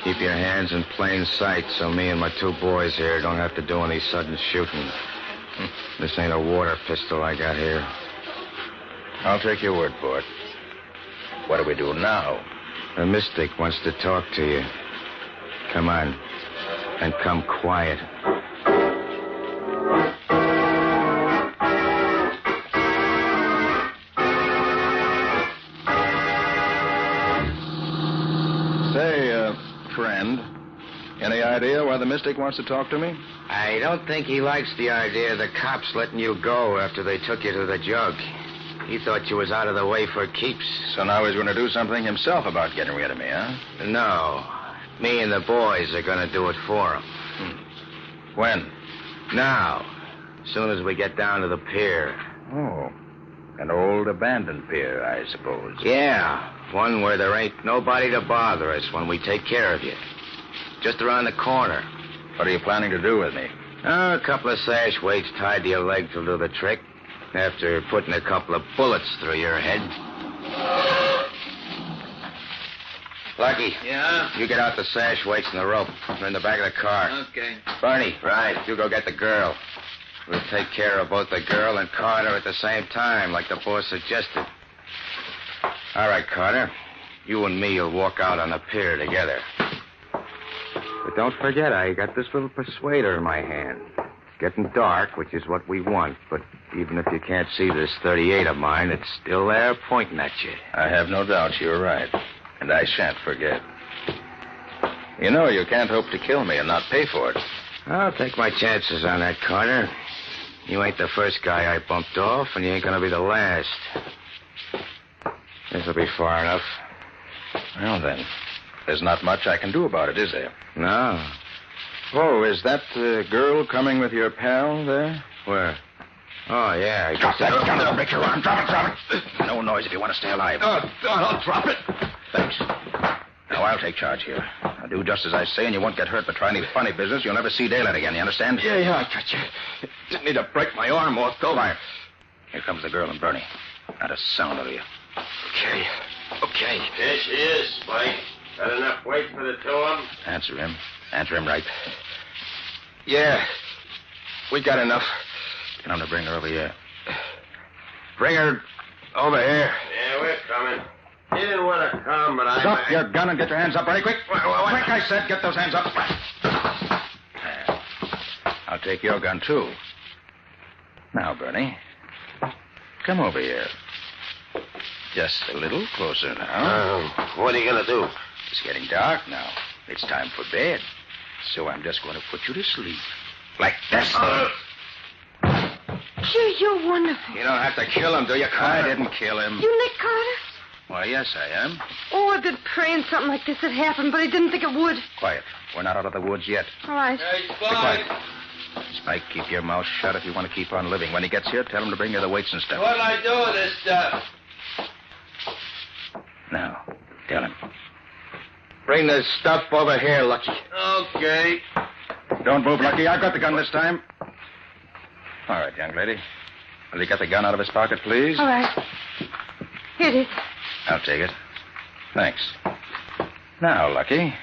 Keep your hands in plain sight so me and my two boys here don't have to do any sudden shooting. This ain't a water pistol I got here. I'll take your word for it. What do we do now? The mystic wants to talk to you. Come on. And come quiet. Say, friend, any idea why the mystic wants to talk to me? I don't think he likes the idea of the cops letting you go after they took you to the jug. He thought you was out of the way for keeps. So now he's going to do something himself about getting rid of me, huh? No. Me and the boys are going to do it for him. When? Now. As soon as we get down to the pier. Oh. An old abandoned pier, I suppose. Yeah. One where there ain't nobody to bother us when we take care of you. Just around the corner. What are you planning to do with me? A couple of sash weights tied to your leg will do the trick. After putting a couple of bullets through your head. Lucky. Yeah? You get out the sash weights and the rope. They're in the back of the car. Okay. Barney. Right. You go get the girl. We'll take care of both the girl and Carter at the same time, like the boss suggested. All right, Carter. You and me will walk out on the pier together. But don't forget, I got this little persuader in my hand. It's getting dark, which is what we want, but even if you can't see this 38 of mine, it's still there pointing at you. I have no doubt you're right, and I shan't forget. You know you can't hope to kill me and not pay for it. I'll take my chances on that, Carter. You ain't the first guy I bumped off, and you ain't going to be the last. This'll be far enough. Well, then, there's not much I can do about it, is there? No. Oh, is that the girl coming with your pal there? Where? Oh, yeah. I Drop that gun. It'll break your arm. Drop it. No noise if you want to stay alive. I'll drop it. Thanks. Now, I'll take charge here. I'll do just as I say, and you won't get hurt, but try any funny business, you'll never see daylight again, you understand? Yeah, I got you. Didn't need to break my arm off, though. Fire. Here comes the girl and Bernie. Not a sound of you. Okay. Here she is, Spike. Got enough weight for the two of them? Answer him. Answer him right. Yeah. We got enough. Tell him to bring her over here. Bring her over here. Yeah, we're coming. He didn't want to come, but I... Drop your gun and get your hands up, Bernie, quick. Quick, I said. Get those hands up. I'll take your gun, too. Now, Bernie, come over here. Just a little closer now. What are you going to do? It's getting dark now. It's time for bed. So I'm just going to put you to sleep. Like this. Gee, you're wonderful. You don't have to kill him, do you, Carter? I didn't kill him. You Nick Carter? Why, yes, I am. Oh, I've been praying something like this had happened, but I didn't think it would. Quiet. We're not out of the woods yet. All right. Hey, Be quiet. Spike, keep your mouth shut if you want to keep on living. When he gets here, tell him to bring you the weights and stuff. What'll I do with this stuff? Now, tell him. Bring the stuff over here, Lucky. Okay. Don't move, Lucky. I've got the gun this time. All right, young lady. Will you get the gun out of his pocket, please? All right. Here it is. I'll take it. Thanks. Now, Lucky,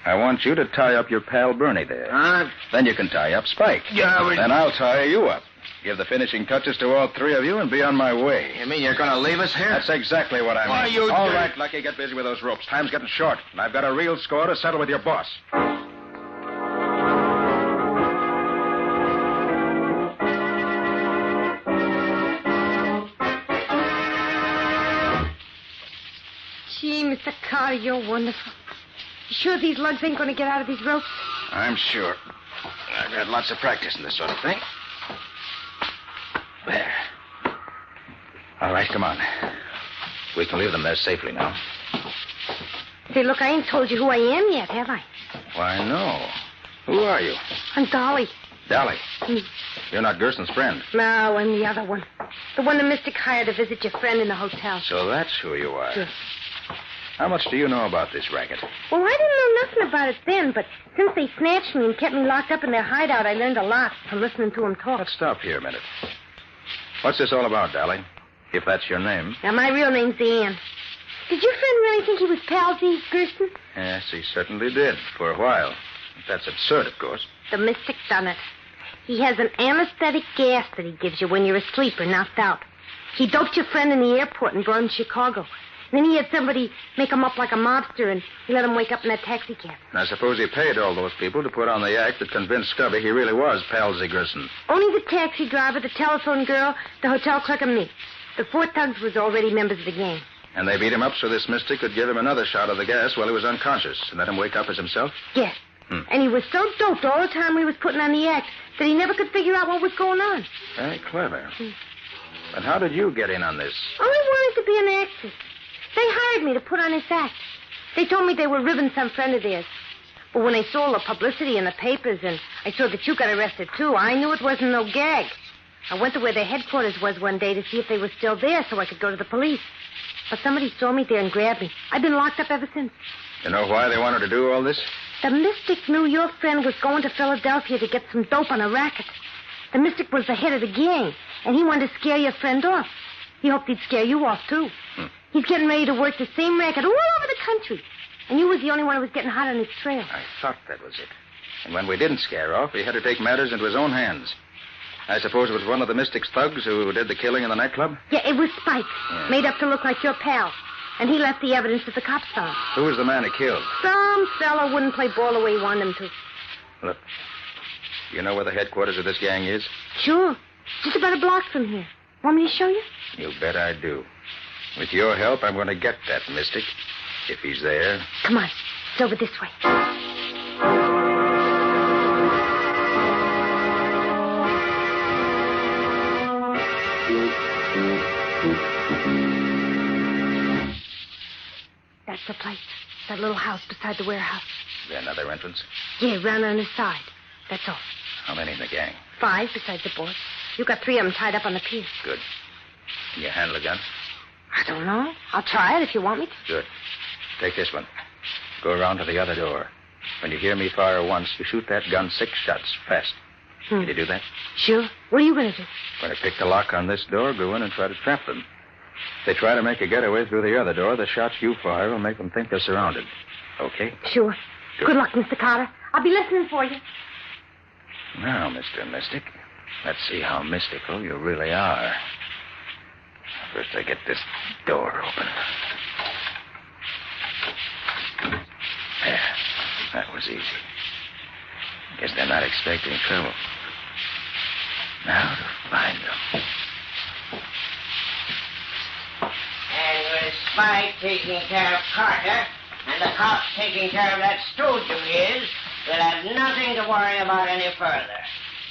I want you to tie up your pal Bernie there. Huh? Then you can tie up Spike. Yeah, Then I'll tie you up. Give the finishing touches to all three of you and be on my way. You mean you're going to leave us here? That's exactly what I mean. Why, you All dirty- right, Lucky, get busy with those ropes. Time's getting short, and I've got a real score to settle with your boss. Gee, Mr. Carter, you're wonderful. You sure these lugs ain't going to get out of these ropes? I'm sure. I've had lots of practice in this sort of thing. There. All right, come on. We can leave them there safely now. Say, look, I ain't told you who I am yet, have I? Why, no. Who are you? I'm Dolly. Dolly. You're not Gerson's friend. No, I'm the other one. The one the mystic hired to visit your friend in the hotel. So that's who you are. Yes. How much do you know about this racket? Well, I didn't know nothing about it then, but since they snatched me and kept me locked up in their hideout, I learned a lot from listening to them talk. Let's stop here a minute. What's this all about, Dolly? If that's your name. Now, my real name's Ann. Did your friend really think he was palsy, Gerson? Yes, he certainly did, for a while. That's absurd, of course. The mystic done it. He has an anesthetic gas that he gives you when you're asleep or knocked out. He doped your friend in the airport and brought him to Chicago. Then he had somebody make him up like a mobster, and he let him wake up in that taxi cab. I suppose he paid all those people to put on the act that convinced Scubby he really was Palsy Gerson. Only the taxi driver, the telephone girl, the hotel clerk, and me. The 4 thugs was already members of the gang. And they beat him up so this mystic could give him another shot of the gas while he was unconscious and let him wake up as himself? Yes. And he was so doped all the time we was putting on the act that he never could figure out what was going on. Very clever. But how did you get in on this? Oh, I wanted to be an actress. They hired me to put on this act. They told me they were ribbing some friend of theirs. But when I saw the publicity in the papers and I saw that you got arrested, too, I knew it wasn't no gag. I went to where their headquarters was one day to see if they were still there so I could go to the police. But somebody saw me there and grabbed me. I've been locked up ever since. You know why they wanted to do all this? The mystic knew your friend was going to Philadelphia to get some dope on a racket. The mystic was the head of the gang, and he wanted to scare your friend off. He hoped he'd scare you off, too. He's getting ready to work the same racket all over the country. And you was the only one who was getting hot on his trail. I thought that was it. And when we didn't scare off, he had to take matters into his own hands. I suppose it was one of the mystic's thugs who did the killing in the nightclub? Yeah, it was Spike, made up to look like your pal. And he left the evidence that the cops found. Who was the man who killed? Some fella wouldn't play ball the way he wanted him to. Look, you know where the headquarters of this gang is? Sure. Just about a block from here. Want me to show you? You bet I do. With your help, I'm going to get that mystic. If he's there. Come on. It's over this way. That's the place. That little house beside the warehouse. Is there another entrance? Yeah, round on the side. That's all. How many in the gang? 5 besides the boss. You got 3 of them tied up on the pier. Good. Can you handle a gun? I don't know. I'll try it if you want me to. Good. Take this one. Go around to the other door. When you hear me fire once, you shoot that gun 6 shots, fast. Can you do that? Sure. What are you going to do? When I pick the lock on this door, go in and try to trap them. If they try to make a getaway through the other door, the shots you fire will make them think they're surrounded. Okay? Sure. Good luck, Mr. Carter. I'll be listening for you. Now, Mr. Mystic, let's see how mystical you really are. First, I get this door open. There. That was easy. Guess they're not expecting trouble. Now to find them. And with Spike taking care of Carter, and the cops taking care of that stooge of his, we'll have nothing to worry about any further.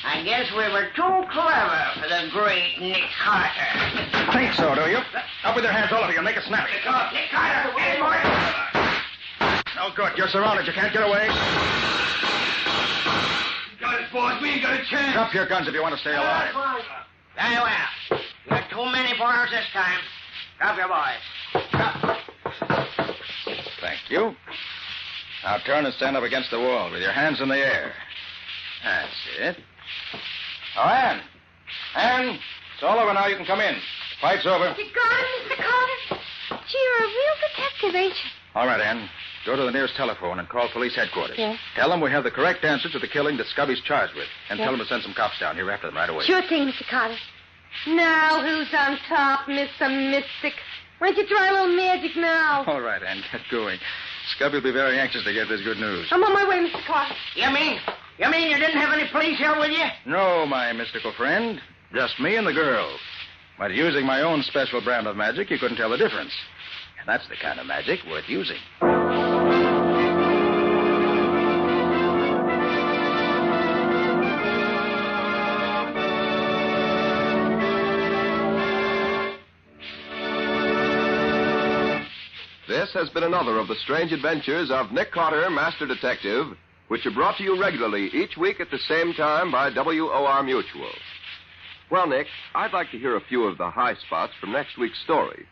I guess we were too clever for the great Nick Carter. Think so, do you? Up with your hands, all of you. Make it snappy. Nick Carter, wait for it. No good. You're surrounded. You can't get away. Got it, boss. We ain't got a chance. Drop your guns if you want to stay alive. Very well. You're too many for us this time. Drop your boys. Drop. Thank you. Now turn and stand up against the wall with your hands in the air. That's it. Oh, Ann. Ann, it's all over now. You can come in. The fight's over. You got him, Mr. Carter? Gee, you're a real detective, ain't you? All right, Ann. Go to the nearest telephone and call police headquarters. Yes. Tell them we have the correct answer to the killing that Scubby's charged with. And Yes. tell them to send some cops down here after them right away. Sure thing, Mr. Carter. Now, who's on top, Mr. Mystic? Why don't you try a little magic now? All right, Ann, get going. Scubby will be very anxious to get this good news. I'm on my way, Mr. Carter. You mean you didn't have any police here with you? No, my mystical friend. Just me and the girl. But using my own special brand of magic, you couldn't tell the difference. And that's the kind of magic worth using. This has been another of the strange adventures of Nick Carter, Master Detective, which are brought to you regularly each week at the same time by WOR Mutual. Well, Nick, I'd like to hear a few of the high spots from next week's story.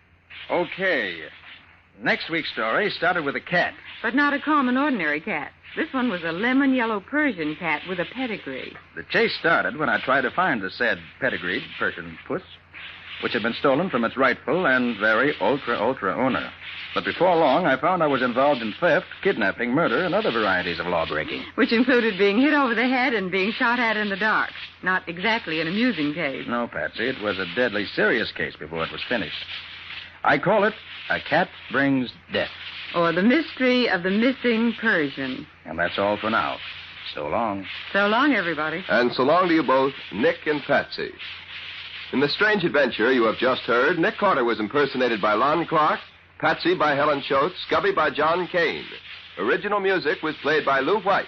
Okay. Next week's story started with a cat. But not a common, ordinary cat. This one was a lemon yellow Persian cat with a pedigree. The chase started when I tried to find the said pedigreed Persian puss, which had been stolen from its rightful and very ultra owner. But before long, I found I was involved in theft, kidnapping, murder, and other varieties of lawbreaking. Which included being hit over the head and being shot at in the dark. Not exactly an amusing case. No, Patsy, it was a deadly serious case before it was finished. I call it A Cat Brings Death. Or The Mystery of the Missing Persian. And that's all for now. So long. So long, everybody. And so long to you both, Nick and Patsy. In the strange adventure you have just heard, Nick Carter was impersonated by Lon Clark, Patsy by Helen Choate, Scubby by John Kane. Original music was played by Lou White.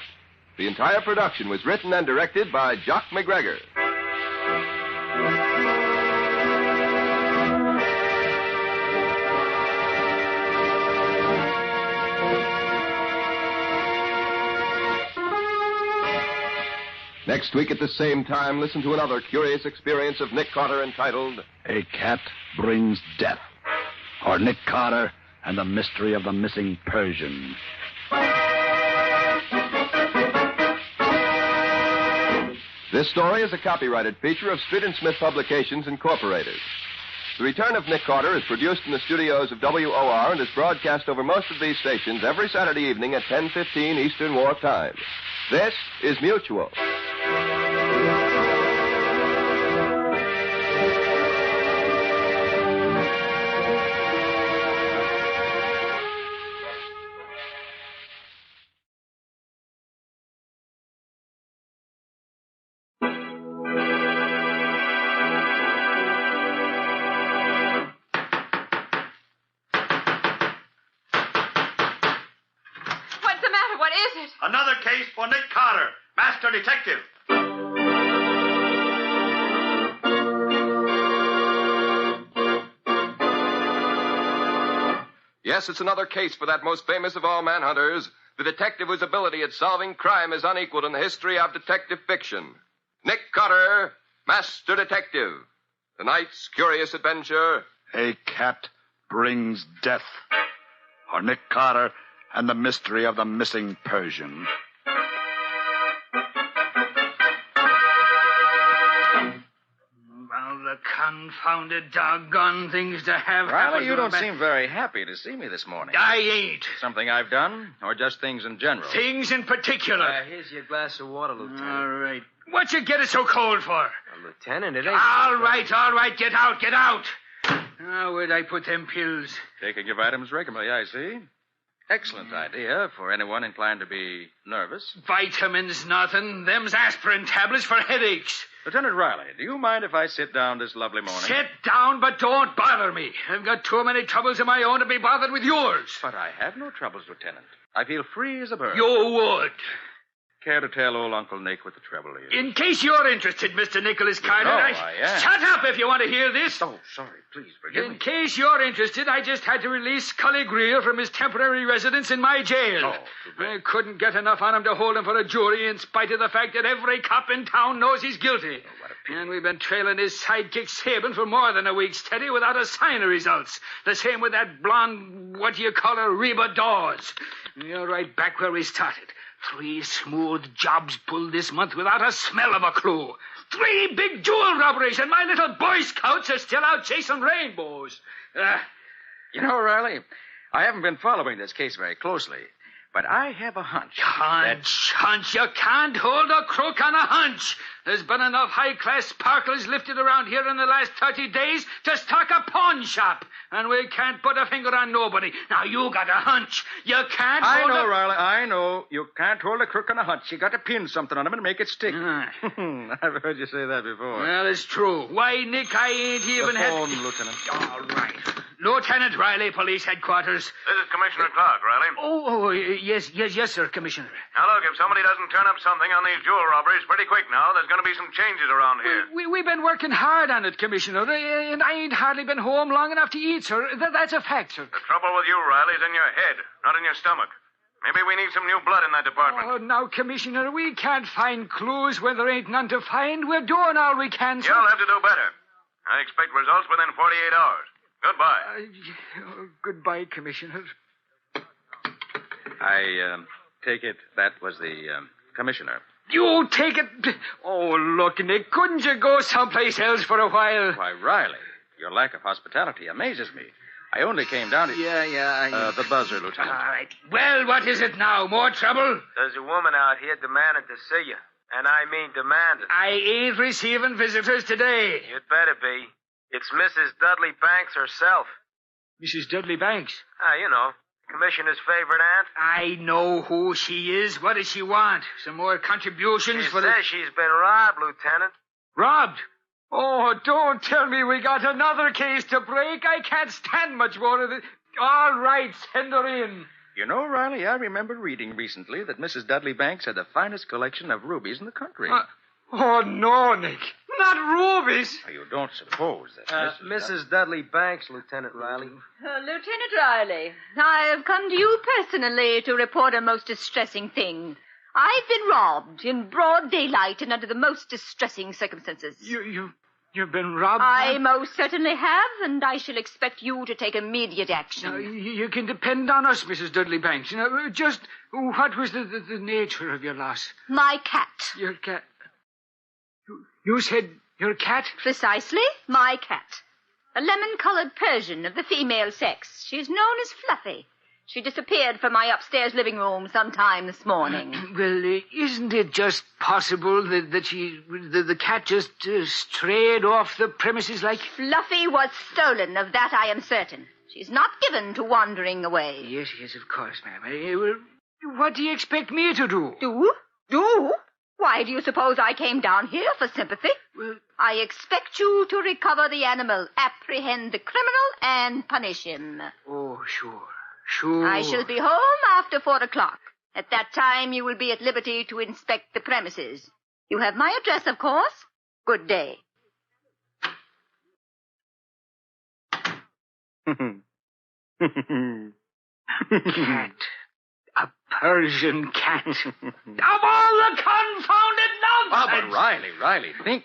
The entire production was written and directed by Jock McGregor. Next week at the same time, listen to another curious experience of Nick Carter entitled A Cat Brings Death. Or Nick Carter and the Mystery of the Missing Persian. This story is a copyrighted feature of Street and Smith Publications, Incorporated. The Return of Nick Carter is produced in the studios of WOR and is broadcast over most of these stations every Saturday evening at 10:15 Eastern War Time. This is Mutual. What's the matter? What is it? Another case for Nick Carter, Master Detective. Yes, it's another case for that most famous of all manhunters, the detective whose ability at solving crime is unequaled in the history of detective fiction. Nick Carter, Master Detective. Tonight's curious adventure. A Cat Brings Death. Or Nick Carter and the Mystery of the Missing Persian. Well, the confounded doggone things to have Riley, happen you to don't a man. seem very happy to see me this morning. I ain't. Something I've done, or just things in general? Things in particular. Here's your glass of water, Lieutenant. All right. What you get it so cold for? Lieutenant, it ain't... All right. Get out. Now, where'd I put them pills? Taking your vitamins regularly, I see. Excellent idea for anyone inclined to be nervous. Vitamins, nothing. Them's aspirin tablets for headaches. Lieutenant Riley, do you mind if I sit down this lovely morning? Sit down, but don't bother me. I've got too many troubles of my own to be bothered with yours. But I have no troubles, Lieutenant. I feel free as a bird. You would. Care to tell old Uncle Nick what the trouble is? In case you're interested, Mr. Nicholas Carter, I am. Shut up if you want to hear this. Oh, sorry. Please forgive me. In case you're interested, I just had to release Scully Greer from his temporary residence in my jail. Oh, too bad. I couldn't get enough on him to hold him for a jury in spite of the fact that every cop in town knows he's guilty. Oh, what a pity. And we've been trailing his sidekick Sabin for more than a week steady without a sign of results. The same with that blonde, Reba Dawes. You're right back where we started. 3 smooth jobs pulled this month without a smell of a clue. 3 big jewel robberies, and my little Boy Scouts are still out chasing rainbows. You know, Riley, I haven't been following this case very closely, but I have a hunch. Hunch. You can't hold a crook on a hunch. There's been enough high-class sparkles lifted around here in the last 30 days to stock a pawn shop, and we can't put a finger on nobody. Now, you got a hunch. You can't I hold know, a... Riley, I know. You can't hold a crook on a hunch. You got to pin something on him and make it stick. I've heard you say that before. Well, it's true. Why, Nick, I ain't even The had... phone, Lieutenant. All right. Lieutenant Riley, Police Headquarters. This is Commissioner Clark, Riley. Yes, sir, Commissioner. Now, look, if somebody doesn't turn up something on these jewel robberies pretty quick now, there's going to be some changes around here. We've been working hard on it, Commissioner, and I ain't hardly been home long enough to eat, sir. That's a fact, sir. The trouble with you, Riley, is in your head, not in your stomach. Maybe we need some new blood in that department. Oh, now, Commissioner, we can't find clues when there ain't none to find. We're doing all we can, sir. You'll have to do better. I expect results within 48 hours. Goodbye. Goodbye, Commissioner. I take it that was the commissioner. You take it... Oh, look, Nick, couldn't you go someplace else for a while? Why, Riley, your lack of hospitality amazes me. I only came down to... the buzzer, Lieutenant. All right. Well, what is it now? More trouble? There's a woman out here demanding to see you. And I mean demanding. I ain't receiving visitors today. You'd better be. It's Mrs. Dudley Banks herself. Mrs. Dudley Banks? You know, Commissioner's favorite aunt. I know who she is. What does she want? Some more contributions She says she's been robbed, Lieutenant. Robbed? Oh, don't tell me we got another case to break. I can't stand much more of it. All right, send her in. You know, Riley, I remember reading recently that Mrs. Dudley Banks had the finest collection of rubies in the country. Oh, no, Nick. Not rubies. You don't suppose that Mrs. Dudley Banks, Lieutenant Riley. Lieutenant Riley, I have come to you personally to report a most distressing thing. I've been robbed in broad daylight and under the most distressing circumstances. You've been robbed? I most certainly have, and I shall expect you to take immediate action. Now, you can depend on us, Mrs. Dudley Banks. Just what was the nature of your loss? My cat. Your cat? You said your cat? Precisely, my cat. A lemon-colored Persian of the female sex. She's known as Fluffy. She disappeared from my upstairs living room sometime this morning. Well, isn't it just possible that the cat just strayed off the premises like... Fluffy was stolen, of that I am certain. She's not given to wandering away. Yes, of course, ma'am. What do you expect me to do? Do? Why do you suppose I came down here for sympathy? Well, I expect you to recover the animal, apprehend the criminal, and punish him. Oh, sure. I shall be home after 4 o'clock. At that time, you will be at liberty to inspect the premises. You have my address, of course. Good day. Cat. A Persian cat. Of all the confounded nonsense! But Riley, think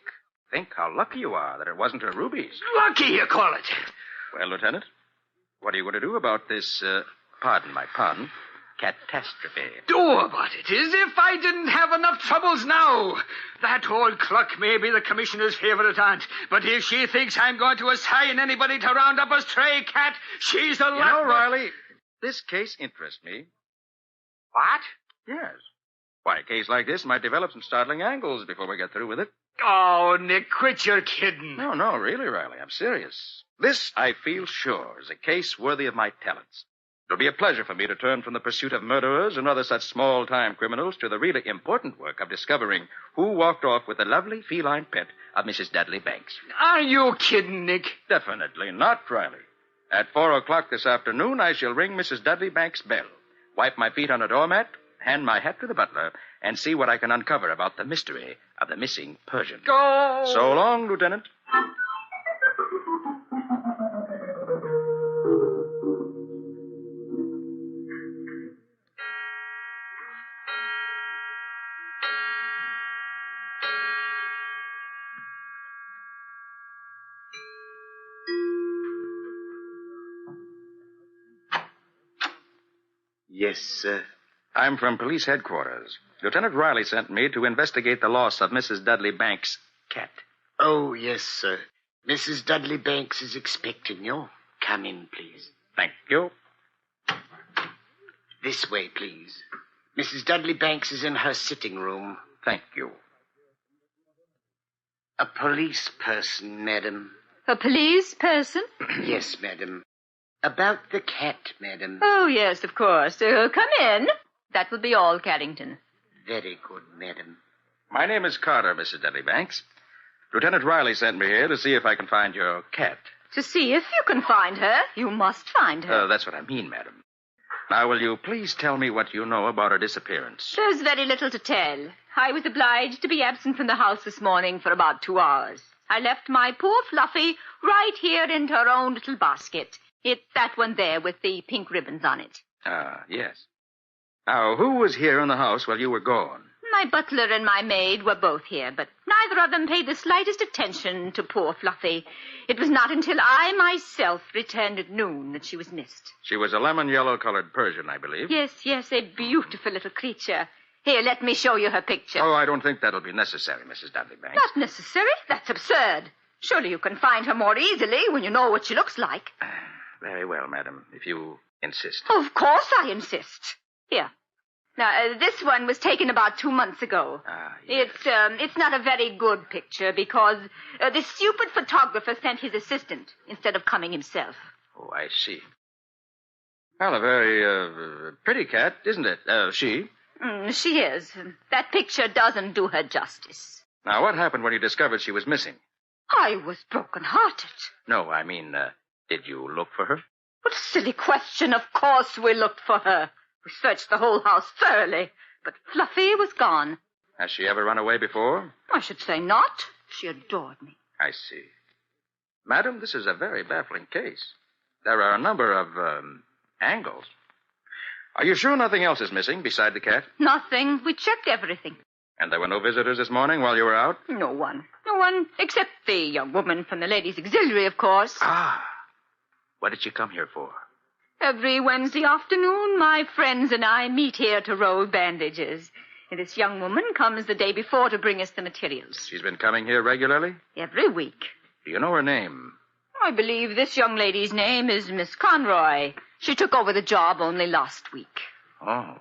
how lucky you are that it wasn't her rubies. Lucky, you call it. Well, Lieutenant, what are you going to do about this, pardon my pun, catastrophe? Do about it as if I didn't have enough troubles now. That old Cluck may be the commissioner's favorite aunt, but if she thinks I'm going to assign anybody to round up a stray cat, she's a lot... You know, Riley, this case interests me. What? Yes. Why, a case like this might develop some startling angles before we get through with it. Oh, Nick, quit your kidding. No, really, Riley, I'm serious. This, I feel sure, is a case worthy of my talents. It'll be a pleasure for me to turn from the pursuit of murderers and other such small-time criminals to the really important work of discovering who walked off with the lovely feline pet of Mrs. Dudley Banks. Are you kidding, Nick? Definitely not, Riley. At 4 o'clock this afternoon, I shall ring Mrs. Dudley Banks' bell, wipe my feet on a doormat, hand my hat to the butler, and see what I can uncover about the mystery of the missing Persian. Go! So long, Lieutenant. Yes, sir. I'm from police headquarters. Lieutenant Riley sent me to investigate the loss of Mrs. Dudley Banks' cat. Oh, yes, sir. Mrs. Dudley Banks is expecting you. Come in, please. Thank you. This way, please. Mrs. Dudley Banks is in her sitting room. Thank you. A police person, madam. A police person? Yes, madam. About the cat, madam. Oh, yes, of course. Come in. That will be all, Carrington. Very good, madam. My name is Carter, Mrs. Dudley Banks. Lieutenant Riley sent me here to see if I can find your cat. To see if you can find her, you must find her. That's what I mean, madam. Now, will you please tell me what you know about her disappearance? There's very little to tell. I was obliged to be absent from the house this morning for about 2 hours. I left my poor Fluffy right here in her own little basket. It's that one there with the pink ribbons on it. Ah, yes. Now, who was here in the house while you were gone? My butler and my maid were both here, but neither of them paid the slightest attention to poor Fluffy. It was not until I myself returned at noon that she was missed. She was a lemon-yellow-colored Persian, I believe. Yes, a beautiful little creature. Here, let me show you her picture. Oh, I don't think that'll be necessary, Mrs. Dudley Banks. Not necessary? That's absurd. Surely you can find her more easily when you know what she looks like. Very well, madam, if you insist. Of course I insist. Here. Now, this one was taken about 2 months ago. Yes. It's not a very good picture because the stupid photographer sent his assistant instead of coming himself. Oh, I see. Well, a very pretty cat, isn't it? She? She is. That picture doesn't do her justice. Now, what happened when you discovered she was missing? I was broken-hearted. No, I mean, did you look for her? What a silly question. Of course we looked for her. We searched the whole house thoroughly, but Fluffy was gone. Has she ever run away before? I should say not. She adored me. I see. Madam, this is a very baffling case. There are a number of, angles. Are you sure nothing else is missing beside the cat? Nothing. We checked everything. And there were no visitors this morning while you were out? No one. No one, except the young woman from the ladies' auxiliary, of course. Ah. What did she come here for? Every Wednesday afternoon, my friends and I meet here to roll bandages. And this young woman comes the day before to bring us the materials. She's been coming here regularly? Every week. Do you know her name? I believe this young lady's name is Miss Conroy. She took over the job only last week. Oh.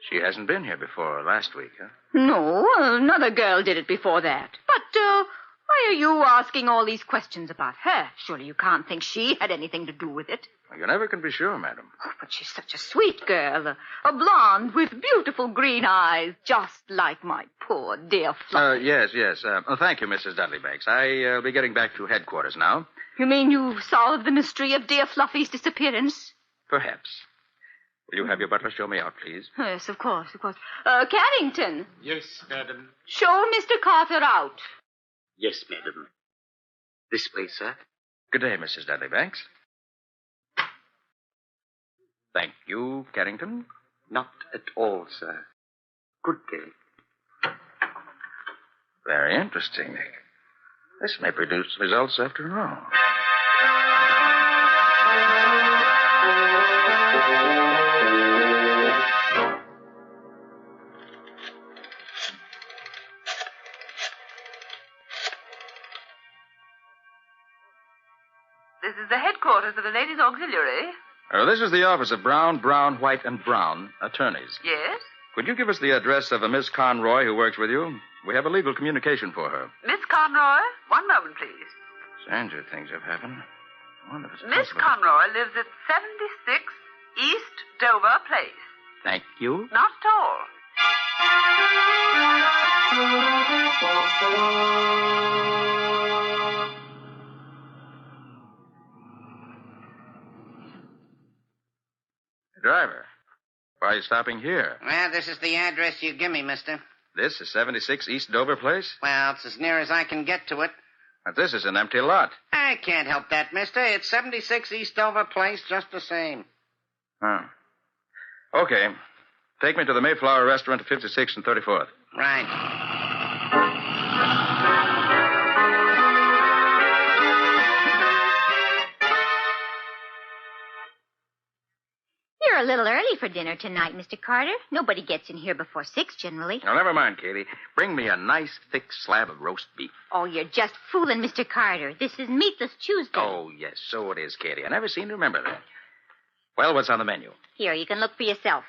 She hasn't been here before last week, huh? No, another girl did it before that. But, why are you asking all these questions about her? Surely you can't think she had anything to do with it. Well, you never can be sure, madam. Oh, but she's such a sweet girl. A blonde with beautiful green eyes, just like my poor dear Fluffy. Yes. Thank you, Mrs. Dudley Banks. I'll be getting back to headquarters now. You mean you've solved the mystery of dear Fluffy's disappearance? Perhaps. Will you have your butler show me out, please? Yes, of course. Carrington. Yes, madam. Show Mr. Carter out. Yes, madam. This way, sir. Good day, Mrs. Dudley Banks. Thank you, Carrington. Not at all, sir. Good day. Very interesting, Nick. This may produce results after all. This is the headquarters of the Ladies' Auxiliary. This is the office of Brown, White, and Brown, attorneys. Yes? Could you give us the address of a Miss Conroy who works with you? We have a legal communication for her. Miss Conroy? One moment, please. Stranger things have happened. I wonder if it's Miss possible. Conroy lives at 76 East Dover Place. Thank you. Not at all. Driver, why are you stopping here? Well, this is the address you give me, mister. This is 76 East Dover Place? Well, it's as near as I can get to it. But this is an empty lot. I can't help that, mister. It's 76 East Dover Place just the same. Huh. Okay. Take me to the Mayflower Restaurant at 56th and 34th. Right. You're a little early for dinner tonight, Mr. Carter. Nobody gets in here before 6 generally. Now, never mind, Katie. Bring me a nice, thick slab of roast beef. Oh, you're just fooling, Mr. Carter. This is Meatless Tuesday. Oh, yes, so it is, Katie. I never seem to remember that. Well, what's on the menu? Here, you can look for yourself.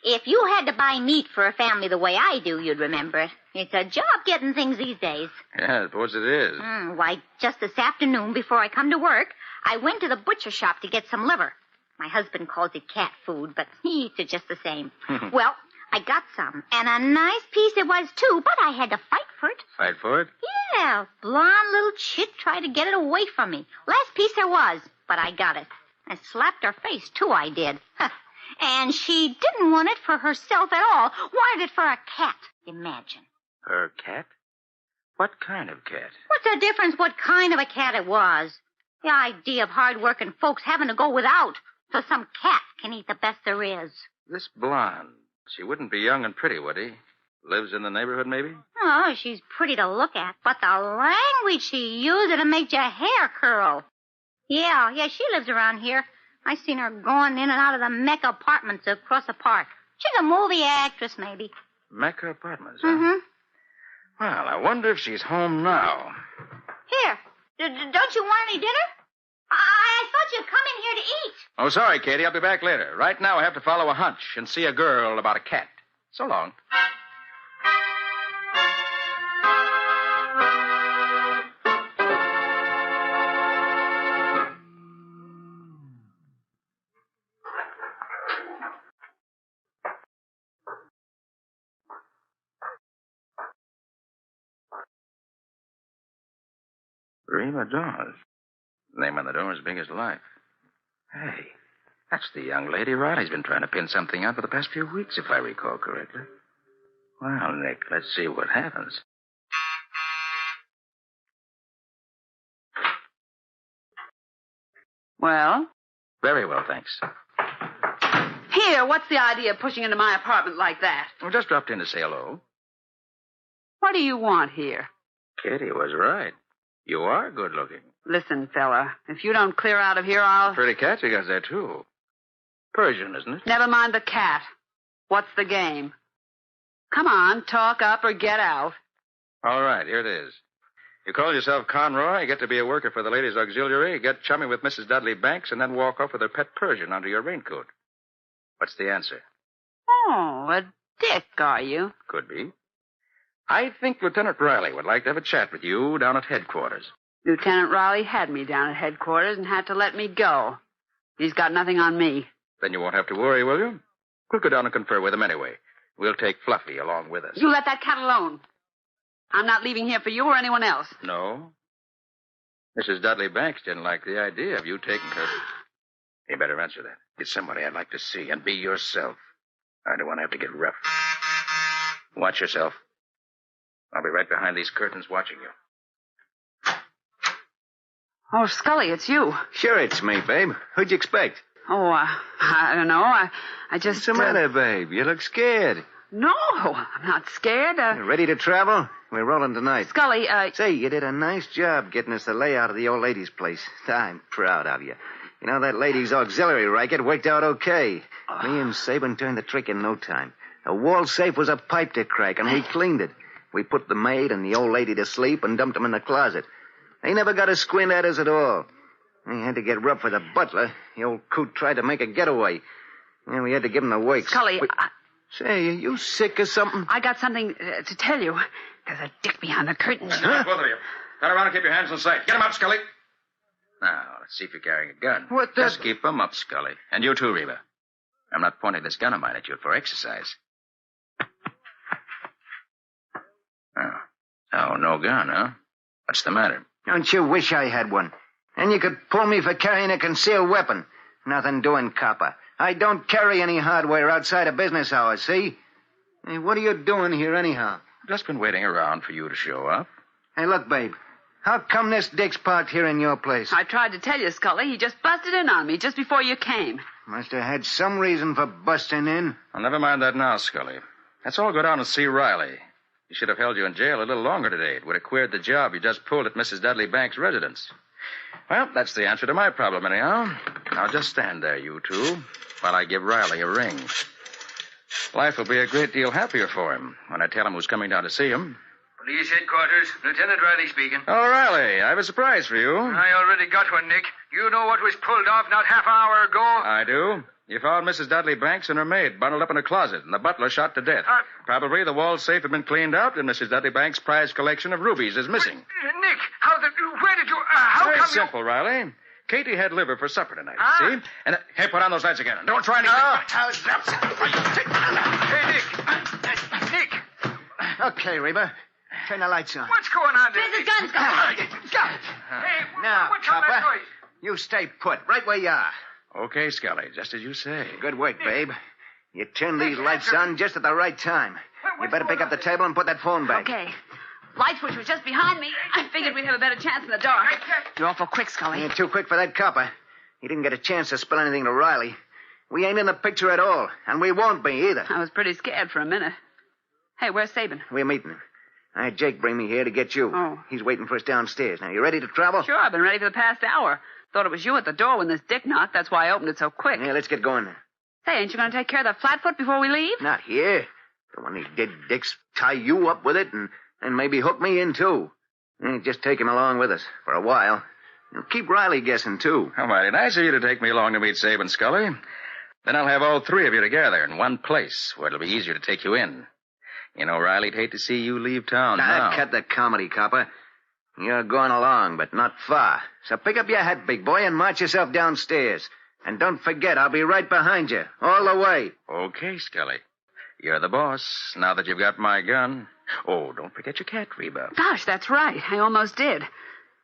If you had to buy meat for a family the way I do, you'd remember it. It's a job getting things these days. Yeah, I suppose it is. Why, just this afternoon, before I come to work, I went to the butcher shop to get some liver. My husband calls it cat food, but he eats it just the same. Well, I got some, and a nice piece it was, too, but I had to fight for it. Fight for it? Yeah, blonde little chit tried to get it away from me. Last piece there was, but I got it. I slapped her face, too, I did. And she didn't want it for herself at all. Wanted it for a cat. Imagine. Her cat? What kind of cat? What's the difference what kind of a cat it was? The idea of hard-working folks having to go without so some cat can eat the best there is. This blonde. She wouldn't be young and pretty, would he? Lives in the neighborhood, maybe? Oh, she's pretty to look at, but the language she used, it'll make your hair curl. Yeah, she lives around here. I seen her going in and out of the Mecca apartments across the park. She's a movie actress, maybe. Mecca apartments, huh? Well, I wonder if she's home now. Here, don't you want any dinner? I thought you'd come in here to eat. Oh, sorry, Katie. I'll be back later. Right now I have to follow a hunch and see a girl about a cat. So long. Reba Dawes. Name on the door as big as life. Hey, that's the young lady Riley's been trying to pin something on for the past few weeks, if I recall correctly. Well, Nick, let's see what happens. Well? Very well, thanks. Here, what's the idea of pushing into my apartment like that? We just dropped in to say hello. What do you want here? Kitty was right. You are good looking. Listen, fella, if you don't clear out of here, I'll... Pretty cat you got there, too. Persian, isn't it? Never mind the cat. What's the game? Come on, talk up or get out. All right, here it is. You call yourself Conroy, get to be a worker for the ladies' auxiliary, get chummy with Mrs. Dudley Banks, and then walk off with her pet Persian under your raincoat. What's the answer? Oh, a dick, are you? Could be. I think Lieutenant Riley would like to have a chat with you down at headquarters. Lieutenant Riley had me down at headquarters and had to let me go. He's got nothing on me. Then you won't have to worry, will you? We'll go down and confer with him anyway. We'll take Fluffy along with us. You let that cat alone. I'm not leaving here for you or anyone else. No? Mrs. Dudley Banks didn't like the idea of you taking her. You better answer that. It's somebody I'd like to see, and be yourself. I don't want to have to get rough. Watch yourself. I'll be right behind these curtains watching you. Oh, Scully, it's you. Sure, it's me, babe. Who'd you expect? Oh, I don't know. I just... What's the matter, babe? You look scared. No, I'm not scared. You ready to travel? We're rolling tonight. Scully, Say, you did a nice job getting us the layout of the old lady's place. I'm proud of you. You know, that lady's auxiliary racket worked out okay. Me and Sabin turned the trick in no time. The wall safe was a pipe to crack, and we cleaned it. We put the maid and the old lady to sleep and dumped them in the closet. They never got a squint at us at all. We had to get rough with the butler. The old coot tried to make a getaway. And we had to give him the wakes. Scully, Say, are you sick or something? I got something to tell you. There's a dick behind the curtain. Huh? Both of you. Turn around and keep your hands in sight. Get him up, Scully. Now, let's see if you're carrying a gun. What the... Just keep them up, Scully. And you too, Reba. I'm not pointing this gun of mine at you for exercise. Oh, no gun, huh? What's the matter? Don't you wish I had one? And you could pull me for carrying a concealed weapon. Nothing doing, copper. I don't carry any hardware outside of business hours, see? Hey, what are you doing here anyhow? Just been waiting around for you to show up. Hey, look, babe. How come this dick's parked here in your place? I tried to tell you, Scully. He just busted in on me just before you came. Must have had some reason for busting in. Well, never mind that now, Scully. Let's all go down and see Riley. He should have held you in jail a little longer today. It would have queered the job you just pulled at Mrs. Dudley Banks' residence. Well, that's the answer to my problem, anyhow. Now, just stand there, you two, while I give Riley a ring. Life will be a great deal happier for him when I tell him who's coming down to see him. Police headquarters. Lieutenant Riley speaking. Oh, Riley, I have a surprise for you. I already got one, Nick. You know what was pulled off not half an hour ago? I do. You found Mrs. Dudley Banks and her maid bundled up in a closet, and the butler shot to death. Probably the wall safe had been cleaned out, and Mrs. Dudley Banks' prized collection of rubies is missing. Nick, where did you... how Very come simple, Riley. Katie had liver for supper tonight, see? And, hey, put on those lights again. Don't try anything. Hey, Nick. Nick. Okay, Reba. Turn the lights on. What's going on there? There's a gun, Scully. Got it. Hey, Now, what's all that Copper, noise? you stay put, right where you are. Okay, Scully, just as you say. Good work, babe. You turned these lights on just at the right time. You better pick up the table and put that phone back. Okay. Light switch was just behind me. I figured we'd have a better chance in the dark. You're awful quick, Scully. You're too quick for that copper. He didn't get a chance to spill anything to Riley. We ain't in the picture at all, and we won't be either. I was pretty scared for a minute. Hey, where's Sabin? We're meeting him. I had Jake bring me here to get you. Oh. He's waiting for us downstairs. Now, you ready to travel? Sure, I've been ready for the past hour. Thought it was you at the door when this dick knocked. That's why I opened it so quick. Yeah, let's get going then. Say, ain't you going to take care of the Flatfoot before we leave? Not here. Don't want these dead dicks tie you up with it and maybe hook me in, too. Just take him along with us for a while. You'll keep Riley guessing, too. How mighty nice of you to take me along to meet Sabe and Scully. Then I'll have all three of you together in one place where it'll be easier to take you in. You know, Riley'd hate to see you leave town now. Cut the comedy, copper. You're going along, but not far. So pick up your hat, big boy, and march yourself downstairs. And don't forget, I'll be right behind you, all the way. Okay, Scully. You're the boss, now that you've got my gun. Oh, don't forget your cat, Reba. Gosh, that's right. I almost did.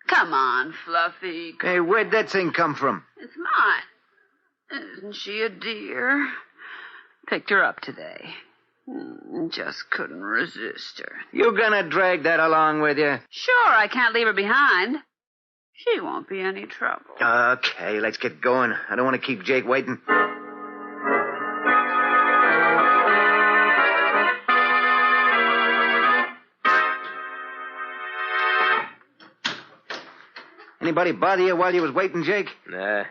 Come on, Fluffy. Hey, where'd that thing come from? It's mine. Isn't she a dear? Picked her up today. Just couldn't resist her. You gonna drag that along with you? Sure, I can't leave her behind. She won't be any trouble. Okay, let's get going. I don't want to keep Jake waiting. Anybody bother you while you was waiting, Jake? Nah.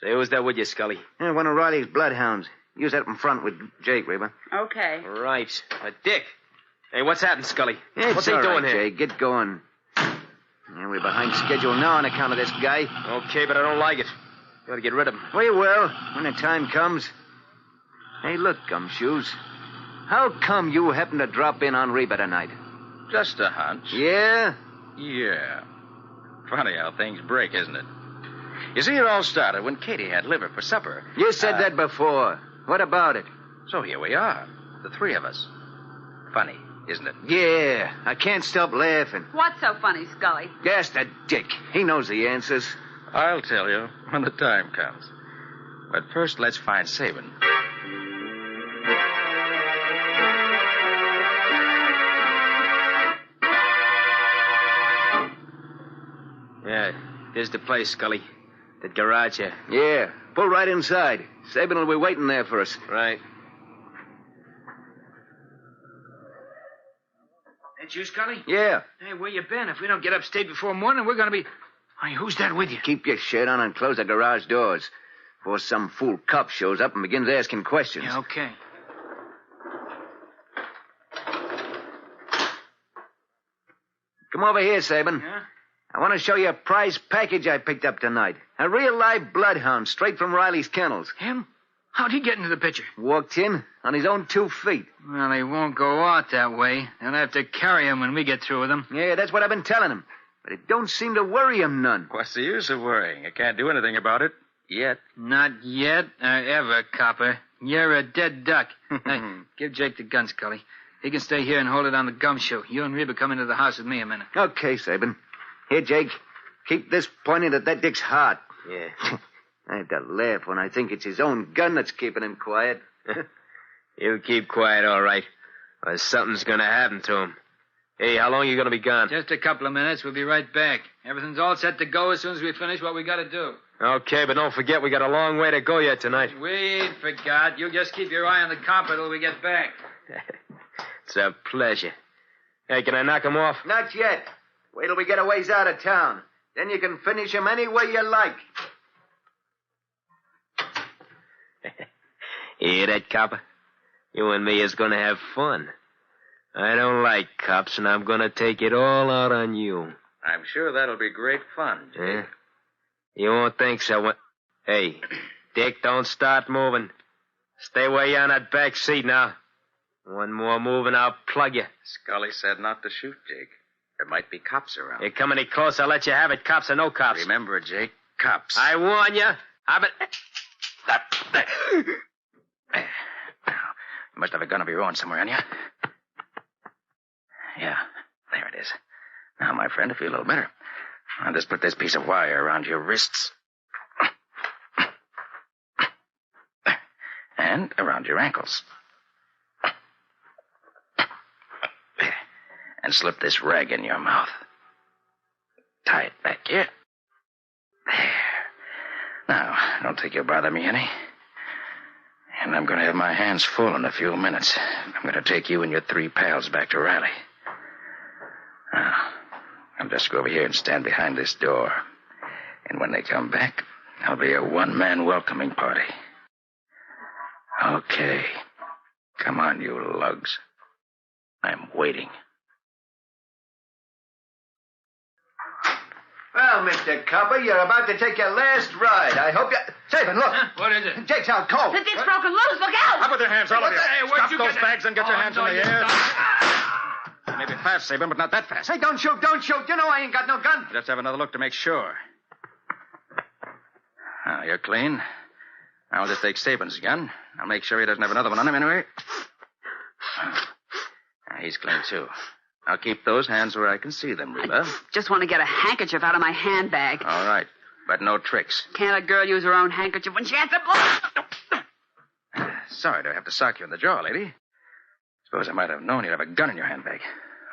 Say, who's that with you, Scully? Yeah, one of Riley's bloodhounds. Use that up in front with Jake, Reba. Okay. Right. Dick. Hey, what's happened, Scully? It's What's he all doing right, here? Jake. Get going. Yeah, we're behind schedule now on account of this guy. Okay, but I don't like it. Got to get rid of him. We will, when the time comes. Hey, look, Gumshoes. How come you happened to drop in on Reba tonight? Just a hunch. Yeah? Yeah. Funny how things break, isn't it? You see, it all started when Katie had liver for supper. You said that before. What about it? So here we are, the three of us. Funny, isn't it? Yeah, I can't stop laughing. What's so funny, Scully? Yes, that dick. He knows the answers. I'll tell you when the time comes. But first, let's find Sabin. Yeah, there's the place, Scully. That garage here. Yeah, pull right inside. Sabin will be waiting there for us. Right. That you, Scully? Yeah. Hey, where you been? If we don't get upstate before morning, we're going to be... Hey, who's that with you? Keep your shirt on and close the garage doors before some fool cop shows up and begins asking questions. Yeah, okay. Come over here, Sabin. Yeah? I want to show you a prize package I picked up tonight. A real live bloodhound straight from Riley's kennels. Him? How'd he get into the picture? Walked in on his own 2 feet. Well, he won't go out that way. They'll have to carry him when we get through with him. Yeah, that's what I've been telling him. But it don't seem to worry him none. What's the use of worrying? I can't do anything about it. Yet. Not yet or ever, copper. You're a dead duck. Hey, give Jake the gun, Scully. He can stay here and hold it on the gumshoe. You and Reba come into the house with me a minute. Okay, Sabin. Here, Jake. Keep this pointed at that dick's heart. Yeah. I have to laugh when I think it's his own gun that's keeping him quiet. He'll keep quiet, all right. Or something's going to happen to him. Hey, how long are you going to be gone? Just a couple of minutes. We'll be right back. Everything's all set to go as soon as we finish what we got to do. Okay, but don't forget we got a long way to go yet tonight. We ain't forgot. You just keep your eye on the copper till we get back. It's a pleasure. Hey, can I knock him off? Not yet. Wait till we get a ways out of town. Then you can finish him any way you like. Hear that, copper? You and me is going to have fun. I don't like cops, and I'm going to take it all out on you. I'm sure that'll be great fun. Yeah? You won't think so. Hey, Dick, don't start moving. Stay where you are on that back seat now. One more move and I'll plug you. Scully said not to shoot, Jake. There might be cops around. You come any close, I'll let you have it, cops or no cops. Remember, Jake, cops. I warn you. You must have a gun of your own somewhere on you. Yeah, there it is. Now, my friend, I feel a little better. I'll just put this piece of wire around your wrists. And around your ankles. And slip this rag in your mouth. Tie it back here. There. Now, don't think you'll bother me any. And I'm going to have my hands full in a few minutes. I'm going to take you and your 3 pals back to Riley. Now, I'll just go over here and stand behind this door. And when they come back, I'll be a one-man welcoming party. Okay. Come on, you lugs. I'm waiting. Well, Mr. Copper, you're about to take your last ride. I hope you... Sabin, look. Huh? What is it? Jake's out cold. The dick's broken loose. Look out! Up with your hands, all of you. Hey, Stop those bags and get your hands in the air. Maybe fast, Sabin, but not that fast. Hey, don't shoot, don't shoot. You know I ain't got no gun. Let's have another look to make sure. Now, you're clean. I'll just take Sabin's gun. I'll make sure he doesn't have another one on him anyway. He's clean, too. I'll keep those hands where I can see them, Reba. Just want to get a handkerchief out of my handbag. All right, but no tricks. Can't a girl use her own handkerchief when she has to blow? Sorry to have to sock you in the jaw, lady. Suppose I might have known you'd have a gun in your handbag.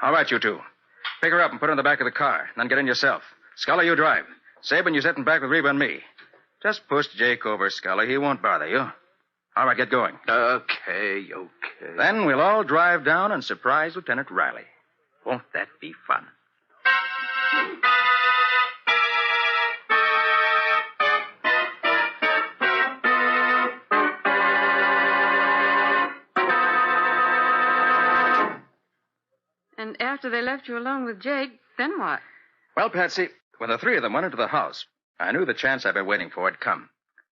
All right, you two. Pick her up and put her in the back of the car. Then get in yourself. Scully, you drive. Sabin, you sit in back with Reba and me. Just push Jake over, Scully. He won't bother you. All right, get going. Okay. Then we'll all drive down and surprise Lieutenant Riley. Won't that be fun? And after they left you alone with Jake, then what? Well, Patsy, when the 3 of them went into the house, I knew the chance I'd been waiting for had come.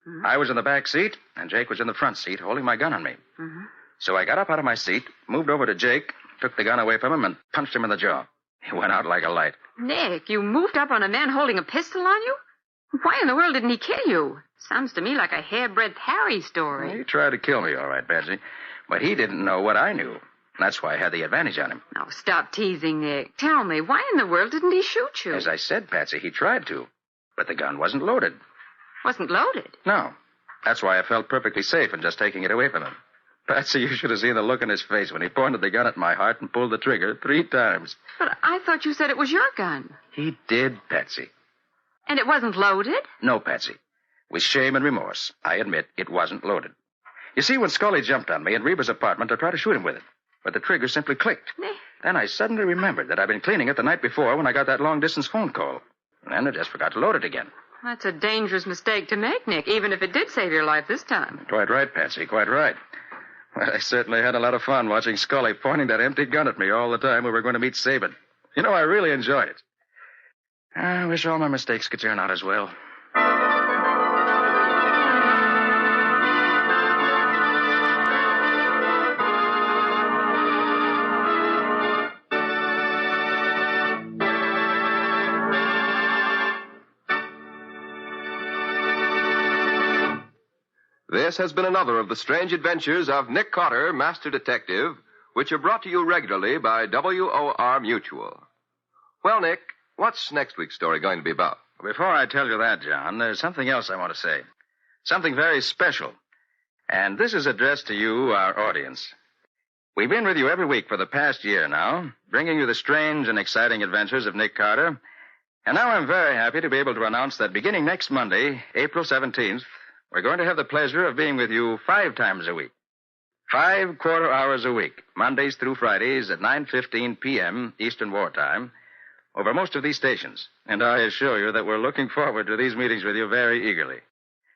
Mm-hmm. I was in the back seat, and Jake was in the front seat, holding my gun on me. Mm-hmm. So I got up out of my seat, moved over to Jake, took the gun away from him, and punched him in the jaw. He went out like a light. Nick, you moved up on a man holding a pistol on you? Why in the world didn't he kill you? Sounds to me like a hair-breadth Harry story. He tried to kill me, all right, Patsy. But he didn't know what I knew. That's why I had the advantage on him. Now, stop teasing, Nick. Tell me, why in the world didn't he shoot you? As I said, Patsy, he tried to. But the gun wasn't loaded. Wasn't loaded? No. That's why I felt perfectly safe in just taking it away from him. Patsy, you should have seen the look in his face when he pointed the gun at my heart and pulled the trigger 3 times. But I thought you said it was your gun. He did, Patsy. And it wasn't loaded? No, Patsy. With shame and remorse, I admit it wasn't loaded. You see, when Scully jumped on me in Reba's apartment, I tried to shoot him with it. But the trigger simply clicked. Then I suddenly remembered that I'd been cleaning it the night before when I got that long-distance phone call. And I just forgot to load it again. That's a dangerous mistake to make, Nick, even if it did save your life this time. Quite right, Patsy, quite right. Well, I certainly had a lot of fun watching Scully pointing that empty gun at me all the time we were going to meet Sabin. You know, I really enjoyed it. I wish all my mistakes could turn out as well. This has been another of the strange adventures of Nick Carter, Master Detective, which are brought to you regularly by WOR Mutual. Well, Nick, what's next week's story going to be about? Before I tell you that, John, there's something else I want to say. Something very special. And this is addressed to you, our audience. We've been with you every week for the past year now, bringing you the strange and exciting adventures of Nick Carter. And now I'm very happy to be able to announce that beginning next Monday, April 17th, we're going to have the pleasure of being with you 5 times a week. 5 quarter hours a week, Mondays through Fridays at 9:15 p.m. Eastern Wartime, over most of these stations. And I assure you that we're looking forward to these meetings with you very eagerly.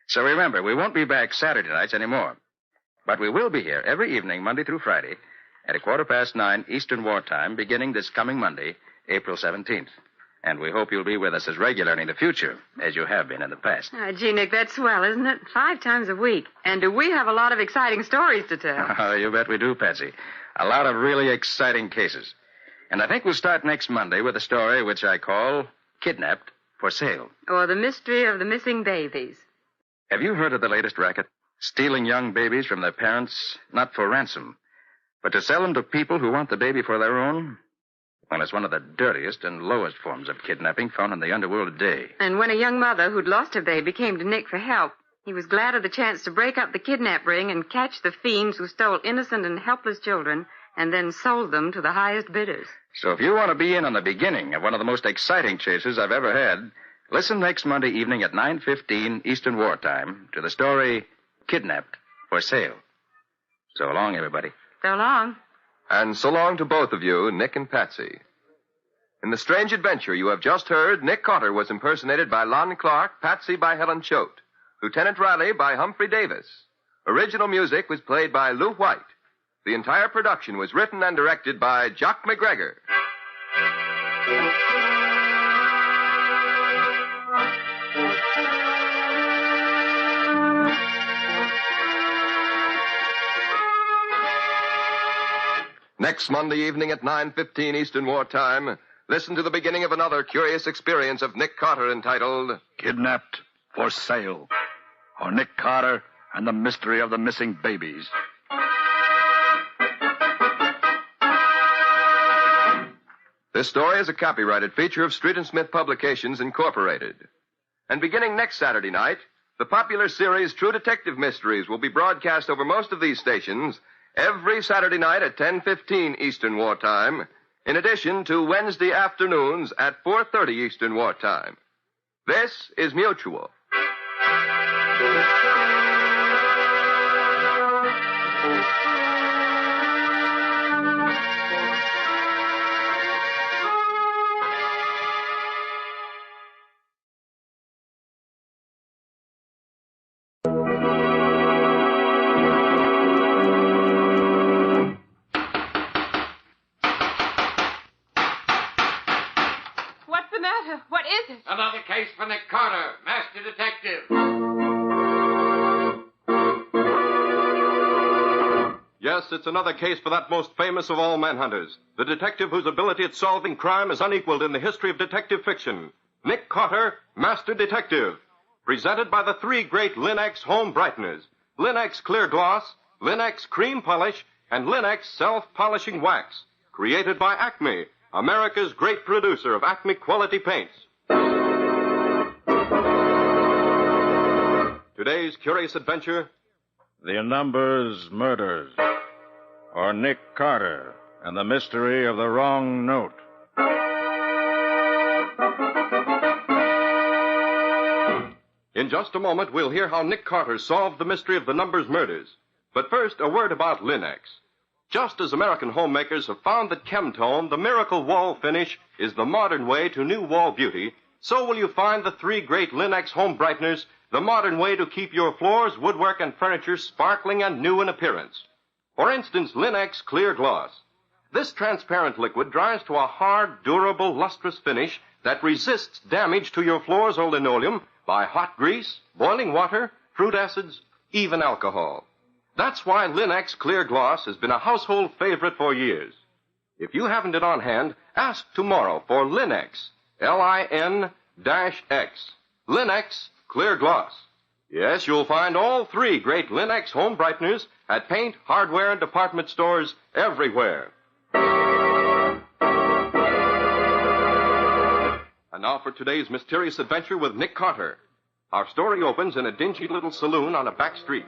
So remember, we won't be back Saturday nights anymore. But we will be here every evening, Monday through Friday, at 9:15 Eastern Wartime, beginning this coming Monday, April 17th. And we hope you'll be with us as regularly in the future as you have been in the past. Gee, Nick, that's swell, isn't it? 5 times a week. And do we have a lot of exciting stories to tell? You bet we do, Patsy. A lot of really exciting cases. And I think we'll start next Monday with a story which I call Kidnapped for Sale. Or The Mystery of the Missing Babies. Have you heard of the latest racket? Stealing young babies from their parents, not for ransom, but to sell them to people who want the baby for their own? Well, it's one of the dirtiest and lowest forms of kidnapping found in the underworld today. And when a young mother who'd lost her baby came to Nick for help, he was glad of the chance to break up the kidnap ring and catch the fiends who stole innocent and helpless children and then sold them to the highest bidders. So if you want to be in on the beginning of one of the most exciting chases I've ever had, listen next Monday evening at 9:15 Eastern Wartime to the story Kidnapped for Sale. So long, everybody. So long. And so long to both of you, Nick and Patsy. In the strange adventure you have just heard, Nick Cotter was impersonated by Lon Clark, Patsy by Helen Choate, Lieutenant Riley by Humphrey Davis. Original music was played by Lou White. The entire production was written and directed by Jock McGregor. Next Monday evening at 9:15 Eastern Wartime, listen to the beginning of another curious experience of Nick Cotter entitled Kidnapped for Sale, or Nick Cotter and the Mystery of the Missing Babies. This story is a copyrighted feature of Street & Smith Publications, Incorporated. And beginning next Saturday night, the popular series True Detective Mysteries will be broadcast over most of these stations every Saturday night at 10:15 Eastern Wartime, in addition to Wednesday afternoons at 4:30 Eastern Wartime. This is Mutual. What is it? Another case for Nick Cotter, Master Detective. Yes, it's another case for that most famous of all manhunters, the detective whose ability at solving crime is unequaled in the history of detective fiction. Nick Cotter, Master Detective. Presented by the 3 great Linux home brighteners, Linux Clear Gloss, Linux Cream Polish, and Linux Self-Polishing Wax. Created by Acme, America's great producer of Acme quality paints. Today's curious adventure, The Numbers Murders, or Nick Cotter and the Mystery of the Wrong Note. In just a moment, we'll hear how Nick Cotter solved the mystery of the Numbers Murders. But first, a word about Linux. Just as American homemakers have found that Chemtone, the miracle wall finish, is the modern way to new wall beauty, so will you find the 3 great Linux home brighteners the modern way to keep your floors, woodwork, and furniture sparkling and new in appearance. For instance, Linux Clear Gloss. This transparent liquid dries to a hard, durable, lustrous finish that resists damage to your floors or linoleum by hot grease, boiling water, fruit acids, even alcohol. That's why Linux Clear Gloss has been a household favorite for years. If you haven't it on hand, ask tomorrow for Linux, Lin-X. Linux Clear Gloss. Yes, you'll find all 3 great Linux home brighteners at paint, hardware, and department stores everywhere. And now for today's mysterious adventure with Nick Cotter. Our story opens in a dingy little saloon on a back street.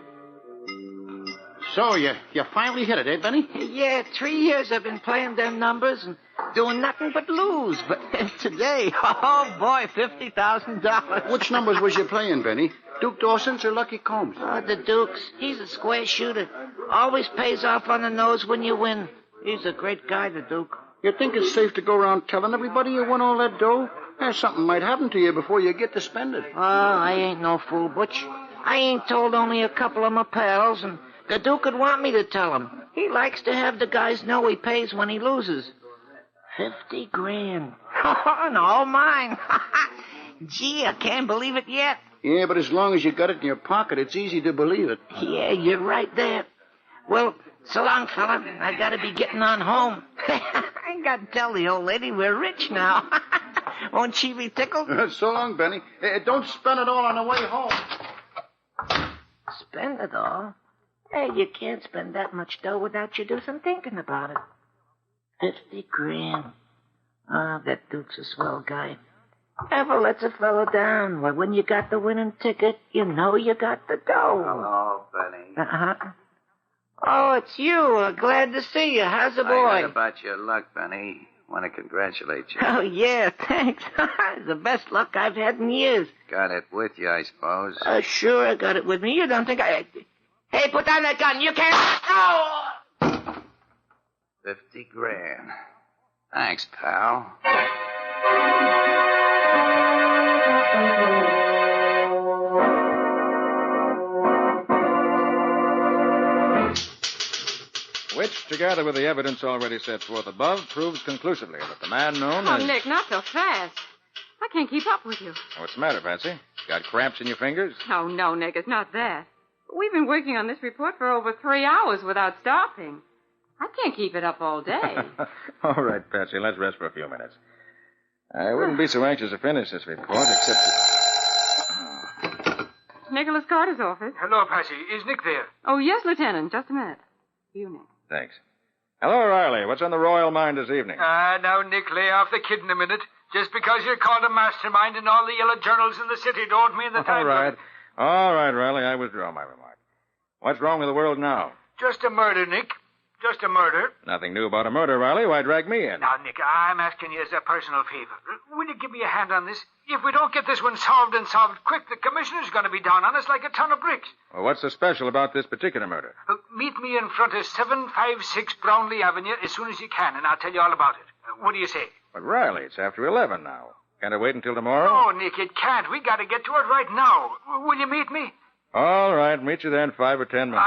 So, you finally hit it, eh, Benny? Yeah, 3 years I've been playing them numbers and doing nothing but lose. But today, oh boy, $50,000. Which numbers was you playing, Benny? Duke Dawson's or Lucky Combs? Oh, the Duke's. He's a square shooter. Always pays off on the nose when you win. He's a great guy, the Duke. You think it's safe to go around telling everybody you won all that dough? Something might happen to you before you get to spend it. Oh, I ain't no fool, Butch. I ain't told only a couple of my pals, and the Duke would want me to tell him. He likes to have the guys know he pays when he loses. $50,000. Oh, no, mine. Gee, I can't believe it yet. Yeah, but as long as you got it in your pocket, it's easy to believe it. Yeah, you're right there. Well, so long, fella. I gotta be getting on home. I gotta tell the old lady we're rich now. Won't she be tickled? So long, Benny. Don't spend it all on the way home. Spend it all? Hey, you can't spend that much dough without you do some thinking about it. 50 grand. Oh, that Duke's a swell guy. Never lets a fellow down. Well, when you got the winning ticket, you know you got the dough. Hello, Benny. Uh-huh. Oh, it's you. Glad to see you. How's the boy? I heard about your luck, Benny. Want to congratulate you. Oh, yeah, thanks. It's the best luck I've had in years. Got it with you, I suppose. Sure, I got it with me. You don't think I... Hey, put down that gun. You can't... Oh! 50 grand. Thanks, pal. Which, together with the evidence already set forth above, proves conclusively that the man known Oh, as... Nick, not so fast. I can't keep up with you. What's the matter, Patsy? Got cramps in your fingers? Oh, no, Nick, it's not that. We've been working on this report for over 3 hours without stopping. I can't keep it up all day. All right, Patsy, let's rest for a few minutes. I wouldn't be so anxious to finish this report, except... Nicholas Carter's office. Hello, Patsy. Is Nick there? Oh, yes, Lieutenant. Just a minute. You, Nick. Thanks. Hello, Riley. What's on the royal mind this evening? Now, Nick, lay off the kidding a minute. Just because you're called a mastermind in all the yellow journals in the city don't mean that All right. All right, Riley, I withdraw my remark. What's wrong with the world now? Just a murder, Nick. Just a murder. Nothing new about a murder, Riley. Why drag me in? Now, Nick, I'm asking you as a personal favor. Will you give me a hand on this? If we don't get this one solved and solved quick, the commissioner's going to be down on us like a ton of bricks. Well, what's so special about this particular murder? Meet me in front of 756 Brownlee Avenue as soon as you can, and I'll tell you all about it. What do you say? But, Riley, it's after 11 now. Can't I wait until tomorrow? No, Nick, it can't. We got to get to it right now. Will you meet me? All right, meet you there in 5 or 10 minutes.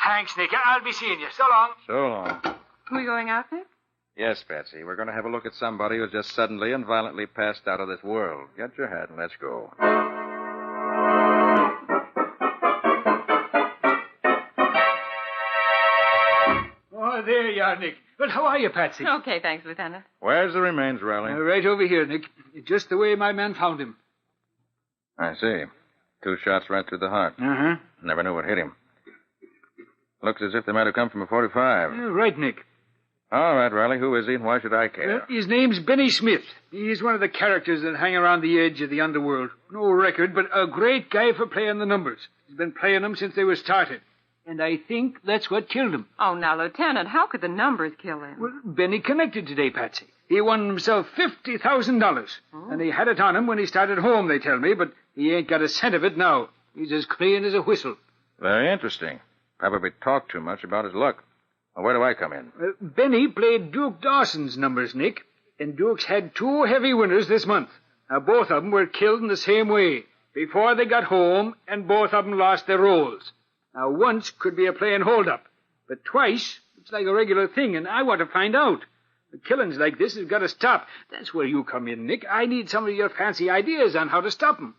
Thanks, Nick. I'll be seeing you. So long. So long. We going out, Nick? Yes, Patsy. We're going to have a look at somebody who's just suddenly and violently passed out of this world. Get your hat and let's go. Oh, there you are, Nick. Well, how are you, Patsy? Okay, thanks, Lieutenant. Where's the remains, Riley? Right over here, Nick. Just the way my man found him. I see. 2 shots right through the heart. Uh-huh. Never knew what hit him. Looks as if they might have come from a 45. Right, Nick. All right, Riley. Who is he and why should I care? His name's Benny Smith. He's one of the characters that hang around the edge of the underworld. No record, but a great guy for playing the numbers. He's been playing them since they were started. And I think that's what killed him. Oh, now, Lieutenant, how could the numbers kill him? Well, Benny connected today, Patsy. He won himself $50,000. Oh. And he had it on him when he started home, they tell me, but he ain't got a cent of it now. He's as clean as a whistle. Very interesting. Probably talked too much about his luck. Well, where do I come in? Benny played Duke Dawson's numbers, Nick. And Duke's had 2 heavy winners this month. Now, both of them were killed in the same way. Before they got home, and both of them lost their rolls. Now, once could be a plain hold-up. But twice, it's like a regular thing, and I want to find out. The killings like this has got to stop. That's where you come in, Nick. I need some of your fancy ideas on how to stop them.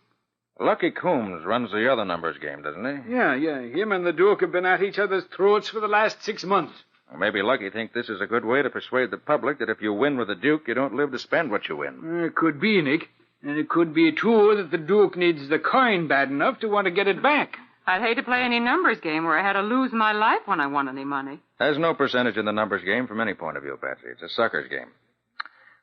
Lucky Coombs runs the other numbers game, doesn't he? Yeah. Him and the Duke have been at each other's throats for the last 6 months. Well, maybe Lucky thinks this is a good way to persuade the public that if you win with the Duke, you don't live to spend what you win. It could be, Nick. And it could be, too, that the Duke needs the coin bad enough to want to get it back. I'd hate to play any numbers game where I had to lose my life when I won any money. There's no percentage in the numbers game from any point of view, Patsy. It's a sucker's game.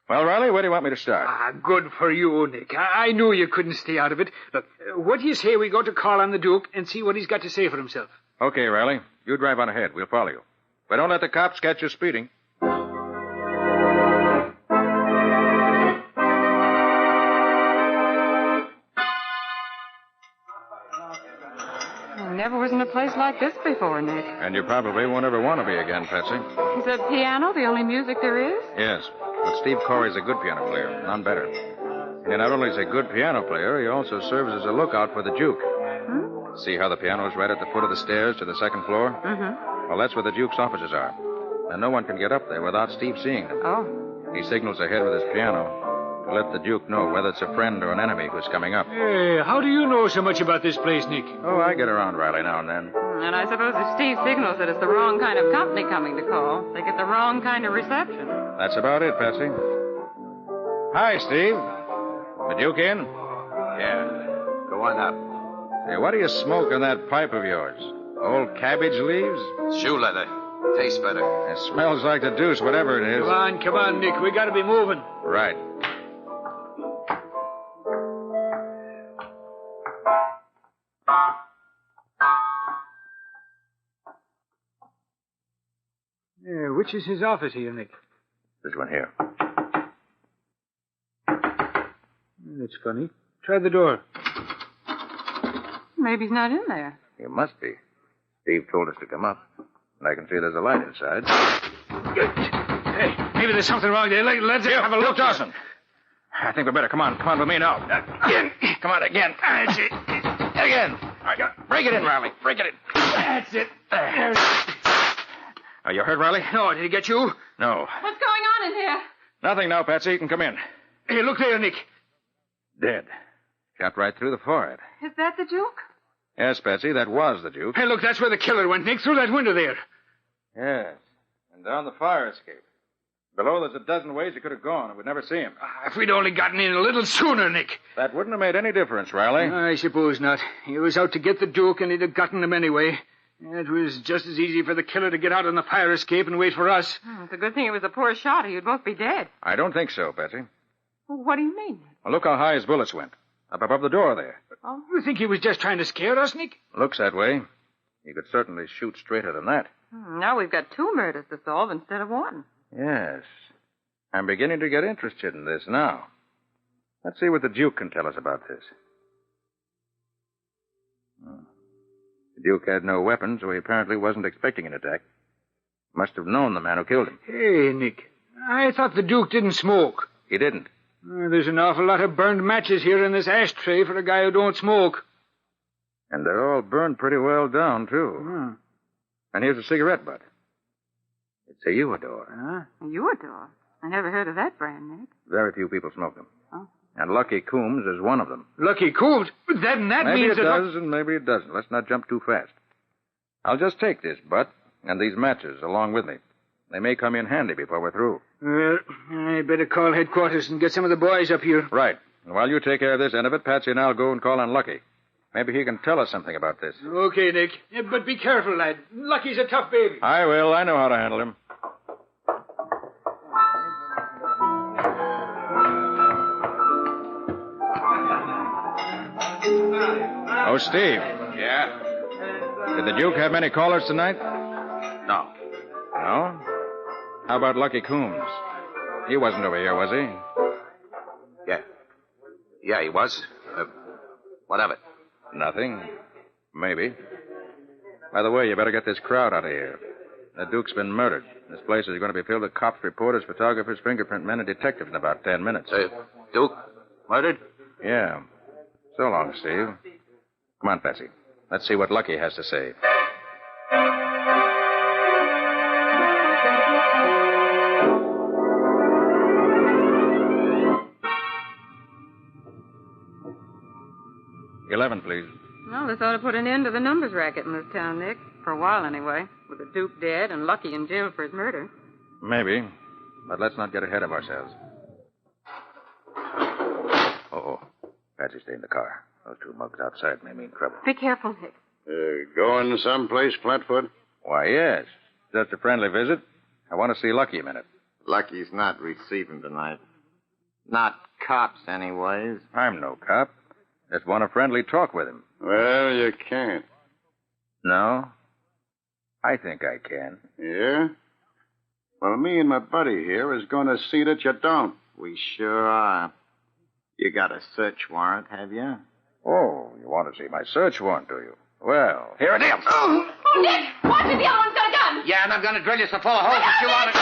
Well, Riley, where do you want me to start? Good for you, Nick. I knew you couldn't stay out of it. Look, what do you say we go to call on the Duke and see what he's got to say for himself? Okay, Riley. You drive on ahead. We'll follow you. But don't let the cops catch you speeding. I never was in a place like this before, Nick. And you probably won't ever want to be again, Patsy. Is the piano the only music there is? Yes. But Steve Corey's a good piano player. None better. And not only is he a good piano player, he also serves as a lookout for the Duke. Hmm? See how the piano's right at the foot of the stairs to the second floor? Mm-hmm. Well, that's where the Duke's offices are. And no one can get up there without Steve seeing them. Oh. He signals ahead with his piano. to let the Duke know whether it's a friend or an enemy who's coming up. Hey, how do you know so much about this place, Nick? Oh, I get around Riley now and then. And I suppose if Steve signals that it's the wrong kind of company coming to call, they get the wrong kind of reception. That's about it, Patsy. Hi, Steve. The Duke in? Yeah. Go on up. Hey, what do you smoke in that pipe of yours? Old cabbage leaves? Shoe leather. Tastes better. It smells like the deuce, whatever it is. Come on, Nick. We gotta be moving. Right. Yeah, which is his office here, Nick? This one here. That's funny. Try the door. Maybe he's not in there. He must be. Steve told us to come up. And I can see there's a light inside. Hey, maybe there's something wrong there. Let's have a look. Dawson. I think we better come on. Come on with me now. Again. Come on, again. That's it. Again. All right, break it in, Riley. Break it in. That's it. Are you hurt, Riley? No, did he get you? No. What's going on in here? Nothing now, Patsy. You can come in. Hey, look there, Nick. Dead. Shot right through the forehead. Is that the Duke? Yes, Patsy, that was the Duke. Hey, look, that's where the killer went, Nick, through that window there. Yes. And down the fire escape. Below, there's a dozen ways he could have gone, and we'd never see him. If we'd only gotten in a little sooner, Nick. That wouldn't have made any difference, Riley. I suppose not. He was out to get the Duke, and he'd have gotten him anyway. It was just as easy for the killer to get out on the fire escape and wait for us. It's a good thing it was a poor shot, or you'd both be dead. I don't think so, Patsy. What do you mean? Well, look how high his bullets went. Up above the door there. Oh, you think he was just trying to scare us, Nick? Looks that way. He could certainly shoot straighter than that. Now we've got 2 murders to solve instead of 1. Yes. I'm beginning to get interested in this now. Let's see what the Duke can tell us about this. The Duke had no weapons, so he apparently wasn't expecting an attack. Must have known the man who killed him. Hey, Nick. I thought the Duke didn't smoke. He didn't. There's an awful lot of burned matches here in this ashtray for a guy who don't smoke. And they're all burned pretty well down, too. And here's a cigarette butt. It's a Humidor. A Humidor? I never heard of that brand, Nick. Very few people smoke them. Oh. And Lucky Coombs is one of them. Lucky Coombs? That means maybe it does, and maybe it doesn't. Let's not jump too fast. I'll just take this butt and these matches along with me. They may come in handy before we're through. Well, I'd better call headquarters and get some of the boys up here. Right. And while you take care of this end of it, Patsy and I'll go and call on Lucky. Maybe he can tell us something about this. Okay, Nick. But be careful, lad. Lucky's a tough baby. I will. I know how to handle him. Oh, Steve. Yeah? Did the Duke have many callers tonight? No. No? How about Lucky Coombs? He wasn't over here, was he? Yeah. Yeah, he was. What of it? Nothing. Maybe. By the way, you better get this crowd out of here. The Duke's been murdered. This place is going to be filled with cops, reporters, photographers, fingerprint men, and detectives in about 10 minutes. Duke? Murdered? Yeah. So long, Steve. Come on, Patsy. Let's see what Lucky has to say. $11, please. Well, this ought to put an end to the numbers racket in this town, Nick. For a while, anyway. With the Duke dead and Lucky in jail for his murder. Maybe. But let's not get ahead of ourselves. Oh. Patsy, stay in the car. Those 2 mugs outside may mean trouble. Be careful, Nick. Going someplace, Flatfoot? Why, yes. Just a friendly visit. I want to see Lucky a minute. Lucky's not receiving tonight. Not cops, anyways. I'm no cop. Just want a friendly talk with him. Well, you can't. No? I think I can. Yeah? Well, me and my buddy here is going to see that you don't. We sure are. You got a search warrant, have you? Oh, you want to see my search warrant, do you? Well, here it is. Oh, Nick, watch it. The other one's got a gun. Yeah, and I'm going to drill you so full of holes that you want to...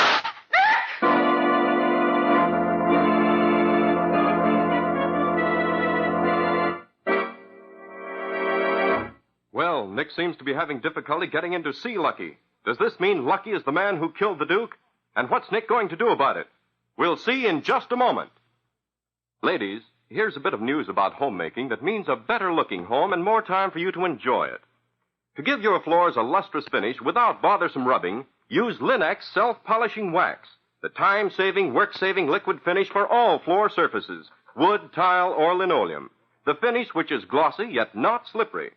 Well, Nick seems to be having difficulty getting in to see Lucky. Does this mean Lucky is the man who killed the Duke? And what's Nick going to do about it? We'll see in just a moment. Ladies, here's a bit of news about homemaking that means a better-looking home and more time for you to enjoy it. To give your floors a lustrous finish without bothersome rubbing, use Linux self-polishing wax, the time-saving, work-saving liquid finish for all floor surfaces, wood, tile, or linoleum. The finish which is glossy yet not slippery.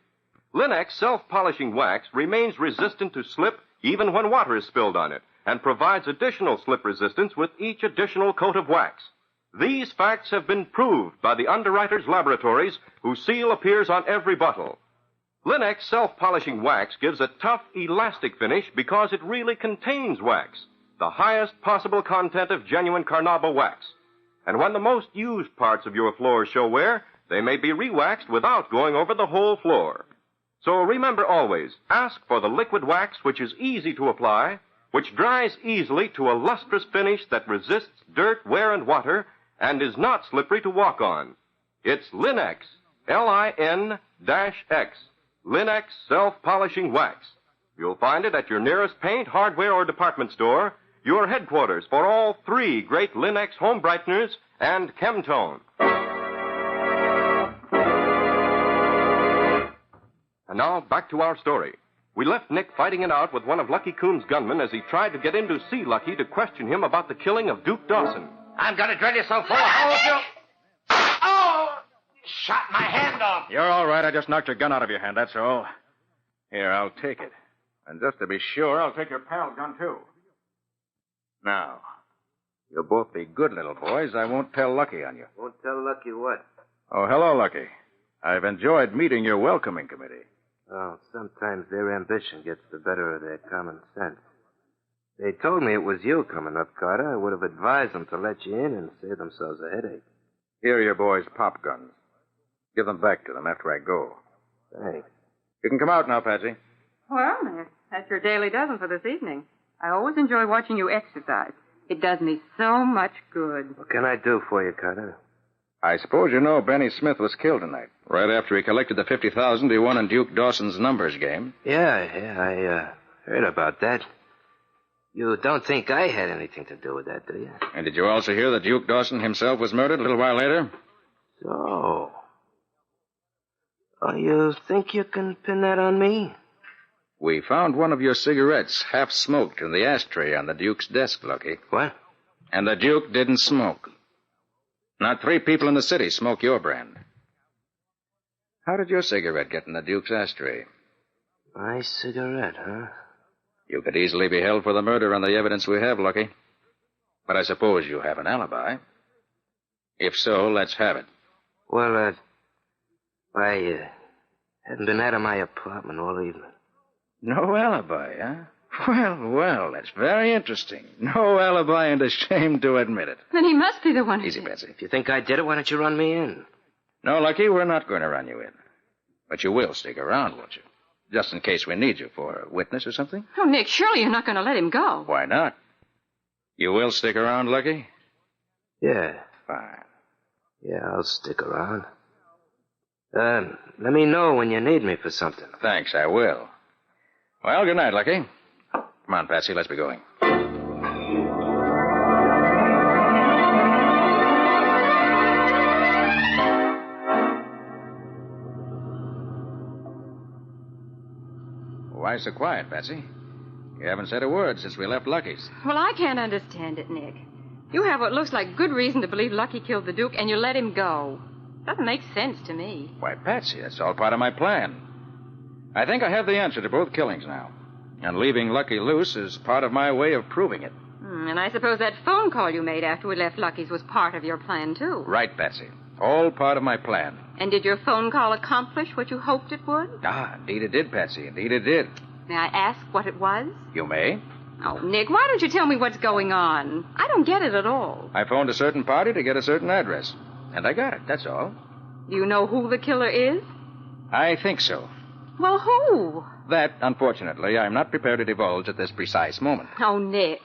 Linux self-polishing wax remains resistant to slip even when water is spilled on it and provides additional slip resistance with each additional coat of wax. These facts have been proved by the underwriters' laboratories whose seal appears on every bottle. Linux self-polishing wax gives a tough, elastic finish because it really contains wax, the highest possible content of genuine carnauba wax. And when the most used parts of your floors show wear, they may be re-waxed without going over the whole floor. So remember always, ask for the liquid wax which is easy to apply, which dries easily to a lustrous finish that resists dirt, wear, and water, and is not slippery to walk on. It's Linux, L-I-N-X, Linux self-polishing wax. You'll find it at your nearest paint, hardware, or department store, your headquarters for all three great Linux home brighteners and Chemtone. And now, back to our story. We left Nick fighting it out with one of Lucky Coon's gunmen as he tried to get in to see Lucky to question him about the killing of Duke Dawson. I'm going to drill you so full of holes you... Oh! Shot my hand off. You're all right. I just knocked your gun out of your hand, that's all. Here, I'll take it. And just to be sure, I'll take your pal's gun, too. Now, you'll both be good little boys. I won't tell Lucky on you. Won't tell Lucky what? Oh, hello, Lucky. I've enjoyed meeting your welcoming committee. Oh, sometimes their ambition gets the better of their common sense. They told me it was you coming up, Carter. I would have advised them to let you in and save themselves a headache. Here are your boys' pop guns. Give them back to them after I go. Thanks. You can come out now, Patsy. Well, Nick, that's your daily dozen for this evening. I always enjoy watching you exercise. It does me so much good. What can I do for you, Carter? I suppose you know Benny Smith was killed tonight, right after he collected the $50,000 he won in Duke Dawson's numbers game. Yeah, I heard about that. You don't think I had anything to do with that, do you? And did you also hear that Duke Dawson himself was murdered a little while later? So... Oh, you think you can pin that on me? We found one of your cigarettes half smoked in the ashtray on the Duke's desk, Lucky. What? And the Duke didn't smoke. Not 3 people in the city smoke your brand. How did your cigarette get in the Duke's ashtray? My cigarette, huh? You could easily be held for the murder on the evidence we have, Lucky. But I suppose you have an alibi. If so, let's have it. Well, I haven't been out of my apartment all evening. No alibi, huh? Well, that's very interesting. No alibi and ashamed to admit it. Then he must be the one who... Easy, Patsy. If you think I did it, why don't you run me in? No, Lucky, we're not going to run you in. But you will stick around, won't you? Just in case we need you for a witness or something. Oh, Nick, surely you're not going to let him go. Why not? You will stick around, Lucky? Yeah. Fine. Yeah, I'll stick around. Let me know when you need me for something. Thanks, I will. Well, good night, Lucky. Come on, Patsy, let's be going. Why so quiet, Patsy? You haven't said a word since we left Lucky's. Well, I can't understand it, Nick. You have what looks like good reason to believe Lucky killed the Duke, and you let him go. Doesn't make sense to me. Why, Patsy, that's all part of my plan. I think I have the answer to both killings now. And leaving Lucky loose is part of my way of proving it. And I suppose that phone call you made after we left Lucky's was part of your plan, too. Right, Patsy. All part of my plan. And did your phone call accomplish what you hoped it would? Ah, indeed it did, Patsy. Indeed it did. May I ask what it was? You may. Oh, Nick, why don't you tell me what's going on? I don't get it at all. I phoned a certain party to get a certain address. And I got it, that's all. Do you know who the killer is? I think so. Well, who? That, unfortunately, I'm not prepared to divulge at this precise moment. Oh, Nick.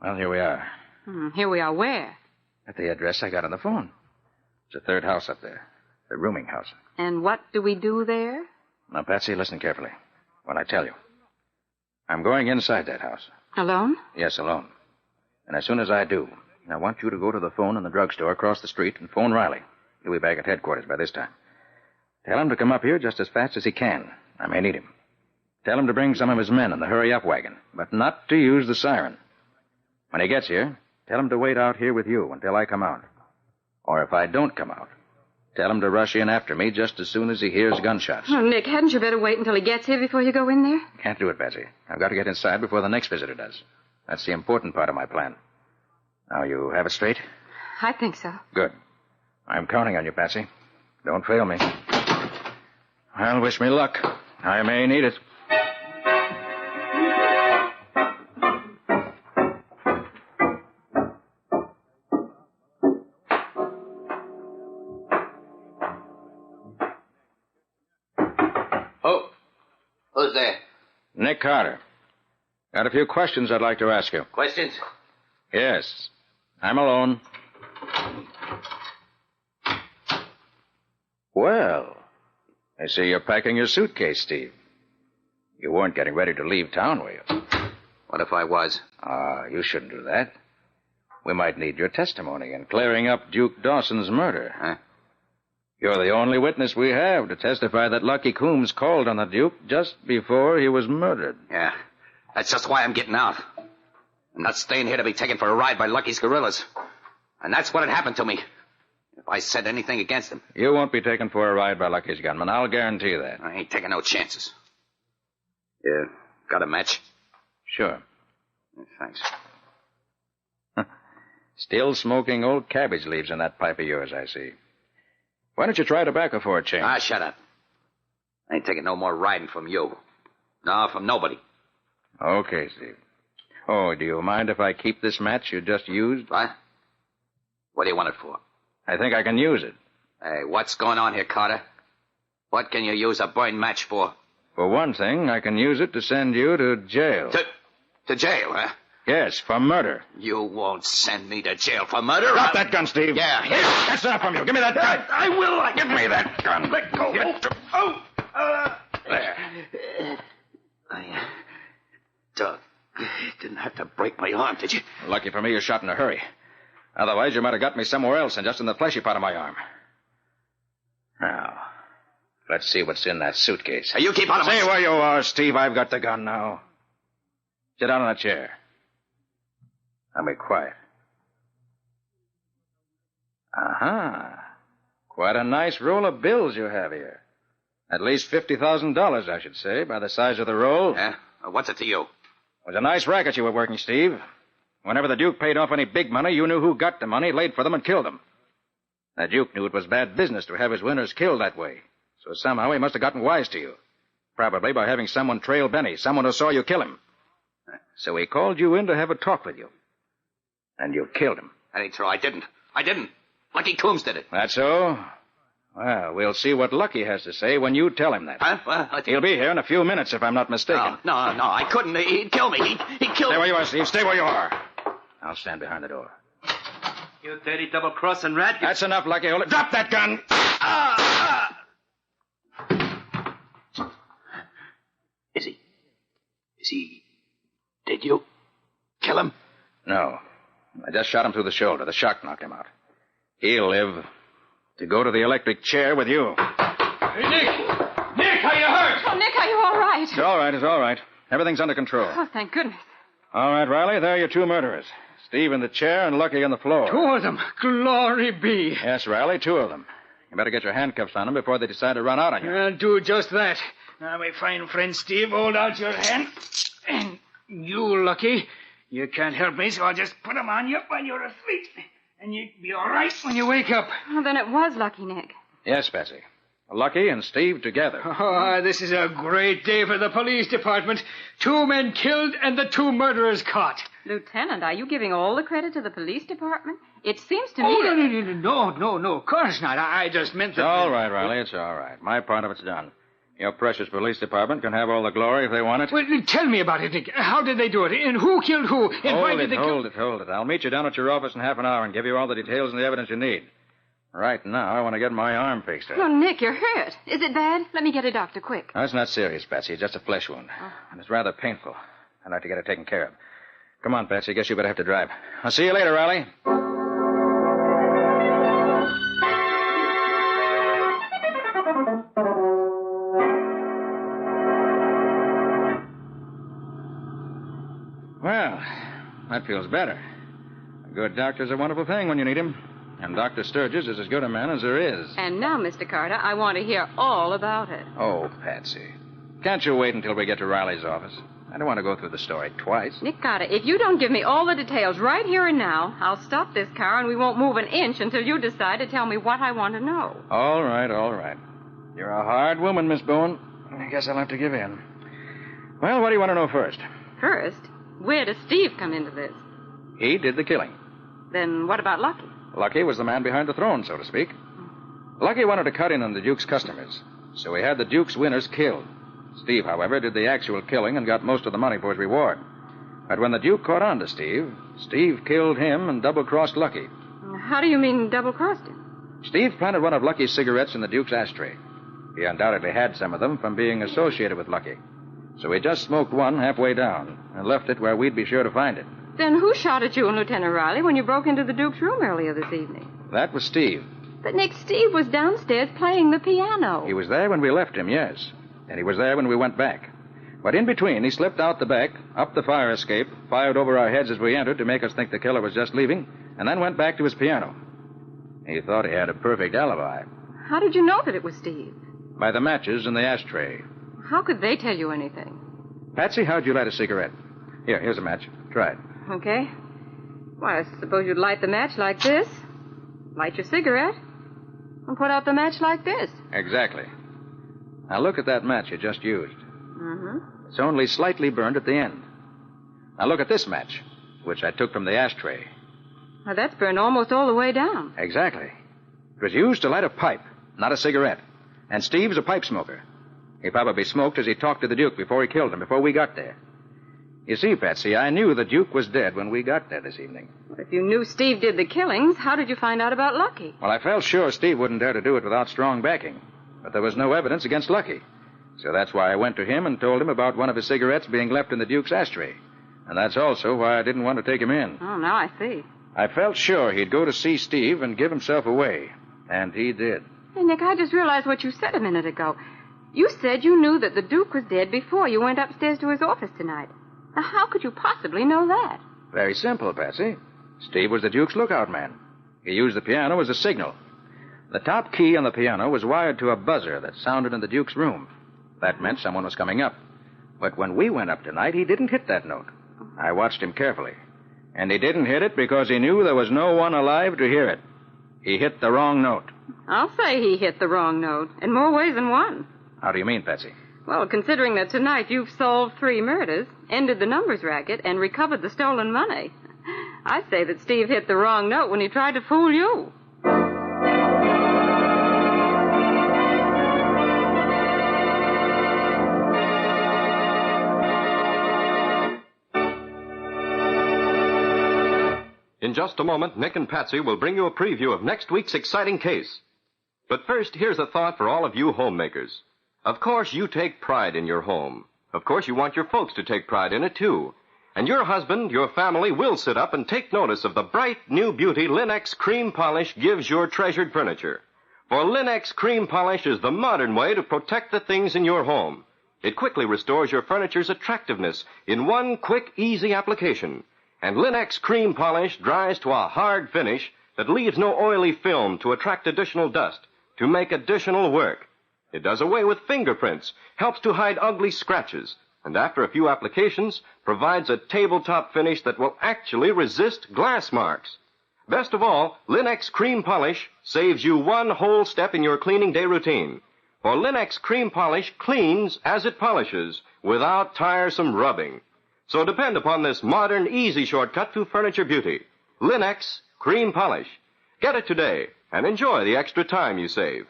Well, here we are. Here we are where? At the address I got on the phone. It's the 3rd house up there. The rooming house. And what do we do there? Now, Patsy, listen carefully. Well, I tell you. I'm going inside that house. Alone? Yes, alone. And as soon as I do, I want you to go to the phone in the drugstore across the street and phone Riley. He'll be back at headquarters by this time. Tell him to come up here just as fast as he can. I may need him. Tell him to bring some of his men in the hurry-up wagon, but not to use the siren. When he gets here, tell him to wait out here with you until I come out. Or if I don't come out, tell him to rush in after me just as soon as he hears gunshots. Oh, Nick, hadn't you better wait until he gets here before you go in there? Can't do it, Patsy. I've got to get inside before the next visitor does. That's the important part of my plan. Now, you have it straight? I think so. Good. I'm counting on you, Patsy. Don't fail me. Well, wish me luck. I may need it. Who's there? Nick Carter. Got a few questions I'd like to ask you. Questions? Yes. I'm alone. Well, I see you're packing your suitcase, Steve. You weren't getting ready to leave town, were you? What if I was? You shouldn't do that. We might need your testimony in clearing up Duke Dawson's murder. Huh? You're the only witness we have to testify that Lucky Coombs called on the Duke just before he was murdered. Yeah. That's just why I'm getting out. I'm not staying here to be taken for a ride by Lucky's guerrillas. And that's what had happened to me. If I said anything against him. You won't be taken for a ride by Lucky's gunmen. I'll guarantee that. I ain't taking no chances. Yeah. Got a match? Sure. Thanks. Still smoking old cabbage leaves in that pipe of yours, I see. Why don't you try tobacco for a change? Shut up. I ain't taking no more riding from you. No, from nobody. Okay, Steve. Oh, do you mind if I keep this match you just used? What? What do you want it for? I think I can use it. Hey, what's going on here, Carter? What can you use a burned match for? For one thing, I can use it to send you to jail. To jail, huh? Yes, for murder. You won't send me to jail for murder. Drop that gun, Steve. Yeah. That's enough from you. Give me that gun. I will. Give me that gun. Let go. There. Doug, didn't have to break my arm, did you? Lucky for me you shot in a hurry. Otherwise, you might have got me somewhere else and just in the fleshy part of my arm. Now, let's see what's in that suitcase. Hey, you keep out of my... Stay where you are, Steve. I've got the gun now. Sit down on a chair. Now be quiet. Aha. Quite a nice roll of bills you have here. At least $50,000, I should say, by the size of the roll. Yeah? What's it to you? It was a nice racket you were working, Steve. Whenever the Duke paid off any big money, you knew who got the money, laid for them, and killed them. The Duke knew it was bad business to have his winners killed that way. So somehow he must have gotten wise to you. Probably by having someone trail Benny, someone who saw you kill him. So he called you in to have a talk with you. And you killed him. That ain't true. I didn't. Lucky Coombs did it. That's so? Well, we'll see what Lucky has to say when you tell him that. Huh? Well, He'll be here in a few minutes, if I'm not mistaken. No, I couldn't. He'd kill me. He'd kill me. Stay where you are, Steve. Stay where you are. I'll stand behind the door. You dirty double-crossing rat. That's enough, Lucky. Hold it. Drop that gun! Is he... Did you kill him? No. I just shot him through the shoulder. The shock knocked him out. He'll live to go to the electric chair with you. Hey, Nick! Nick, how you hurt? Oh, Nick, are you all right? It's all right. It's all right. Everything's under control. Oh, thank goodness. All right, Riley. There are your two murderers. Steve in the chair and Lucky on the floor. Two of them. Glory be. Yes, Riley, two of them. You better get your handcuffs on them before they decide to run out on you. I'll do just that. Now, my fine friend Steve, hold out your hand. And you, Lucky, you can't help me, so I'll just put them on you while you're asleep. And you'll be all right when you wake up. Well, then it was Lucky, Nick. Yes, Bessie. Lucky and Steve together. Oh, this is a great day for the police department. 2 men killed and the 2 murderers caught. Lieutenant, are you giving all the credit to the police department? It seems to me No, of course not. I just meant that... It's all right, Riley. It's all right. My part of it's done. Your precious police department can have all the glory if they want it. Well, tell me about it, Nick. How did they do it? And who killed who? And why did they kill... Hold it. I'll meet you down at your office in half an hour and give you all the details and the evidence you need. Right now, I want to get my arm fixed up. Oh, Nick, you're hurt. Is it bad? Let me get a doctor quick. No, it's not serious, Patsy. It's just a flesh wound. And it's rather painful. I'd like to get it taken care of. Come on, Patsy. Guess you better have to drive. I'll see you later, Riley. Well, that feels better. A good doctor's a wonderful thing when you need him. And Dr. Sturgis is as good a man as there is. And now, Mr. Carter, I want to hear all about it. Oh, Patsy. Can't you wait until we get to Riley's office? I don't want to go through the story twice. Nick Carter, if you don't give me all the details right here and now, I'll stop this car and we won't move an inch until you decide to tell me what I want to know. All right, all right. You're a hard woman, Miss Boone. I guess I'll have to give in. Well, what do you want to know first? First, where does Steve come into this? He did the killing. Then what about Lucky? Lucky was the man behind the throne, so to speak. Lucky wanted to cut in on the Duke's customers, so he had the Duke's winners killed. Steve, however, did the actual killing and got most of the money for his reward. But when the Duke caught on to Steve, Steve killed him and double-crossed Lucky. How do you mean double-crossed him? Steve planted one of Lucky's cigarettes in the Duke's ashtray. He undoubtedly had some of them from being associated with Lucky. So he just smoked one halfway down and left it where we'd be sure to find it. Then who shot at you and Lieutenant Riley when you broke into the Duke's room earlier this evening? That was Steve. But, Nick, Steve was downstairs playing the piano. He was there when we left him, yes. And he was there when we went back. But in between, he slipped out the back, up the fire escape, fired over our heads as we entered to make us think the killer was just leaving, and then went back to his piano. He thought he had a perfect alibi. How did you know that it was Steve? By the matches in the ashtray. How could they tell you anything? Patsy, how'd you light a cigarette? Here's a match. Try it. Okay. Why, I suppose you'd light the match like this, light your cigarette, and put out the match like this. Exactly. Now look at that match you just used. Mm-hmm. It's only slightly burned at the end. Now look at this match, which I took from the ashtray. Now, that's burned almost all the way down. Exactly. It was used to light a pipe, not a cigarette. And Steve's a pipe smoker. He probably smoked as he talked to the Duke before he killed him, before we got there. You see, Patsy, I knew the Duke was dead when we got there this evening. Well, if you knew Steve did the killings, how did you find out about Lucky? Well, I felt sure Steve wouldn't dare to do it without strong backing. But there was no evidence against Lucky. So that's why I went to him and told him about one of his cigarettes being left in the Duke's ashtray. And that's also why I didn't want to take him in. Oh, now I see. I felt sure he'd go to see Steve and give himself away. And he did. Hey, Nick, I just realized what you said a minute ago. You said you knew that the Duke was dead before you went upstairs to his office tonight. Now, how could you possibly know that? Very simple, Patsy. Steve was the Duke's lookout man. He used the piano as a signal. The top key on the piano was wired to a buzzer that sounded in the Duke's room. That meant someone was coming up. But when we went up tonight, he didn't hit that note. I watched him carefully. And he didn't hit it because he knew there was no one alive to hear it. He hit the wrong note. I'll say he hit the wrong note, in more ways than one. How do you mean, Patsy? Well, considering that tonight you've solved 3 murders, ended the numbers racket, and recovered the stolen money, I say that Steve hit the wrong note when he tried to fool you. In just a moment, Nick and Patsy will bring you a preview of next week's exciting case. But first, here's a thought for all of you homemakers. Of course, you take pride in your home. Of course, you want your folks to take pride in it, too. And your husband, your family, will sit up and take notice of the bright new beauty Linux Cream Polish gives your treasured furniture. For Linux Cream Polish is the modern way to protect the things in your home. It quickly restores your furniture's attractiveness in one quick, easy application. And Linux Cream Polish dries to a hard finish that leaves no oily film to attract additional dust, to make additional work. It does away with fingerprints, helps to hide ugly scratches, and after a few applications, provides a tabletop finish that will actually resist glass marks. Best of all, Linux Cream Polish saves you one whole step in your cleaning day routine. For Linux Cream Polish cleans as it polishes, without tiresome rubbing. So depend upon this modern, easy shortcut to furniture beauty. Linux Cream Polish. Get it today and enjoy the extra time you save.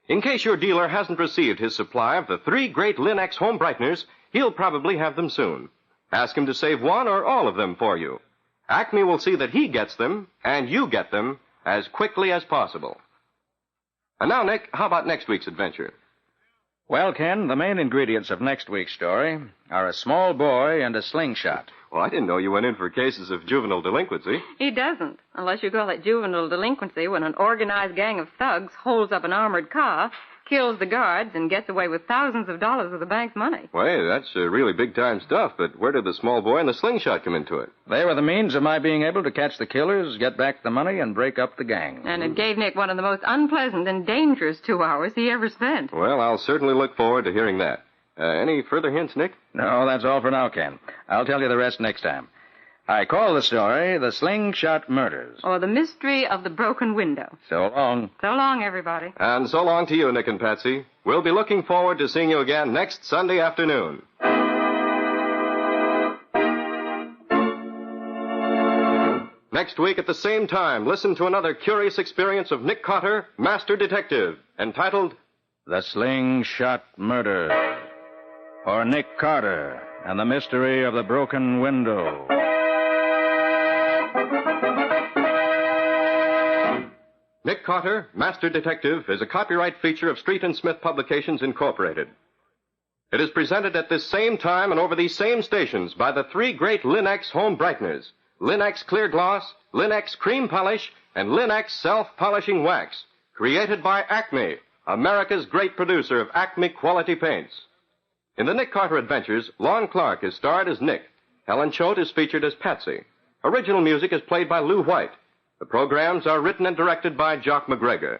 In case your dealer hasn't received his supply of the 3 great Linux home brighteners, he'll probably have them soon. Ask him to save one or all of them for you. Acme will see that he gets them and you get them as quickly as possible. And now, Nick, how about next week's adventure? Well, Ken, the main ingredients of next week's story are a small boy and a slingshot. Well, I didn't know you went in for cases of juvenile delinquency. He doesn't, unless you call it juvenile delinquency when an organized gang of thugs holds up an armored car, kills the guards, and gets away with thousands of dollars of the bank's money. Well, hey, that's really big-time stuff, but where did the small boy and the slingshot come into it? They were the means of my being able to catch the killers, get back the money, and break up the gang. And it gave Nick one of the most unpleasant and dangerous 2 hours he ever spent. Well, I'll certainly look forward to hearing that. Any further hints, Nick? No, that's all for now, Ken. I'll tell you the rest next time. I call the story The Slingshot Murders. Or The Mystery of the Broken Window. So long. So long, everybody. And so long to you, Nick and Patsy. We'll be looking forward to seeing you again next Sunday afternoon. Next week at the same time, listen to another curious experience of Nick Carter, Master Detective, entitled The Slingshot Murders. Or Nick Carter and the Mystery of the Broken Window. Nick Carter, Master Detective, is a copyright feature of Street and Smith Publications, Incorporated. It is presented at this same time and over these same stations by the three great Linux home brighteners, Linux Clear Gloss, Linux Cream Polish, and Linux Self-Polishing Wax, created by Acme, America's great producer of Acme quality paints. In the Nick Carter Adventures, Lon Clark is starred as Nick. Helen Choate is featured as Patsy. Original music is played by Lou White. The programs are written and directed by Jock McGregor.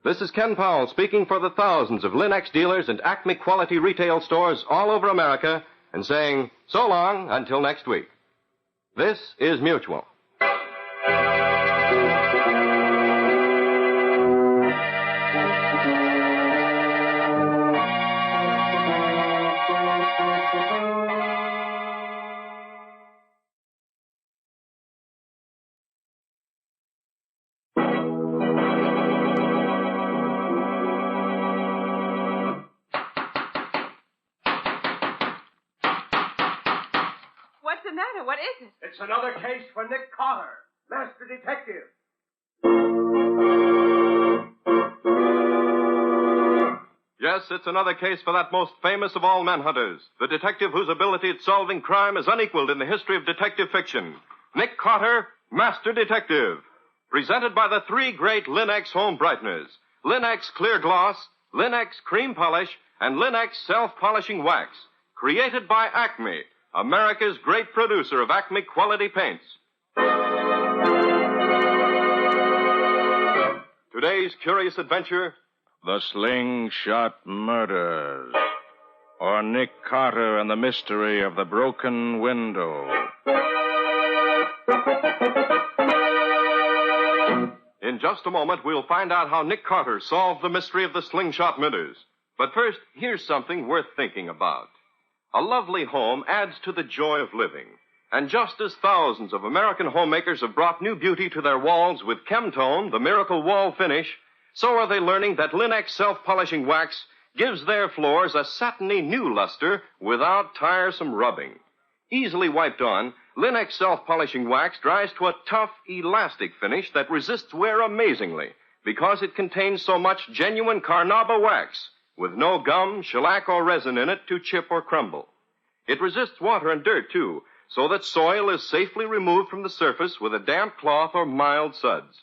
This is Ken Powell speaking for the thousands of Linux dealers and Acme quality retail stores all over America and saying so long until next week. This is Mutual. What's the matter? What is it? It's another case for Nick Carter, Master Detective. Yes, it's another case for that most famous of all manhunters, the detective whose ability at solving crime is unequaled in the history of detective fiction. Nick Carter, Master Detective. Presented by the three great Linux home brighteners, Linux Clear Gloss, Linux Cream Polish, and Linux Self-Polishing Wax. Created by Acme, America's great producer of Acme quality paints. Today's curious adventure, The Slingshot Murders. Or Nick Carter and the Mystery of the Broken Window. In just a moment, we'll find out how Nick Carter solved the mystery of the slingshot murders. But first, here's something worth thinking about. A lovely home adds to the joy of living. And just as thousands of American homemakers have brought new beauty to their walls with Chemtone, the miracle wall finish, so are they learning that Linux self-polishing wax gives their floors a satiny new luster without tiresome rubbing. Easily wiped on, Linux self-polishing wax dries to a tough, elastic finish that resists wear amazingly because it contains so much genuine Carnauba wax with no gum, shellac, or resin in it to chip or crumble. It resists water and dirt, too, so that soil is safely removed from the surface with a damp cloth or mild suds.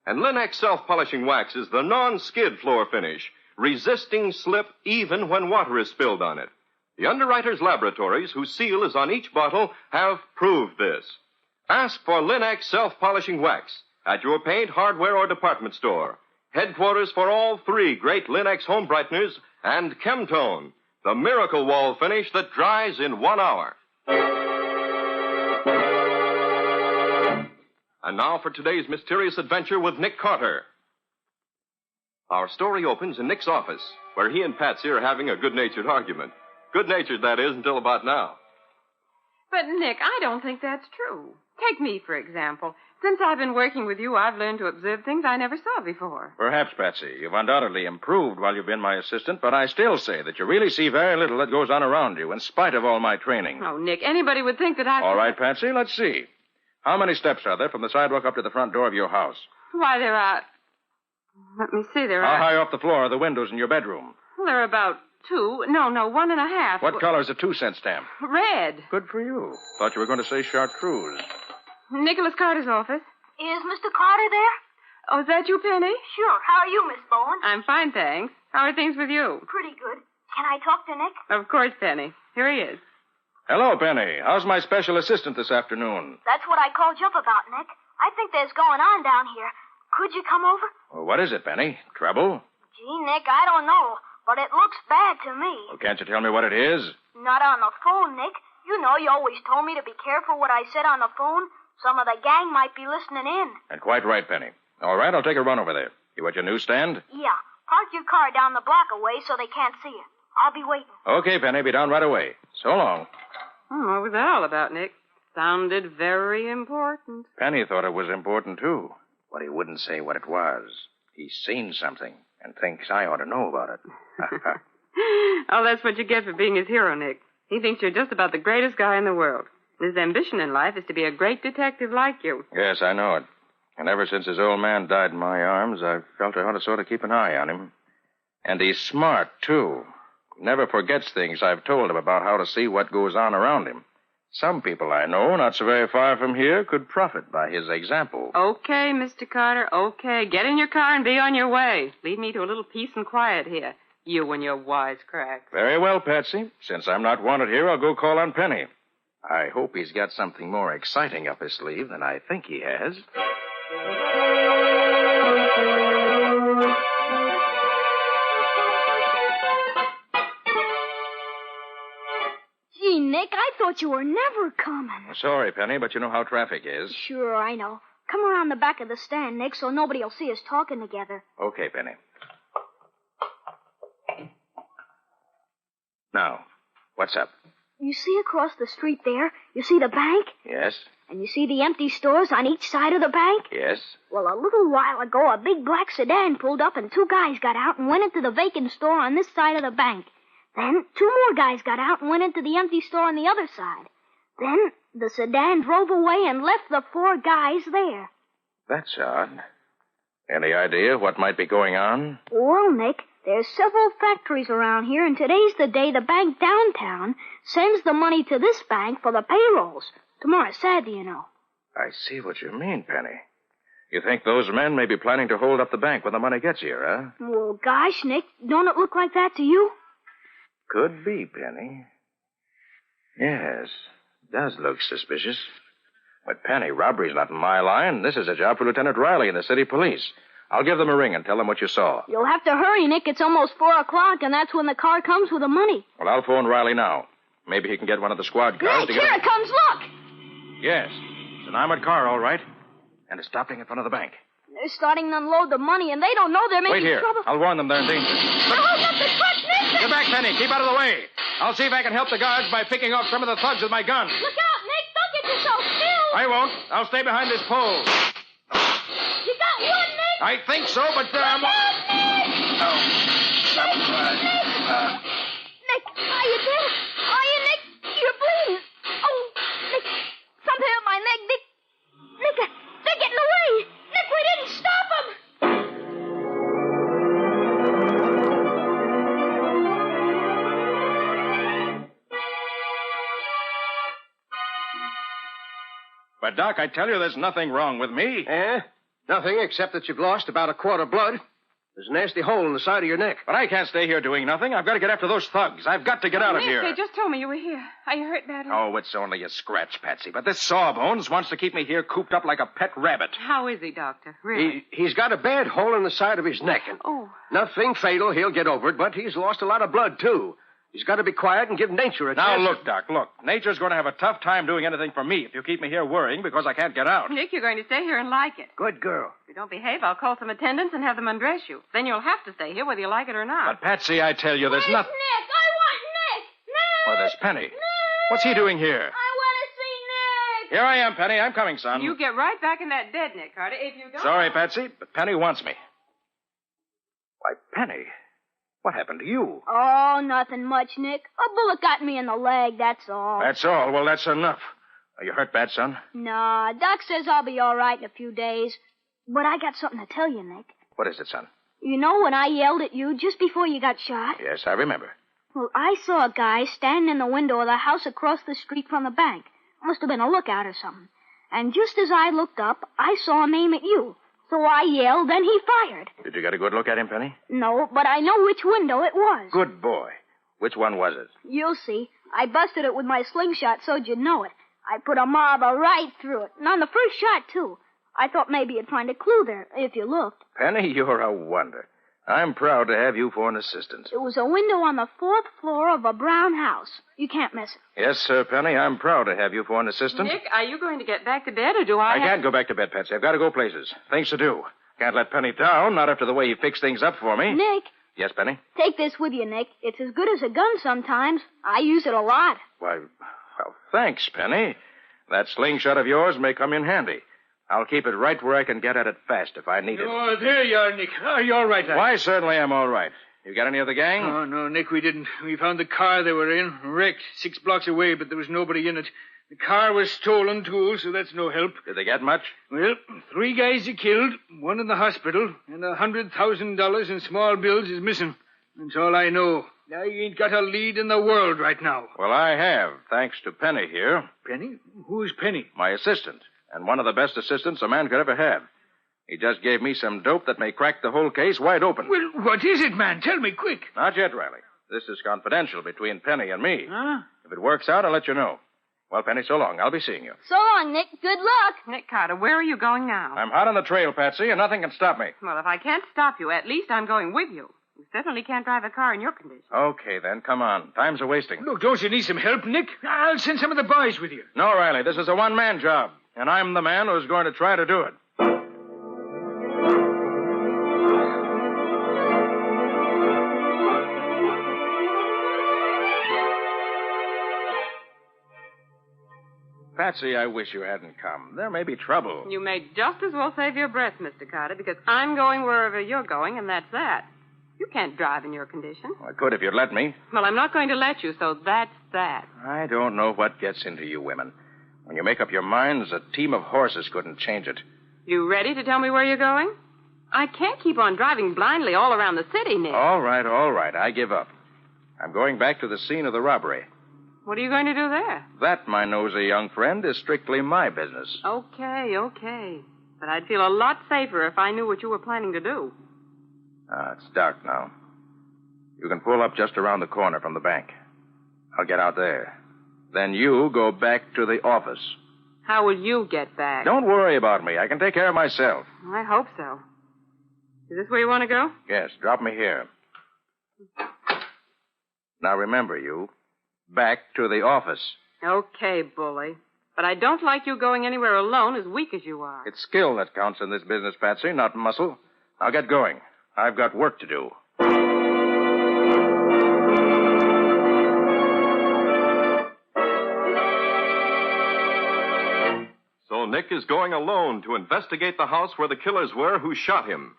And Linux self-polishing wax is the non-skid floor finish, resisting slip even when water is spilled on it. The underwriters' laboratories, whose seal is on each bottle, have proved this. Ask for Linux self-polishing wax at your paint, hardware, or department store. Headquarters for all three great Linux home brighteners and Chemtone, the miracle wall finish that dries in 1 hour. And now for today's mysterious adventure with Nick Carter. Our story opens in Nick's office, where he and Patsy are having a good-natured argument. Good-natured, that is, until about now. But, Nick, I don't think that's true. Take me, for example. Since I've been working with you, I've learned to observe things I never saw before. Perhaps, Patsy. You've undoubtedly improved while you've been my assistant, but I still say that you really see very little that goes on around you, in spite of all my training. Oh, Nick, anybody would think that I... All right, Patsy, let's see. How many steps are there from the sidewalk up to the front door of your house? Why, there are... Let me see. There How are... high off the floor are the windows in your bedroom? Well, there are about 2. No, 1.5. What color's a 2-cent stamp? Red. Good for you. Thought you were going to say chartreuse. Nicholas Carter's office. Is Mr. Carter there? Oh, is that you, Penny? Sure. How are you, Miss Bowen? I'm fine, thanks. How are things with you? Pretty good. Can I talk to Nick? Of course, Penny. Here he is. Hello, Penny. How's my special assistant this afternoon? That's what I called you up about, Nick. I think there's going on down here. Could you come over? Well, what is it, Penny? Trouble? Gee, Nick, I don't know, but it looks bad to me. Well, can't you tell me what it is? Not on the phone, Nick. You know you always told me to be careful what I said on the phone. Some of the gang might be listening in. And quite right, Penny. All right, I'll take a run over there. You at your newsstand? Yeah. Park your car down the block away so they can't see you. I'll be waiting. Okay, Penny, be down right away. So long. What was that all about, Nick? Sounded very important. Penny thought it was important, too. But he wouldn't say what it was. He's seen something and thinks I ought to know about it. Oh, that's what you get for being his hero, Nick. He thinks you're just about the greatest guy in the world. His ambition in life is to be a great detective like you. Yes, I know it. And ever since his old man died in my arms, I've felt I ought to sort of keep an eye on him. And he's smart, too. He never forgets things I've told him about how to see what goes on around him. Some people I know, not so very far from here, could profit by his example. Okay, Mr. Carter, okay. Get in your car and be on your way. Leave me to a little peace and quiet here. You and your wisecracks. Very well, Patsy. Since I'm not wanted here, I'll go call on Penny. I hope he's got something more exciting up his sleeve than I think he has. Gee, Nick, I thought you were never coming. Sorry, Penny, but you know how traffic is. Sure, I know. Come around the back of the stand, Nick, so nobody will see us talking together. Okay, Penny. Now, what's up? You see across the street there? You see the bank? Yes? And you see the empty stores on each side of the bank? Yes? Well, a little while ago, a big black sedan pulled up and 2 guys got out and went into the vacant store on this side of the bank. Then 2 more guys got out and went into the empty store on the other side. Then the sedan drove away and left the 4 guys there. That's odd. Any idea what might be going on? Well, Nick, there's several factories around here, and today's the day the bank downtown sends the money to this bank for the payrolls. Tomorrow's Saturday, you know. I see what you mean, Penny. You think those men may be planning to hold up the bank when the money gets here, huh? Well, gosh, Nick, don't it look like that to you? Could be, Penny. Yes, does look suspicious. But, Penny, robbery's not in my line. This is a job for Lieutenant Riley and the city police. I'll give them a ring and tell them what you saw. You'll have to hurry, Nick. It's almost 4 o'clock, and that's when the car comes with the money. Well, I'll phone Riley now. Maybe he can get one of the squad cars Nick, to get... here it comes, look! Yes, it's an armored car, all right. And it's stopping in front of the bank. They're starting to unload the money, and they don't know they're making Wait here. trouble. I'll warn them they're in danger. They're holding up the truck, Nick! Get back, Penny. Keep out of the way. I'll see if I can help the guards by picking off some of the thugs with my gun. Look out, Nick! Don't get yourself killed! I won't. I'll stay behind this pole. You got one, Nick! I think so, but... Look out, Nick! Nick, are you dead? Are you, Nick? You're bleeding. Oh, Nick, something hit my neck, Nick. Nick, they're getting away. Nick, we didn't stop them. But, Doc, I tell you, there's nothing wrong with me. Eh? Nothing except that you've lost about a quart of blood. There's a nasty hole in the side of your neck. But I can't stay here doing nothing. I've got to get after those thugs. I've got to get out of Nick, here. they just told me you were here. Are you hurt badly? Oh, it's only a scratch, Patsy. But this Sawbones wants to keep me here cooped up like a pet rabbit. How is he, Doctor? Really? He's got a bad hole in the side of his neck. And nothing fatal. He'll get over it, but he's lost a lot of blood, too. He's got to be quiet and give nature a Now, chance. look, Doc, look. Nature's going to have a tough time doing anything for me if you keep me here worrying because I can't get out. Nick, you're going to stay here and like it. Good girl. If you don't behave, I'll call some attendants and have them undress you. Then you'll have to stay here whether you like it or not. But, Patsy, I tell you, there's nothing... Nick, I want Nick. Nick! Well, there's Penny. What's he doing here? I want to see Nick. Here I am, Penny. I'm coming, son. You get right back in that bed, Nick Carter. If you don't... Sorry, Patsy, but Penny wants me. Why, Penny, what happened to you? Oh, nothing much, Nick. A bullet got me in the leg, that's all. That's all. Well, that's enough. Are you hurt bad, son? Nah, Doc says I'll be all right in a few days. But I got something to tell you, Nick. What is it, son? You know when I yelled at you just before you got shot? Yes, I remember. Well, I saw a guy standing in the window of the house across the street from the bank. Must have been a lookout or something. And just as I looked up, I saw him aim at you. So I yelled, then he fired. Did you get a good look at him, Penny? No, but I know which window it was. Good boy. Which one was it? You'll see. I busted it with my slingshot so'd you'd know it. I put a marble right through it, and on the first shot, too. I thought maybe you'd find a clue there, if you looked. Penny, you're a wonder. I'm proud to have you for an assistant. It was a window on the 4th floor of a brown house. You can't miss it. Yes, sir, Penny, I'm proud to have you for an assistant. Nick, are you going to get back to bed, or do I can't go back to bed, Patsy. I've got to go places. Things to do. Can't let Penny down, not after the way he fixed things up for me. Nick. Yes, Penny? Take this with you, Nick. It's as good as a gun sometimes. I use it a lot. Why, well, thanks, Penny. That slingshot of yours may come in handy. I'll keep it right where I can get at it fast if I need it. Oh, there you are, Nick. Oh, you're all right, lad. Why, certainly I'm all right. You got any of the gang? Oh, no, Nick, we didn't. We found the car they were in, wrecked 6 blocks away, but there was nobody in it. The car was stolen, too, so that's no help. Did they get much? Well, 3 guys are killed, 1 in the hospital, and $100,000 in small bills is missing. That's all I know. I ain't got a lead in the world right now. Well, I have, thanks to Penny here. Penny? Who's Penny? My assistant, and one of the best assistants a man could ever have. He just gave me some dope that may crack the whole case wide open. Well, what is it, man? Tell me quick. Not yet, Riley. This is confidential between Penny and me. Huh? If it works out, I'll let you know. Well, Penny, so long. I'll be seeing you. So long, Nick. Good luck. Nick Carter, where are you going now? I'm hot on the trail, Patsy, and nothing can stop me. Well, if I can't stop you, at least I'm going with you. You certainly can't drive a car in your condition. Okay, then. Come on. Time's a-wasting. Look, don't you need some help, Nick? I'll send some of the boys with you. No, Riley. This is a one-man job, and I'm the man who's going to try to do it. Patsy, I wish you hadn't come. There may be trouble. You may just as well save your breath, Mr. Carter, because I'm going wherever you're going, and that's that. You can't drive in your condition. I could if you'd let me. Well, I'm not going to let you, so that's that. I don't know what gets into you women. When you make up your minds, a team of horses couldn't change it. You ready to tell me where you're going? I can't keep on driving blindly all around the city, Nick. All right. I give up. I'm going back to the scene of the robbery. What are you going to do there? That, my nosy young friend, is strictly my business. Okay. But I'd feel a lot safer if I knew what you were planning to do. It's dark now. You can pull up just around the corner from the bank. I'll get out there. Then you go back to the office. How will you get back? Don't worry about me. I can take care of myself. I hope so. Is this where you want to go? Yes, drop me here. Now remember, you. Back to the office. Okay, bully. But I don't like you going anywhere alone, as weak as you are. It's skill that counts in this business, Patsy, not muscle. Now get going. I've got work to do. So Nick is going alone to investigate the house where the killers were who shot him.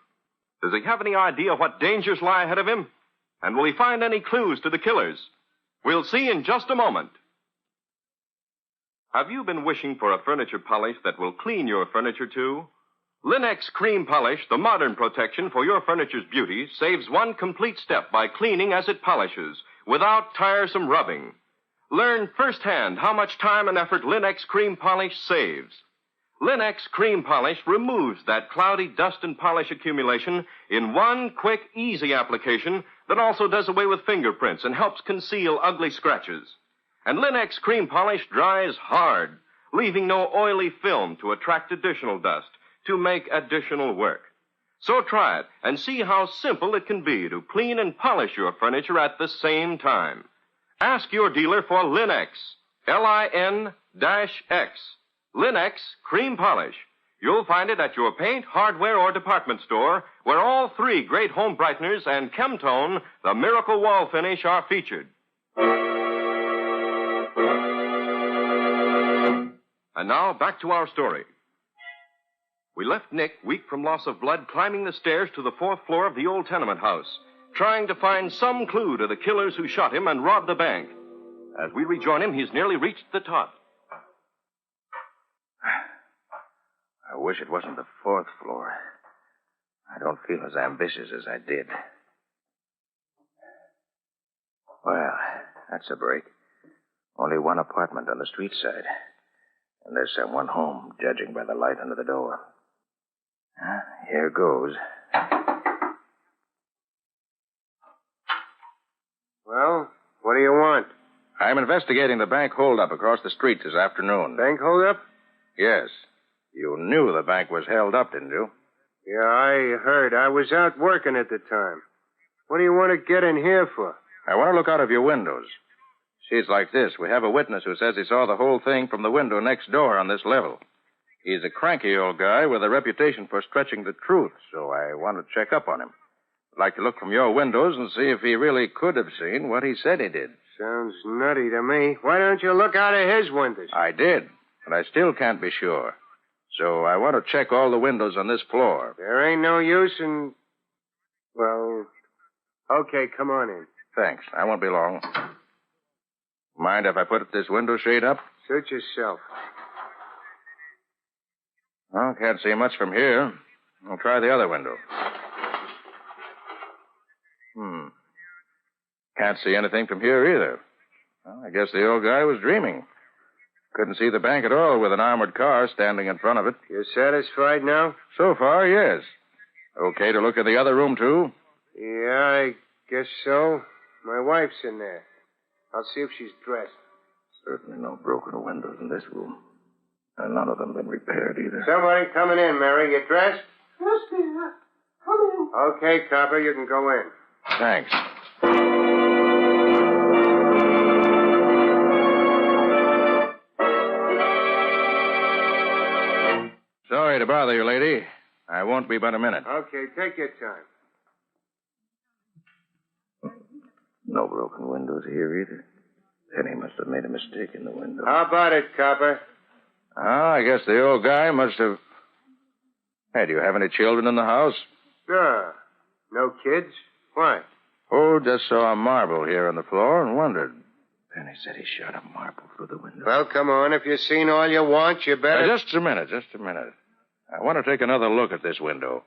Does he have any idea what dangers lie ahead of him? And will he find any clues to the killers? We'll see in just a moment. Have you been wishing for a furniture polish that will clean your furniture too? Linex Cream Polish, the modern protection for your furniture's beauty, saves one complete step by cleaning as it polishes, without tiresome rubbing. Learn firsthand how much time and effort Linex Cream Polish saves. Linex Cream Polish removes that cloudy dust and polish accumulation in one quick, easy application that also does away with fingerprints and helps conceal ugly scratches. And Linex Cream Polish dries hard, leaving no oily film to attract additional dust, to make additional work. So try it and see how simple it can be to clean and polish your furniture at the same time. Ask your dealer for Linex, Lin-X. Linex Cream Polish. You'll find it at your paint, hardware, or department store, where all 3 great home brighteners and Chemtone, the miracle wall finish, are featured. And now, back to our story. We left Nick, weak from loss of blood, climbing the stairs to the 4th floor of the old tenement house, trying to find some clue to the killers who shot him and robbed the bank. As we rejoin him, he's nearly reached the top. I wish it wasn't the 4th floor. I don't feel as ambitious as I did. Well, that's a break. Only one apartment on the street side. And there's someone home, judging by the light under the door. Here goes. Well, what do you want? I'm investigating the bank holdup across the street this afternoon. Bank holdup? Yes. You knew the bank was held up, didn't you? Yeah, I heard. I was out working at the time. What do you want to get in here for? I want to look out of your windows. See, it's like this. We have a witness who says he saw the whole thing from the window next door on this level. He's a cranky old guy with a reputation for stretching the truth, so I want to check up on him. I'd like to look from your windows and see if he really could have seen what he said he did. Sounds nutty to me. Why don't you look out of his windows? I did, but I still can't be sure. So I want to check all the windows on this floor. There ain't no use in... Well, okay, come on in. Thanks. I won't be long. Mind if I put this window shade up? Suit yourself. Well, can't see much from here. I'll try the other window. Can't see anything from here either. Well, I guess the old guy was dreaming. Couldn't see the bank at all with an armored car standing in front of it. You satisfied now? So far, yes. Okay to look at the other room, too? Yeah, I guess so. My wife's in there. I'll see if she's dressed. Certainly no broken windows in this room. And none of them been repaired either. Somebody coming in, Mary. You dressed? Yes, dear. Come in. Okay, copper, you can go in. Thanks. Sorry to bother you, lady. I won't be but a minute. Okay, take your time. No broken windows here either. Penny must have made a mistake in the window. How about it, copper? I guess the old guy must have... Hey, do you have any children in the house? Sure. No kids? Why? Oh, just saw a marble here on the floor and wondered. Penny said he shot a marble through the window. Well, come on. If you've seen all you want, you better... Just a minute. I want to take another look at this window.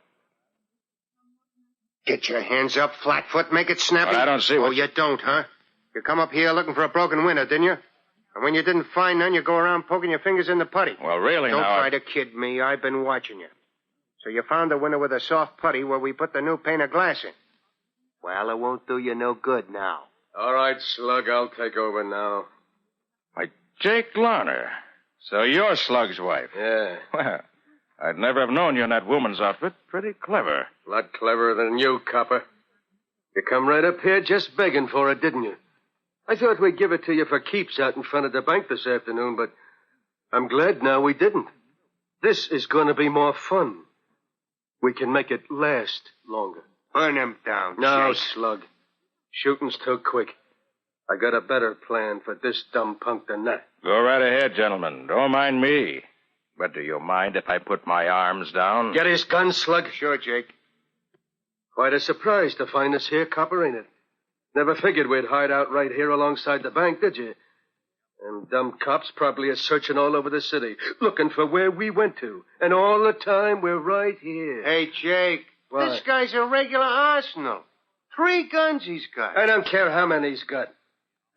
Get your hands up, Flatfoot. Make it snappy. Well, I don't see what... Oh, you don't, huh? You come up here looking for a broken window, didn't you? And when you didn't find none, you go around poking your fingers in the putty. Well, really, Don't now... try to kid me. I've been watching you. So you found the window with a soft putty where we put the new pane of glass in. Well, it won't do you no good now. All right, Slug, I'll take over now. Why, Jake Larner. So you're Slug's wife. Yeah. Well, I'd never have known you in that woman's outfit. Pretty clever. A lot cleverer than you, copper. You come right up here just begging for it, didn't you? I thought we'd give it to you for keeps out in front of the bank this afternoon, but I'm glad now we didn't. This is going to be more fun. We can make it last longer. Burn him down, No, Jake. Slug. Shooting's too quick. I got a better plan for this dumb punk than that. Go right ahead, gentlemen. Don't mind me. But do you mind if I put my arms down? Get his gun, Slug. Sure, Jake. Quite a surprise to find us here, copper, ain't it? Never figured we'd hide out right here alongside the bank, did you? Them dumb cops probably are searching all over the city, looking for where we went to. And all the time, we're right here. Hey, Jake. What? This guy's a regular arsenal. 3 guns he's got. I don't care how many he's got.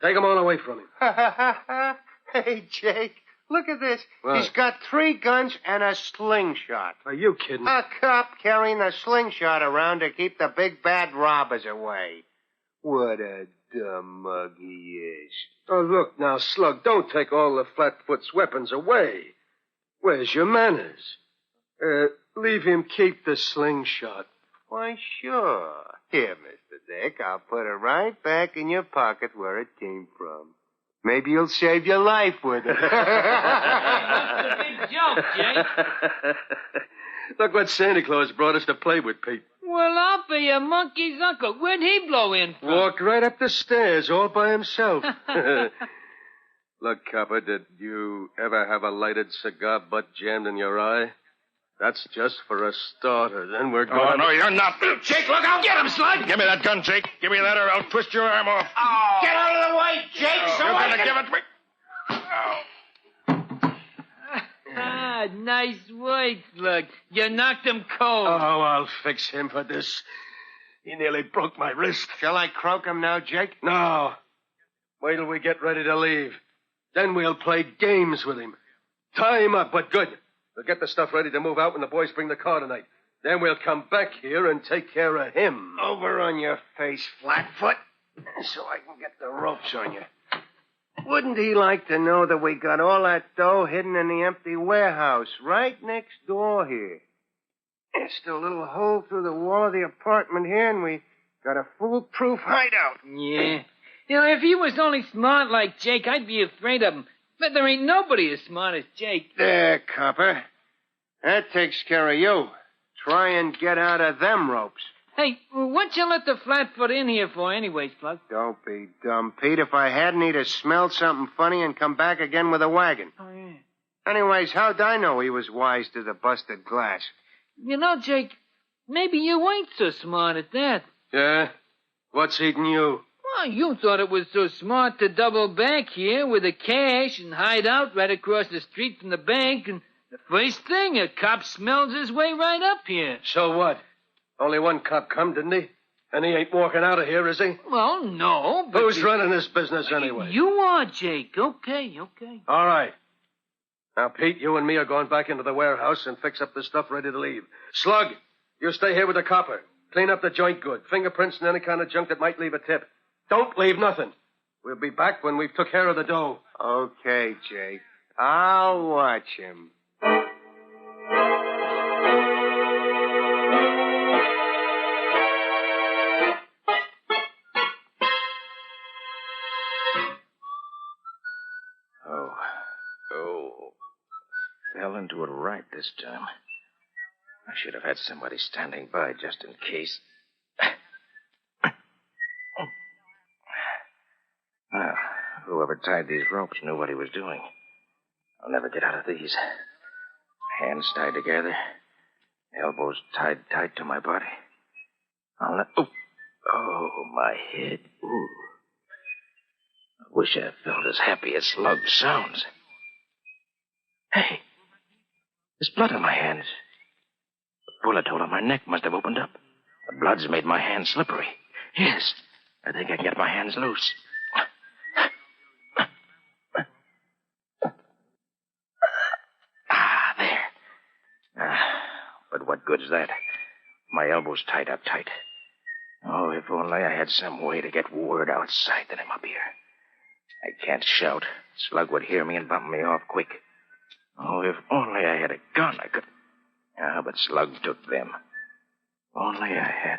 Take them all away from him. Hey, Jake. Look at this. What? He's got 3 guns and a slingshot. Are you kidding? A cop carrying a slingshot around to keep the big bad robbers away. What a dumb mug he is. Oh, look now, Slug, don't take all the Flatfoot's weapons away. Where's your manners? Leave him keep the slingshot. Why, sure. Here, Mr. Dick, I'll put it right back in your pocket where it came from. Maybe you'll save your life with it. That's a big joke, Jake. Look what Santa Claus brought us to play with, Pete. Well, I'll be your monkey's uncle. Where'd he blow in from? Walked right up the stairs all by himself. Look, copper, did you ever have a lighted cigar butt jammed in your eye? That's just for a starter. Then we're going... Oh, no, you're not. Jake, look out! Get him, Slug! Give me that gun, Jake. Give me that or I'll twist your arm off. Oh. Get out of the way, Jake, so You're I going to can... give it to me. Ah, Nice work, Slug. You knocked him cold. Oh, I'll fix him for this. He nearly broke my wrist. Shall I croak him now, Jake? No. Wait till we get ready to leave. Then we'll play games with him. Tie him up, but good. We'll get the stuff ready to move out when the boys bring the car tonight. Then we'll come back here and take care of him. Over on your face, Flatfoot, so I can get the ropes on you. Wouldn't he like to know that we got all that dough hidden in the empty warehouse right next door here? Just a little hole through the wall of the apartment here, and we got a foolproof hideout. Yeah. You know, if he was only smart like Jake, I'd be afraid of him. But there ain't nobody as smart as Jake. There, copper. That takes care of you. Try and get out of them ropes. Hey, what'd you let the Flatfoot in here for anyways, Plug? Don't be dumb, Pete. If I hadn't, he'd have smelled something funny and come back again with a wagon. Oh, yeah. Anyways, how'd I know he was wise to the busted glass? You know, Jake, maybe you ain't so smart at that. Yeah? What's eating you? Well, you thought it was so smart to double back here with the cash and hide out right across the street from the bank, and the first thing, a cop smells his way right up here. So what? Only one cop come, didn't he? And he ain't walking out of here, is he? Well, no, but... Who's running this business anyway? You are, Jake. Okay. All right. Now, Pete, you and me are going back into the warehouse and fix up the stuff ready to leave. Slug, you stay here with the copper. Clean up the joint good. Fingerprints and any kind of junk that might leave a tip. Don't leave nothing. We'll be back when we've took care of the dough. Okay, Jake. I'll watch him. Fell into it right this time. I should have had somebody standing by just in case. Well, whoever tied these ropes knew what he was doing. I'll never get out of these. Hands tied together, elbows tied tight to my body. I'll let... Oh, my head. Ooh. I wish I felt as happy as Slug sounds. Hey, there's blood on my hands. The bullet hole on my neck must have opened up. The blood's made my hands slippery. Yes, I think I can get my hands loose. There. But what good's that? My elbows tied up tight. Oh, if only I had some way to get word outside that I'm up here. I can't shout. Slug would hear me and bump me off quick. Oh, if only I had a gun, I could... but Slug took them. Only I had...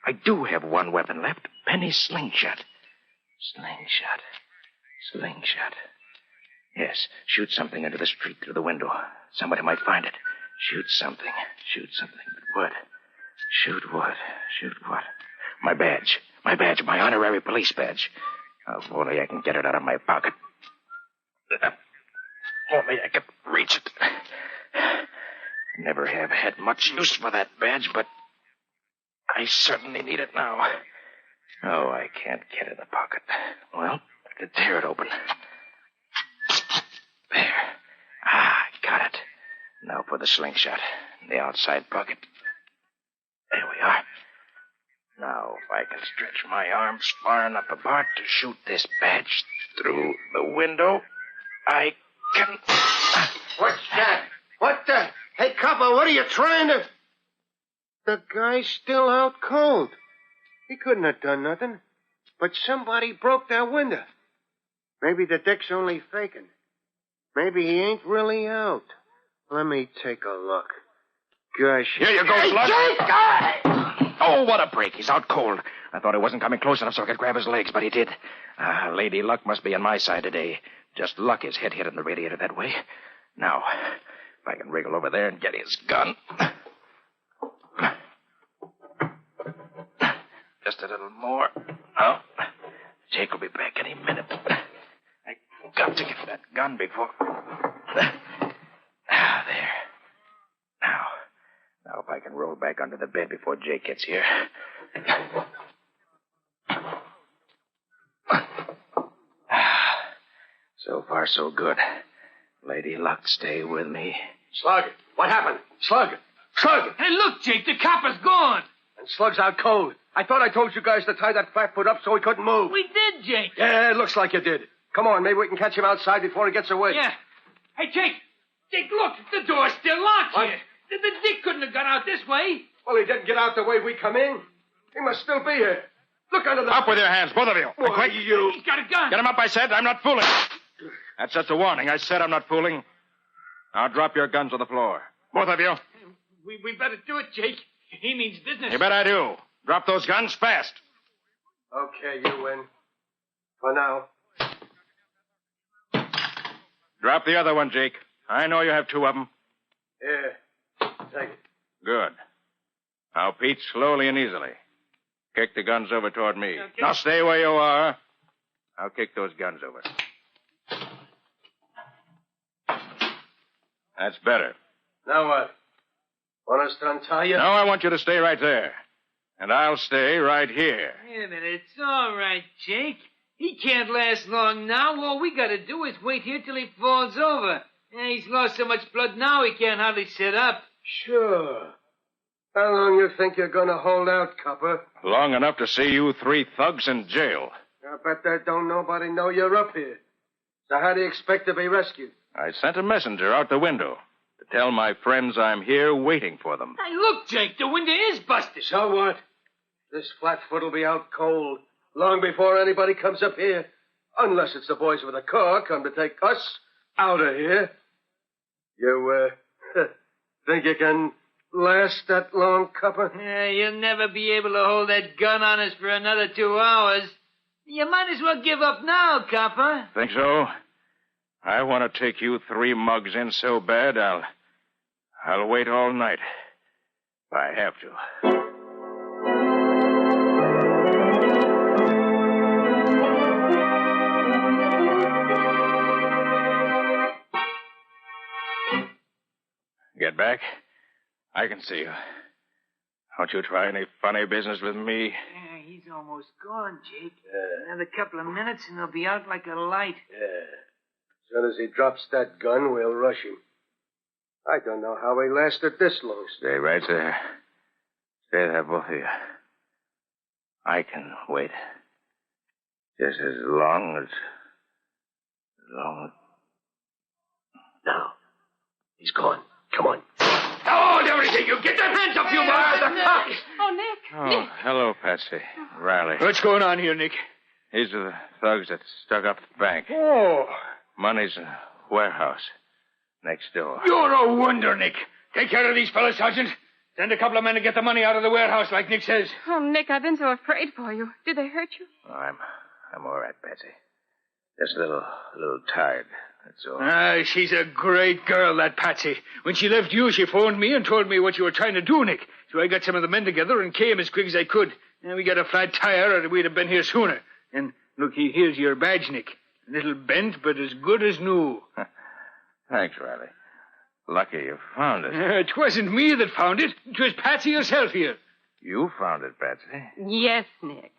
I do have one weapon left. Penny's slingshot. Slingshot. Yes, shoot something into the street through the window. Somebody might find it. Shoot something. But what? Shoot what? My badge, my honorary police badge. If only I can get it out of my pocket. Only I could reach it. Never have had much use for that badge, but I certainly need it now. Oh, I can't get in the pocket. Well, I could tear it open. There. I got it. Now for the slingshot in the outside pocket. There we are. Now, if I can stretch my arms far enough apart to shoot this badge through the window, I can... What's that? What the... Hey, copper, what are you trying to... The guy's still out cold. He couldn't have done nothing. But somebody broke that window. Maybe the dick's only faking. Maybe he ain't really out. Let me take a look. Gosh. Here you go, Slug. Oh, what a break. He's out cold. I thought he wasn't coming close enough so I could grab his legs, but he did. Lady Luck must be on my side today. Just luck his head hit in the radiator that way. Now, if I can wriggle over there and get his gun. Just a little more. Oh, Jake will be back any minute. I got to get that gun before... There. Now if I can roll back under the bed before Jake gets here. So far, so good. Lady Luck, stay with me. Slug, what happened? Slug! Slug! Hey, look, Jake, the copper's gone. And Slug's out cold. I thought I told you guys to tie that flatfoot up so he couldn't move. We did, Jake. Yeah, it looks like you did. Come on, maybe we can catch him outside before he gets away. Yeah. Hey, Jake, look, the door's still locked What? here. The Dick couldn't have got out this way. Well, he didn't get out the way we come in. He must still be here. Look under the... Up with your hands, both of you. Why, Quick. you... He's got a gun. Get him up, I said. I'm not fooling. That's just a warning. I said I'm not fooling. Now drop your guns on the floor. Both of you. We better do it, Jake. He means business. You bet I do. Drop those guns fast. Okay, you win. For now. Drop the other one, Jake. I know you have two of them. Yeah. Take it. Good. Now, Pete, slowly and easily. Kick the guns over toward me. Okay. Now, stay where you are. I'll kick those guns over. That's better. Now what? Want us to untie you? No, I want you to stay right there. And I'll stay right here. Wait a minute. It's all right, Jake. He can't last long now. All we gotta do is wait here till he falls over. He's lost so much blood now he can't hardly sit up. Sure. How long you think you're going to hold out, copper? Long enough to see you three thugs in jail. I bet that don't nobody know you're up here. So how do you expect to be rescued? I sent a messenger out the window to tell my friends I'm here waiting for them. Hey, look, Jake, the window is busted. So what? This flatfoot will be out cold long before anybody comes up here. Unless it's the boys with a car come to take us out of here. You, think you can last that long, copper? You'll never be able to hold that gun on us for another 2 hours. You might as well give up now, copper. Think so? I want to take you three mugs in so bad, I'll wait all night. If I have to. Get back? I can see you. Don't you try any funny business with me. Yeah, he's almost gone, Jake. Another couple of minutes and he'll be out like a light. Yeah. As soon as he drops that gun, we'll rush him. I don't know how he lasted this long. Stay right there. Stay there, both of you. I can wait. Just as long as... Now. He's gone. Come on. Hold everything! You get your hands up, you Nick. Oh, Nick. Oh, Nick. hello, Patsy. Riley. What's going on here, Nick? These are the thugs that stuck up the bank. Oh. Money's in a warehouse next door. You're a wonder, Nick. Take care of these fellas, Sergeant. Send a couple of men to get the money out of the warehouse, like Nick says. Oh, Nick, I've been so afraid for you. Did they hurt you? Oh, I'm all right, Patsy. Just a little tired. That's all. Ah, she's a great girl, that Patsy. When she left you, she phoned me and told me what you were trying to do, Nick. So I got some of the men together and came as quick as I could. And we got a flat tire, or we'd have been here sooner. And look, here's your badge, Nick. A little bent, but as good as new. Thanks, Riley. Lucky you found it. It wasn't me that found it. It was Patsy herself here. You found it, Patsy. Yes, Nick.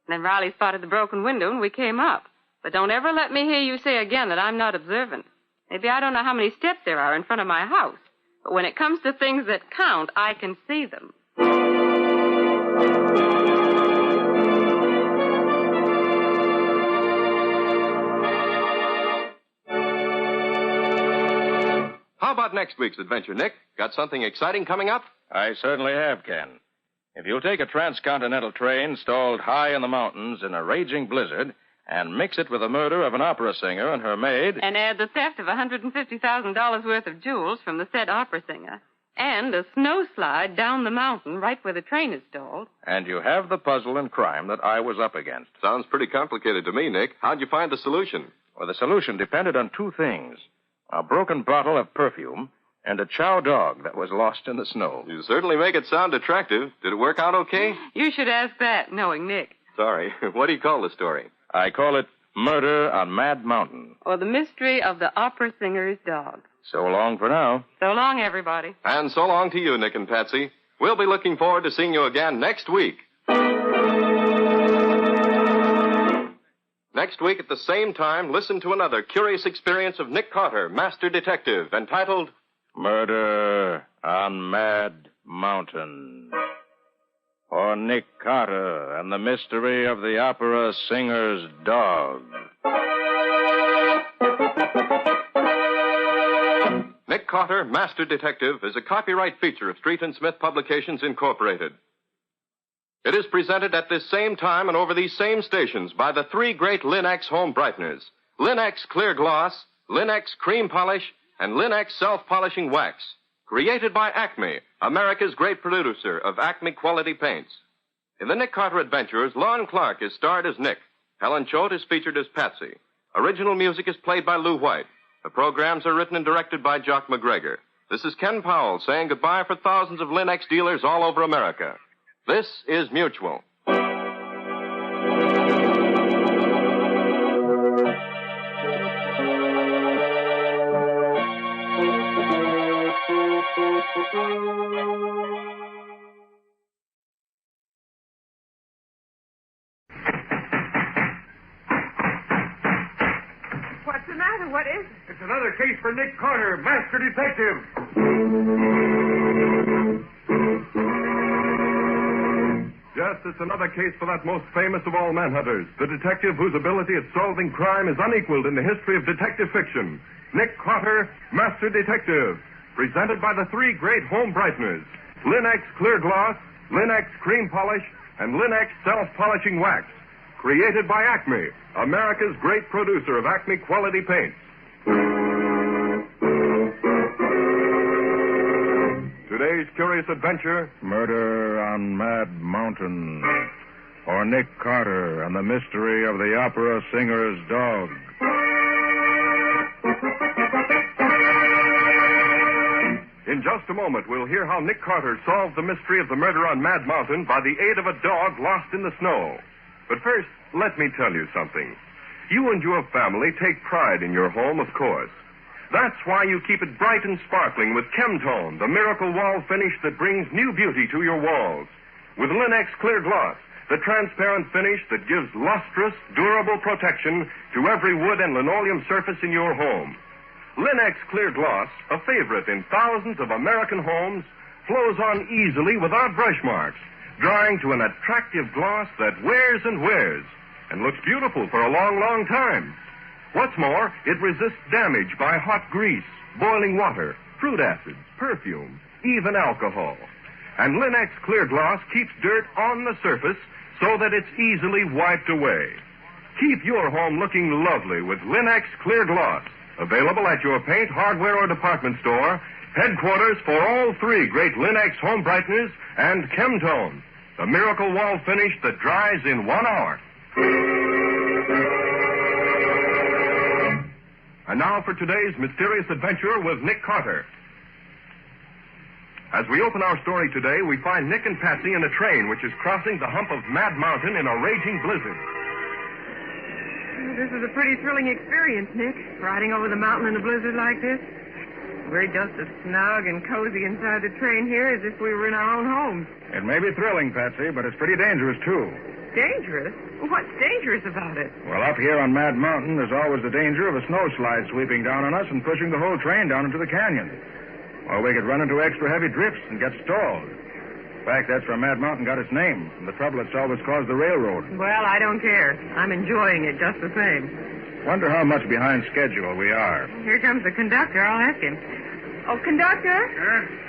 Then Riley spotted the broken window and we came up. But don't ever let me hear you say again that I'm not observant. Maybe I don't know how many steps there are in front of my house. But when it comes to things that count, I can see them. How about next week's adventure, Nick? Got something exciting coming up? I certainly have, Ken. If you'll take a transcontinental train stalled high in the mountains in a raging blizzard and mix it with the murder of an opera singer and her maid... And add the theft of $150,000 worth of jewels from the said opera singer. And a snowslide down the mountain right where the train is stalled. And you have the puzzle and crime that I was up against. Sounds pretty complicated to me, Nick. How'd you find the solution? Well, the solution depended on two things. A broken bottle of perfume and a chow dog that was lost in the snow. You certainly make it sound attractive. Did it work out okay? You should ask that, knowing Nick. Sorry. What do you call the story? I call it Murder on Mad Mountain. Or the mystery of the opera singer's dog. So long for now. So long, everybody. And so long to you, Nick and Patsy. We'll be looking forward to seeing you again next week. Next next week at the same time, listen to another curious experience of Nick Carter, Master Detective, entitled Murder on Mad Mountain. Or Nick Carter and the Mystery of the Opera Singer's Dog. Nick Carter, Master Detective, is a copyright feature of Street and Smith Publications, Incorporated. It is presented at this same time and over these same stations by the three great Linx home brighteners: Linx Clear Gloss, Linx Cream Polish, and Linx Self-Polishing Wax. Created by Acme, America's great producer of Acme quality paints. In the Nick Carter Adventures, Lon Clark is starred as Nick. Helen Choate is featured as Patsy. Original music is played by Lou White. The programs are written and directed by Jock McGregor. This is Ken Powell saying goodbye for thousands of Linx dealers all over America. This is Mutual. What's the matter? What is it? It's another case for Nick Carter, Master Detective. Yes, it's another case for that most famous of all manhunters, the detective whose ability at solving crime is unequaled in the history of detective fiction. Nick Carter, Master Detective, presented by the three great home brighteners: Linx Clear Gloss, Linx Cream Polish, and Linx Self-Polishing Wax. Created by Acme, America's great producer of Acme quality paints. Today's curious adventure: Murder on Mad Mountain. Or Nick Carter and the Mystery of the Opera Singer's Dog. In just a moment, we'll hear how Nick Carter solved the mystery of the murder on Mad Mountain by the aid of a dog lost in the snow. But first, let me tell you something. You and your family take pride in your home, of course. That's why you keep it bright and sparkling with Chemtone, the miracle wall finish that brings new beauty to your walls. With Linx Clear Gloss, the transparent finish that gives lustrous, durable protection to every wood and linoleum surface in your home. Linx Clear Gloss, a favorite in thousands of American homes, flows on easily without brush marks, drying to an attractive gloss that wears and wears and looks beautiful for a long, long time. What's more, it resists damage by hot grease, boiling water, fruit acids, perfume, even alcohol. And Linx Clear Gloss keeps dirt on the surface so that it's easily wiped away. Keep your home looking lovely with Linx Clear Gloss. Available at your paint, hardware, or department store. Headquarters for all three great Linx home brighteners and Chemtone, the miracle wall finish that dries in 1 hour. And now for today's mysterious adventure with Nick Carter. As we open our story today, we find Nick and Patsy in a train which is crossing the hump of Mad Mountain in a raging blizzard. This is a pretty thrilling experience, Nick, riding over the mountain in a blizzard like this. We're just as snug and cozy inside the train here as if we were in our own homes. It may be thrilling, Patsy, but it's pretty dangerous, too. Dangerous? What's dangerous about it? Well, up here on Mad Mountain, there's always the danger of a snowslide sweeping down on us and pushing the whole train down into the canyon. Or we could run into extra heavy drifts and get stalled. In fact, that's where Mad Mountain got its name, from the trouble it's always caused the railroad. Well, I don't care. I'm enjoying it just the same. Wonder how much behind schedule we are. Here comes the conductor. I'll ask him. Oh, conductor?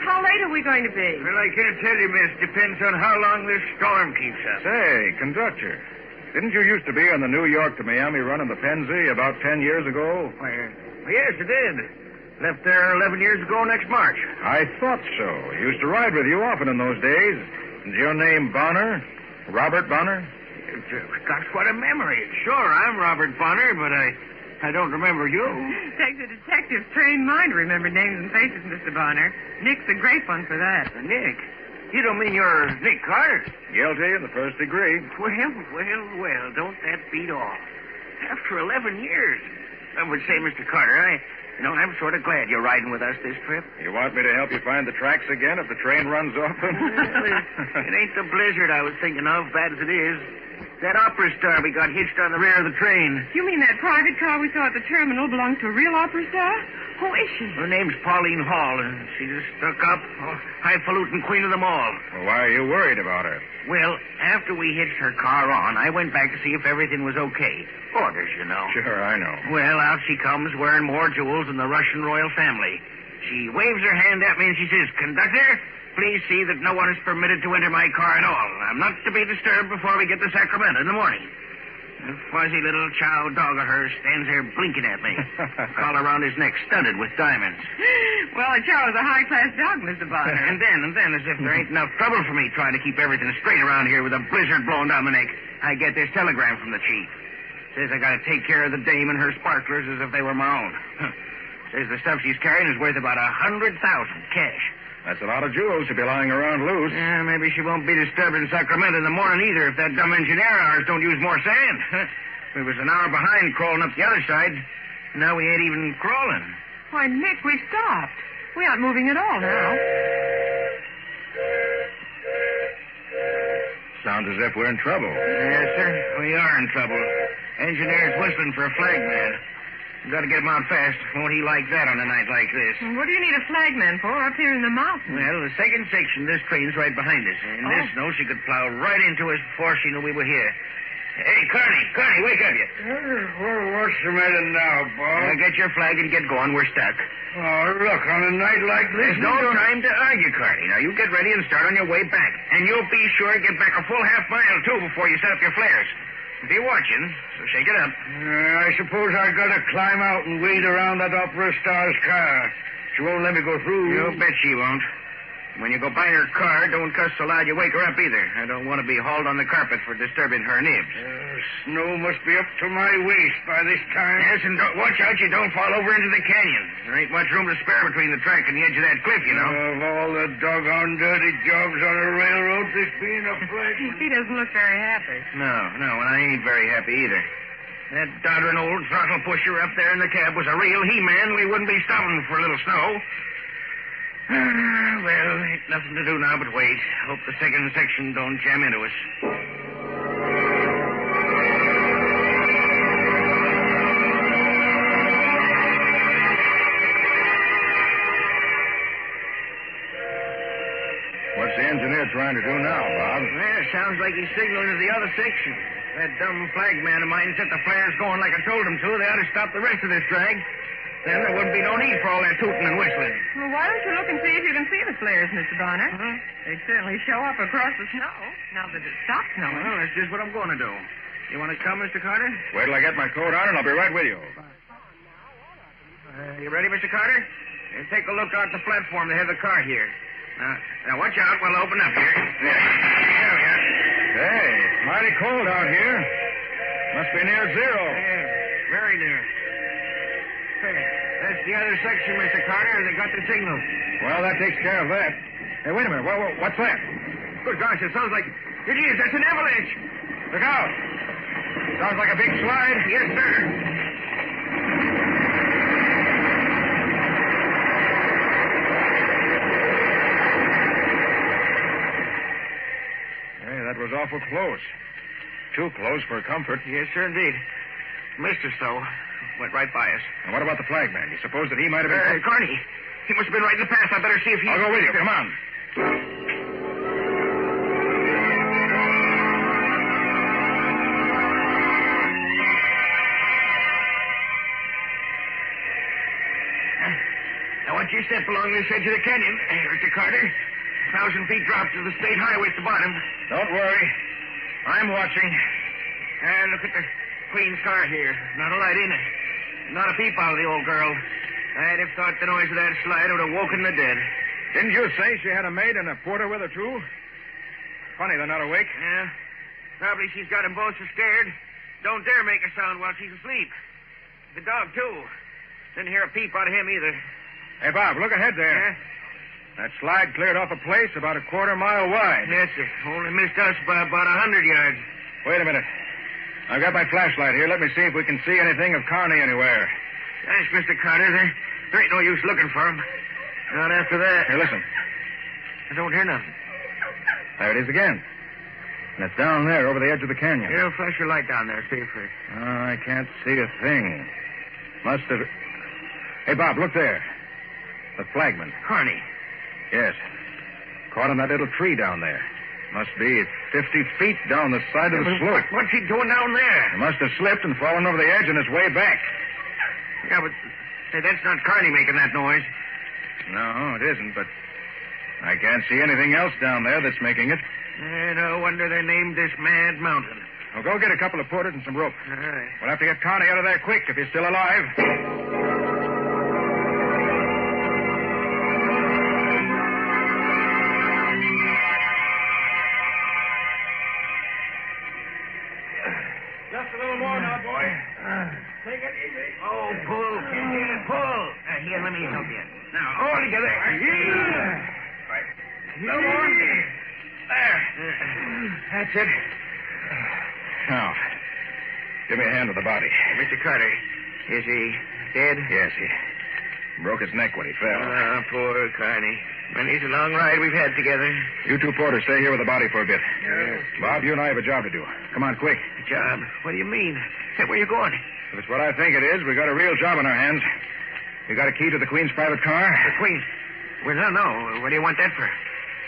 How late are we going to be? Well, I can't tell you, miss. Depends on how long this storm keeps up. Say, conductor, didn't you used to be on the New York to Miami run in the Pennsy about 10 years ago? Well, yes, I did. Left there 11 years ago next March. I thought so. Used to ride with you often in those days. Is your name Bonner? Robert Bonner? Gosh, what a memory. Sure, I'm Robert Bonner, but I don't remember you. Takes a detective's trained mind to remember names and faces, Mr. Bonner. Nick's a great one for that. Nick? You don't mean you're Nick Carter? Guilty in the first degree. Well, don't that beat all? After 11 years. I would say, Mr. Carter, I'm sort of glad you're riding with us this trip. You want me to help you find the tracks again if the train runs off them? It ain't the blizzard I was thinking of, bad as it is. That opera star we got hitched on the rear of the train. You mean that private car we saw at the terminal belongs to a real opera star? Who is she? Her name's Pauline Hall, and she just stuck up. Highfalutin queen of them all. Well, why are you worried about her? Well, after we hitched her car on, I went back to see if everything was okay. Orders, you know. Sure, I know. Well, out she comes wearing more jewels than the Russian royal family. She waves her hand at me and she says, "Conductor, please see that no one is permitted to enter my car at all. I'm not to be disturbed before we get to Sacramento in the morning." The fuzzy little chow dog of hers stands there blinking at me. Collar around his neck studded with diamonds. Well, a chow is a high-class dog, Mr. Bonner. And then, as if there ain't enough trouble for me trying to keep everything straight around here with a blizzard blowing down my neck, I get this telegram from the chief. Says I gotta take care of the dame and her sparklers as if they were my own. Says the stuff she's carrying is worth about $100,000 cash. That's a lot of jewels to be lying around loose. Yeah, maybe she won't be disturbed in Sacramento in the morning either if that dumb engineer of ours don't use more sand. We was an hour behind crawling up the other side. Now we ain't even crawling. Why, Nick, we've stopped. We aren't moving at all now. Sounds as if we're in trouble. Yes, sir. We are in trouble. Engineer's whistling for a flagman. Got to get him out fast. Won't he like that on a night like this? What do you need a flagman for up here in the mountains? Well, the second section of this train's right behind us. And this snow she could plow right into us before she knew we were here. Hey, Carney, wake up you. What's the matter now, Bob? Get your flag and get going. We're stuck. Oh, look, on a night like this... There's no time to argue, Carney. Now, you get ready and start on your way back. And you'll be sure to get back a full half mile, too, before you set up your flares. Be watching, so shake it up. I suppose I gotta climb out and wade around that opera star's car. She won't let me go through. You bet she won't. When you go by her car, don't cuss so loud you wake her up either. I don't want to be hauled on the carpet for disturbing her nibs. Snow must be up to my waist by this time. Yes, and watch out you don't fall over into the canyon. There ain't much room to spare between the track and the edge of that cliff, you know. Of all the doggone dirty jobs on a railroad, this being a flag. He doesn't look very happy. No, and I ain't very happy either. That doddering old throttle pusher up there in the cab was a real he-man. We wouldn't be stopping for a little snow. Well, ain't nothing to do now but wait. Hope the second section don't jam into us. What's the engineer trying to do now, Bob? Well, sounds like he's signaling to the other section. That dumb flagman of mine set the flares going like I told him to. They ought to stop the rest of this drag. Then there wouldn't be no need for all that tooting and whistling. Well, why don't you look and see if you can see the flares, Mr. Bonner? They'd certainly show up across the snow, now that it stopped snowing. Well, that's just what I'm going to do. You want to come, Mr. Carter? Wait till I get my coat on and I'll be right with you. You ready, Mr. Carter? Take a look out the platform. They have the car here. Now, watch out. We'll open up here. There we are. Hey, mighty cold out here. Must be near zero. Yeah, very near. Hey, that's the other section, Mr. Carter. They got the signal. Well, that takes care of that. Hey, wait a minute. What's that? Good gosh, it sounds like... It is. That's an avalanche. Look out. Sounds like a big slide. Yes, sir. Hey, that was awful close. Too close for comfort. Yes, sir, indeed. Missed us, though. Went right by us. And what about the flagman? You suppose that he might have been... Carney. He must have been right in the path. I better see if he... I'll go with you. Come on. Now, once you step along this edge of the canyon, Mr. Carter, 1,000 feet drop to the state highway at the bottom. Don't worry. I'm watching. And look at the Queen's car here. Not a light in it. Not a peep out of the old girl. I'd have thought the noise of that slide would have woken the dead. Didn't you say she had a maid and a porter with her, too? Funny they're not awake. Yeah. Probably she's got them both so scared. Don't dare make a sound while she's asleep. The dog, too. Didn't hear a peep out of him either. Hey, Bob, look ahead there. Yeah? That slide cleared off a place about a quarter-mile wide. Yes, sir. Only missed us by about 100 yards. Wait a minute. I've got my flashlight here. Let me see if we can see anything of Carney anywhere. Thanks, Mr. Carter. There ain't no use looking for him. Not after that. Here, listen. I don't hear nothing. There it is again. And it's down there over the edge of the canyon. Here, flash your light down there. See if it... I can't see a thing. Must have... Hey, Bob, look there. The flagman. Carney. Yes. Caught on that little tree down there. Must be 50 feet down the side of the slope. What's he doing down there? He must have slipped and fallen over the edge on his way back. Yeah, but that's not Carney making that noise. No, it isn't, but I can't see anything else down there that's making it. No wonder they named this Mad Mountain. Well, go get a couple of porters and some rope. All right. We'll have to get Carney out of there quick if he's still alive. Just a little more now, boy. Take it easy. Oh, pull. Yeah, pull. Here, let me help you. Now, all together. Right. No more. There. That's it. Now, give me a hand with the body. Mr. Carter, is he dead? Yes, he broke his neck when he fell. Poor Carney. Many's a long ride we've had together. You two porters stay here with the body for a bit. Yes. Bob, you and I have a job to do. Come on, quick. A job? What do you mean? Hey, where are you going? If it's what I think it is, we got a real job on our hands. You got a key to the Queen's private car? The Queen's? Well, no. What do you want that for?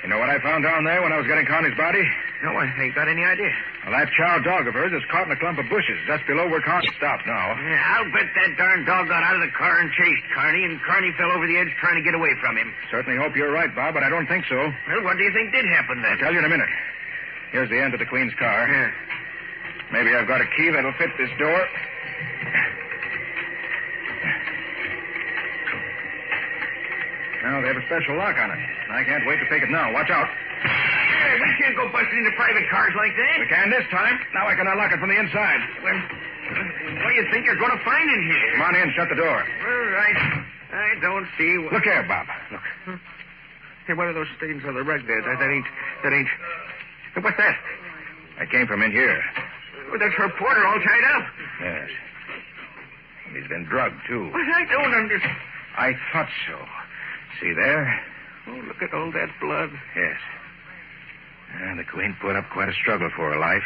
You know what I found down there when I was getting Connie's body? No, I ain't got any idea. Well, that chow dog of hers is caught in a clump of bushes just below where Connie stopped now. Yeah, I'll bet that darn dog got out of the car and chased Carney, and Carney fell over the edge trying to get away from him. Certainly hope you're right, Bob, but I don't think so. Well, what do you think did happen then? I'll tell you in a minute. Here's the end of the Queen's car. Yeah. Maybe I've got a key that'll fit this door. Now, they have a special lock on it. I can't wait to take it now. Watch out. Hey, we can't go busting into private cars like that. We can this time. Now I can unlock it from the inside. Well, what do you think you're going to find in here? Come on in. Shut the door. All right. I don't see what... Look here, Bob. Look. Hey, what are those stains on the rug there? That ain't... Hey, what's that? I came from in here. Oh, that's her porter all tied up. Yes. And he's been drugged, too. Well, I don't understand. I thought so. See there? Oh, look at all that blood. Yes. And the Queen put up quite a struggle for her life,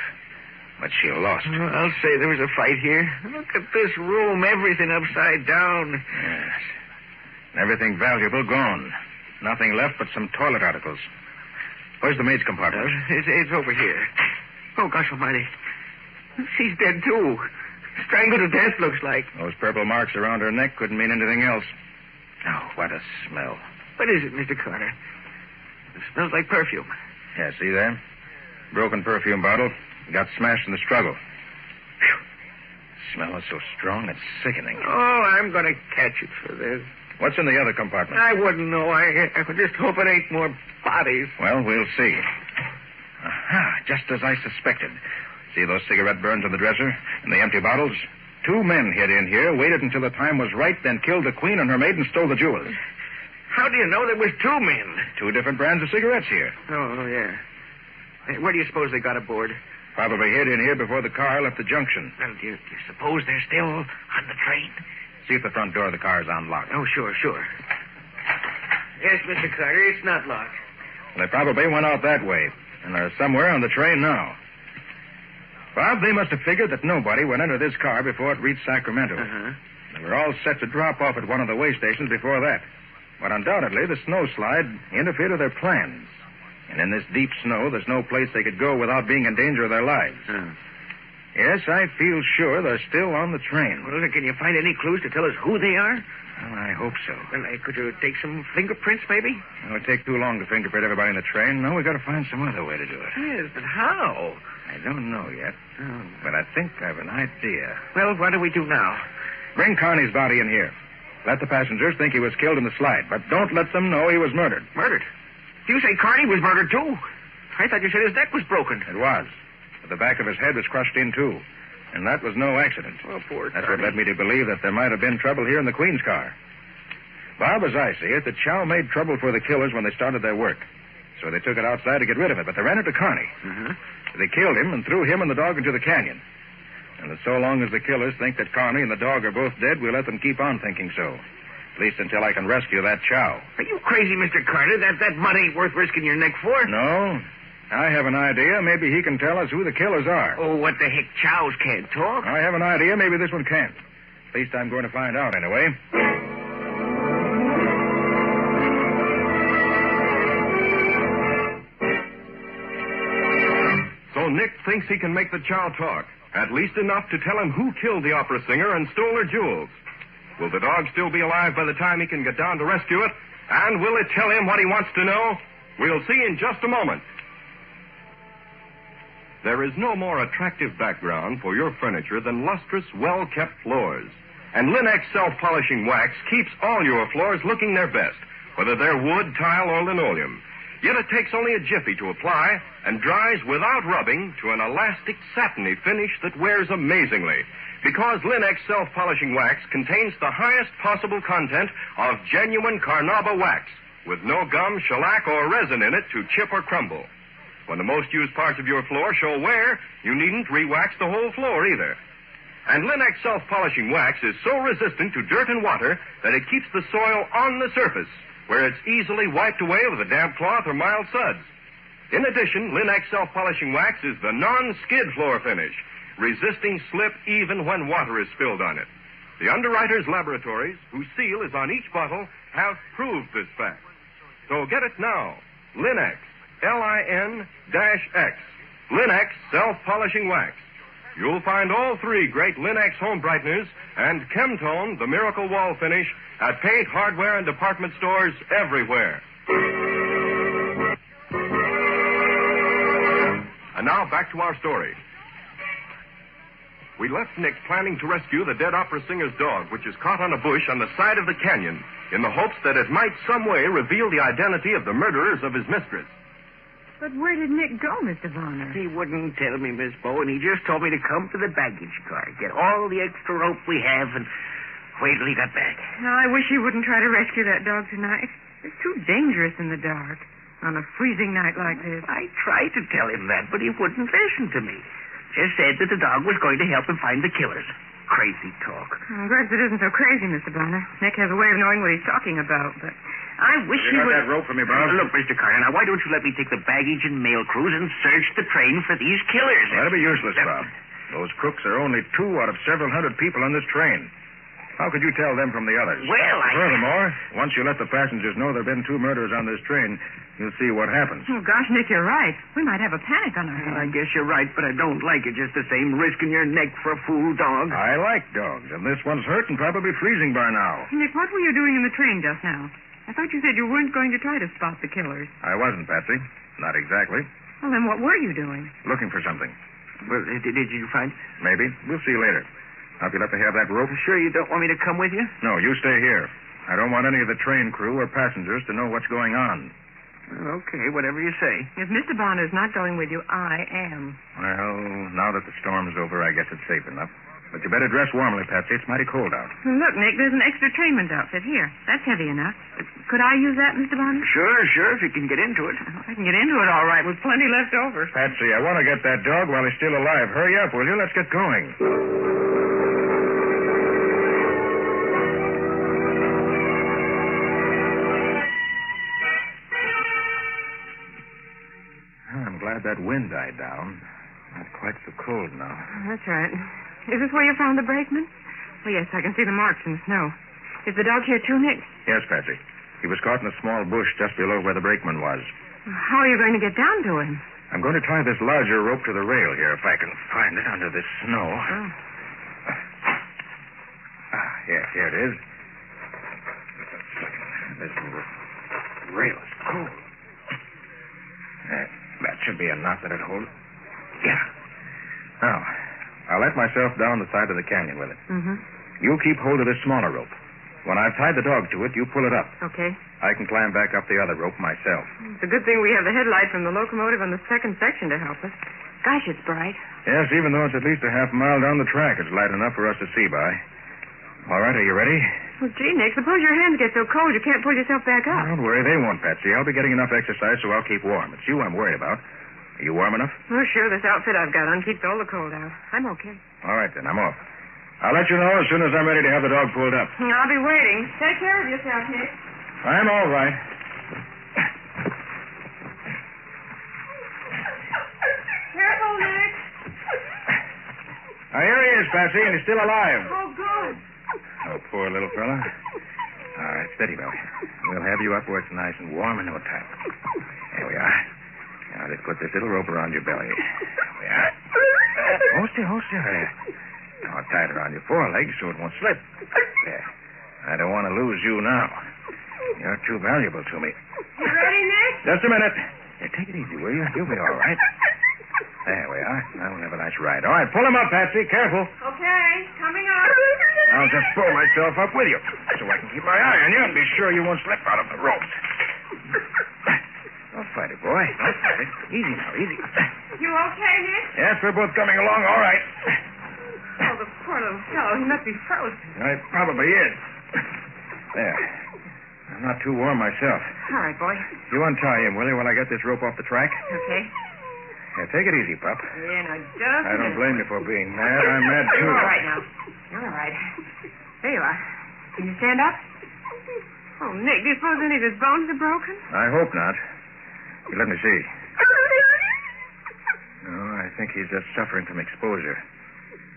but she lost. Oh, I'll say there was a fight here. Look at this room, everything upside down. Yes. And everything valuable gone. Nothing left but some toilet articles. Where's the maid's compartment? It's over here. Oh, gosh almighty. She's dead, too. Strangled to death, looks like. Those purple marks around her neck couldn't mean anything else. Oh, what a smell. What is it, Mr. Carter? It smells like perfume. Yeah, see there? Broken perfume bottle. Got smashed in the struggle. Whew. The smell is so strong, it's sickening. Oh, I'm going to catch it for this. What's in the other compartment? I wouldn't know. I just hope it ain't more bodies. Well, we'll see. Aha, just as I suspected. See those cigarette burns on the dresser and the empty bottles? 2 men hid in here, waited until the time was right, then killed the Queen and her maid and stole the jewels. How do you know there was 2 men? 2 different brands of cigarettes here. Oh, yeah. Hey, where do you suppose they got aboard? Probably hid in here before the car left the junction. Well, do you suppose they're still on the train? See if the front door of the car is unlocked. Oh, sure. Yes, Mr. Carter, it's not locked. Well, they probably went out that way, and are somewhere on the train now. Bob, they must have figured that nobody would enter this car before it reached Sacramento. Uh-huh. They were all set to drop off at one of the way stations before that. But undoubtedly, the snowslide interfered with their plans. And in this deep snow, there's no place they could go without being in danger of their lives. Yes, I feel sure they're still on the train. Well, can you find any clues to tell us who they are? Well, I hope so. Well, could you take some fingerprints, maybe? It would take too long to fingerprint everybody in the train. No, we've got to find some other way to do it. Yes, but how? I don't know yet. Oh. But I think I've an idea. Well, what do we do now? Bring Carney's body in here. Let the passengers think he was killed in the slide, but don't let them know he was murdered. Murdered? You say Carney was murdered, too? I thought you said his neck was broken. It was. But the back of his head was crushed in, too. And that was no accident. Oh, poor That's Carney. what led me to believe that there might have been trouble here in the Queen's car. Bob, as I see it, the Chow made trouble for the killers when they started their work. So they took it outside to get rid of it, but they ran into Carney. Uh-huh. They killed him and threw him and the dog into the canyon. And that so long as the killers think that Carney and the dog are both dead, we'll let them keep on thinking so. At least until I can rescue that Chow. Are you crazy, Mr. Carter? That mud ain't worth risking your neck for. No. I have an idea. Maybe he can tell us who the killers are. Oh, what the heck? Chows can't talk. I have an idea. Maybe this one can't. At least I'm going to find out anyway. So Nick thinks he can make the chow talk. At least enough to tell him who killed the opera singer and stole her jewels. Will the dog still be alive by the time he can get down to rescue it? And will it tell him what he wants to know? We'll see in just a moment. There is no more attractive background for your furniture than lustrous, well-kept floors. And Linex self-polishing wax keeps all your floors looking their best, whether they're wood, tile, or linoleum. Yet it takes only a jiffy to apply and dries without rubbing to an elastic, satiny finish that wears amazingly. Because Linex self-polishing wax contains the highest possible content of genuine Carnauba wax, with no gum, shellac, or resin in it to chip or crumble. When the most used parts of your floor show wear, you needn't re-wax the whole floor either. And Linex self-polishing wax is so resistant to dirt and water that it keeps the soil on the surface, where it's easily wiped away with a damp cloth or mild suds. In addition, Linex self-polishing wax is the non-skid floor finish, resisting slip even when water is spilled on it. The underwriters' laboratories, whose seal is on each bottle, have proved this fact. So get it now. Linex, L-I-N-X. Linex self-polishing wax. You'll find all three great Linex home brighteners and Chemtone, the miracle wall finish, at paint, hardware, and department stores everywhere. And now back to our story. We left Nick planning to rescue the dead opera singer's dog, which is caught on a bush on the side of the canyon, in the hopes that it might some way reveal the identity of the murderers of his mistress. But where did Nick go, Mr. Bonner? He wouldn't tell me, Miss Bowen. He just told me to come to the baggage car, get all the extra rope we have, and wait till he got back. Now, I wish you wouldn't try to rescue that dog tonight. It's too dangerous in the dark on a freezing night like this. I tried to tell him that, but he wouldn't listen to me. Just said that the dog was going to help him find the killers. Crazy talk. I'm glad it isn't so crazy, Mr. Bonner. Nick has a way of knowing what he's talking about, but I wish he would... You got that rope for me, Bob? Look, Mr. Carter, now why don't you let me take the baggage and mail crews and search the train for these killers? That'll be useless, Bob. Those crooks are only 2 out of several hundred people on this train. How could you tell them from the others? Well, Furthermore, once you let the passengers know there have been 2 murders on this train, you'll see what happens. Oh, gosh, Nick, you're right. We might have a panic on our hands. I guess you're right, but I don't like it just the same, risking your neck for a fool dog. I like dogs, and this one's hurt and probably freezing by now. Nick, what were you doing in the train just now? I thought you said you weren't going to try to spot the killers. I wasn't, Patsy. Not exactly. Well, then what were you doing? Looking for something. Well, did you find... Maybe. We'll see later. Now, if you'll let me have that rope... Sure you don't want me to come with you? No, you stay here. I don't want any of the train crew or passengers to know what's going on. Okay, whatever you say. If Mr. Bonner's not going with you, I am. Well, now that the storm's over, I guess it's safe enough. But you better dress warmly, Patsy. It's mighty cold out. Look, Nick, there's an extra trainman's outfit here. That's heavy enough. Could I use that, Mr. Bonner? Sure, if you can get into it. I can get into it all right with plenty left over. Patsy, I want to get that dog while he's still alive. Hurry up, will you? Let's get going. I'm glad that wind died down. Not quite so cold now. That's right. Is this where you found the brakeman? Oh, yes, I can see the marks in the snow. Is the dog here too, Nick? Yes, Patsy. He was caught in a small bush just below where the brakeman was. How are you going to get down to him? I'm going to tie this larger rope to the rail here if I can find it under this snow. Oh. Here it is. This rail is cold. That should be a knot that'll hold it. Yeah. Now, I'll let myself down the side of the canyon with it. Mm-hmm. You keep hold of this smaller rope. When I've tied the dog to it, you pull it up. Okay. I can climb back up the other rope myself. It's a good thing we have the headlight from the locomotive on the second section to help us. Gosh, it's bright. Yes, even though it's at least a half mile down the track, it's light enough for us to see by. All right, are you ready? Well, gee, Nick, suppose your hands get so cold you can't pull yourself back up. Don't worry, they won't, Patsy. I'll be getting enough exercise, so I'll keep warm. It's you I'm worried about. Are you warm enough? Oh, sure. This outfit I've got on keeps all the cold out. I'm okay. All right, then. I'm off. I'll let you know as soon as I'm ready to have the dog pulled up. I'll be waiting. Take care of yourself, Nick. I'm all right. Here he is, Patsy, and he's still alive. Oh, good. Oh, poor little fella. All right, steady, Billy. We'll have you up where it's nice and warm in no time. There we are. Now, let's put this little rope around your belly. There we are. Hold still. There. Now, tie it around your forelegs so it won't slip. There. I don't want to lose you now. You're too valuable to me. You ready, Nick? Just a minute. Hey, take it easy, will you? You'll be all right. There we are. Now we'll have a nice ride. All right, pull him up, Patsy. Careful. Okay, coming up. I'll just pull myself up with you so I can keep my eye on you and be sure you won't slip out of the ropes. Don't fight it, boy. Don't fight it. Easy now, easy. You okay, Nick? Yes, we're both coming along all right. Oh, the poor little fellow. He must be frozen. It probably is. There. I'm not too warm myself. All right, boy. You untie him, will you, while I get this rope off the track? Okay. Yeah, take it easy, pup. Yeah, now just I don't blame you for being mad. I'm mad, too. You're all right now. You're all right. There you are. Can you stand up? Oh, Nick, do you suppose any of his bones are broken? I hope not. Let me see. No, I think he's just suffering from exposure.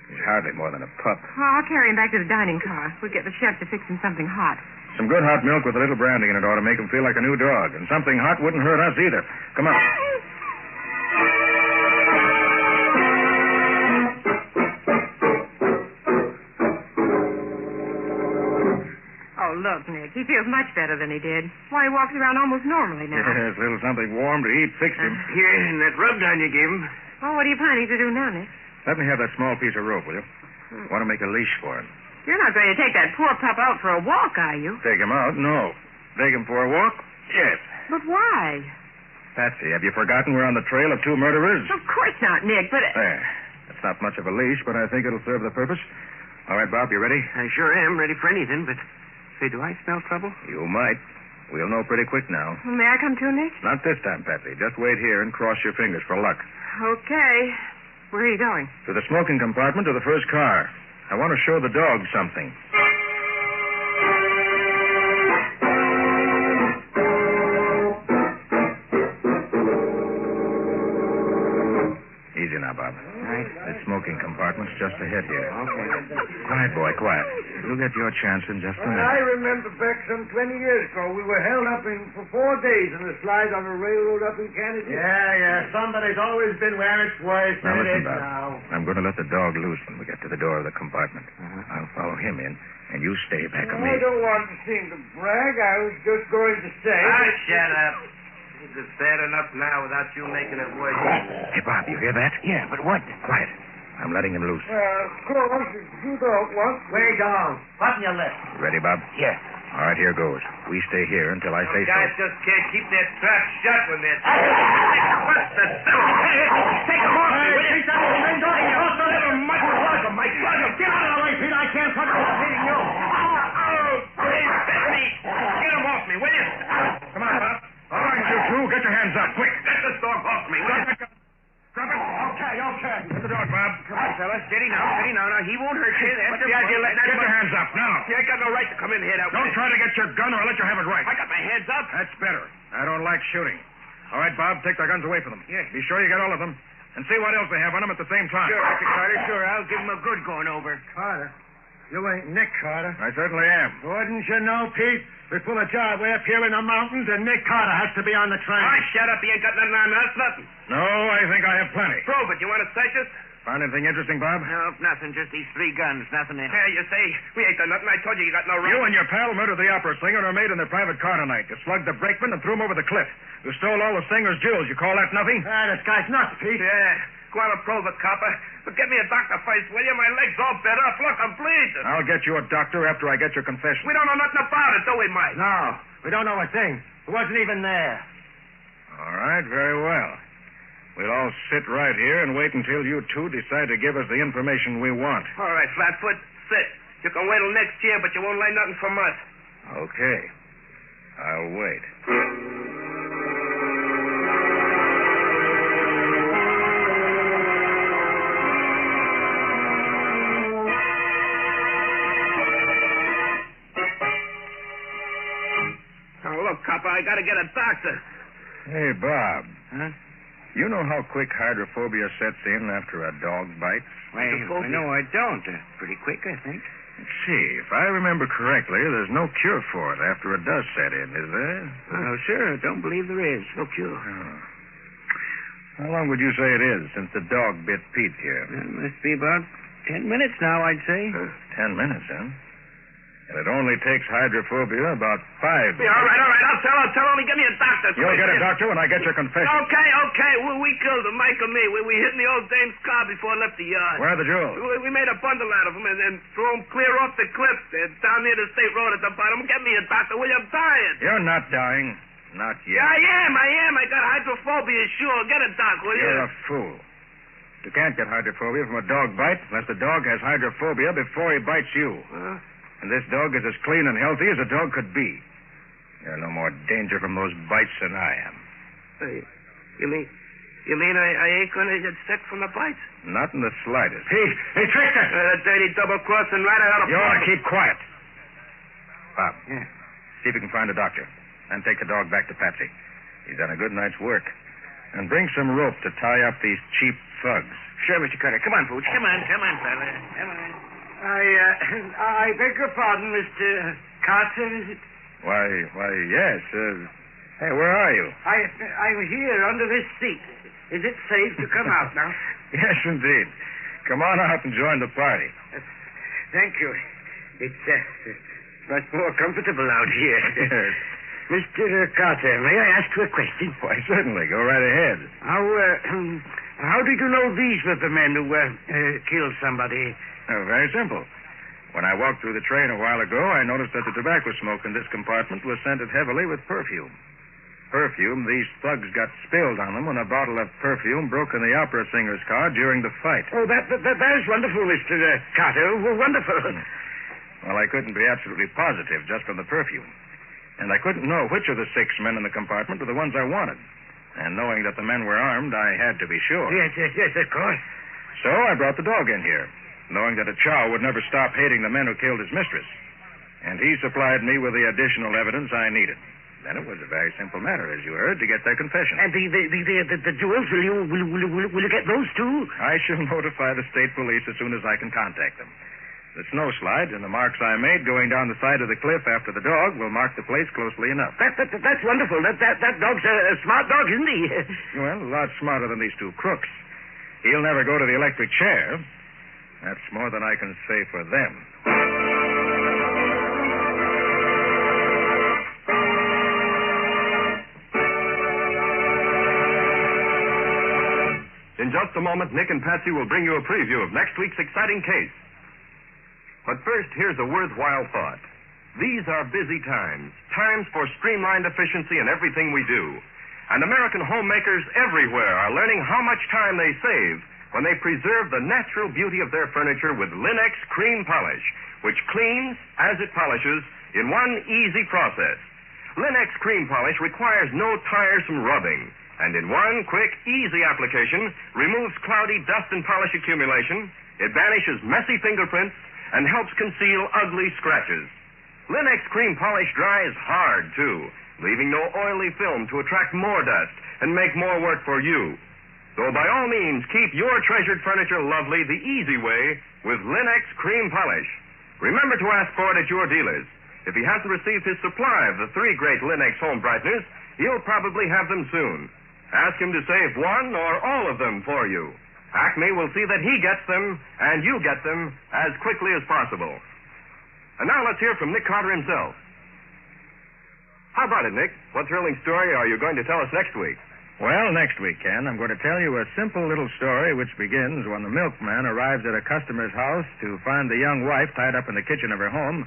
He's hardly more than a pup. Oh, I'll carry him back to the dining car. We'll get the chef to fix him something hot. Some good hot milk with a little brandy in it ought to make him feel like a new dog. And something hot wouldn't hurt us either. Come on. Oh, look, Nick. He feels much better than he did. Why, he walks around almost normally now. Yes, a little something warm to eat fixed him. Here, and that rub down you gave him. Oh, what are you planning to do now, Nick? Let me have that small piece of rope, will you? Want to make a leash for him. You're not going to take that poor pup out for a walk, are you? Take him out? No. Take him for a walk? Yes. But why? Patsy, have you forgotten we're on the trail of two murderers? Of course not, Nick, but... There. It's not much of a leash, but I think it'll serve the purpose. All right, Bob, you ready? I sure am, ready for anything, but... Say, do I smell trouble? You might. We'll know pretty quick now. Well, may I come too, Nick? Not this time, Patsy. Just wait here and cross your fingers for luck. Okay. Where are you going? To the smoking compartment of the first car. I want to show the dog something. Easy now, Bob. Right. The smoking compartment's just ahead here. Okay. Quiet, boy, quiet. You'll get your chance in just a minute. I remember back some 20 years ago, we were held up for 4 days in a slide on a railroad up in Canada. Yeah. Somebody's always been where it's worse Now than listen, it is Bob. now. I'm going to let the dog loose when we get to the door of the compartment. I'll follow him in, and you stay back of me. I don't want to seem to brag. I was just going to say... Shut up. This is bad enough now without you making it worse. Hey, Bob, you hear that? Yeah, but what? Quiet. I'm letting him loose. Of course, if you don't want... Way down. Button your lip. Ready, Bob? Yeah. All right, here goes. We stay here until I say so. Guys just can't keep their trap shut when they're... What's the... Take them off me, will you? You're a little much work of my brother. Get out of the way, Pete. I can't fucking stop hitting you. Please, let me. Get them off me, will you? Come on, Bob. All right, you two. Get your hands up, quick. Get this dog off me, will you? Drop it. Okay. Get the dog, Bob. Come on, fellas. Steady now. Now, he won't hurt you. That's the idea. Get your hands up, now. You ain't got no right to come in here that way. Don't try to get your gun, or I'll let you have it right. I got my hands up. That's better. I don't like shooting. All right, Bob, take their guns away from them. Yeah. Be sure you get all of them. And see what else they have on them at the same time. Sure, Mr. Carter, sure. I'll give them a good going over. Carter, you ain't Nick Carter. I certainly am. Wouldn't you know, Pete? We pull a job way up here in the mountains, and Nick Carter has to be on the train. Shut up. You ain't got nothing on us, nothing. No, I think I have plenty. Prove it. You want to search us? Found anything interesting, Bob? No, nothing. Just these 3 guns. Nothing else. Yeah, you say we ain't done nothing. I told you got no right. You and your pal murdered the opera singer and are made in their private car tonight. You slugged the brakeman and threw him over the cliff. You stole all the singer's jewels. You call that nothing? This guy's nuts, Pete. Yeah. Go on and prove it, copper. But get me a doctor first, will you? My leg's all bent up. Look, I'm bleeding. I'll get you a doctor after I get your confession. We don't know nothing about it, do we, Mike? No, we don't know a thing. It wasn't even there. All right, very well. We'll all sit right here and wait until you two decide to give us the information we want. All right, Flatfoot, sit. You can wait till next year, but you won't learn nothing from us. Okay. I'll wait. Oh, look, copper, I gotta get a doctor. Hey, Bob. Huh? You know how quick hydrophobia sets in after a dog bites? Why, no, I don't. Pretty quick, I think. Let's see. If I remember correctly, there's no cure for it after it does set in, is there? No, sir. I don't believe there is. No cure. Oh. How long would you say it is since the dog bit Pete here? It must be about 10 minutes now, I'd say. 10 minutes, huh? And it only takes hydrophobia about 5 minutes. Yeah, all right. I'll tell. Only give me a doctor. You'll get a doctor when I get your confession. Okay. We killed him, Mike and me. We hid in the old dame's car before I left the yard. Where are the jewels? We made a bundle out of them and threw them clear off the cliff. They're down near the state road at the bottom. Get me a doctor, will you? I'm tired. You're not dying. Not yet. Yeah, I am. I got hydrophobia, sure. Get a doc, will you? You're a fool. You can't get hydrophobia from a dog bite unless the dog has hydrophobia before he bites you. And this dog is as clean and healthy as a dog could be. You're no more danger from those bites than I am. You mean I ain't gonna get sick from the bites? Not in the slightest. Hey, Trickster! That dirty double-crossing rat out of... You ought to keep quiet. Bob, see if you can find a doctor. And take the dog back to Patsy. He's done a good night's work. And bring some rope to tie up these cheap thugs. Sure, Mr. Carter. Come on, Pooch. Come on, fella. Come on. I beg your pardon, Mr. Carter, is it? Why, yes. Hey, where are you? I'm here under this seat. Is it safe to come out now? Yes, indeed. Come on out and join the party. Thank you. It's much more comfortable out here. Yes. Mr. Carter, may I ask you a question? Why, certainly. Go right ahead. How did you know these were the men who killed somebody? Oh, very simple. When I walked through the train a while ago, I noticed that the tobacco smoke in this compartment was scented heavily with perfume. Perfume these thugs got spilled on them when a bottle of perfume broke in the opera singer's car during the fight. Oh, that is wonderful, Mr. Carter. Wonderful. Well, I couldn't be absolutely positive just from the perfume. And I couldn't know which of the 6 men in the compartment were the ones I wanted. And knowing that the men were armed, I had to be sure. Yes, of course. So I brought the dog in here, knowing that a chow would never stop hating the men who killed his mistress. And he supplied me with the additional evidence I needed. Then it was a very simple matter, as you heard, to get their confession. And the jewels, will you get those too? I shall notify the state police as soon as I can contact them. The snow slides and the marks I made going down the side of the cliff after the dog will mark the place closely enough. That's wonderful. That dog's a smart dog, isn't he? Well, a lot smarter than these 2 crooks. He'll never go to the electric chair. That's more than I can say for them. In just a moment, Nick and Patsy will bring you a preview of next week's exciting case. But first, here's a worthwhile thought. These are busy times for streamlined efficiency in everything we do. And American homemakers everywhere are learning how much time they save when they preserve the natural beauty of their furniture with Linux Cream Polish, which cleans as it polishes in one easy process. Linux Cream Polish requires no tiresome rubbing, and in one quick, easy application removes cloudy dust and polish accumulation. It banishes messy fingerprints and helps conceal ugly scratches. Linux Cream Polish dries hard, too, leaving no oily film to attract more dust and make more work for you. So by all means, keep your treasured furniture lovely the easy way with Linux Cream Polish. Remember to ask for it at your dealers. If he hasn't received his supply of the 3 great Linux home brighteners, he'll probably have them soon. Ask him to save one or all of them for you. Acme will see that he gets them, and you get them, as quickly as possible. And now let's hear from Nick Carter himself. How about it, Nick? What thrilling story are you going to tell us next week? Well, next week, Ken, I'm going to tell you a simple little story which begins when the milkman arrives at a customer's house to find the young wife tied up in the kitchen of her home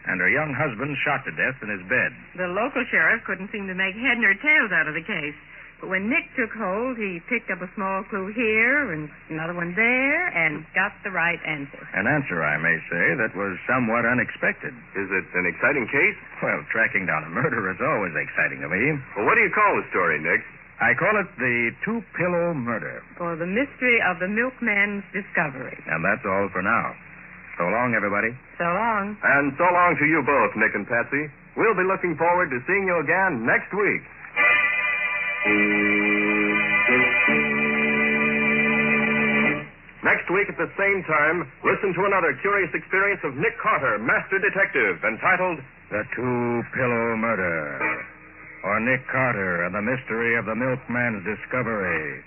and her young husband shot to death in his bed. The local sheriff couldn't seem to make head nor tails out of the case. But when Nick took hold, he picked up a small clue here and another one there and got the right answer. An answer, I may say, that was somewhat unexpected. Is it an exciting case? Well, tracking down a murderer is always exciting to me. Well, what do you call the story, Nick? I call it the 2-pillow murder. For the mystery of the milkman's discovery. And that's all for now. So long, everybody. So long. And so long to you both, Nick and Patsy. We'll be looking forward to seeing you again next week. Next next week at the same time, listen to another curious experience of Nick Carter, Master Detective, entitled The Two-Pillow Murder, or Nick Carter and the Mystery of the Milkman's Discovery.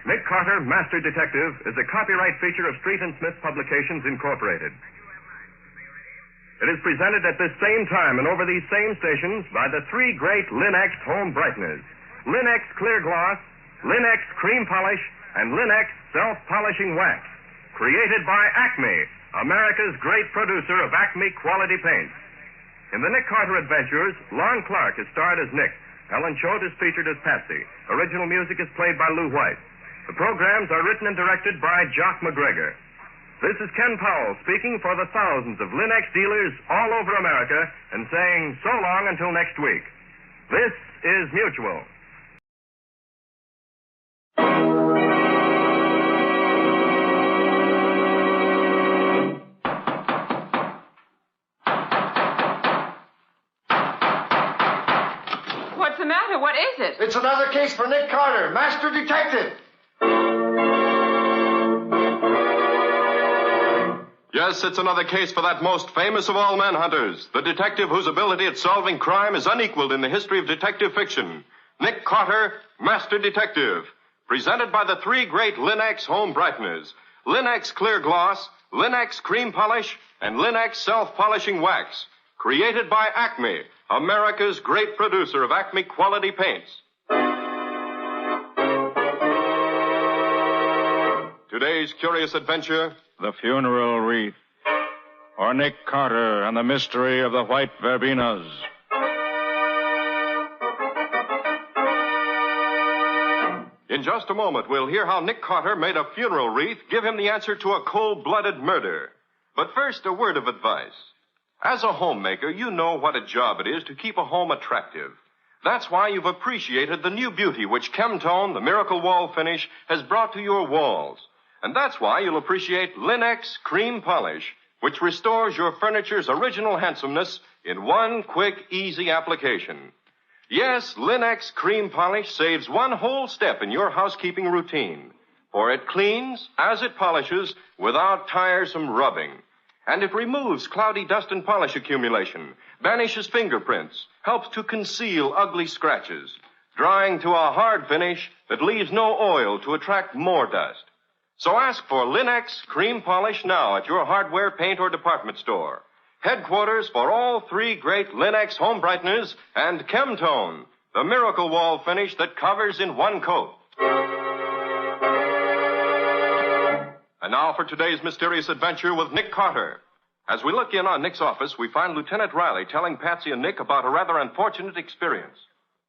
Nick Carter, Master Detective, is a copyright feature of Street and Smith Publications, Incorporated. It is presented at this same time and over these same stations by the three great Linux home brighteners: Linux Clear Gloss, Linux Cream Polish, and Linux Self-Polishing Wax. Created by Acme, America's great producer of Acme quality paints. In the Nick Carter Adventures, Lon Clark is starred as Nick. Helen Choate is featured as Patsy. Original music is played by Lou White. The programs are written and directed by Jock McGregor. This is Ken Powell speaking for the thousands of Linux dealers all over America and saying so long until next week. This is Mutual. What's the matter? What is it? It's another case for Nick Carter, Master Detective. Yes, it's another case for that most famous of all manhunters, the detective whose ability at solving crime is unequaled in the history of detective fiction. Nick Carter, Master Detective. Presented by the three great Linux home brighteners: Linux Clear Gloss, Linux Cream Polish, and Linux Self-Polishing Wax. Created by Acme, America's great producer of Acme quality paints. Today's curious adventure: The Funeral Wreath, or Nick Carter and the Mystery of the White Verbenas. In just a moment, we'll hear how Nick Carter made a funeral wreath give him the answer to a cold-blooded murder. But first, a word of advice. As a homemaker, you know what a job it is to keep a home attractive. That's why you've appreciated the new beauty which Chemtone, the miracle wall finish, has brought to your walls. And that's why you'll appreciate Linux Cream Polish, which restores your furniture's original handsomeness in one quick, easy application. Yes, Linux Cream Polish saves one whole step in your housekeeping routine, for it cleans as it polishes without tiresome rubbing. And it removes cloudy dust and polish accumulation, banishes fingerprints, helps to conceal ugly scratches, drying to a hard finish that leaves no oil to attract more dust. So ask for Linux Cream Polish now at your hardware, paint, or department store. Headquarters for all three great Linux home brighteners and Chemtone, the miracle wall finish that covers in one coat. And now for today's mysterious adventure with Nick Carter. As we look in on Nick's office, we find Lieutenant Riley telling Patsy and Nick about a rather unfortunate experience.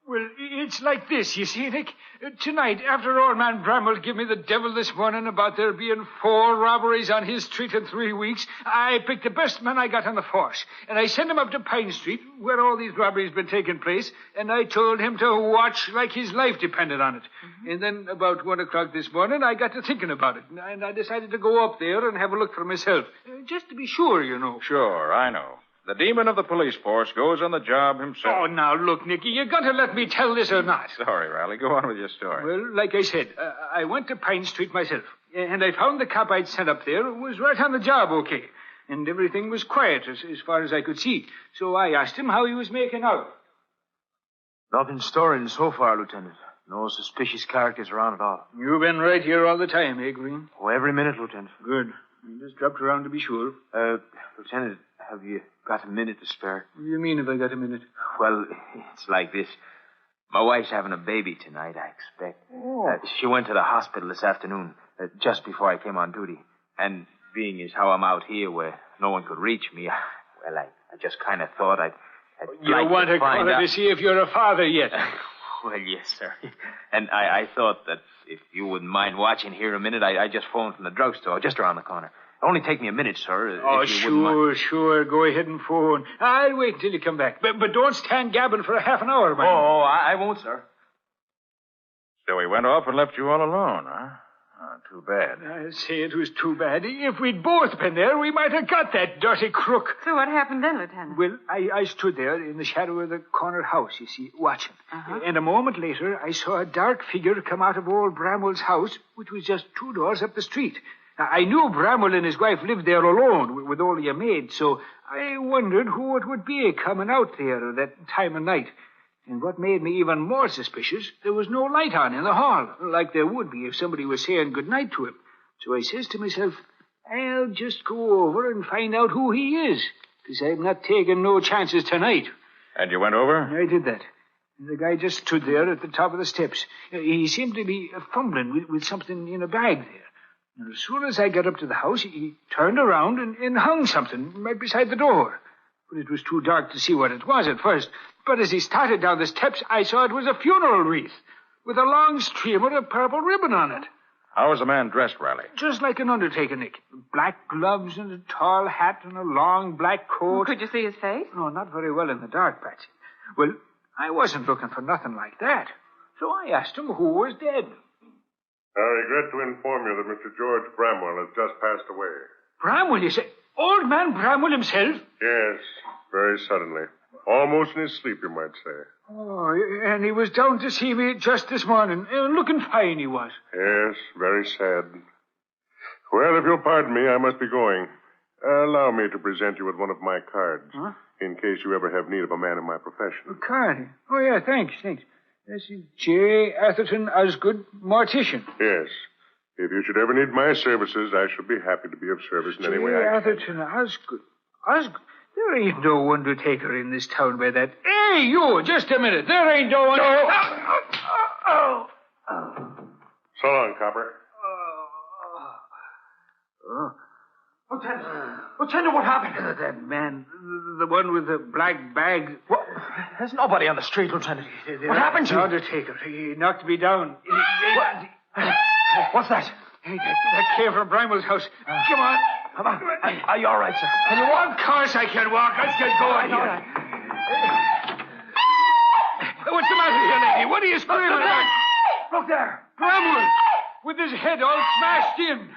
Well, it's like this, you see, Nick. Tonight, after old man Bramwell gave me the devil this morning about there being 4 robberies on his street in 3 weeks, I picked the best man I got on the force, and I sent him up to Pine Street, where all these robberies been taking place, and I told him to watch like his life depended on it. Mm-hmm. And then about 1 o'clock this morning, I got to thinking about it, and I decided to go up there and have a look for myself, just to be sure, you know. Sure, I know. The demon of the police force goes on the job himself. Oh, now, look, Nicky, you got to let me tell this or not. Sorry, Riley. Go on with your story. Well, like I said, I went to Pine Street myself, and I found the cop I'd sent up there was right on the job okay, and everything was quiet as far as I could see. So I asked him how he was making out. Nothing stirring so far, Lieutenant. No suspicious characters around at all. You've been right here all the time, eh, Green? Oh, every minute, Lieutenant. Good. I just dropped around to be sure. Lieutenant, have you got a minute to spare? What do you mean, have I got a minute? Well, it's like this. My wife's having a baby tonight, I expect. Oh. She went to the hospital this afternoon, just before I came on duty. And being as how I'm out here where no one could reach me, well, I just kind of thought I'd you like want to find out. To see if you're a father yet? Well, yes, sir. And I thought that if you wouldn't mind watching here a minute, I just phoned from the drugstore just around the corner. It'll only take me a minute, sir. Oh, if you wouldn't mind. Sure. Go ahead and phone. I'll wait until you come back. But don't stand gabbing for a half an hour, man. Oh, I won't, sir. So he went off and left you all alone, huh? Too bad. I say it was too bad. If we'd both been there, we might have got that dirty crook. So what happened then, Lieutenant? Well, I stood there in the shadow of the corner house, you see, watching. And a moment later, I saw a dark figure come out of old Bramwell's house, which was just 2 doors up the street. Now, I knew Bramwell and his wife lived there alone, with only a maid, so I wondered who it would be coming out there at that time of night. And what made me even more suspicious, there was no light on in the hall, like there would be if somebody was saying good night to him. So I says to myself, I'll just go over and find out who he is, because I'm not taking no chances tonight. And you went over? I did that. And the guy just stood there at the top of the steps. He seemed to be fumbling with something in a bag there. And as soon as I got up to the house, he turned around and hung something right beside the door. But it was too dark to see what it was at first. But as he started down the steps, I saw it was a funeral wreath with a long streamer of purple ribbon on it. How was the man dressed, Riley? Just like an undertaker, Nick. Black gloves and a tall hat and a long black coat. Could you see his face? No, not very well in the dark, Patsy. Well, I wasn't looking for nothing like that. So I asked him who was dead. I regret to inform you that Mr. George Bramwell has just passed away. Bramwell, you say? Old man Bramwell himself? Yes, very suddenly. Almost in his sleep, you might say. Oh, and he was down to see me just this morning. Looking fine, he was. Yes, very sad. Well, if you'll pardon me, I must be going. Allow me to present you with one of my cards, in case you ever have need of a man in my profession. A card? Oh, yeah, thanks. This is J. Atherton Osgood, mortician. Yes. If you should ever need my services, I shall be happy to be of service in any way I can. Atherton Osgood. Osgood? There ain't no undertaker in this town by that. Hey, you, just a minute. There ain't no one... So long, Copper. Lieutenant, what happened? That man, the one with the black bag. Well, there's nobody on the street, Lieutenant. What happened to you? The undertaker. He knocked me down. What's that? That came from Bramwell's house. Come on. Are you all right, sir? Can you walk? Of course I can walk. Let's get going here. What's the matter here, lady? What are you screaming about? Look there. Bramwell, with his head all smashed in.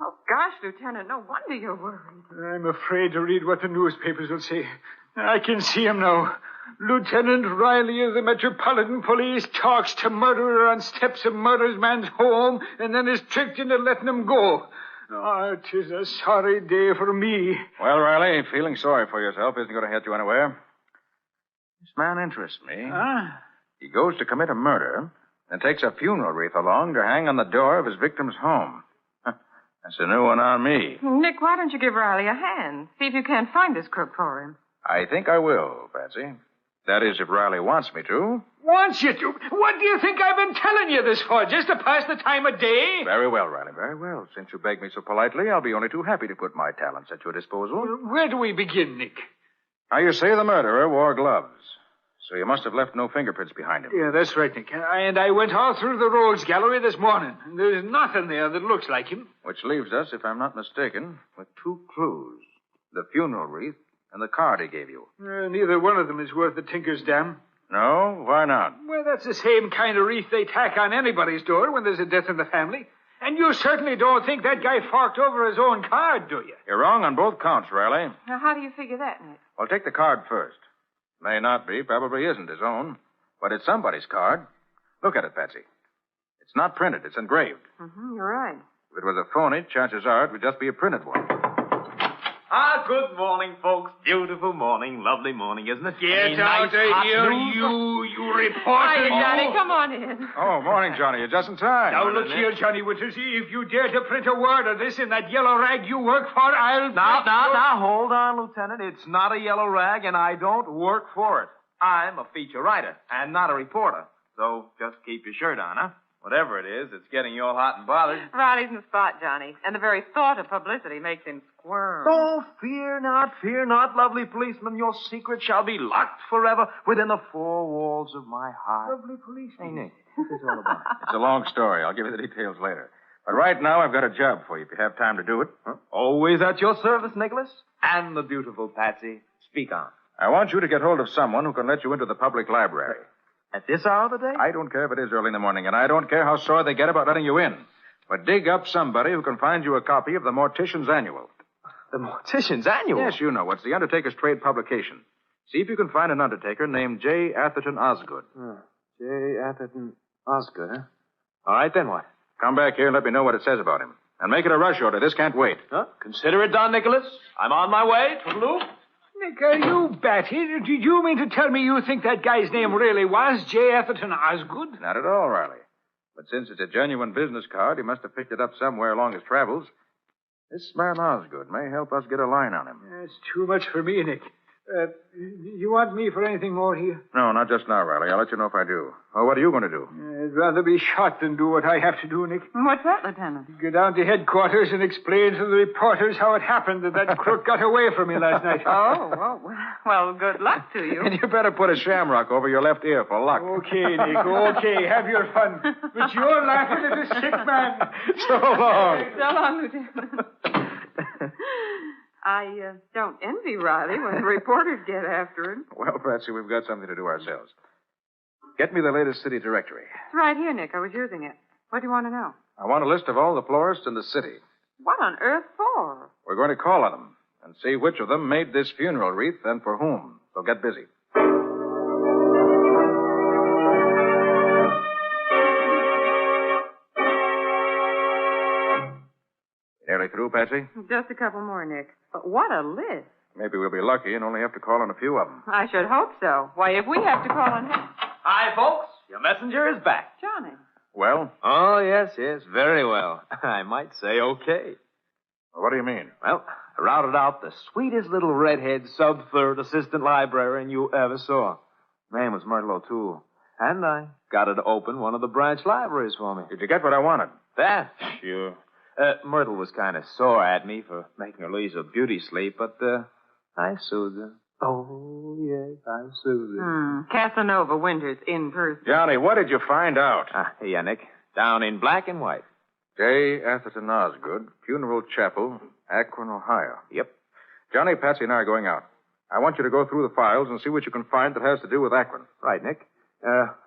Oh, gosh, Lieutenant, no wonder you're worried. I'm afraid to read what the newspapers will say. I can see him now. Lieutenant Riley of the Metropolitan Police talks to murderer on steps of murder's man's home and then is tricked into letting him go. Oh, 'tis a sorry day for me. Well, Riley, feeling sorry for yourself isn't going to get you anywhere. This man interests me. He goes to commit a murder and takes a funeral wreath along to hang on the door of his victim's home. That's a new one on me. Nick, why don't you give Riley a hand? See if you can't find this crook for him. I think I will, Patsy. That is, if Riley wants me to. Wants you to? What do you think I've been telling you this for? Just to pass the time of day? Very well, Riley, very well. Since you begged me so politely, I'll be only too happy to put my talents at your disposal. Where do we begin, Nick? Now, you say the murderer wore gloves. So you must have left no fingerprints behind him. Yeah, that's right, Nick. And I went all through the Rolls Gallery this morning. And there's nothing there that looks like him. Which leaves us, if I'm not mistaken, with 2 clues. The funeral wreath and the card he gave you. Neither one of them is worth the tinker's dam. No? Why not? Well, that's the same kind of wreath they tack on anybody's door when there's a death in the family. And you certainly don't think that guy forked over his own card, do you? You're wrong on both counts, Riley. Now, how do you figure that, Nick? Well, take the card first. May not be, probably isn't his own. But it's somebody's card. Look at it, Patsy. It's not printed, it's engraved. You're right. If it was a phony, chances are it would just be a printed one. Good morning, folks. Beautiful morning. Lovely morning, isn't it? Get out of here, you reporter. Hiya, Johnny. Come on in. Oh, morning, Johnny. You're just in time. Now, look here, Johnny Winters. If you dare to print a word of this in that yellow rag you work for, I'll... Now, hold on, Lieutenant. It's not a yellow rag, and I don't work for it. I'm a feature writer, and not a reporter. So just keep your shirt on, huh? Whatever it is, it's getting you all hot and bothered. Riley's in the spot, Johnny. And the very thought of publicity makes him squirm. Oh, fear not, lovely policeman. Your secret shall be locked forever within the 4 walls of my heart. Lovely policeman. Hey, Nick, what's this all about? It's a long story. I'll give you the details later. But right now, I've got a job for you if you have time to do it. Huh? Always at your service, Nicholas. And the beautiful Patsy. Speak on. I want you to get hold of someone who can let you into the public library. At this hour of the day? I don't care if it is early in the morning, and I don't care how sore they get about letting you in. But dig up somebody who can find you a copy of the Mortician's Annual. The Mortician's Annual? Yes, you know. It's the Undertaker's trade publication. See if you can find an undertaker named J. Atherton Osgood. J. Atherton Osgood, huh? All right, then what? Come back here and let me know what it says about him. And make it a rush order. This can't wait. Huh? Consider it done, Nicholas. I'm on my way. Toodaloo. Nick, are you batty? Did you mean to tell me you think that guy's name really was J. Atherton Osgood? Not at all, Riley. But since it's a genuine business card, he must have picked it up somewhere along his travels. This man Osgood may help us get a line on him. That's too much for me, Nick. You want me for anything more here? No, not just now, Riley. I'll let you know if I do. Well, what are you going to do? I'd rather be shot than do what I have to do, Nick. What's that, Lieutenant? Go down to headquarters and explain to the reporters how it happened that crook got away from me last night. Well, good luck to you. And you better put a shamrock over your left ear for luck. Okay, Nick, okay. Have your fun. But you're laughing at a sick man. So long. So long, Lieutenant. I don't envy Riley when the reporters get after him. Well, Patsy, we've got something to do ourselves. Get me the latest city directory. It's right here, Nick. I was using it. What do you want to know? I want a list of all the florists in the city. What on earth for? We're going to call on them and see which of them made this funeral wreath and for whom. So get busy. Nearly through, Patsy? Just a couple more, Nick. But what a list. Maybe we'll be lucky and only have to call on a few of them. I should hope so. Why, if we have to call on him... Hi, folks. Your messenger is back. Johnny. Well? Oh, yes, very well. I might say okay. Well, what do you mean? Well, I routed out the sweetest little redhead sub-third assistant librarian you ever saw. Name was Myrtle O'Toole. And I got her to open one of the branch libraries for me. Did you get what I wanted? That? Sure. Myrtle was kind of sore at me for making her lose her beauty sleep, but, I soothed her. Oh, yes, I soothed her. Casanova Winters in person. Johnny, what did you find out? Here, Nick. Down in black and white. J. Atherton Osgood, Funeral Chapel, Akron, Ohio. Yep. Johnny, Patsy, and I are going out. I want you to go through the files and see what you can find that has to do with Akron. Right, Nick.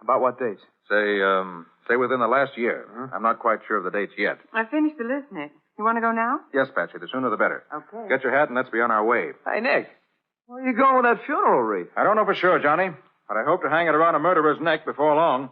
About what dates? Say within the last year. I'm not quite sure of the dates yet. I finished the list, Nick. You want to go now? Yes, Patsy. The sooner the better. Okay. Get your hat and let's be on our way. Hey, Nick. Where are you going with that funeral wreath? I don't know for sure, Johnny, but I hope to hang it around a murderer's neck before long.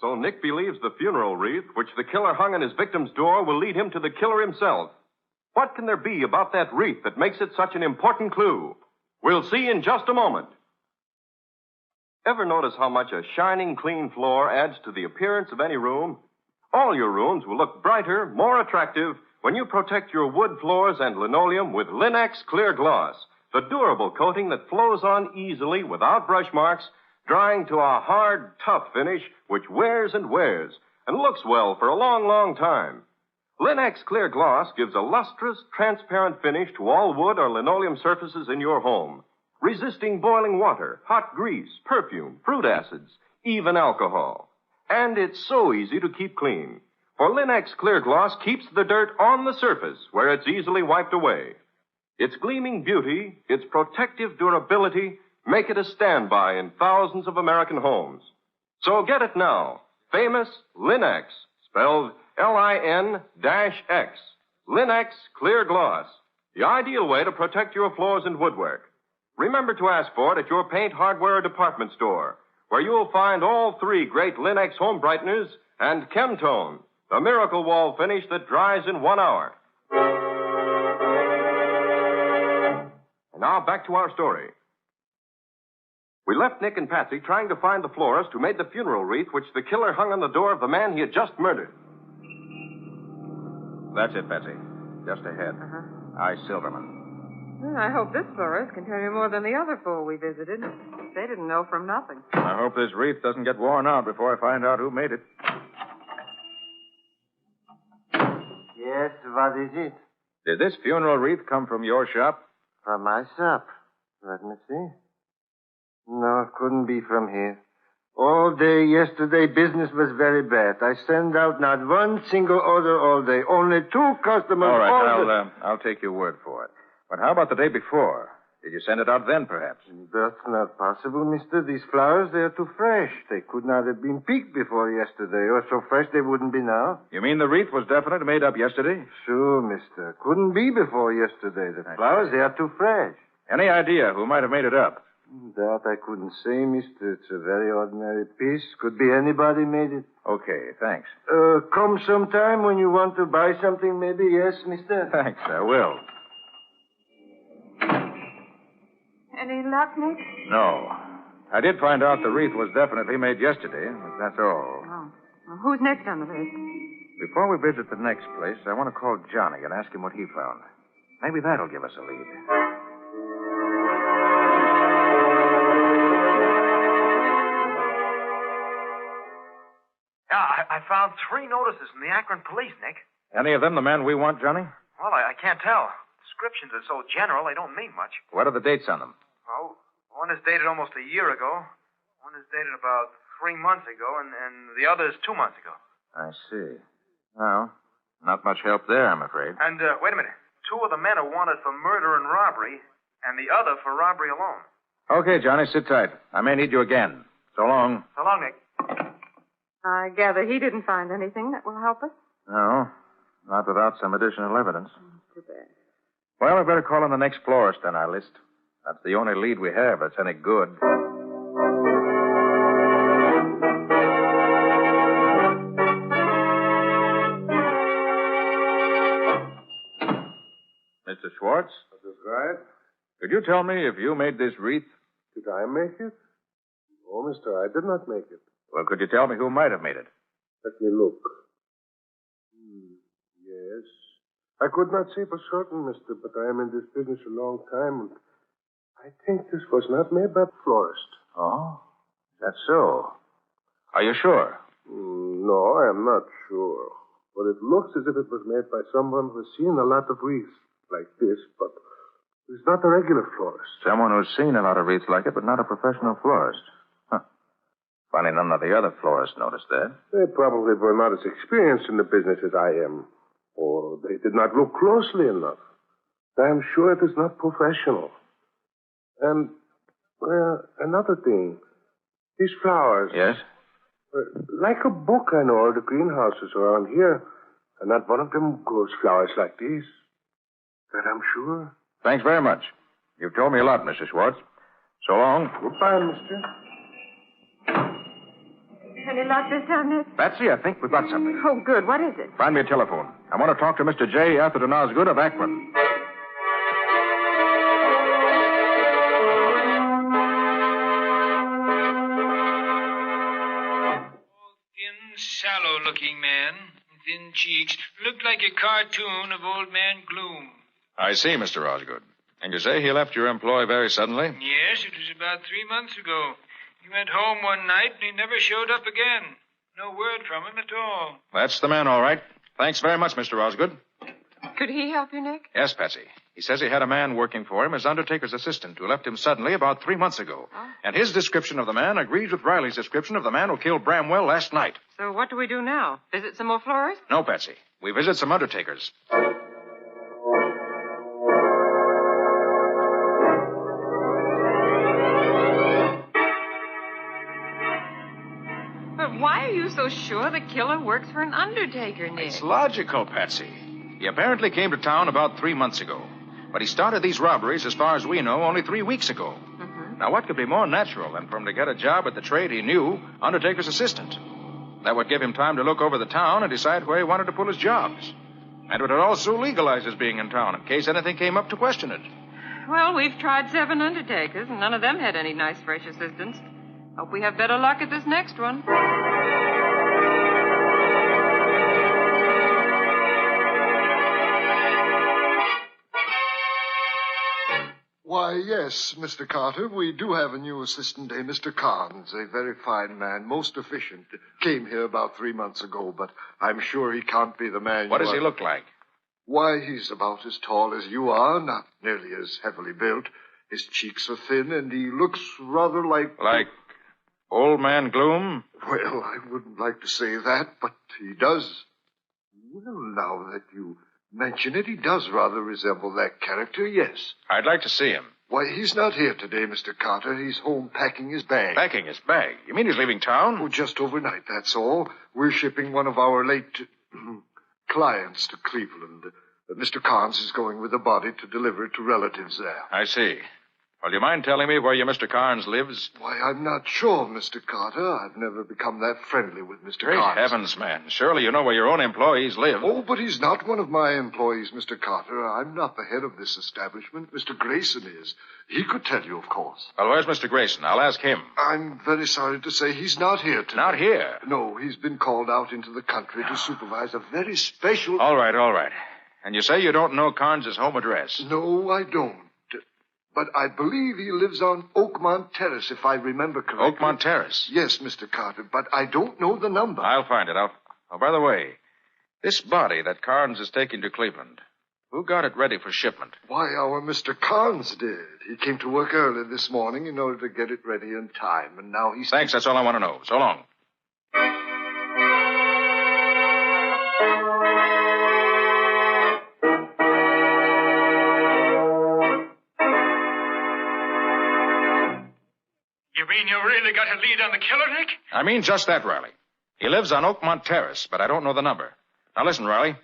So Nick believes the funeral wreath, which the killer hung on his victim's door, will lead him to the killer himself. What can there be about that wreath that makes it such an important clue? We'll see in just a moment. Ever notice how much a shining, clean floor adds to the appearance of any room? All your rooms will look brighter, more attractive, when you protect your wood floors and linoleum with Linex Clear Gloss, the durable coating that flows on easily without brush marks, drying to a hard, tough finish which wears and wears and looks well for a long, long time. Linex Clear Gloss gives a lustrous, transparent finish to all wood or linoleum surfaces in your home, resisting boiling water, hot grease, perfume, fruit acids, even alcohol. And it's so easy to keep clean. For Linex Clear Gloss keeps the dirt on the surface where it's easily wiped away. Its gleaming beauty, its protective durability, make it a standby in thousands of American homes. So get it now. Famous Linex, spelled Lin-X. Linex Clear Gloss, the ideal way to protect your floors and woodwork. Remember to ask for it at your paint, hardware, or department store, where you'll find all three great Linex home brighteners and Chemtone, the miracle wall finish that dries in 1 hour. And now back to our story. We left Nick and Patsy trying to find the florist who made the funeral wreath which the killer hung on the door of the man he had just murdered. That's it, Patsy. Just ahead. I, Silverman. Well, I hope this florist can tell you more than the other four we visited. They didn't know from nothing. I hope this wreath doesn't get worn out before I find out who made it. Yes, what is it? Did this funeral wreath come from your shop? From my shop. Let me see. No, it couldn't be from here. All day yesterday, business was very bad. I sent out not one single order all day. Only 2 customers. All right, ordered. I'll take your word for it. But how about the day before? Did you send it out then, perhaps? That's not possible, mister. These flowers, they are too fresh. They could not have been picked before yesterday, or so fresh they wouldn't be now. You mean the wreath was definitely made up yesterday? Sure, mister. Couldn't be before yesterday. The flowers, they are too fresh. Any idea who might have made it up? That I couldn't say, mister. It's a very ordinary piece. Could be anybody made it. Okay, thanks. Come sometime when you want to buy something, maybe. Yes, mister? Thanks, I will. Any luck, Nick? No. I did find out the wreath was definitely made yesterday, but that's all. Oh. Well, who's next on the list? Before we visit the next place, I want to call Johnny and ask him what he found. Maybe that'll give us a lead. Yeah, I found 3 notices from the Akron police, Nick. Any of them the man we want, Johnny? Well, I can't tell. Descriptions are so general, they don't mean much. What are the dates on them? Oh, one is dated almost a year ago. One is dated about 3 months ago, and the other is 2 months ago. I see. Well, not much help there, I'm afraid. And, wait a minute. 2 of the men are wanted for murder and robbery, and the other for robbery alone. Okay, Johnny, sit tight. I may need you again. So long. So long, Nick. I gather he didn't find anything that will help us. No, not without some additional evidence. Too bad. Well, we better call on the next florist on our list. That's the only lead we have that's any good. Mr. Schwartz? That's right. Could you tell me if you made this wreath? Did I make it? Oh, mister, I did not make it. Well, could you tell me who might have made it? Let me look. Yes. I could not say for certain, mister, but I am in this business a long time, and I think this was not made by the florist. Oh? That's so. Are you sure? No, I am not sure. But it looks as if it was made by someone who has seen a lot of wreaths like this, but is not a regular florist. Someone who's seen a lot of wreaths like it, but not a professional florist. Huh. Funny none of the other florists noticed that. They probably were not as experienced in the business as I am. Or they did not look closely enough. I am sure it is not professional. And, well, another thing. These flowers. Yes? Like a book, I know, all the greenhouses around here. And not one of them grows flowers like these. That I'm sure. Thanks very much. You've told me a lot, Mr. Schwartz. So long. Goodbye, mister. Any luck this time, Nick? Patsy, I think we've got something. Oh, good. What is it? Find me a telephone. I want to talk to Mr. J. Atherton Osgood of Akron. Thin, sallow-looking man, thin cheeks, looked like a cartoon of Old Man Gloom. I see, Mr. Osgood. And you say he left your employ very suddenly? Yes, it was about 3 months ago. He went home one night and he never showed up again. No word from him at all. That's the man, all right. Thanks very much, Mr. Osgood. Could he help you, Nick? Yes, Patsy. He says he had a man working for him as undertaker's assistant who left him suddenly about 3 months ago. Oh. And his description of the man agrees with Riley's description of the man who killed Bramwell last night. So what do we do now? Visit some more florists? No, Patsy. We visit some undertakers. But why are you so sure the killer works for an undertaker, Nick? It's logical, Patsy. He apparently came to town about 3 months ago. But he started these robberies, as far as we know, only 3 weeks ago. Mm-hmm. Now, what could be more natural than for him to get a job at the trade he knew, undertaker's assistant? That would give him time to look over the town and decide where he wanted to pull his jobs. And it would also legalize his being in town in case anything came up to question it. Well, we've tried 7 undertakers, and none of them had any nice, fresh assistants. Hope we have better luck at this next one. Why, yes, Mr. Carter, we do have a new assistant, a Mr. Carnes, a very fine man, most efficient. Came here about 3 months ago, but I'm sure he can't be the man What does he look like? Why, he's about as tall as you are, not nearly as heavily built. His cheeks are thin, and he looks rather like... Old Man Gloom? Well, I wouldn't like to say that, but he does. Well, now that you mention it, he does rather resemble that character, yes. I'd like to see him. Why, he's not here today, Mr. Carter. He's home packing his bag. Packing his bag? You mean he's leaving town? Oh, just overnight, that's all. We're shipping one of our late clients to Cleveland. Mr. Carnes is going with the body to deliver it to relatives there. I see. Well, do you mind telling me where your Mr. Carnes lives? Why, I'm not sure, Mr. Carter. I've never become that friendly with Mr. Great Carnes. heavens, man. Surely you know where your own employees live. Oh, but he's not one of my employees, Mr. Carter. I'm not the head of this establishment. Mr. Grayson is. He could tell you, of course. Well, where's Mr. Grayson? I'll ask him. I'm very sorry to say he's not here today. Not here? No, he's been called out into the country to supervise a very special... All right. And you say you don't know Carnes' home address? No, I don't. But I believe he lives on Oakmont Terrace, if I remember correctly. Oakmont Terrace? Yes, Mr. Carter, but I don't know the number. I'll find it. Oh, by the way, this body that Carnes is taking to Cleveland, who got it ready for shipment? Why, our Mr. Carnes did. He came to work early this morning in order to get it ready in time, and now he's... Thanks, that's all I want to know. So long. You mean you really got a lead on the killer, Nick? I mean just that, Riley. He lives on Oakmont Terrace, but I don't know the number. Now listen, Riley.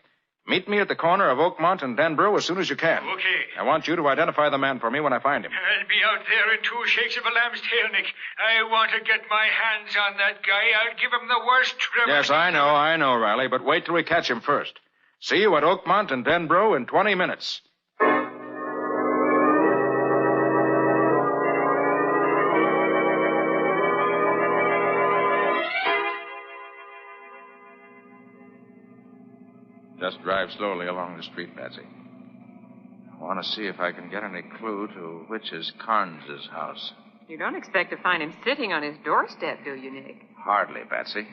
Meet me at the corner of Oakmont and Denbrough as soon as you can. Okay. I want you to identify the man for me when I find him. I'll be out there in 2 shakes of a lamb's tail, Nick. I want to get my hands on that guy. I'll give him the worst trouble. Yes, I know, Riley, but wait till we catch him first. See you at Oakmont and Denbrough in 20 minutes. Just drive slowly along the street, Patsy. I want to see if I can get any clue to which is Carnes' house. You don't expect to find him sitting on his doorstep, do you, Nick? Hardly, Patsy.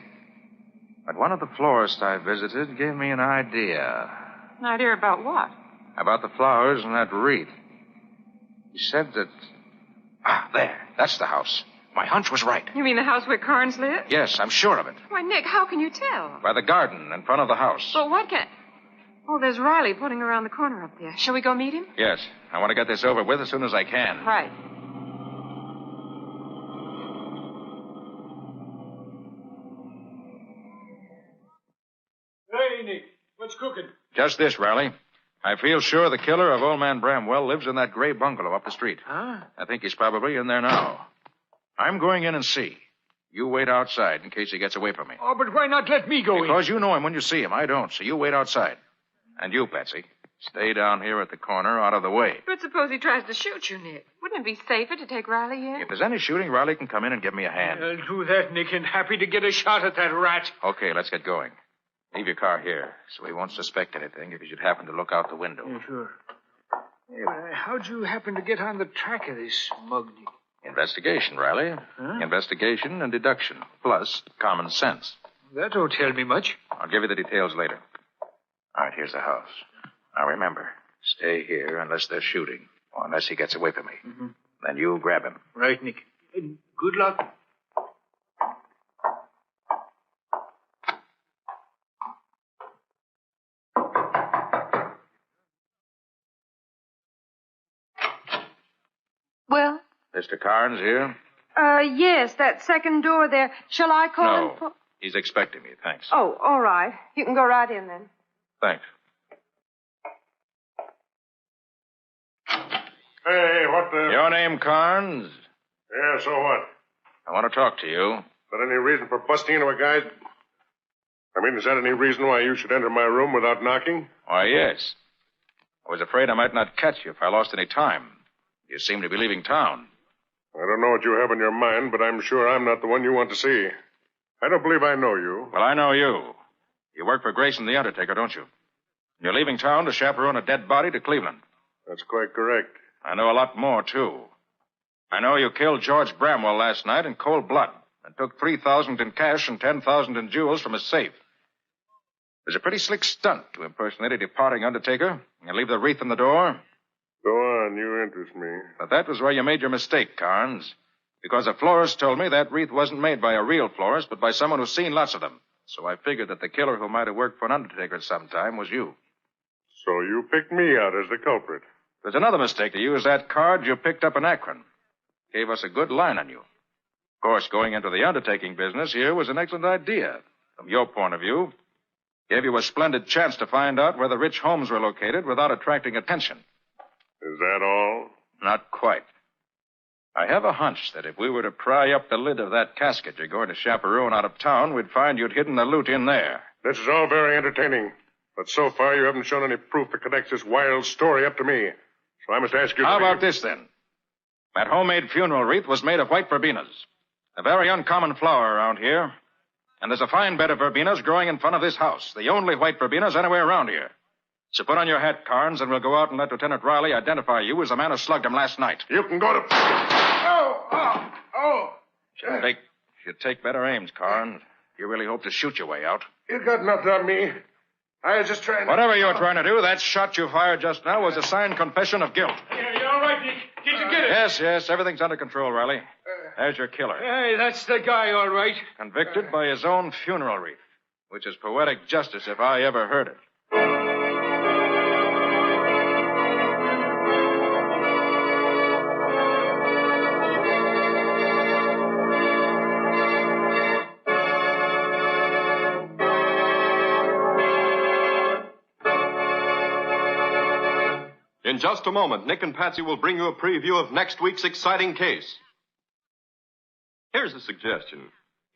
But one of the florists I visited gave me an idea. An idea about what? About the flowers and that wreath. He said that... there. That's the house. My hunch was right. You mean the house where Carnes lives? Yes, I'm sure of it. Why, Nick, how can you tell? By the garden in front of the house. But what can... Oh, there's Riley pulling around the corner up there. Shall we go meet him? Yes. I want to get this over with as soon as I can. Right. Hey, Nick. What's cooking? Just this, Riley. I feel sure the killer of Old Man Bramwell lives in that gray bungalow up the street. Huh? I think he's probably in there now. I'm going in and see. You wait outside in case he gets away from me. Oh, but why not let me go in? Because you know him when you see him. I don't, so you wait outside. And you, Patsy, stay down here at the corner out of the way. But suppose he tries to shoot you, Nick. Wouldn't it be safer to take Riley in? If there's any shooting, Riley can come in and give me a hand. I'll do that, Nick, and happy to get a shot at that rat. Okay, let's get going. Leave your car here, so he won't suspect anything if he should happen to look out the window. Yeah, sure. Hey, but how'd you happen to get on the track of this smug, Nick? Investigation, Riley. Huh? Investigation and deduction, plus common sense. That don't tell me much. I'll give you the details later. All right, here's the house. Now remember, stay here unless they're shooting, or unless he gets away from me. Mm-hmm. Then you grab him. Right, Nick. And good luck. Well? Mr. Carnes here? Yes, that second door there. Shall I call him? No. He's expecting me, thanks. Oh, all right. You can go right in then. Thanks. Hey, what the... Your name, Carnes? Yeah, so what? I want to talk to you. Is that any reason for busting into a guy's... I mean, is that any reason why you should enter my room without knocking? Why, yes. I was afraid I might not catch you if I lost any time. You seem to be leaving town. I don't know what you have in your mind, but I'm sure I'm not the one you want to see. I don't believe I know you. Well, I know you. You work for Grayson the Undertaker, don't you? You're leaving town to chaperone a dead body to Cleveland. That's quite correct. I know a lot more, too. I know you killed George Bramwell last night in cold blood and took $3,000 in cash and $10,000 in jewels from his safe. It was a pretty slick stunt to impersonate a departing Undertaker and leave the wreath in the door. Go on, you interest me. But that was where you made your mistake, Carnes. Because a florist told me that wreath wasn't made by a real florist, but by someone who's seen lots of them. So I figured that the killer who might have worked for an undertaker at some time was you. So you picked me out as the culprit. There's another mistake. To use that card you picked up in Akron. Gave us a good line on you. Of course, going into the undertaking business here was an excellent idea. From your point of view, gave you a splendid chance to find out where the rich homes were located without attracting attention. Is that all? Not quite. I have a hunch that if we were to pry up the lid of that casket you're going to chaperone out of town, we'd find you'd hidden the loot in there. This is all very entertaining. But so far, you haven't shown any proof that connects this wild story up to me. So I must ask you... How about this, then? That homemade funeral wreath was made of white verbenas. A very uncommon flower around here. And there's a fine bed of verbenas growing in front of this house. The only white verbenas anywhere around here. So put on your hat, Carnes, and we'll go out and let Lieutenant Riley identify you as the man who slugged him last night. You can go to... Oh! Should take better aims, Carnes. You really hope to shoot your way out. You got nothing on me. I was just trying to... Whatever you were trying to do, that shot you fired just now was a signed confession of guilt. Yeah, you all right, Dick? Did you get it? Yes, everything's under control, Riley. There's your killer. Hey, that's the guy, all right. Convicted by his own funeral wreath, which is poetic justice if I ever heard it. In just a moment, Nick and Patsy will bring you a preview of next week's exciting case. Here's a suggestion.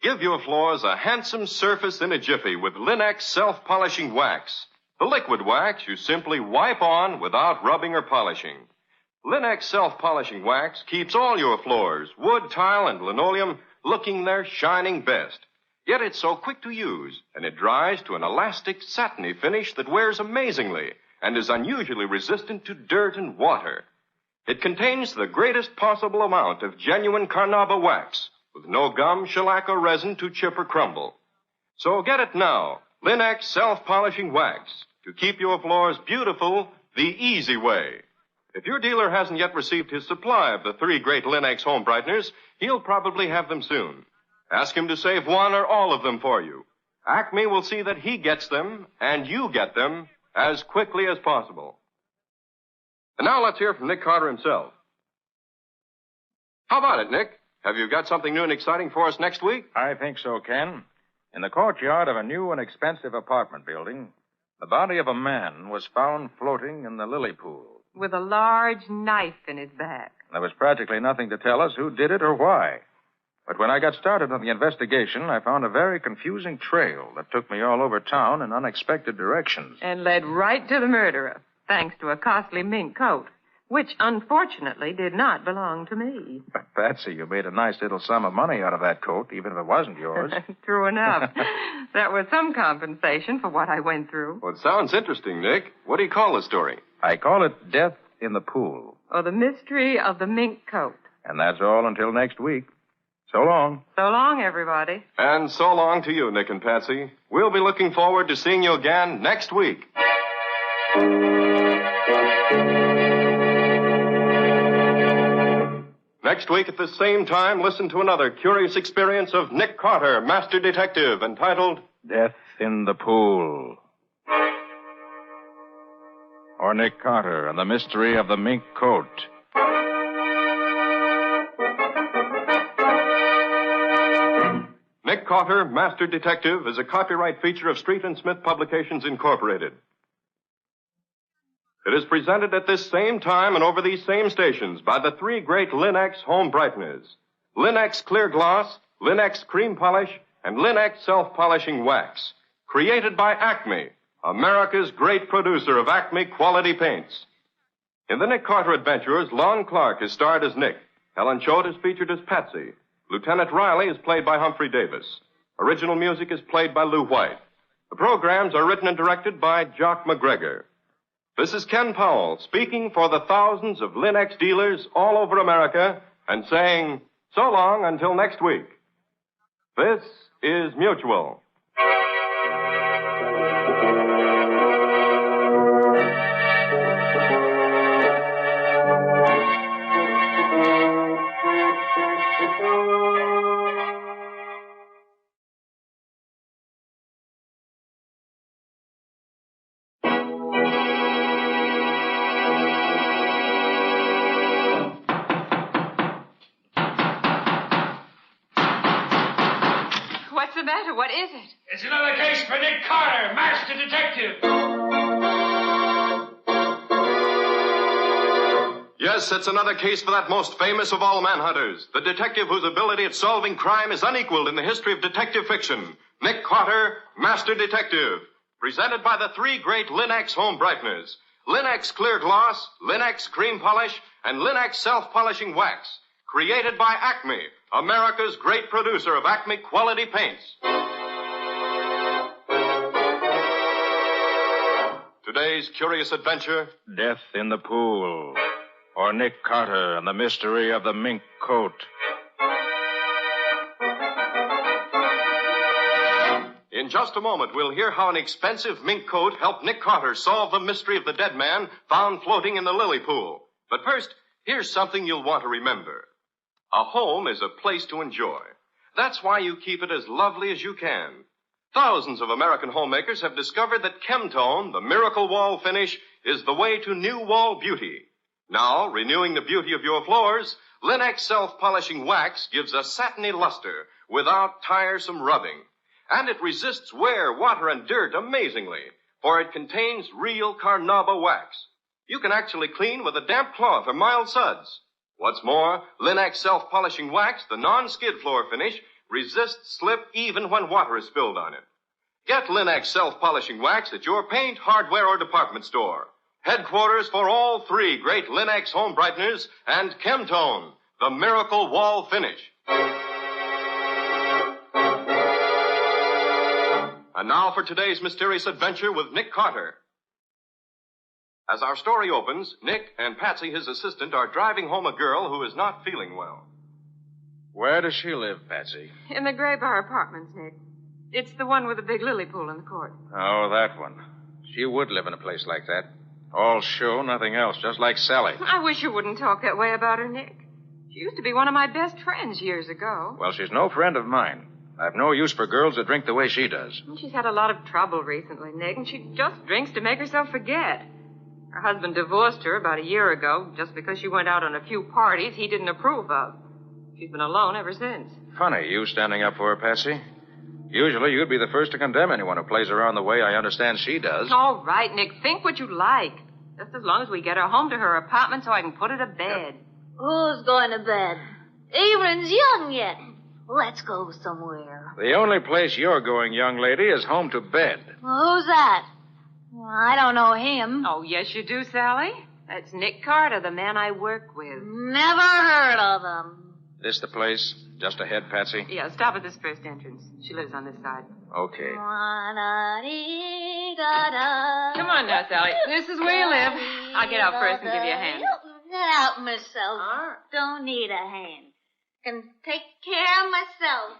Give your floors a handsome surface in a jiffy with Linex self-polishing wax. The liquid wax you simply wipe on without rubbing or polishing. Linex self-polishing wax keeps all your floors, wood, tile, and linoleum, looking their shining best. Yet it's so quick to use, and it dries to an elastic, satiny finish that wears amazingly and is unusually resistant to dirt and water. It contains the greatest possible amount of genuine carnauba wax, with no gum, shellac, or resin to chip or crumble. So get it now, Linex self-polishing wax, to keep your floors beautiful the easy way. If your dealer hasn't yet received his supply of the 3 great Linex home brighteners, he'll probably have them soon. Ask him to save one or all of them for you. Acme will see that he gets them, and you get them, as quickly as possible. And now let's hear from Nick Carter himself. How about it, Nick? Have you got something new and exciting for us next week? I think so, Ken. In the courtyard of a new and expensive apartment building, the body of a man was found floating in the lily pool. With a large knife in his back. There was practically nothing to tell us who did it or why. But when I got started on the investigation, I found a very confusing trail that took me all over town in unexpected directions. And led right to the murderer, thanks to a costly mink coat, which unfortunately did not belong to me. But, Patsy, you made a nice little sum of money out of that coat, even if it wasn't yours. True enough. That was some compensation for what I went through. Well, it sounds interesting, Nick. What do you call the story? I call it Death in the Pool. Or the mystery of the mink coat. And that's all until next week. So long. So long, everybody. And so long to you, Nick and Patsy. We'll be looking forward to seeing you again next week. Next week at the same time, listen to another curious experience of Nick Carter, Master Detective, entitled Death in the Pool. Or Nick Carter and the Mystery of the Mink Coat. Nick Carter, Master Detective, is a copyright feature of Street and Smith Publications, Incorporated. It is presented at this same time and over these same stations by the 3 great Linex home brighteners. Linex Clear Gloss, Linex Cream Polish, and Linex Self-Polishing Wax. Created by Acme, America's great producer of Acme quality paints. In the Nick Carter Adventures, Lon Clark is starred as Nick. Helen Choate is featured as Patsy. Lieutenant Riley is played by Humphrey Davis. Original music is played by Lou White. The programs are written and directed by Jock McGregor. This is Ken Powell speaking for the thousands of Linex dealers all over America and saying so long until next week. This is Mutual. matter? What is it? It's another case for Nick Carter, master detective. Yes, it's another case for that most famous of all manhunters, the detective whose ability at solving crime is unequaled in the history of detective fiction, Nick Carter, Master Detective. Presented by the three great Linux home brighteners, Linux Clear Gloss, Linux Cream Polish, and Linux Self-Polishing Wax. Created by Acme, America's great producer of Acme quality paints. Today's curious adventure, Death in the Pool, or Nick Carter and the Mystery of the Mink Coat. In just a moment, we'll hear how an expensive mink coat helped Nick Carter solve the mystery of the dead man found floating in the lily pool. But first, here's something you'll want to remember. A home is a place to enjoy. That's why you keep it as lovely as you can. Thousands of American homemakers have discovered that Chemtone, the miracle wall finish, is the way to new wall beauty. Now, renewing the beauty of your floors, Linux Self-Polishing Wax gives a satiny luster without tiresome rubbing. And it resists wear, water, and dirt amazingly, for it contains real carnauba wax. You can actually clean with a damp cloth or mild suds. What's more, Linux Self-Polishing Wax, the non-skid floor finish, resists slip even when water is spilled on it. Get Linux Self-Polishing Wax at your paint, hardware, or department store. Headquarters for all three great Linux home brighteners and Chemtone, the miracle wall finish. And now for today's mysterious adventure with Nick Carter. As our story opens, Nick and Patsy, his assistant, are driving home a girl who is not feeling well. Where does she live, Patsy? In the Gray Bar Apartments, Nick. It's the one with the big lily pool in the court. Oh, that one. She would live in a place like that. All show, nothing else, just like Sally. I wish you wouldn't talk that way about her, Nick. She used to be one of my best friends years ago. Well, she's no friend of mine. I've no use for girls that drink the way she does. She's had a lot of trouble recently, Nick, and she just drinks to make herself forget. Her husband divorced her about a year ago just because she went out on a few parties he didn't approve of. She's been alone ever since. Funny, you standing up for her, Patsy. Usually you'd be the first to condemn anyone who plays around the way I understand she does. All right, Nick, think what you like. Just as long as we get her home to her apartment so I can put her to bed. Who's going to bed? Evening's young yet. Let's go somewhere. The only place you're going, young lady, is home to bed. Well, who's that? I don't know him. Oh, yes, you do, Sally. That's Nick Carter, the man I work with. Never heard of him. This the place? Just ahead, Patsy? Yeah, stop at this first entrance. She lives on this side. Okay. Come on now, Sally. This is where you live. I'll get out first and give you a hand. Get out myself. Don't need a hand. Can take care of myself.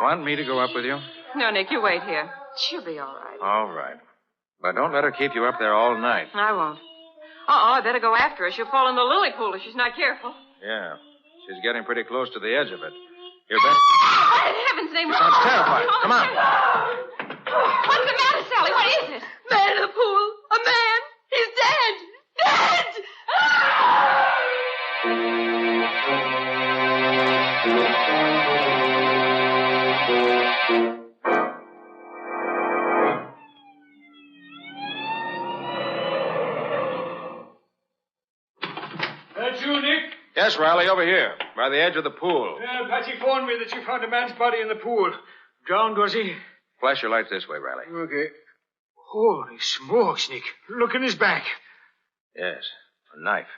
Want me to go up with you? No, Nick, you wait here. She'll be all right. All right. But don't let her keep you up there all night. I won't. I better go after her. She'll fall in the lily pool if she's not careful. Yeah. She's getting pretty close to the edge of it. You're better... What in heaven's name? She sounds terrified. Come on. What's the matter, Sally? What is it? Man in the pool. A man. He's dead. Dead! That's you, Nick? Yes, Riley, over here, by the edge of the pool. Patsy phoned me that you found a man's body in the pool. Drowned, was he? Flash your lights this way, Riley. Okay. Holy smokes, Nick. Look in his back. Yes, a knife.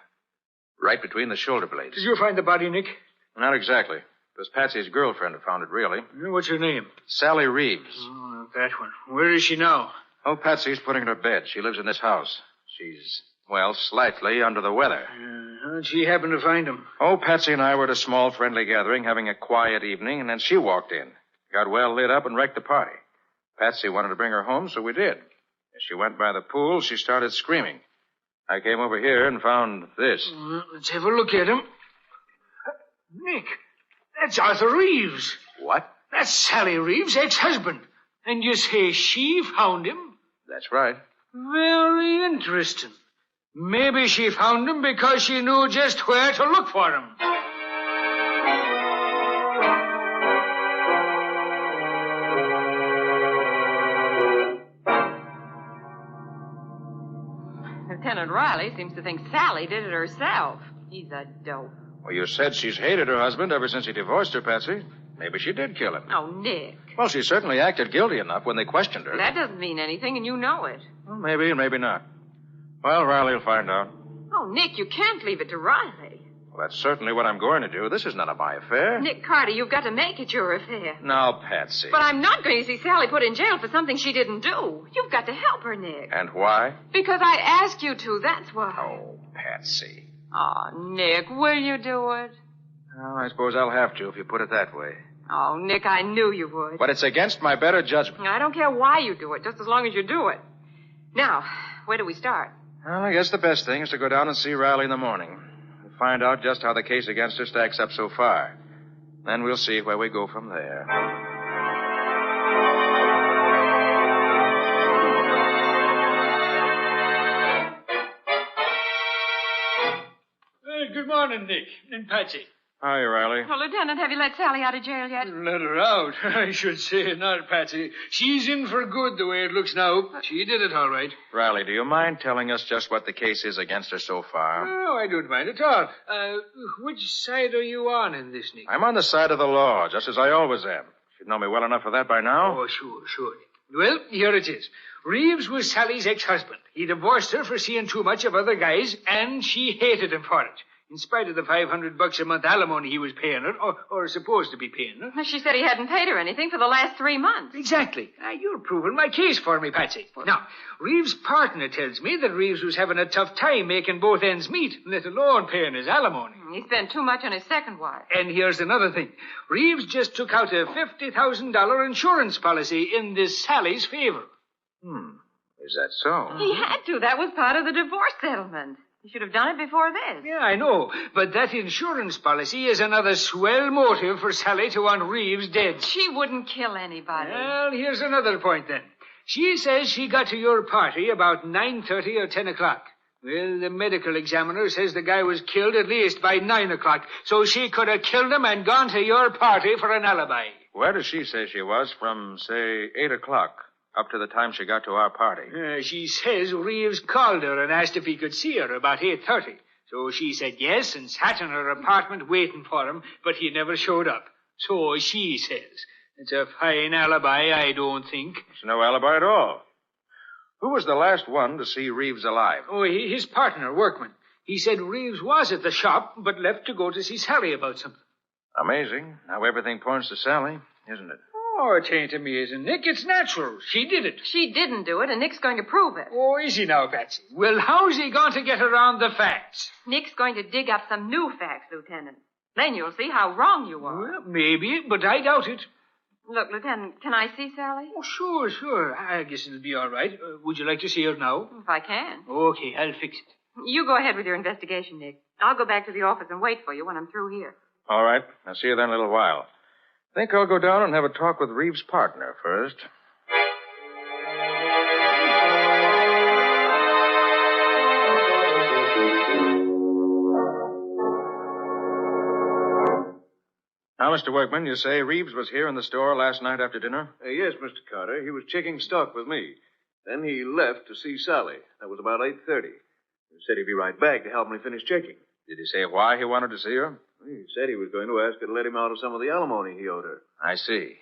Right between the shoulder blades. Did you find the body, Nick? Not exactly. It was Patsy's girlfriend who found it, really. What's her name? Sally Reeves. Oh, that one. Where is she now? Oh, Patsy's putting her to bed. She lives in this house. She's, well, slightly under the weather. How'd she happen to find him? Oh, Patsy and I were at a small friendly gathering having a quiet evening, and then she walked in. Got well lit up and wrecked the party. Patsy wanted to bring her home, so we did. As she went by the pool, she started screaming. I came over here and found this. Let's have a look at him. Nick, that's Arthur Reeves. What? That's Sally Reeves' ex-husband. And you say she found him? That's right. Very interesting. Maybe she found him because she knew just where to look for him. Lieutenant Riley seems to think Sally did it herself. He's a dope. Well, you said she's hated her husband ever since he divorced her, Patsy. Maybe she did kill him. Oh, Nick. Well, she certainly acted guilty enough when they questioned her. That doesn't mean anything, and you know it. Well, maybe and maybe not. Well, Riley will find out. Oh, Nick, you can't leave it to Riley. Well, that's certainly what I'm going to do. This is none of my affair. Nick Carter, you've got to make it your affair. Now, Patsy. But I'm not going to see Sally put in jail for something she didn't do. You've got to help her, Nick. And why? Because I asked you to, that's why. Oh, Patsy. Oh, Nick, will you do it? Well, I suppose I'll have to if you put it that way. Oh, Nick, I knew you would. But it's against my better judgment. I don't care why you do it, just as long as you do it. Now, where do we start? Well, I guess the best thing is to go down and see Riley in the morning. And find out just how the case against her stacks up so far. Then we'll see where we go from there. Good morning, Nick and Patsy. Hi, Riley. Well, Lieutenant, have you let Sally out of jail yet? Let her out. I should say not, Patsy. She's in for good the way it looks now. She did it all right. Riley, do you mind telling us just what the case is against her so far? No, I don't mind at all. Which side are you on in this, Nick? I'm on the side of the law, just as I always am. Should know me well enough for that by now. Oh, sure. Well, here it is. Reeves was Sally's ex-husband. He divorced her for seeing too much of other guys, and she hated him for it. In spite of the $500 a month alimony he was paying her, or supposed to be paying her. She said he hadn't paid her anything for the last 3 months. Exactly. You're proving my case for me, Patsy. Now, Reeves' partner tells me that Reeves was having a tough time making both ends meet, let alone paying his alimony. He spent too much on his second wife. And here's another thing. Reeves just took out a $50,000 insurance policy in this Sally's favor. Is that so? He had to. That was part of the divorce settlement. He should have done it before this. Yeah, I know. But that insurance policy is another swell motive for Sally to want Reeves dead. She wouldn't kill anybody. Well, here's another point then. She says she got to your party about 9:30 or 10 o'clock. Well, the medical examiner says the guy was killed at least by 9 o'clock, so she could have killed him and gone to your party for an alibi. Where does she say she was from, say, 8 o'clock? Up to the time she got to our party. She says Reeves called her and asked if he could see her about 8:30. So she said yes and sat in her apartment waiting for him, but he never showed up. So she says. It's a fine alibi, I don't think. It's no alibi at all. Who was the last one to see Reeves alive? Oh, his partner, Workman. He said Reeves was at the shop, but left to go to see Sally about something. Amazing. How everything points to Sally, isn't it? Oh, it ain't amazing, Nick. It's natural. She did it. She didn't do it, and Nick's going to prove it. Oh, is he now, Patsy? Well, how's he going to get around the facts? Nick's going to dig up some new facts, Lieutenant. Then you'll see how wrong you are. Well, maybe, but I doubt it. Look, Lieutenant, can I see Sally? Oh, sure. I guess it'll be all right. Would you like to see her now? If I can. Okay, I'll fix it. You go ahead with your investigation, Nick. I'll go back to the office and wait for you when I'm through here. All right. I'll see you then in a little while. Think I'll go down and have a talk with Reeves' partner first. Now, Mr. Workman, you say Reeves was here in the store last night after dinner? Yes, Mr. Carter. He was checking stock with me. Then he left to see Sally. That was about 8:30. He said he'd be right back to help me finish checking. Did he say why he wanted to see her? He said he was going to ask her to let him out of some of the alimony he owed her. I see.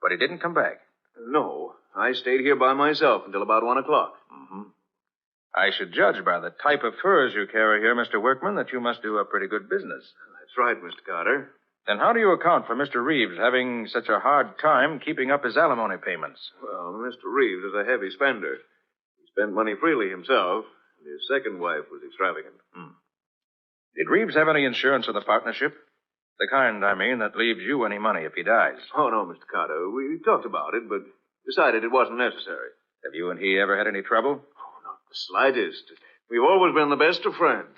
But he didn't come back. No. I stayed here by myself until about 1 o'clock. I should judge by the type of furs you carry here, Mr. Workman, that you must do a pretty good business. That's right, Mr. Carter. Then how do you account for Mr. Reeves having such a hard time keeping up his alimony payments? Well, Mr. Reeves is a heavy spender. He spent money freely himself, and his second wife was extravagant. Did Reeves have any insurance for the partnership? The kind, I mean, that leaves you any money if he dies. Oh, no, Mr. Carter. We talked about it, but decided it wasn't necessary. Have you and he ever had any trouble? Oh, not the slightest. We've always been the best of friends.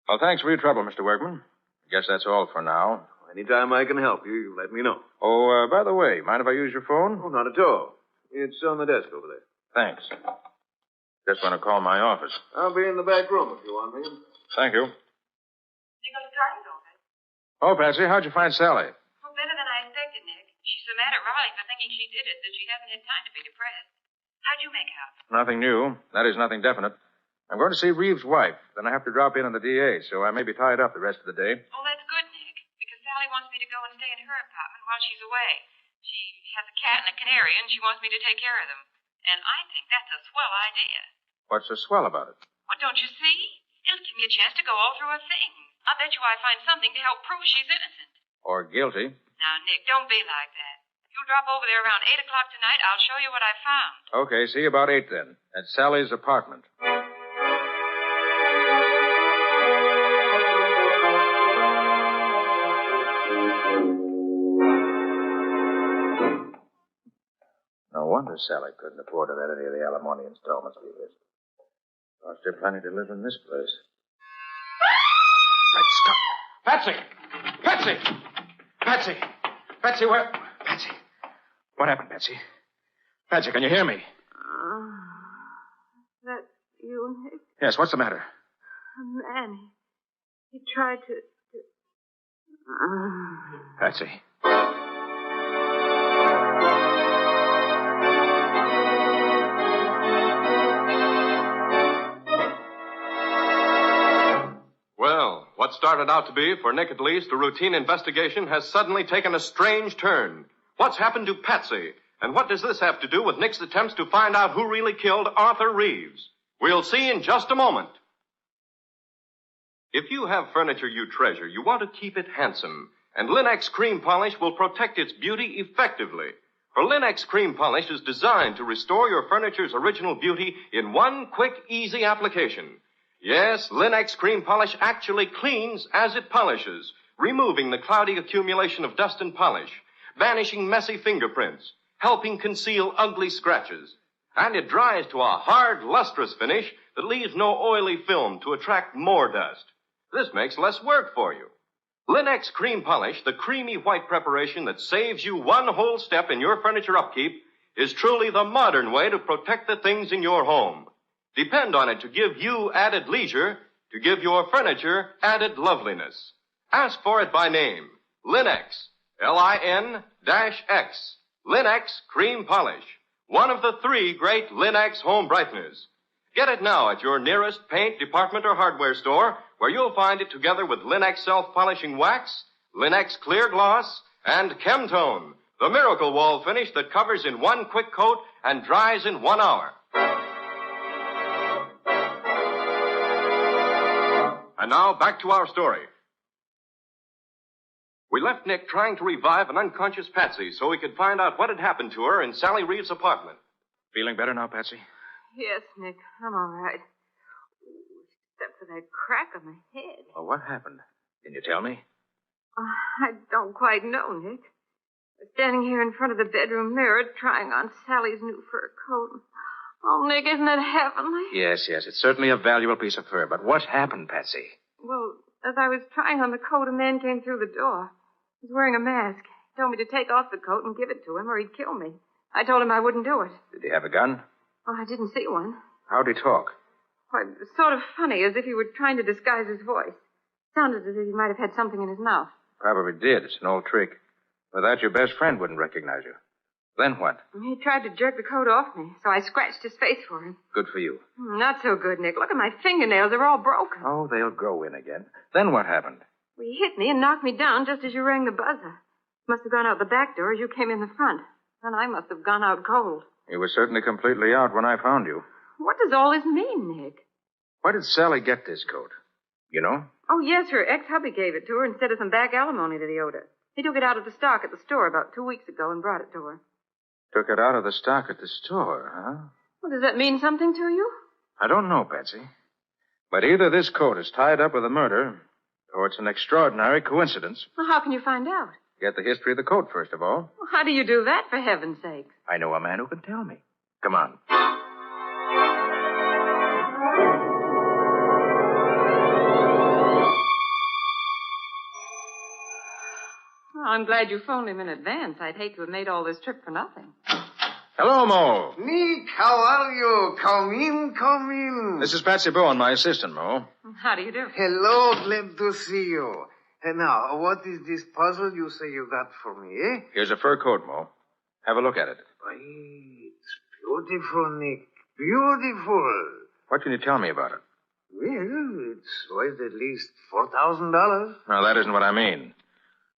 Well, thanks for your trouble, Mr. Workman. I guess that's all for now. Anytime I can help you, you let me know. Oh, by the way, mind if I use your phone? Oh, not at all. It's on the desk over there. Thanks. Just want to call my office. I'll be in the back room if you want me. Thank you. Nicholas Carter's office. Oh, Patsy, how'd you find Sally? Oh, better than I expected, Nick. She's so mad at Riley for thinking she did it that she hasn't had time to be depressed. How'd you make out? Nothing new. That is, nothing definite. I'm going to see Reeves' wife. Then I have to drop in on the DA, so I may be tied up the rest of the day. Oh, that's good, Nick, because Sally wants me to go and stay in her apartment while she's away. She has a cat and a canary, and she wants me to take care of them. And I think that's a swell idea. What's so swell about it? Well, don't you see? It'll give me a chance to go all through her things. I bet you I find something to help prove she's innocent. Or guilty. Now, Nick, don't be like that. If you'll drop over there around 8 o'clock tonight, I'll show you what I found. Okay, see you about 8 then. At Sally's apartment. No wonder Sally couldn't afford to let any of the alimony installments be missed. Cost her plenty to live in this place. Patsy! Patsy! Patsy! Patsy, where? Patsy. What happened, Patsy? Patsy, can you hear me? That you, Nick? Yes, what's the matter? A man. He tried to... Patsy. Well, what started out to be, for Nick at least, a routine investigation has suddenly taken a strange turn. What's happened to Patsy? And what does this have to do with Nick's attempts to find out who really killed Arthur Reeves? We'll see in just a moment. If you have furniture you treasure, you want to keep it handsome. And Linex Cream Polish will protect its beauty effectively. For Linex Cream Polish is designed to restore your furniture's original beauty in one quick, easy application. Yes, Linex Cream Polish actually cleans as it polishes, removing the cloudy accumulation of dust and polish, banishing messy fingerprints, helping conceal ugly scratches. And it dries to a hard, lustrous finish that leaves no oily film to attract more dust. This makes less work for you. Linex Cream Polish, the creamy white preparation that saves you one whole step in your furniture upkeep, is truly the modern way to protect the things in your home. Depend on it to give you added leisure, to give your furniture added loveliness. Ask for it by name. Linex. L-I-N-X. Linex Cream Polish. One of the 3 great Linex home brighteners. Get it now at your nearest paint, department, or hardware store, where you'll find it together with Linex self-polishing wax, Linex clear gloss, and Chemtone, the miracle wall finish that covers in one quick coat and dries in 1 hour. And now, back to our story. We left Nick trying to revive an unconscious Patsy so he could find out what had happened to her in Sally Reeves' apartment. Feeling better now, Patsy? Yes, Nick, I'm all right. Except for that crack on my head. Well, what happened? Can you tell me? I don't quite know, Nick. I was standing here in front of the bedroom mirror trying on Sally's new fur coat. Oh, Nick, isn't it heavenly? Yes, it's certainly a valuable piece of fur. But what happened, Patsy? Well, as I was trying on the coat, a man came through the door. He was wearing a mask. He told me to take off the coat and give it to him or he'd kill me. I told him I wouldn't do it. Did he have a gun? Oh, I didn't see one. How'd he talk? Why, it was sort of funny, as if he were trying to disguise his voice. Sounded as if he might have had something in his mouth. Probably did. It's an old trick. Without your best friend wouldn't recognize you. Then what? He tried to jerk the coat off me, so I scratched his face for him. Good for you. Not so good, Nick. Look at my fingernails. They're all broken. Oh, they'll grow in again. Then what happened? Well, he hit me and knocked me down just as you rang the buzzer. You must have gone out the back door as you came in the front. Then I must have gone out cold. You were certainly completely out when I found you. What does all this mean, Nick? Where did Sally get this coat? You know? Oh, yes, her ex-hubby gave it to her instead of some back alimony that he owed her. He took it out of the stock at the store about 2 weeks ago and brought it to her. Took it out of the stock at the store, huh? Well, does that mean something to you? I don't know, Patsy. But either this coat is tied up with a murder, or it's an extraordinary coincidence. Well, how can you find out? Get the history of the coat, first of all. Well, how do you do that, for heaven's sake? I know a man who can tell me. Come on. Well, I'm glad you phoned him in advance. I'd hate to have made all this trip for nothing. Hello, Mo. Nick, how are you? Come in, come in. This is Patsy Bowen, my assistant, Mo. How do you do? Hello, glad to see you. And now, what is this puzzle you say you got for me, eh? Here's a fur coat, Mo. Have a look at it. Why, it's Beautiful, Nick. Beautiful. What can you tell me about it? Well, it's worth at least $4,000. No, that isn't what I mean.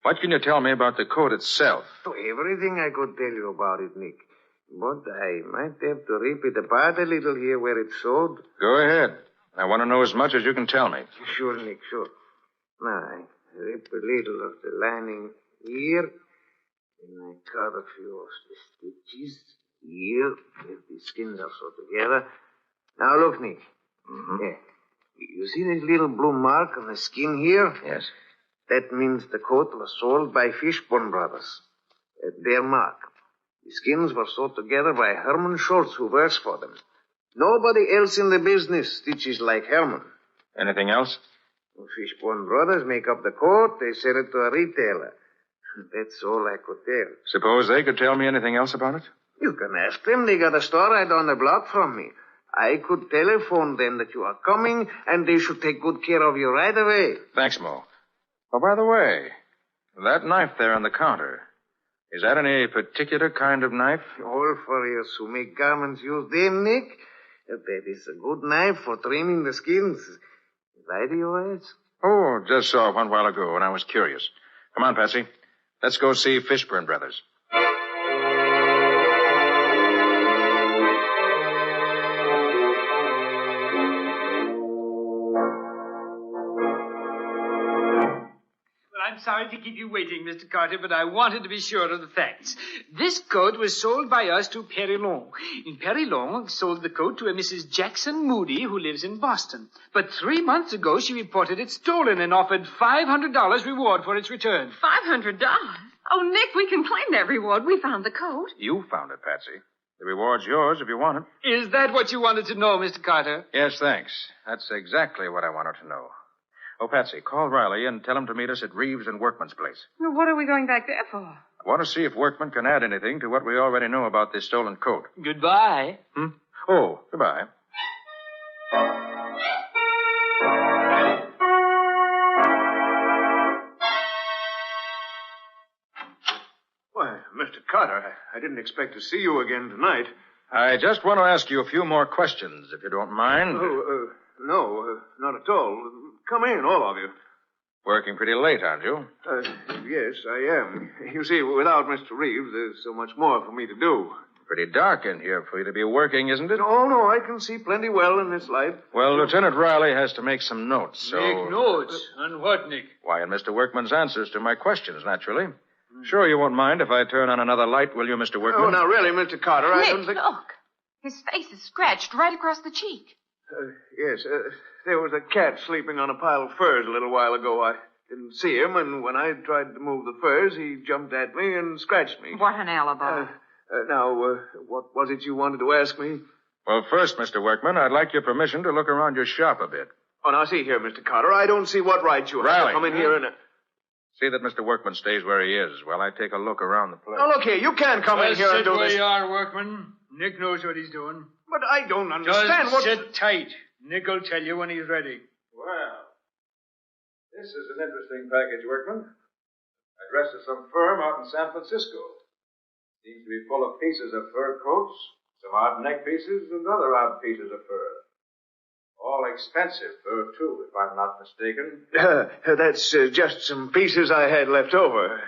What can you tell me about the coat itself? So everything I could tell you about it, Nick. But I might have to rip it apart a little here where it's sewed. Go ahead. I want to know as much as you can tell me. Sure, Nick, sure. Now, I rip a little of the lining here. And I cut a few of the stitches here. If the skins are sewed together. Now, look, Nick. Mm-hmm. Yeah. You see this little blue mark on the skin here? Yes. That means the coat was sold by Fishburne Brothers. At their mark. The skins were sewed together by Herman Schultz, who works for them. Nobody else in the business stitches like Herman. Anything else? Fishburne Brothers make up the coat. They sell it to a retailer. That's all I could tell. Suppose they could tell me anything else about it? You can ask them. They got a store right down the block from me. I could telephone them that you are coming, and they should take good care of you right away. Thanks, Mo. Oh, by the way, that knife there on the counter, is that any particular kind of knife? All furriers who make garments use them, Nick. That is a good knife for trimming the skins. Why do you ask? Oh, just saw one while ago, and I was curious. Come on, Patsy. Let's go see Fishburne Brothers. I'm sorry to keep you waiting, Mr. Carter, but I wanted to be sure of the facts. This coat was sold by us to Perrilon. And Perrilon sold the coat to a Mrs. Jackson Moody, who lives in Boston. But 3 months ago, she reported it stolen and offered $500 reward for its return. $500? Oh, Nick, we can claim that reward. We found the coat. You found it, Patsy. The reward's yours if you want it. Is that what you wanted to know, Mr. Carter? Yes, thanks. That's exactly what I wanted to know. Oh, Patsy, call Riley and tell him to meet us at Reeves and Workman's place. Well, what are we going back there for? I want to see if Workman can add anything to what we already know about this stolen coat. Goodbye. Oh, goodbye. Why, Mr. Carter, I didn't expect to see you again tonight. I just want to ask you a few more questions, if you don't mind. No, not at all. Come in, all of you. Working pretty late, aren't you? Yes, I am. You see, without Mr. Reeves, there's so much more for me to do. Pretty dark in here for you to be working, isn't it? Oh, no, I can see plenty well in this light. Well, Lieutenant Riley has to make some notes, so... Make notes? On what, Nick? Why, in Mr. Workman's answers to my questions, naturally. Sure you won't mind if I turn on another light, will you, Mr. Workman? Oh, now, really, Mr. Carter, I don't think... Look. His face is scratched right across the cheek. Yes, there was a cat sleeping on a pile of furs a little while ago. I didn't see him, and when I tried to move the furs, he jumped at me and scratched me. What an alibi. Now, what was it you wanted to ask me? Well, first, Mr. Workman, I'd like your permission to look around your shop a bit. Oh, now, see here, Mr. Carter, I don't see what right you have to come in here and... See that Mr. Workman stays where he is while I take a look around the place. Now, look here, you can't come in here and do Sit where this. you are, Workman. Nick knows what he's doing. But I don't understand Just sit tight. Nick will tell you when he's ready. Well, this is an interesting package, Workman. Addressed to some firm out in San Francisco. Seems to be full of pieces of fur coats, some odd neck pieces, and other odd pieces of fur. All expensive fur, too, if I'm not mistaken. That's just some pieces I had left over.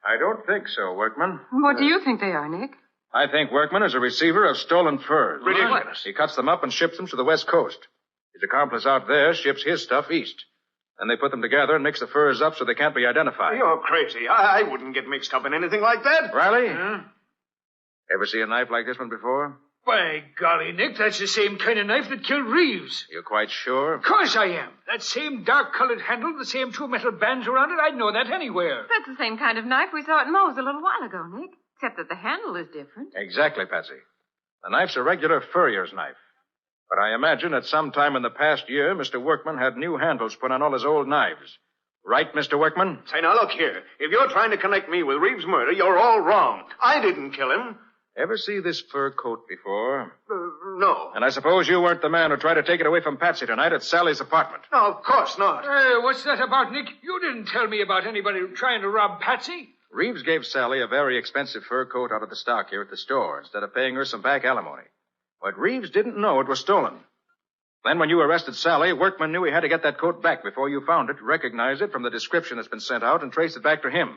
I don't think so, Workman. What do you think they are, Nick? I think Workman is a receiver of stolen furs. Ridiculous. He cuts them up and ships them to the West Coast. His accomplice out there ships his stuff east. Then they put them together and mix the furs up so they can't be identified. You're crazy. I wouldn't get mixed up in anything like that. Riley? Ever see a knife like this one before? By golly, Nick, that's the same kind of knife that killed Reeves. You quite sure? Of course I am. That same dark-colored handle, the same two metal bands around it, I'd know that anywhere. That's the same kind of knife we saw at Moe's a little while ago, Nick. Except that the handle is different. Exactly, Patsy. The knife's a regular furrier's knife. But I imagine at some time in the past year, Mr. Workman had new handles put on all his old knives. Right, Mr. Workman? Say, now, look here. If you're trying to connect me with Reeves' murder, you're all wrong. I didn't kill him. Ever see this fur coat before? No. And I suppose you weren't the man who tried to take it away from Patsy tonight at Sally's apartment. No, of course not. Hey, what's that about, Nick? You didn't tell me about anybody trying to rob Patsy. Reeves gave Sally a very expensive fur coat out of the stock here at the store instead of paying her some back alimony. But Reeves didn't know it was stolen. Then when you arrested Sally, Workman knew he had to get that coat back before you found it, recognize it from the description that's been sent out, and trace it back to him.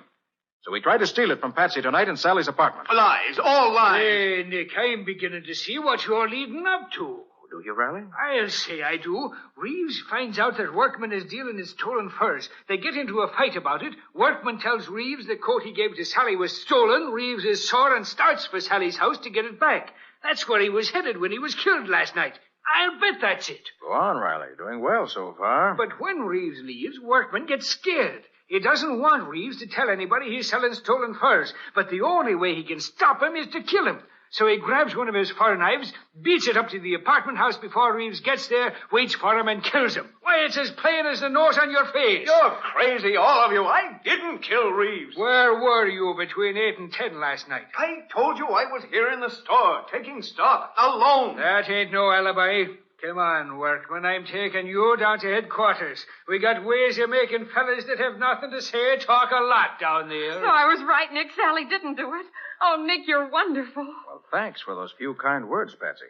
So he tried to steal it from Patsy tonight in Sally's apartment. Lies, all lies. Hey, Nick, I'm beginning to see what you're leading up to. Do you, Riley? I'll say I do. Reeves finds out that Workman is dealing in stolen furs. They get into a fight about it. Workman tells Reeves the coat he gave to Sally was stolen. Reeves is sore and starts for Sally's house to get it back. That's where he was headed when he was killed last night. I'll bet that's it. Go on, Riley. Doing well so far. But when Reeves leaves, Workman gets scared. He doesn't want Reeves to tell anybody he's selling stolen furs. But the only way he can stop him is to kill him. So he grabs one of his fur knives, beats it up to the apartment house before Reeves gets there, waits for him, and kills him. Why, it's as plain as the nose on your face. You're crazy, all of you. I didn't kill Reeves. Where were you between 8 and 10 last night? I told you I was here in the store, taking stock, alone. That ain't no alibi. Come on, Workman. I'm taking you down to headquarters. We got ways of making fellas that have nothing to say talk a lot down there. So I was right, Nick. Sally didn't do it. Oh, Nick, you're wonderful. Well, thanks for those few kind words, Patsy.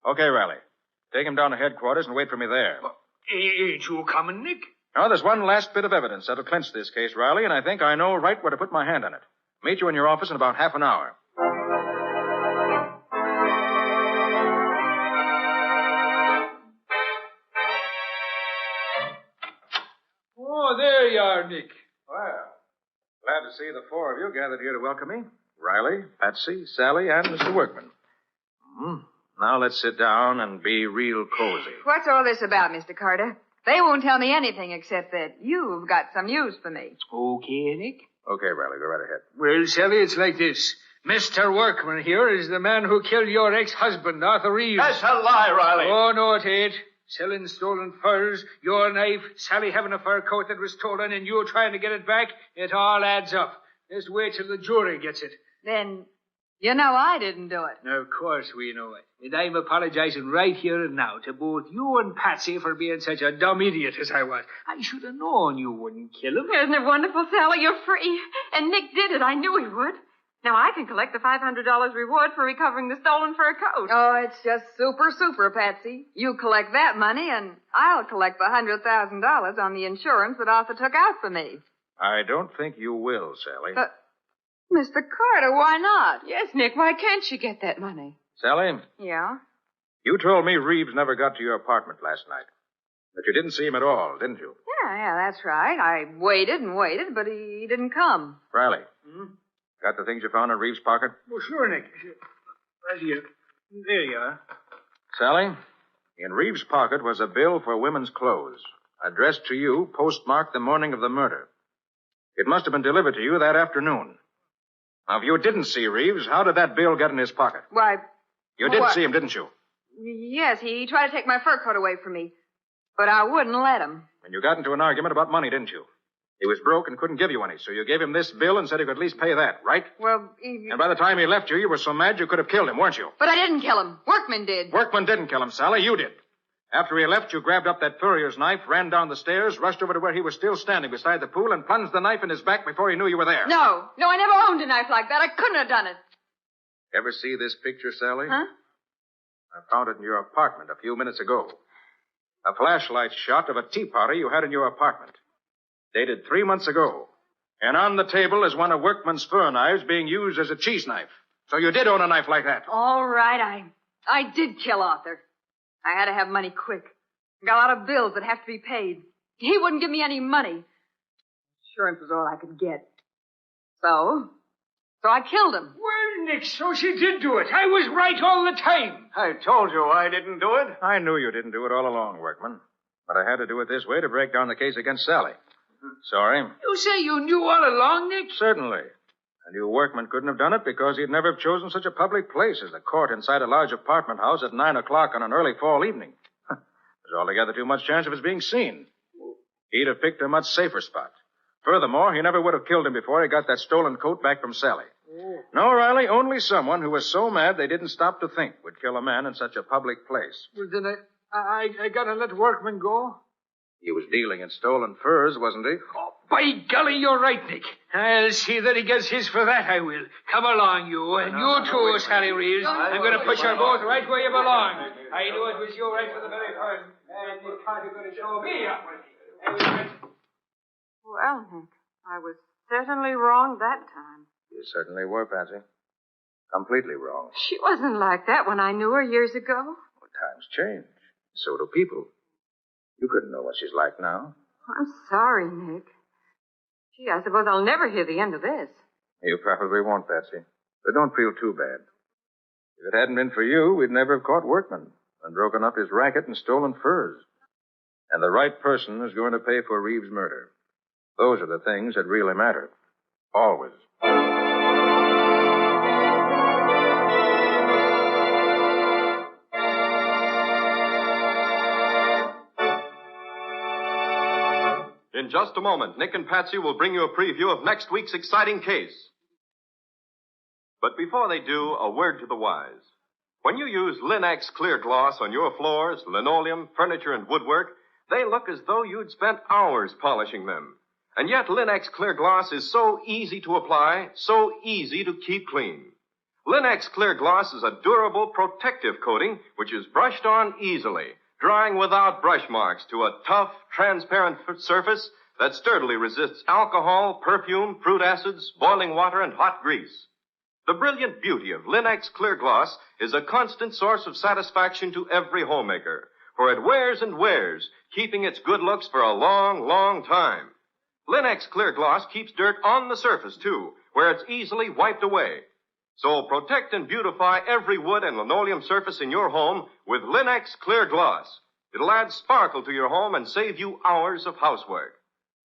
Okay, Riley. Take him down to headquarters and wait for me there. Ain't you coming, Nick? Now, there's one last bit of evidence that'll clinch this case, Riley, and I think I know right where to put my hand on it. Meet you in your office in about half an hour. Oh, there you are, Nick. Well, glad to see the four of you gathered here to welcome me. Riley, Patsy, Sally, and Mr. Workman. Now let's sit down and be real cozy. What's all this about, Mr. Carter? They won't tell me anything except that you've got some news for me. Okay, Nick. Okay, Riley, go right ahead. Well, Sally, it's like this. Mr. Workman here is the man who killed your ex-husband, Arthur Reeves. That's a lie, Riley. Oh, no, it ain't. Selling stolen furs, your knife, Sally having a fur coat that was stolen, and you trying to get it back, it all adds up. Just wait till the jury gets it. Then, you know I didn't do it. Of course we know it. And I'm apologizing right here and now to both you and Patsy for being such a dumb idiot as I was. I should have known you wouldn't kill him. Isn't it wonderful, Sally? You're free. And Nick did it. I knew he would. Now I can collect the $500 reward for recovering the stolen fur coat. Oh, it's just super, Patsy. You collect that money, and I'll collect the $100,000 on the insurance that Arthur took out for me. I don't think you will, Sally. But, Mr. Carter, why not? Yes, Nick, why can't you get that money? Sally? Yeah? You told me Reeves never got to your apartment last night. That you didn't see him at all, didn't you? Yeah, that's right. I waited and waited, but he didn't come. Riley. Got the things you found in Reeves' pocket? Well, sure, Nick. Right here. There you are. Sally, in Reeves' pocket was a bill for women's clothes, addressed to you, postmarked the morning of the murder. It must have been delivered to you that afternoon. Now, if you didn't see Reeves, how did that bill get in his pocket? Why... You did see him, didn't you? Yes, he tried to take my fur coat away from me, but I wouldn't let him. And you got into an argument about money, didn't you? He was broke and couldn't give you any, so you gave him this bill and said he could at least pay that, right? Well, And by the time he left you, you were so mad you could have killed him, weren't you? But I didn't kill him. Workman did. Workman didn't kill him, Sally. You did. After he left, you grabbed up that furrier's knife, ran down the stairs, rushed over to where he was still standing beside the pool, and plunged the knife in his back before he knew you were there. No, I never owned a knife like that. I couldn't have done it. Ever see this picture, Sally? Huh? I found it in your apartment a few minutes ago. A flashlight shot of a tea party you had in your apartment. Dated 3 months ago. And on the table is one of Workman's fur knives being used as a cheese knife. So you did own a knife like that. All right, I did kill Arthur. I had to have money quick. Got a lot of bills that have to be paid. He wouldn't give me any money. Insurance was all I could get. So I killed him. Well, Nick, so she did do it. I was right all the time. I told you I didn't do it. I knew you didn't do it all along, Workman. But I had to do it this way to break down the case against Sally. Sorry. You say you knew all along, Nick? Certainly. And you Workman couldn't have done it because he'd never have chosen such a public place as the court inside a large apartment house at 9 o'clock on an early fall evening. There's altogether too much chance of his being seen. He'd have picked a much safer spot. Furthermore, he never would have killed him before he got that stolen coat back from Sally. No, Riley, only someone who was so mad they didn't stop to think would kill a man in such a public place. Well, then I gotta let Workman go? He was dealing in stolen furs, wasn't he? Oh, By golly, you're right, Nick. I'll see that he gets his for that, I will. Come along, you. And you too, Sally Reeves. I'm going to put you both right where you belong. I knew it was you right from the very first. And you can't going to show me up. Well, Nick, I was certainly wrong that time. You certainly were, Patsy. Completely wrong. She wasn't like that when I knew her years ago. Well, times change. So do people. You couldn't know what she's like now. I'm sorry, Nick. Gee, I suppose I'll never hear the end of this. You probably won't, Patsy. But don't feel too bad. If it hadn't been for you, we'd never have caught Workman and broken up his racket and stolen furs. And the right person is going to pay for Reeves' murder. Those are the things that really matter. Always. In just a moment, Nick and Patsy will bring you a preview of next week's exciting case. But before they do, a word to the wise. When you use Linex Clear Gloss on your floors, linoleum, furniture, and woodwork, they look as though you'd spent hours polishing them. And yet Linex Clear Gloss is so easy to apply, so easy to keep clean. Linex Clear Gloss is a durable, protective coating which is brushed on easily, drying without brush marks to a tough, transparent surface that sturdily resists alcohol, perfume, fruit acids, boiling water, and hot grease. The brilliant beauty of Linex Clear Gloss is a constant source of satisfaction to every homemaker, for it wears and wears, keeping its good looks for a long, long time. Linex Clear Gloss keeps dirt on the surface, too, where it's easily wiped away. So protect and beautify every wood and linoleum surface in your home with Linex Clear Gloss. It'll add sparkle to your home and save you hours of housework.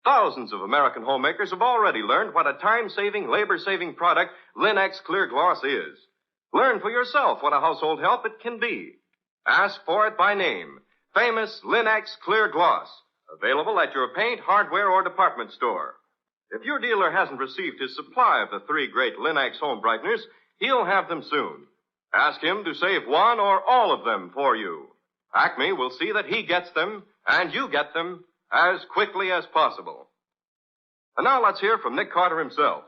Thousands of American homemakers have already learned what a time-saving, labor-saving product Linex Clear Gloss is. Learn for yourself what a household help it can be. Ask for it by name. Famous Linex Clear Gloss. Available at your paint, hardware, or department store. If your dealer hasn't received his supply of the 3 great Linex home brighteners, he'll have them soon. Ask him to save one or all of them for you. Acme will see that he gets them, and you get them, as quickly as possible. And now let's hear from Nick Carter himself.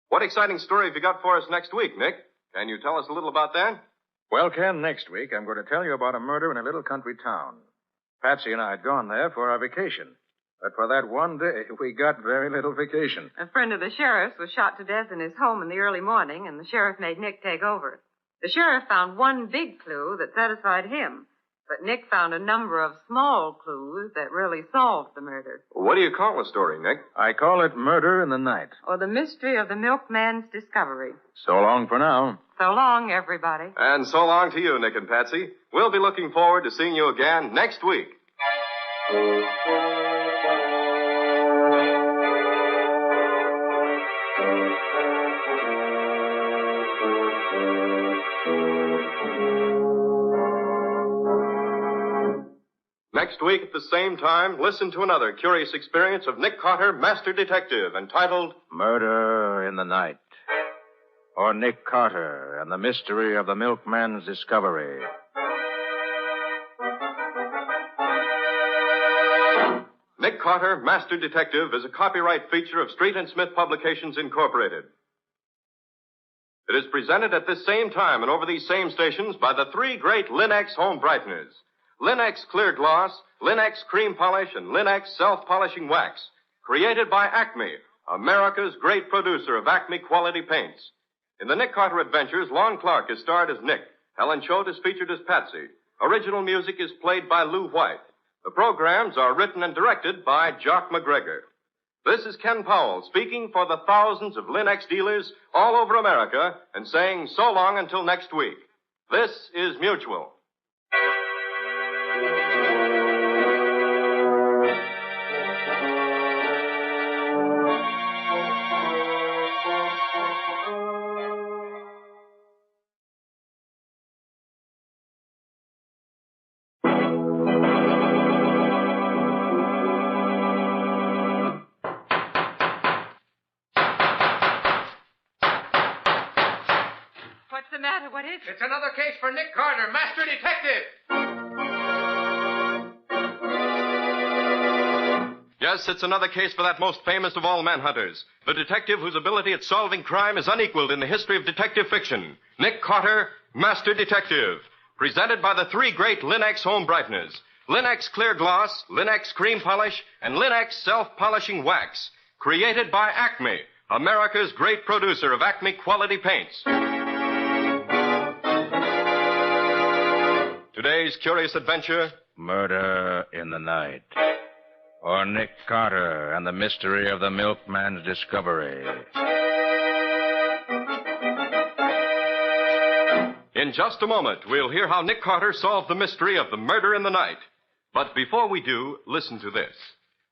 What exciting story have you got for us next week, Nick? Can you tell us a little about that? Well, Ken, next week I'm going to tell you about a murder in a little country town. Patsy and I had gone there for our vacation. But for that one day, we got very little vacation. A friend of the sheriff's was shot to death in his home in the early morning, and the sheriff made Nick take over. The sheriff found one big clue that satisfied him, but Nick found a number of small clues that really solved the murder. What do you call the story, Nick? I call it Murder in the Night. Or the mystery of the milkman's discovery. So long for now. So long, everybody. And so long to you, Nick and Patsy. We'll be looking forward to seeing you again next week. Next week at the same time, listen to another curious experience of Nick Carter, Master Detective, entitled Murder in the Night. Or Nick Carter and the Mystery of the Milkman's Discovery. Nick Carter, Master Detective, is a copyright feature of Street and Smith Publications, Incorporated. It is presented at this same time and over these same stations by the 3 great Linex home brighteners. Linex Clear Gloss, Linex Cream Polish, and Linex Self-Polishing Wax. Created by Acme, America's great producer of Acme quality paints. In the Nick Carter Adventures, Lon Clark is starred as Nick. Helen Choate is featured as Patsy. Original music is played by Lou White. The programs are written and directed by Jock McGregor. This is Ken Powell speaking for the thousands of Linex dealers all over America and saying so long until next week. This is Mutual. What's the matter? What is it? It's another case for Nick Carter, Master Detective. Yes, it's another case for that most famous of all manhunters, the detective whose ability at solving crime is unequaled in the history of detective fiction. Nick Carter, Master Detective. Presented by the three great Linex home brighteners. Linex Clear Gloss, Linex Cream Polish, and Linex Self-Polishing Wax. Created by Acme, America's great producer of Acme quality paints. Today's curious adventure... Murder in the Night. Or Nick Carter and the mystery of the milkman's discovery. In just a moment, we'll hear how Nick Carter solved the mystery of the murder in the night. But before we do, listen to this.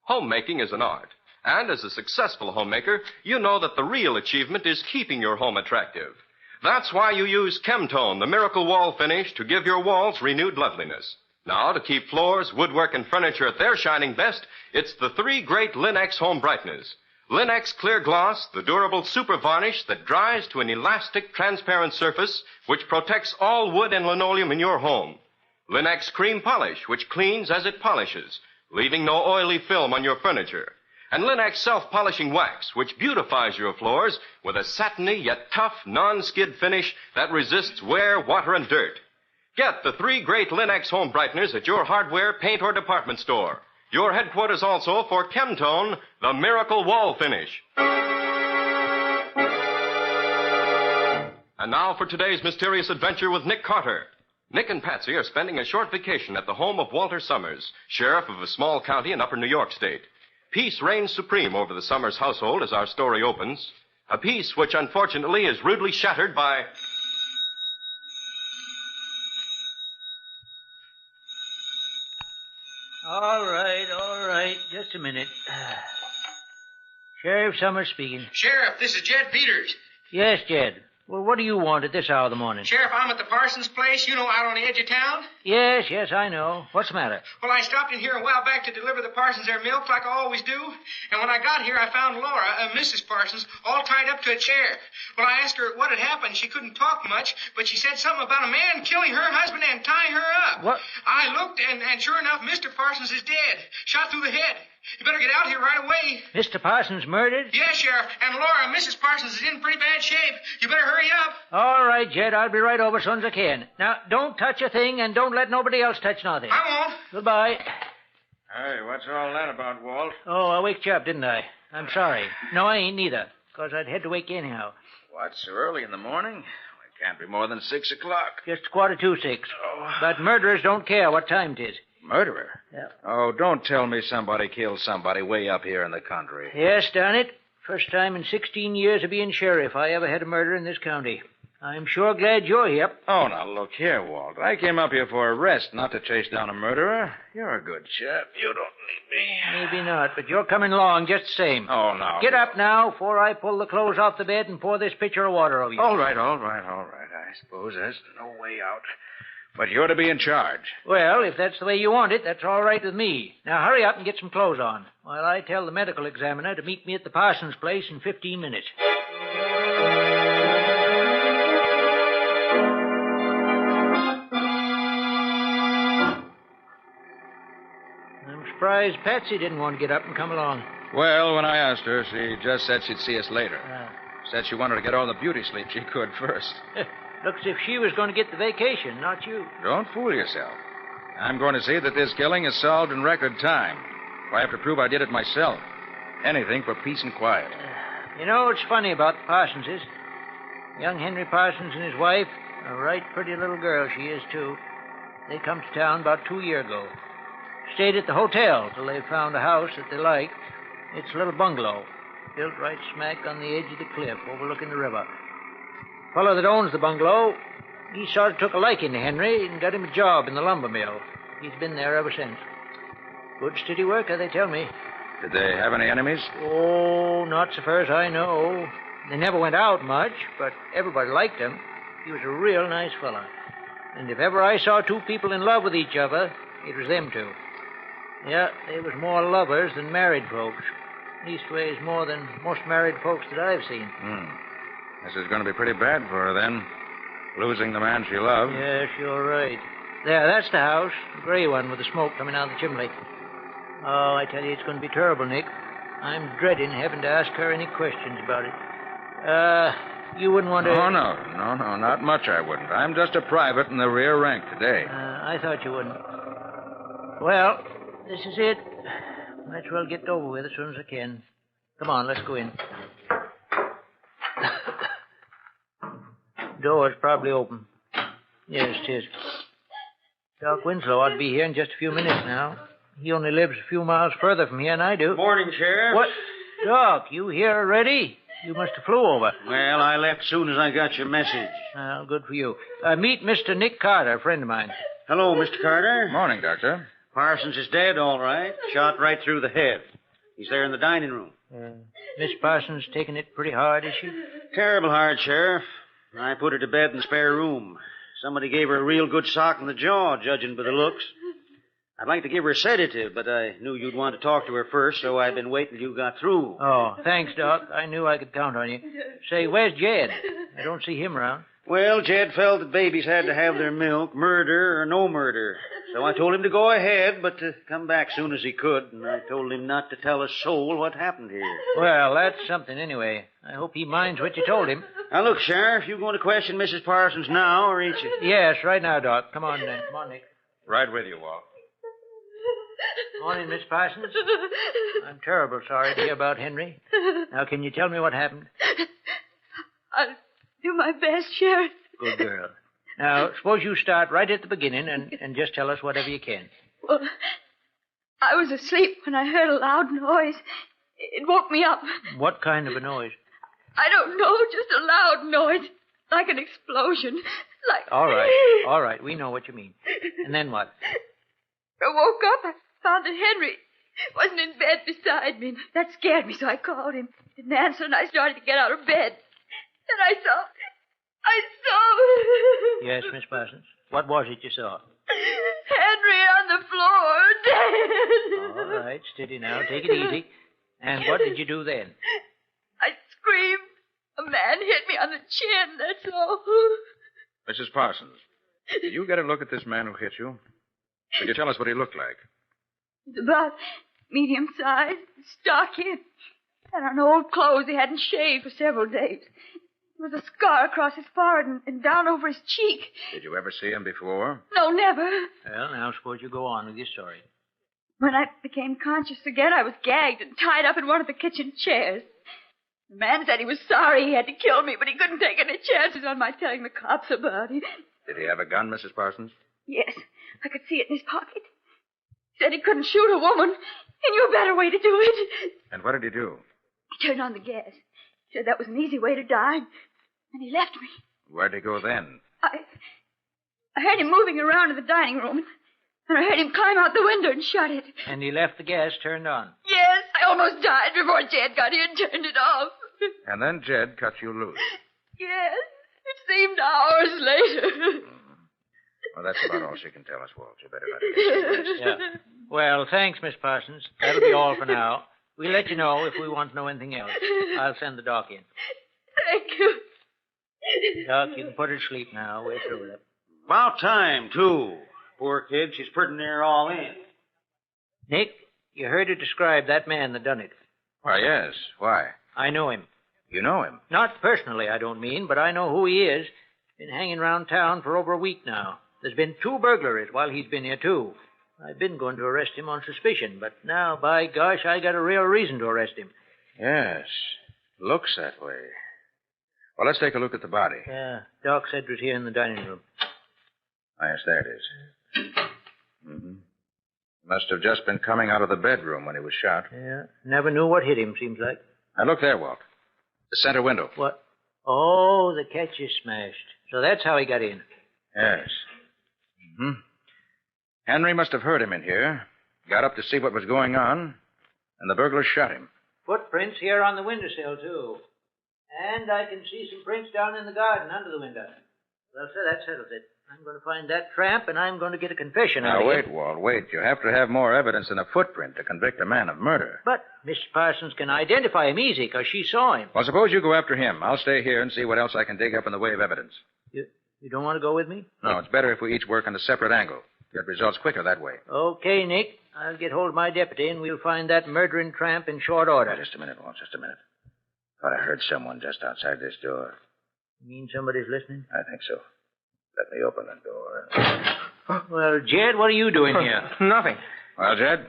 Homemaking is an art. And as a successful homemaker, you know that the real achievement is keeping your home attractive. That's why you use Chemtone, the miracle wall finish, to give your walls renewed loveliness. Now, to keep floors, woodwork, and furniture at their shining best, it's the three great Linex home brighteners. Linex Clear Gloss, the durable super varnish that dries to an elastic, transparent surface which protects all wood and linoleum in your home. Linex Cream Polish, which cleans as it polishes, leaving no oily film on your furniture. And Linex Self-Polishing Wax, which beautifies your floors with a satiny yet tough, non-skid finish that resists wear, water, and dirt. Get the three great Linex home brighteners at your hardware, paint, or department store. Your headquarters also for Chemtone, the miracle wall finish. And now for today's mysterious adventure with Nick Carter. Nick and Patsy are spending a short vacation at the home of Walter Summers, sheriff of a small county in upper New York State. Peace reigns supreme over the Summers household as our story opens. A peace which unfortunately is rudely shattered by... All right. Just a minute. Sheriff Summers speaking. Sheriff, this is Jed Peters. Yes, Jed. Well, what do you want at this hour of the morning? Sheriff, I'm at the Parsons place, out on the edge of town. Yes, I know. What's the matter? Well, I stopped in here a while back to deliver the Parsons their milk like I always do. And when I got here, I found Laura, Mrs. Parsons, all tied up to a chair. Well, I asked her what had happened. She couldn't talk much, but she said something about a man killing her husband and tying her up. What? I looked, and sure enough, Mr. Parsons is dead. Shot through the head. You better get out here right away. Mr. Parsons murdered? Yes, Sheriff. And Laura, Mrs. Parsons, is in pretty bad shape. You better hurry up. All right, Jed. I'll be right over as soon as I can. Now, don't touch a thing, and don't let nobody else touch nothing. I won't. Goodbye. Hey, what's all that about, Walt? Oh, I waked you up, didn't I? I'm sorry. No, I ain't neither, because I'd had to wake you anyhow. What, so early in the morning? It can't be more than 6 o'clock. Just 6:45. Oh. But murderers don't care what time it is. Murderer? Yeah. Oh, don't tell me somebody killed somebody way up here in the country. Yes, darn it. First time in 16 years of being sheriff I ever had a murder in this county. I'm sure glad you're here. Oh, now look here, Walt. I came up here for a rest, not to chase down a murderer. You're a good chap. You don't need me. Maybe not, but you're coming along just the same. Oh, no. Get up now before I pull the clothes off the bed and pour this pitcher of water over you. All right. I suppose there's no way out. But you're to be in charge. Well, if that's the way you want it, that's all right with me. Now hurry up and get some clothes on, while I tell the medical examiner to meet me at the Parsons place in 15 minutes. I'm surprised Patsy didn't want to get up and come along. Well, when I asked her, she just said she'd see us later. Said she wanted to get all the beauty sleep she could first. Looks as if she was going to get the vacation, not you. Don't fool yourself. I'm going to see that this killing is solved in record time. If I have to prove I did it myself. Anything for peace and quiet. You know, it's funny about the Parsonses. Young Henry Parsons and his wife, a right pretty little girl she is, too. They come to town about 2 years ago. Stayed at the hotel till they found a house that they liked. It's a little bungalow, built right smack on the edge of the cliff overlooking the river. Fellow that owns the bungalow, he sort of took a liking to Henry and got him a job in the lumber mill. He's been there ever since. Good steady worker, they tell me. Did they have any enemies? Oh, not so far as I know. They never went out much, but everybody liked him. He was a real nice fellow. And if ever I saw two people in love with each other, it was them two. Yeah, they was more lovers than married folks. Leastways, more than most married folks that I've seen. This is going to be pretty bad for her, then. Losing the man she loved. Yes, you're right. There, that's the house. The gray one with the smoke coming out of the chimney. Oh, I tell you, it's going to be terrible, Nick. I'm dreading having to ask her any questions about it. You wouldn't want to... Oh, no, not much I wouldn't. I'm just a private in the rear rank today. I thought you wouldn't. Well, this is it. Might as well get it over with as soon as I can. Come on, let's go in. Door's probably open. Yes, it is. Doc Winslow ought to be here in just a few minutes now. He only lives a few miles further from here than I do. Morning, Sheriff. What? Doc, you here already? You must have flew over. Well, I left soon as I got your message. Well, good for you. Meet Mr. Nick Carter, a friend of mine. Hello, Mr. Carter. Morning, Doctor. Parsons is dead, all right. Shot right through the head. He's there in the dining room. Miss Parsons taking it pretty hard, is she? Terrible hard, Sheriff. I put her to bed in the spare room. Somebody gave her a real good sock in the jaw, judging by the looks. I'd like to give her a sedative, but I knew you'd want to talk to her first, so I've been waiting till you got through. Oh, thanks, Doc. I knew I could count on you. Say, where's Jed? I don't see him around. Well, Jed felt that babies had to have their milk, murder or no murder. So I told him to go ahead, but to come back soon as he could, and I told him not to tell a soul what happened here. Well, that's something anyway. I hope he minds what you told him. Now, look, Sheriff, you going to question Mrs. Parsons now, or ain't you? Yes, right now, Doc. Come on, then. Come on, Nick. Right with you, Walt. Morning, Miss Parsons. I'm terrible sorry to hear about Henry. Now, can you tell me what happened? I'll do my best, Sheriff. Good girl. Now, suppose you start right at the beginning and just tell us whatever you can. Well, I was asleep when I heard a loud noise. It woke me up. What kind of a noise? I don't know, just a loud noise. Like an explosion. Like... All right. We know what you mean. And then what? I woke up. I found that Henry wasn't in bed beside me. That scared me, so I called him. He didn't answer, and I started to get out of bed. And I saw... Yes, Miss Parsons. What was it you saw? Henry on the floor, dead. All right, steady now. Take it easy. And what did you do then? I screamed. A man hit me on the chin, that's all. Mrs. Parsons, did you get a look at this man who hit you? Could you tell us what he looked like? He's about medium size, stocky, and on old clothes he hadn't shaved for several days. There was a scar across his forehead and down over his cheek. Did you ever see him before? No, never. Well, now suppose you go on with your story. When I became conscious again, I was gagged and tied up in one of the kitchen chairs. The man said he was sorry he had to kill me, but he couldn't take any chances on my telling the cops about it. Did he have a gun, Mrs. Parsons? Yes, I could see it in his pocket. He said he couldn't shoot a woman. He knew a better way to do it. And what did he do? He turned on the gas. He said that was an easy way to die. And he left me. Where'd he go then? I heard him moving around in the dining room. And I heard him climb out the window and shut it. And he left the gas turned on? Yes, I almost died before Jed got here and turned it off. And then Jed cut you loose. Yes, it seemed hours later. Well, that's about all she can tell us, Walt. You better let her get Yeah. Well, thanks, Miss Parsons. That'll be all for now. We'll let you know if we want to know anything else. I'll send the doc in. Thank you. Doc, you can put her to sleep now. We're through with it. About time, too. Poor kid, she's pretty near all in. Nick, you heard her describe that man that done it. Why, yes. Why? I know him. You know him? Not personally, I don't mean, but I know who he is. Been hanging around town for over a week now. There's been 2 burglaries while he's been here, too. I've been going to arrest him on suspicion, but now, by gosh, I got a real reason to arrest him. Yes. Looks that way. Well, let's take a look at the body. Yeah, Doc said it was here in the dining room. Ah, yes, there it is. Mm-hmm. Must have just been coming out of the bedroom when he was shot. Yeah, never knew what hit him, seems like. Now, look there, Walt. The center window. What? Oh, the catch is smashed. So that's how he got in. Yes. Mm-hmm. Henry must have heard him in here, got up to see what was going on, and the burglar shot him. Footprints here on the windowsill, too. And I can see some prints down in the garden under the window. Well, sir, that settles it. I'm going to find that tramp, and I'm going to get a confession out of Now, him. wait, Walt, wait. You have to have more evidence than a footprint to convict a man of murder. But Miss Parsons can identify him easy, because she saw him. Well, suppose you go after him. I'll stay here and see what else I can dig up in the way of evidence. You don't want to go with me? No, it's better if we each work on a separate angle. Get results quicker that way. Okay, Nick. I'll get hold of my deputy, and we'll find that murdering tramp in short order. Just a minute, Walt, just a minute. Thought I heard someone just outside this door. You mean somebody's listening? I think so. Let me open the door. Well, Jed, what are you doing here? Nothing. Well, Jed,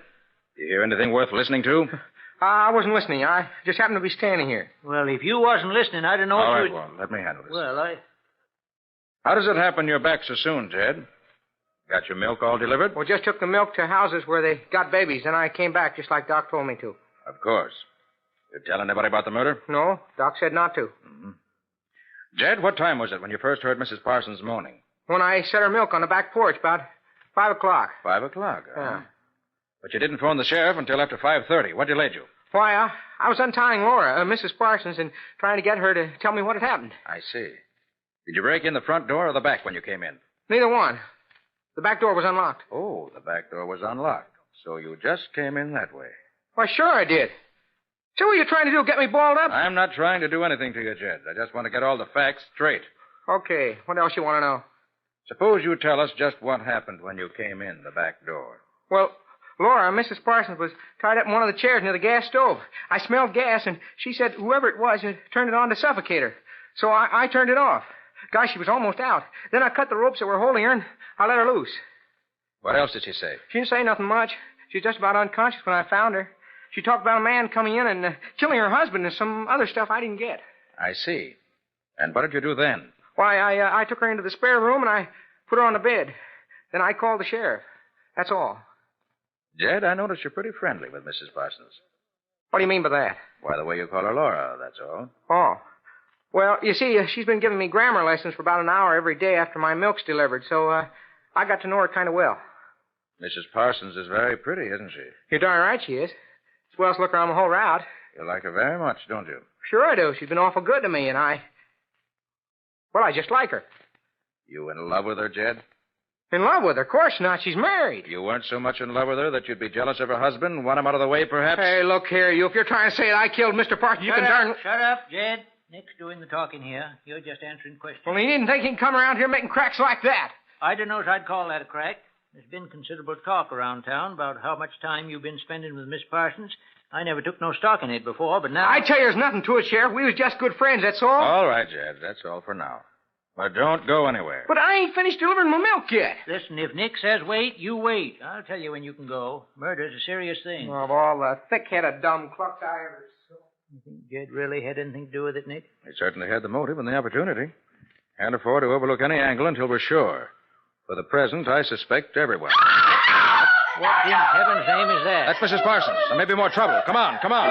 you hear anything worth listening to? I wasn't listening. I just happened to be standing here. Well, if you wasn't listening, I don't know All if right, you... Walt, let me handle this. Well, How does it happen you're back so soon, Jed? Got your milk all delivered? Well, just took the milk to houses where they got babies, and I came back just like Doc told me to. Of course. You tell anybody about the murder? No, Doc said not to. Mm-hmm. Jed, what time was it when you first heard Mrs. Parsons moaning? When I set her milk on the back porch, about 5 o'clock. 5 o'clock, huh? Yeah. But you didn't phone the sheriff until after 5:30. What delayed you? Why, I was untying Laura, Mrs. Parsons, and trying to get her to tell me what had happened. I see. Did you break in the front door or the back when you came in? Neither one. The back door was unlocked. Oh, the back door was unlocked. So you just came in that way. Why, sure I did. So what are you trying to do, get me balled up? I'm not trying to do anything to you, Jed. I just want to get all the facts straight. Okay, what else you want to know? Suppose you tell us just what happened when you came in the back door. Well, Laura, Mrs. Parsons, was tied up in one of the chairs near the gas stove. I smelled gas, and she said whoever it was had turned it on to suffocate her. So I turned it off. Gosh, she was almost out. Then I cut the ropes that were holding her, and I let her loose. What else did she say? She didn't say nothing much. She was just about unconscious when I found her. She talked about a man coming in and killing her husband and some other stuff I didn't get. I see. And what did you do then? Why, I took her into the spare room, and I put her on the bed. Then I called the sheriff. That's all. Jed, I notice you're pretty friendly with Mrs. Parsons. What do you mean by that? Why, the way you call her Laura, that's all. Oh. Well, you see, she's been giving me grammar lessons for about an hour every day after my milk's delivered, so I got to know her kind of well. Mrs. Parsons is very pretty, isn't she? You're darn right she is. Swellest looker on the whole route. You like her very much, don't you? Sure I do. She's been awful good to me, and I just like her. You in love with her, Jed? In love with her? Of course not. She's married. You weren't so much in love with her that you'd be jealous of her husband and want him out of the way, perhaps? Hey, look here, you. If you're trying to say that I killed Mr. Parsons, you can darn... Shut up, Jed. Nick's doing the talking here. You're just answering questions. Well, he didn't think he can come around here making cracks like that. I don't know if I'd call that a crack. There's been considerable talk around town about how much time you've been spending with Miss Parsons. I never took no stock in it before, but now... I tell you, there's nothing to it, Sheriff. We was just good friends, that's all. All right, Jed. That's all for now. But don't go anywhere. But I ain't finished delivering my milk yet. Listen, if Nick says wait, you wait. I'll tell you when you can go. Murder's a serious thing. Of all the thick-headed dumb clucks I ever saw. You think Jed really had anything to do with it, Nick? He certainly had the motive and the opportunity. Can't afford to overlook any angle until we're sure. For the present, I suspect everyone. What in heaven's name is that? That's Mrs. Parsons. There may be more trouble. Come on, come on.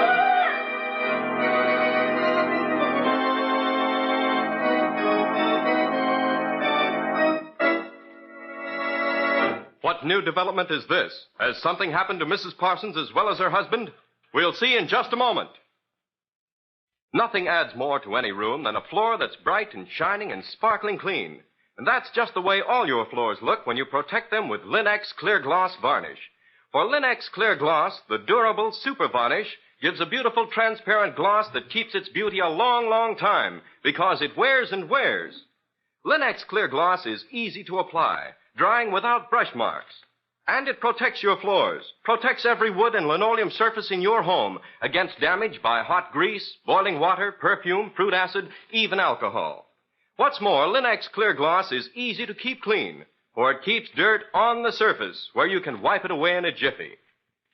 What new development is this? Has something happened to Mrs. Parsons as well as her husband? We'll see in just a moment. Nothing adds more to any room than a floor that's bright and shining and sparkling clean. And that's just the way all your floors look when you protect them with Linex Clear Gloss Varnish. For Linex Clear Gloss, the durable super varnish gives a beautiful transparent gloss that keeps its beauty a long, long time because it wears and wears. Linex Clear Gloss is easy to apply, drying without brush marks. And it protects your floors, protects every wood and linoleum surface in your home against damage by hot grease, boiling water, perfume, fruit acid, even alcohol. What's more, Linex Clear Gloss is easy to keep clean, for it keeps dirt on the surface where you can wipe it away in a jiffy.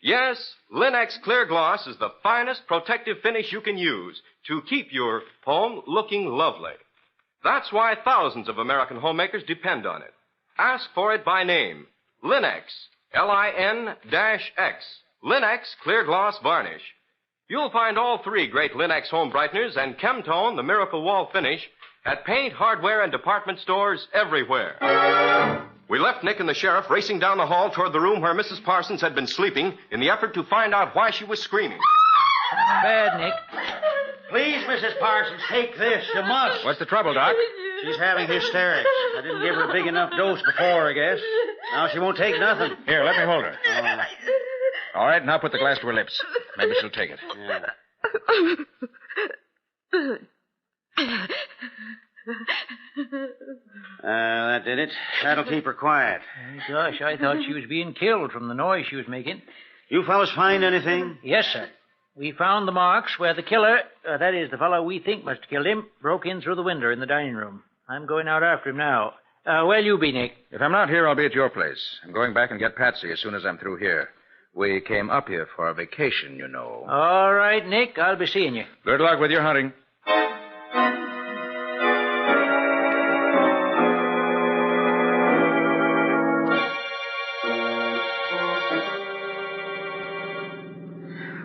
Yes, Linex Clear Gloss is the finest protective finish you can use to keep your home looking lovely. That's why thousands of American homemakers depend on it. Ask for it by name. Linex, Lin-X, Linex Clear Gloss Varnish. You'll find all three great Linex home brighteners and Chemtone, the Miracle Wall Finish, at paint, hardware, and department stores everywhere. We left Nick and the sheriff racing down the hall toward the room where Mrs. Parsons had been sleeping in the effort to find out why she was screaming. Bad, Nick. Please, Mrs. Parsons, take this. You must. What's the trouble, Doc? She's having hysterics. I didn't give her a big enough dose before, I guess. Now she won't take nothing. Here, let me hold her. All right, now put the glass to her lips. Maybe she'll take it. Yeah. That did it. That'll keep her quiet. Gosh, I thought she was being killed from the noise she was making. You fellas find anything? Yes, sir. We found the marks where the killer, that is, the fellow we think must have killed him, broke in through the window in the dining room. I'm going out after him now. Where'll you be, Nick? If I'm not here, I'll be at your place. I'm going back and get Patsy as soon as I'm through here. We came up here for a vacation, you know. All right, Nick. I'll be seeing you. Good luck with your hunting.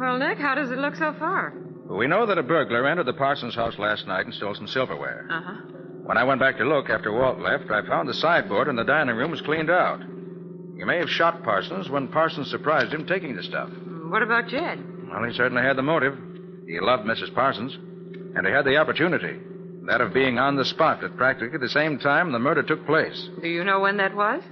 Well, Nick, how does it look so far? We know that a burglar entered the Parsons house last night and stole some silverware. Uh-huh. When I went back to look after Walt left, I found the sideboard in the dining room was cleaned out. He may have shot Parsons when Parsons surprised him taking the stuff. What about Jed? Well, he certainly had the motive. He loved Mrs. Parsons, and he had the opportunity, that of being on the spot at practically the same time the murder took place. Do you know when that was?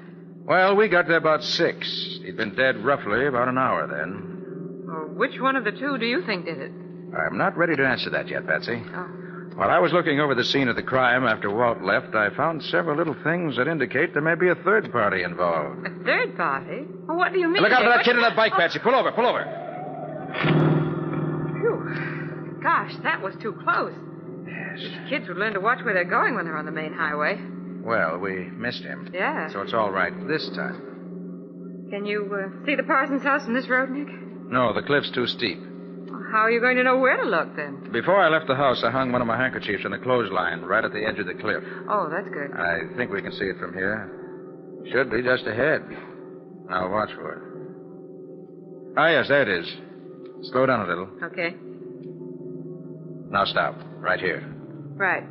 Well, we got there about 6. He'd been dead roughly about an hour then. Well, which one of the two do you think did it? I'm not ready to answer that yet, Patsy. Oh. While I was looking over the scene of the crime after Walt left, I found several little things that indicate there may be a third party involved. A third party? Well, what do you mean? Look out for that Nick? kid on that bike, Patsy. Pull over, pull over. Phew. Gosh, that was too close. Yes. These kids would learn to watch where they're going when they're on the main highway. Well, we missed him. Yeah. So it's all right this time. Can you see the Parsons house from this road, Nick? No, the cliff's too steep. Well, how are you going to know where to look, then? Before I left the house, I hung one of my handkerchiefs on the clothesline right at the edge of the cliff. Oh, that's good. I think we can see it from here. Should be just ahead. Now watch for it. Ah, yes, there it is. Slow down a little. Okay. Now stop. Right here. Right.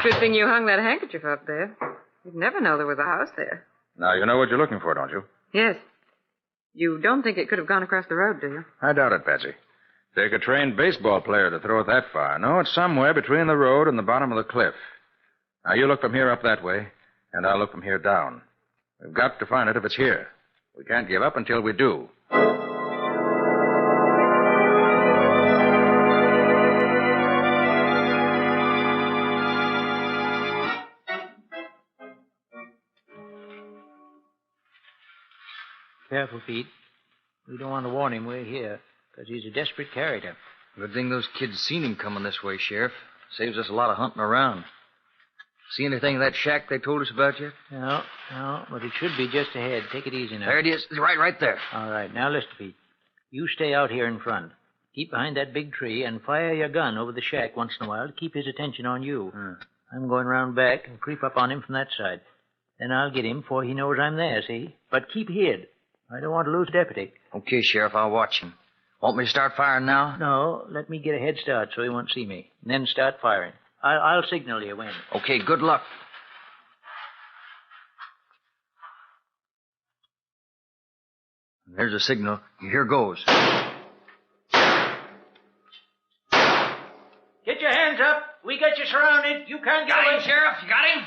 Good thing you hung that handkerchief up there. You'd never know there was a house there. Now, you know what you're looking for, don't you? Yes. You don't think it could have gone across the road, do you? I doubt it, Patsy. Take a trained baseball player to throw it that far. No, it's somewhere between the road and the bottom of the cliff. Now, you look from here up that way, and I'll look from here down. We've got to find it if it's here. We can't give up until we do. Careful, Pete. We don't want to warn him we're here, because he's a desperate character. Good thing those kids seen him coming this way, Sheriff. Saves us a lot of hunting around. See anything of that shack they told us about yet? No, but it should be just ahead. Take it easy now. There it is. Right there. All right, now listen, Pete. You stay out here in front. Keep behind that big tree and fire your gun over the shack once in a while to keep his attention on you. I'm going round back and creep up on him from that side. Then I'll get him before he knows I'm there, see? But keep hid. I don't want to lose deputy. Okay, Sheriff, I'll watch him. Want me to start firing now? No, let me get a head start so he won't see me. And then start firing. I'll signal you when. Okay, good luck. There's a signal. Here goes. Get your hands up. We got you surrounded. You can't get away. Got him, Sheriff. You got him?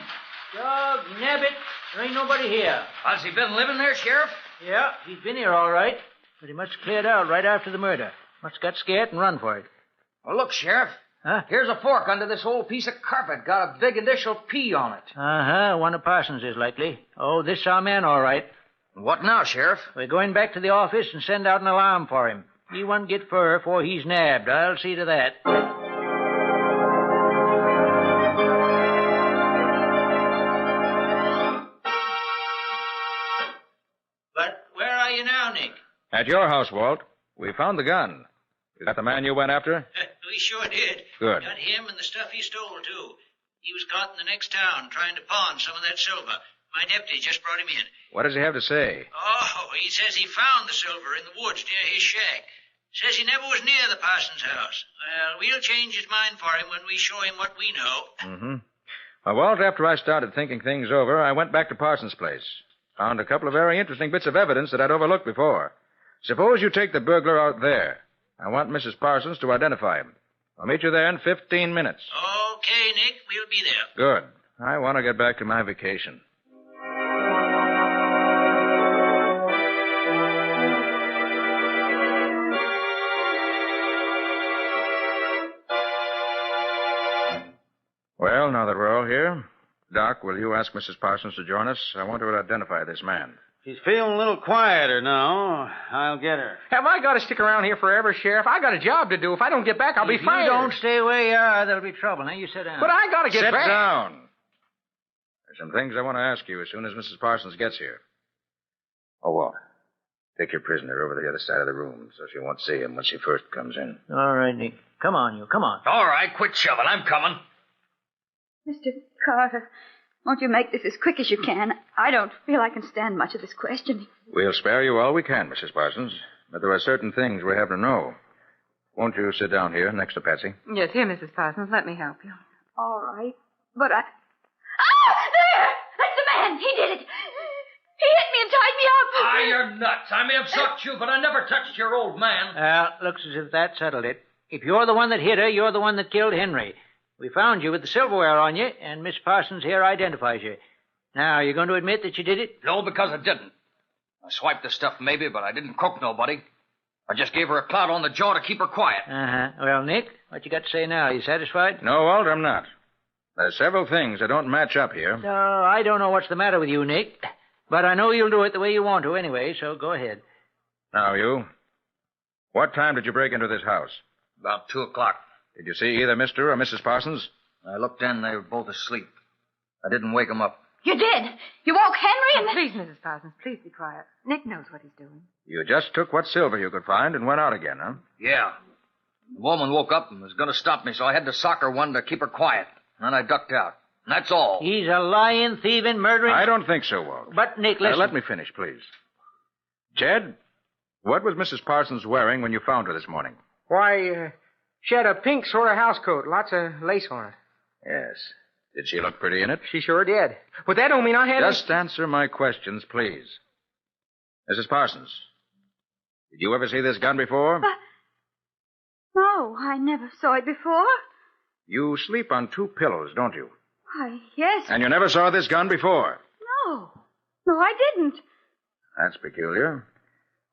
Dog, nabbit. There ain't nobody here. Has he been living there, Sheriff? Yeah, he's been here all right. But he must have cleared out right after the murder. Must have got scared and run for it. Well, look, Sheriff. Huh? Here's a fork under this old piece of carpet. Got a big initial P on it. Uh-huh. One of Parsons is likely. Oh, this is our man, all right. What now, Sheriff? We're going back to the office and send out an alarm for him. He won't get fur before he's nabbed. I'll see to that. But where are you now, Nick? At your house, Walt. We found the gun. You got the man you went after? We sure did. Good. Got him and the stuff he stole, too. He was caught in the next town trying to pawn some of that silver. My deputy just brought him in. What does he have to say? Oh, he says he found the silver in the woods near his shack. Says he never was near the Parsons house. Well, we'll change his mind for him when we show him what we know. Mm-hmm. Well, Walt, after I started thinking things over, I went back to Parsons' place. Found a couple of very interesting bits of evidence that I'd overlooked before. Suppose you take the burglar out there. I want Mrs. Parsons to identify him. I'll meet you there in 15 minutes. Okay, Nick, we'll be there. Good. I want to get back to my vacation. Well, now that we're all here, Doc, will you ask Mrs. Parsons to join us? I want her to identify this man. She's feeling a little quieter now. I'll get her. Have I got to stick around here forever, Sheriff? I got a job to do. If I don't get back, I'll be fired. If you don't stay where you are, there'll be trouble. Now, you sit down. But I got to get back. Sit down. There's some things I want to ask you as soon as Mrs. Parsons gets here. Oh, Walt, take your prisoner over to the other side of the room so she won't see him when she first comes in. All right, Nick. Come on, you. Come on. All right, quit shoving. I'm coming. Mr. Carter, won't you make this as quick as you can? I don't feel I can stand much of this questioning. We'll spare you all we can, Mrs. Parsons, but there are certain things we have to know. Won't you sit down here next to Patsy? Yes, here, Mrs. Parsons. Let me help you. All right, but I... Ah! There! That's the man! He did it! He hit me and tied me up! Ah, you're nuts. I may have sucked you, but I never touched your old man. Well, looks as if that settled it. If you're the one that hit her, you're the one that killed Henry. We found you with the silverware on you, and Miss Parsons here identifies you. Now, you're going to admit that you did it? No, because I didn't. I swiped the stuff maybe, but I didn't cook nobody. I just gave her a clout on the jaw to keep her quiet. Uh-huh. Well, Nick, what you got to say now? Are you satisfied? No, Walt, I'm not. There's several things that don't match up here. No, I don't know what's the matter with you, Nick. But I know you'll do it the way you want to anyway, so go ahead. Now, you. What time did you break into this house? About 2 o'clock. Did you see either Mr. or Mrs. Parsons? I looked in. They were both asleep. I didn't wake them up. You did! You woke Henry and... Please, Mrs. Parsons, please be quiet. Nick knows what he's doing. You just took what silver you could find and went out again, huh? Yeah. The woman woke up and was going to stop me, so I had to sock her one to keep her quiet. And then I ducked out. And that's all. He's a lying, thieving, murdering... I don't think so, Walt. But, Nick, listen... Let me finish, please. Jed, what was Mrs. Parsons wearing when you found her this morning? Why, she had a pink sort of house coat, lots of lace on it. Yes. Did she look pretty in it? She sure did. But that don't mean I had... Just answer my questions, please. Mrs. Parsons, did you ever see this gun before? No, I never saw it before. You sleep on 2 pillows, don't you? Why, yes. And you never saw this gun before? No. No, I didn't. That's peculiar.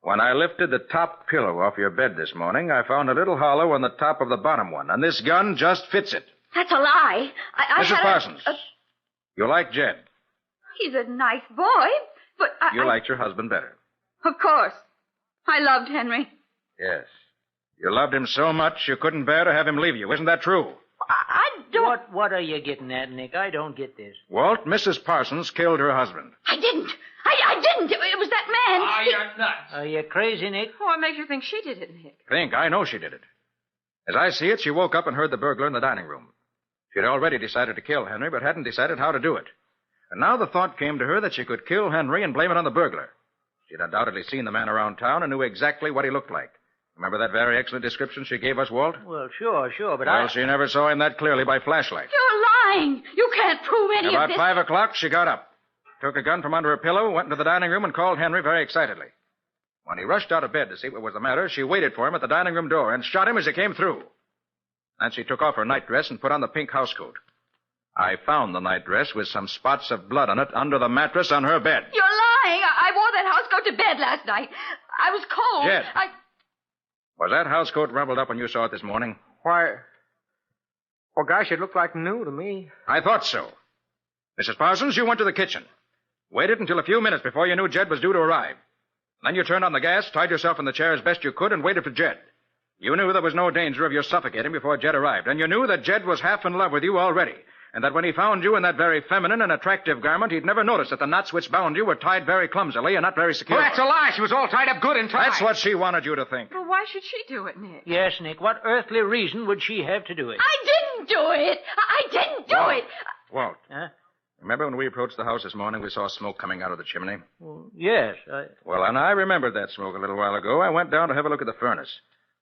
When I lifted the top pillow off your bed this morning, I found a little hollow on the top of the bottom one, and this gun just fits it. That's a lie. Mrs. Parsons, you like Jed. He's a nice boy, but You liked your husband better. Of course. I loved Henry. Yes. You loved him so much you couldn't bear to have him leave you. Isn't that true? I don't... What are you getting at, Nick? I don't get this. Walt, Mrs. Parsons killed her husband. I didn't. I didn't. It was that man. Ah, you're nuts. Are you crazy, Nick? What makes you think she did it, Nick? Think? I know she did it. As I see it, she woke up and heard the burglar in the dining room. She had already decided to kill Henry, but hadn't decided how to do it. And now the thought came to her that she could kill Henry and blame it on the burglar. She'd undoubtedly seen the man around town and knew exactly what he looked like. Remember that very excellent description she gave us, Walt? Well, sure, but Well, she never saw him that clearly by flashlight. You're lying. You can't prove any About of this. 5 o'clock, she got up, took a gun from under her pillow, went into the dining room, and called Henry very excitedly. When he rushed out of bed to see what was the matter, she waited for him at the dining room door and shot him as he came through. Then she took off her nightdress and put on the pink housecoat. I found the nightdress with some spots of blood on it under the mattress on her bed. You're lying. I wore that housecoat to bed last night. I was cold. Jed. Was that housecoat rumpled up when you saw it this morning? Why... Well, gosh, it looked like new to me. I thought so. Mrs. Parsons, you went to the kitchen. Waited until a few minutes before you knew Jed was due to arrive. Then you turned on the gas, tied yourself in the chair as best you could, and waited for Jed. You knew there was no danger of your suffocating before Jed arrived, and you knew that Jed was half in love with you already, and that when he found you in that very feminine and attractive garment, he'd never noticed that the knots which bound you were tied very clumsily and not very secure. Well, that's a lie. She was all tied up good and tight. That's what she wanted you to think. Well, why should she do it, Nick? Yes, Nick. What earthly reason would she have to do it? I didn't do it. I didn't do it. Walt. Huh? Remember when we approached the house this morning, we saw smoke coming out of the chimney? Well, yes. Well, and I remembered that smoke a little while ago. I went down to have a look at the furnace.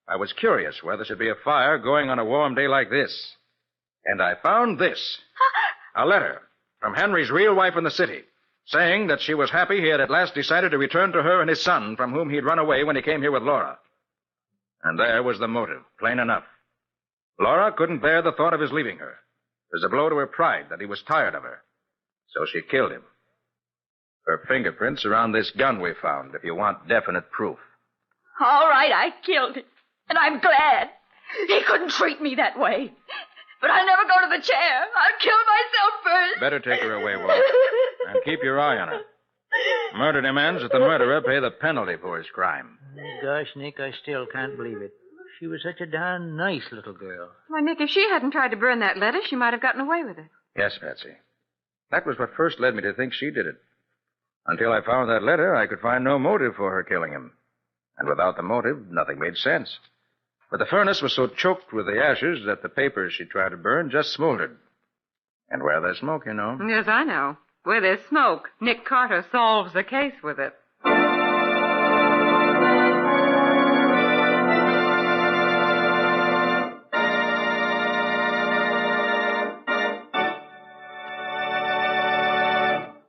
I was curious where there should be a fire going on a warm day like this. And I found this. A letter from Henry's real wife in the city, saying that she was happy he had at last decided to return to her and his son, from whom he'd run away when he came here with Laura. And there was the motive, plain enough. Laura couldn't bear the thought of his leaving her. It was a blow to her pride that he was tired of her. So she killed him. Her fingerprints are on this gun we found, if you want definite proof. All right, I killed him. And I'm glad. He couldn't treat me that way. But I'll never go to the chair. I'll kill myself first. Better take her away, Walt. And keep your eye on her. Murder demands that the murderer pay the penalty for his crime. Gosh, Nick, I still can't believe it. She was such a darn nice little girl. Why, Nick, if she hadn't tried to burn that letter, she might have gotten away with it. Yes, Patsy. That was what first led me to think she did it. Until I found that letter, I could find no motive for her killing him. And without the motive, nothing made sense. But the furnace was so choked with the ashes that the papers she tried to burn just smoldered. And where there's smoke, you know. Yes, I know. Where there's smoke, Nick Carter solves the case with it.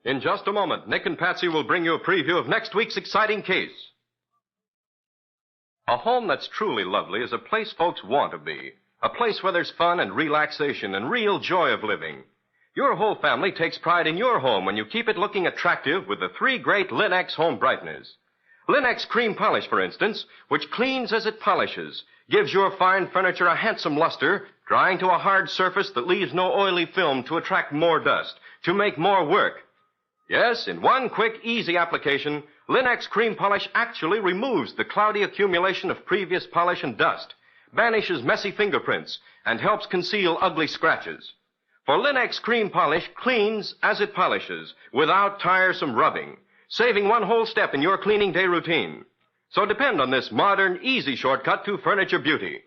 In just a moment, Nick and Patsy will bring you a preview of next week's exciting case. A home that's truly lovely is a place folks want to be. A place where there's fun and relaxation and real joy of living. Your whole family takes pride in your home when you keep it looking attractive with the 3 great Linux home brighteners. Linux Cream Polish, for instance, which cleans as it polishes, gives your fine furniture a handsome luster, drying to a hard surface that leaves no oily film to attract more dust, to make more work. Yes, in one quick, easy application, Linux Cream Polish actually removes the cloudy accumulation of previous polish and dust, banishes messy fingerprints, and helps conceal ugly scratches. For Linux Cream Polish cleans as it polishes, without tiresome rubbing, saving one whole step in your cleaning day routine. So depend on this modern, easy shortcut to furniture beauty.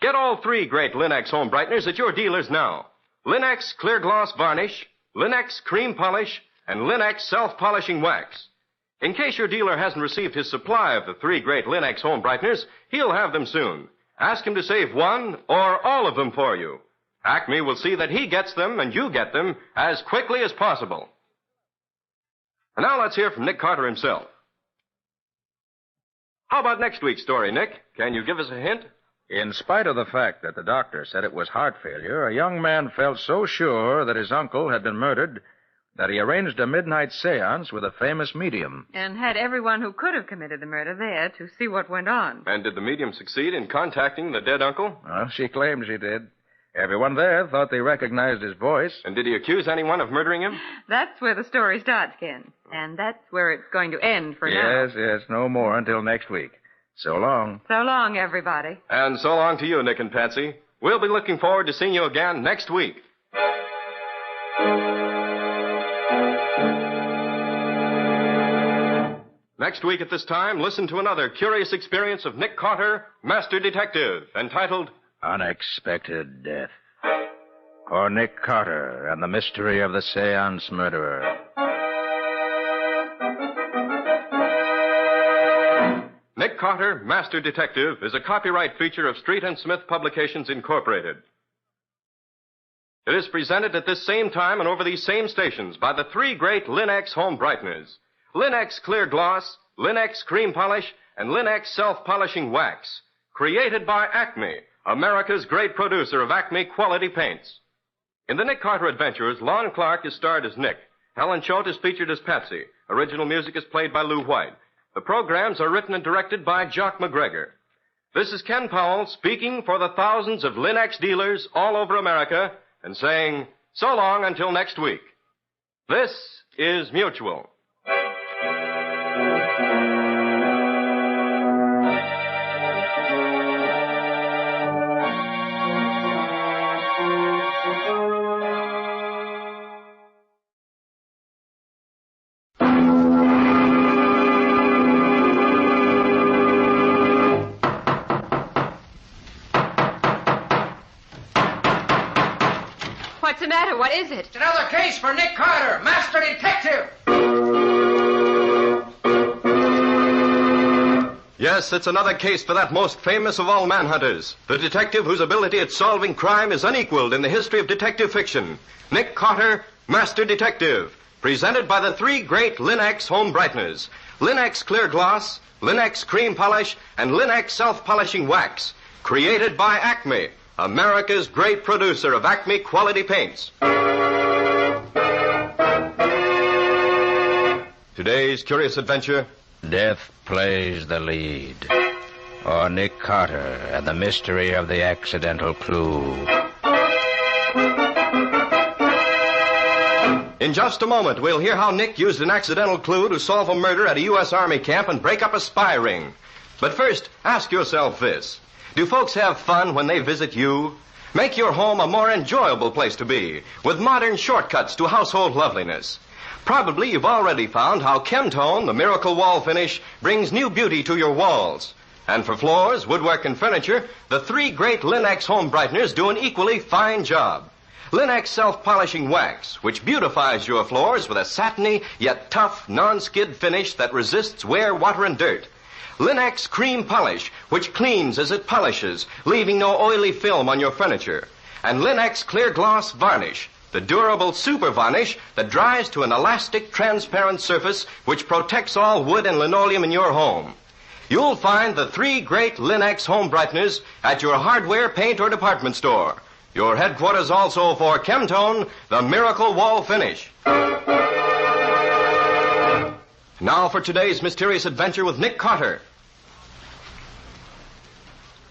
Get all 3 great Linux home brighteners at your dealers now. Linux Clear Gloss Varnish, Linux Cream Polish, and Linux Self-Polishing Wax. In case your dealer hasn't received his supply of the 3 great Linux home brighteners, he'll have them soon. Ask him to save one or all of them for you. Acme will see that he gets them and you get them as quickly as possible. And now let's hear from Nick Carter himself. How about next week's story, Nick? Can you give us a hint? In spite of the fact that the doctor said it was heart failure, a young man felt so sure that his uncle had been murdered that he arranged a midnight seance with a famous medium. And had everyone who could have committed the murder there to see what went on. And did the medium succeed in contacting the dead uncle? Well, she claimed she did. Everyone there thought they recognized his voice. And did he accuse anyone of murdering him? That's where the story starts, Ken. And that's where it's going to end for now. Yes, no more until next week. So long. So long, everybody. And so long to you, Nick and Patsy. We'll be looking forward to seeing you again next week. Next week at this time, listen to another curious experience of Nick Carter, Master Detective, entitled Unexpected Death. Or Nick Carter and the Mystery of the Seance Murderer. Nick Carter, Master Detective, is a copyright feature of Street and Smith Publications, Incorporated. It is presented at this same time and over these same stations by the 3 great Linux home brighteners. Linux Clear Gloss, Linux Cream Polish, and Linux Self-Polishing Wax. Created by Acme, America's great producer of Acme quality paints. In the Nick Carter Adventures, Lon Clark is starred as Nick. Helen Choate is featured as Patsy. Original music is played by Lou White. The programs are written and directed by Jock McGregor. This is Ken Powell speaking for the thousands of Linux dealers all over America and saying so long until next week. This is Mutual. What's the matter? What is it? It's another case for Nick Carter, Master Detective. Yes, it's another case for that most famous of all manhunters, the detective whose ability at solving crime is unequaled in the history of detective fiction. Nick Carter, Master Detective, presented by the 3 great Linux home brighteners. Linux Clear Gloss, Linux Cream Polish, and Linux Self-Polishing Wax. Created by Acme, America's great producer of Acme quality paints. Today's curious adventure: Death Plays the Lead. Or Nick Carter and the Mystery of the Accidental Clue. In just a moment, we'll hear how Nick used an accidental clue to solve a murder at a U.S. Army camp and break up a spy ring. But first, ask yourself this. Do folks have fun when they visit you? Make your home a more enjoyable place to be, with modern shortcuts to household loveliness. Probably you've already found how Chemtone, the miracle wall finish, brings new beauty to your walls. And for floors, woodwork, and furniture, the 3 great Linux home brighteners do an equally fine job. Linux self-polishing wax, which beautifies your floors with a satiny yet tough, non-skid finish that resists wear, water, and dirt. Linux cream polish, which cleans as it polishes, leaving no oily film on your furniture. And Linux clear gloss varnish, the durable super varnish that dries to an elastic, transparent surface which protects all wood and linoleum in your home. You'll find the 3 great Linux home brighteners at your hardware, paint, or department store. Your headquarters also for Chemtone, the miracle wall finish. Now for today's mysterious adventure with Nick Carter.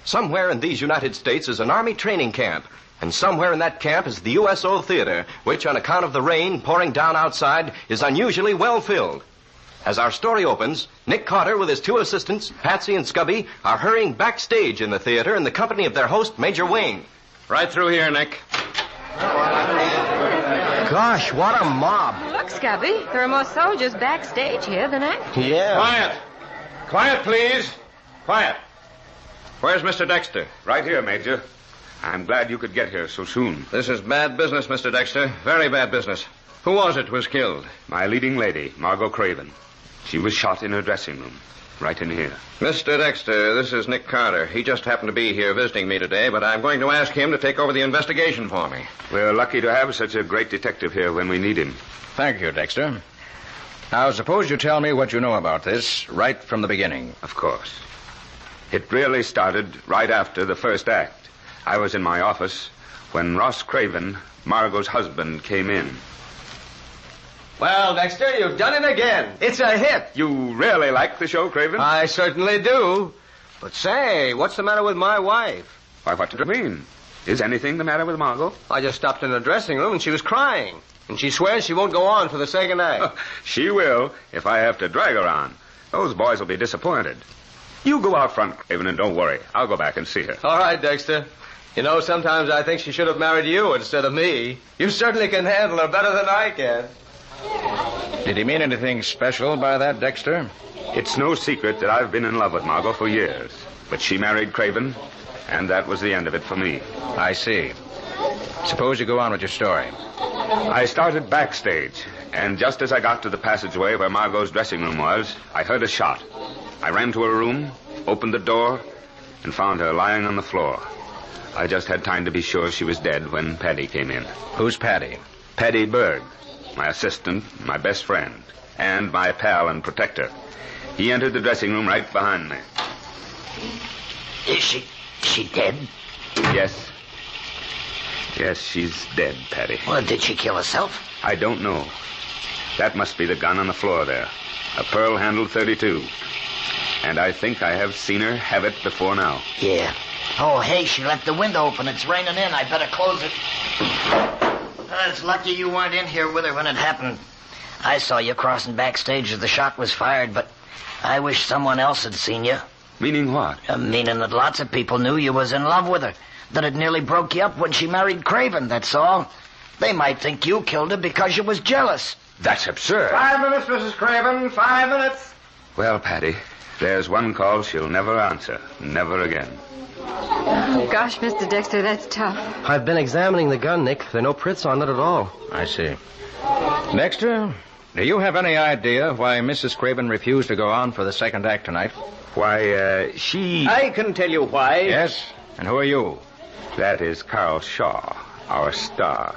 Somewhere in these United States is an Army training camp, and somewhere in that camp is the USO Theater, which, on account of the rain pouring down outside, is unusually well filled. As our story opens, Nick Carter with his 2 assistants, Patsy and Scubby, are hurrying backstage in the theater in the company of their host, Major Wing. Right through here, Nick. Gosh, what a mob. Look, Scubby, there are more soldiers backstage here than actors. Yeah. Quiet. Quiet, please. Quiet. Where's Mr. Dexter? Right here, Major. I'm glad you could get here so soon. This is bad business, Mr. Dexter. Very bad business. Who was it was killed? My leading lady, Margot Craven. She was shot in her dressing room, right in here. Mr. Dexter, this is Nick Carter. He just happened to be here visiting me today, but I'm going to ask him to take over the investigation for me. We're lucky to have such a great detective here when we need him. Thank you, Dexter. Now, suppose you tell me what you know about this right from the beginning. Of course. It really started right after the first act. I was in my office when Ross Craven, Margot's husband, came in. Well, Dexter, you've done it again. It's a hit. You really like the show, Craven? I certainly do. But say, what's the matter with my wife? Why, what do you mean? Is anything the matter with Margot? I just stopped in the dressing room and she was crying. And she swears she won't go on for the second act. She will, if I have to drag her on. Those boys will be disappointed. You go out front, Craven, and don't worry. I'll go back and see her. All right, Dexter. You know, sometimes I think she should have married you instead of me. You certainly can handle her better than I can. Did he mean anything special by that, Dexter? It's no secret that I've been in love with Margot for years. But she married Craven, and that was the end of it for me. I see. Suppose you go on with your story. I started backstage, and just as I got to the passageway where Margot's dressing room was, I heard a shot. I ran to her room, opened the door, and found her lying on the floor. I just had time to be sure she was dead when Paddy came in. Who's Paddy? Paddy Berg, my assistant, my best friend, and my pal and protector. He entered the dressing room right behind me. Is she dead? Yes. Yes, she's dead, Paddy. Well, did she kill herself? I don't know. That must be the gun on the floor there. A pearl-handled .32. And I think I have seen her have it before now. Yeah. Oh, hey, she left the window open. It's raining in. I better close it. It's lucky you weren't in here with her when it happened. I saw you crossing backstage as the shot was fired, but I wish someone else had seen you. Meaning what? Meaning that lots of people knew you was in love with her. That it nearly broke you up when she married Craven, that's all. They might think you killed her because you was jealous. That's absurd. 5 minutes, Mrs. Craven. 5 minutes. Well, Paddy, there's one call she'll never answer. Never again. Oh, gosh, Mr. Dexter, that's tough. I've been examining the gun, Nick. There are no prints on it at all. I see. Dexter, do you have any idea why Mrs. Craven refused to go on for the second act tonight? Why, she... I can tell you why. Yes? And who are you? That is Carl Shaw, our star.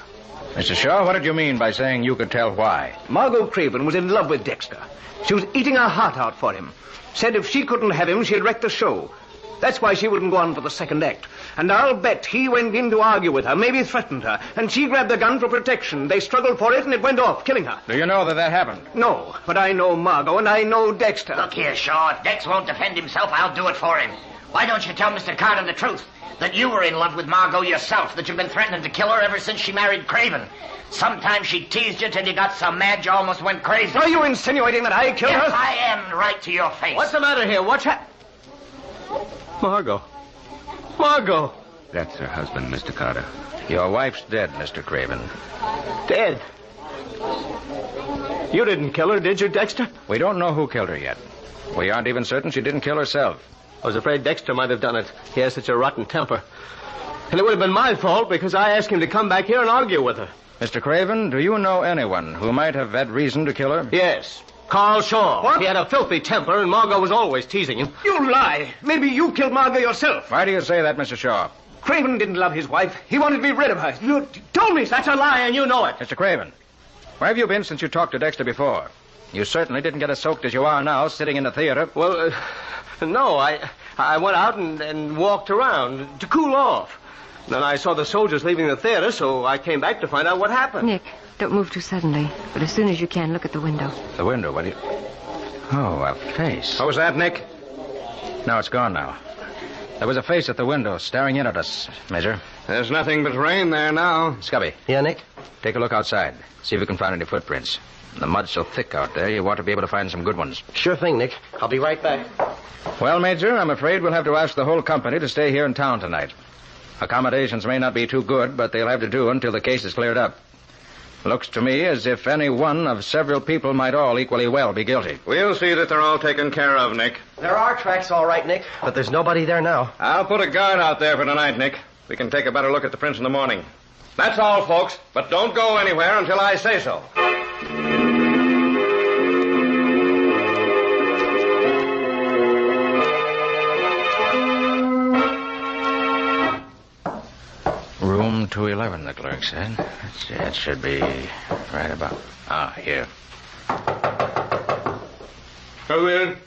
Mr. Shaw, what did you mean by saying you could tell why? Margot Craven was in love with Dexter. She was eating her heart out for him. Said if she couldn't have him, she'd wreck the show. That's why she wouldn't go on for the second act. And I'll bet he went in to argue with her, maybe threatened her, and she grabbed the gun for protection. They struggled for it, and it went off, killing her. Do you know that happened? No, but I know Margot, and I know Dexter. Look here, Shaw. If Dex won't defend himself, I'll do it for him. Why don't you tell Mr. Carter the truth? That you were in love with Margot yourself, that you've been threatening to kill her ever since she married Craven. Sometimes she teased you till you got so mad you almost went crazy. Are you insinuating that I killed her? Yes, I am, right to your face. What's the matter here? What's Margot. Margot. That's her husband, Mr. Carter. Your wife's dead, Mr. Craven. Dead? You didn't kill her, did you, Dexter? We don't know who killed her yet. We aren't even certain she didn't kill herself. I was afraid Dexter might have done it. He has such a rotten temper. And it would have been my fault because I asked him to come back here and argue with her. Mr. Craven, do you know anyone who might have had reason to kill her? Yes. Carl Shaw. What? He had a filthy temper, and Margot was always teasing him. You lie. Maybe you killed Margot yourself. Why do you say that, Mr. Shaw? Craven didn't love his wife. He wanted to be rid of her. You told me that's a lie, and you know it. Mr. Craven, where have you been since you talked to Dexter before? You certainly didn't get as soaked as you are now, sitting in the theater. Well, no, I went out and walked around to cool off. Then I saw the soldiers leaving the theater, so I came back to find out what happened. Nick, don't move too suddenly. But as soon as you can, look at the window. The window, will you? Oh, a face. What was that, Nick? No, it's gone now. There was a face at the window, staring in at us, Major. There's nothing but rain there now. Scubby. Yeah, Nick? Take a look outside. See if you can find any footprints. The mud's so thick out there, you ought to be able to find some good ones. Sure thing, Nick. I'll be right back. Well, Major, I'm afraid we'll have to ask the whole company to stay here in town tonight. Accommodations may not be too good, but they'll have to do until the case is cleared up. Looks to me as if any one of several people might all equally well be guilty. We'll see that they're all taken care of, Nick. There are tracks, all right, Nick, but there's nobody there now. I'll put a guard out there for tonight, Nick. We can take a better look at the prints in the morning. That's all, folks, but don't go anywhere until I say so. Room 211, the clerk said. Let's see, it should be right about... here. Come in.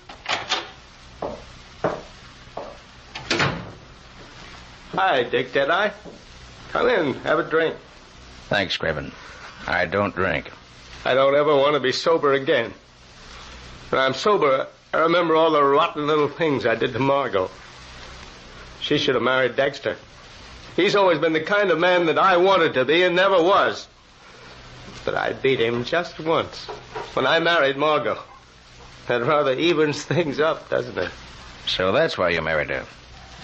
Hi, Dick Deadeye. Come in, have a drink. Thanks, Craven. I don't drink. I don't ever want to be sober again. When I'm sober, I remember all the rotten little things I did to Margot. She should have married Dexter. He's always been the kind of man that I wanted to be and never was. But I beat him just once, when I married Margot. That rather evens things up, doesn't it? So that's why you married her.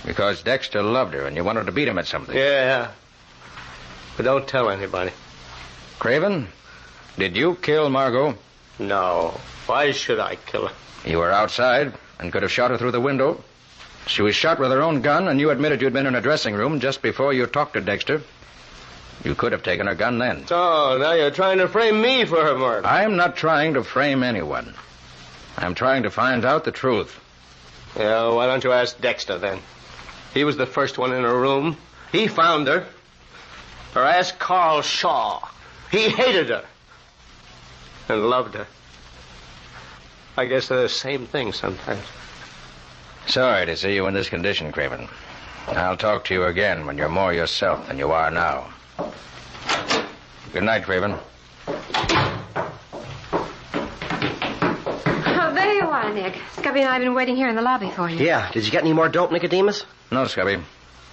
Because Dexter loved her and you wanted to beat him at something. Yeah. But don't tell anybody. Craven, did you kill Margot? No. Why should I kill her? You were outside and could have shot her through the window. She was shot with her own gun, and you admitted you'd been in her dressing room just before you talked to Dexter. You could have taken her gun then. Oh, now you're trying to frame me for her murder. I'm not trying to frame anyone. I'm trying to find out the truth. Yeah, why don't you ask Dexter, then? He was the first one in her room. He found her. Or ask Carl Shaw. He hated her. And loved her. I guess they're the same thing sometimes. Sorry to see you in this condition, Craven. I'll talk to you again when you're more yourself than you are now. Good night, Craven. Oh, there you are, Nick. Scubby and I have been waiting here in the lobby for you. Yeah. Did you get any more dope, Nicodemus? No, Scubby.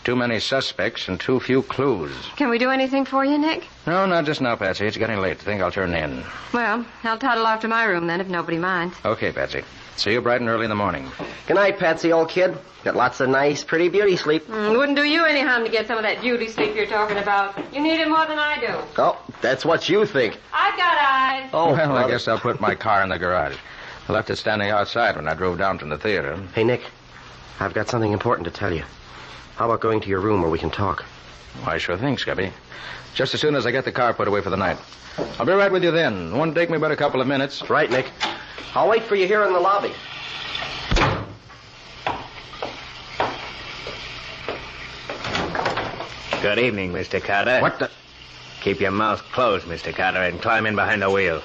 Too many suspects and too few clues. Can we do anything for you, Nick? No, not just now, Patsy. It's getting late. I think I'll turn in. Well, I'll toddle off to my room then, if nobody minds. Okay, Patsy. See you bright and early in the morning. Good night, Patsy, old kid. Got lots of nice, pretty beauty sleep. Wouldn't do you any harm to get some of that beauty sleep you're talking about. You need it more than I do. Oh, that's what you think. I've got eyes. Oh, well, I guess I'll put my car in the garage. I left it standing outside when I drove down from the theater. Hey, Nick, I've got something important to tell you. How about going to your room where we can talk? Why, sure thing, Scubby. Just as soon as I get the car put away for the night. I'll be right with you then. It won't take me but a couple of minutes. Right, Nick. I'll wait for you here in the lobby. Good evening, Mr. Carter. What the... Keep your mouth closed, Mr. Carter, and climb in behind the wheel.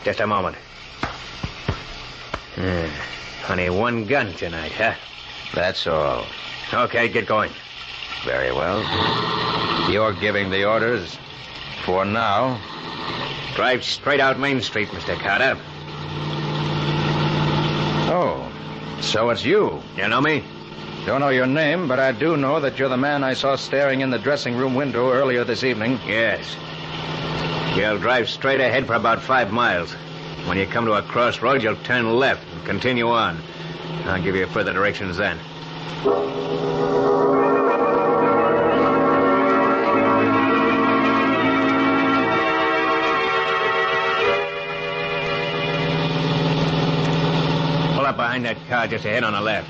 Just a moment. Only one gun tonight, huh? That's all. Okay, get going. Very well. You're giving the orders. For now. Drive straight out Main Street, Mr. Carter. Oh. So it's you. You know me? Don't know your name, but I do know that you're the man I saw staring in the dressing room window earlier this evening. Yes. You'll drive straight ahead for about 5 miles. When you come to a crossroad, you'll turn left and continue on. I'll give you further directions then. Pull up behind that car just ahead on the left.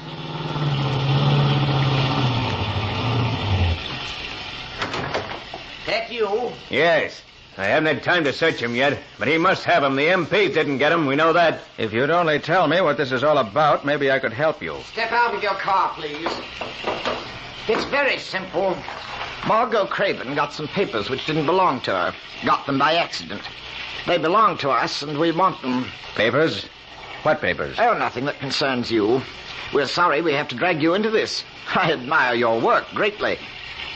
That you? Yes. I haven't had time to search him yet, but he must have him. The MPs didn't get him. We know that. If you'd only tell me what this is all about, maybe I could help you. Step out of your car, please. It's very simple. Margot Craven got some papers which didn't belong to her. Got them by accident. They belong to us, and we want them. Papers? What papers? Oh, nothing that concerns you. We're sorry we have to drag you into this. I admire your work greatly.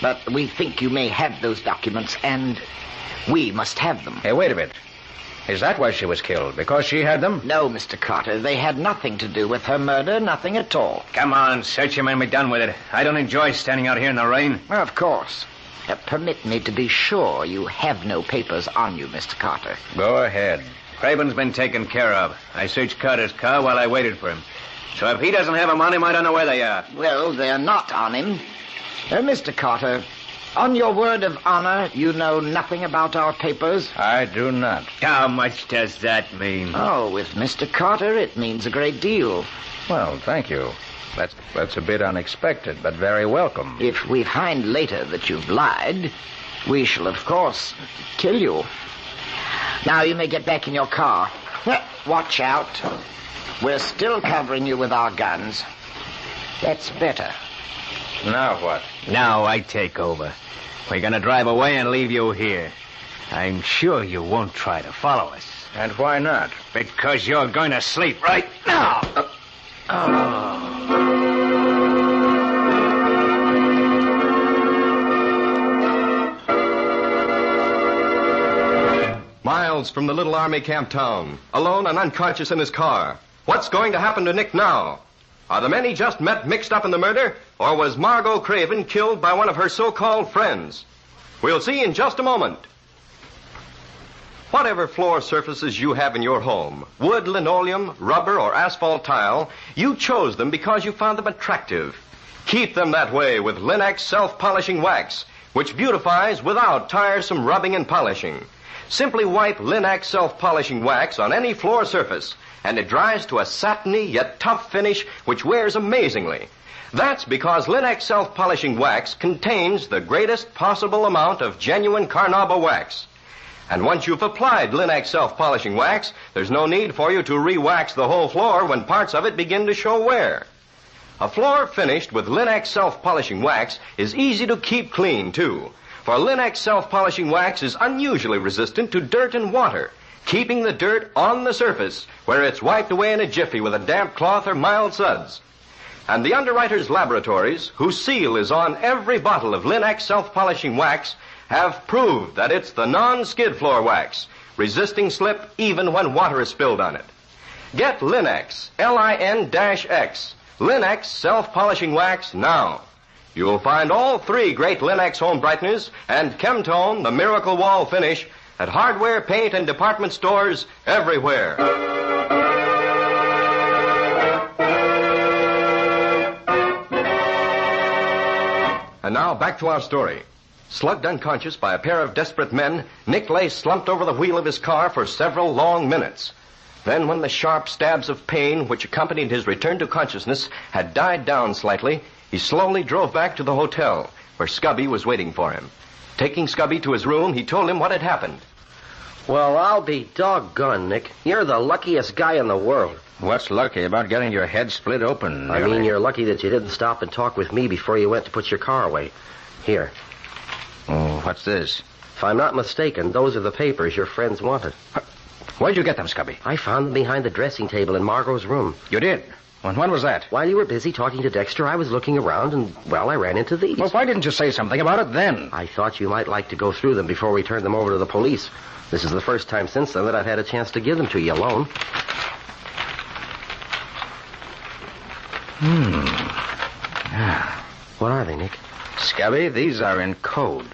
But we think you may have those documents, and we must have them. Hey, wait a bit. Is that why she was killed? Because she had them? No, Mr. Carter. They had nothing to do with her murder, nothing at all. Come on, search him and be done with it. I don't enjoy standing out here in the rain. Of course. Permit me to be sure you have no papers on you, Mr. Carter. Go ahead. Craven's been taken care of. I searched Carter's car while I waited for him. So if he doesn't have them on him, I don't know where they are. Well, they're not on him. Mr. Carter, on your word of honor, you know nothing about our papers? I do not. How much does that mean? Oh, with Mr. Carter, it means a great deal. Well, thank you. That's a bit unexpected, but very welcome. If we find later that you've lied, we shall, of course, kill you. Now you may get back in your car. Watch out. We're still covering you with our guns. That's better. Now what? Now I take over. We're going to drive away and leave you here. I'm sure you won't try to follow us. And why not? Because you're going to sleep right now. Miles from the little army camp town, alone and unconscious in his car. What's going to happen to Nick now? Are the men he just met mixed up in the murder, or was Margot Craven killed by one of her so-called friends? We'll see in just a moment. Whatever floor surfaces you have in your home, wood, linoleum, rubber, or asphalt tile, you chose them because you found them attractive. Keep them that way with Linex self-polishing wax, which beautifies without tiresome rubbing and polishing. Simply wipe Linex self-polishing wax on any floor surface, and it dries to a satiny yet tough finish which wears amazingly. That's because Linex self-polishing wax contains the greatest possible amount of genuine carnauba wax. And once you've applied Linex self-polishing wax, there's no need for you to re-wax the whole floor when parts of it begin to show wear. A floor finished with Linex self-polishing wax is easy to keep clean, too. For Linex self-polishing wax is unusually resistant to dirt and water, keeping the dirt on the surface, where it's wiped away in a jiffy with a damp cloth or mild suds. And the underwriters' laboratories, whose seal is on every bottle of Linex self-polishing wax, have proved that it's the non-skid floor wax, resisting slip even when water is spilled on it. Get Linex, Lin-X, Linex self-polishing wax now. You'll find all 3 great Linex home brighteners and Chemtone, the miracle wall finish, at hardware, paint, and department stores everywhere. And now back to our story. Slugged unconscious by a pair of desperate men, Nick lay slumped over the wheel of his car for several long minutes. Then, when the sharp stabs of pain which accompanied his return to consciousness had died down slightly, he slowly drove back to the hotel, where Scubby was waiting for him. Taking Scubby to his room, he told him what had happened. Well, I'll be doggone, Nick. You're the luckiest guy in the world. What's lucky about getting your head split open? I mean, you're lucky that you didn't stop and talk with me before you went to put your car away. Here. Oh, what's this? If I'm not mistaken, those are the papers your friends wanted. Where'd you get them, Scubby? I found them behind the dressing table in Margot's room. You did? When was that? While you were busy talking to Dexter, I was looking around, and, well, I ran into these. Well, why didn't you say something about it then? I thought you might like to go through them before we turned them over to the police. This is the first time since then that I've had a chance to give them to you alone. What are they, Nick? Scubby, these are in code.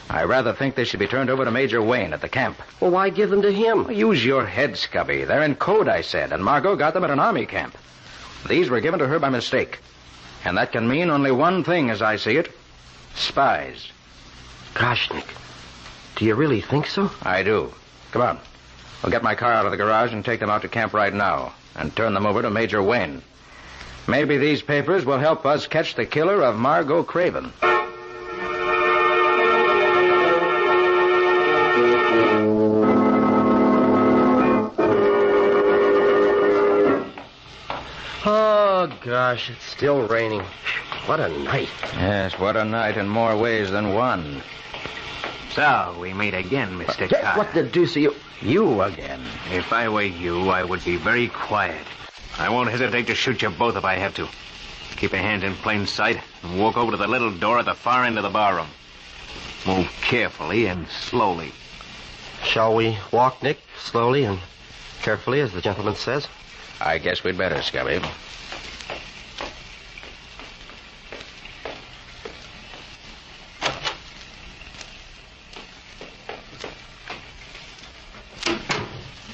I rather think they should be turned over to Major Wayne at the camp. Well, why give them to him? Use your head, Scubby. They're in code, I said, and Margot got them at an army camp. These were given to her by mistake. And that can mean only one thing, as I see it. Spies. Gosh, Nick. Do you really think so? I do. Come on. We'll get my car out of the garage and take them out to camp right now and turn them over to Major Wayne. Maybe these papers will help us catch the killer of Margot Craven. Oh, gosh, it's still raining. What a night. Yes, what a night in more ways than one. So, we meet again, Mr. Carter. What the deuce are you... You again? If I were you, I would be very quiet. I won't hesitate to shoot you both if I have to. Keep your hands in plain sight and walk over to the little door at the far end of the barroom. Move carefully and slowly. Shall we walk, Nick? Slowly and carefully, as the gentleman says? I guess we'd better, Scubby.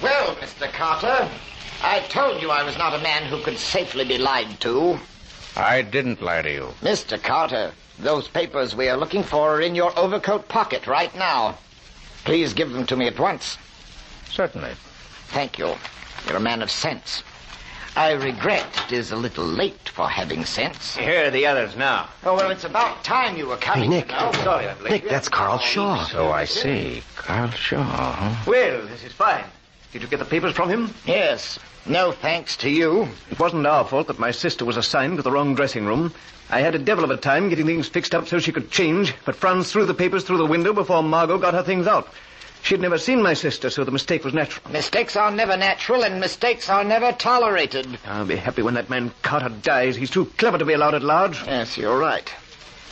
Well, Mr. Carter, I told you I was not a man who could safely be lied to. I didn't lie to you. Mr. Carter, those papers we are looking for are in your overcoat pocket right now. Please give them to me at once. Certainly. Thank you. You're a man of sense. I regret it is a little late for having sense. Here are the others now. Oh, well, it's about time you were coming. Hey, Nick. Sorry, I'm late. Nick, that's Carl Shaw. So I see. Carl Shaw, huh? Well, this is fine. Did you get the papers from him? Yes. No thanks to you. It wasn't our fault that my sister was assigned to the wrong dressing room. I had a devil of a time getting things fixed up so she could change, but Franz threw the papers through the window before Margot got her things out. She'd never seen my sister, so the mistake was natural. Mistakes are never natural, and mistakes are never tolerated. I'll be happy when that man Carter dies. He's too clever to be allowed at large. Yes, you're right.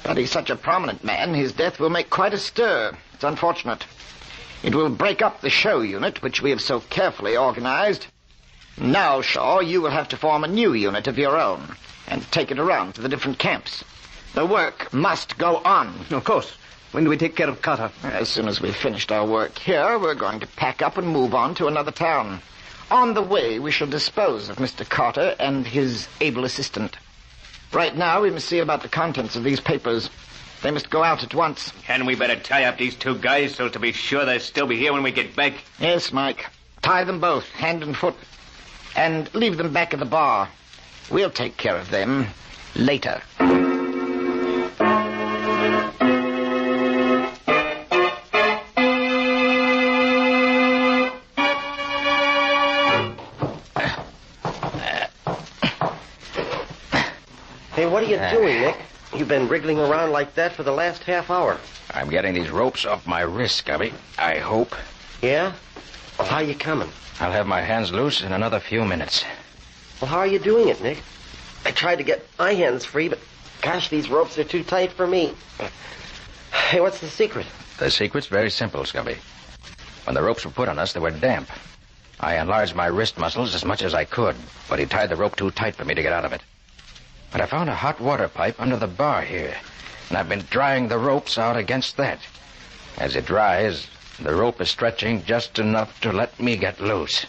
But he's such a prominent man, his death will make quite a stir. It's unfortunate. It will break up the show unit, which we have so carefully organized. Now, Shaw, you will have to form a new unit of your own and take it around to the different camps. The work must go on. Of course. When do we take care of Carter? As soon as we've finished our work here, we're going to pack up and move on to another town. On the way, we shall dispose of Mr. Carter and his able assistant. Right now, we must see about the contents of these papers. They must go out at once. Hadn't we better tie up these two guys so as to be sure they'll still be here when we get back? Yes, Mike. Tie them both, hand and foot. And leave them back at the bar. We'll take care of them later. Hey, what are you doing, Nick? You've been wriggling around like that for the last half hour. I'm getting these ropes off my wrist, Scubby. I hope. Yeah? Well, how are you coming? I'll have my hands loose in another few minutes. Well, how are you doing it, Nick? I tried to get my hands free, but gosh, these ropes are too tight for me. Hey, what's the secret? The secret's very simple, Scubby. When the ropes were put on us, they were damp. I enlarged my wrist muscles as much as I could, but he tied the rope too tight for me to get out of it. But I found a hot water pipe under the bar here, and I've been drying the ropes out against that. As it dries, the rope is stretching just enough to let me get loose.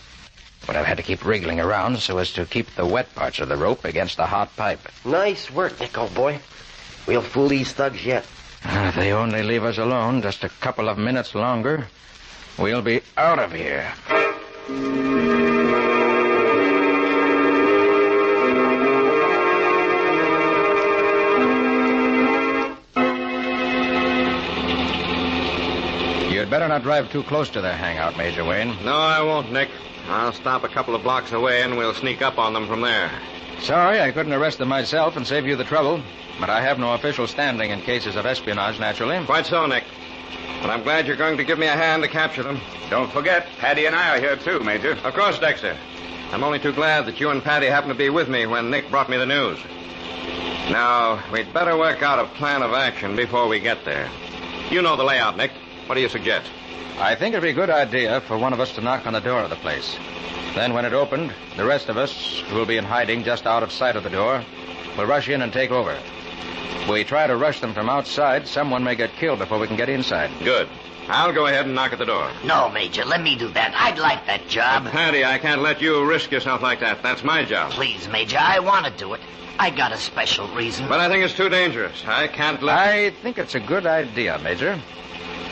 But I've had to keep wriggling around so as to keep the wet parts of the rope against the hot pipe. Nice work, Nick, old boy. We'll fool these thugs yet. If they only leave us alone just a couple of minutes longer, we'll be out of here. You'd better not drive too close to their hangout, Major Wayne. No, I won't, Nick. I'll stop a couple of blocks away and we'll sneak up on them from there. Sorry, I couldn't arrest them myself and save you the trouble. But I have no official standing in cases of espionage, naturally. Quite so, Nick. But I'm glad you're going to give me a hand to capture them. Don't forget, Paddy and I are here too, Major. Of course, Dexter. I'm only too glad that you and Paddy happened to be with me when Nick brought me the news. Now, we'd better work out a plan of action before we get there. You know the layout, Nick. What do you suggest? I think it'd be a good idea for one of us to knock on the door of the place. Then when it opened, the rest of us, who will be in hiding just out of sight of the door, will rush in and take over. If we try to rush them from outside, someone may get killed before we can get inside. Good. I'll go ahead and knock at the door. No, Major, let me do that. I'd like that job. Paddy, I can't let you risk yourself like that. That's my job. Please, Major, I want to do it. I got a special reason. But I think it's too dangerous. I can't let... I think it's a good idea, Major.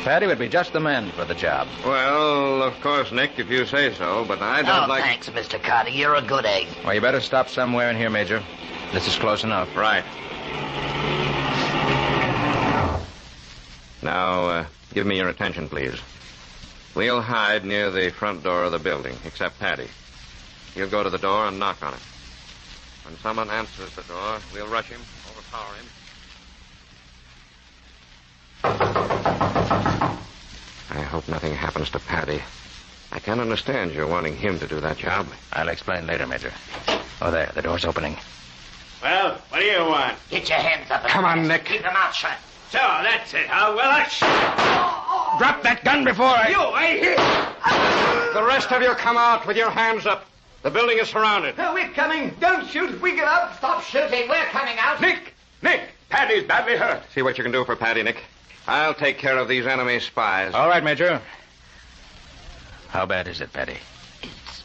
Paddy would be just the man for the job. Well, of course, Nick, if you say so, but I don't like... Thanks, Mr. Carter. You're a good egg. Well, you better stop somewhere in here, Major. This is close enough. Right. Now, give me your attention, please. We'll hide near the front door of the building, except Paddy. You'll go to the door and knock on it. When someone answers the door, we'll rush him, overpower him. I hope nothing happens to Paddy. I can't understand your wanting him to do that job. I'll explain later, Major. Oh, there, the door's opening. Well, what do you want? Get your hands up. Come on, Nick. Keep them out shut. So, that's it, huh? Well, that's... Drop that gun before I... You, I hear... The rest of you come out with your hands up. The building is surrounded. We're coming. Don't shoot. We get up. Stop shooting. We're coming out. Nick! Paddy's badly hurt. See what you can do for Paddy, Nick. I'll take care of these enemy spies. All right, Major. How bad is it, Paddy? It's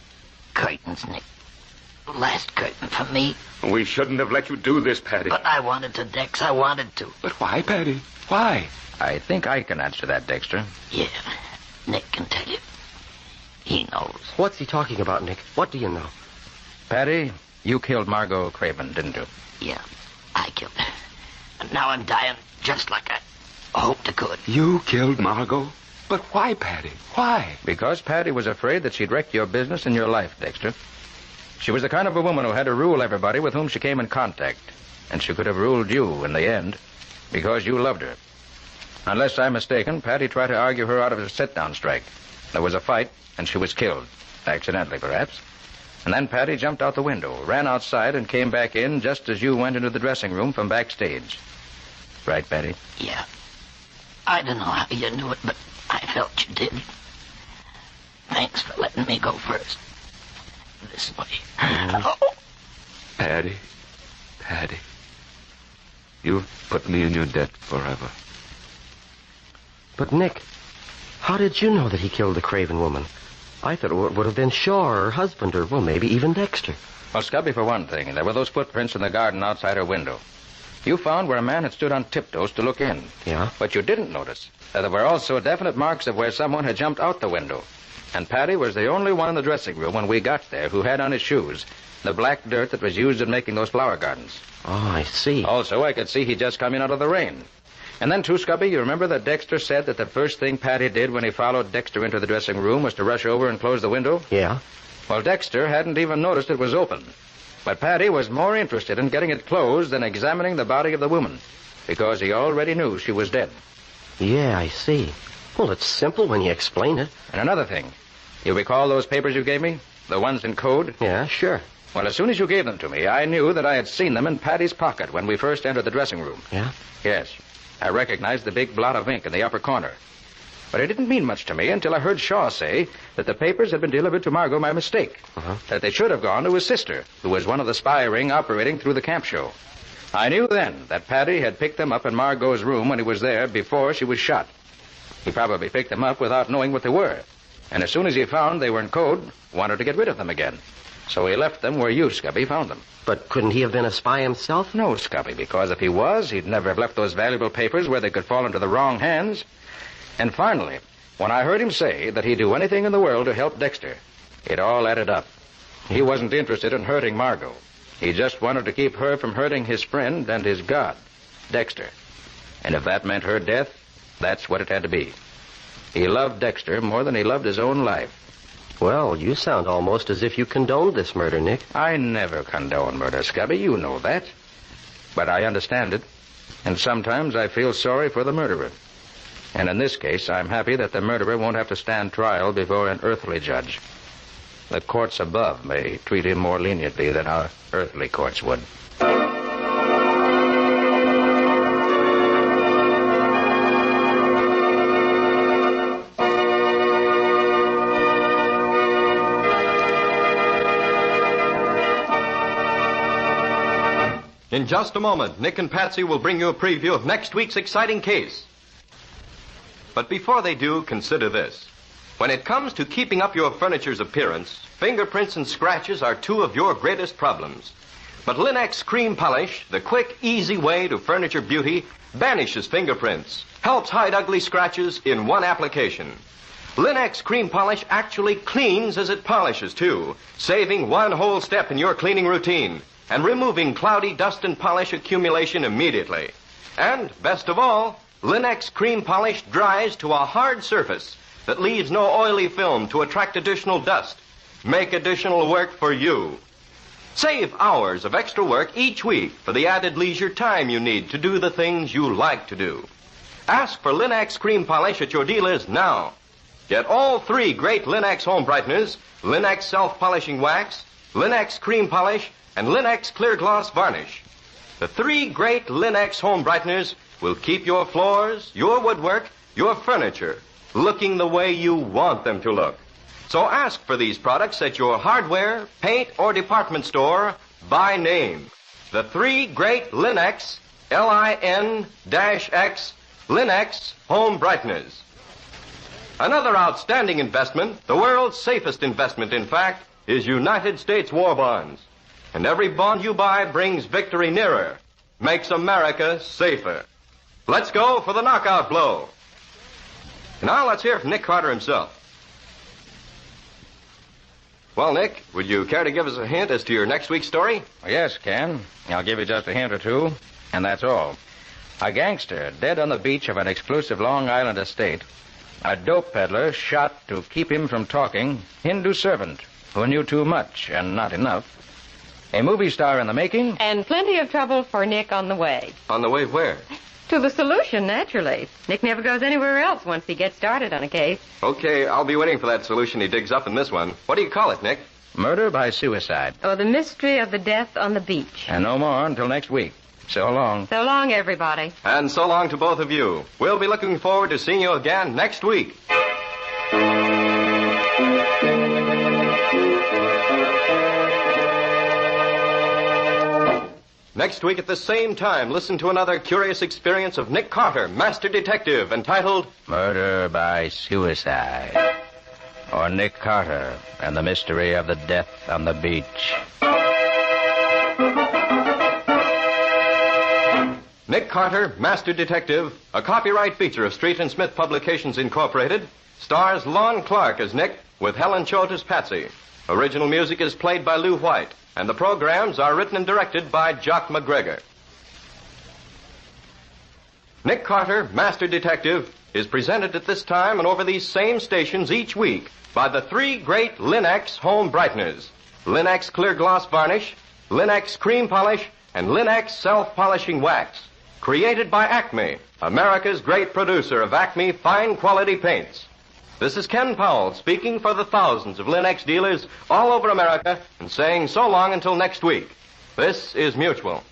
curtains, Nick. Last curtain for me. We shouldn't have let you do this, Paddy. But I wanted to, Dex. I wanted to. But why, Paddy? Why? I think I can answer that, Dexter. Yeah, Nick can tell you. He knows. What's he talking about, Nick? What do you know? Paddy, you killed Margot Craven, didn't you? Yeah, I killed her. And now I'm dying just like I hoped I could. You killed Margot? But why, Paddy? Why? Because Paddy was afraid that she'd wreck your business and your life, Dexter. She was the kind of a woman who had to rule everybody with whom she came in contact. And she could have ruled you in the end because you loved her. Unless I'm mistaken, Paddy tried to argue her out of a sit-down strike. There was a fight, and she was killed. Accidentally, perhaps. And then Paddy jumped out the window, ran outside, and came back in just as you went into the dressing room from backstage. Right, Paddy? Yeah. I don't know how you knew it, but I felt you did. Thanks for letting me go first. This way. Oh. Paddy. You've put me in your debt forever. But, Nick, how did you know that he killed the Craven woman? I thought it would have been Shaw or her husband or, well, maybe even Dexter. Well, Scubby, for one thing, there were those footprints in the garden outside her window. You found where a man had stood on tiptoes to look in. Yeah? But you didn't notice that there were also definite marks of where someone had jumped out the window. And Paddy was the only one in the dressing room when we got there who had on his shoes the black dirt that was used in making those flower gardens. Oh, I see. Also, I could see he'd just come in out of the rain. And then, too, Scubby, you remember that Dexter said that the first thing Paddy did when he followed Dexter into the dressing room was to rush over and close the window? Yeah. Well, Dexter hadn't even noticed it was open. But Paddy was more interested in getting it closed than examining the body of the woman, because he already knew she was dead. Yeah, I see. Well, it's simple when you explain it. And another thing. You recall those papers you gave me? The ones in code? Yeah, sure. Well, as soon as you gave them to me, I knew that I had seen them in Paddy's pocket when we first entered the dressing room. Yeah? Yes. I recognized the big blot of ink in the upper corner. But it didn't mean much to me until I heard Shaw say that the papers had been delivered to Margot by mistake. That they should have gone to his sister, who was one of the spy ring operating through the camp show. I knew then that Paddy had picked them up in Margot's room when he was there before she was shot. He probably picked them up without knowing what they were. And as soon as he found they were in code, wanted to get rid of them again. So he left them where you, Scubby, found them. But couldn't he have been a spy himself? No, Scubby, because if he was, he'd never have left those valuable papers where they could fall into the wrong hands. And finally, when I heard him say that he'd do anything in the world to help Dexter, it all added up. He wasn't interested in hurting Margot. He just wanted to keep her from hurting his friend and his god, Dexter. And if that meant her death, that's what it had to be. He loved Dexter more than he loved his own life. Well, you sound almost as if you condoned this murder, Nick. I never condone murder, Scubby. You know that. But I understand it. And sometimes I feel sorry for the murderer. And in this case, I'm happy that the murderer won't have to stand trial before an earthly judge. The courts above may treat him more leniently than our earthly courts would. In just a moment, Nick and Patsy will bring you a preview of next week's exciting case. But before they do, consider this. When it comes to keeping up your furniture's appearance, fingerprints and scratches are two of your greatest problems. But Linux Cream Polish, the quick, easy way to furniture beauty, banishes fingerprints, helps hide ugly scratches in one application. Linux Cream Polish actually cleans as it polishes, too, saving one whole step in your cleaning routine and removing cloudy dust and polish accumulation immediately. And, best of all, Linux Cream Polish dries to a hard surface that leaves no oily film to attract additional dust. Make additional work for you. Save hours of extra work each week for the added leisure time you need to do the things you like to do. Ask for Linux Cream Polish at your dealers now. Get all three great Linux home brighteners, Linux self-polishing wax, Linux Cream Polish, and Linux Clear Gloss Varnish. The three great Linux home brighteners will keep your floors, your woodwork, your furniture looking the way you want them to look. So ask for these products at your hardware, paint, or department store by name. The three great Linux, L-I-N-X, Linux home brighteners. Another outstanding investment, the world's safest investment, in fact, is United States war bonds. And every bond you buy brings victory nearer, makes America safer. Let's go for the knockout blow. Now let's hear from Nick Carter himself. Well, Nick, would you care to give us a hint as to your next week's story? Yes, Ken. I'll give you just a hint or two, and that's all. A gangster dead on the beach of an exclusive Long Island estate. A dope peddler shot to keep him from talking. Hindu servant who knew too much and not enough. A movie star in the making. And plenty of trouble for Nick on the way. On the way where? To the solution, naturally. Nick never goes anywhere else once he gets started on a case. Okay, I'll be waiting for that solution he digs up in this one. What do you call it, Nick? Murder by suicide. Oh, the mystery of the death on the beach. And no more until next week. So long. So long, everybody. And so long to both of you. We'll be looking forward to seeing you again next week. Next week at the same time, listen to another curious experience of Nick Carter, Master Detective, entitled Murder by Suicide. Or Nick Carter and the Mystery of the Death on the Beach. Nick Carter, Master Detective, a copyright feature of Street and Smith Publications, Incorporated, stars Lon Clark as Nick with Helen Choate as Patsy. Original music is played by Lou White, and the programs are written and directed by Jock McGregor. Nick Carter, Master Detective, is presented at this time and over these same stations each week by the three great Linux home brighteners, Linux Clear Gloss Varnish, Linux Cream Polish, and Linux Self-Polishing Wax, created by Acme, America's great producer of Acme fine quality paints. This is Ken Powell speaking for the thousands of Linux dealers all over America and saying so long until next week. This is Mutual.